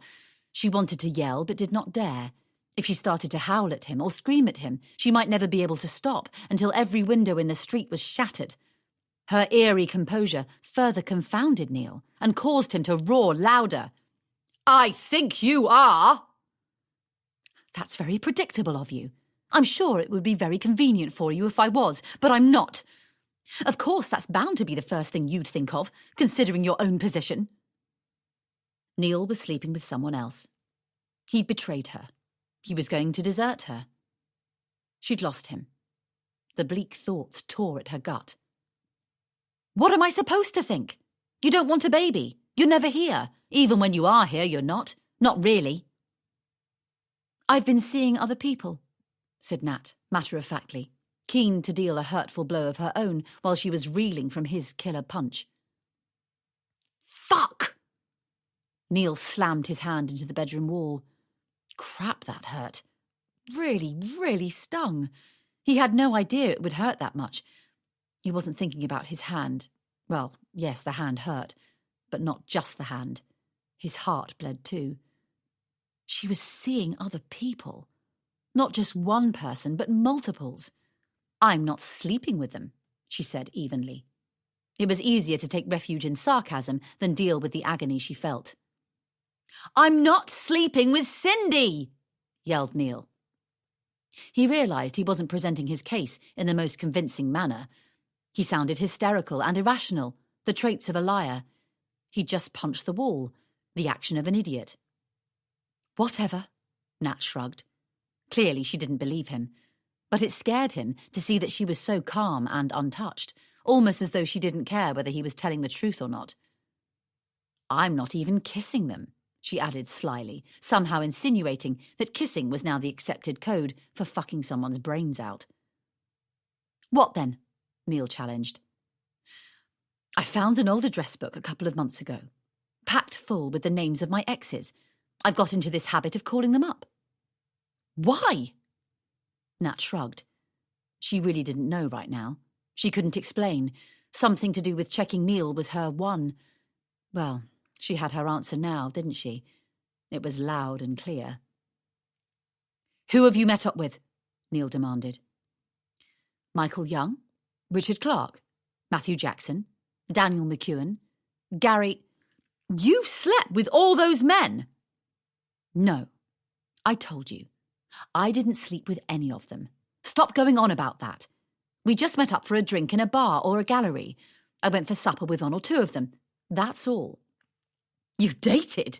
She wanted to yell, but did not dare. If she started to howl at him or scream at him, she might never be able to stop until every window in the street was shattered. Her eerie composure further confounded Neil and caused him to roar louder. I think you are! That's very predictable of you. I'm sure it would be very convenient for you if I was, but I'm not. Of course, that's bound to be the first thing you'd think of, considering your own position. Neil was sleeping with someone else. He'd betrayed her. He was going to desert her. She'd lost him. The bleak thoughts tore at her gut. What am I supposed to think? You don't want a baby. You're never here. Even when you are here, you're not. Not really. I've been seeing other people, said Nat, matter-of-factly, keen to deal a hurtful blow of her own while she was reeling from his killer punch. Fuck! Neil slammed his hand into the bedroom wall. Crap, that hurt. Really, really stung. He had no idea it would hurt that much. He wasn't thinking about his hand. Well, yes, the hand hurt, but not just the hand. His heart bled too. She was seeing other people. Not just one person, but multiples. I'm not sleeping with them, she said evenly. It was easier to take refuge in sarcasm than deal with the agony she felt. I'm not sleeping with Cindy, yelled Neil. He realised he wasn't presenting his case in the most convincing manner. He sounded hysterical and irrational, the traits of a liar. He'd just punched the wall, the action of an idiot. Whatever, Nat shrugged. Clearly she didn't believe him, but it scared him to see that she was so calm and untouched, almost as though she didn't care whether he was telling the truth or not. I'm not even kissing them, she added slyly, somehow insinuating that kissing was now the accepted code for fucking someone's brains out. What then? Neil challenged. I found an old address book a couple of months ago, packed full with the names of my exes. I've got into this habit of calling them up. Why? Nat shrugged. She really didn't know right now. She couldn't explain. Something to do with checking Neil was her one. Well, she had her answer now, didn't she? It was loud and clear. Who have you met up with? Neil demanded. Michael Young, Richard Clarke, Matthew Jackson, Daniel McEwen, Gary... You slept with all those men? No, I told you. I didn't sleep with any of them. Stop going on about that. We just met up for a drink in a bar or a gallery. I went for supper with one or two of them. That's all. You dated?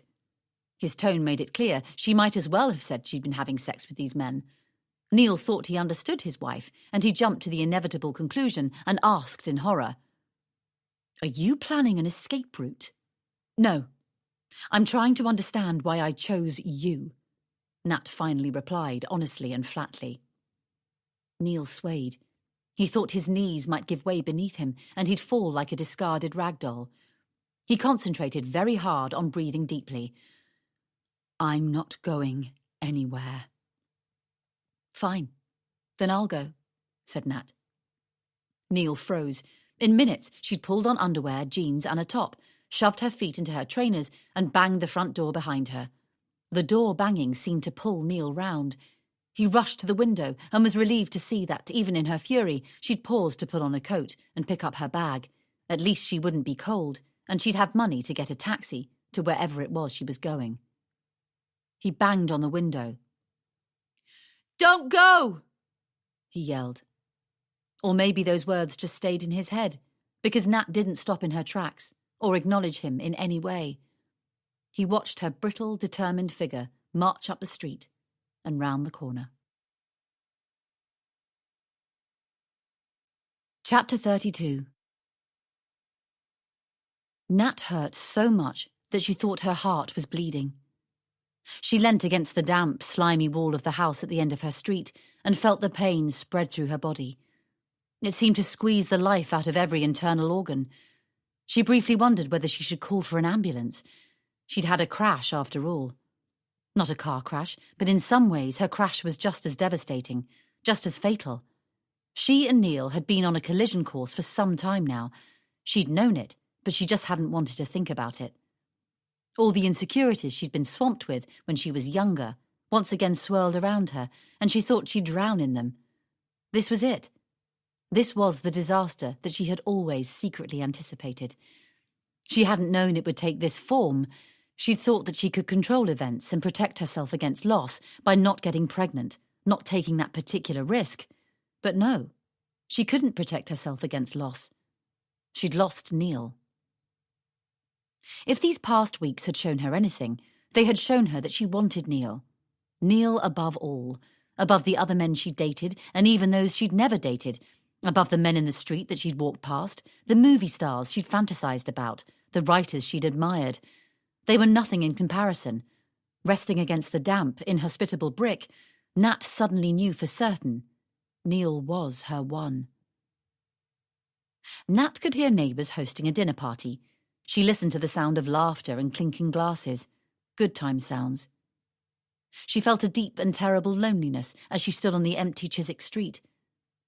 His tone made it clear she might as well have said she'd been having sex with these men. Neil thought he understood his wife, and he jumped to the inevitable conclusion and asked in horror. Are you planning an escape route? No. I'm trying to understand why I chose you, Nat finally replied, honestly and flatly. Neil swayed. He thought his knees might give way beneath him, and he'd fall like a discarded rag doll. He concentrated very hard on breathing deeply. I'm not going anywhere. Fine. Then I'll go, said Nat. Neil froze. In minutes, she'd pulled on underwear, jeans and a top, shoved her feet into her trainers and banged the front door behind her. The door banging seemed to pull Neil round. He rushed to the window and was relieved to see that, even in her fury, she'd paused to put on a coat and pick up her bag. At least she wouldn't be cold, and she'd have money to get a taxi to wherever it was she was going. He banged on the window. Don't go! He yelled. Or maybe those words just stayed in his head, because Nat didn't stop in her tracks or acknowledge him in any way. He watched her brittle, determined figure march up the street and round the corner. Chapter 32. Nat hurt so much that she thought her heart was bleeding. She leant against the damp, slimy wall of the house at the end of her street and felt the pain spread through her body. It seemed to squeeze the life out of every internal organ. She briefly wondered whether she should call for an ambulance. She'd had a crash after all. Not a car crash, but in some ways her crash was just as devastating, just as fatal. She and Neil had been on a collision course for some time now. She'd known it, but she just hadn't wanted to think about it. All the insecurities she'd been swamped with when she was younger once again swirled around her, and she thought she'd drown in them. This was it. This was the disaster that she had always secretly anticipated. She hadn't known it would take this form. She'd thought that she could control events and protect herself against loss by not getting pregnant, not taking that particular risk. But no, she couldn't protect herself against loss. She'd lost Neil. If these past weeks had shown her anything, they had shown her that she wanted Neil. Neil above all, above the other men she'd dated and even those she'd never dated, above the men in the street that she'd walked past, the movie stars she'd fantasized about, the writers she'd admired. They were nothing in comparison. Resting against the damp, inhospitable brick, Nat suddenly knew for certain Neil was her one. Nat could hear neighbours hosting a dinner party. She listened to the sound of laughter and clinking glasses. Good time sounds. She felt a deep and terrible loneliness as she stood on the empty Chiswick street.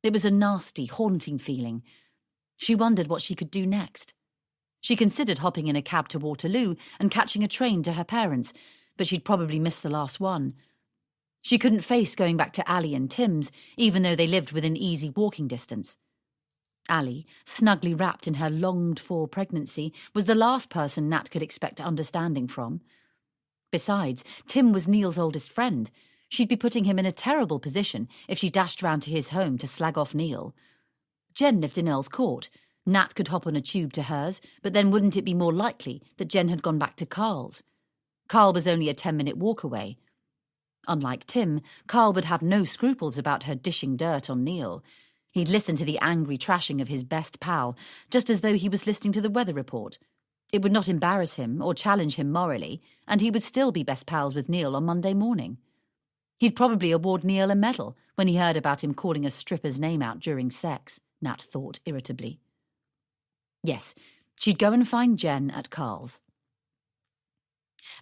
It was a nasty, haunting feeling. She wondered what she could do next. She considered hopping in a cab to Waterloo and catching a train to her parents', but she'd probably miss the last one. She couldn't face going back to Ali and Tim's, even though they lived within easy walking distance. Ali, snugly wrapped in her longed-for pregnancy, was the last person Nat could expect understanding from. Besides, Tim was Neil's oldest friend. She'd be putting him in a terrible position if she dashed round to his home to slag off Neil. Jen lived in Earl's Court. Nat could hop on a tube to hers, but then wouldn't it be more likely that Jen had gone back to Carl's? Carl was only a 10-minute walk away. Unlike Tim, Carl would have no scruples about her dishing dirt on Neil. He'd listen to the angry trashing of his best pal, just as though he was listening to the weather report. It would not embarrass him or challenge him morally, and he would still be best pals with Neil on Monday morning. He'd probably award Neil a medal when he heard about him calling a stripper's name out during sex, Nat thought irritably. Yes, she'd go and find Jen at Carl's.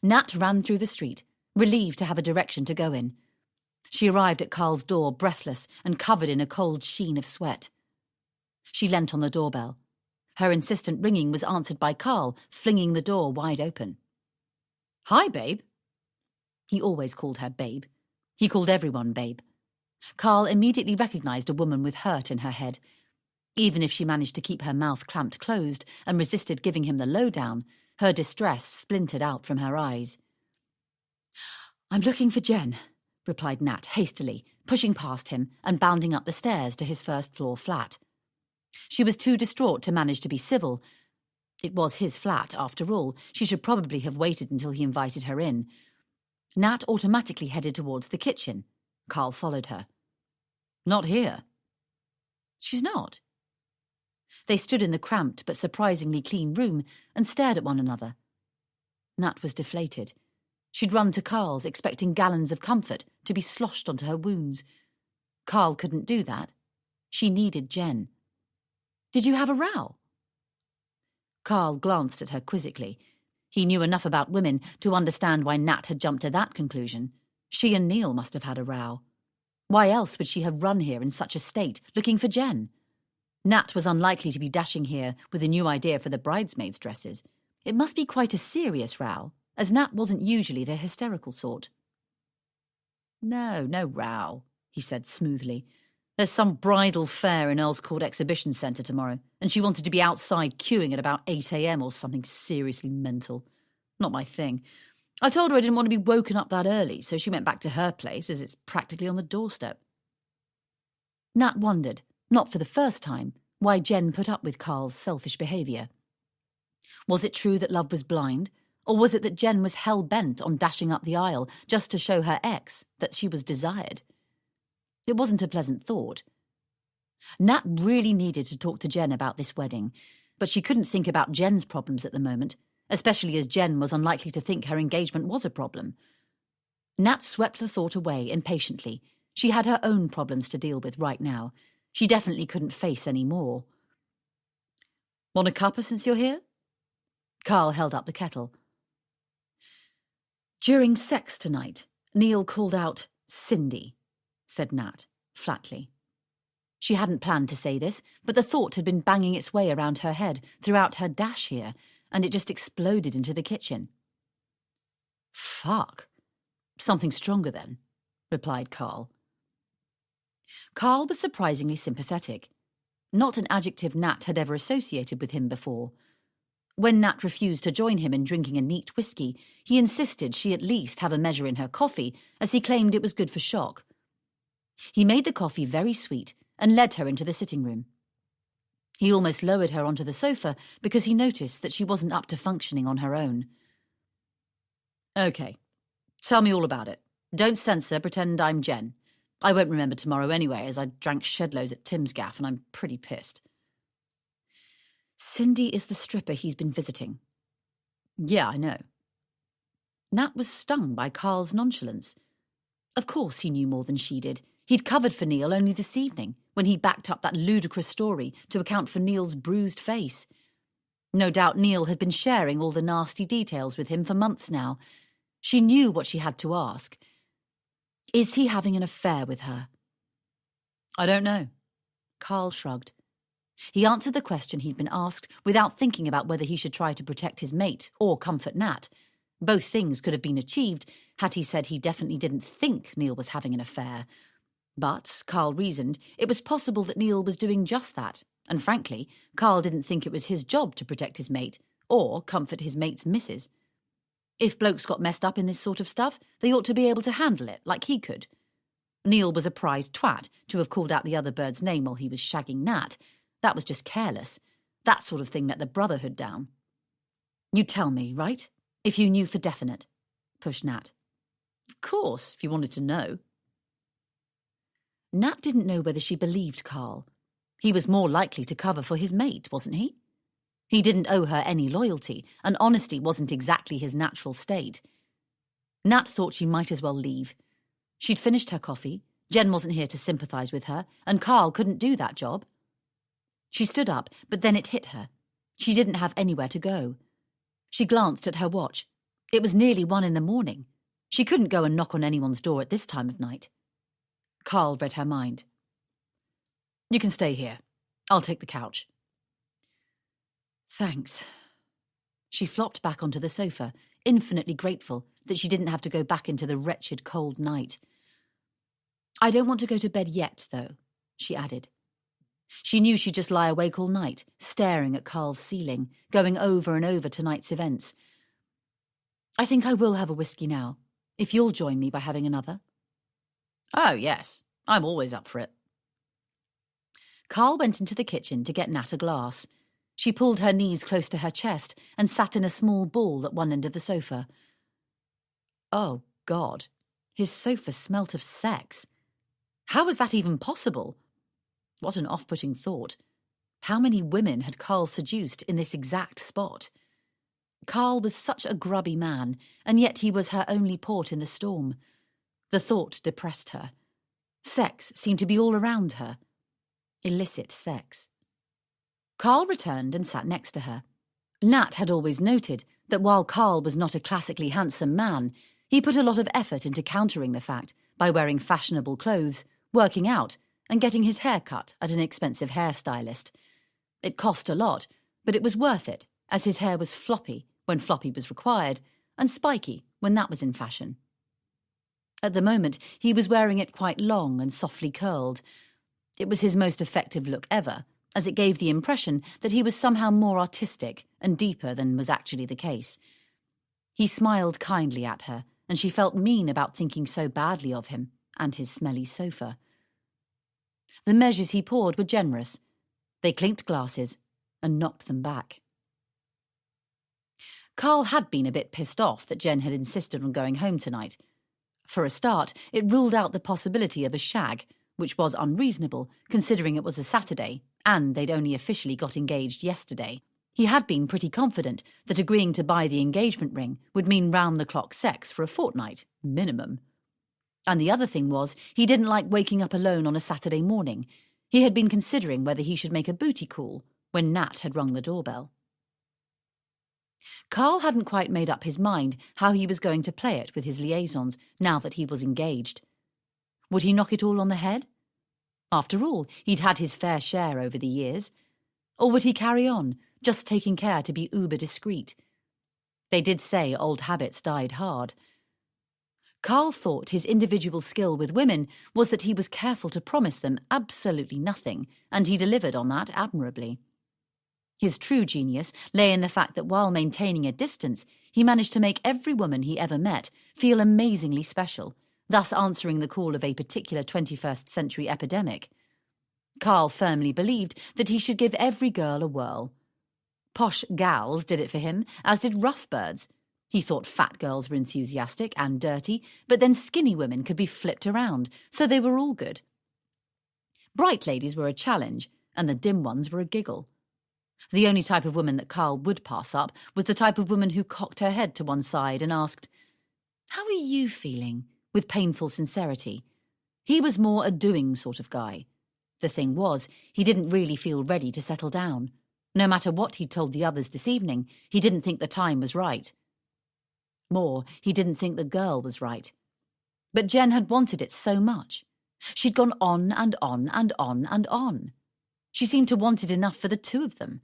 Nat ran through the street, relieved to have a direction to go in. She arrived at Carl's door, breathless and covered in a cold sheen of sweat. She leant on the doorbell. Her insistent ringing was answered by Carl, flinging the door wide open. "Hi, babe." He always called her babe. He called everyone babe. Carl immediately recognised a woman with hurt in her head. Even if she managed to keep her mouth clamped closed and resisted giving him the lowdown, her distress splintered out from her eyes. "I'm looking for Jen," replied Nat hastily, pushing past him and bounding up the stairs to his first-floor flat. She was too distraught to manage to be civil. It was his flat, after all. She should probably have waited until he invited her in. Nat automatically headed towards the kitchen. Carl followed her. "Not here." "She's not." They stood in the cramped but surprisingly clean room and stared at one another. Nat was deflated. She'd run to Carl's, expecting gallons of comfort to be sloshed onto her wounds. Carl couldn't do that. She needed Jen. "Did you have a row?" Carl glanced at her quizzically. He knew enough about women to understand why Nat had jumped to that conclusion. She and Neil must have had a row. Why else would she have run here in such a state, looking for Jen? Nat was unlikely to be dashing here with a new idea for the bridesmaids' dresses. It must be quite a serious row, as Nat wasn't usually the hysterical sort. No row," he said smoothly. "There's some bridal fair in Earl's Court Exhibition Centre tomorrow, and she wanted to be outside queuing at about 8 a.m. or something seriously mental. Not my thing. I told her I didn't want to be woken up that early, so she went back to her place, as it's practically on the doorstep." Nat wondered, not for the first time, why Jen put up with Carl's selfish behaviour. Was it true that love was blind, or was it that Jen was hell-bent on dashing up the aisle just to show her ex that she was desired? It wasn't a pleasant thought. Nat really needed to talk to Jen about this wedding, but she couldn't think about Jen's problems at the moment, especially as Jen was unlikely to think her engagement was a problem. Nat swept the thought away impatiently. She had her own problems to deal with right now. She definitely couldn't face any more. "Want a cuppa since you're here?" Carl held up the kettle. "During sex tonight, Neil called out, 'Cindy,'" said Nat, flatly. She hadn't planned to say this, but the thought had been banging its way around her head throughout her dash here, and it just exploded into the kitchen. "Fuck. Something stronger then," replied Carl. Carl was surprisingly sympathetic. Not an adjective Nat had ever associated with him before. When Nat refused to join him in drinking a neat whiskey, he insisted she at least have a measure in her coffee, as he claimed it was good for shock. He made the coffee very sweet and led her into the sitting room. He almost lowered her onto the sofa because he noticed that she wasn't up to functioning on her own. "Okay, tell me all about it. Don't censor, pretend I'm Jen. I won't remember tomorrow anyway, as I drank shedloads at Tim's gaff and I'm pretty pissed." "Cindy is the stripper he's been visiting." "Yeah, I know." Nat was stung by Carl's nonchalance. Of course he knew more than she did. He'd covered for Neil only this evening, when he backed up that ludicrous story to account for Neil's bruised face. No doubt Neil had been sharing all the nasty details with him for months now. She knew what she had to ask. Is he having an affair with her? "I don't know." Carl shrugged. He answered the question he'd been asked without thinking about whether he should try to protect his mate or comfort Nat. Both things could have been achieved had he said he definitely didn't think Neil was having an affair. But, Carl reasoned, it was possible that Neil was doing just that, and frankly, Carl didn't think it was his job to protect his mate or comfort his mate's missus. If blokes got messed up in this sort of stuff, they ought to be able to handle it like he could. Neil was a prize twat to have called out the other bird's name while he was shagging Nat. That was just careless. That sort of thing let the brotherhood down. "You'd tell me, right? If you knew for definite," pushed Nat. "Of course, if you wanted to know." Nat didn't know whether she believed Carl. He was more likely to cover for his mate, wasn't he? He didn't owe her any loyalty, and honesty wasn't exactly his natural state. Nat thought she might as well leave. She'd finished her coffee, Jen wasn't here to sympathise with her, and Carl couldn't do that job. She stood up, but then it hit her. She didn't have anywhere to go. She glanced at her watch. It was nearly 1 a.m. She couldn't go and knock on anyone's door at this time of night. Carl read her mind. "You can stay here. I'll take the couch." "Thanks." She flopped back onto the sofa, infinitely grateful that she didn't have to go back into the wretched cold night. I don't want to go to bed yet, though, she added. She knew she'd just lie awake all night, staring at Carl's ceiling, going over and over tonight's events. I think I will have a whiskey now, if you'll join me by having another. Oh, yes, I'm always up for it. Carl went into the kitchen to get Nat a glass. She pulled her knees close to her chest and sat in a small ball at one end of the sofa. Oh, God, his sofa smelt of sex. How was that even possible? What an off-putting thought. How many women had Carl seduced in this exact spot? Carl was such a grubby man, and yet he was her only port in the storm. The thought depressed her. Sex seemed to be all around her. Illicit sex. Carl returned and sat next to her. Nat had always noted that while Carl was not a classically handsome man, he put a lot of effort into countering the fact by wearing fashionable clothes, working out, and getting his hair cut at an expensive hairstylist. It cost a lot, but it was worth it, as his hair was floppy when floppy was required, and spiky when that was in fashion. At the moment, he was wearing it quite long and softly curled. It was his most effective look ever, as it gave the impression that he was somehow more artistic and deeper than was actually the case. He smiled kindly at her, and she felt mean about thinking so badly of him and his smelly sofa. The measures he poured were generous. They clinked glasses and knocked them back. Carl had been a bit pissed off that Jen had insisted on going home tonight. For a start, it ruled out the possibility of a shag, which was unreasonable, considering it was a Saturday, and they'd only officially got engaged yesterday. He had been pretty confident that agreeing to buy the engagement ring would mean round-the-clock sex for a fortnight, minimum. And the other thing was, he didn't like waking up alone on a Saturday morning. He had been considering whether he should make a booty call when Nat had rung the doorbell. Carl hadn't quite made up his mind how he was going to play it with his liaisons now that he was engaged. Would he knock it all on the head? After all, he'd had his fair share over the years. Or would he carry on, just taking care to be uber discreet? They did say old habits died hard. Carl thought his individual skill with women was that he was careful to promise them absolutely nothing, and he delivered on that admirably. His true genius lay in the fact that while maintaining a distance, he managed to make every woman he ever met feel amazingly special, thus answering the call of a particular 21st century epidemic. Carl firmly believed that he should give every girl a whirl. Posh gals did it for him, as did rough birds. He thought fat girls were enthusiastic and dirty, but then skinny women could be flipped around, so they were all good. Bright ladies were a challenge, and the dim ones were a giggle. The only type of woman that Carl would pass up was the type of woman who cocked her head to one side and asked, "How are you feeling?" with painful sincerity. He was more a doing sort of guy. The thing was, he didn't really feel ready to settle down. No matter what he'd told the others this evening, he didn't think the time was right. More, he didn't think the girl was right. But Jen had wanted it so much. She'd gone on and on and on and on. She seemed to want it enough for the two of them.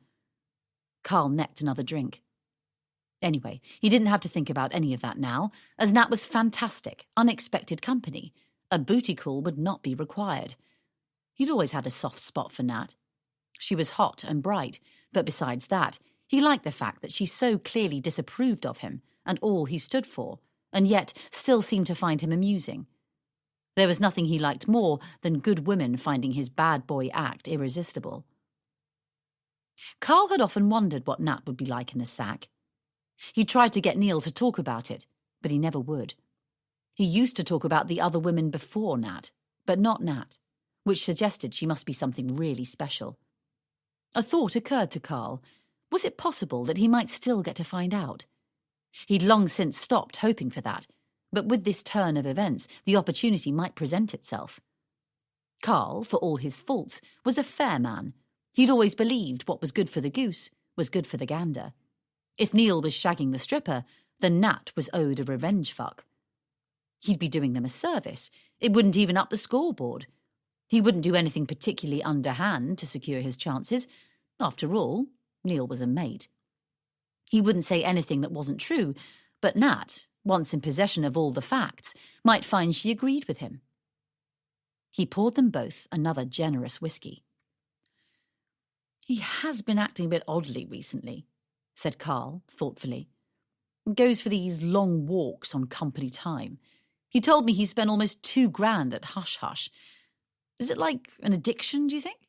Carl necked another drink. Anyway, he didn't have to think about any of that now, as Nat was fantastic, unexpected company. A booty call would not be required. He'd always had a soft spot for Nat. She was hot and bright, but besides that, he liked the fact that she so clearly disapproved of him and all he stood for, and yet still seemed to find him amusing. There was nothing he liked more than good women finding his bad boy act irresistible. Carl had often wondered what Nat would be like in the sack. He tried to get Neil to talk about it, but he never would. He used to talk about the other women before Nat, but not Nat, which suggested she must be something really special. A thought occurred to Carl. Was it possible that he might still get to find out? He'd long since stopped hoping for that, but with this turn of events, the opportunity might present itself. Carl, for all his faults, was a fair man. He'd always believed what was good for the goose was good for the gander. If Neil was shagging the stripper, then Nat was owed a revenge fuck. He'd be doing them a service. It wouldn't even up the scoreboard. He wouldn't do anything particularly underhand to secure his chances. After all, Neil was a mate. He wouldn't say anything that wasn't true, but Nat, once in possession of all the facts, might find she agreed with him. He poured them both another generous whiskey. "He has been acting a bit oddly recently," said Carl, thoughtfully. "Goes for these long walks on company time. He told me he spent almost $2,000 at Hush Hush. Is it like an addiction, do you think?"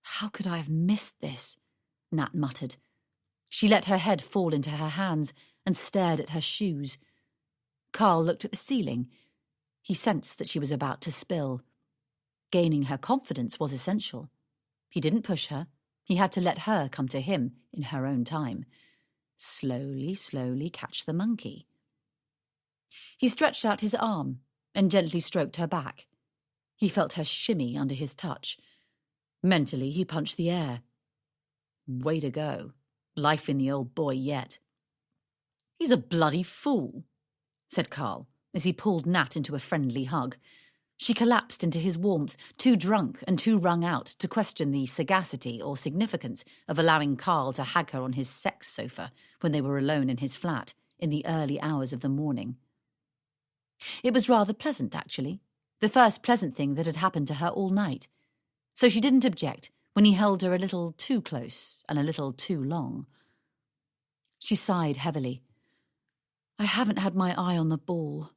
"How could I have missed this?" Nat muttered. She let her head fall into her hands and stared at her shoes. Carl looked at the ceiling. He sensed that she was about to spill. Gaining her confidence was essential. He didn't push her. He had to let her come to him in her own time. Slowly, slowly catch the monkey. He stretched out his arm and gently stroked her back. He felt her shimmy under his touch. Mentally, he punched the air. Way to go. Life in the old boy yet. "He's a bloody fool," said Carl, as he pulled Nat into a friendly hug. She collapsed into his warmth, too drunk and too wrung out to question the sagacity or significance of allowing Carl to hag her on his sex sofa when they were alone in his flat in the early hours of the morning. It was rather pleasant, actually, the first pleasant thing that had happened to her all night. So she didn't object when he held her a little too close and a little too long. She sighed heavily. "I haven't had my eye on the ball.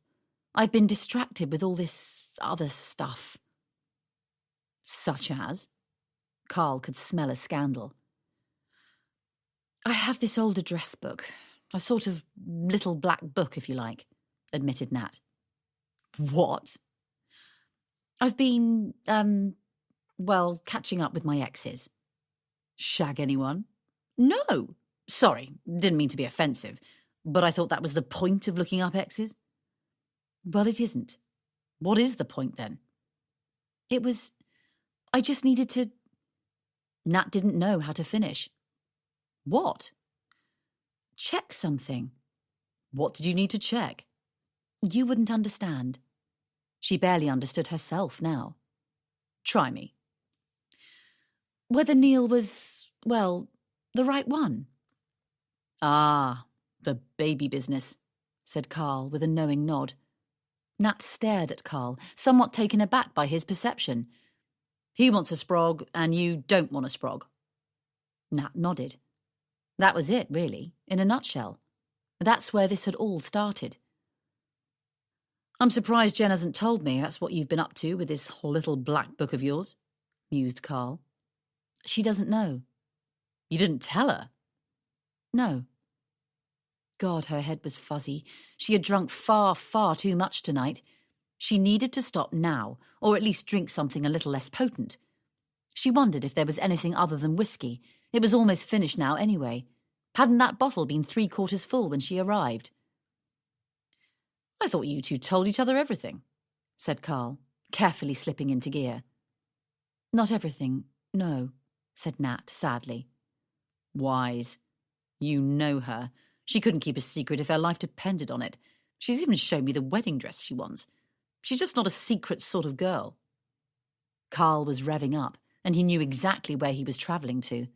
I've been distracted with all this other stuff." "Such as?" Carl could smell a scandal. "I have this old address book, a sort of little black book, if you like," admitted Nat. "What?" "I've been, catching up with my exes." "Shag anyone?" "No! Sorry, didn't mean to be offensive, but I thought that was the point of looking up exes." "Well, it isn't." "What is the point, then?" I just needed to..." Nat didn't know how to finish. "What?" "Check something." "What did you need to check?" "You wouldn't understand." She barely understood herself now. "Try me." "Whether Neil was, the right one." "Ah, the baby business," said Carl with a knowing nod. Nat stared at Carl, somewhat taken aback by his perception. "He wants a sprog, and you don't want a sprog." Nat nodded. That was it, really, in a nutshell. That's where this had all started. "I'm surprised Jen hasn't told me that's what you've been up to with this little black book of yours," mused Carl. "She doesn't know." "You didn't tell her?" "No." God, her head was fuzzy. She had drunk far, far too much tonight. She needed to stop now, or at least drink something a little less potent. She wondered if there was anything other than whiskey. It was almost finished now anyway. Hadn't that bottle been 3/4 full when she arrived? "I thought you two told each other everything," said Carl, carefully slipping into gear. "Not everything, no," said Nat sadly. "Wise. You know her. She couldn't keep a secret if her life depended on it. She's even shown me the wedding dress she wants. She's just not a secret sort of girl." Carl was revving up, and he knew exactly where he was travelling to.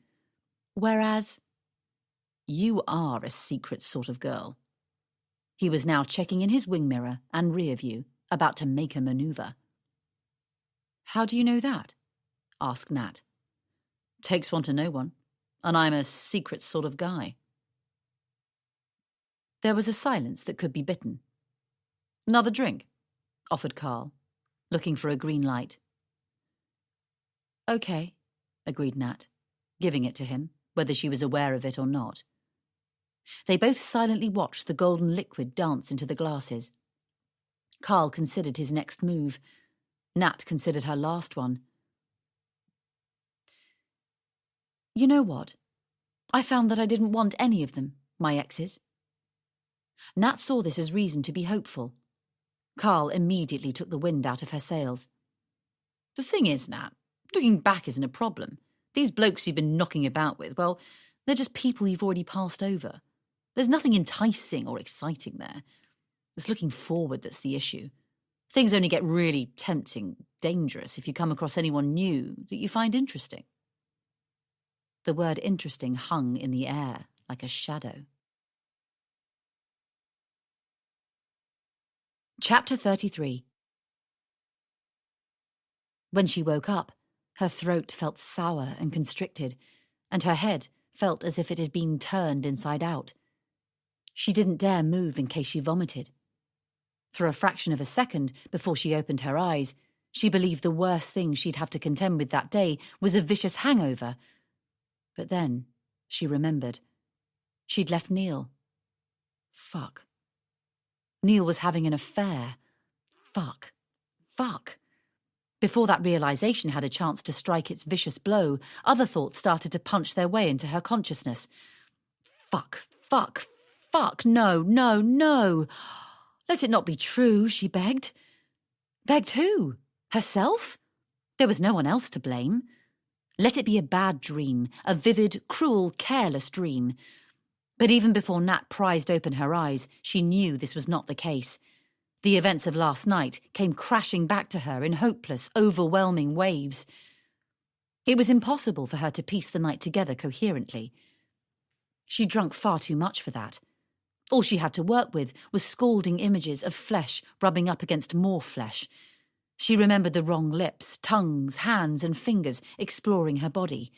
"Whereas, you are a secret sort of girl." He was now checking in his wing mirror and rear view, about to make a manoeuvre. "How do you know that?" asked Nat. "Takes one to know one, and I'm a secret sort of guy." There was a silence that could be bitten. "Another drink?" offered Carl, looking for a green light. "Okay," agreed Nat, giving it to him, whether she was aware of it or not. They both silently watched the golden liquid dance into the glasses. Carl considered his next move. Nat considered her last one. "You know what? I found that I didn't want any of them, my exes." Nat saw this as reason to be hopeful. Carl immediately took the wind out of her sails. "The thing is, Nat, looking back isn't a problem. These blokes you've been knocking about with, well, they're just people you've already passed over. There's nothing enticing or exciting there. It's looking forward that's the issue. Things only get really tempting, dangerous if you come across anyone new that you find interesting." The word interesting hung in the air like a shadow. Chapter 33. When she woke up, her throat felt sour and constricted, and her head felt as if it had been turned inside out. She didn't dare move in case she vomited. For a fraction of a second before she opened her eyes, she believed the worst thing she'd have to contend with that day was a vicious hangover. But then she remembered. She'd left Neil. Fuck. Neil was having an affair. Fuck. Before that realization had a chance to strike its vicious blow, other thoughts started to punch their way into her consciousness. Fuck. No. Let it not be true, she begged. Begged who? Herself? There was no one else to blame. Let it be a bad dream, a vivid, cruel, careless dream. But even before Nat prized open her eyes, she knew this was not the case. The events of last night came crashing back to her in hopeless, overwhelming waves. It was impossible for her to piece the night together coherently. She'd drunk far too much for that. All she had to work with was scalding images of flesh rubbing up against more flesh. She remembered the wrong lips, tongues, hands and fingers exploring her body.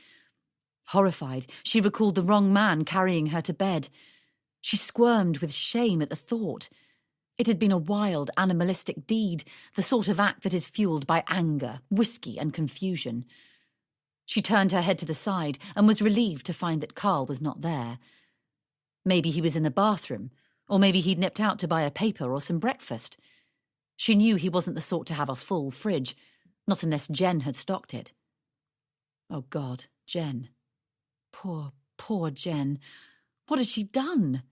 Horrified, she recalled the wrong man carrying her to bed. She squirmed with shame at the thought. It had been a wild, animalistic deed, the sort of act that is fueled by anger, whiskey and confusion. She turned her head to the side and was relieved to find that Carl was not there. Maybe he was in the bathroom, or maybe he'd nipped out to buy a paper or some breakfast. She knew he wasn't the sort to have a full fridge, not unless Jen had stocked it. Oh God, Jen. Poor Jen. What had she done?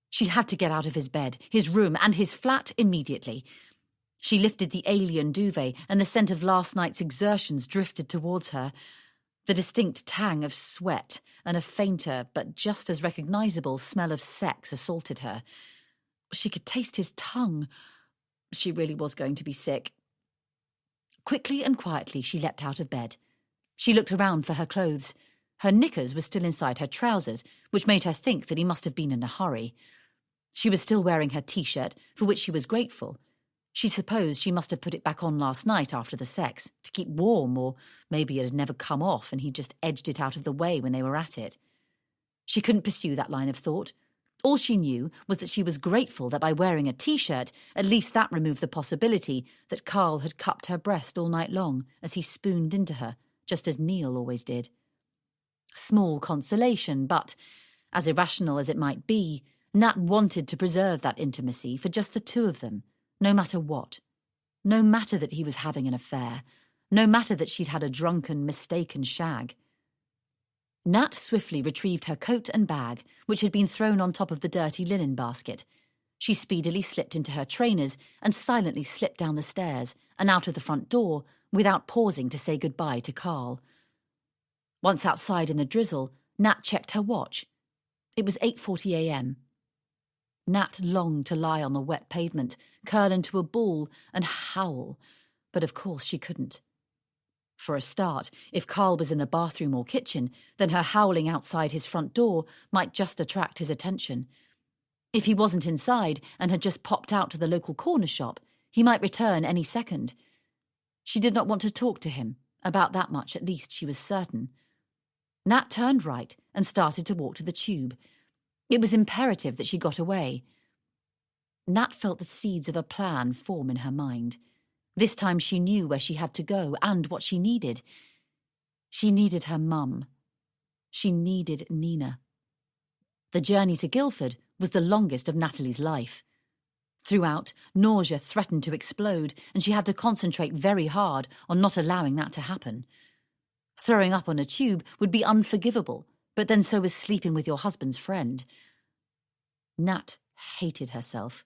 She had to get out of his bed, his room, and his flat immediately. She lifted the alien duvet, and the scent of last night's exertions drifted towards her. The distinct tang of sweat and a fainter, but just as recognizable smell of sex assaulted her. She could taste his tongue. She really was going to be sick. Quickly and quietly she leapt out of bed. She looked around for her clothes. Her knickers were still inside her trousers, which made her think that he must have been in a hurry. She was still wearing her T-shirt, for which she was grateful. She supposed she must have put it back on last night after the sex, to keep warm, or maybe it had never come off and he'd just edged it out of the way when they were at it. She couldn't pursue that line of thought. All she knew was that she was grateful that by wearing a T-shirt, at least that removed the possibility that Carl had cupped her breast all night long as he spooned into her, just as Neil always did. Small consolation, but, as irrational as it might be, Nat wanted to preserve that intimacy for just the two of them, no matter what. No matter that he was having an affair. No matter that she'd had a drunken, mistaken shag. Nat swiftly retrieved her coat and bag, which had been thrown on top of the dirty linen basket. She speedily slipped into her trainers and silently slipped down the stairs and out of the front door without pausing to say goodbye to Carl. Once outside in the drizzle, Nat checked her watch. It was 8:40 a.m. Nat longed to lie on the wet pavement, curl into a ball and howl, but of course she couldn't. For a start, if Carl was in the bathroom or kitchen, then her howling outside his front door might just attract his attention. If he wasn't inside and had just popped out to the local corner shop, he might return any second. She did not want to talk to him. About that much at least she was certain. Nat turned right and started to walk to the tube. It was imperative that she got away. Nat felt the seeds of a plan form in her mind. This time she knew where she had to go and what she needed. She needed her mum. She needed Nina. The journey to Guildford was the longest of Natalie's life. Throughout, nausea threatened to explode, and she had to concentrate very hard on not allowing that to happen. Throwing up on a tube would be unforgivable, but then so was sleeping with your husband's friend. Nat hated herself.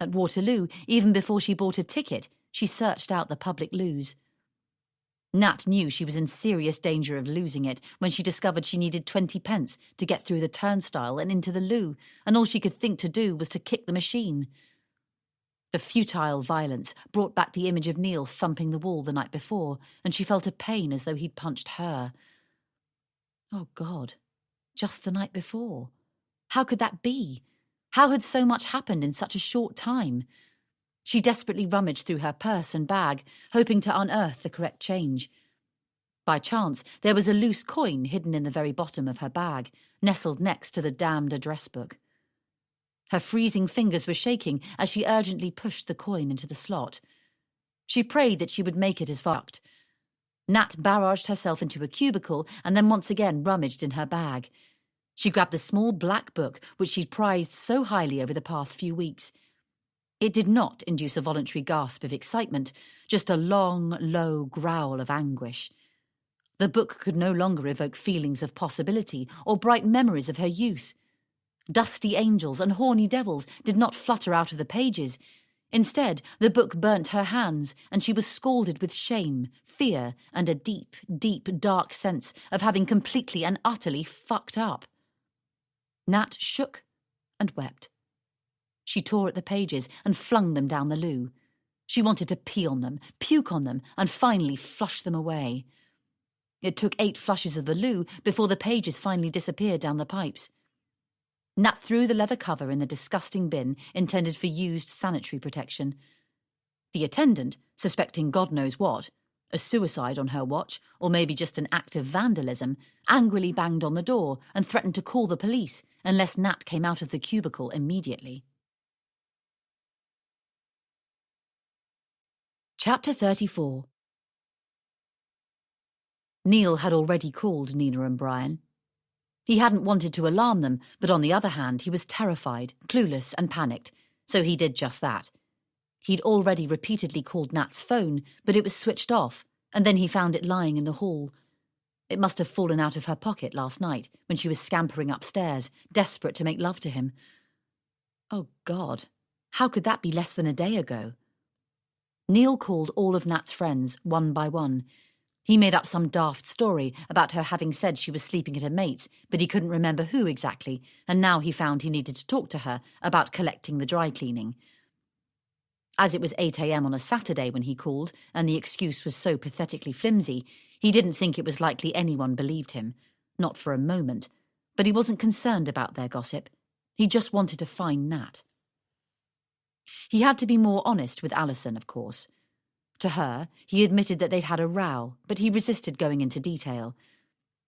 At Waterloo, even before she bought a ticket, she searched out the public loos. Nat knew she was in serious danger of losing it when she discovered she needed 20 pence to get through the turnstile and into the loo, and all she could think to do was to kick the machine. The futile violence brought back the image of Neil thumping the wall the night before, and she felt a pain as though he'd punched her. Oh, God, just the night before. How could that be? How had so much happened in such a short time? She desperately rummaged through her purse and bag, hoping to unearth the correct change. By chance, there was a loose coin hidden in the very bottom of her bag, nestled next to the damned address book. Her freezing fingers were shaking as she urgently pushed the coin into the slot. She prayed that she would make it as far. Nat barraged herself into a cubicle and then once again rummaged in her bag. She grabbed a small black book which she'd prized so highly over the past few weeks. It did not induce a voluntary gasp of excitement, just a long, low growl of anguish. The book could no longer evoke feelings of possibility or bright memories of her youth. Dusty angels and horny devils did not flutter out of the pages. Instead, the book burnt her hands, and she was scalded with shame, fear, and a deep, deep, dark sense of having completely and utterly fucked up. Nat shook and wept. She tore at the pages and flung them down the loo. She wanted to pee on them, puke on them, and finally flush them away. It took 8 flushes of the loo before the pages finally disappeared down the pipes. Nat threw the leather cover in the disgusting bin intended for used sanitary protection. The attendant, suspecting God knows what, a suicide on her watch, or maybe just an act of vandalism, angrily banged on the door and threatened to call the police unless Nat came out of the cubicle immediately. Chapter 34. Neil had already called Nina and Brian. He hadn't wanted to alarm them, but on the other hand, he was terrified, clueless and panicked, so he did just that. He'd already repeatedly called Nat's phone, but it was switched off, and then he found it lying in the hall. It must have fallen out of her pocket last night when she was scampering upstairs, desperate to make love to him. Oh, God, how could that be less than a day ago? Neil called all of Nat's friends, one by one. He made up some daft story about her having said she was sleeping at a mate's, but he couldn't remember who exactly, and now he found he needed to talk to her about collecting the dry cleaning. As it was 8 a.m. on a Saturday when he called, and the excuse was so pathetically flimsy, he didn't think it was likely anyone believed him. Not for a moment. But he wasn't concerned about their gossip. He just wanted to find Nat. He had to be more honest with Alison, of course. To her, he admitted that they'd had a row, but he resisted going into detail.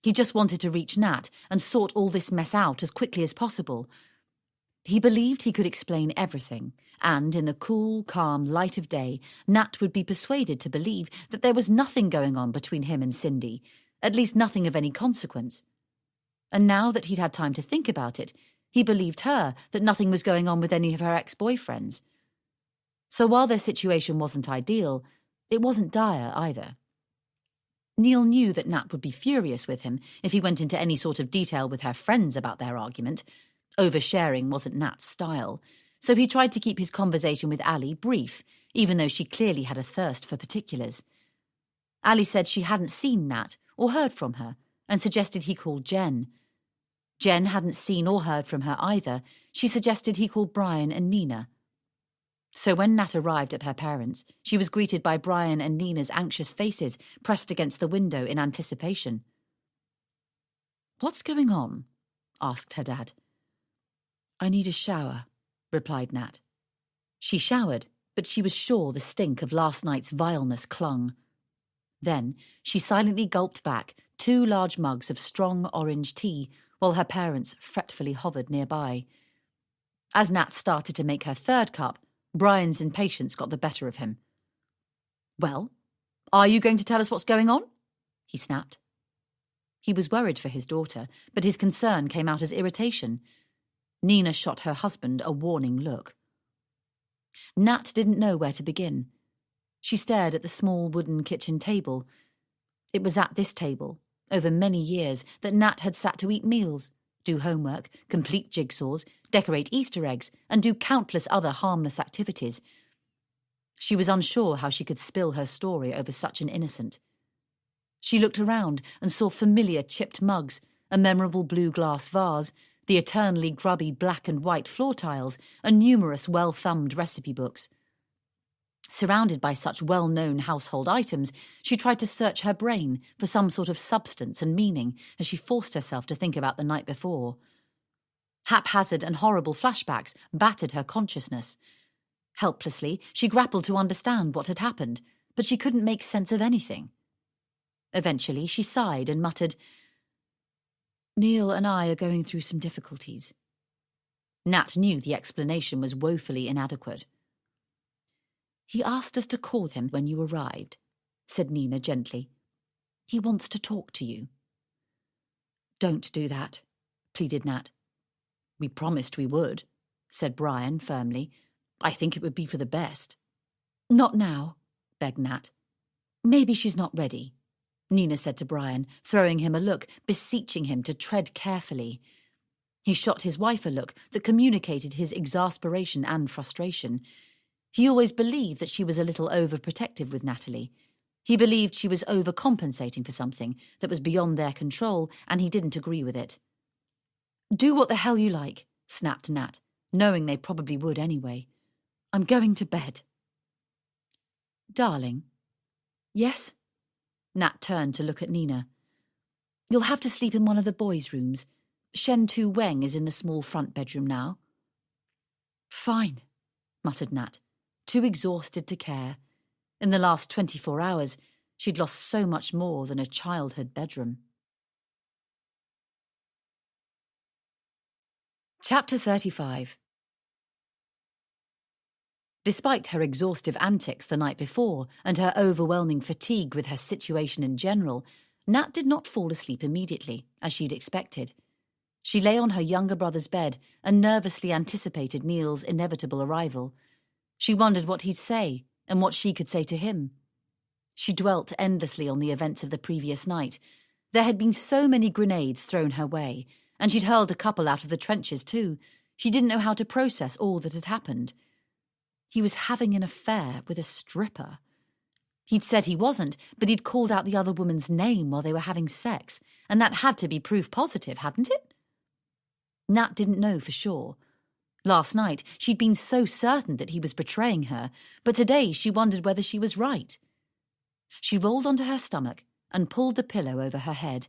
He just wanted to reach Nat and sort all this mess out as quickly as possible. He believed he could explain everything, and in the cool, calm light of day, Nat would be persuaded to believe that there was nothing going on between him and Cindy, at least nothing of any consequence. And now that he'd had time to think about it, he believed her that nothing was going on with any of her ex-boyfriends. So while their situation wasn't ideal, it wasn't dire either. Neil knew that Nat would be furious with him if he went into any sort of detail with her friends about their argument. Oversharing wasn't Nat's style, so he tried to keep his conversation with Ali brief, even though she clearly had a thirst for particulars. Ali said she hadn't seen Nat or heard from her, and suggested he call Jen. Jen hadn't seen or heard from her either. She suggested he call Brian and Nina. So when Nat arrived at her parents', she was greeted by Brian and Nina's anxious faces pressed against the window in anticipation. "What's going on?" asked her dad. "I need a shower," replied Nat. She showered, but she was sure the stink of last night's vileness clung. Then she silently gulped back 2 large mugs of strong orange tea while her parents fretfully hovered nearby. As Nat started to make her 3rd cup, Brian's impatience got the better of him. "Well, are you going to tell us what's going on?" he snapped. He was worried for his daughter, but his concern came out as irritation. Nina shot her husband a warning look. Nat didn't know where to begin. She stared at the small wooden kitchen table. It was at this table, over many years, that Nat had sat to eat meals, do homework, complete jigsaws, decorate Easter eggs, and do countless other harmless activities. She was unsure how she could spill her story over such an innocent. She looked around and saw familiar chipped mugs, a memorable blue glass vase, the eternally grubby black and white floor tiles, and numerous well-thumbed recipe books. Surrounded by such well-known household items, she tried to search her brain for some sort of substance and meaning as she forced herself to think about the night before. Haphazard and horrible flashbacks battered her consciousness. Helplessly, she grappled to understand what had happened, but she couldn't make sense of anything. Eventually, she sighed and muttered, "Neil and I are going through some difficulties." Nat knew the explanation was woefully inadequate. "He asked us to call him when you arrived," said Nina gently. "He wants to talk to you." "Don't do that," pleaded Nat. "We promised we would," said Brian firmly. "I think it would be for the best." "Not now," begged Nat. "Maybe she's not ready," Nina said to Brian, throwing him a look, beseeching him to tread carefully. He shot his wife a look that communicated his exasperation and frustration. He always believed that she was a little overprotective with Natalie. He believed she was overcompensating for something that was beyond their control, and he didn't agree with it. "Do what the hell you like," snapped Nat, knowing they probably would anyway. "I'm going to bed." "Darling." "Yes?" Nat turned to look at Nina. "You'll have to sleep in one of the boys' rooms. Shen Tu Weng is in the small front bedroom now." "Fine," muttered Nat, too exhausted to care. In the last 24 hours, she'd lost so much more than a childhood bedroom. Chapter 35. Despite her exhaustive antics the night before and her overwhelming fatigue with her situation in general, Nat did not fall asleep immediately, as she'd expected. She lay on her younger brother's bed and nervously anticipated Neil's inevitable arrival. She wondered what he'd say and what she could say to him. She dwelt endlessly on the events of the previous night. There had been so many grenades thrown her way, and she'd hurled a couple out of the trenches too. She didn't know how to process all that had happened. He was having an affair with a stripper. He'd said he wasn't, but he'd called out the other woman's name while they were having sex, and that had to be proof positive, hadn't it? Nat didn't know for sure. Last night, she'd been so certain that he was betraying her, but today she wondered whether she was right. She rolled onto her stomach and pulled the pillow over her head.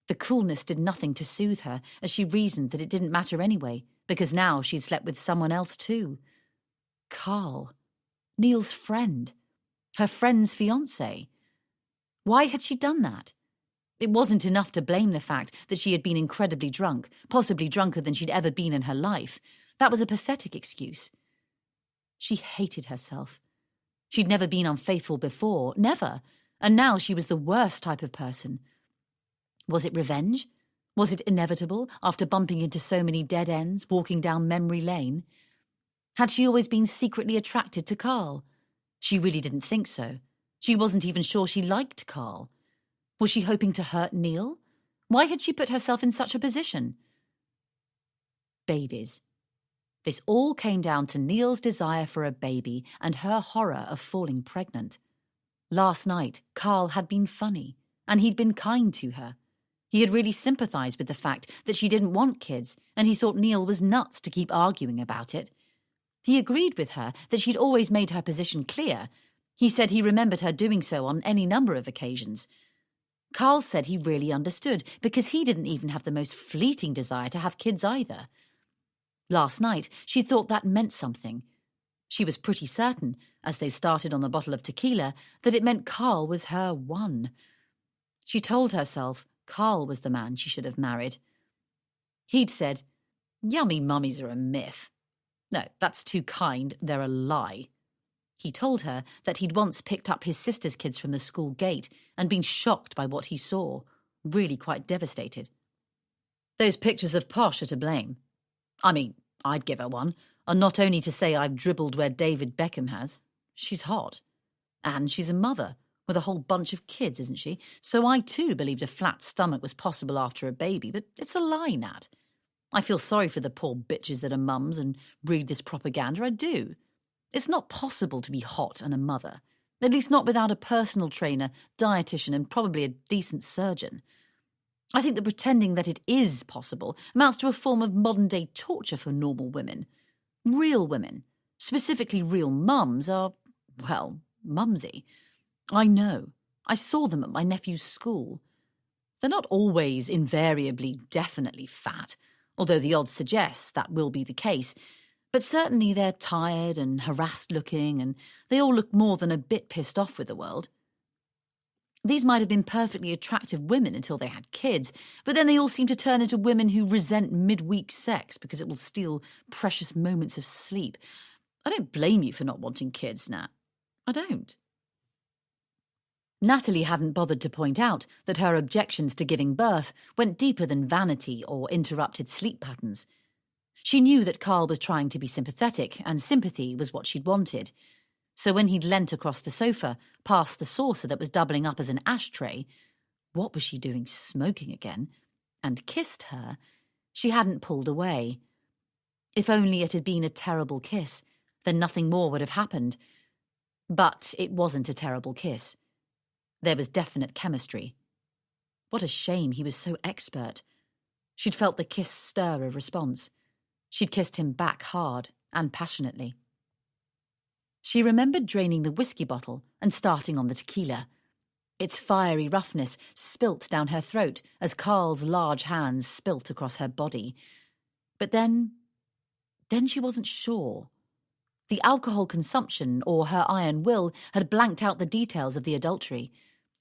The coolness did nothing to soothe her, as she reasoned that it didn't matter anyway, because now she'd slept with someone else too. Carl. Neil's friend. Her friend's fiancé. Why had she done that? It wasn't enough to blame the fact that she had been incredibly drunk, possibly drunker than she'd ever been in her life. That was a pathetic excuse. She hated herself. She'd never been unfaithful before, never, and now she was the worst type of person. Was it revenge? Was it inevitable after bumping into so many dead ends, walking down memory lane? Had she always been secretly attracted to Carl? She really didn't think so. She wasn't even sure she liked Carl. Was she hoping to hurt Neil? Why had she put herself in such a position? Babies. This all came down to Neil's desire for a baby and her horror of falling pregnant. Last night, Carl had been funny, and he'd been kind to her. He had really sympathized with the fact that she didn't want kids, and he thought Neil was nuts to keep arguing about it. He agreed with her that she'd always made her position clear. He said he remembered her doing so on any number of occasions. Carl said he really understood, because he didn't even have the most fleeting desire to have kids either. Last night, she thought that meant something. She was pretty certain, as they started on the bottle of tequila, that it meant Carl was her one. She told herself Carl was the man she should have married. He'd said, "Yummy mummies are a myth." No, that's too kind, they're a lie. He told her that he'd once picked up his sister's kids from the school gate and been shocked by what he saw, really quite devastated. Those pictures of Posh are to blame. I mean, I'd give her one, and not only to say I've dribbled where David Beckham has. She's hot. And she's a mother, with a whole bunch of kids, isn't she? So I too believed a flat stomach was possible after a baby, but it's a lie, Nat. I feel sorry for the poor bitches that are mums and read this propaganda, I do. It's not possible to be hot and a mother, at least not without a personal trainer, dietitian, and probably a decent surgeon. I think that pretending that it is possible amounts to a form of modern-day torture for normal women. Real women, specifically real mums, are, well, mumsy. I know. I saw them at my nephew's school. They're not always, invariably, definitely fat, although the odds suggest that will be the case. But certainly they're tired and harassed-looking, and they all look more than a bit pissed off with the world. These might have been perfectly attractive women until they had kids, but then they all seem to turn into women who resent midweek sex because it will steal precious moments of sleep. I don't blame you for not wanting kids, Nat. I don't. Natalie hadn't bothered to point out that her objections to giving birth went deeper than vanity or interrupted sleep patterns. She knew that Carl was trying to be sympathetic, and sympathy was what she'd wanted. So when he'd leant across the sofa, past the saucer that was doubling up as an ashtray, what was she doing, smoking again, and kissed her, she hadn't pulled away. If only it had been a terrible kiss, then nothing more would have happened. But it wasn't a terrible kiss. There was definite chemistry. What a shame he was so expert. She'd felt the kiss stir a response. She'd kissed him back hard and passionately. She remembered draining the whiskey bottle and starting on the tequila. Its fiery roughness spilt down her throat as Carl's large hands spilt across her body. But then she wasn't sure. The alcohol consumption or her iron will had blanked out the details of the adultery.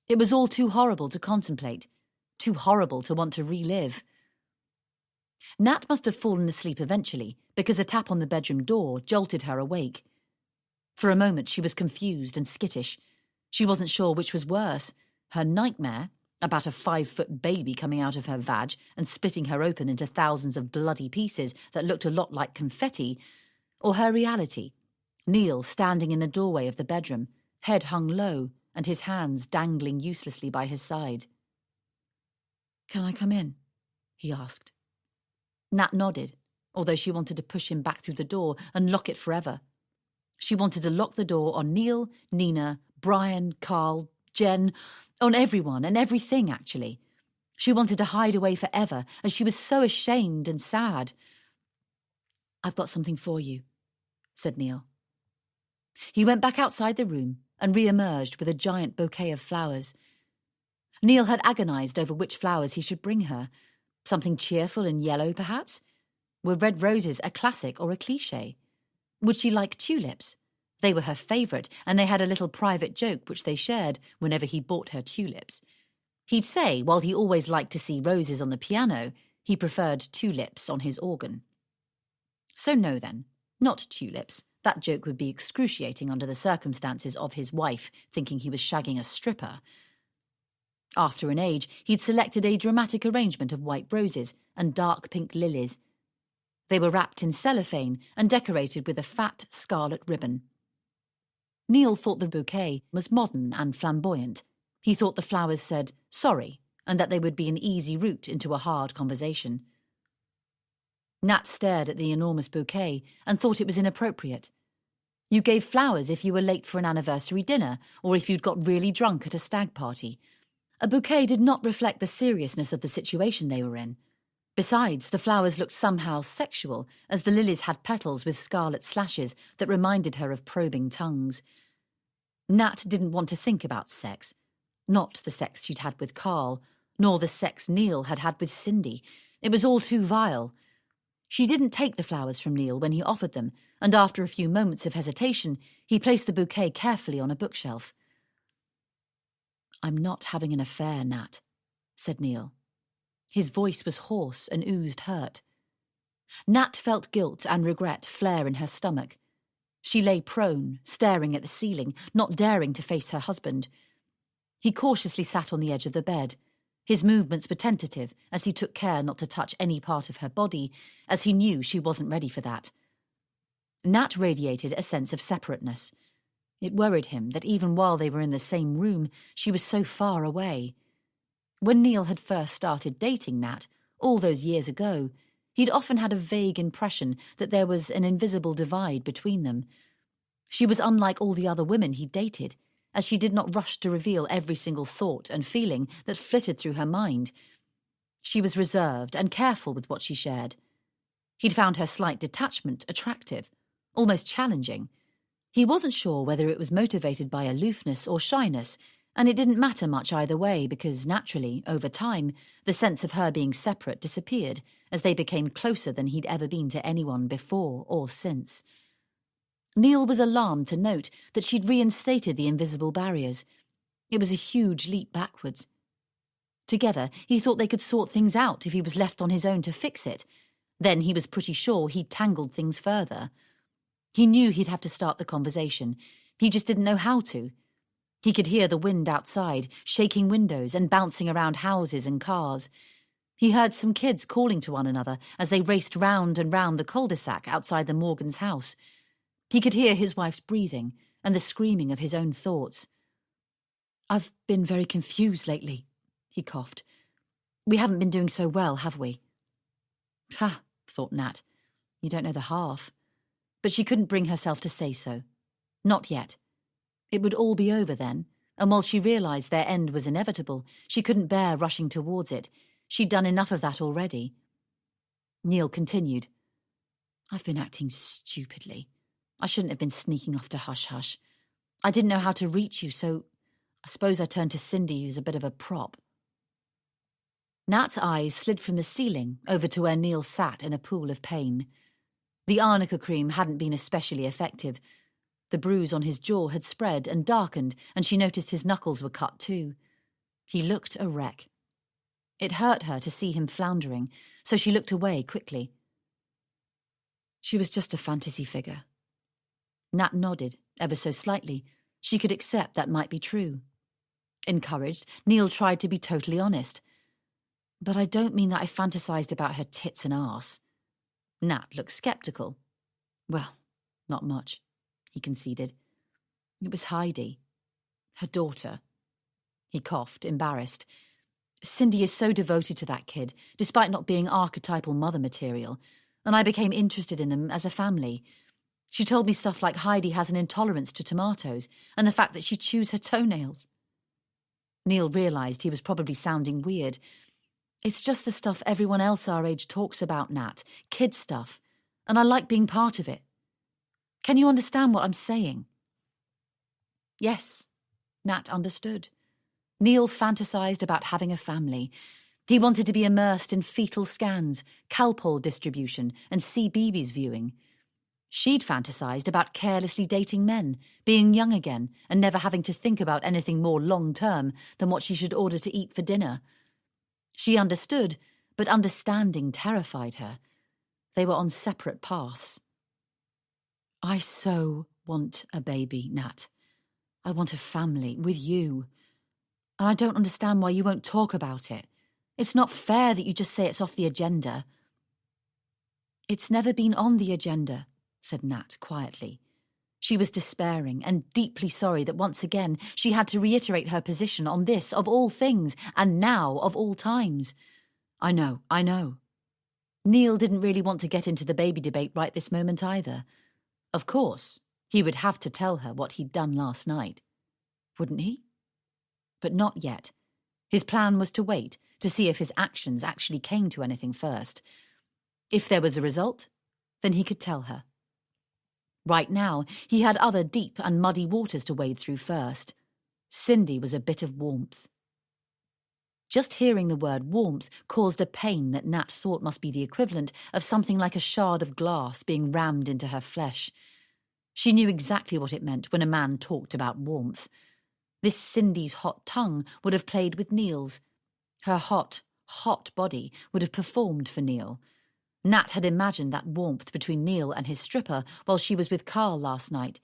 It was all too horrible to contemplate, too horrible to want to relive. Nat must have fallen asleep eventually because a tap on the bedroom door jolted her awake. For a moment she was confused and skittish. She wasn't sure which was worse, her nightmare about a 5-foot baby coming out of her vag and splitting her open into thousands of bloody pieces that looked a lot like confetti, or her reality, Neil standing in the doorway of the bedroom, head hung low and his hands dangling uselessly by his side. "Can I come in?" he asked. Nat nodded, although she wanted to push him back through the door and lock it forever. She wanted to lock the door on Neil, Nina, Brian, Carl, Jen, on everyone and everything, actually. She wanted to hide away forever, and she was so ashamed and sad. "I've got something for you," said Neil. He went back outside the room and re-emerged with a giant bouquet of flowers. Neil had agonised over which flowers he should bring her. Something cheerful and yellow, perhaps? Were red roses a classic or a cliché? Would she like tulips? They were her favourite, and they had a little private joke which they shared whenever he bought her tulips. He'd say, while he always liked to see roses on the piano, he preferred tulips on his organ. So no then, not tulips. That joke would be excruciating under the circumstances of his wife thinking he was shagging a stripper. After an age, he'd selected a dramatic arrangement of white roses and dark pink lilies. They were wrapped in cellophane and decorated with a fat scarlet ribbon. Neil thought the bouquet was modern and flamboyant. He thought the flowers said sorry and that they would be an easy route into a hard conversation. Nat stared at the enormous bouquet and thought it was inappropriate. You gave flowers if you were late for an anniversary dinner or if you'd got really drunk at a stag party. A bouquet did not reflect the seriousness of the situation they were in. Besides, the flowers looked somehow sexual, as the lilies had petals with scarlet slashes that reminded her of probing tongues. Nat didn't want to think about sex. Not the sex she'd had with Carl, nor the sex Neil had had with Cindy. It was all too vile. She didn't take the flowers from Neil when he offered them, and after a few moments of hesitation, he placed the bouquet carefully on a bookshelf. "I'm not having an affair, Nat," said Neil. His voice was hoarse and oozed hurt. Nat felt guilt and regret flare in her stomach. She lay prone, staring at the ceiling, not daring to face her husband. He cautiously sat on the edge of the bed. His movements were tentative as he took care not to touch any part of her body, as he knew she wasn't ready for that. Nat radiated a sense of separateness. It worried him that even while they were in the same room, she was so far away. When Neil had first started dating Nat, all those years ago, he'd often had a vague impression that there was an invisible divide between them. She was unlike all the other women he'd dated, as she did not rush to reveal every single thought and feeling that flitted through her mind. She was reserved and careful with what she shared. He'd found her slight detachment attractive, almost challenging. He wasn't sure whether it was motivated by aloofness or shyness, And it didn't matter much either way because, naturally, over time, the sense of her being separate disappeared as they became closer than he'd ever been to anyone before or since. Neil was alarmed to note that she'd reinstated the invisible barriers. It was a huge leap backwards. Together, he thought they could sort things out if he was left on his own to fix it. Then he was pretty sure he'd tangled things further. He knew he'd have to start the conversation. He just didn't know how to. He could hear the wind outside, shaking windows and bouncing around houses and cars. He heard some kids calling to one another as they raced round and round the cul-de-sac outside the Morgans' house. He could hear his wife's breathing and the screaming of his own thoughts. "I've been very confused lately," he coughed. "We haven't been doing so well, have we?" "Ha," thought Nat. "You don't know the half." But she couldn't bring herself to say so. Not yet. It would all be over then, and while she realised their end was inevitable, she couldn't bear rushing towards it. She'd done enough of that already. Neil continued. "I've been acting stupidly. I shouldn't have been sneaking off to hush-hush. I didn't know how to reach you, so I suppose I turned to Cindy as a bit of a prop." Nat's eyes slid from the ceiling over to where Neil sat in a pool of pain. The arnica cream hadn't been especially effective. The bruise on his jaw had spread and darkened, and she noticed his knuckles were cut too. He looked a wreck. It hurt her to see him floundering, so she looked away quickly. She was just a fantasy figure. Nat nodded, ever so slightly. She could accept that might be true. Encouraged, Neil tried to be totally honest. "But I don't mean that I fantasized about her tits and arse." Nat looked sceptical. "Well, not much," he conceded. "It was Heidi. Her daughter." He coughed, embarrassed. "Cindy is so devoted to that kid, despite not being archetypal mother material, and I became interested in them as a family. She told me stuff like Heidi has an intolerance to tomatoes, and the fact that she chews her toenails." Neil realised he was probably sounding weird. "It's just the stuff everyone else our age talks about, Nat. Kid stuff. And I like being part of it. Can you understand what I'm saying?" Yes, Nat understood. Neil fantasized about having a family. He wanted to be immersed in fetal scans, Calpol distribution, and CBeebies viewing. She'd fantasized about carelessly dating men, being young again, and never having to think about anything more long-term than what she should order to eat for dinner. She understood, but understanding terrified her. They were on separate paths. "I so want a baby, Nat. I want a family with you. And I don't understand why you won't talk about it. It's not fair that you just say it's off the agenda." "It's never been on the agenda," said Nat quietly. She was despairing and deeply sorry that once again she had to reiterate her position on this of all things, and now of all times. I know. Neil didn't really want to get into the baby debate right this moment either. Of course, he would have to tell her what he'd done last night. Wouldn't he? But not yet. His plan was to wait, to see if his actions actually came to anything first. If there was a result, then he could tell her. Right now, he had other deep and muddy waters to wade through first. Cindy was a bit of warmth. Just hearing the word warmth caused a pain that Nat thought must be the equivalent of something like a shard of glass being rammed into her flesh. She knew exactly what it meant when a man talked about warmth. This Cindy's hot tongue would have played with Neil's. Her hot body would have performed for Neil. Nat had imagined that warmth between Neil and his stripper while she was with Carl last night.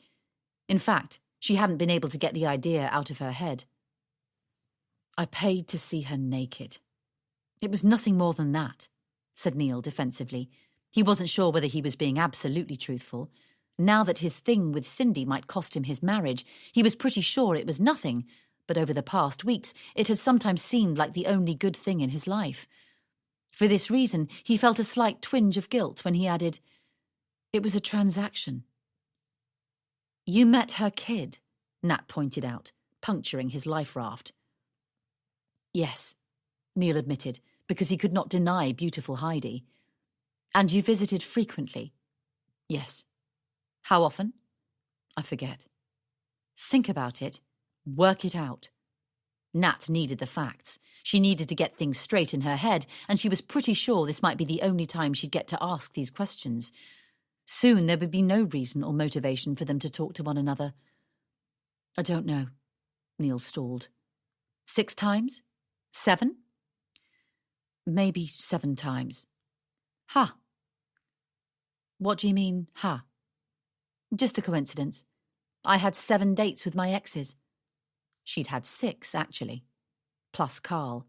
In fact, she hadn't been able to get the idea out of her head. "I paid to see her naked." "It was nothing more than that," said Neil defensively. He wasn't sure whether he was being absolutely truthful. Now that his thing with Cindy might cost him his marriage, he was pretty sure it was nothing, but over the past weeks it had sometimes seemed like the only good thing in his life. For this reason, he felt a slight twinge of guilt when he added, "It was a transaction." "You met her kid," Nat pointed out, puncturing his life raft. "Yes," Neil admitted, because he could not deny beautiful Heidi. "And you visited frequently?" "Yes." "How often?" "I forget." "Think about it. Work it out. Nat needed the facts. She needed to get things straight in her head, and she was pretty sure this might be the only time she'd get to ask these questions. Soon there would be no reason or motivation for them to talk to one another. I don't know, Neil stalled. 6 times? 7? Maybe 7 times. Ha. What do you mean, ha? Just a coincidence. I had 7 dates with my exes. She'd had 6, actually, plus Carl.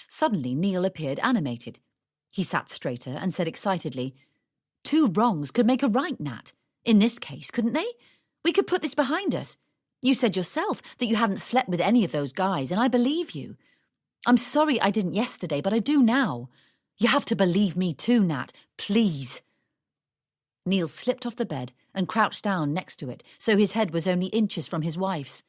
Suddenly, Neil appeared animated. He sat straighter and said excitedly, 2 wrongs could make a right, Nat. In this case, couldn't they? We could put this behind us. You said yourself that you hadn't slept with any of those guys, and I believe you. I'm sorry I didn't yesterday, but I do now. You have to believe me too, Nat. Please. Neil slipped off the bed and crouched down next to it, so his head was only inches from his wife's.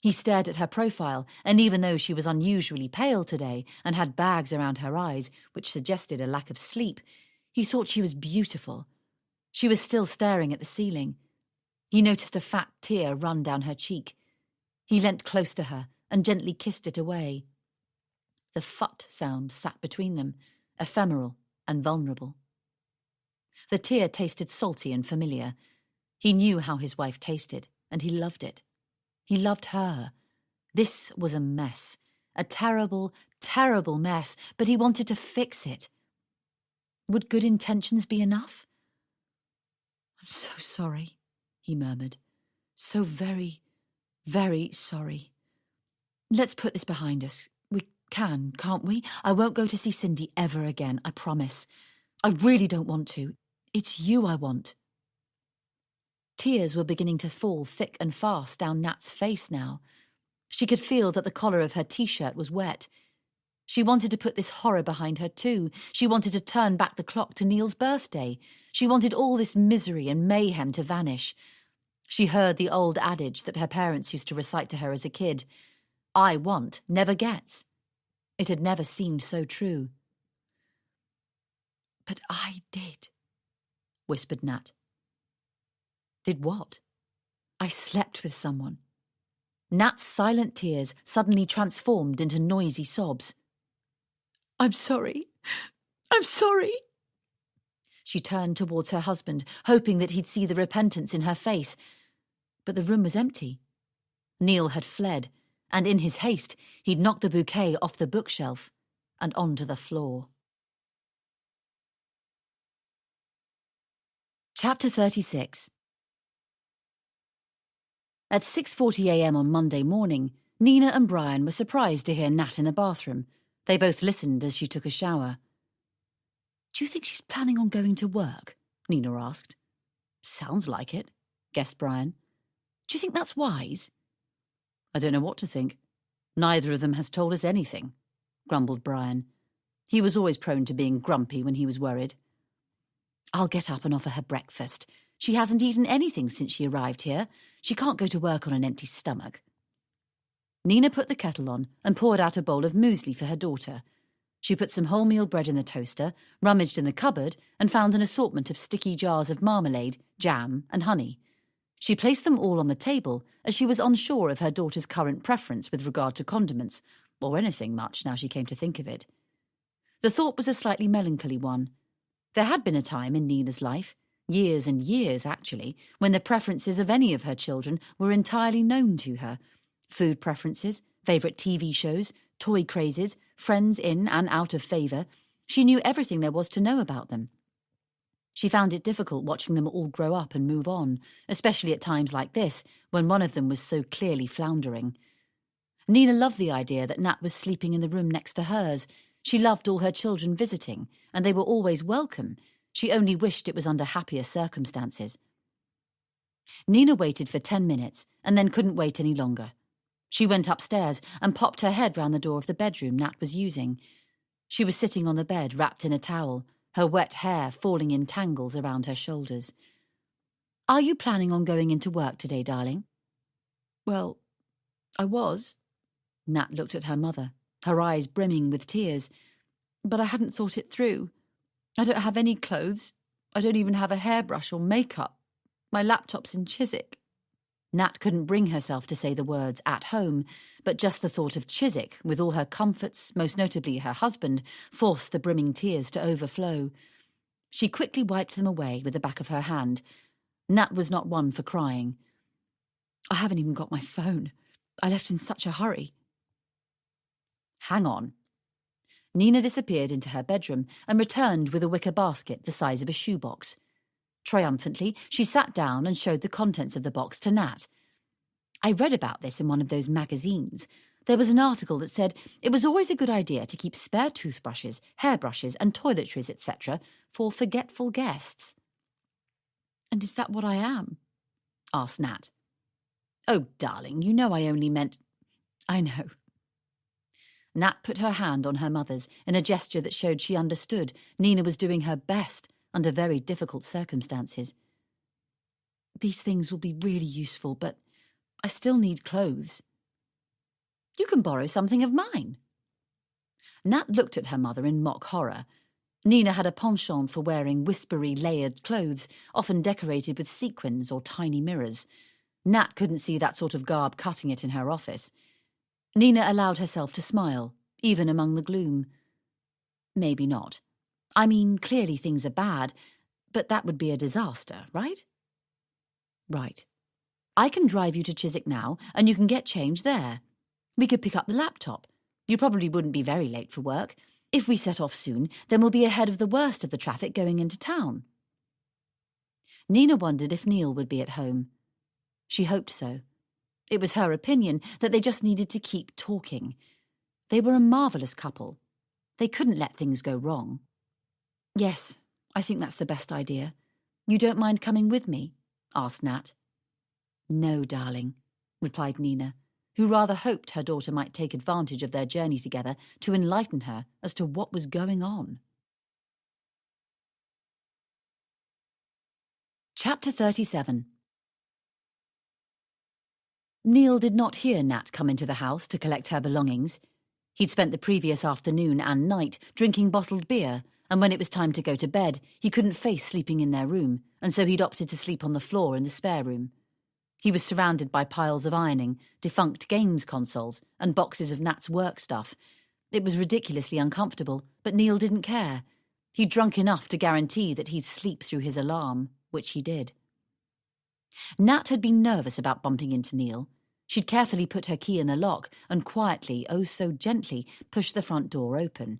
He stared at her profile, and even though she was unusually pale today and had bags around her eyes, which suggested a lack of sleep, he thought she was beautiful. She was still staring at the ceiling. He noticed a fat tear run down her cheek. He leant close to her and gently kissed it away. The phut sound sat between them, ephemeral and vulnerable. The tear tasted salty and familiar. He knew how his wife tasted, and he loved it. He loved her. This was a mess, a terrible, terrible mess, but he wanted to fix it. Would good intentions be enough? I'm so sorry, he murmured. So very, very sorry. Let's put this behind us. We can, can't we? I won't go to see Cindy ever again, I promise. I really don't want to. It's you I want. Tears were beginning to fall thick and fast down Nat's face now. She could feel that the collar of her t-shirt was wet. She wanted to put this horror behind her too. She wanted to turn back the clock to Neil's birthday. She wanted all this misery and mayhem to vanish. She heard the old adage that her parents used to recite to her as a kid. I want never gets. It had never seemed so true. But I did, whispered Nat. Did what? I slept with someone. Nat's silent tears suddenly transformed into noisy sobs. I'm sorry. I'm sorry. She turned towards her husband, hoping that he'd see the repentance in her face. But the room was empty. Neil had fled, and in his haste, he'd knocked the bouquet off the bookshelf and onto the floor. Chapter 36. At 6:40 a.m. on Monday morning, Nina and Brian were surprised to hear Nat in the bathroom. They both listened as she took a shower. Do you think she's planning on going to work? Nina asked. Sounds like it, guessed Brian. Do you think that's wise? I don't know what to think. Neither of them has told us anything, grumbled Brian. He was always prone to being grumpy when he was worried. I'll get up and offer her breakfast. She hasn't eaten anything since she arrived here. She can't go to work on an empty stomach. Nina put the kettle on and poured out a bowl of muesli for her daughter. She put some wholemeal bread in the toaster, rummaged in the cupboard, and found an assortment of sticky jars of marmalade, jam, and honey. She placed them all on the table, as she was unsure of her daughter's current preference with regard to condiments, or anything much now she came to think of it. The thought was a slightly melancholy one. There had been a time in Nina's life, years and years actually, when the preferences of any of her children were entirely known to her. Food preferences, favourite TV shows, toy crazes, friends in and out of favour. She knew everything there was to know about them. She found it difficult watching them all grow up and move on, especially at times like this, when one of them was so clearly floundering. Nina loved the idea that Nat was sleeping in the room next to hers. She loved all her children visiting, and they were always welcome. She only wished it was under happier circumstances. Nina waited for 10 minutes and then couldn't wait any longer. She went upstairs and popped her head round the door of the bedroom Nat was using. She was sitting on the bed, wrapped in a towel, her wet hair falling in tangles around her shoulders. Are you planning on going into work today, darling? Well, I was. Nat looked at her mother, her eyes brimming with tears. But I hadn't thought it through. I don't have any clothes. I don't even have a hairbrush or makeup. My laptop's in Chiswick. Nat couldn't bring herself to say the words "at home," but just the thought of Chiswick, with all her comforts, most notably her husband, forced the brimming tears to overflow. She quickly wiped them away with the back of her hand. Nat was not one for crying. "I haven't even got my phone. I left in such a hurry." "Hang on." Nina disappeared into her bedroom and returned with a wicker basket the size of a shoebox. Triumphantly, she sat down and showed the contents of the box to Nat. "I read about this in one of those magazines. There was an article that said it was always a good idea to keep spare toothbrushes, hairbrushes and toiletries, etc. for forgetful guests." "And is that what I am?" asked Nat. "Oh, darling, you know I only meant—" "I know." Nat put her hand on her mother's in a gesture that showed she understood Nina was doing her best under very difficult circumstances. "These things will be really useful, but I still need clothes." "You can borrow something of mine." Nat looked at her mother in mock horror. Nina had a penchant for wearing whispery, layered clothes, often decorated with sequins or tiny mirrors. Nat couldn't see that sort of garb cutting it in her office. Nina allowed herself to smile, even among the gloom. "Maybe not. I mean, clearly things are bad, but that would be a disaster, right?" "Right. I can drive you to Chiswick now, and you can get change there. We could pick up the laptop. You probably wouldn't be very late for work. If we set off soon, then we'll be ahead of the worst of the traffic going into town." Nina wondered if Neil would be at home. She hoped so. It was her opinion that they just needed to keep talking. They were a marvellous couple. They couldn't let things go wrong. "Yes, I think that's the best idea. You don't mind coming with me?" asked Nat. "No, darling," replied Nina, who rather hoped her daughter might take advantage of their journey together to enlighten her as to what was going on. Chapter 37. Neil did not hear Nat come into the house to collect her belongings. He'd spent the previous afternoon and night drinking bottled beer, and when it was time to go to bed, he couldn't face sleeping in their room, and so he'd opted to sleep on the floor in the spare room. He was surrounded by piles of ironing, defunct games consoles, and boxes of Nat's work stuff. It was ridiculously uncomfortable, but Neil didn't care. He'd drunk enough to guarantee that he'd sleep through his alarm, which he did. Nat had been nervous about bumping into Neil. She'd carefully put her key in the lock and quietly, oh so gently, pushed the front door open.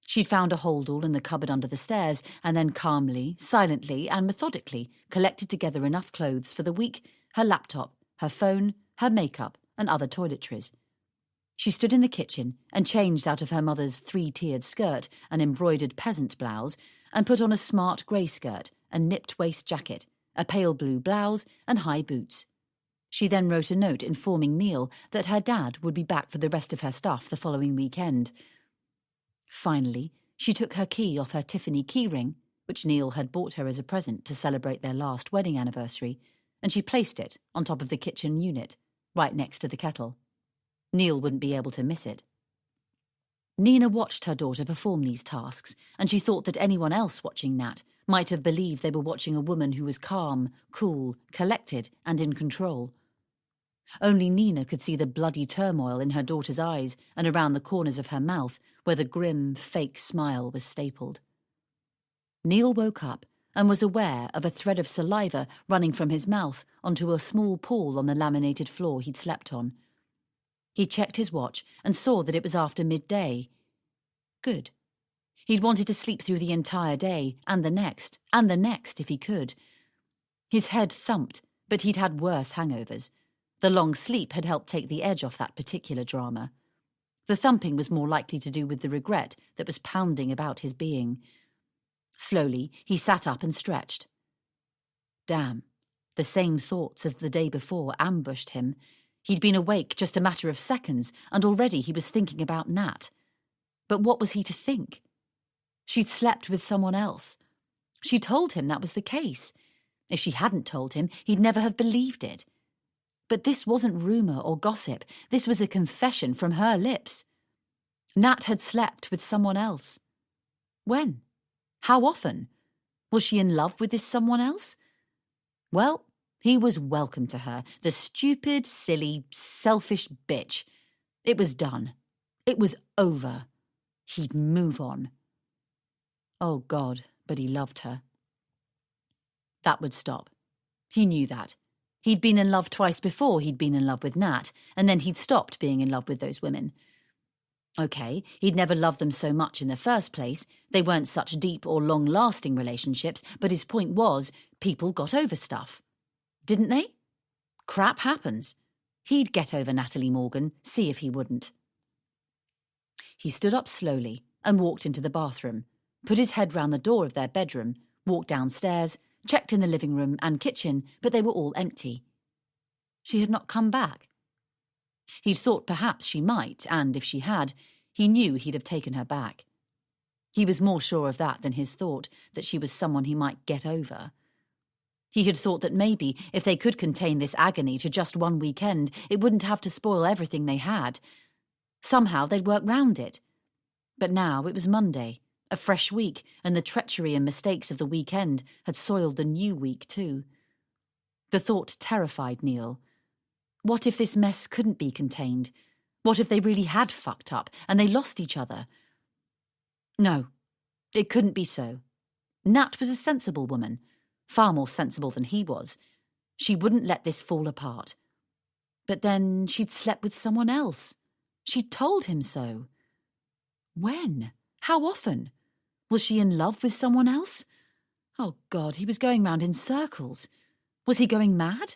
She'd found a holdall in the cupboard under the stairs and then calmly, silently and methodically collected together enough clothes for the week, her laptop, her phone, her makeup and other toiletries. She stood in the kitchen and changed out of her mother's three-tiered skirt and embroidered peasant blouse and put on a smart grey skirt, a nipped waist jacket, a pale blue blouse and high boots. She then wrote a note informing Neil that her dad would be back for the rest of her stuff the following weekend. Finally, she took her key off her Tiffany keyring, which Neil had bought her as a present to celebrate their last wedding anniversary, and she placed it on top of the kitchen unit, right next to the kettle. Neil wouldn't be able to miss it. Nina watched her daughter perform these tasks, and she thought that anyone else watching Nat might have believed they were watching a woman who was calm, cool, collected, and in control. Only Nina could see the bloody turmoil in her daughter's eyes and around the corners of her mouth where the grim, fake smile was stapled. Neil woke up and was aware of a thread of saliva running from his mouth onto a small pool on the laminated floor he'd slept on. He checked his watch and saw that it was after midday. Good. He'd wanted to sleep through the entire day, and the next if he could. His head thumped, but he'd had worse hangovers. The long sleep had helped take the edge off that particular drama. The thumping was more likely to do with the regret that was pounding about his being. Slowly, he sat up and stretched. Damn, the same thoughts as the day before ambushed him. He'd been awake just a matter of seconds, and already he was thinking about Nat. But what was he to think? She'd slept with someone else. She told him that was the case. If she hadn't told him, he'd never have believed it. But this wasn't rumour or gossip. This was a confession from her lips. Nat had slept with someone else. When? How often? Was she in love with this someone else? Well, He was welcome to her, the stupid, silly, selfish bitch. It was done. It was over. He'd move on. Oh, God, but he loved her. That would stop. He knew that. He'd been in love twice before he'd been in love with Nat, and then he'd stopped being in love with those women. Okay, he'd never loved them so much in the first place. They weren't such deep or long-lasting relationships, but his point was, people got over stuff. Didn't they? Crap happens. He'd get over Natalie Morgan, see if he wouldn't. He stood up slowly and walked into the bathroom, put his head round the door of their bedroom, walked downstairs, checked in the living room and kitchen, but they were all empty. She had not come back. He'd thought perhaps she might, and if she had, he knew he'd have taken her back. He was more sure of that than his thought that she was someone he might get over. He had thought that maybe, if they could contain this agony to just one weekend, it wouldn't have to spoil everything they had. Somehow they'd work round it. But now it was Monday, a fresh week, and the treachery and mistakes of the weekend had soiled the new week too. The thought terrified Neil. What if this mess couldn't be contained? What if they really had fucked up and they lost each other? No, it couldn't be so. Nat was a sensible woman, far more sensible than he was. She wouldn't let this fall apart. But then she'd slept with someone else. She'd told him so. When? How often? Was she in love with someone else? Oh, God, he was going round in circles. Was he going mad?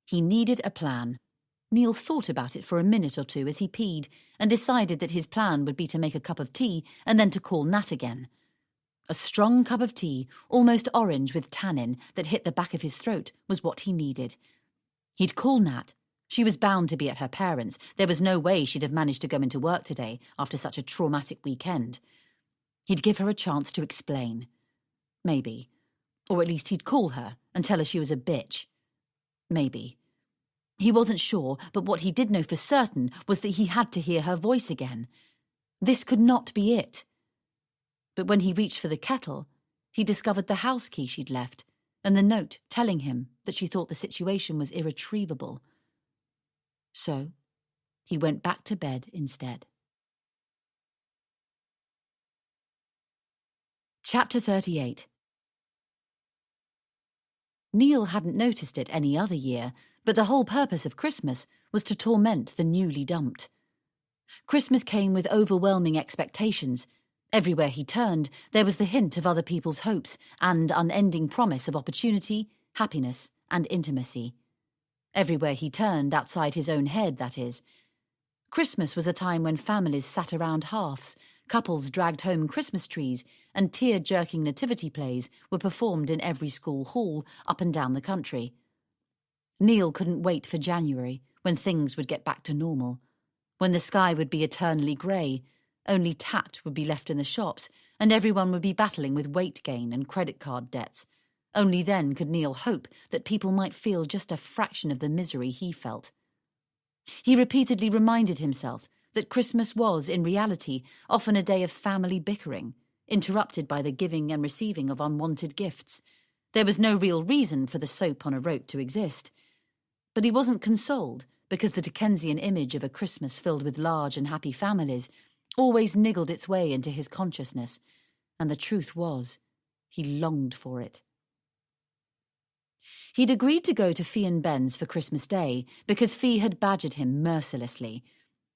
He needed a plan. Neil thought about it for a minute or two as he peed and decided that his plan would be to make a cup of tea and then to call Nat again. A strong cup of tea, almost orange with tannin, that hit the back of his throat was what he needed. He'd call Nat. She was bound to be at her parents'. There was no way she'd have managed to go into work today after such a traumatic weekend. He'd give her a chance to explain. Maybe. Or at least he'd call her and tell her she was a bitch. Maybe. He wasn't sure, but what he did know for certain was that he had to hear her voice again. This could not be it. But when he reached for the kettle, he discovered the house key she'd left and the note telling him that she thought the situation was irretrievable. So he went back to bed instead. Chapter 38. Neil hadn't noticed it any other year, but the whole purpose of Christmas was to torment the newly dumped. Christmas came with overwhelming expectations. Everywhere he turned, there was the hint of other people's hopes and unending promise of opportunity, happiness, and intimacy. Everywhere he turned, outside his own head, that is. Christmas was a time when families sat around hearths, couples dragged home Christmas trees, and tear-jerking nativity plays were performed in every school hall up and down the country. Neil couldn't wait for January, when things would get back to normal, when the sky would be eternally grey, only tat would be left in the shops, and everyone would be battling with weight gain and credit card debts. Only then could Neil hope that people might feel just a fraction of the misery he felt. He repeatedly reminded himself that Christmas was, in reality, often a day of family bickering, interrupted by the giving and receiving of unwanted gifts. There was no real reason for the soap on a rope to exist. But he wasn't consoled, because the Dickensian image of a Christmas filled with large and happy families always niggled its way into his consciousness, and the truth was, he longed for it. He'd agreed to go to Fee and Ben's for Christmas Day because Fee had badgered him mercilessly.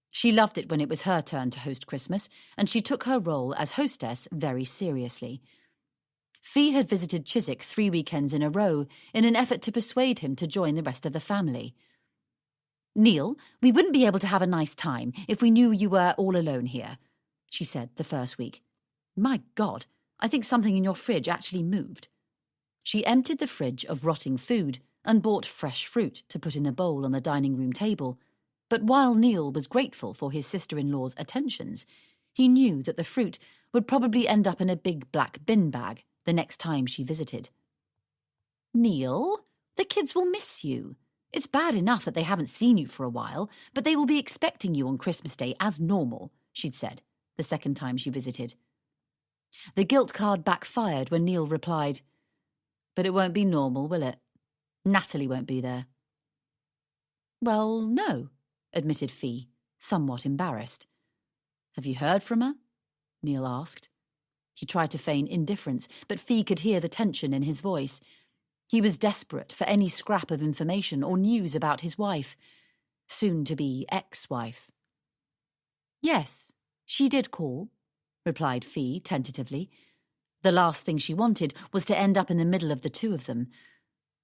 She loved it when it was her turn to host Christmas, and she took her role as hostess very seriously. Fee had visited Chiswick 3 weekends in a row in an effort to persuade him to join the rest of the family. "Neil, we wouldn't be able to have a nice time if we knew you were all alone here," she said the first week. "My God, I think something in your fridge actually moved." She emptied the fridge of rotting food and bought fresh fruit to put in the bowl on the dining room table. But while Neil was grateful for his sister-in-law's attentions, he knew that the fruit would probably end up in a big black bin bag the next time she visited. "Neil, the kids will miss you. It's bad enough that they haven't seen you for a while, but they will be expecting you on Christmas Day as normal," she'd said, the second time she visited. The guilt card backfired when Neil replied, "But it won't be normal, will it? Natalie won't be there." "Well, no," admitted Fee, somewhat embarrassed. "Have you heard from her?" Neil asked. He tried to feign indifference, but Fee could hear the tension in his voice. He was desperate for any scrap of information or news about his wife, soon-to-be ex-wife. "Yes, she did call," replied Fee tentatively. The last thing she wanted was to end up in the middle of the two of them.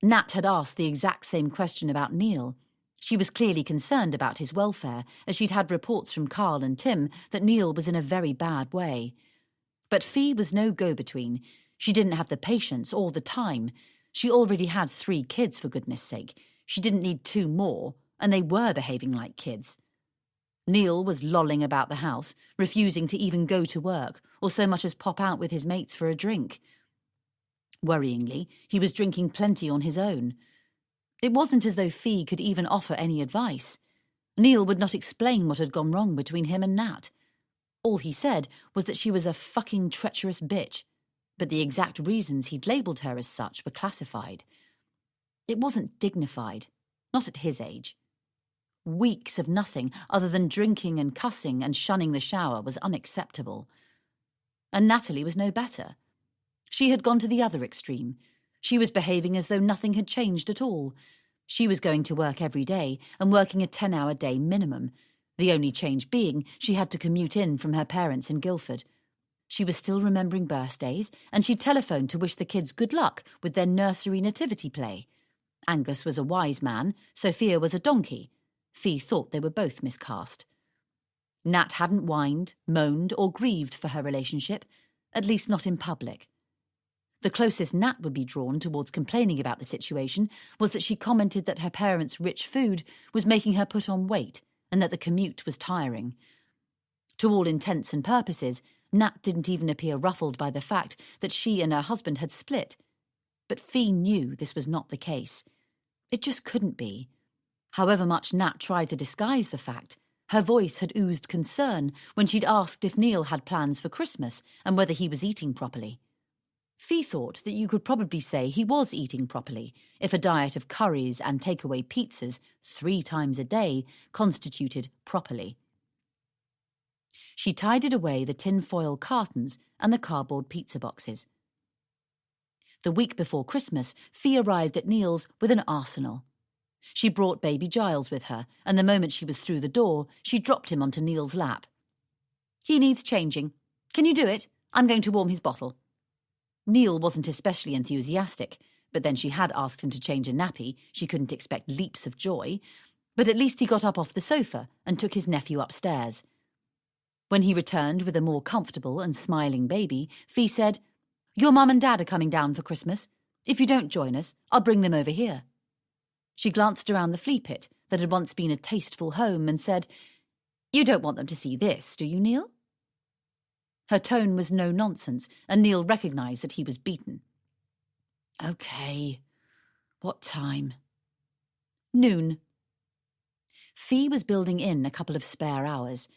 Nat had asked the exact same question about Neil. She was clearly concerned about his welfare, as she'd had reports from Carl and Tim that Neil was in a very bad way. But Fee was no go-between. She didn't have the patience or the time. She already had 3 kids, for goodness sake. She didn't need 2 more, and they were behaving like kids. Neil was lolling about the house, refusing to even go to work, or so much as pop out with his mates for a drink. Worryingly, he was drinking plenty on his own. It wasn't as though Fee could even offer any advice. Neil would not explain what had gone wrong between him and Nat. All he said was that she was a fucking treacherous bitch, but the exact reasons he'd labelled her as such were classified. It wasn't dignified, not at his age. Weeks of nothing other than drinking and cussing and shunning the shower was unacceptable. And Natalie was no better. She had gone to the other extreme. She was behaving as though nothing had changed at all. She was going to work every day and working a 10-hour day minimum, the only change being she had to commute in from her parents in Guildford. She was still remembering birthdays, and she telephoned to wish the kids good luck with their nursery nativity play. Angus was a wise man, Sophia was a donkey. Fee thought they were both miscast. Nat hadn't whined, moaned, or grieved for her relationship, at least not in public. The closest Nat would be drawn towards complaining about the situation was that she commented that her parents' rich food was making her put on weight and that the commute was tiring. To all intents and purposes, Nat didn't even appear ruffled by the fact that she and her husband had split. But Fee knew this was not the case. It just couldn't be. However much Nat tried to disguise the fact, her voice had oozed concern when she'd asked if Neil had plans for Christmas and whether he was eating properly. Fee thought that you could probably say he was eating properly if a diet of curries and takeaway pizzas 3 times a day constituted properly. She tidied away the tin-foil cartons and the cardboard pizza boxes. The week before Christmas, Fee arrived at Neil's with an arsenal. She brought baby Giles with her, and the moment she was through the door, she dropped him onto Neil's lap. "He needs changing. Can you do it? I'm going to warm his bottle." Neil wasn't especially enthusiastic, but then she had asked him to change a nappy. She couldn't expect leaps of joy. But at least he got up off the sofa and took his nephew upstairs. When he returned with a more comfortable and smiling baby, Fee said, "Your mum and dad are coming down for Christmas. If you don't join us, I'll bring them over here." She glanced around the flea pit that had once been a tasteful home and said, "You don't want them to see this, do you, Neil?" Her tone was no nonsense, and Neil recognised that he was beaten. "Okay. What time?" "Noon." Fee was building in a couple of spare hours.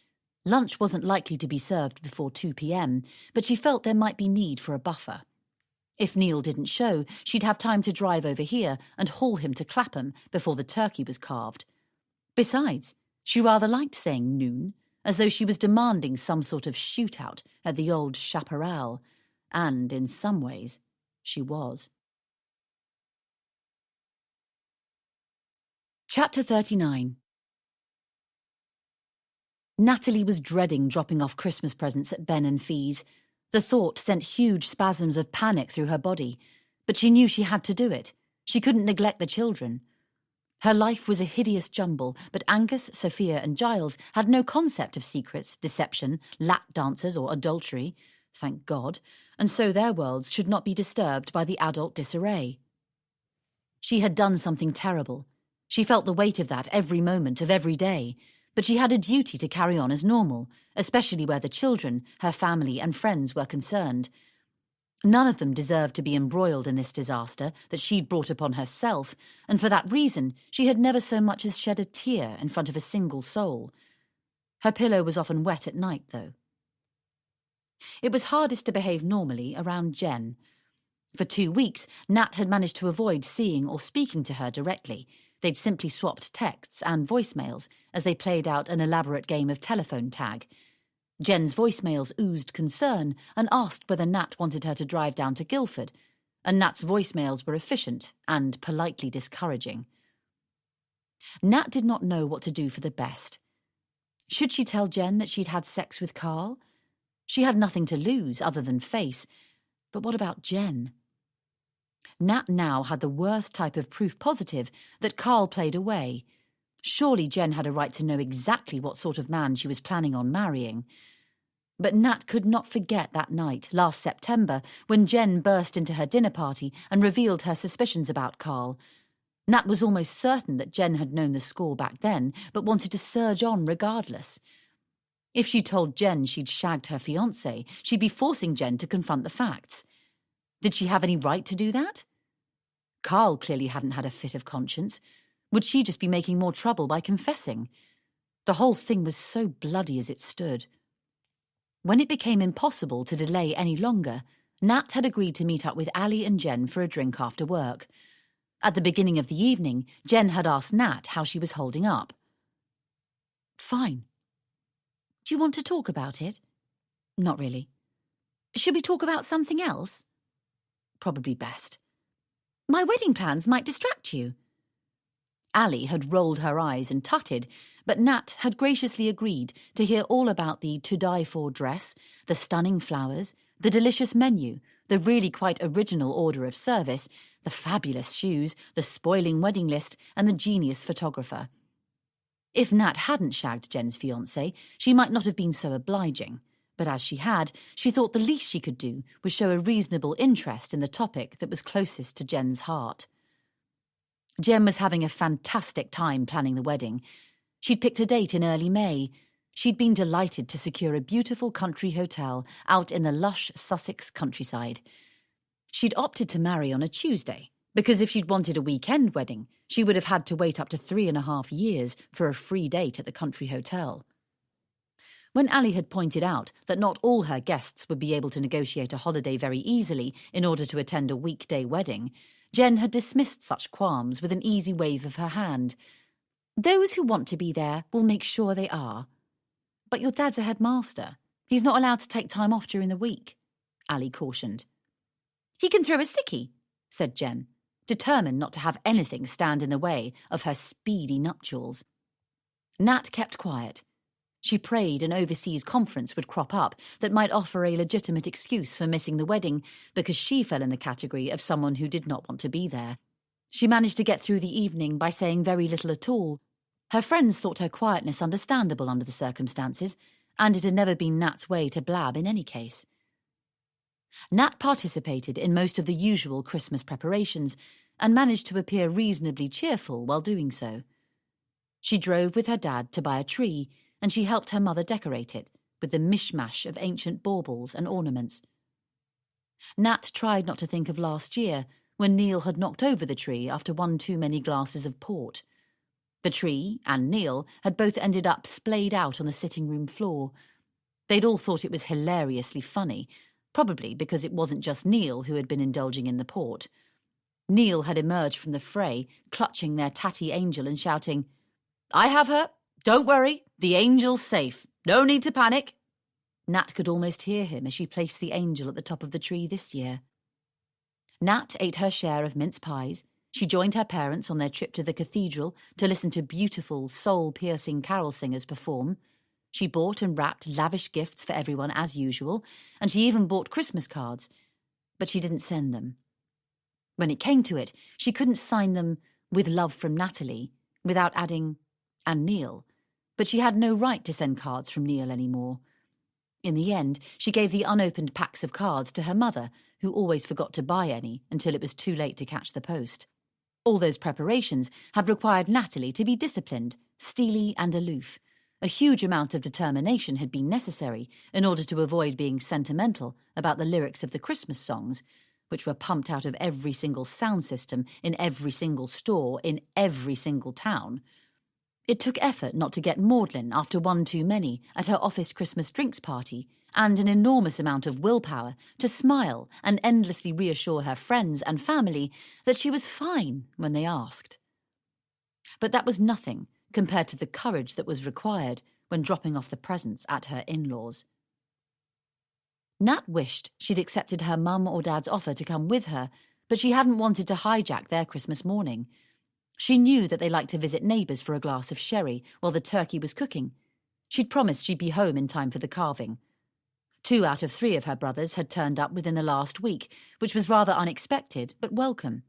Lunch wasn't likely to be served before 2 p.m, but she felt there might be need for a buffer. If Neil didn't show, she'd have time to drive over here and haul him to Clapham before the turkey was carved. Besides, she rather liked saying noon, as though she was demanding some sort of shootout at the old chaparral, and in some ways, she was. Chapter 39. Natalie was dreading dropping off Christmas presents at Ben and Fee's. The thought sent huge spasms of panic through her body, but she knew she had to do it. She couldn't neglect the children. Her life was a hideous jumble, but Angus, Sophia and Giles had no concept of secrets, deception, lap dances or adultery, thank God, and so their worlds should not be disturbed by the adult disarray. She had done something terrible. She felt the weight of that every moment of every day, but she had a duty to carry on as normal, especially where the children, her family and friends were concerned. None of them deserved to be embroiled in this disaster that she'd brought upon herself, and for that reason she had never so much as shed a tear in front of a single soul. Her pillow was often wet at night, though. It was hardest to behave normally around Jen. For 2 weeks, Nat had managed to avoid seeing or speaking to her directly. They'd simply swapped texts and voicemails as they played out an elaborate game of telephone tag. Jen's voicemails oozed concern and asked whether Nat wanted her to drive down to Guildford, and Nat's voicemails were efficient and politely discouraging. Nat did not know what to do for the best. Should she tell Jen that she'd had sex with Carl? She had nothing to lose other than face, but what about Jen? Nat now had the worst type of proof positive that Carl played away. Surely Jen had a right to know exactly what sort of man she was planning on marrying. But Nat could not forget that night, last September, when Jen burst into her dinner party and revealed her suspicions about Carl. Nat was almost certain that Jen had known the score back then, but wanted to surge on regardless. If she told Jen she'd shagged her fiancé, she'd be forcing Jen to confront the facts. Did she have any right to do that? Carl clearly hadn't had a fit of conscience. Would she just be making more trouble by confessing? The whole thing was so bloody as it stood. When it became impossible to delay any longer, Nat had agreed to meet up with Ali and Jen for a drink after work. At the beginning of the evening, Jen had asked Nat how she was holding up. "Fine." "Do you want to talk about it?" "Not really." "Should we talk about something else?" "Probably best." "My wedding plans might distract you." Ali had rolled her eyes and tutted, but Nat had graciously agreed to hear all about the to-die-for dress, the stunning flowers, the delicious menu, the really quite original order of service, the fabulous shoes, the spoiling wedding list, and the genius photographer. If Nat hadn't shagged Jen's fiancé, she might not have been so obliging, but as she had, she thought the least she could do was show a reasonable interest in the topic that was closest to Jen's heart. Jen was having a fantastic time planning the wedding. She'd picked a date in early May. She'd been delighted to secure a beautiful country hotel out in the lush Sussex countryside. She'd opted to marry on a Tuesday, because if she'd wanted a weekend wedding, she would have had to wait up to 3.5 years for a free date at the country hotel. When Ali had pointed out that not all her guests would be able to negotiate a holiday very easily in order to attend a weekday wedding, Jen had dismissed such qualms with an easy wave of her hand. "Those who want to be there will make sure they are." "But your dad's a headmaster. He's not allowed to take time off during the week," Ali cautioned. "He can throw a sickie," said Jen, determined not to have anything stand in the way of her speedy nuptials. Nat kept quiet. She prayed an overseas conference would crop up that might offer a legitimate excuse for missing the wedding because she fell in the category of someone who did not want to be there. She managed to get through the evening by saying very little at all. Her friends thought her quietness understandable under the circumstances, and it had never been Nat's way to blab in any case. Nat participated in most of the usual Christmas preparations and managed to appear reasonably cheerful while doing so. She drove with her dad to buy a tree, and she helped her mother decorate it with the mishmash of ancient baubles and ornaments. Nat tried not to think of last year, when Neil had knocked over the tree after one too many glasses of port. The tree and Neil had both ended up splayed out on the sitting room floor. They'd all thought it was hilariously funny, probably because it wasn't just Neil who had been indulging in the port. Neil had emerged from the fray, clutching their tatty angel and shouting, "I have her! Don't worry, the angel's safe. No need to panic." Nat could almost hear him as she placed the angel at the top of the tree this year. Nat ate her share of mince pies. She joined her parents on their trip to the cathedral to listen to beautiful, soul-piercing carol singers perform. She bought and wrapped lavish gifts for everyone as usual, and she even bought Christmas cards, but she didn't send them. When it came to it, she couldn't sign them "with love from Natalie" without adding "and Neil," but she had no right to send cards from Neil anymore. In the end, she gave the unopened packs of cards to her mother, who always forgot to buy any until it was too late to catch the post. All those preparations had required Natalie to be disciplined, steely and aloof. A huge amount of determination had been necessary in order to avoid being sentimental about the lyrics of the Christmas songs, which were pumped out of every single sound system in every single store in every single town. It took effort not to get maudlin after one too many at her office Christmas drinks party, and an enormous amount of willpower to smile and endlessly reassure her friends and family that she was fine when they asked. But that was nothing compared to the courage that was required when dropping off the presents at her in-laws. Nat wished she'd accepted her mum or dad's offer to come with her, but she hadn't wanted to hijack their Christmas morning. She knew that they liked to visit neighbours for a glass of sherry while the turkey was cooking. She'd promised she'd be home in time for the carving. 2 out of 3 of her brothers had turned up within the last week, which was rather unexpected but welcome.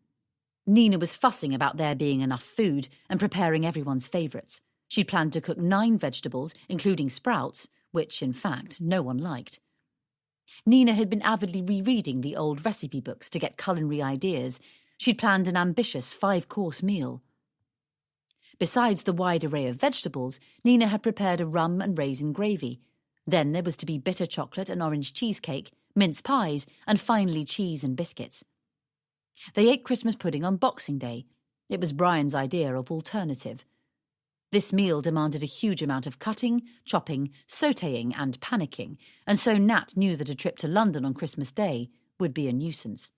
Nina was fussing about there being enough food and preparing everyone's favourites. She'd planned to cook 9 vegetables, including sprouts, which, in fact, no one liked. Nina had been avidly rereading the old recipe books to get culinary ideas. She'd planned an ambitious 5-course meal. Besides the wide array of vegetables, Nina had prepared a rum and raisin gravy. Then there was to be bitter chocolate and orange cheesecake, mince pies, and finally cheese and biscuits. They ate Christmas pudding on Boxing Day. It was Brian's idea of alternative. This meal demanded a huge amount of cutting, chopping, sautéing and panicking, and so Nat knew that a trip to London on Christmas Day would be a nuisance.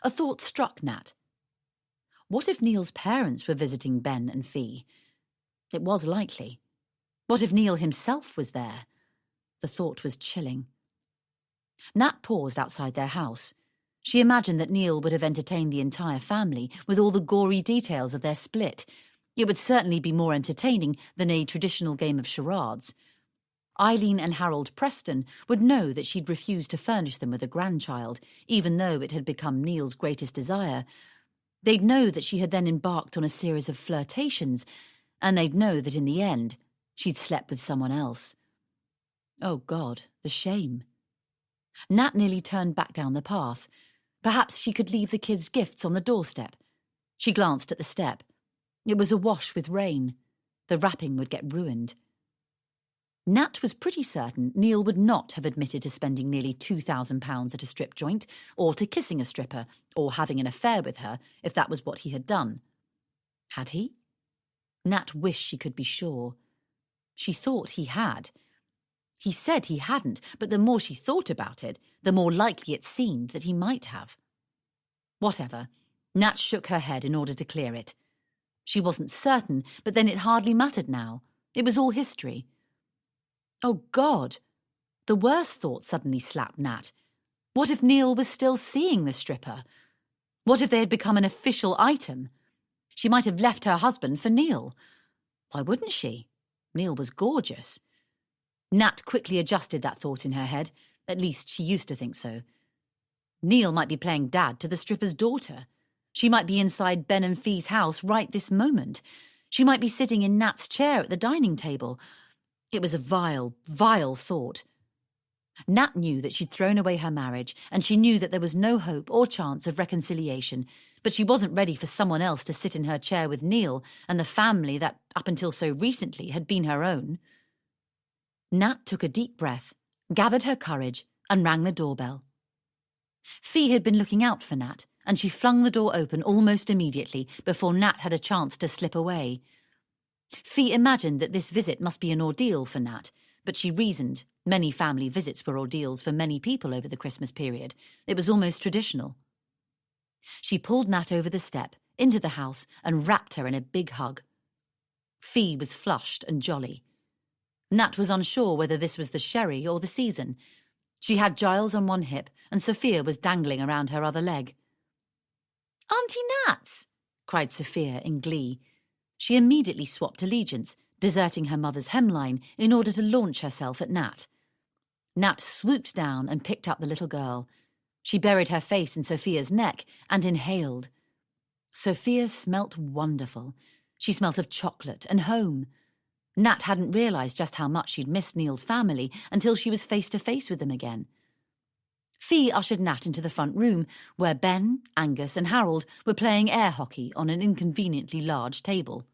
A thought struck Nat. What if Neil's parents were visiting Ben and Fee? It was likely. What if Neil himself was there? The thought was chilling. Nat paused outside their house. She imagined that Neil would have entertained the entire family with all the gory details of their split. It would certainly be more entertaining than a traditional game of charades. Eileen and Harold Preston would know that she'd refused to furnish them with a grandchild, even though it had become Neil's greatest desire. They'd know that she had then embarked on a series of flirtations, and they'd know that in the end, she'd slept with someone else. Oh God, the shame. Nat nearly turned back down the path. Perhaps she could leave the kids' gifts on the doorstep. She glanced at the step. It was awash with rain. The wrapping would get ruined. Nat was pretty certain Neil would not have admitted to spending nearly £2,000 at a strip joint, or to kissing a stripper, or having an affair with her, if that was what he had done. Had he? Nat wished she could be sure. She thought he had. He said he hadn't, but the more she thought about it, the more likely it seemed that he might have. Whatever. Nat shook her head in order to clear it. She wasn't certain, but then it hardly mattered now. It was all history. Oh, God! The worst thought suddenly slapped Nat. What if Neil was still seeing the stripper? What if they had become an official item? She might have left her husband for Neil. Why wouldn't she? Neil was gorgeous. Nat quickly adjusted that thought in her head. At least she used to think so. Neil might be playing dad to the stripper's daughter. She might be inside Ben and Fee's house right this moment. She might be sitting in Nat's chair at the dining table. It was a vile, vile thought. Nat knew that she'd thrown away her marriage, and she knew that there was no hope or chance of reconciliation, but she wasn't ready for someone else to sit in her chair with Neil and the family that, up until so recently, had been her own. Nat took a deep breath, gathered her courage, and rang the doorbell. Fee had been looking out for Nat, and she flung the door open almost immediately before Nat had a chance to slip away. Fee imagined that this visit must be an ordeal for Nat, but she reasoned many family visits were ordeals for many people over the Christmas period. It was almost traditional. She pulled Nat over the step, into the house, and wrapped her in a big hug. Fee was flushed and jolly. Nat was unsure whether this was the sherry or the season. She had Giles on one hip, and Sophia was dangling around her other leg. "Auntie Nats!" cried Sophia in glee. She immediately swapped allegiance, deserting her mother's hemline in order to launch herself at Nat. Nat swooped down and picked up the little girl. She buried her face in Sophia's neck and inhaled. Sophia smelt wonderful. She smelt of chocolate and home. Nat hadn't realised just how much she'd missed Neil's family until she was face to face with them again. Fee ushered Nat into the front room, where Ben, Angus and Harold were playing air hockey on an inconveniently large table.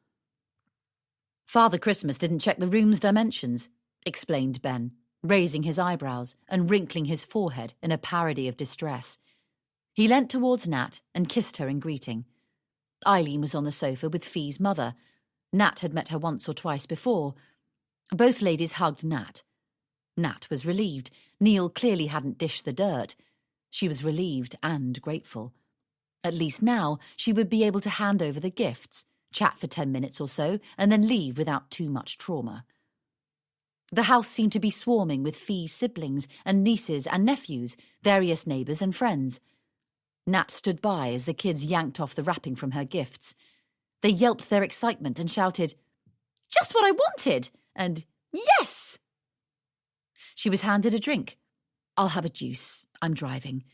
"Father Christmas didn't check the room's dimensions," explained Ben, raising his eyebrows and wrinkling his forehead in a parody of distress. He leant towards Nat and kissed her in greeting. Eileen was on the sofa with Fee's mother. Nat had met her once or twice before. Both ladies hugged Nat. Nat was relieved. Neil clearly hadn't dished the dirt. She was relieved and grateful. At least now she would be able to hand over the gifts, chat for 10 minutes or so, and then leave without too much trauma. The house seemed to be swarming with Fee's siblings and nieces and nephews, various neighbours and friends. Nat stood by as the kids yanked off the wrapping from her gifts. They yelped their excitement and shouted, "Just what I wanted!" and "Yes!" She was handed a drink. "I'll have a juice, I'm driving,"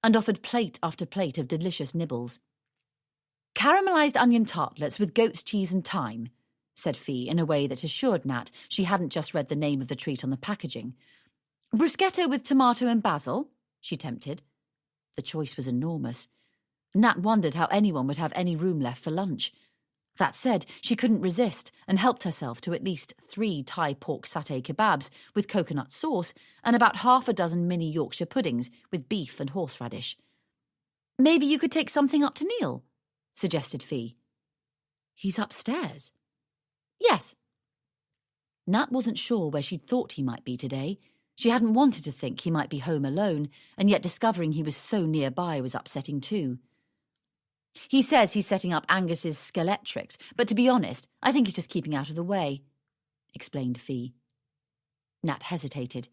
and offered plate after plate of delicious nibbles. "Caramelised onion tartlets with goat's cheese and thyme," said Fee in a way that assured Nat she hadn't just read the name of the treat on the packaging. "Bruschetta with tomato and basil," she tempted. The choice was enormous. Nat wondered how anyone would have any room left for lunch. That said, she couldn't resist and helped herself to at least 3 Thai pork satay kebabs with coconut sauce and about half a dozen mini Yorkshire puddings with beef and horseradish. "Maybe you could take something up to Neil," suggested Fee. "He's upstairs." "Yes." Nat wasn't sure where she'd thought he might be today. She hadn't wanted to think he might be home alone, and yet discovering he was so nearby was upsetting too. "He says he's setting up Angus's skeletrics, but to be honest, I think he's just keeping out of the way," explained Fee. Nat hesitated.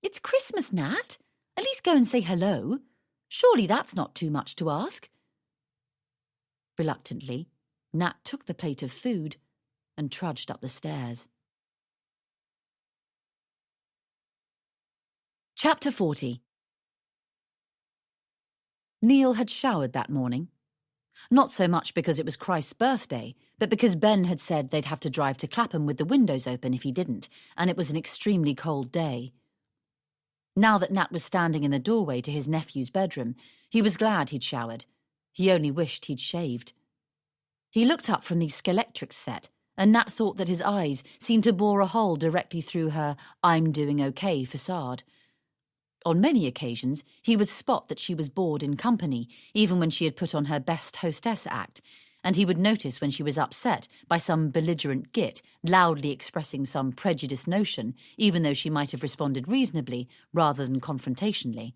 "It's Christmas, Nat. At least go and say hello. Surely that's not too much to ask." Reluctantly, Nat took the plate of food and trudged up the stairs. Chapter 40. Neil had showered that morning. Not so much because it was Christ's birthday, but because Ben had said they'd have to drive to Clapham with the windows open if he didn't, and it was an extremely cold day. Now that Nat was standing in the doorway to his nephew's bedroom, he was glad he'd showered. He only wished he'd shaved. He looked up from the Skeletrics set, and Nat thought that his eyes seemed to bore a hole directly through her "I'm doing okay" facade. On many occasions, he would spot that she was bored in company, even when she had put on her best hostess act, and he would notice when she was upset by some belligerent git loudly expressing some prejudiced notion, even though she might have responded reasonably rather than confrontationally.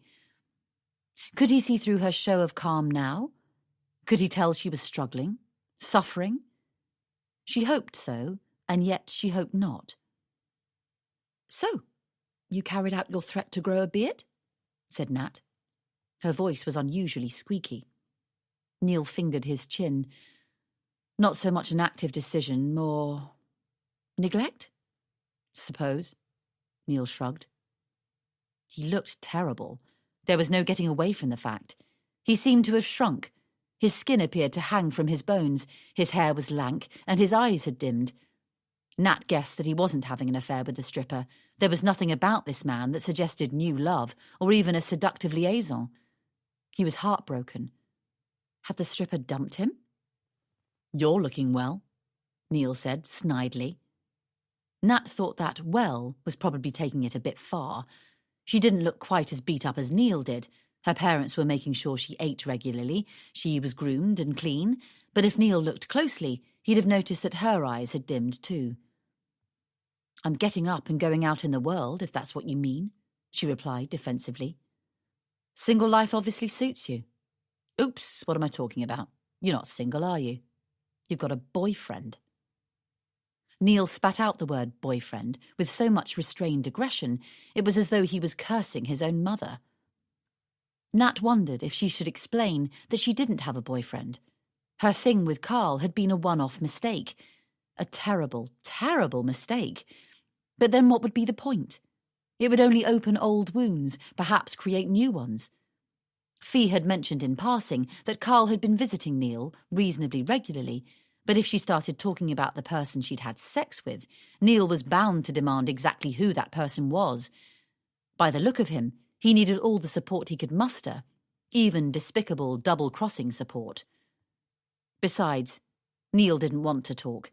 Could he see through her show of calm now? Could he tell she was struggling, suffering? She hoped so, and yet she hoped not. "So, you carried out your threat to grow a beard?" said Nat. Her voice was unusually squeaky. Neil fingered his chin. "Not so much an active decision, more neglect?" "Suppose," Neil shrugged. He looked terrible. There was no getting away from the fact. He seemed to have shrunk. His skin appeared to hang from his bones, his hair was lank, and his eyes had dimmed. Nat guessed that he wasn't having an affair with the stripper. There was nothing about this man that suggested new love or even a seductive liaison. He was heartbroken. Had the stripper dumped him? "You're looking well," Neil said snidely. Nat thought that "well" was probably taking it a bit far. She didn't look quite as beat up as Neil did. Her parents were making sure she ate regularly. She was groomed and clean. But if Neil looked closely, he'd have noticed that her eyes had dimmed too. "I'm getting up and going out in the world, if that's what you mean," she replied defensively. "Single life obviously suits you." "Oops, what am I talking about? You're not single, are you? You've got a boyfriend." Neil spat out the word boyfriend with so much restrained aggression, it was as though he was cursing his own mother. Nat wondered if she should explain that she didn't have a boyfriend. Her thing with Carl had been a one-off mistake. A terrible, terrible mistake. But then what would be the point? It would only open old wounds, perhaps create new ones. Fee had mentioned in passing that Carl had been visiting Neil reasonably regularly, but if she started talking about the person she'd had sex with, Neil was bound to demand exactly who that person was. By the look of him, he needed all the support he could muster, even despicable double-crossing support. Besides, Neil didn't want to talk.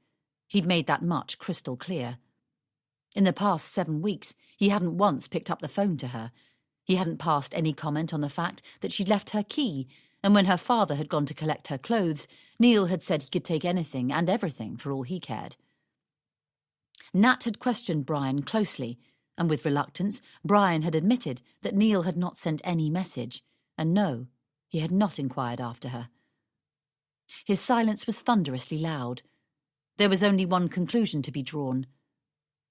He'd made that much crystal clear. In the past 7 weeks, he hadn't once picked up the phone to her. He hadn't passed any comment on the fact that she'd left her key, and when her father had gone to collect her clothes, Neil had said he could take anything and everything for all he cared. Nat had questioned Brian closely, and with reluctance, Brian had admitted that Neil had not sent any message, and no, he had not inquired after her. His silence was thunderously loud. There was only one conclusion to be drawn.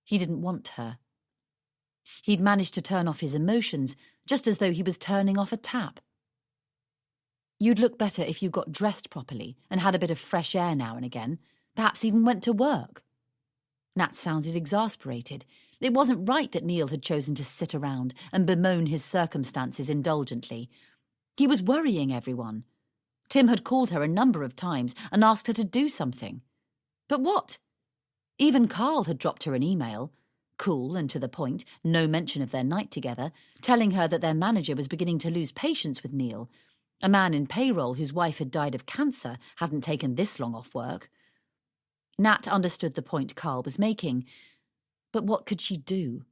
He didn't want her. He'd managed to turn off his emotions, just as though he was turning off a tap. You'd look better if you got dressed properly and had a bit of fresh air now and again, perhaps even went to work. Nat sounded exasperated. It wasn't right that Neil had chosen to sit around and bemoan his circumstances indulgently. He was worrying everyone. Tim had called her a number of times and asked her to do something. But what? Even Carl had dropped her an email, cool and to the point, no mention of their night together, telling her that their manager was beginning to lose patience with Neil. A man in payroll whose wife had died of cancer hadn't taken this long off work. Nat understood the point Carl was making, but what could she do?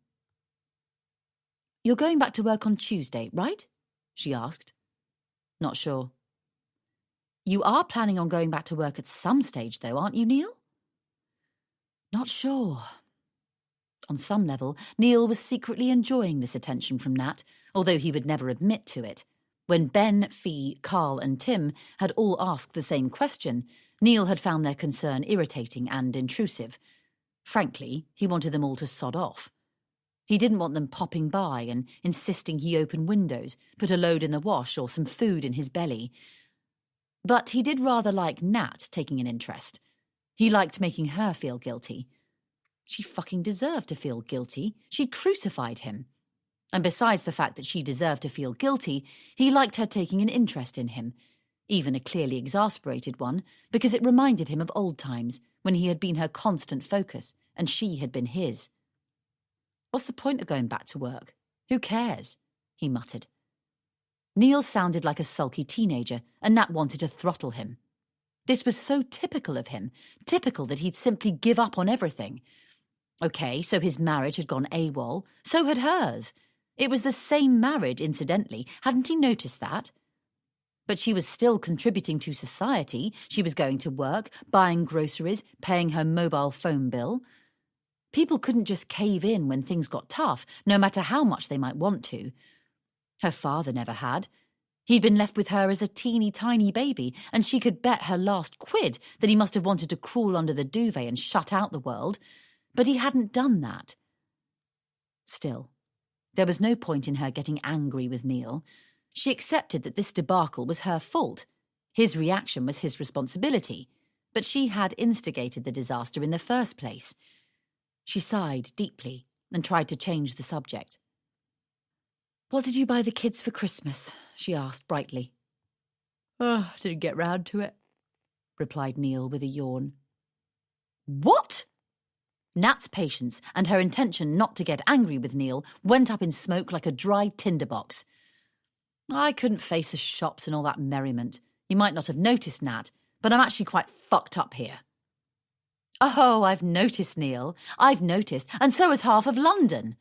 "You're going back to work on Tuesday, right?" she asked. "Not sure." "You are planning on going back to work at some stage, though, aren't you, Neil?" "Not sure." On some level, Neil was secretly enjoying this attention from Nat, although he would never admit to it. When Ben, Fee, Carl and Tim had all asked the same question, Neil had found their concern irritating and intrusive. Frankly, he wanted them all to sod off. He didn't want them popping by and insisting he open windows, put a load in the wash or some food in his belly. But he did rather like Nat taking an interest. He liked making her feel guilty. She fucking deserved to feel guilty. She'd crucified him. And besides the fact that she deserved to feel guilty, he liked her taking an interest in him, even a clearly exasperated one, because it reminded him of old times when he had been her constant focus and she had been his. "What's the point of going back to work? Who cares?" he muttered. Neil sounded like a sulky teenager, and Nat wanted to throttle him. This was so typical of him, typical that he'd simply give up on everything. Okay, so his marriage had gone AWOL, so had hers. It was the same marriage, incidentally. Hadn't he noticed that? But she was still contributing to society. She was going to work, buying groceries, paying her mobile phone bill. People couldn't just cave in when things got tough, no matter how much they might want to. Her father never had. He'd been left with her as a teeny tiny baby, and she could bet her last quid that he must have wanted to crawl under the duvet and shut out the world. But he hadn't done that. Still, there was no point in her getting angry with Neil. She accepted that this debacle was her fault. His reaction was his responsibility, but she had instigated the disaster in the first place. She sighed deeply and tried to change the subject. "What did you buy the kids for Christmas?" she asked brightly. "Didn't get round to it," replied Neil with a yawn. "What?" Nat's patience and her intention not to get angry with Neil went up in smoke like a dry tinderbox. "I couldn't face the shops and all that merriment. You might not have noticed, Nat, but I'm actually quite fucked up here." "Oh, I've noticed, Neil. I've noticed, and so has half of London.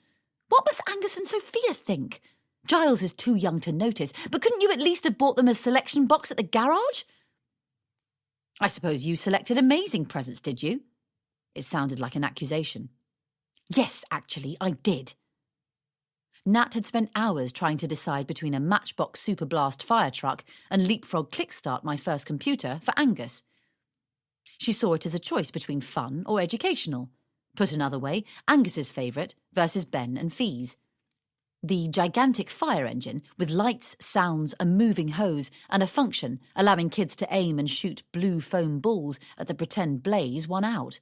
What must Angus and Sophia think? Giles is too young to notice, but couldn't you at least have bought them a selection box at the garage?" "I suppose you selected amazing presents, did you?" It sounded like an accusation. "Yes, actually, I did." Nat had spent hours trying to decide between a Matchbox Super Blast fire truck and Leapfrog Clickstart My First Computer for Angus. She saw it as a choice between fun or educational. Put another way, Angus's favourite versus Ben and Fee's. The gigantic fire engine, with lights, sounds, a moving hose, and a function allowing kids to aim and shoot blue foam balls at the pretend blaze, won out.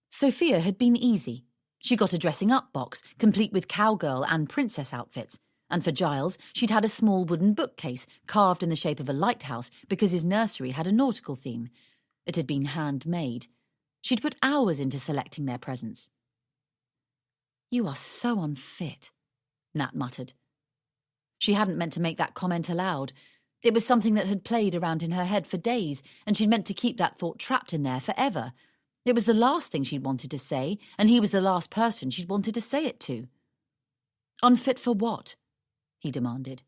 Sophia had been easy. She got a dressing-up box, complete with cowgirl and princess outfits. And for Giles, she'd had a small wooden bookcase carved in the shape of a lighthouse because his nursery had a nautical theme. It had been handmade. She'd put hours into selecting their presents. "You are so unfit," Nat muttered. She hadn't meant to make that comment aloud. It was something that had played around in her head for days, and she'd meant to keep that thought trapped in there forever. It was the last thing she'd wanted to say, and he was the last person she'd wanted to say it to. "Unfit for what?" he demanded.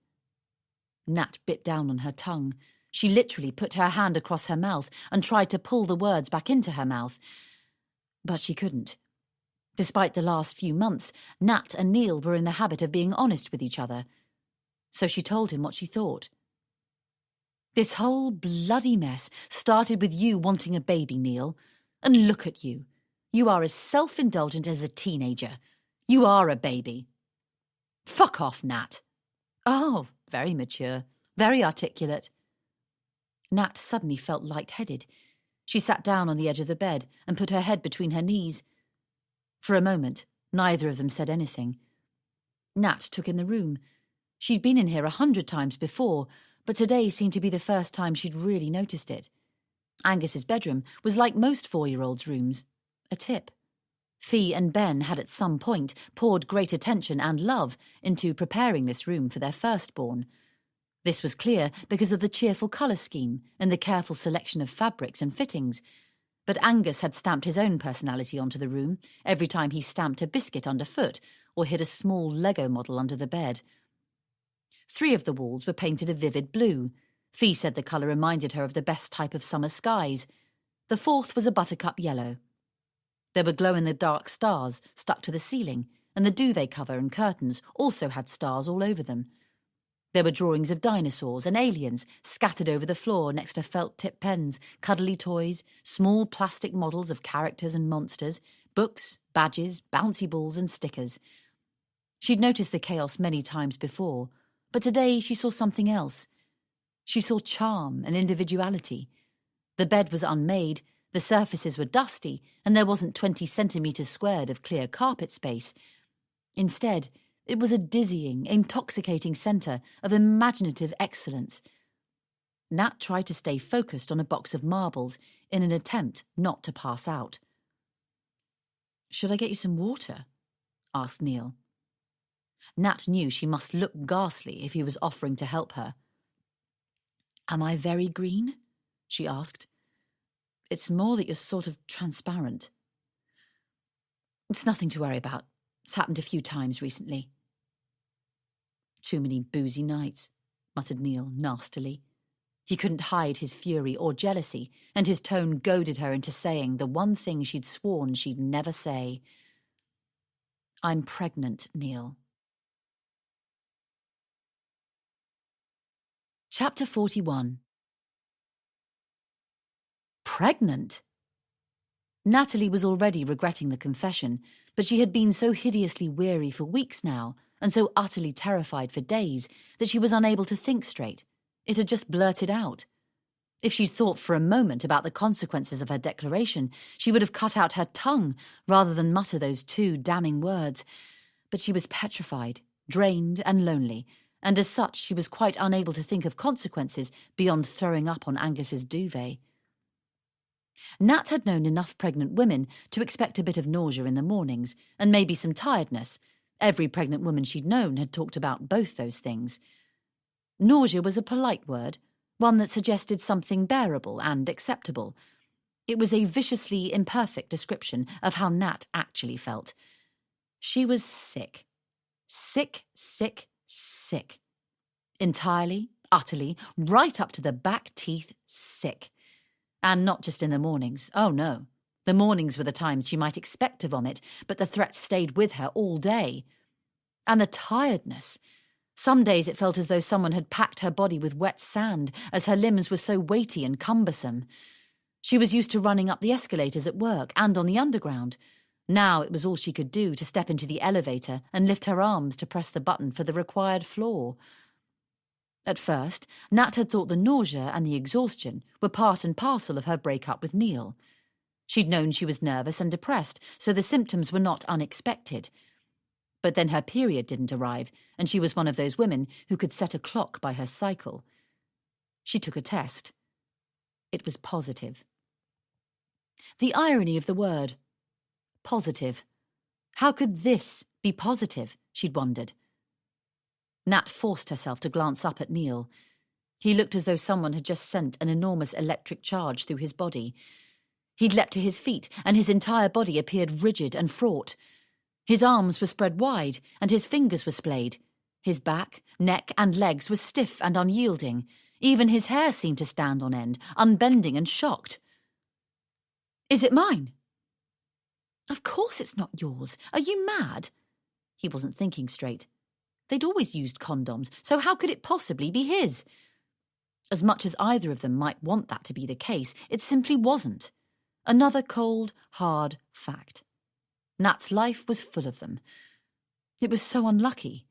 Nat bit down on her tongue. She literally put her hand across her mouth and tried to pull the words back into her mouth. But she couldn't. Despite the last few months, Nat and Neil were in the habit of being honest with each other. So she told him what she thought. This whole bloody mess started with you wanting a baby, Neil. And look at you. You are as self-indulgent as a teenager. You are a baby. Fuck off, Nat. Oh, very mature, very articulate. Nat suddenly felt lightheaded. She sat down on the edge of the bed and put her head between her knees. For a moment, neither of them said anything. Nat took in the room. She'd been in here 100 times before, but today seemed to be the first time she'd really noticed it. Angus's bedroom was like most 4-year-olds' rooms, a tip. Fee and Ben had at some point poured great attention and love into preparing this room for their firstborn. This was clear because of the cheerful colour scheme and the careful selection of fabrics and fittings. But Angus had stamped his own personality onto the room every time he stamped a biscuit underfoot or hid a small Lego model under the bed. 3 of the walls were painted a vivid blue. Fee said the colour reminded her of the best type of summer skies. The 4th was a buttercup yellow. There were glow-in-the-dark stars stuck to the ceiling, and the duvet cover and curtains also had stars all over them. There were drawings of dinosaurs and aliens scattered over the floor next to felt-tip pens, cuddly toys, small plastic models of characters and monsters, books, badges, bouncy balls and stickers. She'd noticed the chaos many times before, but today she saw something else. She saw charm and individuality. The bed was unmade, the surfaces were dusty, and there wasn't 20 centimetres squared of clear carpet space. Instead, it was a dizzying, intoxicating centre of imaginative excellence. Nat tried to stay focused on a box of marbles in an attempt not to pass out. "Should I get you some water?" asked Neil. Nat knew she must look ghastly if he was offering to help her. "Am I very green?" she asked. "It's more that you're sort of transparent." "It's nothing to worry about. It's happened a few times recently." "Too many boozy nights," muttered Neil nastily. He couldn't hide his fury or jealousy, and his tone goaded her into saying the one thing she'd sworn she'd never say. "I'm pregnant, Neil." Chapter 41. Pregnant? Natalie was already regretting the confession, but she had been so hideously weary for weeks now, and so utterly terrified for days, that she was unable to think straight. It had just blurted out. If she'd thought for a moment about the consequences of her declaration, she would have cut out her tongue rather than mutter those 2 damning words. But she was petrified, drained and lonely, and as such she was quite unable to think of consequences beyond throwing up on Angus's duvet. Nat had known enough pregnant women to expect a bit of nausea in the mornings, and maybe some tiredness. Every pregnant woman she'd known had talked about both those things. Nausea was a polite word, one that suggested something bearable and acceptable. It was a viciously imperfect description of how Nat actually felt. She was sick. Sick, sick, sick. Entirely, utterly, right up to the back teeth sick. And not just in the mornings. Oh, no. The mornings were the times she might expect to vomit, but the threat stayed with her all day. And the tiredness. Some days it felt as though someone had packed her body with wet sand, as her limbs were so weighty and cumbersome. She was used to running up the escalators at work and on the underground. Now it was all she could do to step into the elevator and lift her arms to press the button for the required floor. At first, Nat had thought the nausea and the exhaustion were part and parcel of her breakup with Neil. She'd known she was nervous and depressed, so the symptoms were not unexpected. But then her period didn't arrive, and she was one of those women who could set a clock by her cycle. She took a test. It was positive. The irony of the word. Positive. How could this be positive, she'd wondered. Nat forced herself to glance up at Neil. He looked as though someone had just sent an enormous electric charge through his body. He'd leapt to his feet, and his entire body appeared rigid and fraught. His arms were spread wide, and his fingers were splayed. His back, neck, and legs were stiff and unyielding. Even his hair seemed to stand on end, unbending and shocked. "Is it mine?" Of course it's not yours. Are you mad? He wasn't thinking straight. They'd always used condoms, so how could it possibly be his? As much as either of them might want that to be the case, it simply wasn't. Another cold, hard fact. Nat's life was full of them. It was so unlucky.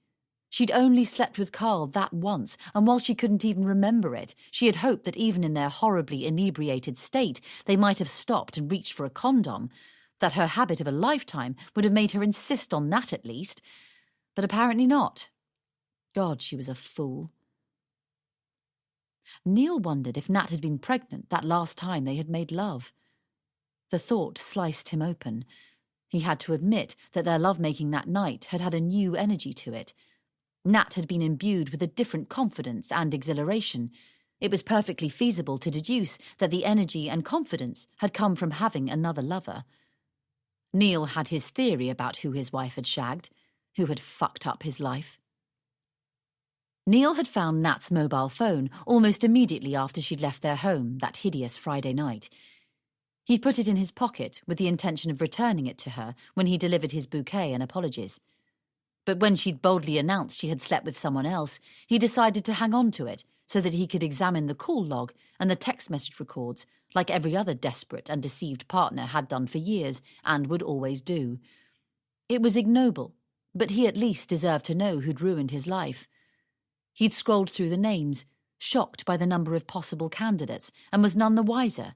She'd only slept with Carl that once, and while she couldn't even remember it, she had hoped that even in their horribly inebriated state, they might have stopped and reached for a condom, that her habit of a lifetime would have made her insist on that at least. But apparently not. God, she was a fool. Neil wondered if Nat had been pregnant that last time they had made love. The thought sliced him open. He had to admit that their lovemaking that night had had a new energy to it. Nat had been imbued with a different confidence and exhilaration. It was perfectly feasible to deduce that the energy and confidence had come from having another lover. Neil had his theory about who his wife had shagged, who had fucked up his life. Neil had found Nat's mobile phone almost immediately after she'd left their home that hideous Friday night. He'd put it in his pocket with the intention of returning it to her when he delivered his bouquet and apologies. But when she'd boldly announced she had slept with someone else, he decided to hang on to it so that he could examine the call log and the text message records like every other desperate and deceived partner had done for years and would always do. It was ignoble, but he at least deserved to know who'd ruined his life. He'd scrolled through the names, shocked by the number of possible candidates, and was none the wiser.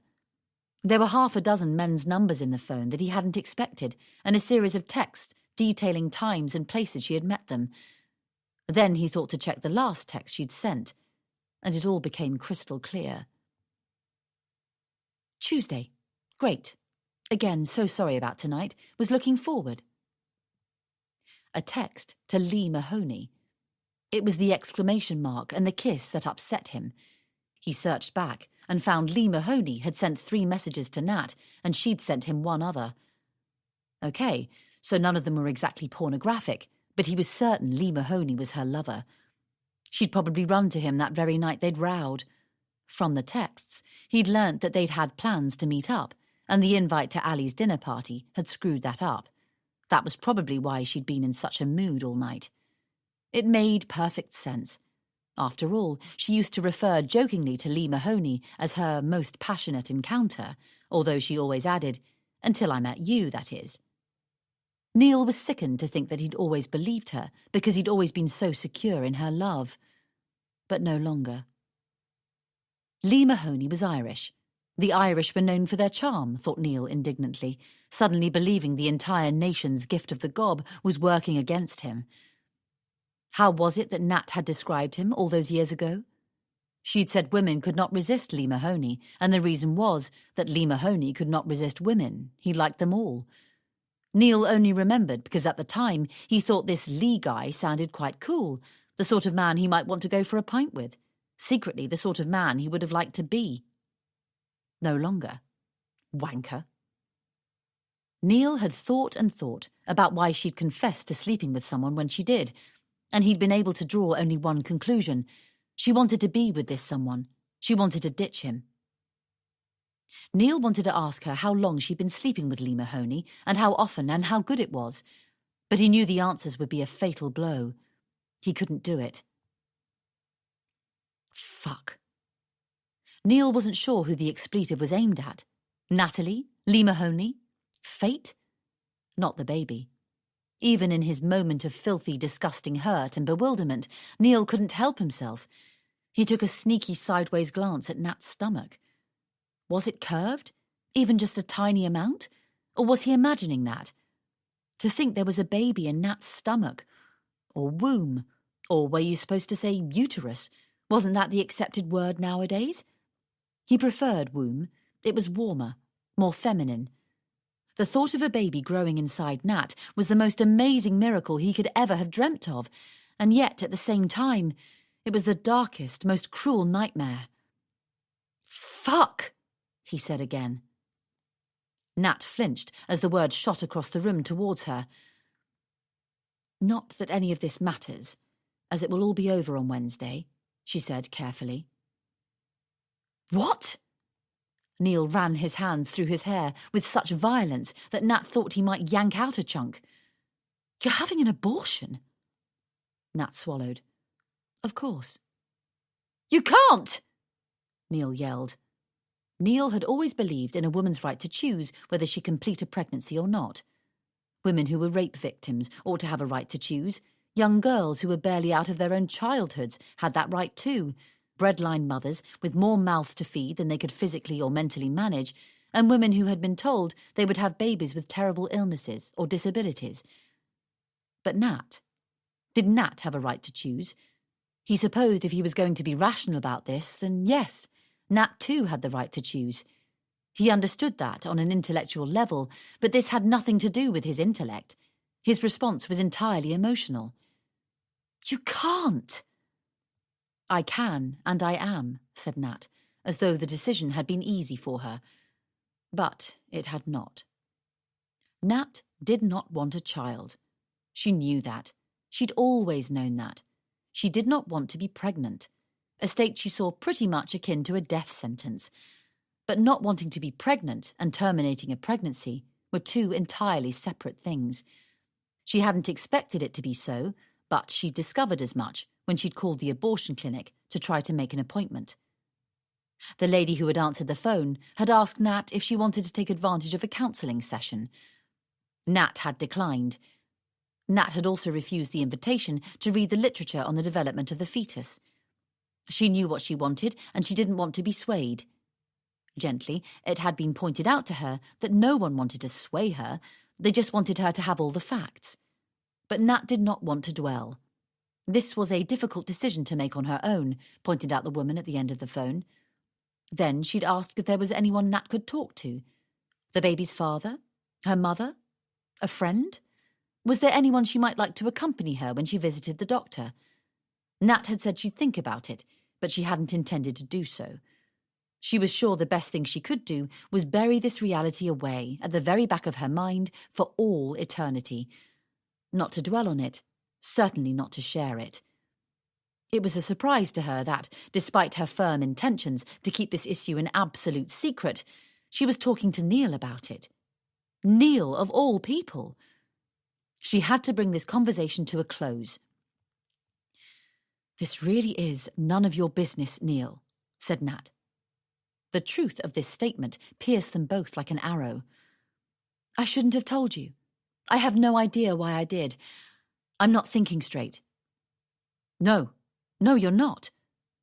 There were half a dozen men's numbers in the phone that he hadn't expected, and a series of texts detailing times and places she had met them. Then he thought to check the last text she'd sent, and it all became crystal clear. Tuesday. Great. Again, so sorry about tonight. Was looking forward. A text to Lee Mahoney. It was the exclamation mark and the kiss that upset him. He searched back and found Lee Mahoney had sent 3 messages to Nat, and she'd sent him 1 other. Okay, so none of them were exactly pornographic, but he was certain Lee Mahoney was her lover. She'd probably run to him that very night they'd rowed. From the texts, he'd learnt that they'd had plans to meet up, and the invite to Ali's dinner party had screwed that up. That was probably why she'd been in such a mood all night. It made perfect sense. After all, she used to refer jokingly to Lee Mahoney as her most passionate encounter, although she always added, "Until I met you, that is." Neil was sickened to think that he'd always believed her because he'd always been so secure in her love. But no longer. Lee Mahoney was Irish. The Irish were known for their charm, thought Neil indignantly, suddenly believing the entire nation's gift of the gob was working against him. How was it that Nat had described him all those years ago? She'd said women could not resist Lee Mahoney, and the reason was that Lee Mahoney could not resist women. He liked them all. Neil only remembered because at the time he thought this Lee guy sounded quite cool, the sort of man he might want to go for a pint with, secretly the sort of man he would have liked to be. No longer. Wanker. Neil had thought and thought about why she'd confessed to sleeping with someone when she did, and he'd been able to draw only one conclusion. She wanted to be with this someone. She wanted to ditch him. Neil wanted to ask her how long she'd been sleeping with Lee Mahoney, and how often and how good it was, but he knew the answers would be a fatal blow. He couldn't do it. Fuck. Neil wasn't sure who the expletive was aimed at. Natalie? Lee Mahoney? Fate? Not the baby. Even in his moment of filthy, disgusting hurt and bewilderment, Neil couldn't help himself. He took a sneaky sideways glance at Nat's stomach. Was it curved? Even just a tiny amount? Or was he imagining that? To think there was a baby in Nat's stomach. Or womb. Or were you supposed to say uterus? Wasn't that the accepted word nowadays? He preferred womb. It was warmer, more feminine. The thought of a baby growing inside Nat was the most amazing miracle he could ever have dreamt of, and yet, at the same time, it was the darkest, most cruel nightmare. Fuck! He said again. Nat flinched as the word shot across the room towards her. Not that any of this matters, as it will all be over on Wednesday, she said carefully. What? Neil ran his hands through his hair with such violence that Nat thought he might yank out a chunk. "You're having an abortion?" Nat swallowed. "Of course." "You can't!" Neil yelled. Neil had always believed in a woman's right to choose whether she complete a pregnancy or not. Women who were rape victims ought to have a right to choose. Young girls who were barely out of their own childhoods had that right too. Breadline mothers with more mouths to feed than they could physically or mentally manage, and women who had been told they would have babies with terrible illnesses or disabilities. But Nat? Did Nat have a right to choose? He supposed if he was going to be rational about this, then yes, Nat too had the right to choose. He understood that on an intellectual level, but this had nothing to do with his intellect. His response was entirely emotional. "You can't!" "I can, and I am," said Nat, as though the decision had been easy for her. But it had not. Nat did not want a child. She knew that. She'd always known that. She did not want to be pregnant, a state she saw pretty much akin to a death sentence. But not wanting to be pregnant and terminating a pregnancy were two entirely separate things. She hadn't expected it to be so, but she'd discovered as much when she'd called the abortion clinic to try to make an appointment. The lady who had answered the phone had asked Nat if she wanted to take advantage of a counselling session. Nat had declined. Nat had also refused the invitation to read the literature on the development of the fetus. She knew what she wanted, and she didn't want to be swayed. Gently, it had been pointed out to her that no one wanted to sway her. They just wanted her to have all the facts. But Nat did not want to dwell. This was a difficult decision to make on her own, pointed out the woman at the end of the phone. Then she'd asked if there was anyone Nat could talk to. The baby's father? Her mother? A friend? Was there anyone she might like to accompany her when she visited the doctor? Nat had said she'd think about it, but she hadn't intended to do so. She was sure the best thing she could do was bury this reality away at the very back of her mind for all eternity. Not to dwell on it, certainly not to share it. It was a surprise to her that, despite her firm intentions to keep this issue an absolute secret, she was talking to Neil about it. Neil, of all people. She had to bring this conversation to a close. "This really is none of your business, Neil," said Nat. The truth of this statement pierced them both like an arrow. "I shouldn't have told you. I have no idea why I did. I'm not thinking straight." No, you're not.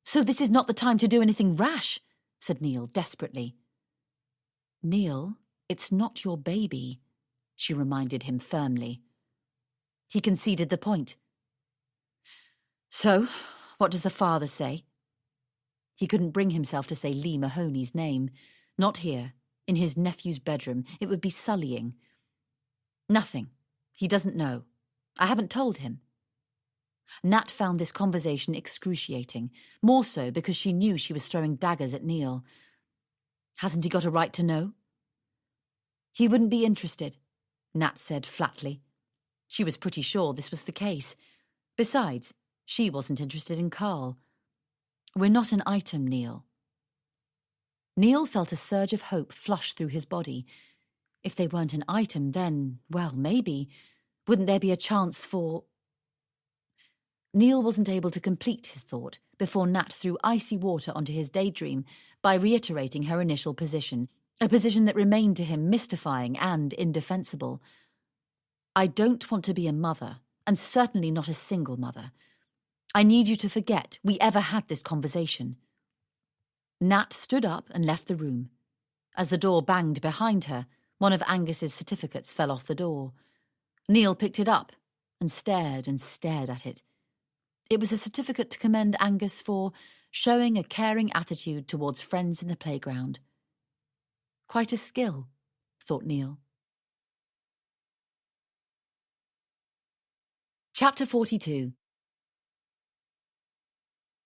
So this is not the time to do anything rash," said Neil desperately. "Neil, it's not your baby," she reminded him firmly. He conceded the point. "So, what does the father say?" He couldn't bring himself to say Lee Mahoney's name. Not here, in his nephew's bedroom. It would be sullying. "Nothing. He doesn't know. I haven't told him." Nat found this conversation excruciating, more so because she knew she was throwing daggers at Neil. "Hasn't he got a right to know?" "He wouldn't be interested," Nat said flatly. She was pretty sure this was the case. Besides, she wasn't interested in Carl. "We're not an item, Neil." Neil felt a surge of hope flush through his body. If they weren't an item, then, well, maybe. Wouldn't there be a chance for... Neil wasn't able to complete his thought before Nat threw icy water onto his daydream by reiterating her initial position, a position that remained to him mystifying and indefensible. "I don't want to be a mother, and certainly not a single mother. I need you to forget we ever had this conversation." Nat stood up and left the room. As the door banged behind her, one of Angus's certificates fell off the door. Neil picked it up and stared at it. It was a certificate to commend Angus for showing a caring attitude towards friends in the playground. Quite a skill, thought Neil. Chapter 42.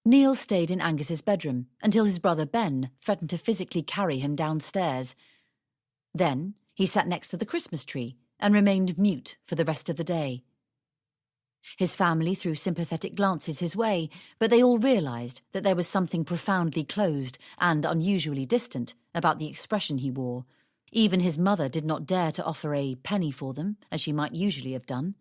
Neil stayed in Angus's bedroom until his brother Ben threatened to physically carry him downstairs. Then he sat next to the Christmas tree and remained mute for the rest of the day. His family threw sympathetic glances his way, but they all realised that there was something profoundly closed and unusually distant about the expression he wore. Even his mother did not dare to offer a penny for them, as she might usually have done.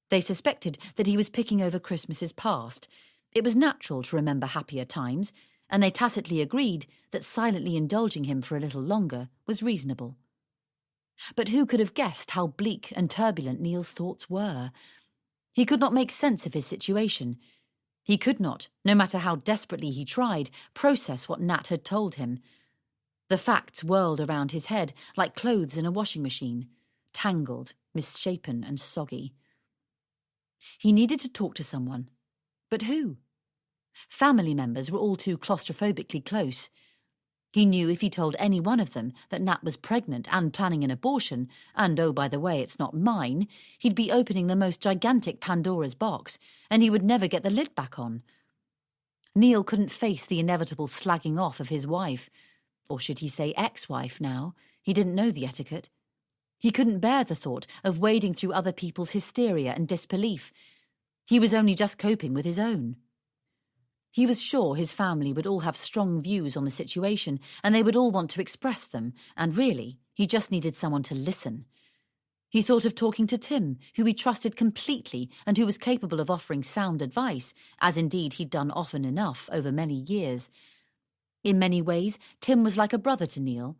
They suspected that he was picking over Christmases past. It was natural to remember happier times, and they tacitly agreed that silently indulging him for a little longer was reasonable. But who could have guessed how bleak and turbulent Neil's thoughts were? He could not make sense of his situation. He could not, no matter how desperately he tried, process what Nat had told him. The facts whirled around his head like clothes in a washing machine, tangled, misshapen and soggy. He needed to talk to someone. But who? Family members were all too claustrophobically close. He knew if he told any one of them that Nat was pregnant and planning an abortion, and oh, by the way, it's not mine, he'd be opening the most gigantic Pandora's box, and he would never get the lid back on. Neil couldn't face the inevitable slagging off of his wife. Or should he say ex-wife now? He didn't know the etiquette. He couldn't bear the thought of wading through other people's hysteria and disbelief. He was only just coping with his own. He was sure his family would all have strong views on the situation, and they would all want to express them, and really, he just needed someone to listen. He thought of talking to Tim, who he trusted completely and who was capable of offering sound advice, as indeed he'd done often enough over many years. In many ways, Tim was like a brother to Neil,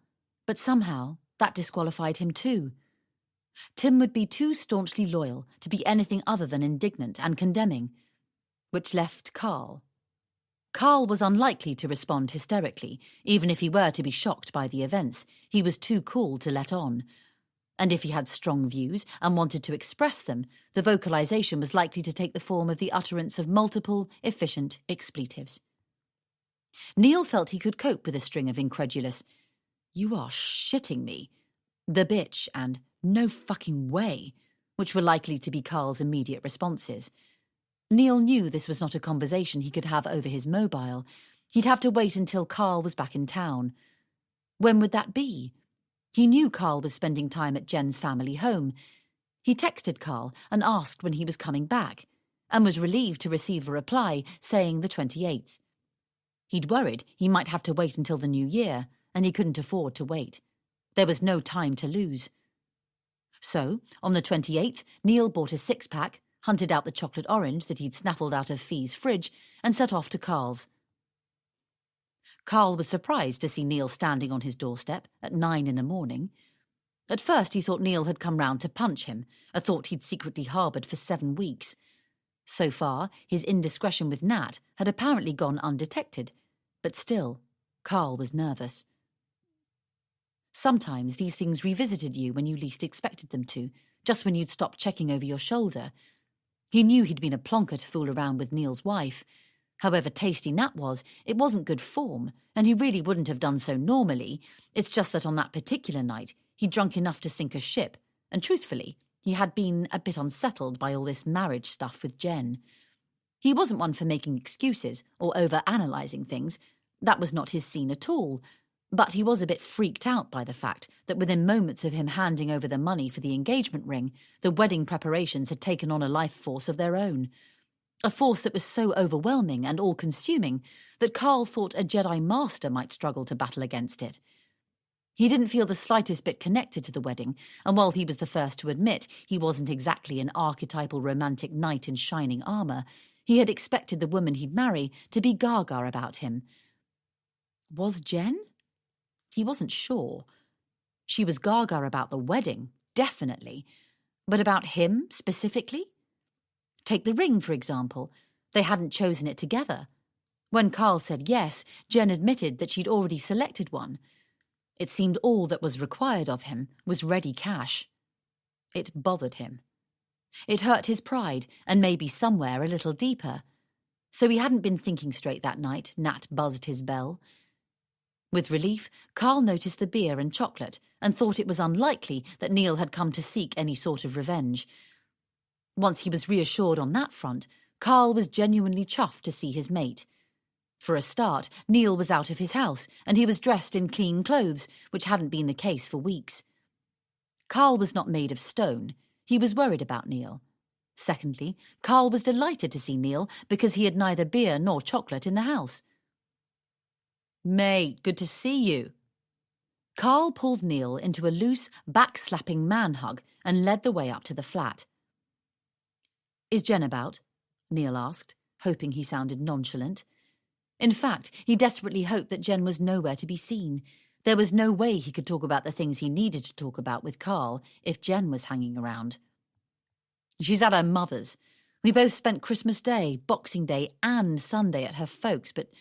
but somehow that disqualified him too. Tim would be too staunchly loyal to be anything other than indignant and condemning, which left Carl. Carl was unlikely to respond hysterically, even if he were to be shocked by the events. He was too cool to let on. And if he had strong views and wanted to express them, the vocalization was likely to take the form of the utterance of multiple, efficient expletives. Neil felt he could cope with a string of incredulous, "You are shitting me," "the bitch," and "no fucking way," which were likely to be Carl's immediate responses. Neil knew this was not a conversation he could have over his mobile. He'd have to wait until Carl was back in town. When would that be? He knew Carl was spending time at Jen's family home. He texted Carl and asked when he was coming back, and was relieved to receive a reply saying the 28th. He'd worried he might have to wait until the new year, and he couldn't afford to wait. There was no time to lose. So, on the 28th, Neil bought a six-pack, hunted out the chocolate orange that he'd snaffled out of Fee's fridge, and set off to Carl's. Carl was surprised to see Neil standing on his doorstep at 9 in the morning. At first he thought Neil had come round to punch him, a thought he'd secretly harboured for 7 weeks. So far, his indiscretion with Nat had apparently gone undetected, but still, Carl was nervous. Sometimes these things revisited you when you least expected them to, just when you'd stopped checking over your shoulder. He knew he'd been a plonker to fool around with Neil's wife. However tasty Nat was, it wasn't good form, and he really wouldn't have done so normally. It's just that on that particular night, he'd drunk enough to sink a ship, and truthfully, he had been a bit unsettled by all this marriage stuff with Jen. He wasn't one for making excuses or over-analysing things. That was not his scene at all. But he was a bit freaked out by the fact that within moments of him handing over the money for the engagement ring, the wedding preparations had taken on a life force of their own. A force that was so overwhelming and all-consuming that Carl thought a Jedi Master might struggle to battle against it. He didn't feel the slightest bit connected to the wedding, and while he was the first to admit he wasn't exactly an archetypal romantic knight in shining armour, he had expected the woman he'd marry to be gaga about him. Was Jen? He wasn't sure. She was gaga about the wedding, definitely. But about him, specifically? Take the ring, for example. They hadn't chosen it together. When Carl said yes, Jen admitted that she'd already selected one. It seemed all that was required of him was ready cash. It bothered him. It hurt his pride, and maybe somewhere a little deeper. So he hadn't been thinking straight that night. Nat buzzed his bell. With relief, Carl noticed the beer and chocolate and thought it was unlikely that Neil had come to seek any sort of revenge. Once he was reassured on that front, Carl was genuinely chuffed to see his mate. For a start, Neil was out of his house and he was dressed in clean clothes, which hadn't been the case for weeks. Carl was not made of stone. He was worried about Neil. Secondly, Carl was delighted to see Neil because he had neither beer nor chocolate in the house. "Mate, good to see you," Carl pulled Neil into a loose, back-slapping man-hug and led the way up to the flat. "Is Jen about?" Neil asked, hoping he sounded nonchalant. In fact, he desperately hoped that Jen was nowhere to be seen. There was no way he could talk about the things he needed to talk about with Carl if Jen was hanging around. "She's at her mother's. We both spent Christmas Day, Boxing Day and Sunday at her folks', but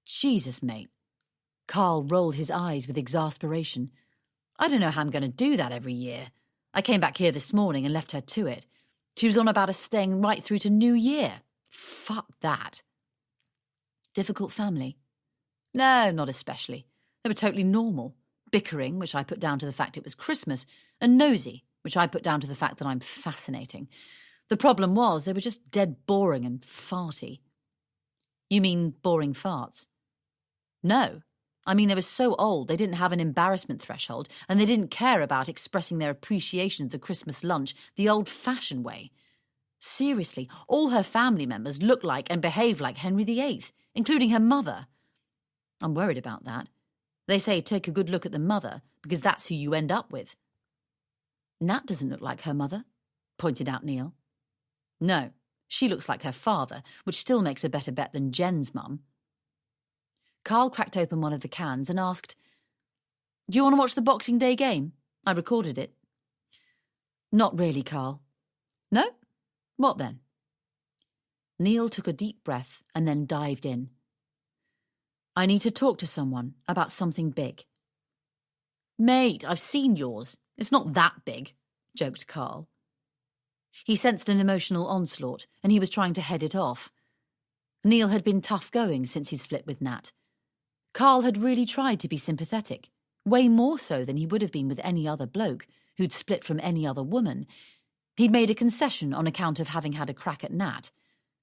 Jesus, mate." Carl rolled his eyes with exasperation. "I don't know how I'm going to do that every year. I came back here this morning and left her to it. She was on about us staying right through to New Year. Fuck that." "Difficult family?" "No, not especially. They were totally normal. Bickering, which I put down to the fact it was Christmas, and nosy, which I put down to the fact that I'm fascinating. The problem was they were just dead boring and farty." "You mean boring farts?" "No. I mean they were so old they didn't have an embarrassment threshold and they didn't care about expressing their appreciation of the Christmas lunch the old-fashioned way. Seriously, all her family members looked like and behaved like Henry VIII, including her mother. I'm worried about that. They say take a good look at the mother because that's who you end up with." "Nat doesn't look like her mother," pointed out Neil. "No, she looks like her father, which still makes a better bet than Jen's mum." Carl cracked open one of the cans and asked, "Do you want to watch the Boxing Day game? I recorded it." "Not really, Carl." "No? What then?" Neil took a deep breath and then dived in. "I need to talk to someone about something big." "Mate, I've seen yours. It's not that big," joked Carl. He sensed an emotional onslaught and he was trying to head it off. Neil had been tough going since he'd split with Nat. Carl had really tried to be sympathetic, way more so than he would have been with any other bloke who'd split from any other woman. He'd made a concession on account of having had a crack at Nat.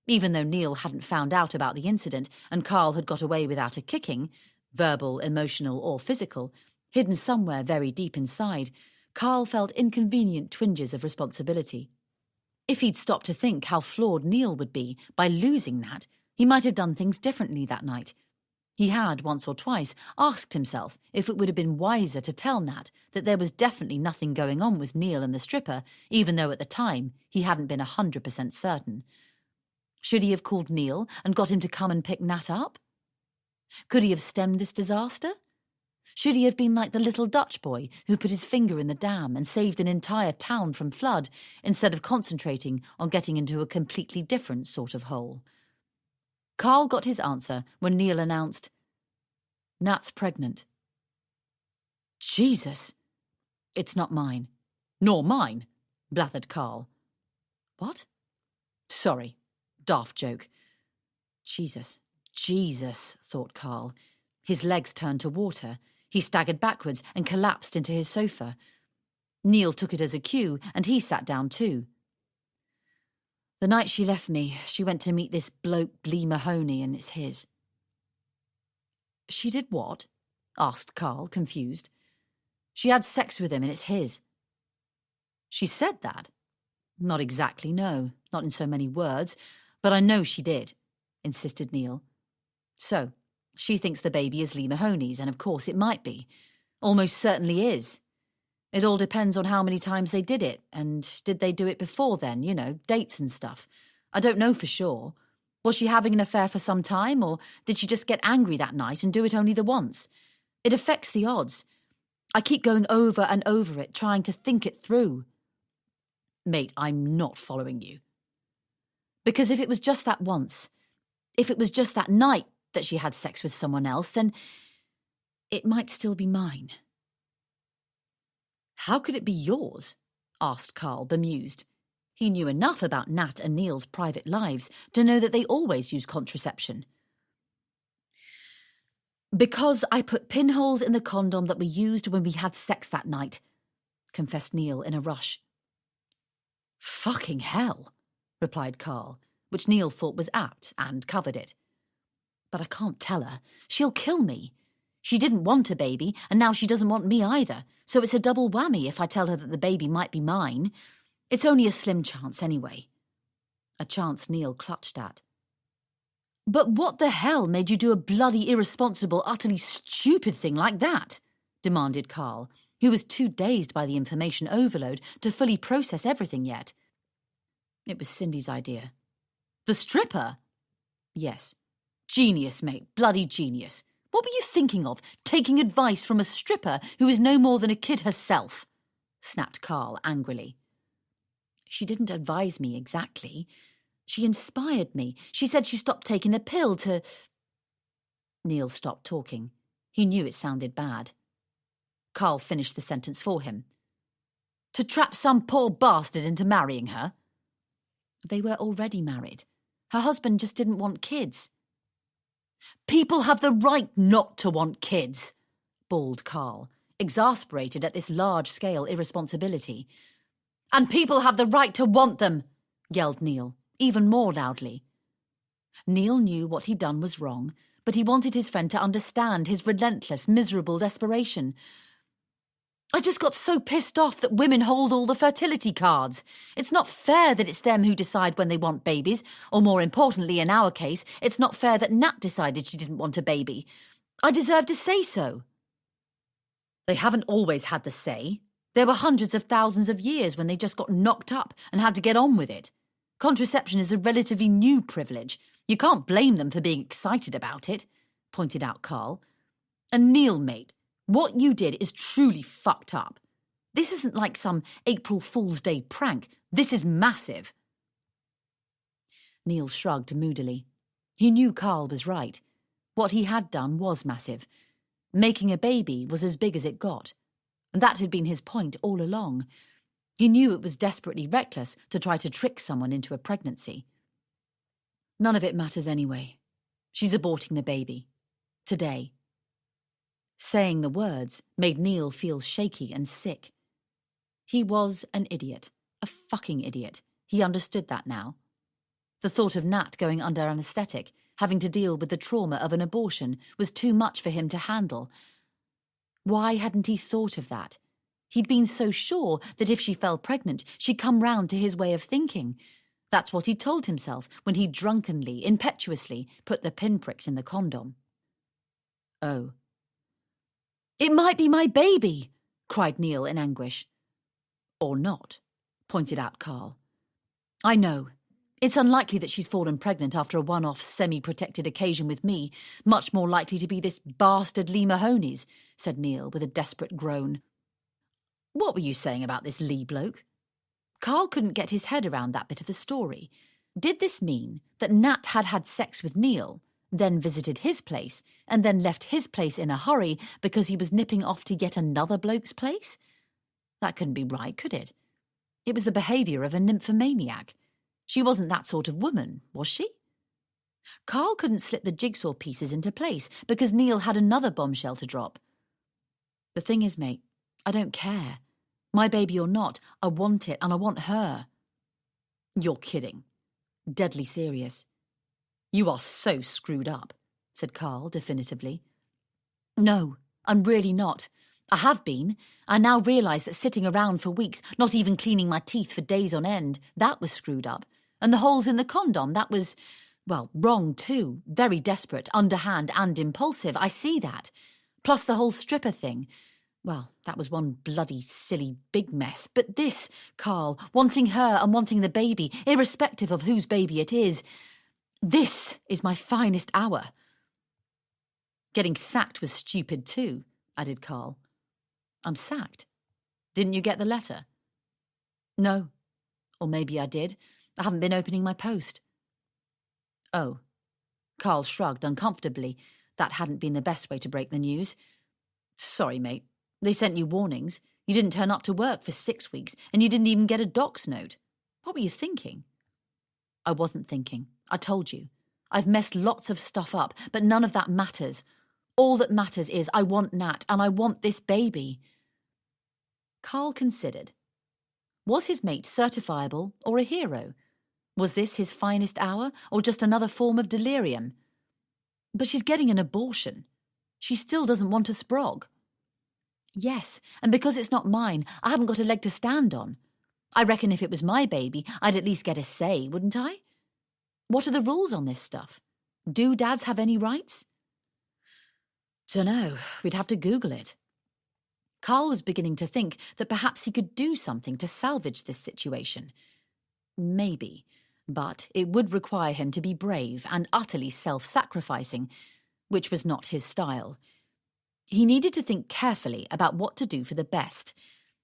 Even though Neil hadn't found out about the incident and Carl had got away without a kicking, verbal, emotional or physical, hidden somewhere very deep inside, Carl felt inconvenient twinges of responsibility. If he'd stopped to think how flawed Neil would be by losing Nat, he might have done things differently that night. He had, once or twice, asked himself if it would have been wiser to tell Nat that there was definitely nothing going on with Neil and the stripper, even though at the time he hadn't been 100% certain. Should he have called Neil and got him to come and pick Nat up? Could he have stemmed this disaster? Should he have been like the little Dutch boy who put his finger in the dam and saved an entire town from flood instead of concentrating on getting into a completely different sort of hole? Carl got his answer when Neil announced, "Nat's pregnant." "Jesus!" "It's not mine." "Nor mine," blathered Carl. "What?" "Sorry. Daft joke." Jesus, thought Carl. His legs turned to water. He staggered backwards and collapsed into his sofa. Neil took it as a cue and he sat down too. "The night she left me, she went to meet this bloke Lee Mahoney and it's his." "She did what?" asked Carl, confused. "She had sex with him and it's his." "She said that?" "Not exactly, no. Not in so many words. But I know she did," insisted Neil. "So, she thinks the baby is Lee Mahoney's, and of course it might be. Almost certainly is. It all depends on how many times they did it, and did they do it before then, dates and stuff. I don't know for sure. Was she having an affair for some time, or did she just get angry that night and do it only the once? It affects the odds. I keep going over and over it, trying to think it through." "Mate, I'm not following you." "Because if it was just that once, if it was just that night that she had sex with someone else, then it might still be mine." "How could it be yours?" asked Carl, bemused. He knew enough about Nat and Neil's private lives to know that they always use contraception. "Because I put pinholes in the condom that we used when we had sex that night," confessed Neil in a rush. "Fucking hell," replied Carl, which Neil thought was apt and covered it. "But I can't tell her. She'll kill me. She didn't want a baby, and now she doesn't want me either, so it's a double whammy if I tell her that the baby might be mine. It's only a slim chance anyway." A chance Neil clutched at. "But what the hell made you do a bloody irresponsible, utterly stupid thing like that?" demanded Carl, who was too dazed by the information overload to fully process everything yet. It was Cindy's idea. The stripper? Yes. Genius, mate. Bloody genius. What were you thinking of, taking advice from a stripper who is no more than a kid herself? Snapped Carl angrily. She didn't advise me exactly. She inspired me. She said she stopped taking the pill to... Neil stopped talking. He knew it sounded bad. Carl finished the sentence for him. To trap some poor bastard into marrying her? They were already married. Her husband just didn't want kids. People have the right not to want kids, bawled Carl, exasperated at this large-scale irresponsibility. And people have the right to want them, yelled Neil, even more loudly. Neil knew what he'd done was wrong, but he wanted his friend to understand his relentless, miserable desperation. I just got so pissed off that women hold all the fertility cards. It's not fair that it's them who decide when they want babies, or more importantly, in our case, it's not fair that Nat decided she didn't want a baby. I deserve to say so. They haven't always had the say. There were hundreds of thousands of years when they just got knocked up and had to get on with it. Contraception is a relatively new privilege. You can't blame them for being excited about it, pointed out Carl. And Neil, mate, what you did is truly fucked up. This isn't like some April Fool's Day prank. This is massive. Neil shrugged moodily. He knew Carl was right. What he had done was massive. Making a baby was as big as it got. And that had been his point all along. He knew it was desperately reckless to try to trick someone into a pregnancy. None of it matters anyway. She's aborting the baby. Today. Saying the words made Neil feel shaky and sick. He was an idiot. A fucking idiot. He understood that now. The thought of Nat going under anaesthetic, having to deal with the trauma of an abortion, was too much for him to handle. Why hadn't he thought of that? He'd been so sure that if she fell pregnant, she'd come round to his way of thinking. That's what he'd told himself when he drunkenly, impetuously put the pinpricks in the condom. Oh. It might be my baby, cried Neil in anguish. Or not, pointed out Carl. I know. It's unlikely that she's fallen pregnant after a one-off semi-protected occasion with me. Much more likely to be this bastard Lee Mahoney's, said Neil with a desperate groan. What were you saying about this Lee bloke? Carl couldn't get his head around that bit of the story. Did this mean that Nat had had sex with Neil, then visited his place, and then left his place in a hurry because he was nipping off to yet another bloke's place? That couldn't be right, could it? It was the behaviour of a nymphomaniac. She wasn't that sort of woman, was she? Carl couldn't slip the jigsaw pieces into place because Neil had another bombshell to drop. The thing is, mate, I don't care. My baby or not, I want it and I want her. You're kidding. Deadly serious. You are so screwed up, said Carl definitively. No, I'm really not. I have been. I now realise that sitting around for weeks, not even cleaning my teeth for days on end, that was screwed up. And the holes in the condom, that was, well, wrong too. Very desperate, underhand and impulsive. I see that. Plus the whole stripper thing. Well, that was one bloody silly big mess. But this, Carl, wanting her and wanting the baby, irrespective of whose baby it is, this is my finest hour. Getting sacked was stupid too, added Carl. I'm sacked. Didn't you get the letter? No. Or maybe I did. I haven't been opening my post. Oh. Carl shrugged uncomfortably. That hadn't been the best way to break the news. Sorry, mate. They sent you warnings. You didn't turn up to work for 6 weeks, and you didn't even get a doc's note. What were you thinking? I wasn't thinking. I told you. I've messed lots of stuff up, but none of that matters. All that matters is I want Nat, and I want this baby. Carl considered. Was his mate certifiable or a hero? Was this his finest hour, or just another form of delirium? But she's getting an abortion. She still doesn't want a sprog. Yes, and because it's not mine, I haven't got a leg to stand on. I reckon if it was my baby, I'd at least get a say, wouldn't I? What are the rules on this stuff? Do dads have any rights? Dunno, we'd have to Google it. Carl was beginning to think that perhaps he could do something to salvage this situation. Maybe, but it would require him to be brave and utterly self-sacrificing, which was not his style. He needed to think carefully about what to do for the best.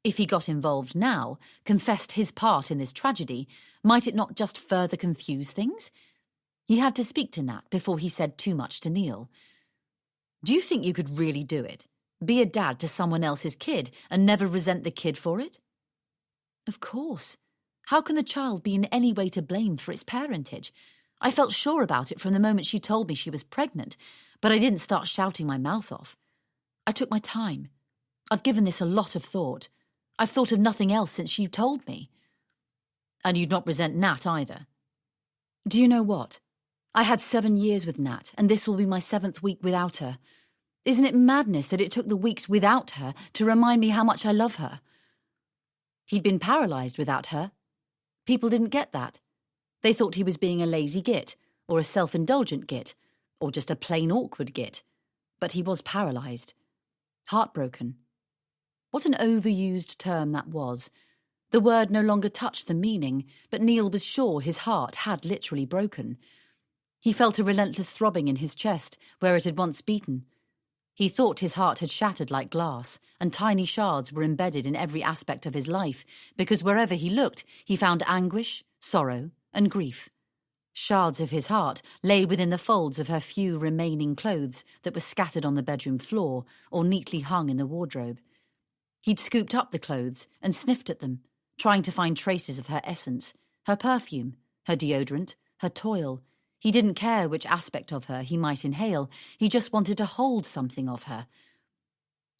If he got involved now, confessed his part in this tragedy, might it not just further confuse things? He had to speak to Nat before he said too much to Neil. "Do you think you could really do it? Be a dad to someone else's kid and never resent the kid for it?" "Of course. How can the child be in any way to blame for its parentage? I felt sure about it from the moment she told me she was pregnant, but I didn't start shouting my mouth off. I took my time. I've given this a lot of thought. I've thought of nothing else since you told me." "And you'd not resent Nat either?" "Do you know what? I had 7 years with Nat, and this will be my 7th week without her. Isn't it madness that it took the weeks without her to remind me how much I love her?" He'd been paralysed without her. People didn't get that. They thought he was being a lazy git, or a self-indulgent git, or just a plain awkward git. But he was paralysed. Heartbroken. What an overused term that was. The word no longer touched the meaning, but Neil was sure his heart had literally broken. He felt a relentless throbbing in his chest, where it had once beaten. He thought his heart had shattered like glass, and tiny shards were embedded in every aspect of his life, because wherever he looked, he found anguish, sorrow, and grief. Shards of his heart lay within the folds of her few remaining clothes that were scattered on the bedroom floor or neatly hung in the wardrobe. He'd scooped up the clothes and sniffed at them, trying to find traces of her essence, her perfume, her deodorant, her toil. He didn't care which aspect of her he might inhale, he just wanted to hold something of her.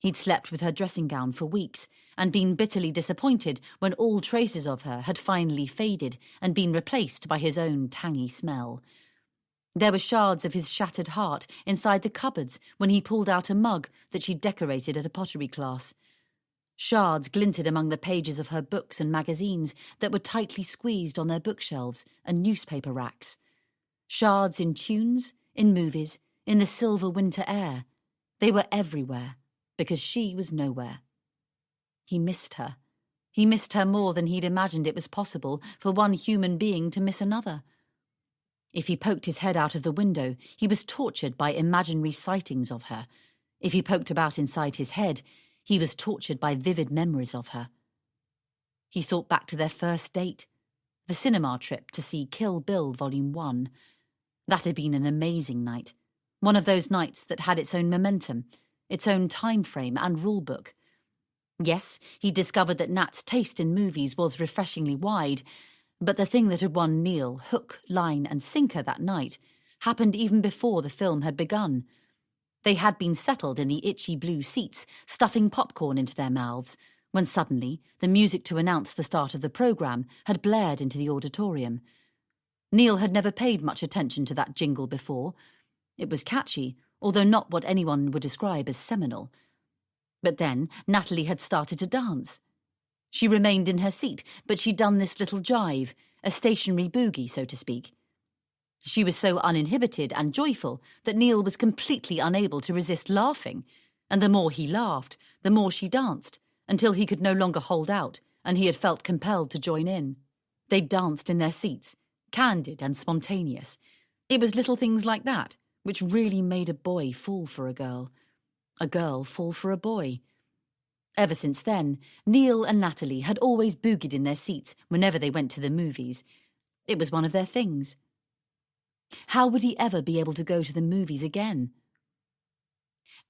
He'd slept with her dressing gown for weeks and been bitterly disappointed when all traces of her had finally faded and been replaced by his own tangy smell. There were shards of his shattered heart inside the cupboards when he pulled out a mug that she'd decorated at a pottery class. Shards glinted among the pages of her books and magazines that were tightly squeezed on their bookshelves and newspaper racks. Shards in tunes, in movies, in the silver winter air. They were everywhere, because she was nowhere. He missed her. He missed her more than he'd imagined it was possible for one human being to miss another. If he poked his head out of the window, he was tortured by imaginary sightings of her. If he poked about inside his head, he was tortured by vivid memories of her. He thought back to their first date, the cinema trip to see Kill Bill Volume 1. That had been an amazing night, one of those nights that had its own momentum, its own time frame and rulebook. Yes, he discovered that Nat's taste in movies was refreshingly wide, but the thing that had won Neil hook, line and sinker that night happened even before the film had begun. They had been settled in the itchy blue seats, stuffing popcorn into their mouths, when suddenly the music to announce the start of the programme had blared into the auditorium. Neil had never paid much attention to that jingle before. It was catchy, although not what anyone would describe as seminal. But then Natalie had started to dance. She remained in her seat, but she'd done this little jive, a stationary boogie, so to speak. She was so uninhibited and joyful that Neil was completely unable to resist laughing, and the more he laughed, the more she danced, until he could no longer hold out, and he had felt compelled to join in. They danced in their seats, candid and spontaneous. It was little things like that which really made a boy fall for a girl fall for a boy. Ever since then, Neil and Natalie had always boogied in their seats whenever they went to the movies. It was one of their things. How would he ever be able to go to the movies again?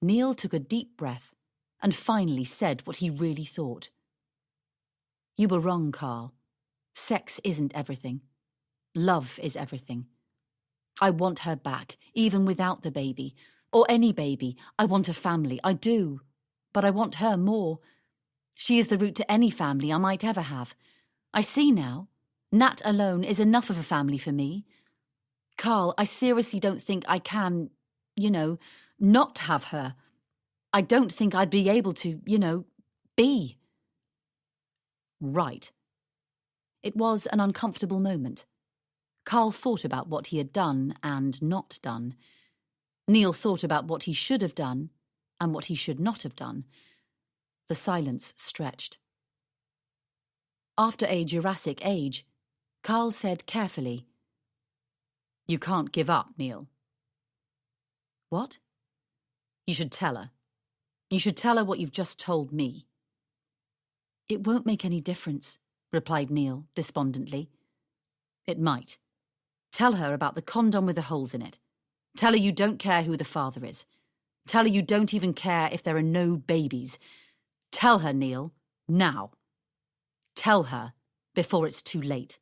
Neil took a deep breath and finally said what he really thought. "You were wrong, Carl. Sex isn't everything. Love is everything. I want her back, even without the baby, or any baby. I want a family, I do. But I want her more. She is the root to any family I might ever have. I see now. Nat alone is enough of a family for me. Carl, I seriously don't think I can, not have her. I don't think I'd be able to, be." Right. It was an uncomfortable moment. Carl thought about what he had done and not done. Neil thought about what he should have done and what he should not have done. The silence stretched. After a Jurassic age, Carl said carefully, "You can't give up, Neil." "What?" "You should tell her. You should tell her what you've just told me." "It won't make any difference," replied Neil despondently. "It might. Tell her about the condom with the holes in it. Tell her you don't care who the father is. Tell her you don't even care if there are no babies. Tell her, Neil, now. Tell her before it's too late."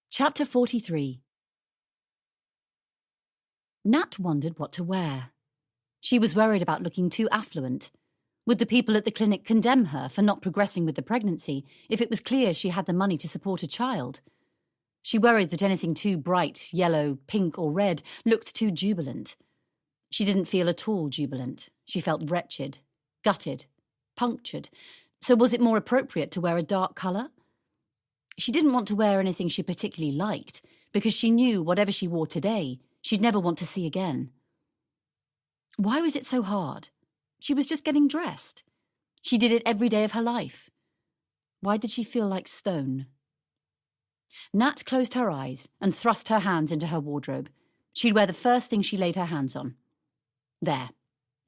Chapter 43. Nat wondered what to wear. She was worried about looking too affluent. Would the people at the clinic condemn her for not progressing with the pregnancy if it was clear she had the money to support a child? She worried that anything too bright, yellow, pink or red, looked too jubilant. She didn't feel at all jubilant. She felt wretched, gutted, punctured. So was it more appropriate to wear a dark colour? She didn't want to wear anything she particularly liked, because she knew whatever she wore today, she'd never want to see again. Why was it so hard? She was just getting dressed. She did it every day of her life. Why did she feel like stone? Nat closed her eyes and thrust her hands into her wardrobe. She'd wear the first thing she laid her hands on. There,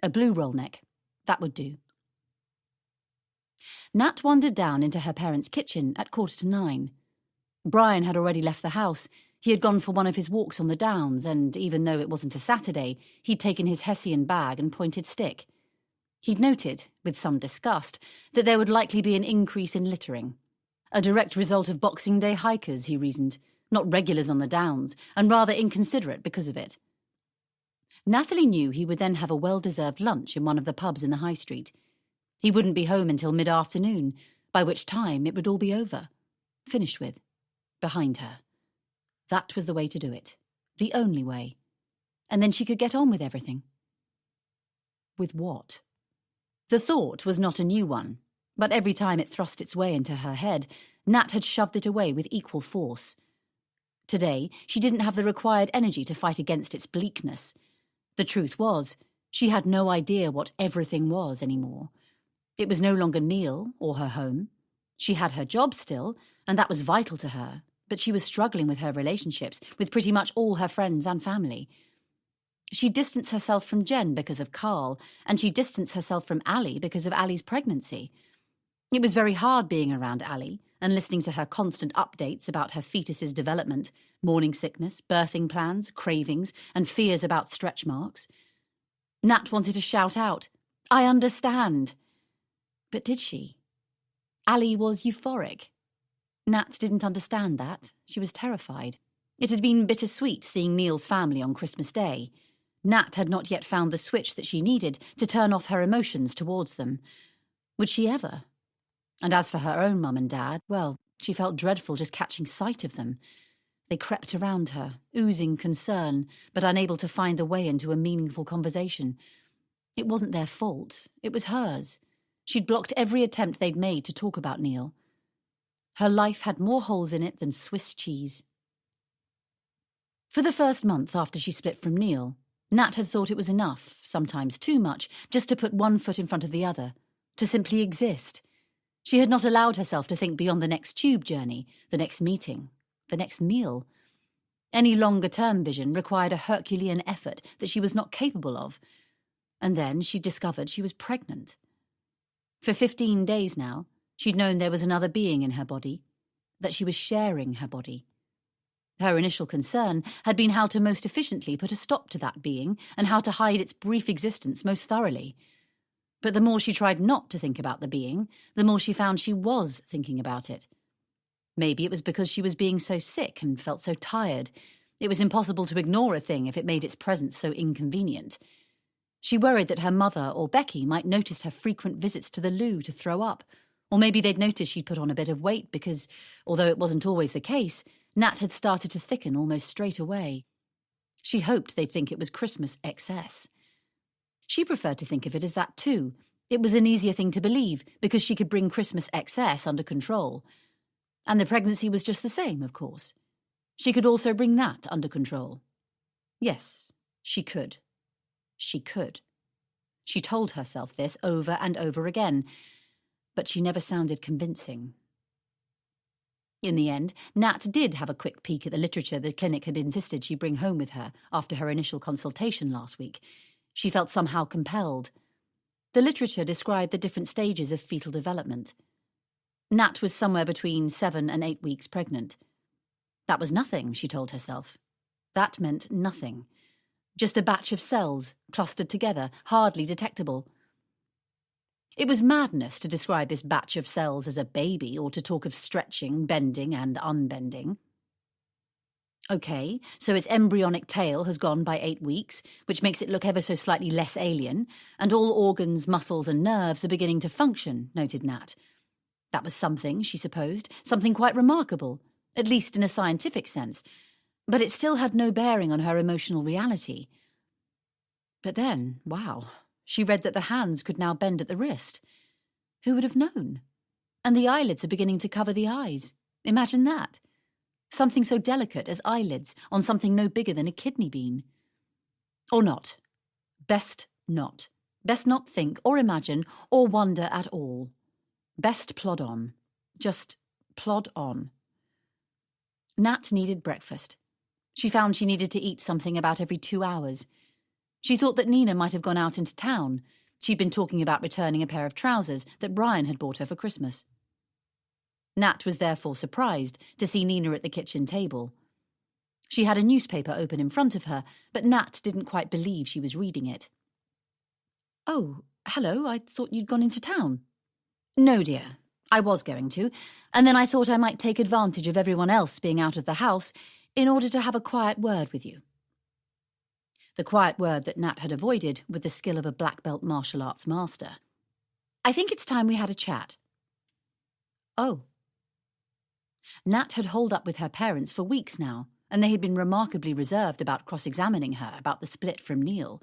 a blue roll neck. That would do. Nat wandered down into her parents' kitchen at 9:15. Brian had already left the house. He had gone for one of his walks on the downs, and even though it wasn't a Saturday, he'd taken his Hessian bag and pointed stick. He'd noted, with some disgust, that there would likely be an increase in littering. A direct result of Boxing Day hikers, he reasoned, not regulars on the downs, and rather inconsiderate because of it. Natalie knew he would then have a well-deserved lunch in one of the pubs in the high street. He wouldn't be home until mid-afternoon, by which time it would all be over. Finished with. Behind her. That was the way to do it. The only way. And then she could get on with everything. With what? The thought was not a new one, but every time it thrust its way into her head, Nat had shoved it away with equal force. Today, she didn't have the required energy to fight against its bleakness. The truth was, she had no idea what everything was anymore. It was no longer Neil or her home. She had her job still, and that was vital to her, but she was struggling with her relationships with pretty much all her friends and family. She distanced herself from Jen because of Carl, and she distanced herself from Ali because of Ali's pregnancy. It was very hard being around Ali and listening to her constant updates about her fetus's development, morning sickness, birthing plans, cravings, and fears about stretch marks. Nat wanted to shout out, "I understand!" But did she? Ali was euphoric. Nat didn't understand that. She was terrified. It had been bittersweet seeing Neil's family on Christmas Day. Nat had not yet found the switch that she needed to turn off her emotions towards them. Would she ever? And as for her own mum and dad, well, she felt dreadful just catching sight of them. They crept around her, oozing concern, but unable to find the way into a meaningful conversation. It wasn't their fault. It was hers. She'd blocked every attempt they'd made to talk about Neil. Her life had more holes in it than Swiss cheese. For the first month after she split from Neil, Nat had thought it was enough, sometimes too much, just to put one foot in front of the other, to simply exist. She had not allowed herself to think beyond the next tube journey, the next meeting, the next meal. Any longer-term vision required a Herculean effort that she was not capable of. And then she discovered she was pregnant. For 15 days now, she'd known there was another being in her body, that she was sharing her body. Her initial concern had been how to most efficiently put a stop to that being and how to hide its brief existence most thoroughly. But the more she tried not to think about the being, the more she found she was thinking about it. Maybe it was because she was being so sick and felt so tired. It was impossible to ignore a thing if it made its presence so inconvenient. She worried that her mother or Becky might notice her frequent visits to the loo to throw up, or maybe they'd notice she'd put on a bit of weight because, although it wasn't always the case, Nat had started to thicken almost straight away. She hoped they'd think it was Christmas excess. She preferred to think of it as that too. It was an easier thing to believe because she could bring Christmas excess under control. And the pregnancy was just the same, of course. She could also bring that under control. Yes, she could. She could. She told herself this over and over again, but she never sounded convincing. In the end, Nat did have a quick peek at the literature the clinic had insisted she bring home with her after her initial consultation last week. She felt somehow compelled. The literature described the different stages of fetal development. Nat was somewhere between 7 and 8 weeks pregnant. That was nothing, she told herself. That meant nothing. Just a batch of cells, clustered together, hardly detectable. It was madness to describe this batch of cells as a baby or to talk of stretching, bending, and unbending. OK, so its embryonic tail has gone by 8 weeks, which makes it look ever so slightly less alien, and all organs, muscles, and nerves are beginning to function, noted Nat. That was something, she supposed, something quite remarkable, at least in a scientific sense, but it still had no bearing on her emotional reality. But then, wow, she read that the hands could now bend at the wrist. Who would have known? And the eyelids are beginning to cover the eyes. Imagine that. Something so delicate as eyelids on something no bigger than a kidney bean. Or not. Best not. Best not think or imagine or wonder at all. Best plod on. Just plod on. Nat needed breakfast. She found she needed to eat something about every 2 hours. She thought that Nina might have gone out into town. She'd been talking about returning a pair of trousers that Brian had bought her for Christmas. Nat was therefore surprised to see Nina at the kitchen table. She had a newspaper open in front of her, but Nat didn't quite believe she was reading it. "Oh, hello, I thought you'd gone into town." "No, dear, I was going to, and then I thought I might take advantage of everyone else being out of the house in order to have a quiet word with you." The quiet word that Nat had avoided with the skill of a black belt martial arts master. "I think it's time we had a chat." "Oh." Nat had holed up with her parents for weeks now, and they had been remarkably reserved about cross-examining her about the split from Neil.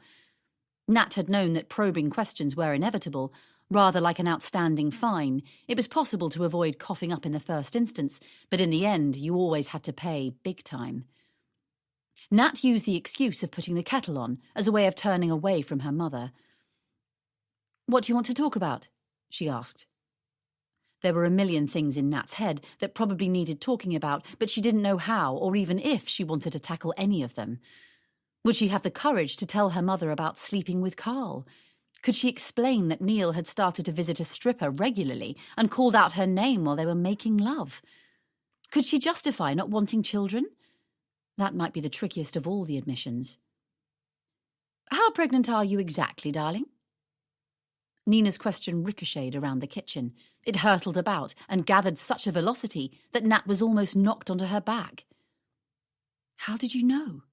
Nat had known that probing questions were inevitable. Rather like an outstanding fine, it was possible to avoid coughing up in the first instance, but in the end you always had to pay big time. Nat used the excuse of putting the kettle on as a way of turning away from her mother. "What do you want to talk about?" she asked. There were a million things in Nat's head that probably needed talking about, but she didn't know how or even if she wanted to tackle any of them. Would she have the courage to tell her mother about sleeping with Carl? Could she explain that Neil had started to visit a stripper regularly and called out her name while they were making love? Could she justify not wanting children? That might be the trickiest of all the admissions. "How pregnant are you exactly, darling?" Nina's question ricocheted around the kitchen. It hurtled about and gathered such a velocity that Nat was almost knocked onto her back. "How did you know?"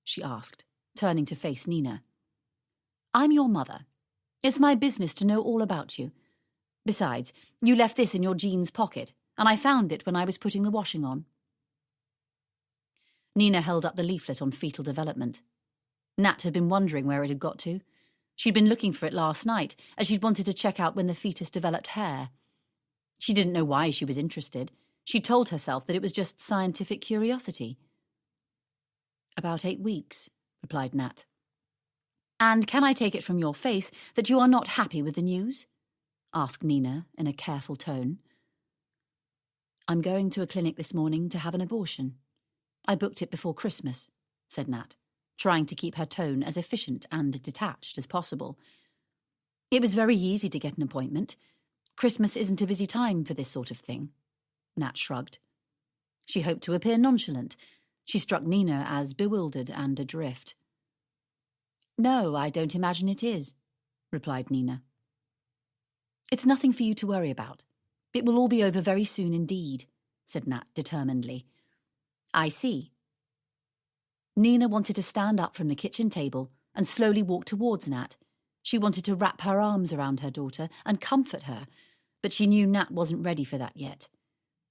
she asked, turning to face Nina. "I'm your mother. It's my business to know all about you. Besides, you left this in your jeans pocket, and I found it when I was putting the washing on." Nina held up the leaflet on fetal development. Nat had been wondering where it had got to. She'd been looking for it last night, as she'd wanted to check out when the fetus developed hair. She didn't know why she was interested. She told herself that it was just scientific curiosity. "About 8 weeks," replied Nat. "And can I take it from your face that you are not happy with the news?" asked Nina in a careful tone. "I'm going to a clinic this morning to have an abortion. I booked it before Christmas," said Nat, trying to keep her tone as efficient and detached as possible. "It was very easy to get an appointment. Christmas isn't a busy time for this sort of thing." Nat shrugged. She hoped to appear nonchalant. She struck Nina as bewildered and adrift. "No, I don't imagine it is," replied Nina. "It's nothing for you to worry about. It will all be over very soon indeed," said Nat determinedly. "I see." Nina wanted to stand up from the kitchen table and slowly walk towards Nat. She wanted to wrap her arms around her daughter and comfort her, but she knew Nat wasn't ready for that yet.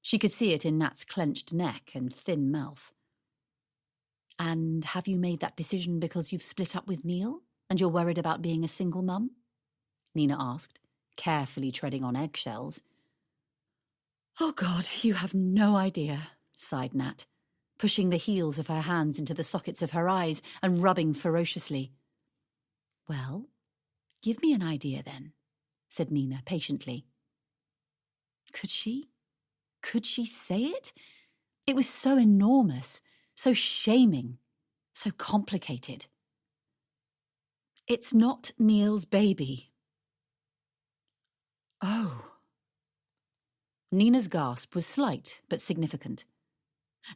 She could see it in Nat's clenched neck and thin mouth. "And have you made that decision because you've split up with Neil and you're worried about being a single mum?" Nina asked, carefully treading on eggshells. "Oh, God, you have no idea," sighed Nat, pushing the heels of her hands into the sockets of her eyes and rubbing ferociously. "Well?" Give me an idea, then, said Nina patiently. Could she? Could she say it? It was so enormous, so shaming, so complicated. It's not Neil's baby. Oh. Nina's gasp was slight but significant.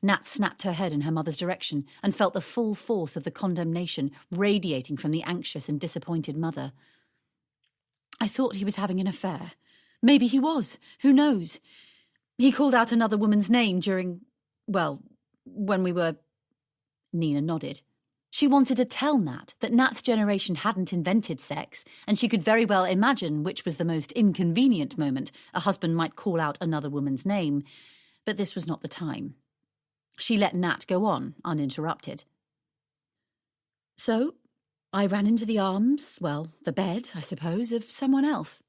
Nat snapped her head in her mother's direction and felt the full force of the condemnation radiating from the anxious and disappointed mother. I thought he was having an affair. Maybe he was. Who knows? He called out another woman's name when we were... Nina nodded. She wanted to tell Nat that Nat's generation hadn't invented sex, and she could very well imagine which was the most inconvenient moment a husband might call out another woman's name. But this was not the time. She let Nat go on, uninterrupted. So, I ran into the arms, the bed, I suppose, of someone else.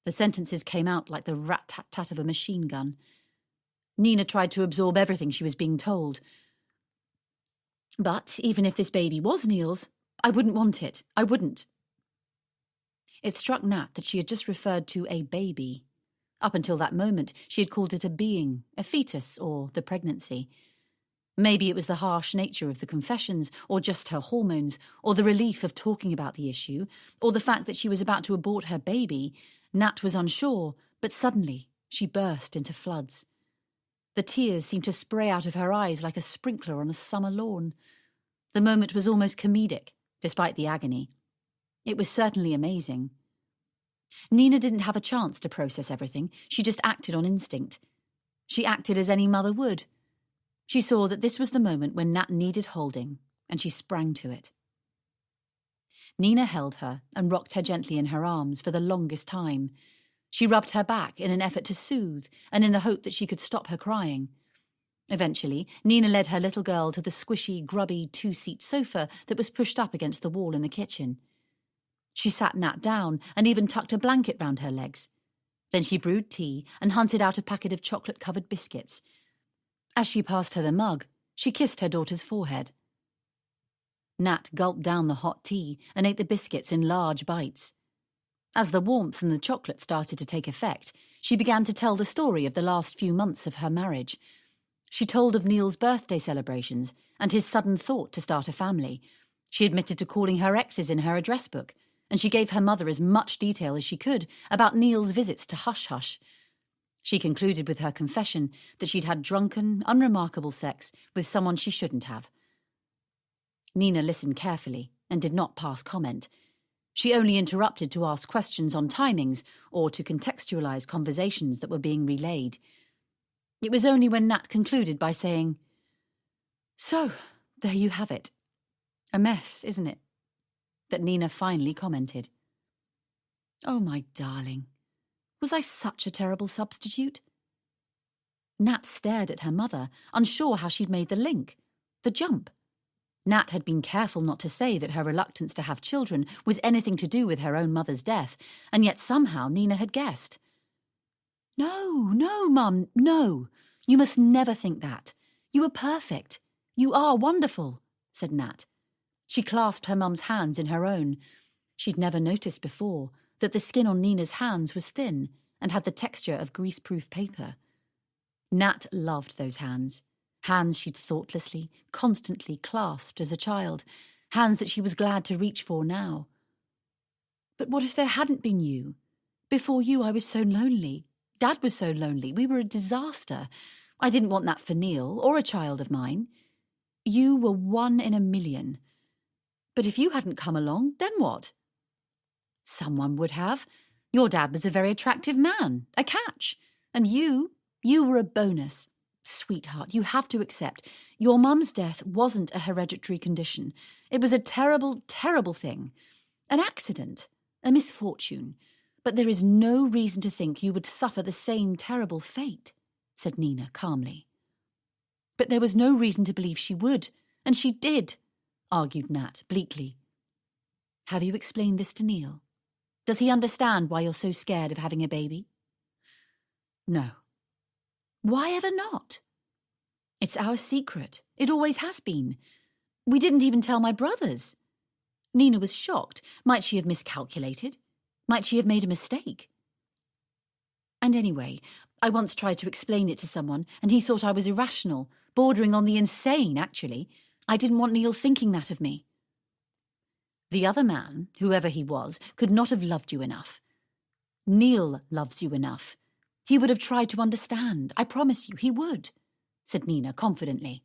The sentences came out like the rat-tat-tat of a machine gun. Nina tried to absorb everything she was being told. But even if this baby was Neil's, I wouldn't want it. I wouldn't. It struck Nat that she had just referred to a baby. Up until that moment, she had called it a being, a fetus, or the pregnancy. Maybe it was the harsh nature of the confessions, or just her hormones, or the relief of talking about the issue, or the fact that she was about to abort her baby. Nat was unsure, but suddenly she burst into floods. The tears seemed to spray out of her eyes like a sprinkler on a summer lawn. The moment was almost comedic, despite the agony. It was certainly amazing. Nina didn't have a chance to process everything. She just acted on instinct. She acted as any mother would. She saw that this was the moment when Nat needed holding, and she sprang to it. Nina held her and rocked her gently in her arms for the longest time. She rubbed her back in an effort to soothe and in the hope that she could stop her crying. Eventually, Nina led her little girl to the squishy, grubby two-seat sofa that was pushed up against the wall in the kitchen. She sat Nat down and even tucked a blanket round her legs. Then she brewed tea and hunted out a packet of chocolate-covered biscuits. As she passed her the mug, she kissed her daughter's forehead. Nat gulped down the hot tea and ate the biscuits in large bites. As the warmth and the chocolate started to take effect, she began to tell the story of the last few months of her marriage. She told of Neil's birthday celebrations and his sudden thought to start a family. She admitted to calling her exes in her address book, and she gave her mother as much detail as she could about Neil's visits to Hush Hush. She concluded with her confession that she'd had drunken, unremarkable sex with someone she shouldn't have. Nina listened carefully and did not pass comment. She only interrupted to ask questions on timings or to contextualize conversations that were being relayed. It was only when Nat concluded by saying, "So, there you have it. A mess, isn't it?" that Nina finally commented, "Oh, my darling, was I such a terrible substitute?" Nat stared at her mother, unsure how she'd made the link, the jump. Nat had been careful not to say that her reluctance to have children was anything to do with her own mother's death, and yet somehow Nina had guessed. No, Mum, no. You must never think that. You are perfect. You are wonderful," said Nat. She clasped her mum's hands in her own. She'd never noticed before that the skin on Nina's hands was thin and had the texture of greaseproof paper. Nat loved those hands. Hands she'd thoughtlessly, constantly clasped as a child. Hands that she was glad to reach for now. But what if there hadn't been you? Before you, I was so lonely. Dad was so lonely. We were a disaster. I didn't want that for Neil or a child of mine. You were 1 in a million. But if you hadn't come along, then what? Someone would have. Your dad was a very attractive man, a catch. And you were a bonus. Sweetheart, you have to accept, your mum's death wasn't a hereditary condition. It was a terrible, terrible thing. An accident, a misfortune. But there is no reason to think you would suffer the same terrible fate, said Nina calmly. But there was no reason to believe she would, and she did, argued Nat bleakly. Have you explained this to Neil? Does he understand why you're so scared of having a baby? No. Why ever not? It's our secret. It always has been. We didn't even tell my brothers. Nina was shocked. Might she have miscalculated? Might she have made a mistake? And anyway, I once tried to explain it to someone, and he thought I was irrational, bordering on the insane, actually. I didn't want Neil thinking that of me. The other man, whoever he was, could not have loved you enough. Neil loves you enough. He would have tried to understand. I promise you, he would, said Nina confidently.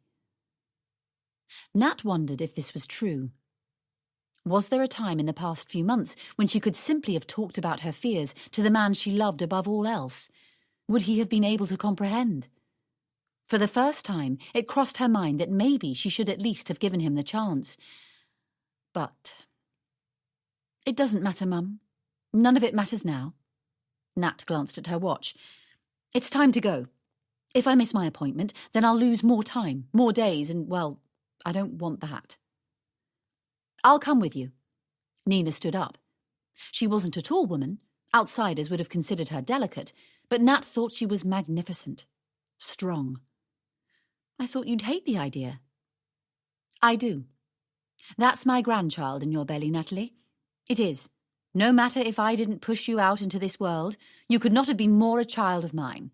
Nat wondered if this was true. Was there a time in the past few months when she could simply have talked about her fears to the man she loved above all else? Would he have been able to comprehend? For the first time, it crossed her mind that maybe she should at least have given him the chance. But it doesn't matter, Mum. None of it matters now. Nat glanced at her watch. It's time to go. If I miss my appointment, then I'll lose more time, more days, and, well, I don't want that. I'll come with you. Nina stood up. She wasn't a tall woman. Outsiders would have considered her delicate, but Nat thought she was magnificent, strong. I thought you'd hate the idea. I do. That's my grandchild in your belly, Natalie. It is. No matter if I didn't push you out into this world, you could not have been more a child of mine.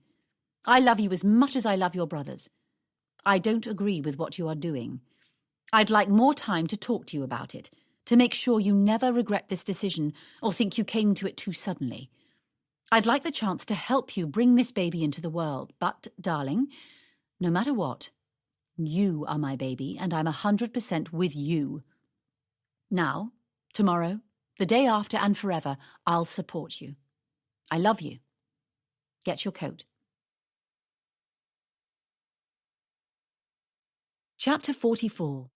I love you as much as I love your brothers. I don't agree with what you are doing. I'd like more time to talk to you about it, to make sure you never regret this decision or think you came to it too suddenly. I'd like the chance to help you bring this baby into the world, but, darling, no matter what, you are my baby and I'm 100% with you. Now, tomorrow, the day after and forever, I'll support you. I love you. Get your coat. Chapter 44.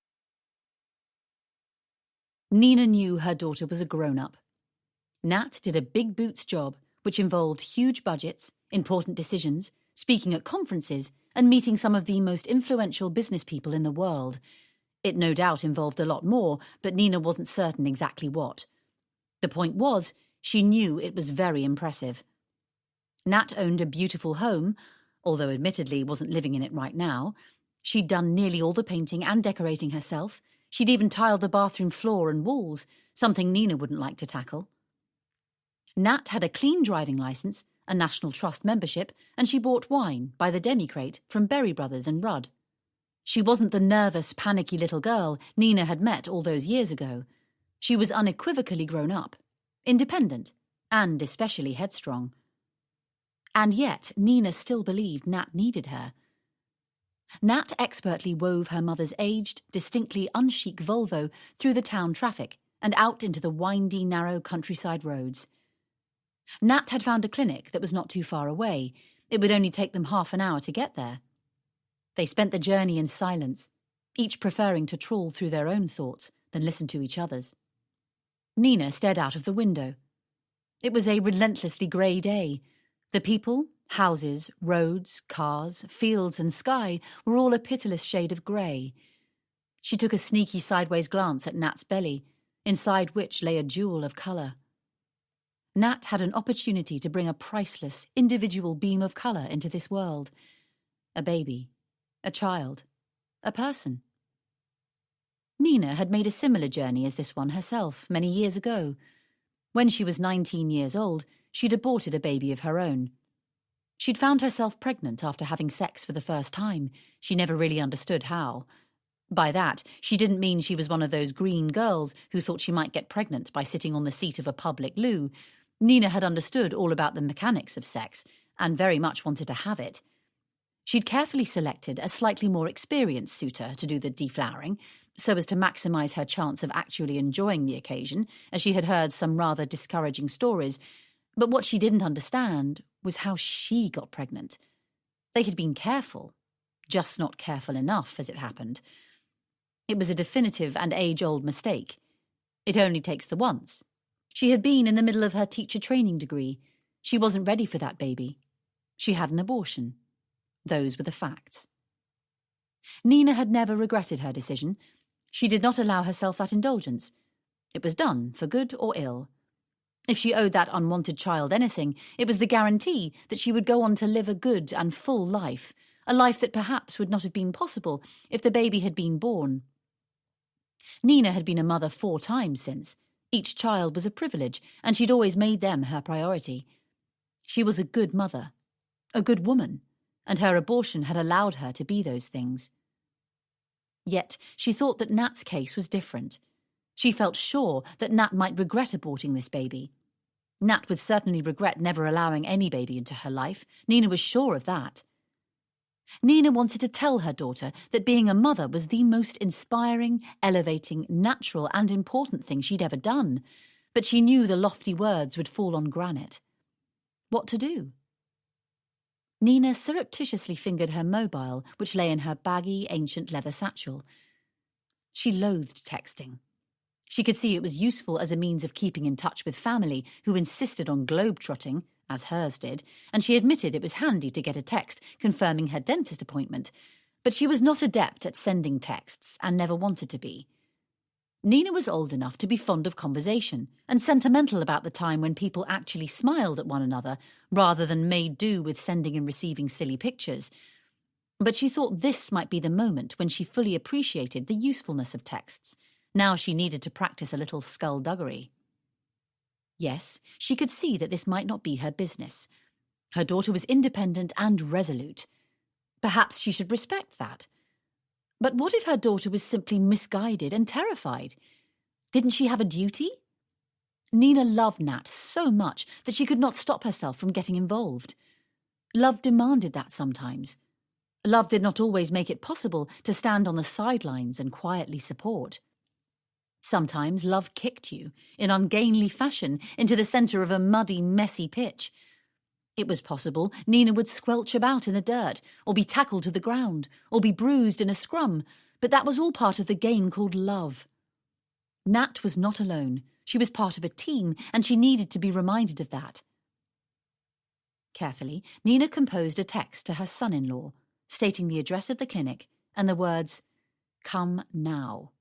Nina knew her daughter was a grown-up. Nat did a big boots job, which involved huge budgets, important decisions, speaking at conferences, and meeting some of the most influential business people in the world. It no doubt involved a lot more, but Nina wasn't certain exactly what. The point was, she knew it was very impressive. Nat owned a beautiful home, although admittedly wasn't living in it right now. She'd done nearly all the painting and decorating herself. She'd even tiled the bathroom floor and walls, something Nina wouldn't like to tackle. Nat had a clean driving licence, a National Trust membership, and she bought wine by the demi-crate from Berry Brothers and Rudd. She wasn't the nervous, panicky little girl Nina had met all those years ago. She was unequivocally grown up, independent, and especially headstrong. And yet Nina still believed Nat needed her. Nat expertly wove her mother's aged, distinctly unchic Volvo through the town traffic and out into the windy, narrow countryside roads. Nat had found a clinic that was not too far away. It would only take them half an hour to get there. They spent the journey in silence, each preferring to trawl through their own thoughts than listen to each other's. Nina stared out of the window. It was a relentlessly grey day. The people, houses, roads, cars, fields and sky were all a pitiless shade of grey. She took a sneaky sideways glance at Nat's belly, inside which lay a jewel of colour. Nat had an opportunity to bring a priceless, individual beam of colour into this world. A baby, a child, a person. Nina had made a similar journey as this one herself many years ago. When she was 19 years old, she'd aborted a baby of her own. She'd found herself pregnant after having sex for the first time. She never really understood how. By that, she didn't mean she was one of those green girls who thought she might get pregnant by sitting on the seat of a public loo. Nina had understood all about the mechanics of sex, and very much wanted to have it. She'd carefully selected a slightly more experienced suitor to do the deflowering, so as to maximise her chance of actually enjoying the occasion, as she had heard some rather discouraging stories. But what she didn't understand was how she got pregnant. They had been careful, just not careful enough, as it happened. It was a definitive and age-old mistake. It only takes the once. She had been in the middle of her teacher training degree. She wasn't ready for that baby. She had an abortion. Those were the facts. Nina had never regretted her decision. She did not allow herself that indulgence. It was done, for good or ill. If she owed that unwanted child anything, it was the guarantee that she would go on to live a good and full life, a life that perhaps would not have been possible if the baby had been born. Nina had been a mother 4 times since. Each child was a privilege, and she'd always made them her priority. She was a good mother, a good woman, and her abortion had allowed her to be those things. Yet she thought that Nat's case was different. She felt sure that Nat might regret aborting this baby. Nat would certainly regret never allowing any baby into her life. Nina was sure of that. Nina wanted to tell her daughter that being a mother was the most inspiring, elevating, natural and important thing she'd ever done, but she knew the lofty words would fall on granite. What to do? Nina surreptitiously fingered her mobile, which lay in her baggy, ancient leather satchel. She loathed texting. She could see it was useful as a means of keeping in touch with family who insisted on globe-trotting, as hers did, and she admitted it was handy to get a text confirming her dentist appointment, but she was not adept at sending texts and never wanted to be. Nina was old enough to be fond of conversation and sentimental about the time when people actually smiled at one another rather than made do with sending and receiving silly pictures. But she thought this might be the moment when she fully appreciated the usefulness of texts. Now she needed to practice a little skullduggery. Yes, she could see that this might not be her business. Her daughter was independent and resolute. Perhaps she should respect that. But what if her daughter was simply misguided and terrified? Didn't she have a duty? Nina loved Nat so much that she could not stop herself from getting involved. Love demanded that sometimes. Love did not always make it possible to stand on the sidelines and quietly support. Sometimes love kicked you, in ungainly fashion, into the centre of a muddy, messy pitch. It was possible Nina would squelch about in the dirt, or be tackled to the ground, or be bruised in a scrum, but that was all part of the game called love. Nat was not alone. She was part of a team, and she needed to be reminded of that. Carefully, Nina composed a text to her son-in-law, stating the address of the clinic and the words, "Come now."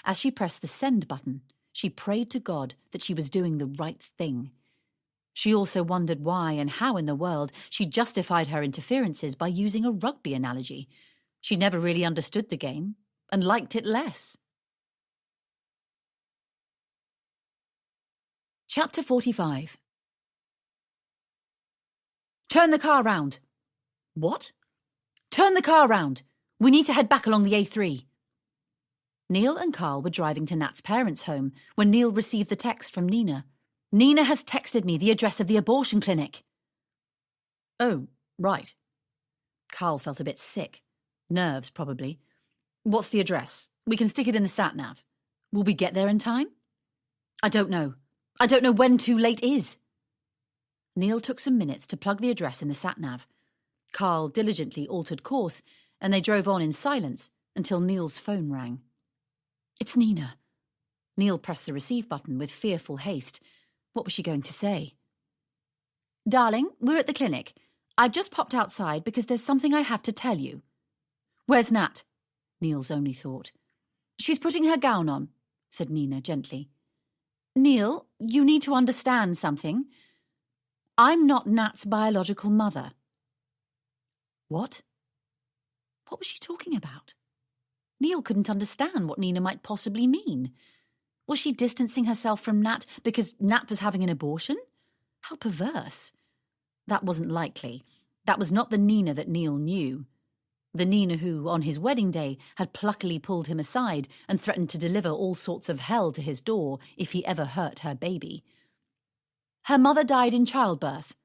As she pressed the send button, she prayed to God that she was doing the right thing. She also wondered why and how in the world she justified her interferences by using a rugby analogy. She never really understood the game and liked it less. Chapter 45. Turn the car round. What? Turn the car round. We need to head back along the A3. Neil and Carl were driving to Nat's parents' home when Neil received the text from Nina. "Nina has texted me the address of the abortion clinic." "Oh, right." Carl felt a bit sick. Nerves, probably. "What's the address? We can stick it in the sat-nav. Will we get there in time?" "I don't know. I don't know when too late is." Neil took some minutes to plug the address in the sat-nav. Carl diligently altered course, and they drove on in silence until Neil's phone rang. "It's Nina." Neil pressed the receive button with fearful haste. What was she going to say? "Darling, we're at the clinic. I've just popped outside because there's something I have to tell you." "Where's Nat?" Neil's only thought. "She's putting her gown on," said Nina gently. "Neil, you need to understand something. I'm not Nat's biological mother." What? What was she talking about? Neil couldn't understand what Nina might possibly mean. Was she distancing herself from Nat because Nat was having an abortion? How perverse. That wasn't likely. That was not the Nina that Neil knew. The Nina who, on his wedding day, had pluckily pulled him aside and threatened to deliver all sorts of hell to his door if he ever hurt her baby. "Her mother died in childbirth,"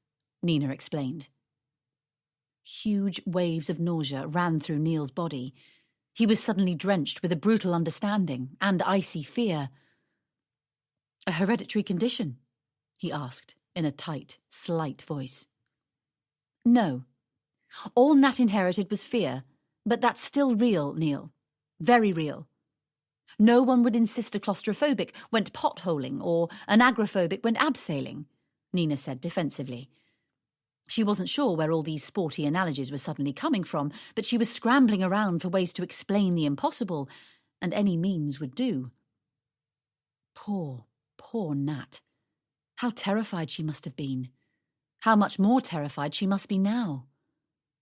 Nina explained. Huge waves of nausea ran through Neil's body. He was suddenly drenched with a brutal understanding and icy fear. "A hereditary condition?" he asked in a tight, slight voice. "No. All Nat inherited was fear, but that's still real, Neil. Very real. No one would insist a claustrophobic went potholing or an agoraphobic went abseiling," Nina said defensively. She wasn't sure where all these sporty analogies were suddenly coming from, but she was scrambling around for ways to explain the impossible, and any means would do. Poor, poor Nat. How terrified she must have been. How much more terrified she must be now.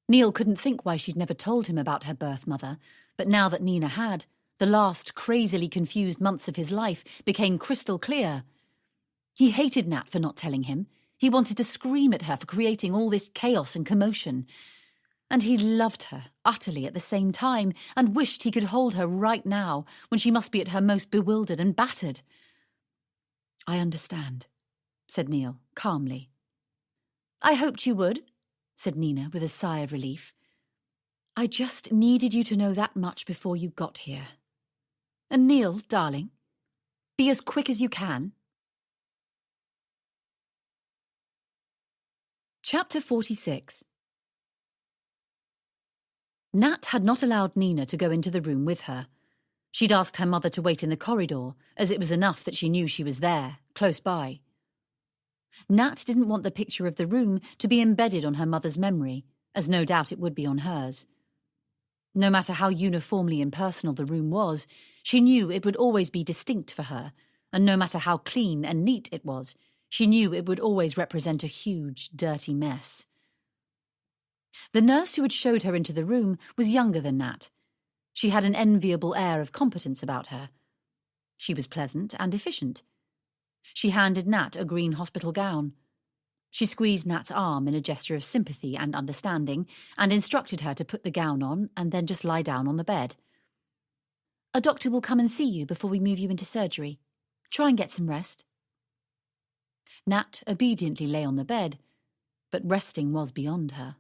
Neil couldn't think why she'd never told him about her birth mother, but now that Nina had, The last crazily confused months of his life became crystal clear. He hated Nat for not telling him. He wanted to scream at her for creating all this chaos and commotion. And he loved her utterly at the same time and wished he could hold her right now when she must be at her most bewildered and battered. "I understand," said Neil, calmly. "I hoped you would," said Nina with a sigh of relief. "I just needed you to know that much before you got here. And Neil, darling, be as quick as you can." Chapter 46. Nat had not allowed Nina to go into the room with her. She'd asked her mother to wait in the corridor, as it was enough that she knew she was there, close by. Nat didn't want the picture of the room to be embedded on her mother's memory, as no doubt it would be on hers. No matter how uniformly impersonal the room was, she knew it would always be distinct for her, and no matter how clean and neat it was, she knew it would always represent a huge, dirty mess. The nurse who had showed her into the room was younger than Nat. She had an enviable air of competence about her. She was pleasant and efficient. She handed Nat a green hospital gown. She squeezed Nat's arm in a gesture of sympathy and understanding and instructed her to put the gown on and then just lie down on the bed. "A doctor will come and see you before we move you into surgery. Try and get some rest." Nat obediently lay on the bed, but resting was beyond her.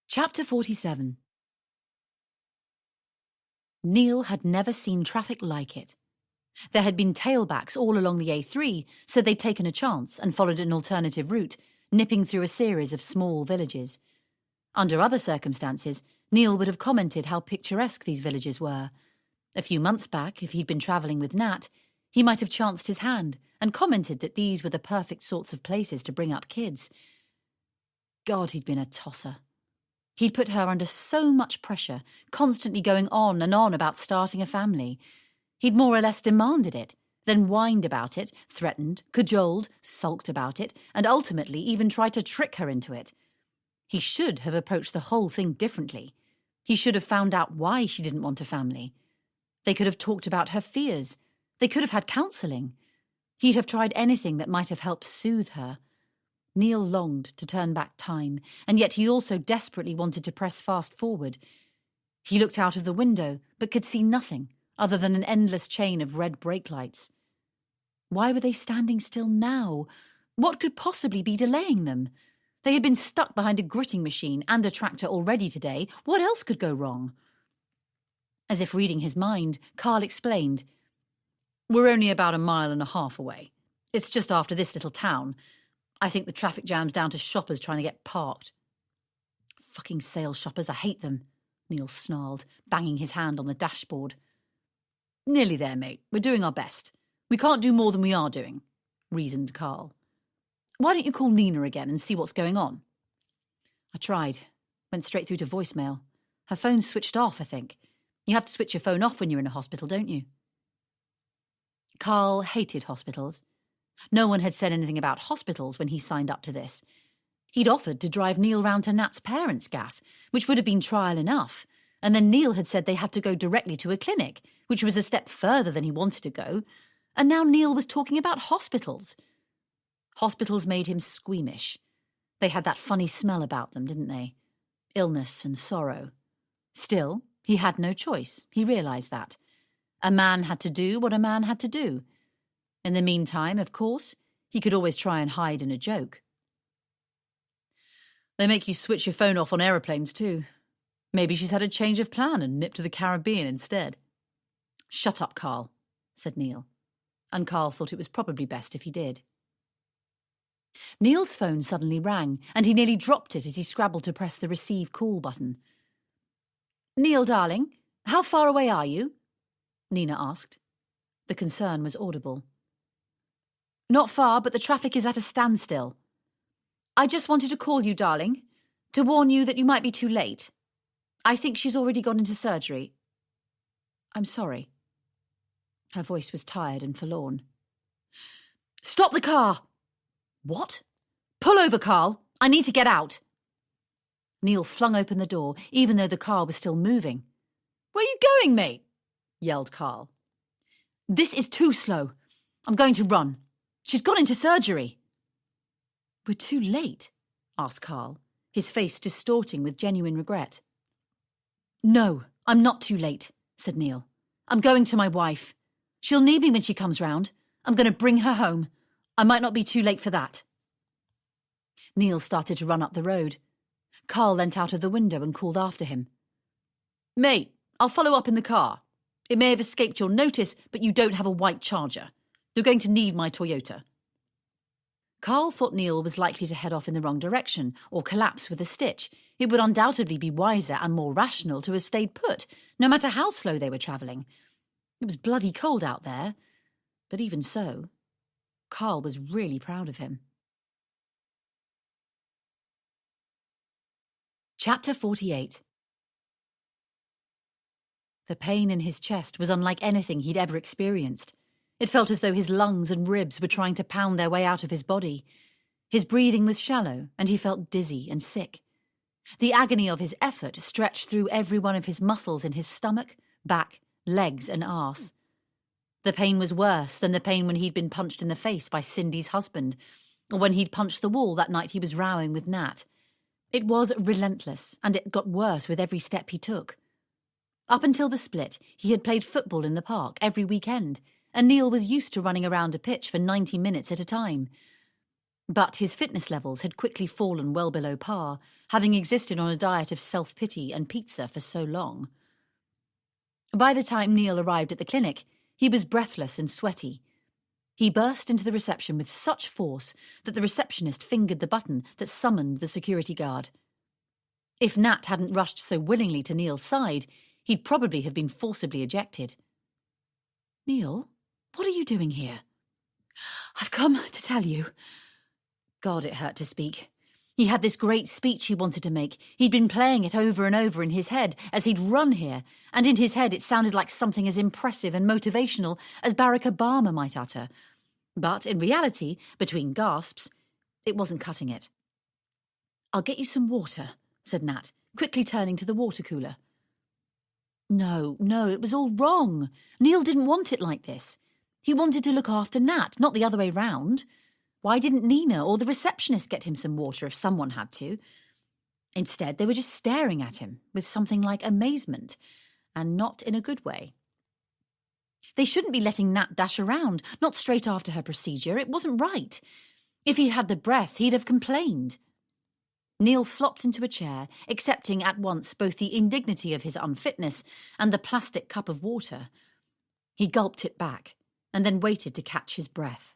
Chapter 47. Neil had never seen traffic like it. There had been tailbacks all along the A3, so they'd taken a chance and followed an alternative route, nipping through a series of small villages. Under other circumstances, Neil would have commented how picturesque these villages were. A few months back, if he'd been travelling with Nat, he might have chanced his hand and commented that these were the perfect sorts of places to bring up kids. God, he'd been a tosser. He'd put her under so much pressure, constantly going on and on about starting a family. He'd more or less demanded it, then whined about it, threatened, cajoled, sulked about it, and ultimately even tried to trick her into it. He should have approached the whole thing differently. He should have found out why she didn't want a family. They could have talked about her fears. They could have had counselling. He'd have tried anything that might have helped soothe her. Neil longed to turn back time, and yet he also desperately wanted to press fast forward. He looked out of the window, but could see nothing other than an endless chain of red brake lights. Why were they standing still now? What could possibly be delaying them? They had been stuck behind a gritting machine and a tractor already today. What else could go wrong? As if reading his mind, Carl explained, "We're only about 1.5 miles away. It's just after this little town. I think the traffic jam's down to shoppers trying to get parked." "Fucking sales shoppers, I hate them," Neil snarled, banging his hand on the dashboard. "Nearly there, mate. We're doing our best. We can't do more than we are doing," reasoned Carl. "Why don't you call Nina again and see what's going on?" "I tried. Went straight through to voicemail. Her phone's switched off, I think. You have to switch your phone off when you're in a hospital, don't you?" Carl hated hospitals. No one had said anything about hospitals when he signed up to this. He'd offered to drive Neil round to Nat's parents' gaff, which would have been trial enough, and then Neil had said they had to go directly to a clinic, which was a step further than he wanted to go, and now Neil was talking about hospitals. Hospitals made him squeamish. They had that funny smell about them, didn't they? Illness and sorrow. Still, he had no choice. He realised that. A man had to do what a man had to do. In the meantime, of course, he could always try and hide in a joke. "They make you switch your phone off on aeroplanes too. Maybe she's had a change of plan and nipped to the Caribbean instead." "Shut up, Carl," said Neil. And Carl thought it was probably best if he did. Neil's phone suddenly rang, and he nearly dropped it as he scrabbled to press the receive call button. "Neil, darling, how far away are you?" Nina asked. The concern was audible. "Not far, but the traffic is at a standstill. I just wanted to call you, darling, to warn you that you might be too late. I think she's already gone into surgery. I'm sorry." Her voice was tired and forlorn. "Stop the car!" "What?" "Pull over, Carl. I need to get out." Neil flung open the door, even though the car was still moving. "Where are you going, mate?" yelled Carl. "This is too slow. I'm going to run. She's gone into surgery." "We're too late?" asked Carl, his face distorting with genuine regret. "No, I'm not too late," said Neil. "I'm going to my wife. She'll need me when she comes round. I'm going to bring her home. I might not be too late for that." Neil started to run up the road. Carl leant out of the window and called after him. "Mate, I'll follow up in the car. It may have escaped your notice, but you don't have a white Charger. You're going to need my Toyota." Carl thought Neil was likely to head off in the wrong direction or collapse with a stitch. It would undoubtedly be wiser and more rational to have stayed put, no matter how slow they were travelling. It was bloody cold out there, but even so, Carl was really proud of him. Chapter 48. The pain in his chest was unlike anything he'd ever experienced. It felt as though his lungs and ribs were trying to pound their way out of his body. His breathing was shallow, and he felt dizzy and sick. The agony of his effort stretched through every one of his muscles in his stomach, back, legs and arse. The pain was worse than the pain when he'd been punched in the face by Cindy's husband, or when he'd punched the wall that night he was rowing with Nat. It was relentless, and it got worse with every step he took. Up until the split, he had played football in the park every weekend, and Neil was used to running around a pitch for 90 minutes at a time. But his fitness levels had quickly fallen well below par, having existed on a diet of self-pity and pizza for so long. By the time Neil arrived at the clinic, he was breathless and sweaty. He burst into the reception with such force that the receptionist fingered the button that summoned the security guard. If Nat hadn't rushed so willingly to Neil's side, he'd probably have been forcibly ejected. "Neil, what are you doing here?" "I've come to tell you." God, it hurt to speak. He had this great speech he wanted to make. He'd been playing it over and over in his head as he'd run here, and in his head it sounded like something as impressive and motivational as Barack Obama might utter. But in reality, between gasps, it wasn't cutting it. "I'll get you some water," said Nat, quickly turning to the water cooler. No, it was all wrong. Neil didn't want it like this. He wanted to look after Nat, not the other way round. Why didn't Nina or the receptionist get him some water if someone had to? Instead, they were just staring at him with something like amazement, and not in a good way. They shouldn't be letting Nat dash around, not straight after her procedure. It wasn't right. If he'd had the breath, he'd have complained. Neil flopped into a chair, accepting at once both the indignity of his unfitness and the plastic cup of water. He gulped it back, and then waited to catch his breath.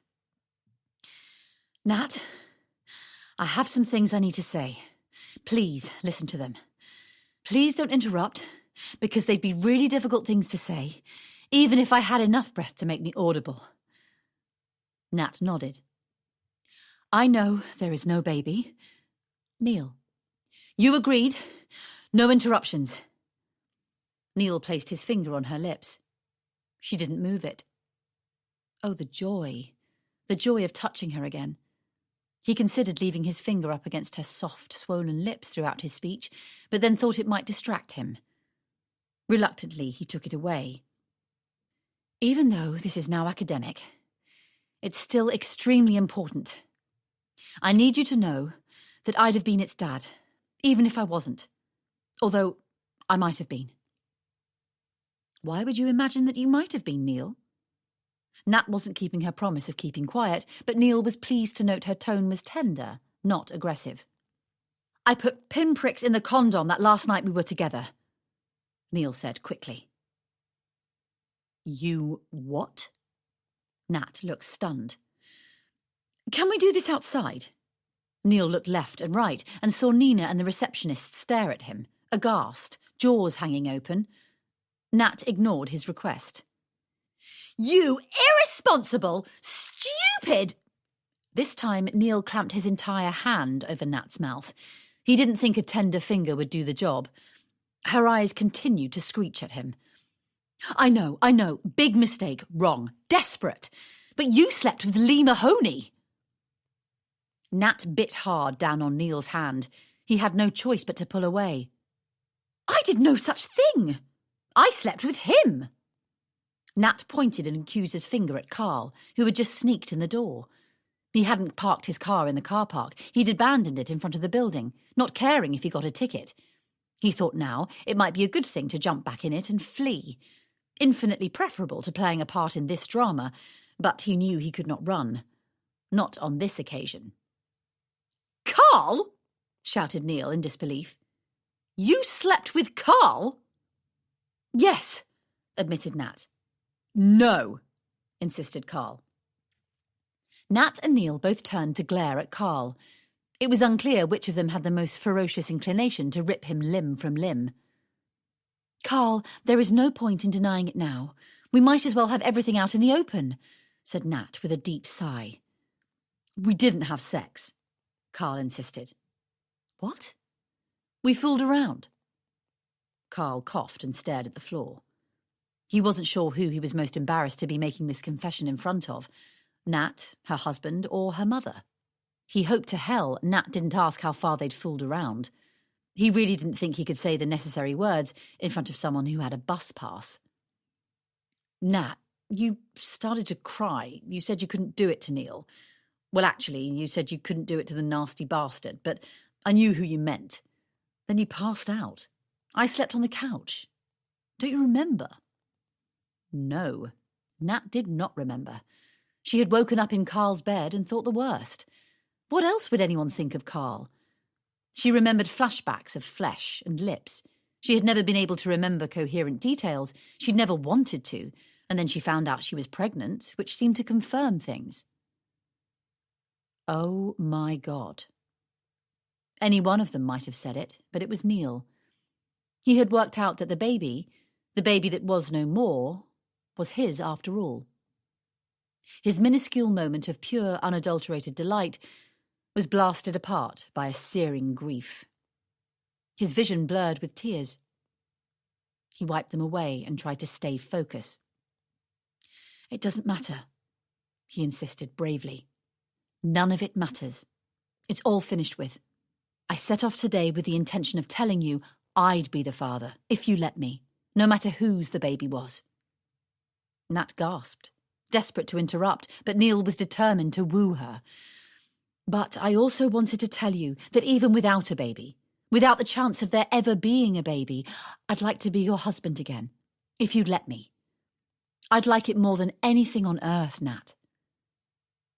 "Nat, I have some things I need to say. Please listen to them. Please don't interrupt, because they'd be really difficult things to say, even if I had enough breath to make me audible." Nat nodded. "I know there is no baby. Neil, you agreed. No interruptions." Neil placed his finger on her lips. She didn't move it. Oh, the joy of touching her again. He considered leaving his finger up against her soft, swollen lips throughout his speech, but then thought it might distract him. Reluctantly, he took it away. "Even though this is now academic, it's still extremely important. I need you to know that I'd have been its dad, even if I wasn't. Although I might have been." "Why would you imagine that you might have been, Neil?" Nat wasn't keeping her promise of keeping quiet, but Neil was pleased to note her tone was tender, not aggressive. "I put pinpricks in the condom that last night we were together," Neil said quickly. "You what?" Nat looked stunned. "Can we do this outside?" Neil looked left and right and saw Nina and the receptionist stare at him, aghast, jaws hanging open. Nat ignored his request. "You irresponsible, stupid!" This time, Neil clamped his entire hand over Nat's mouth. He didn't think a tender finger would do the job. Her eyes continued to screech at him. I know, big mistake, wrong, desperate. But you slept with Lee Mahoney." Nat bit hard down on Neil's hand. He had no choice but to pull away. "I did no such thing! I slept with him!" Nat pointed an accuser's finger at Carl, who had just sneaked in the door. He hadn't parked his car in the car park. He'd abandoned it in front of the building, not caring if he got a ticket. He thought now it might be a good thing to jump back in it and flee. Infinitely preferable to playing a part in this drama, but he knew he could not run. Not on this occasion. "Carl!" shouted Neil in disbelief. "You slept with Carl?" "Yes," admitted Nat. "No," insisted Carl. Nat and Neil both turned to glare at Carl. It was unclear which of them had the most ferocious inclination to rip him limb from limb. "Carl, there is no point in denying it now. We might as well have everything out in the open," said Nat with a deep sigh. "We didn't have sex," Carl insisted. "What?" "We fooled around." Carl coughed and stared at the floor. He wasn't sure who he was most embarrassed to be making this confession in front of, Nat, her husband, or her mother. He hoped to hell Nat didn't ask how far they'd fooled around. He really didn't think he could say the necessary words in front of someone who had a bus pass. "Nat, you started to cry. You said you couldn't do it to Neil. Well, actually, you said you couldn't do it to the nasty bastard, but I knew who you meant. Then you passed out. I slept on the couch. Don't you remember?" No, Nat did not remember. She had woken up in Carl's bed and thought the worst. What else would anyone think of Carl? She remembered flashbacks of flesh and lips. She had never been able to remember coherent details. She'd never wanted to, and then she found out she was pregnant, which seemed to confirm things. Oh my God. Any one of them might have said it, but it was Neil. He had worked out that the baby that was no more, was his after all. His minuscule moment of pure, unadulterated delight was blasted apart by a searing grief. His vision blurred with tears. He wiped them away and tried to stay focused. "It doesn't matter," he insisted bravely. "None of it matters. It's all finished with. I set off today with the intention of telling you I'd be the father, if you let me, no matter whose the baby was." Nat gasped, desperate to interrupt, but Neil was determined to woo her. "But I also wanted to tell you that even without a baby, without the chance of there ever being a baby, I'd like to be your husband again, if you'd let me. I'd like it more than anything on earth, Nat.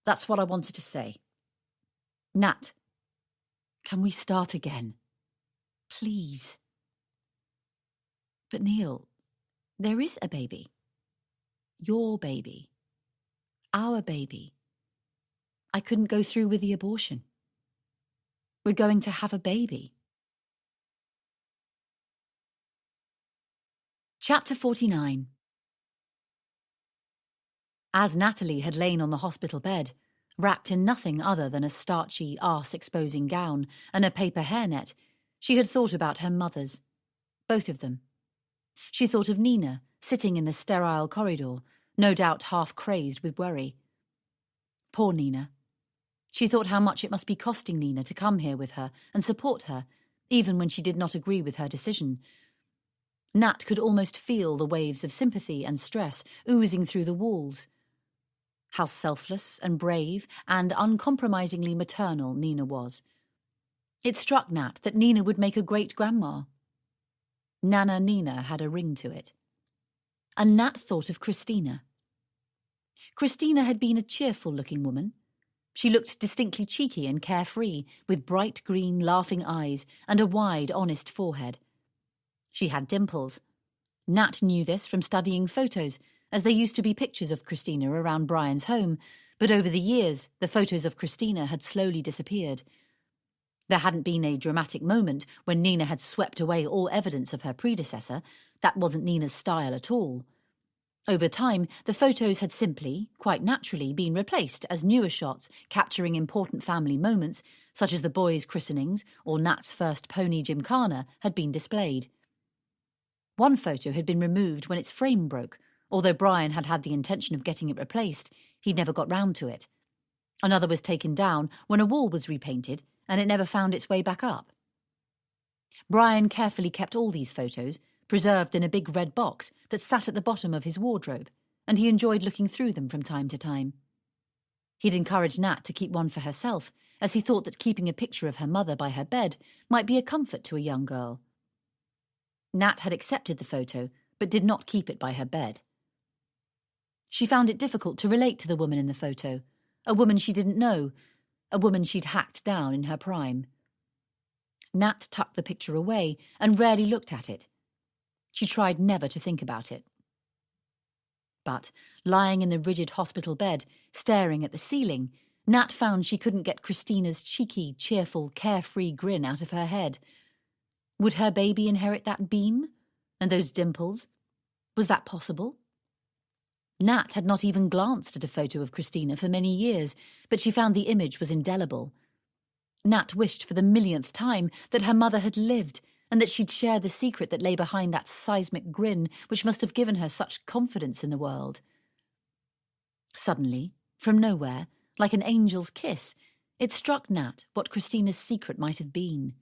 That's what I wanted to say. Nat, can we start again? Please." "But Neil, there is a baby. Your baby. Our baby. I couldn't go through with the abortion. We're going to have a baby." Chapter 49. As Natalie had lain on the hospital bed, wrapped in nothing other than a starchy, arse-exposing gown and a paper hairnet, she had thought about her mothers. Both of them. She thought of Nina, sitting in the sterile corridor, no doubt half crazed with worry. Poor Nina. She thought how much it must be costing Nina to come here with her and support her, even when she did not agree with her decision. Nat could almost feel the waves of sympathy and stress oozing through the walls. How selfless and brave and uncompromisingly maternal Nina was. It struck Nat that Nina would make a great grandma. Nana Nina had a ring to it. And Nat thought of Christina. Christina had been a cheerful-looking woman. She looked distinctly cheeky and carefree, with bright green, laughing eyes and a wide, honest forehead. She had dimples. Nat knew this from studying photos, as there used to be pictures of Christina around Brian's home, but over the years the photos of Christina had slowly disappeared. There hadn't been a dramatic moment when Nina had swept away all evidence of her predecessor. That wasn't Nina's style at all. Over time, the photos had simply, quite naturally, been replaced as newer shots capturing important family moments, such as the boys' christenings or Nat's first pony gymkhana, had been displayed. One photo had been removed when its frame broke. Although Brian had had the intention of getting it replaced, he'd never got round to it. Another was taken down when a wall was repainted, and it never found its way back up. Brian carefully kept all these photos, preserved in a big red box that sat at the bottom of his wardrobe, and he enjoyed looking through them from time to time. He'd encouraged Nat to keep one for herself, as he thought that keeping a picture of her mother by her bed might be a comfort to a young girl. Nat had accepted the photo, but did not keep it by her bed. She found it difficult to relate to the woman in the photo, a woman she didn't know, a woman she'd hacked down in her prime. Nat tucked the picture away and rarely looked at it. She tried never to think about it. But, lying in the rigid hospital bed, staring at the ceiling, Nat found she couldn't get Christina's cheeky, cheerful, carefree grin out of her head. Would her baby inherit that beam? And those dimples? Was that possible? Nat had not even glanced at a photo of Christina for many years, but she found the image was indelible. Nat wished for the millionth time that her mother had lived, and that she'd share the secret that lay behind that seismic grin which must have given her such confidence in the world. Suddenly, from nowhere, like an angel's kiss, it struck Nat what Christina's secret might have been.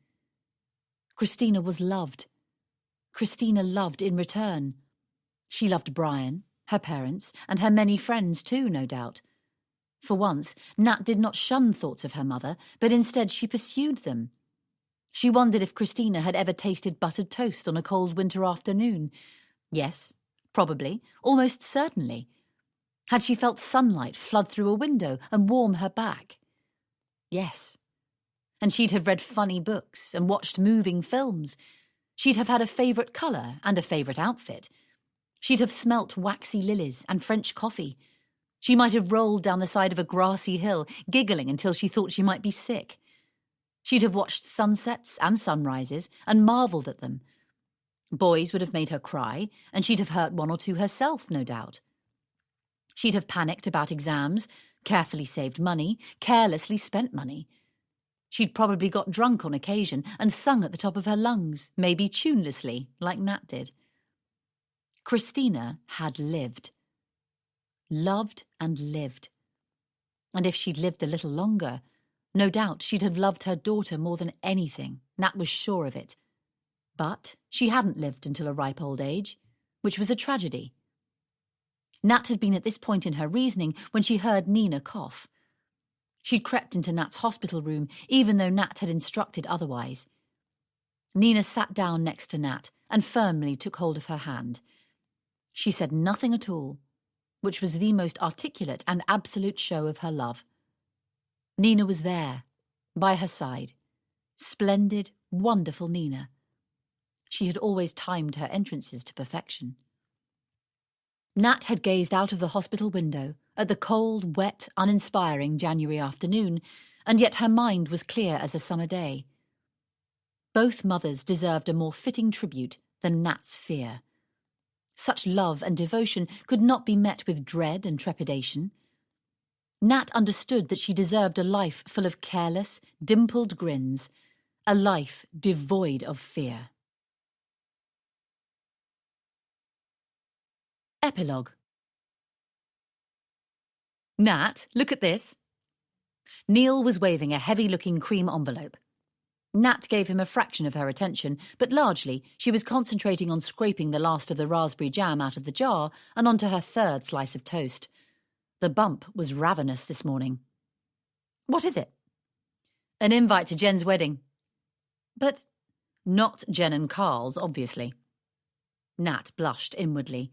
Christina was loved. Christina loved in return. She loved Brian, her parents, and her many friends too, no doubt. For once, Nat did not shun thoughts of her mother, but instead she pursued them. She wondered if Christina had ever tasted buttered toast on a cold winter afternoon. Yes, probably, almost certainly. Had she felt sunlight flood through a window and warm her back? Yes. And she'd have read funny books and watched moving films. She'd have had a favourite colour and a favourite outfit. She'd have smelt waxy lilies and French coffee. She might have rolled down the side of a grassy hill, giggling until she thought she might be sick. She'd have watched sunsets and sunrises and marvelled at them. Boys would have made her cry, and she'd have hurt one or two herself, no doubt. She'd have panicked about exams, carefully saved money, carelessly spent money. She'd probably got drunk on occasion and sung at the top of her lungs, maybe tunelessly, like Nat did. Christina had lived. Loved and lived. And if she'd lived a little longer, no doubt she'd have loved her daughter more than anything. Nat was sure of it. But she hadn't lived until a ripe old age, which was a tragedy. Nat had been at this point in her reasoning when she heard Nina cough. She'd crept into Nat's hospital room, even though Nat had instructed otherwise. Nina sat down next to Nat and firmly took hold of her hand. She said nothing at all, which was the most articulate and absolute show of her love. Nina was there, by her side. Splendid, wonderful Nina. She had always timed her entrances to perfection. Nat had gazed out of the hospital window at the cold, wet, uninspiring January afternoon, and yet her mind was clear as a summer day. Both mothers deserved a more fitting tribute than Nat's fear. Such love and devotion could not be met with dread and trepidation. Nat understood that she deserved a life full of careless, dimpled grins, a life devoid of fear. Epilogue. Nat, look at this. Neil was waving a heavy-looking cream envelope. Nat gave him a fraction of her attention, but largely she was concentrating on scraping the last of the raspberry jam out of the jar and onto her third slice of toast. The bump was ravenous this morning. What is it? An invite to Jen's wedding. But not Jen and Carl's, obviously. Nat blushed inwardly.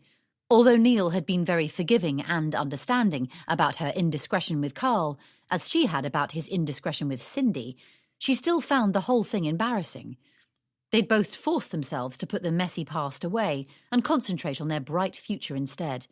Although Neil had been very forgiving and understanding about her indiscretion with Carl, as she had about his indiscretion with Cindy, she still found the whole thing embarrassing. They'd both forced themselves to put the messy past away and concentrate on their bright future instead.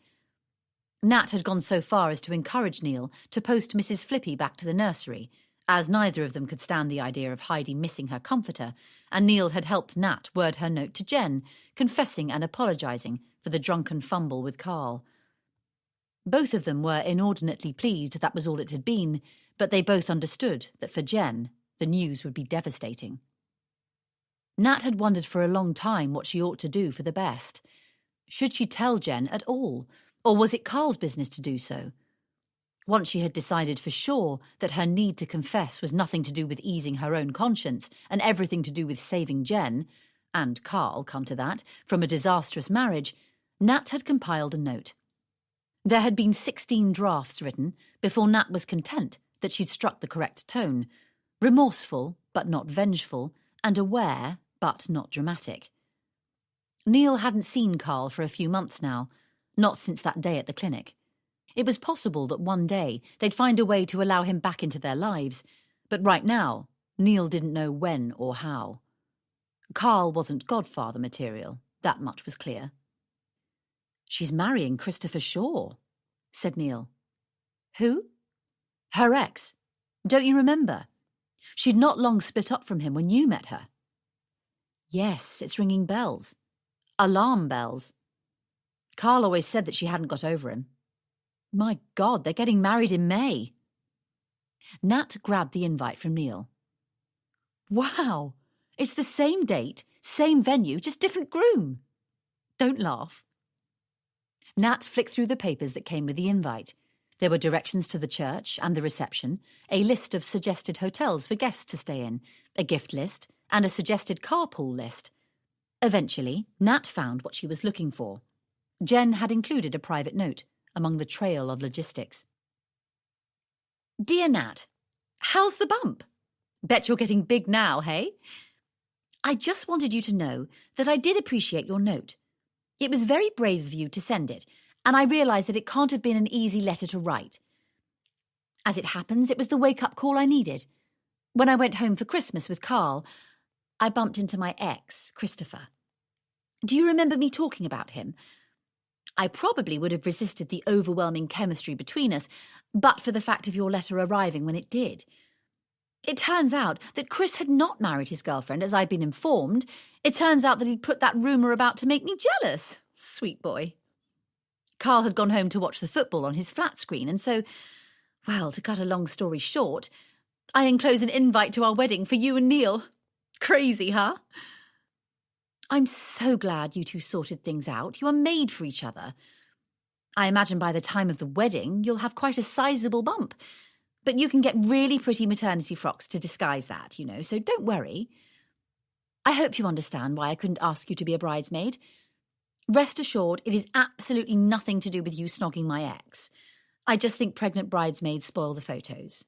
Nat had gone so far as to encourage Neil to post Mrs. Flippy back to the nursery, as neither of them could stand the idea of Heidi missing her comforter, and Neil had helped Nat word her note to Jen, confessing and apologising for the drunken fumble with Carl. Both of them were inordinately pleased that was all it had been, but they both understood that for Jen, the news would be devastating. Nat had wondered for a long time what she ought to do for the best. Should she tell Jen at all, or was it Carl's business to do so? Once she had decided for sure that her need to confess was nothing to do with easing her own conscience and everything to do with saving Jen, and Carl, come to that, from a disastrous marriage, Nat had compiled a note. There had been 16 drafts written before Nat was content that she'd struck the correct tone, remorseful but not vengeful, and aware but not dramatic. Neil hadn't seen Carl for a few months now, not since that day at the clinic. It was possible that one day they'd find a way to allow him back into their lives, but right now, Neil didn't know when or how. Carl wasn't godfather material, that much was clear. "She's marrying Christopher Shaw," said Neil. "Who?" "Her ex. Don't you remember? She'd not long split up from him when you met her." "Yes, it's ringing bells. Alarm bells. Carl always said that she hadn't got over him. My God, they're getting married in May." Nat grabbed the invite from Neil. "Wow, it's the same date, same venue, just different groom. Don't laugh." Nat flicked through the papers that came with the invite. There were directions to the church and the reception, a list of suggested hotels for guests to stay in, a gift list, and a suggested carpool list. Eventually, Nat found what she was looking for. Jen had included a private note among the trail of logistics. "Dear Nat, how's the bump? Bet you're getting big now, hey? I just wanted you to know that I did appreciate your note. It was very brave of you to send it, and I realised that it can't have been an easy letter to write. As it happens, it was the wake-up call I needed. When I went home for Christmas with Carl, I bumped into my ex, Christopher. Do you remember me talking about him? I probably would have resisted the overwhelming chemistry between us, but for the fact of your letter arriving when it did. It turns out that Chris had not married his girlfriend, as I'd been informed. It turns out that he'd put that rumour about to make me jealous. Sweet boy. Carl had gone home to watch the football on his flat screen, and so, well, to cut a long story short, I enclose an invite to our wedding for you and Neil. Crazy, huh? I'm so glad you two sorted things out. You are made for each other. I imagine by the time of the wedding, you'll have quite a sizable bump. But you can get really pretty maternity frocks to disguise that, you know, so don't worry. I hope you understand why I couldn't ask you to be a bridesmaid. Rest assured, it is absolutely nothing to do with you snogging my ex. I just think pregnant bridesmaids spoil the photos.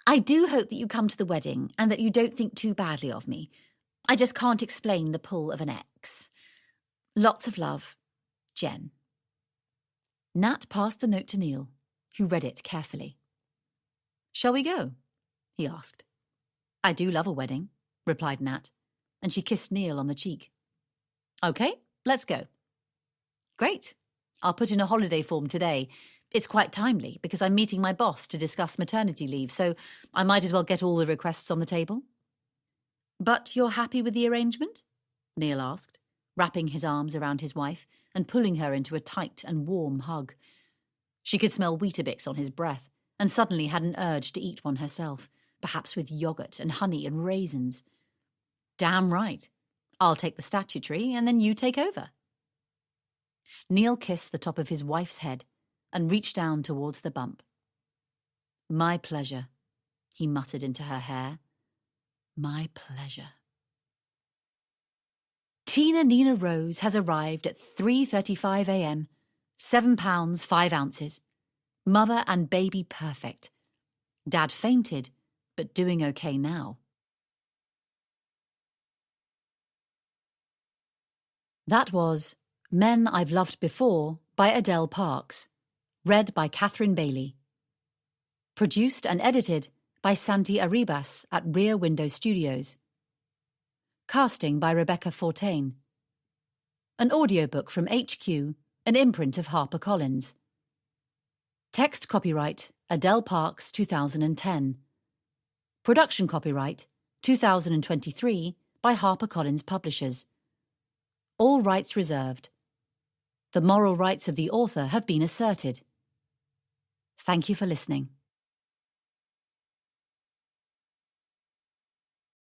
I do hope that you come to the wedding and that you don't think too badly of me. I just can't explain the pull of an ex. Lots of love, Jen." Nat passed the note to Neil, who read it carefully. "Shall we go?" he asked. "I do love a wedding," replied Nat, and she kissed Neil on the cheek. "Okay, let's go." "Great. I'll put in a holiday form today. It's quite timely because I'm meeting my boss to discuss maternity leave, so I might as well get all the requests on the table." "But you're happy with the arrangement?" Neil asked, wrapping his arms around his wife and pulling her into a tight and warm hug. She could smell Weetabix on his breath and suddenly had an urge to eat one herself, perhaps with yoghurt and honey and raisins. "Damn right. I'll take the statutory and then you take over." Neil kissed the top of his wife's head and reached down towards the bump. "My pleasure," he muttered into her hair. "My pleasure." Tina Nina Rose has arrived at 3:35 a.m, 7 pounds 5 ounces. Mother and baby perfect. Dad fainted, but doing okay now. That was Men I've Loved Before by Adele Parks, read by Catherine Bailey. Produced and edited by Santi Arribas at Rear Window Studios. Casting by Rebecca Fortain. An audiobook from HQ, an imprint of HarperCollins. Text copyright Adele Parks 2010. Production copyright 2023 by HarperCollins Publishers. All rights reserved. The moral rights of the author have been asserted. Thank you for listening.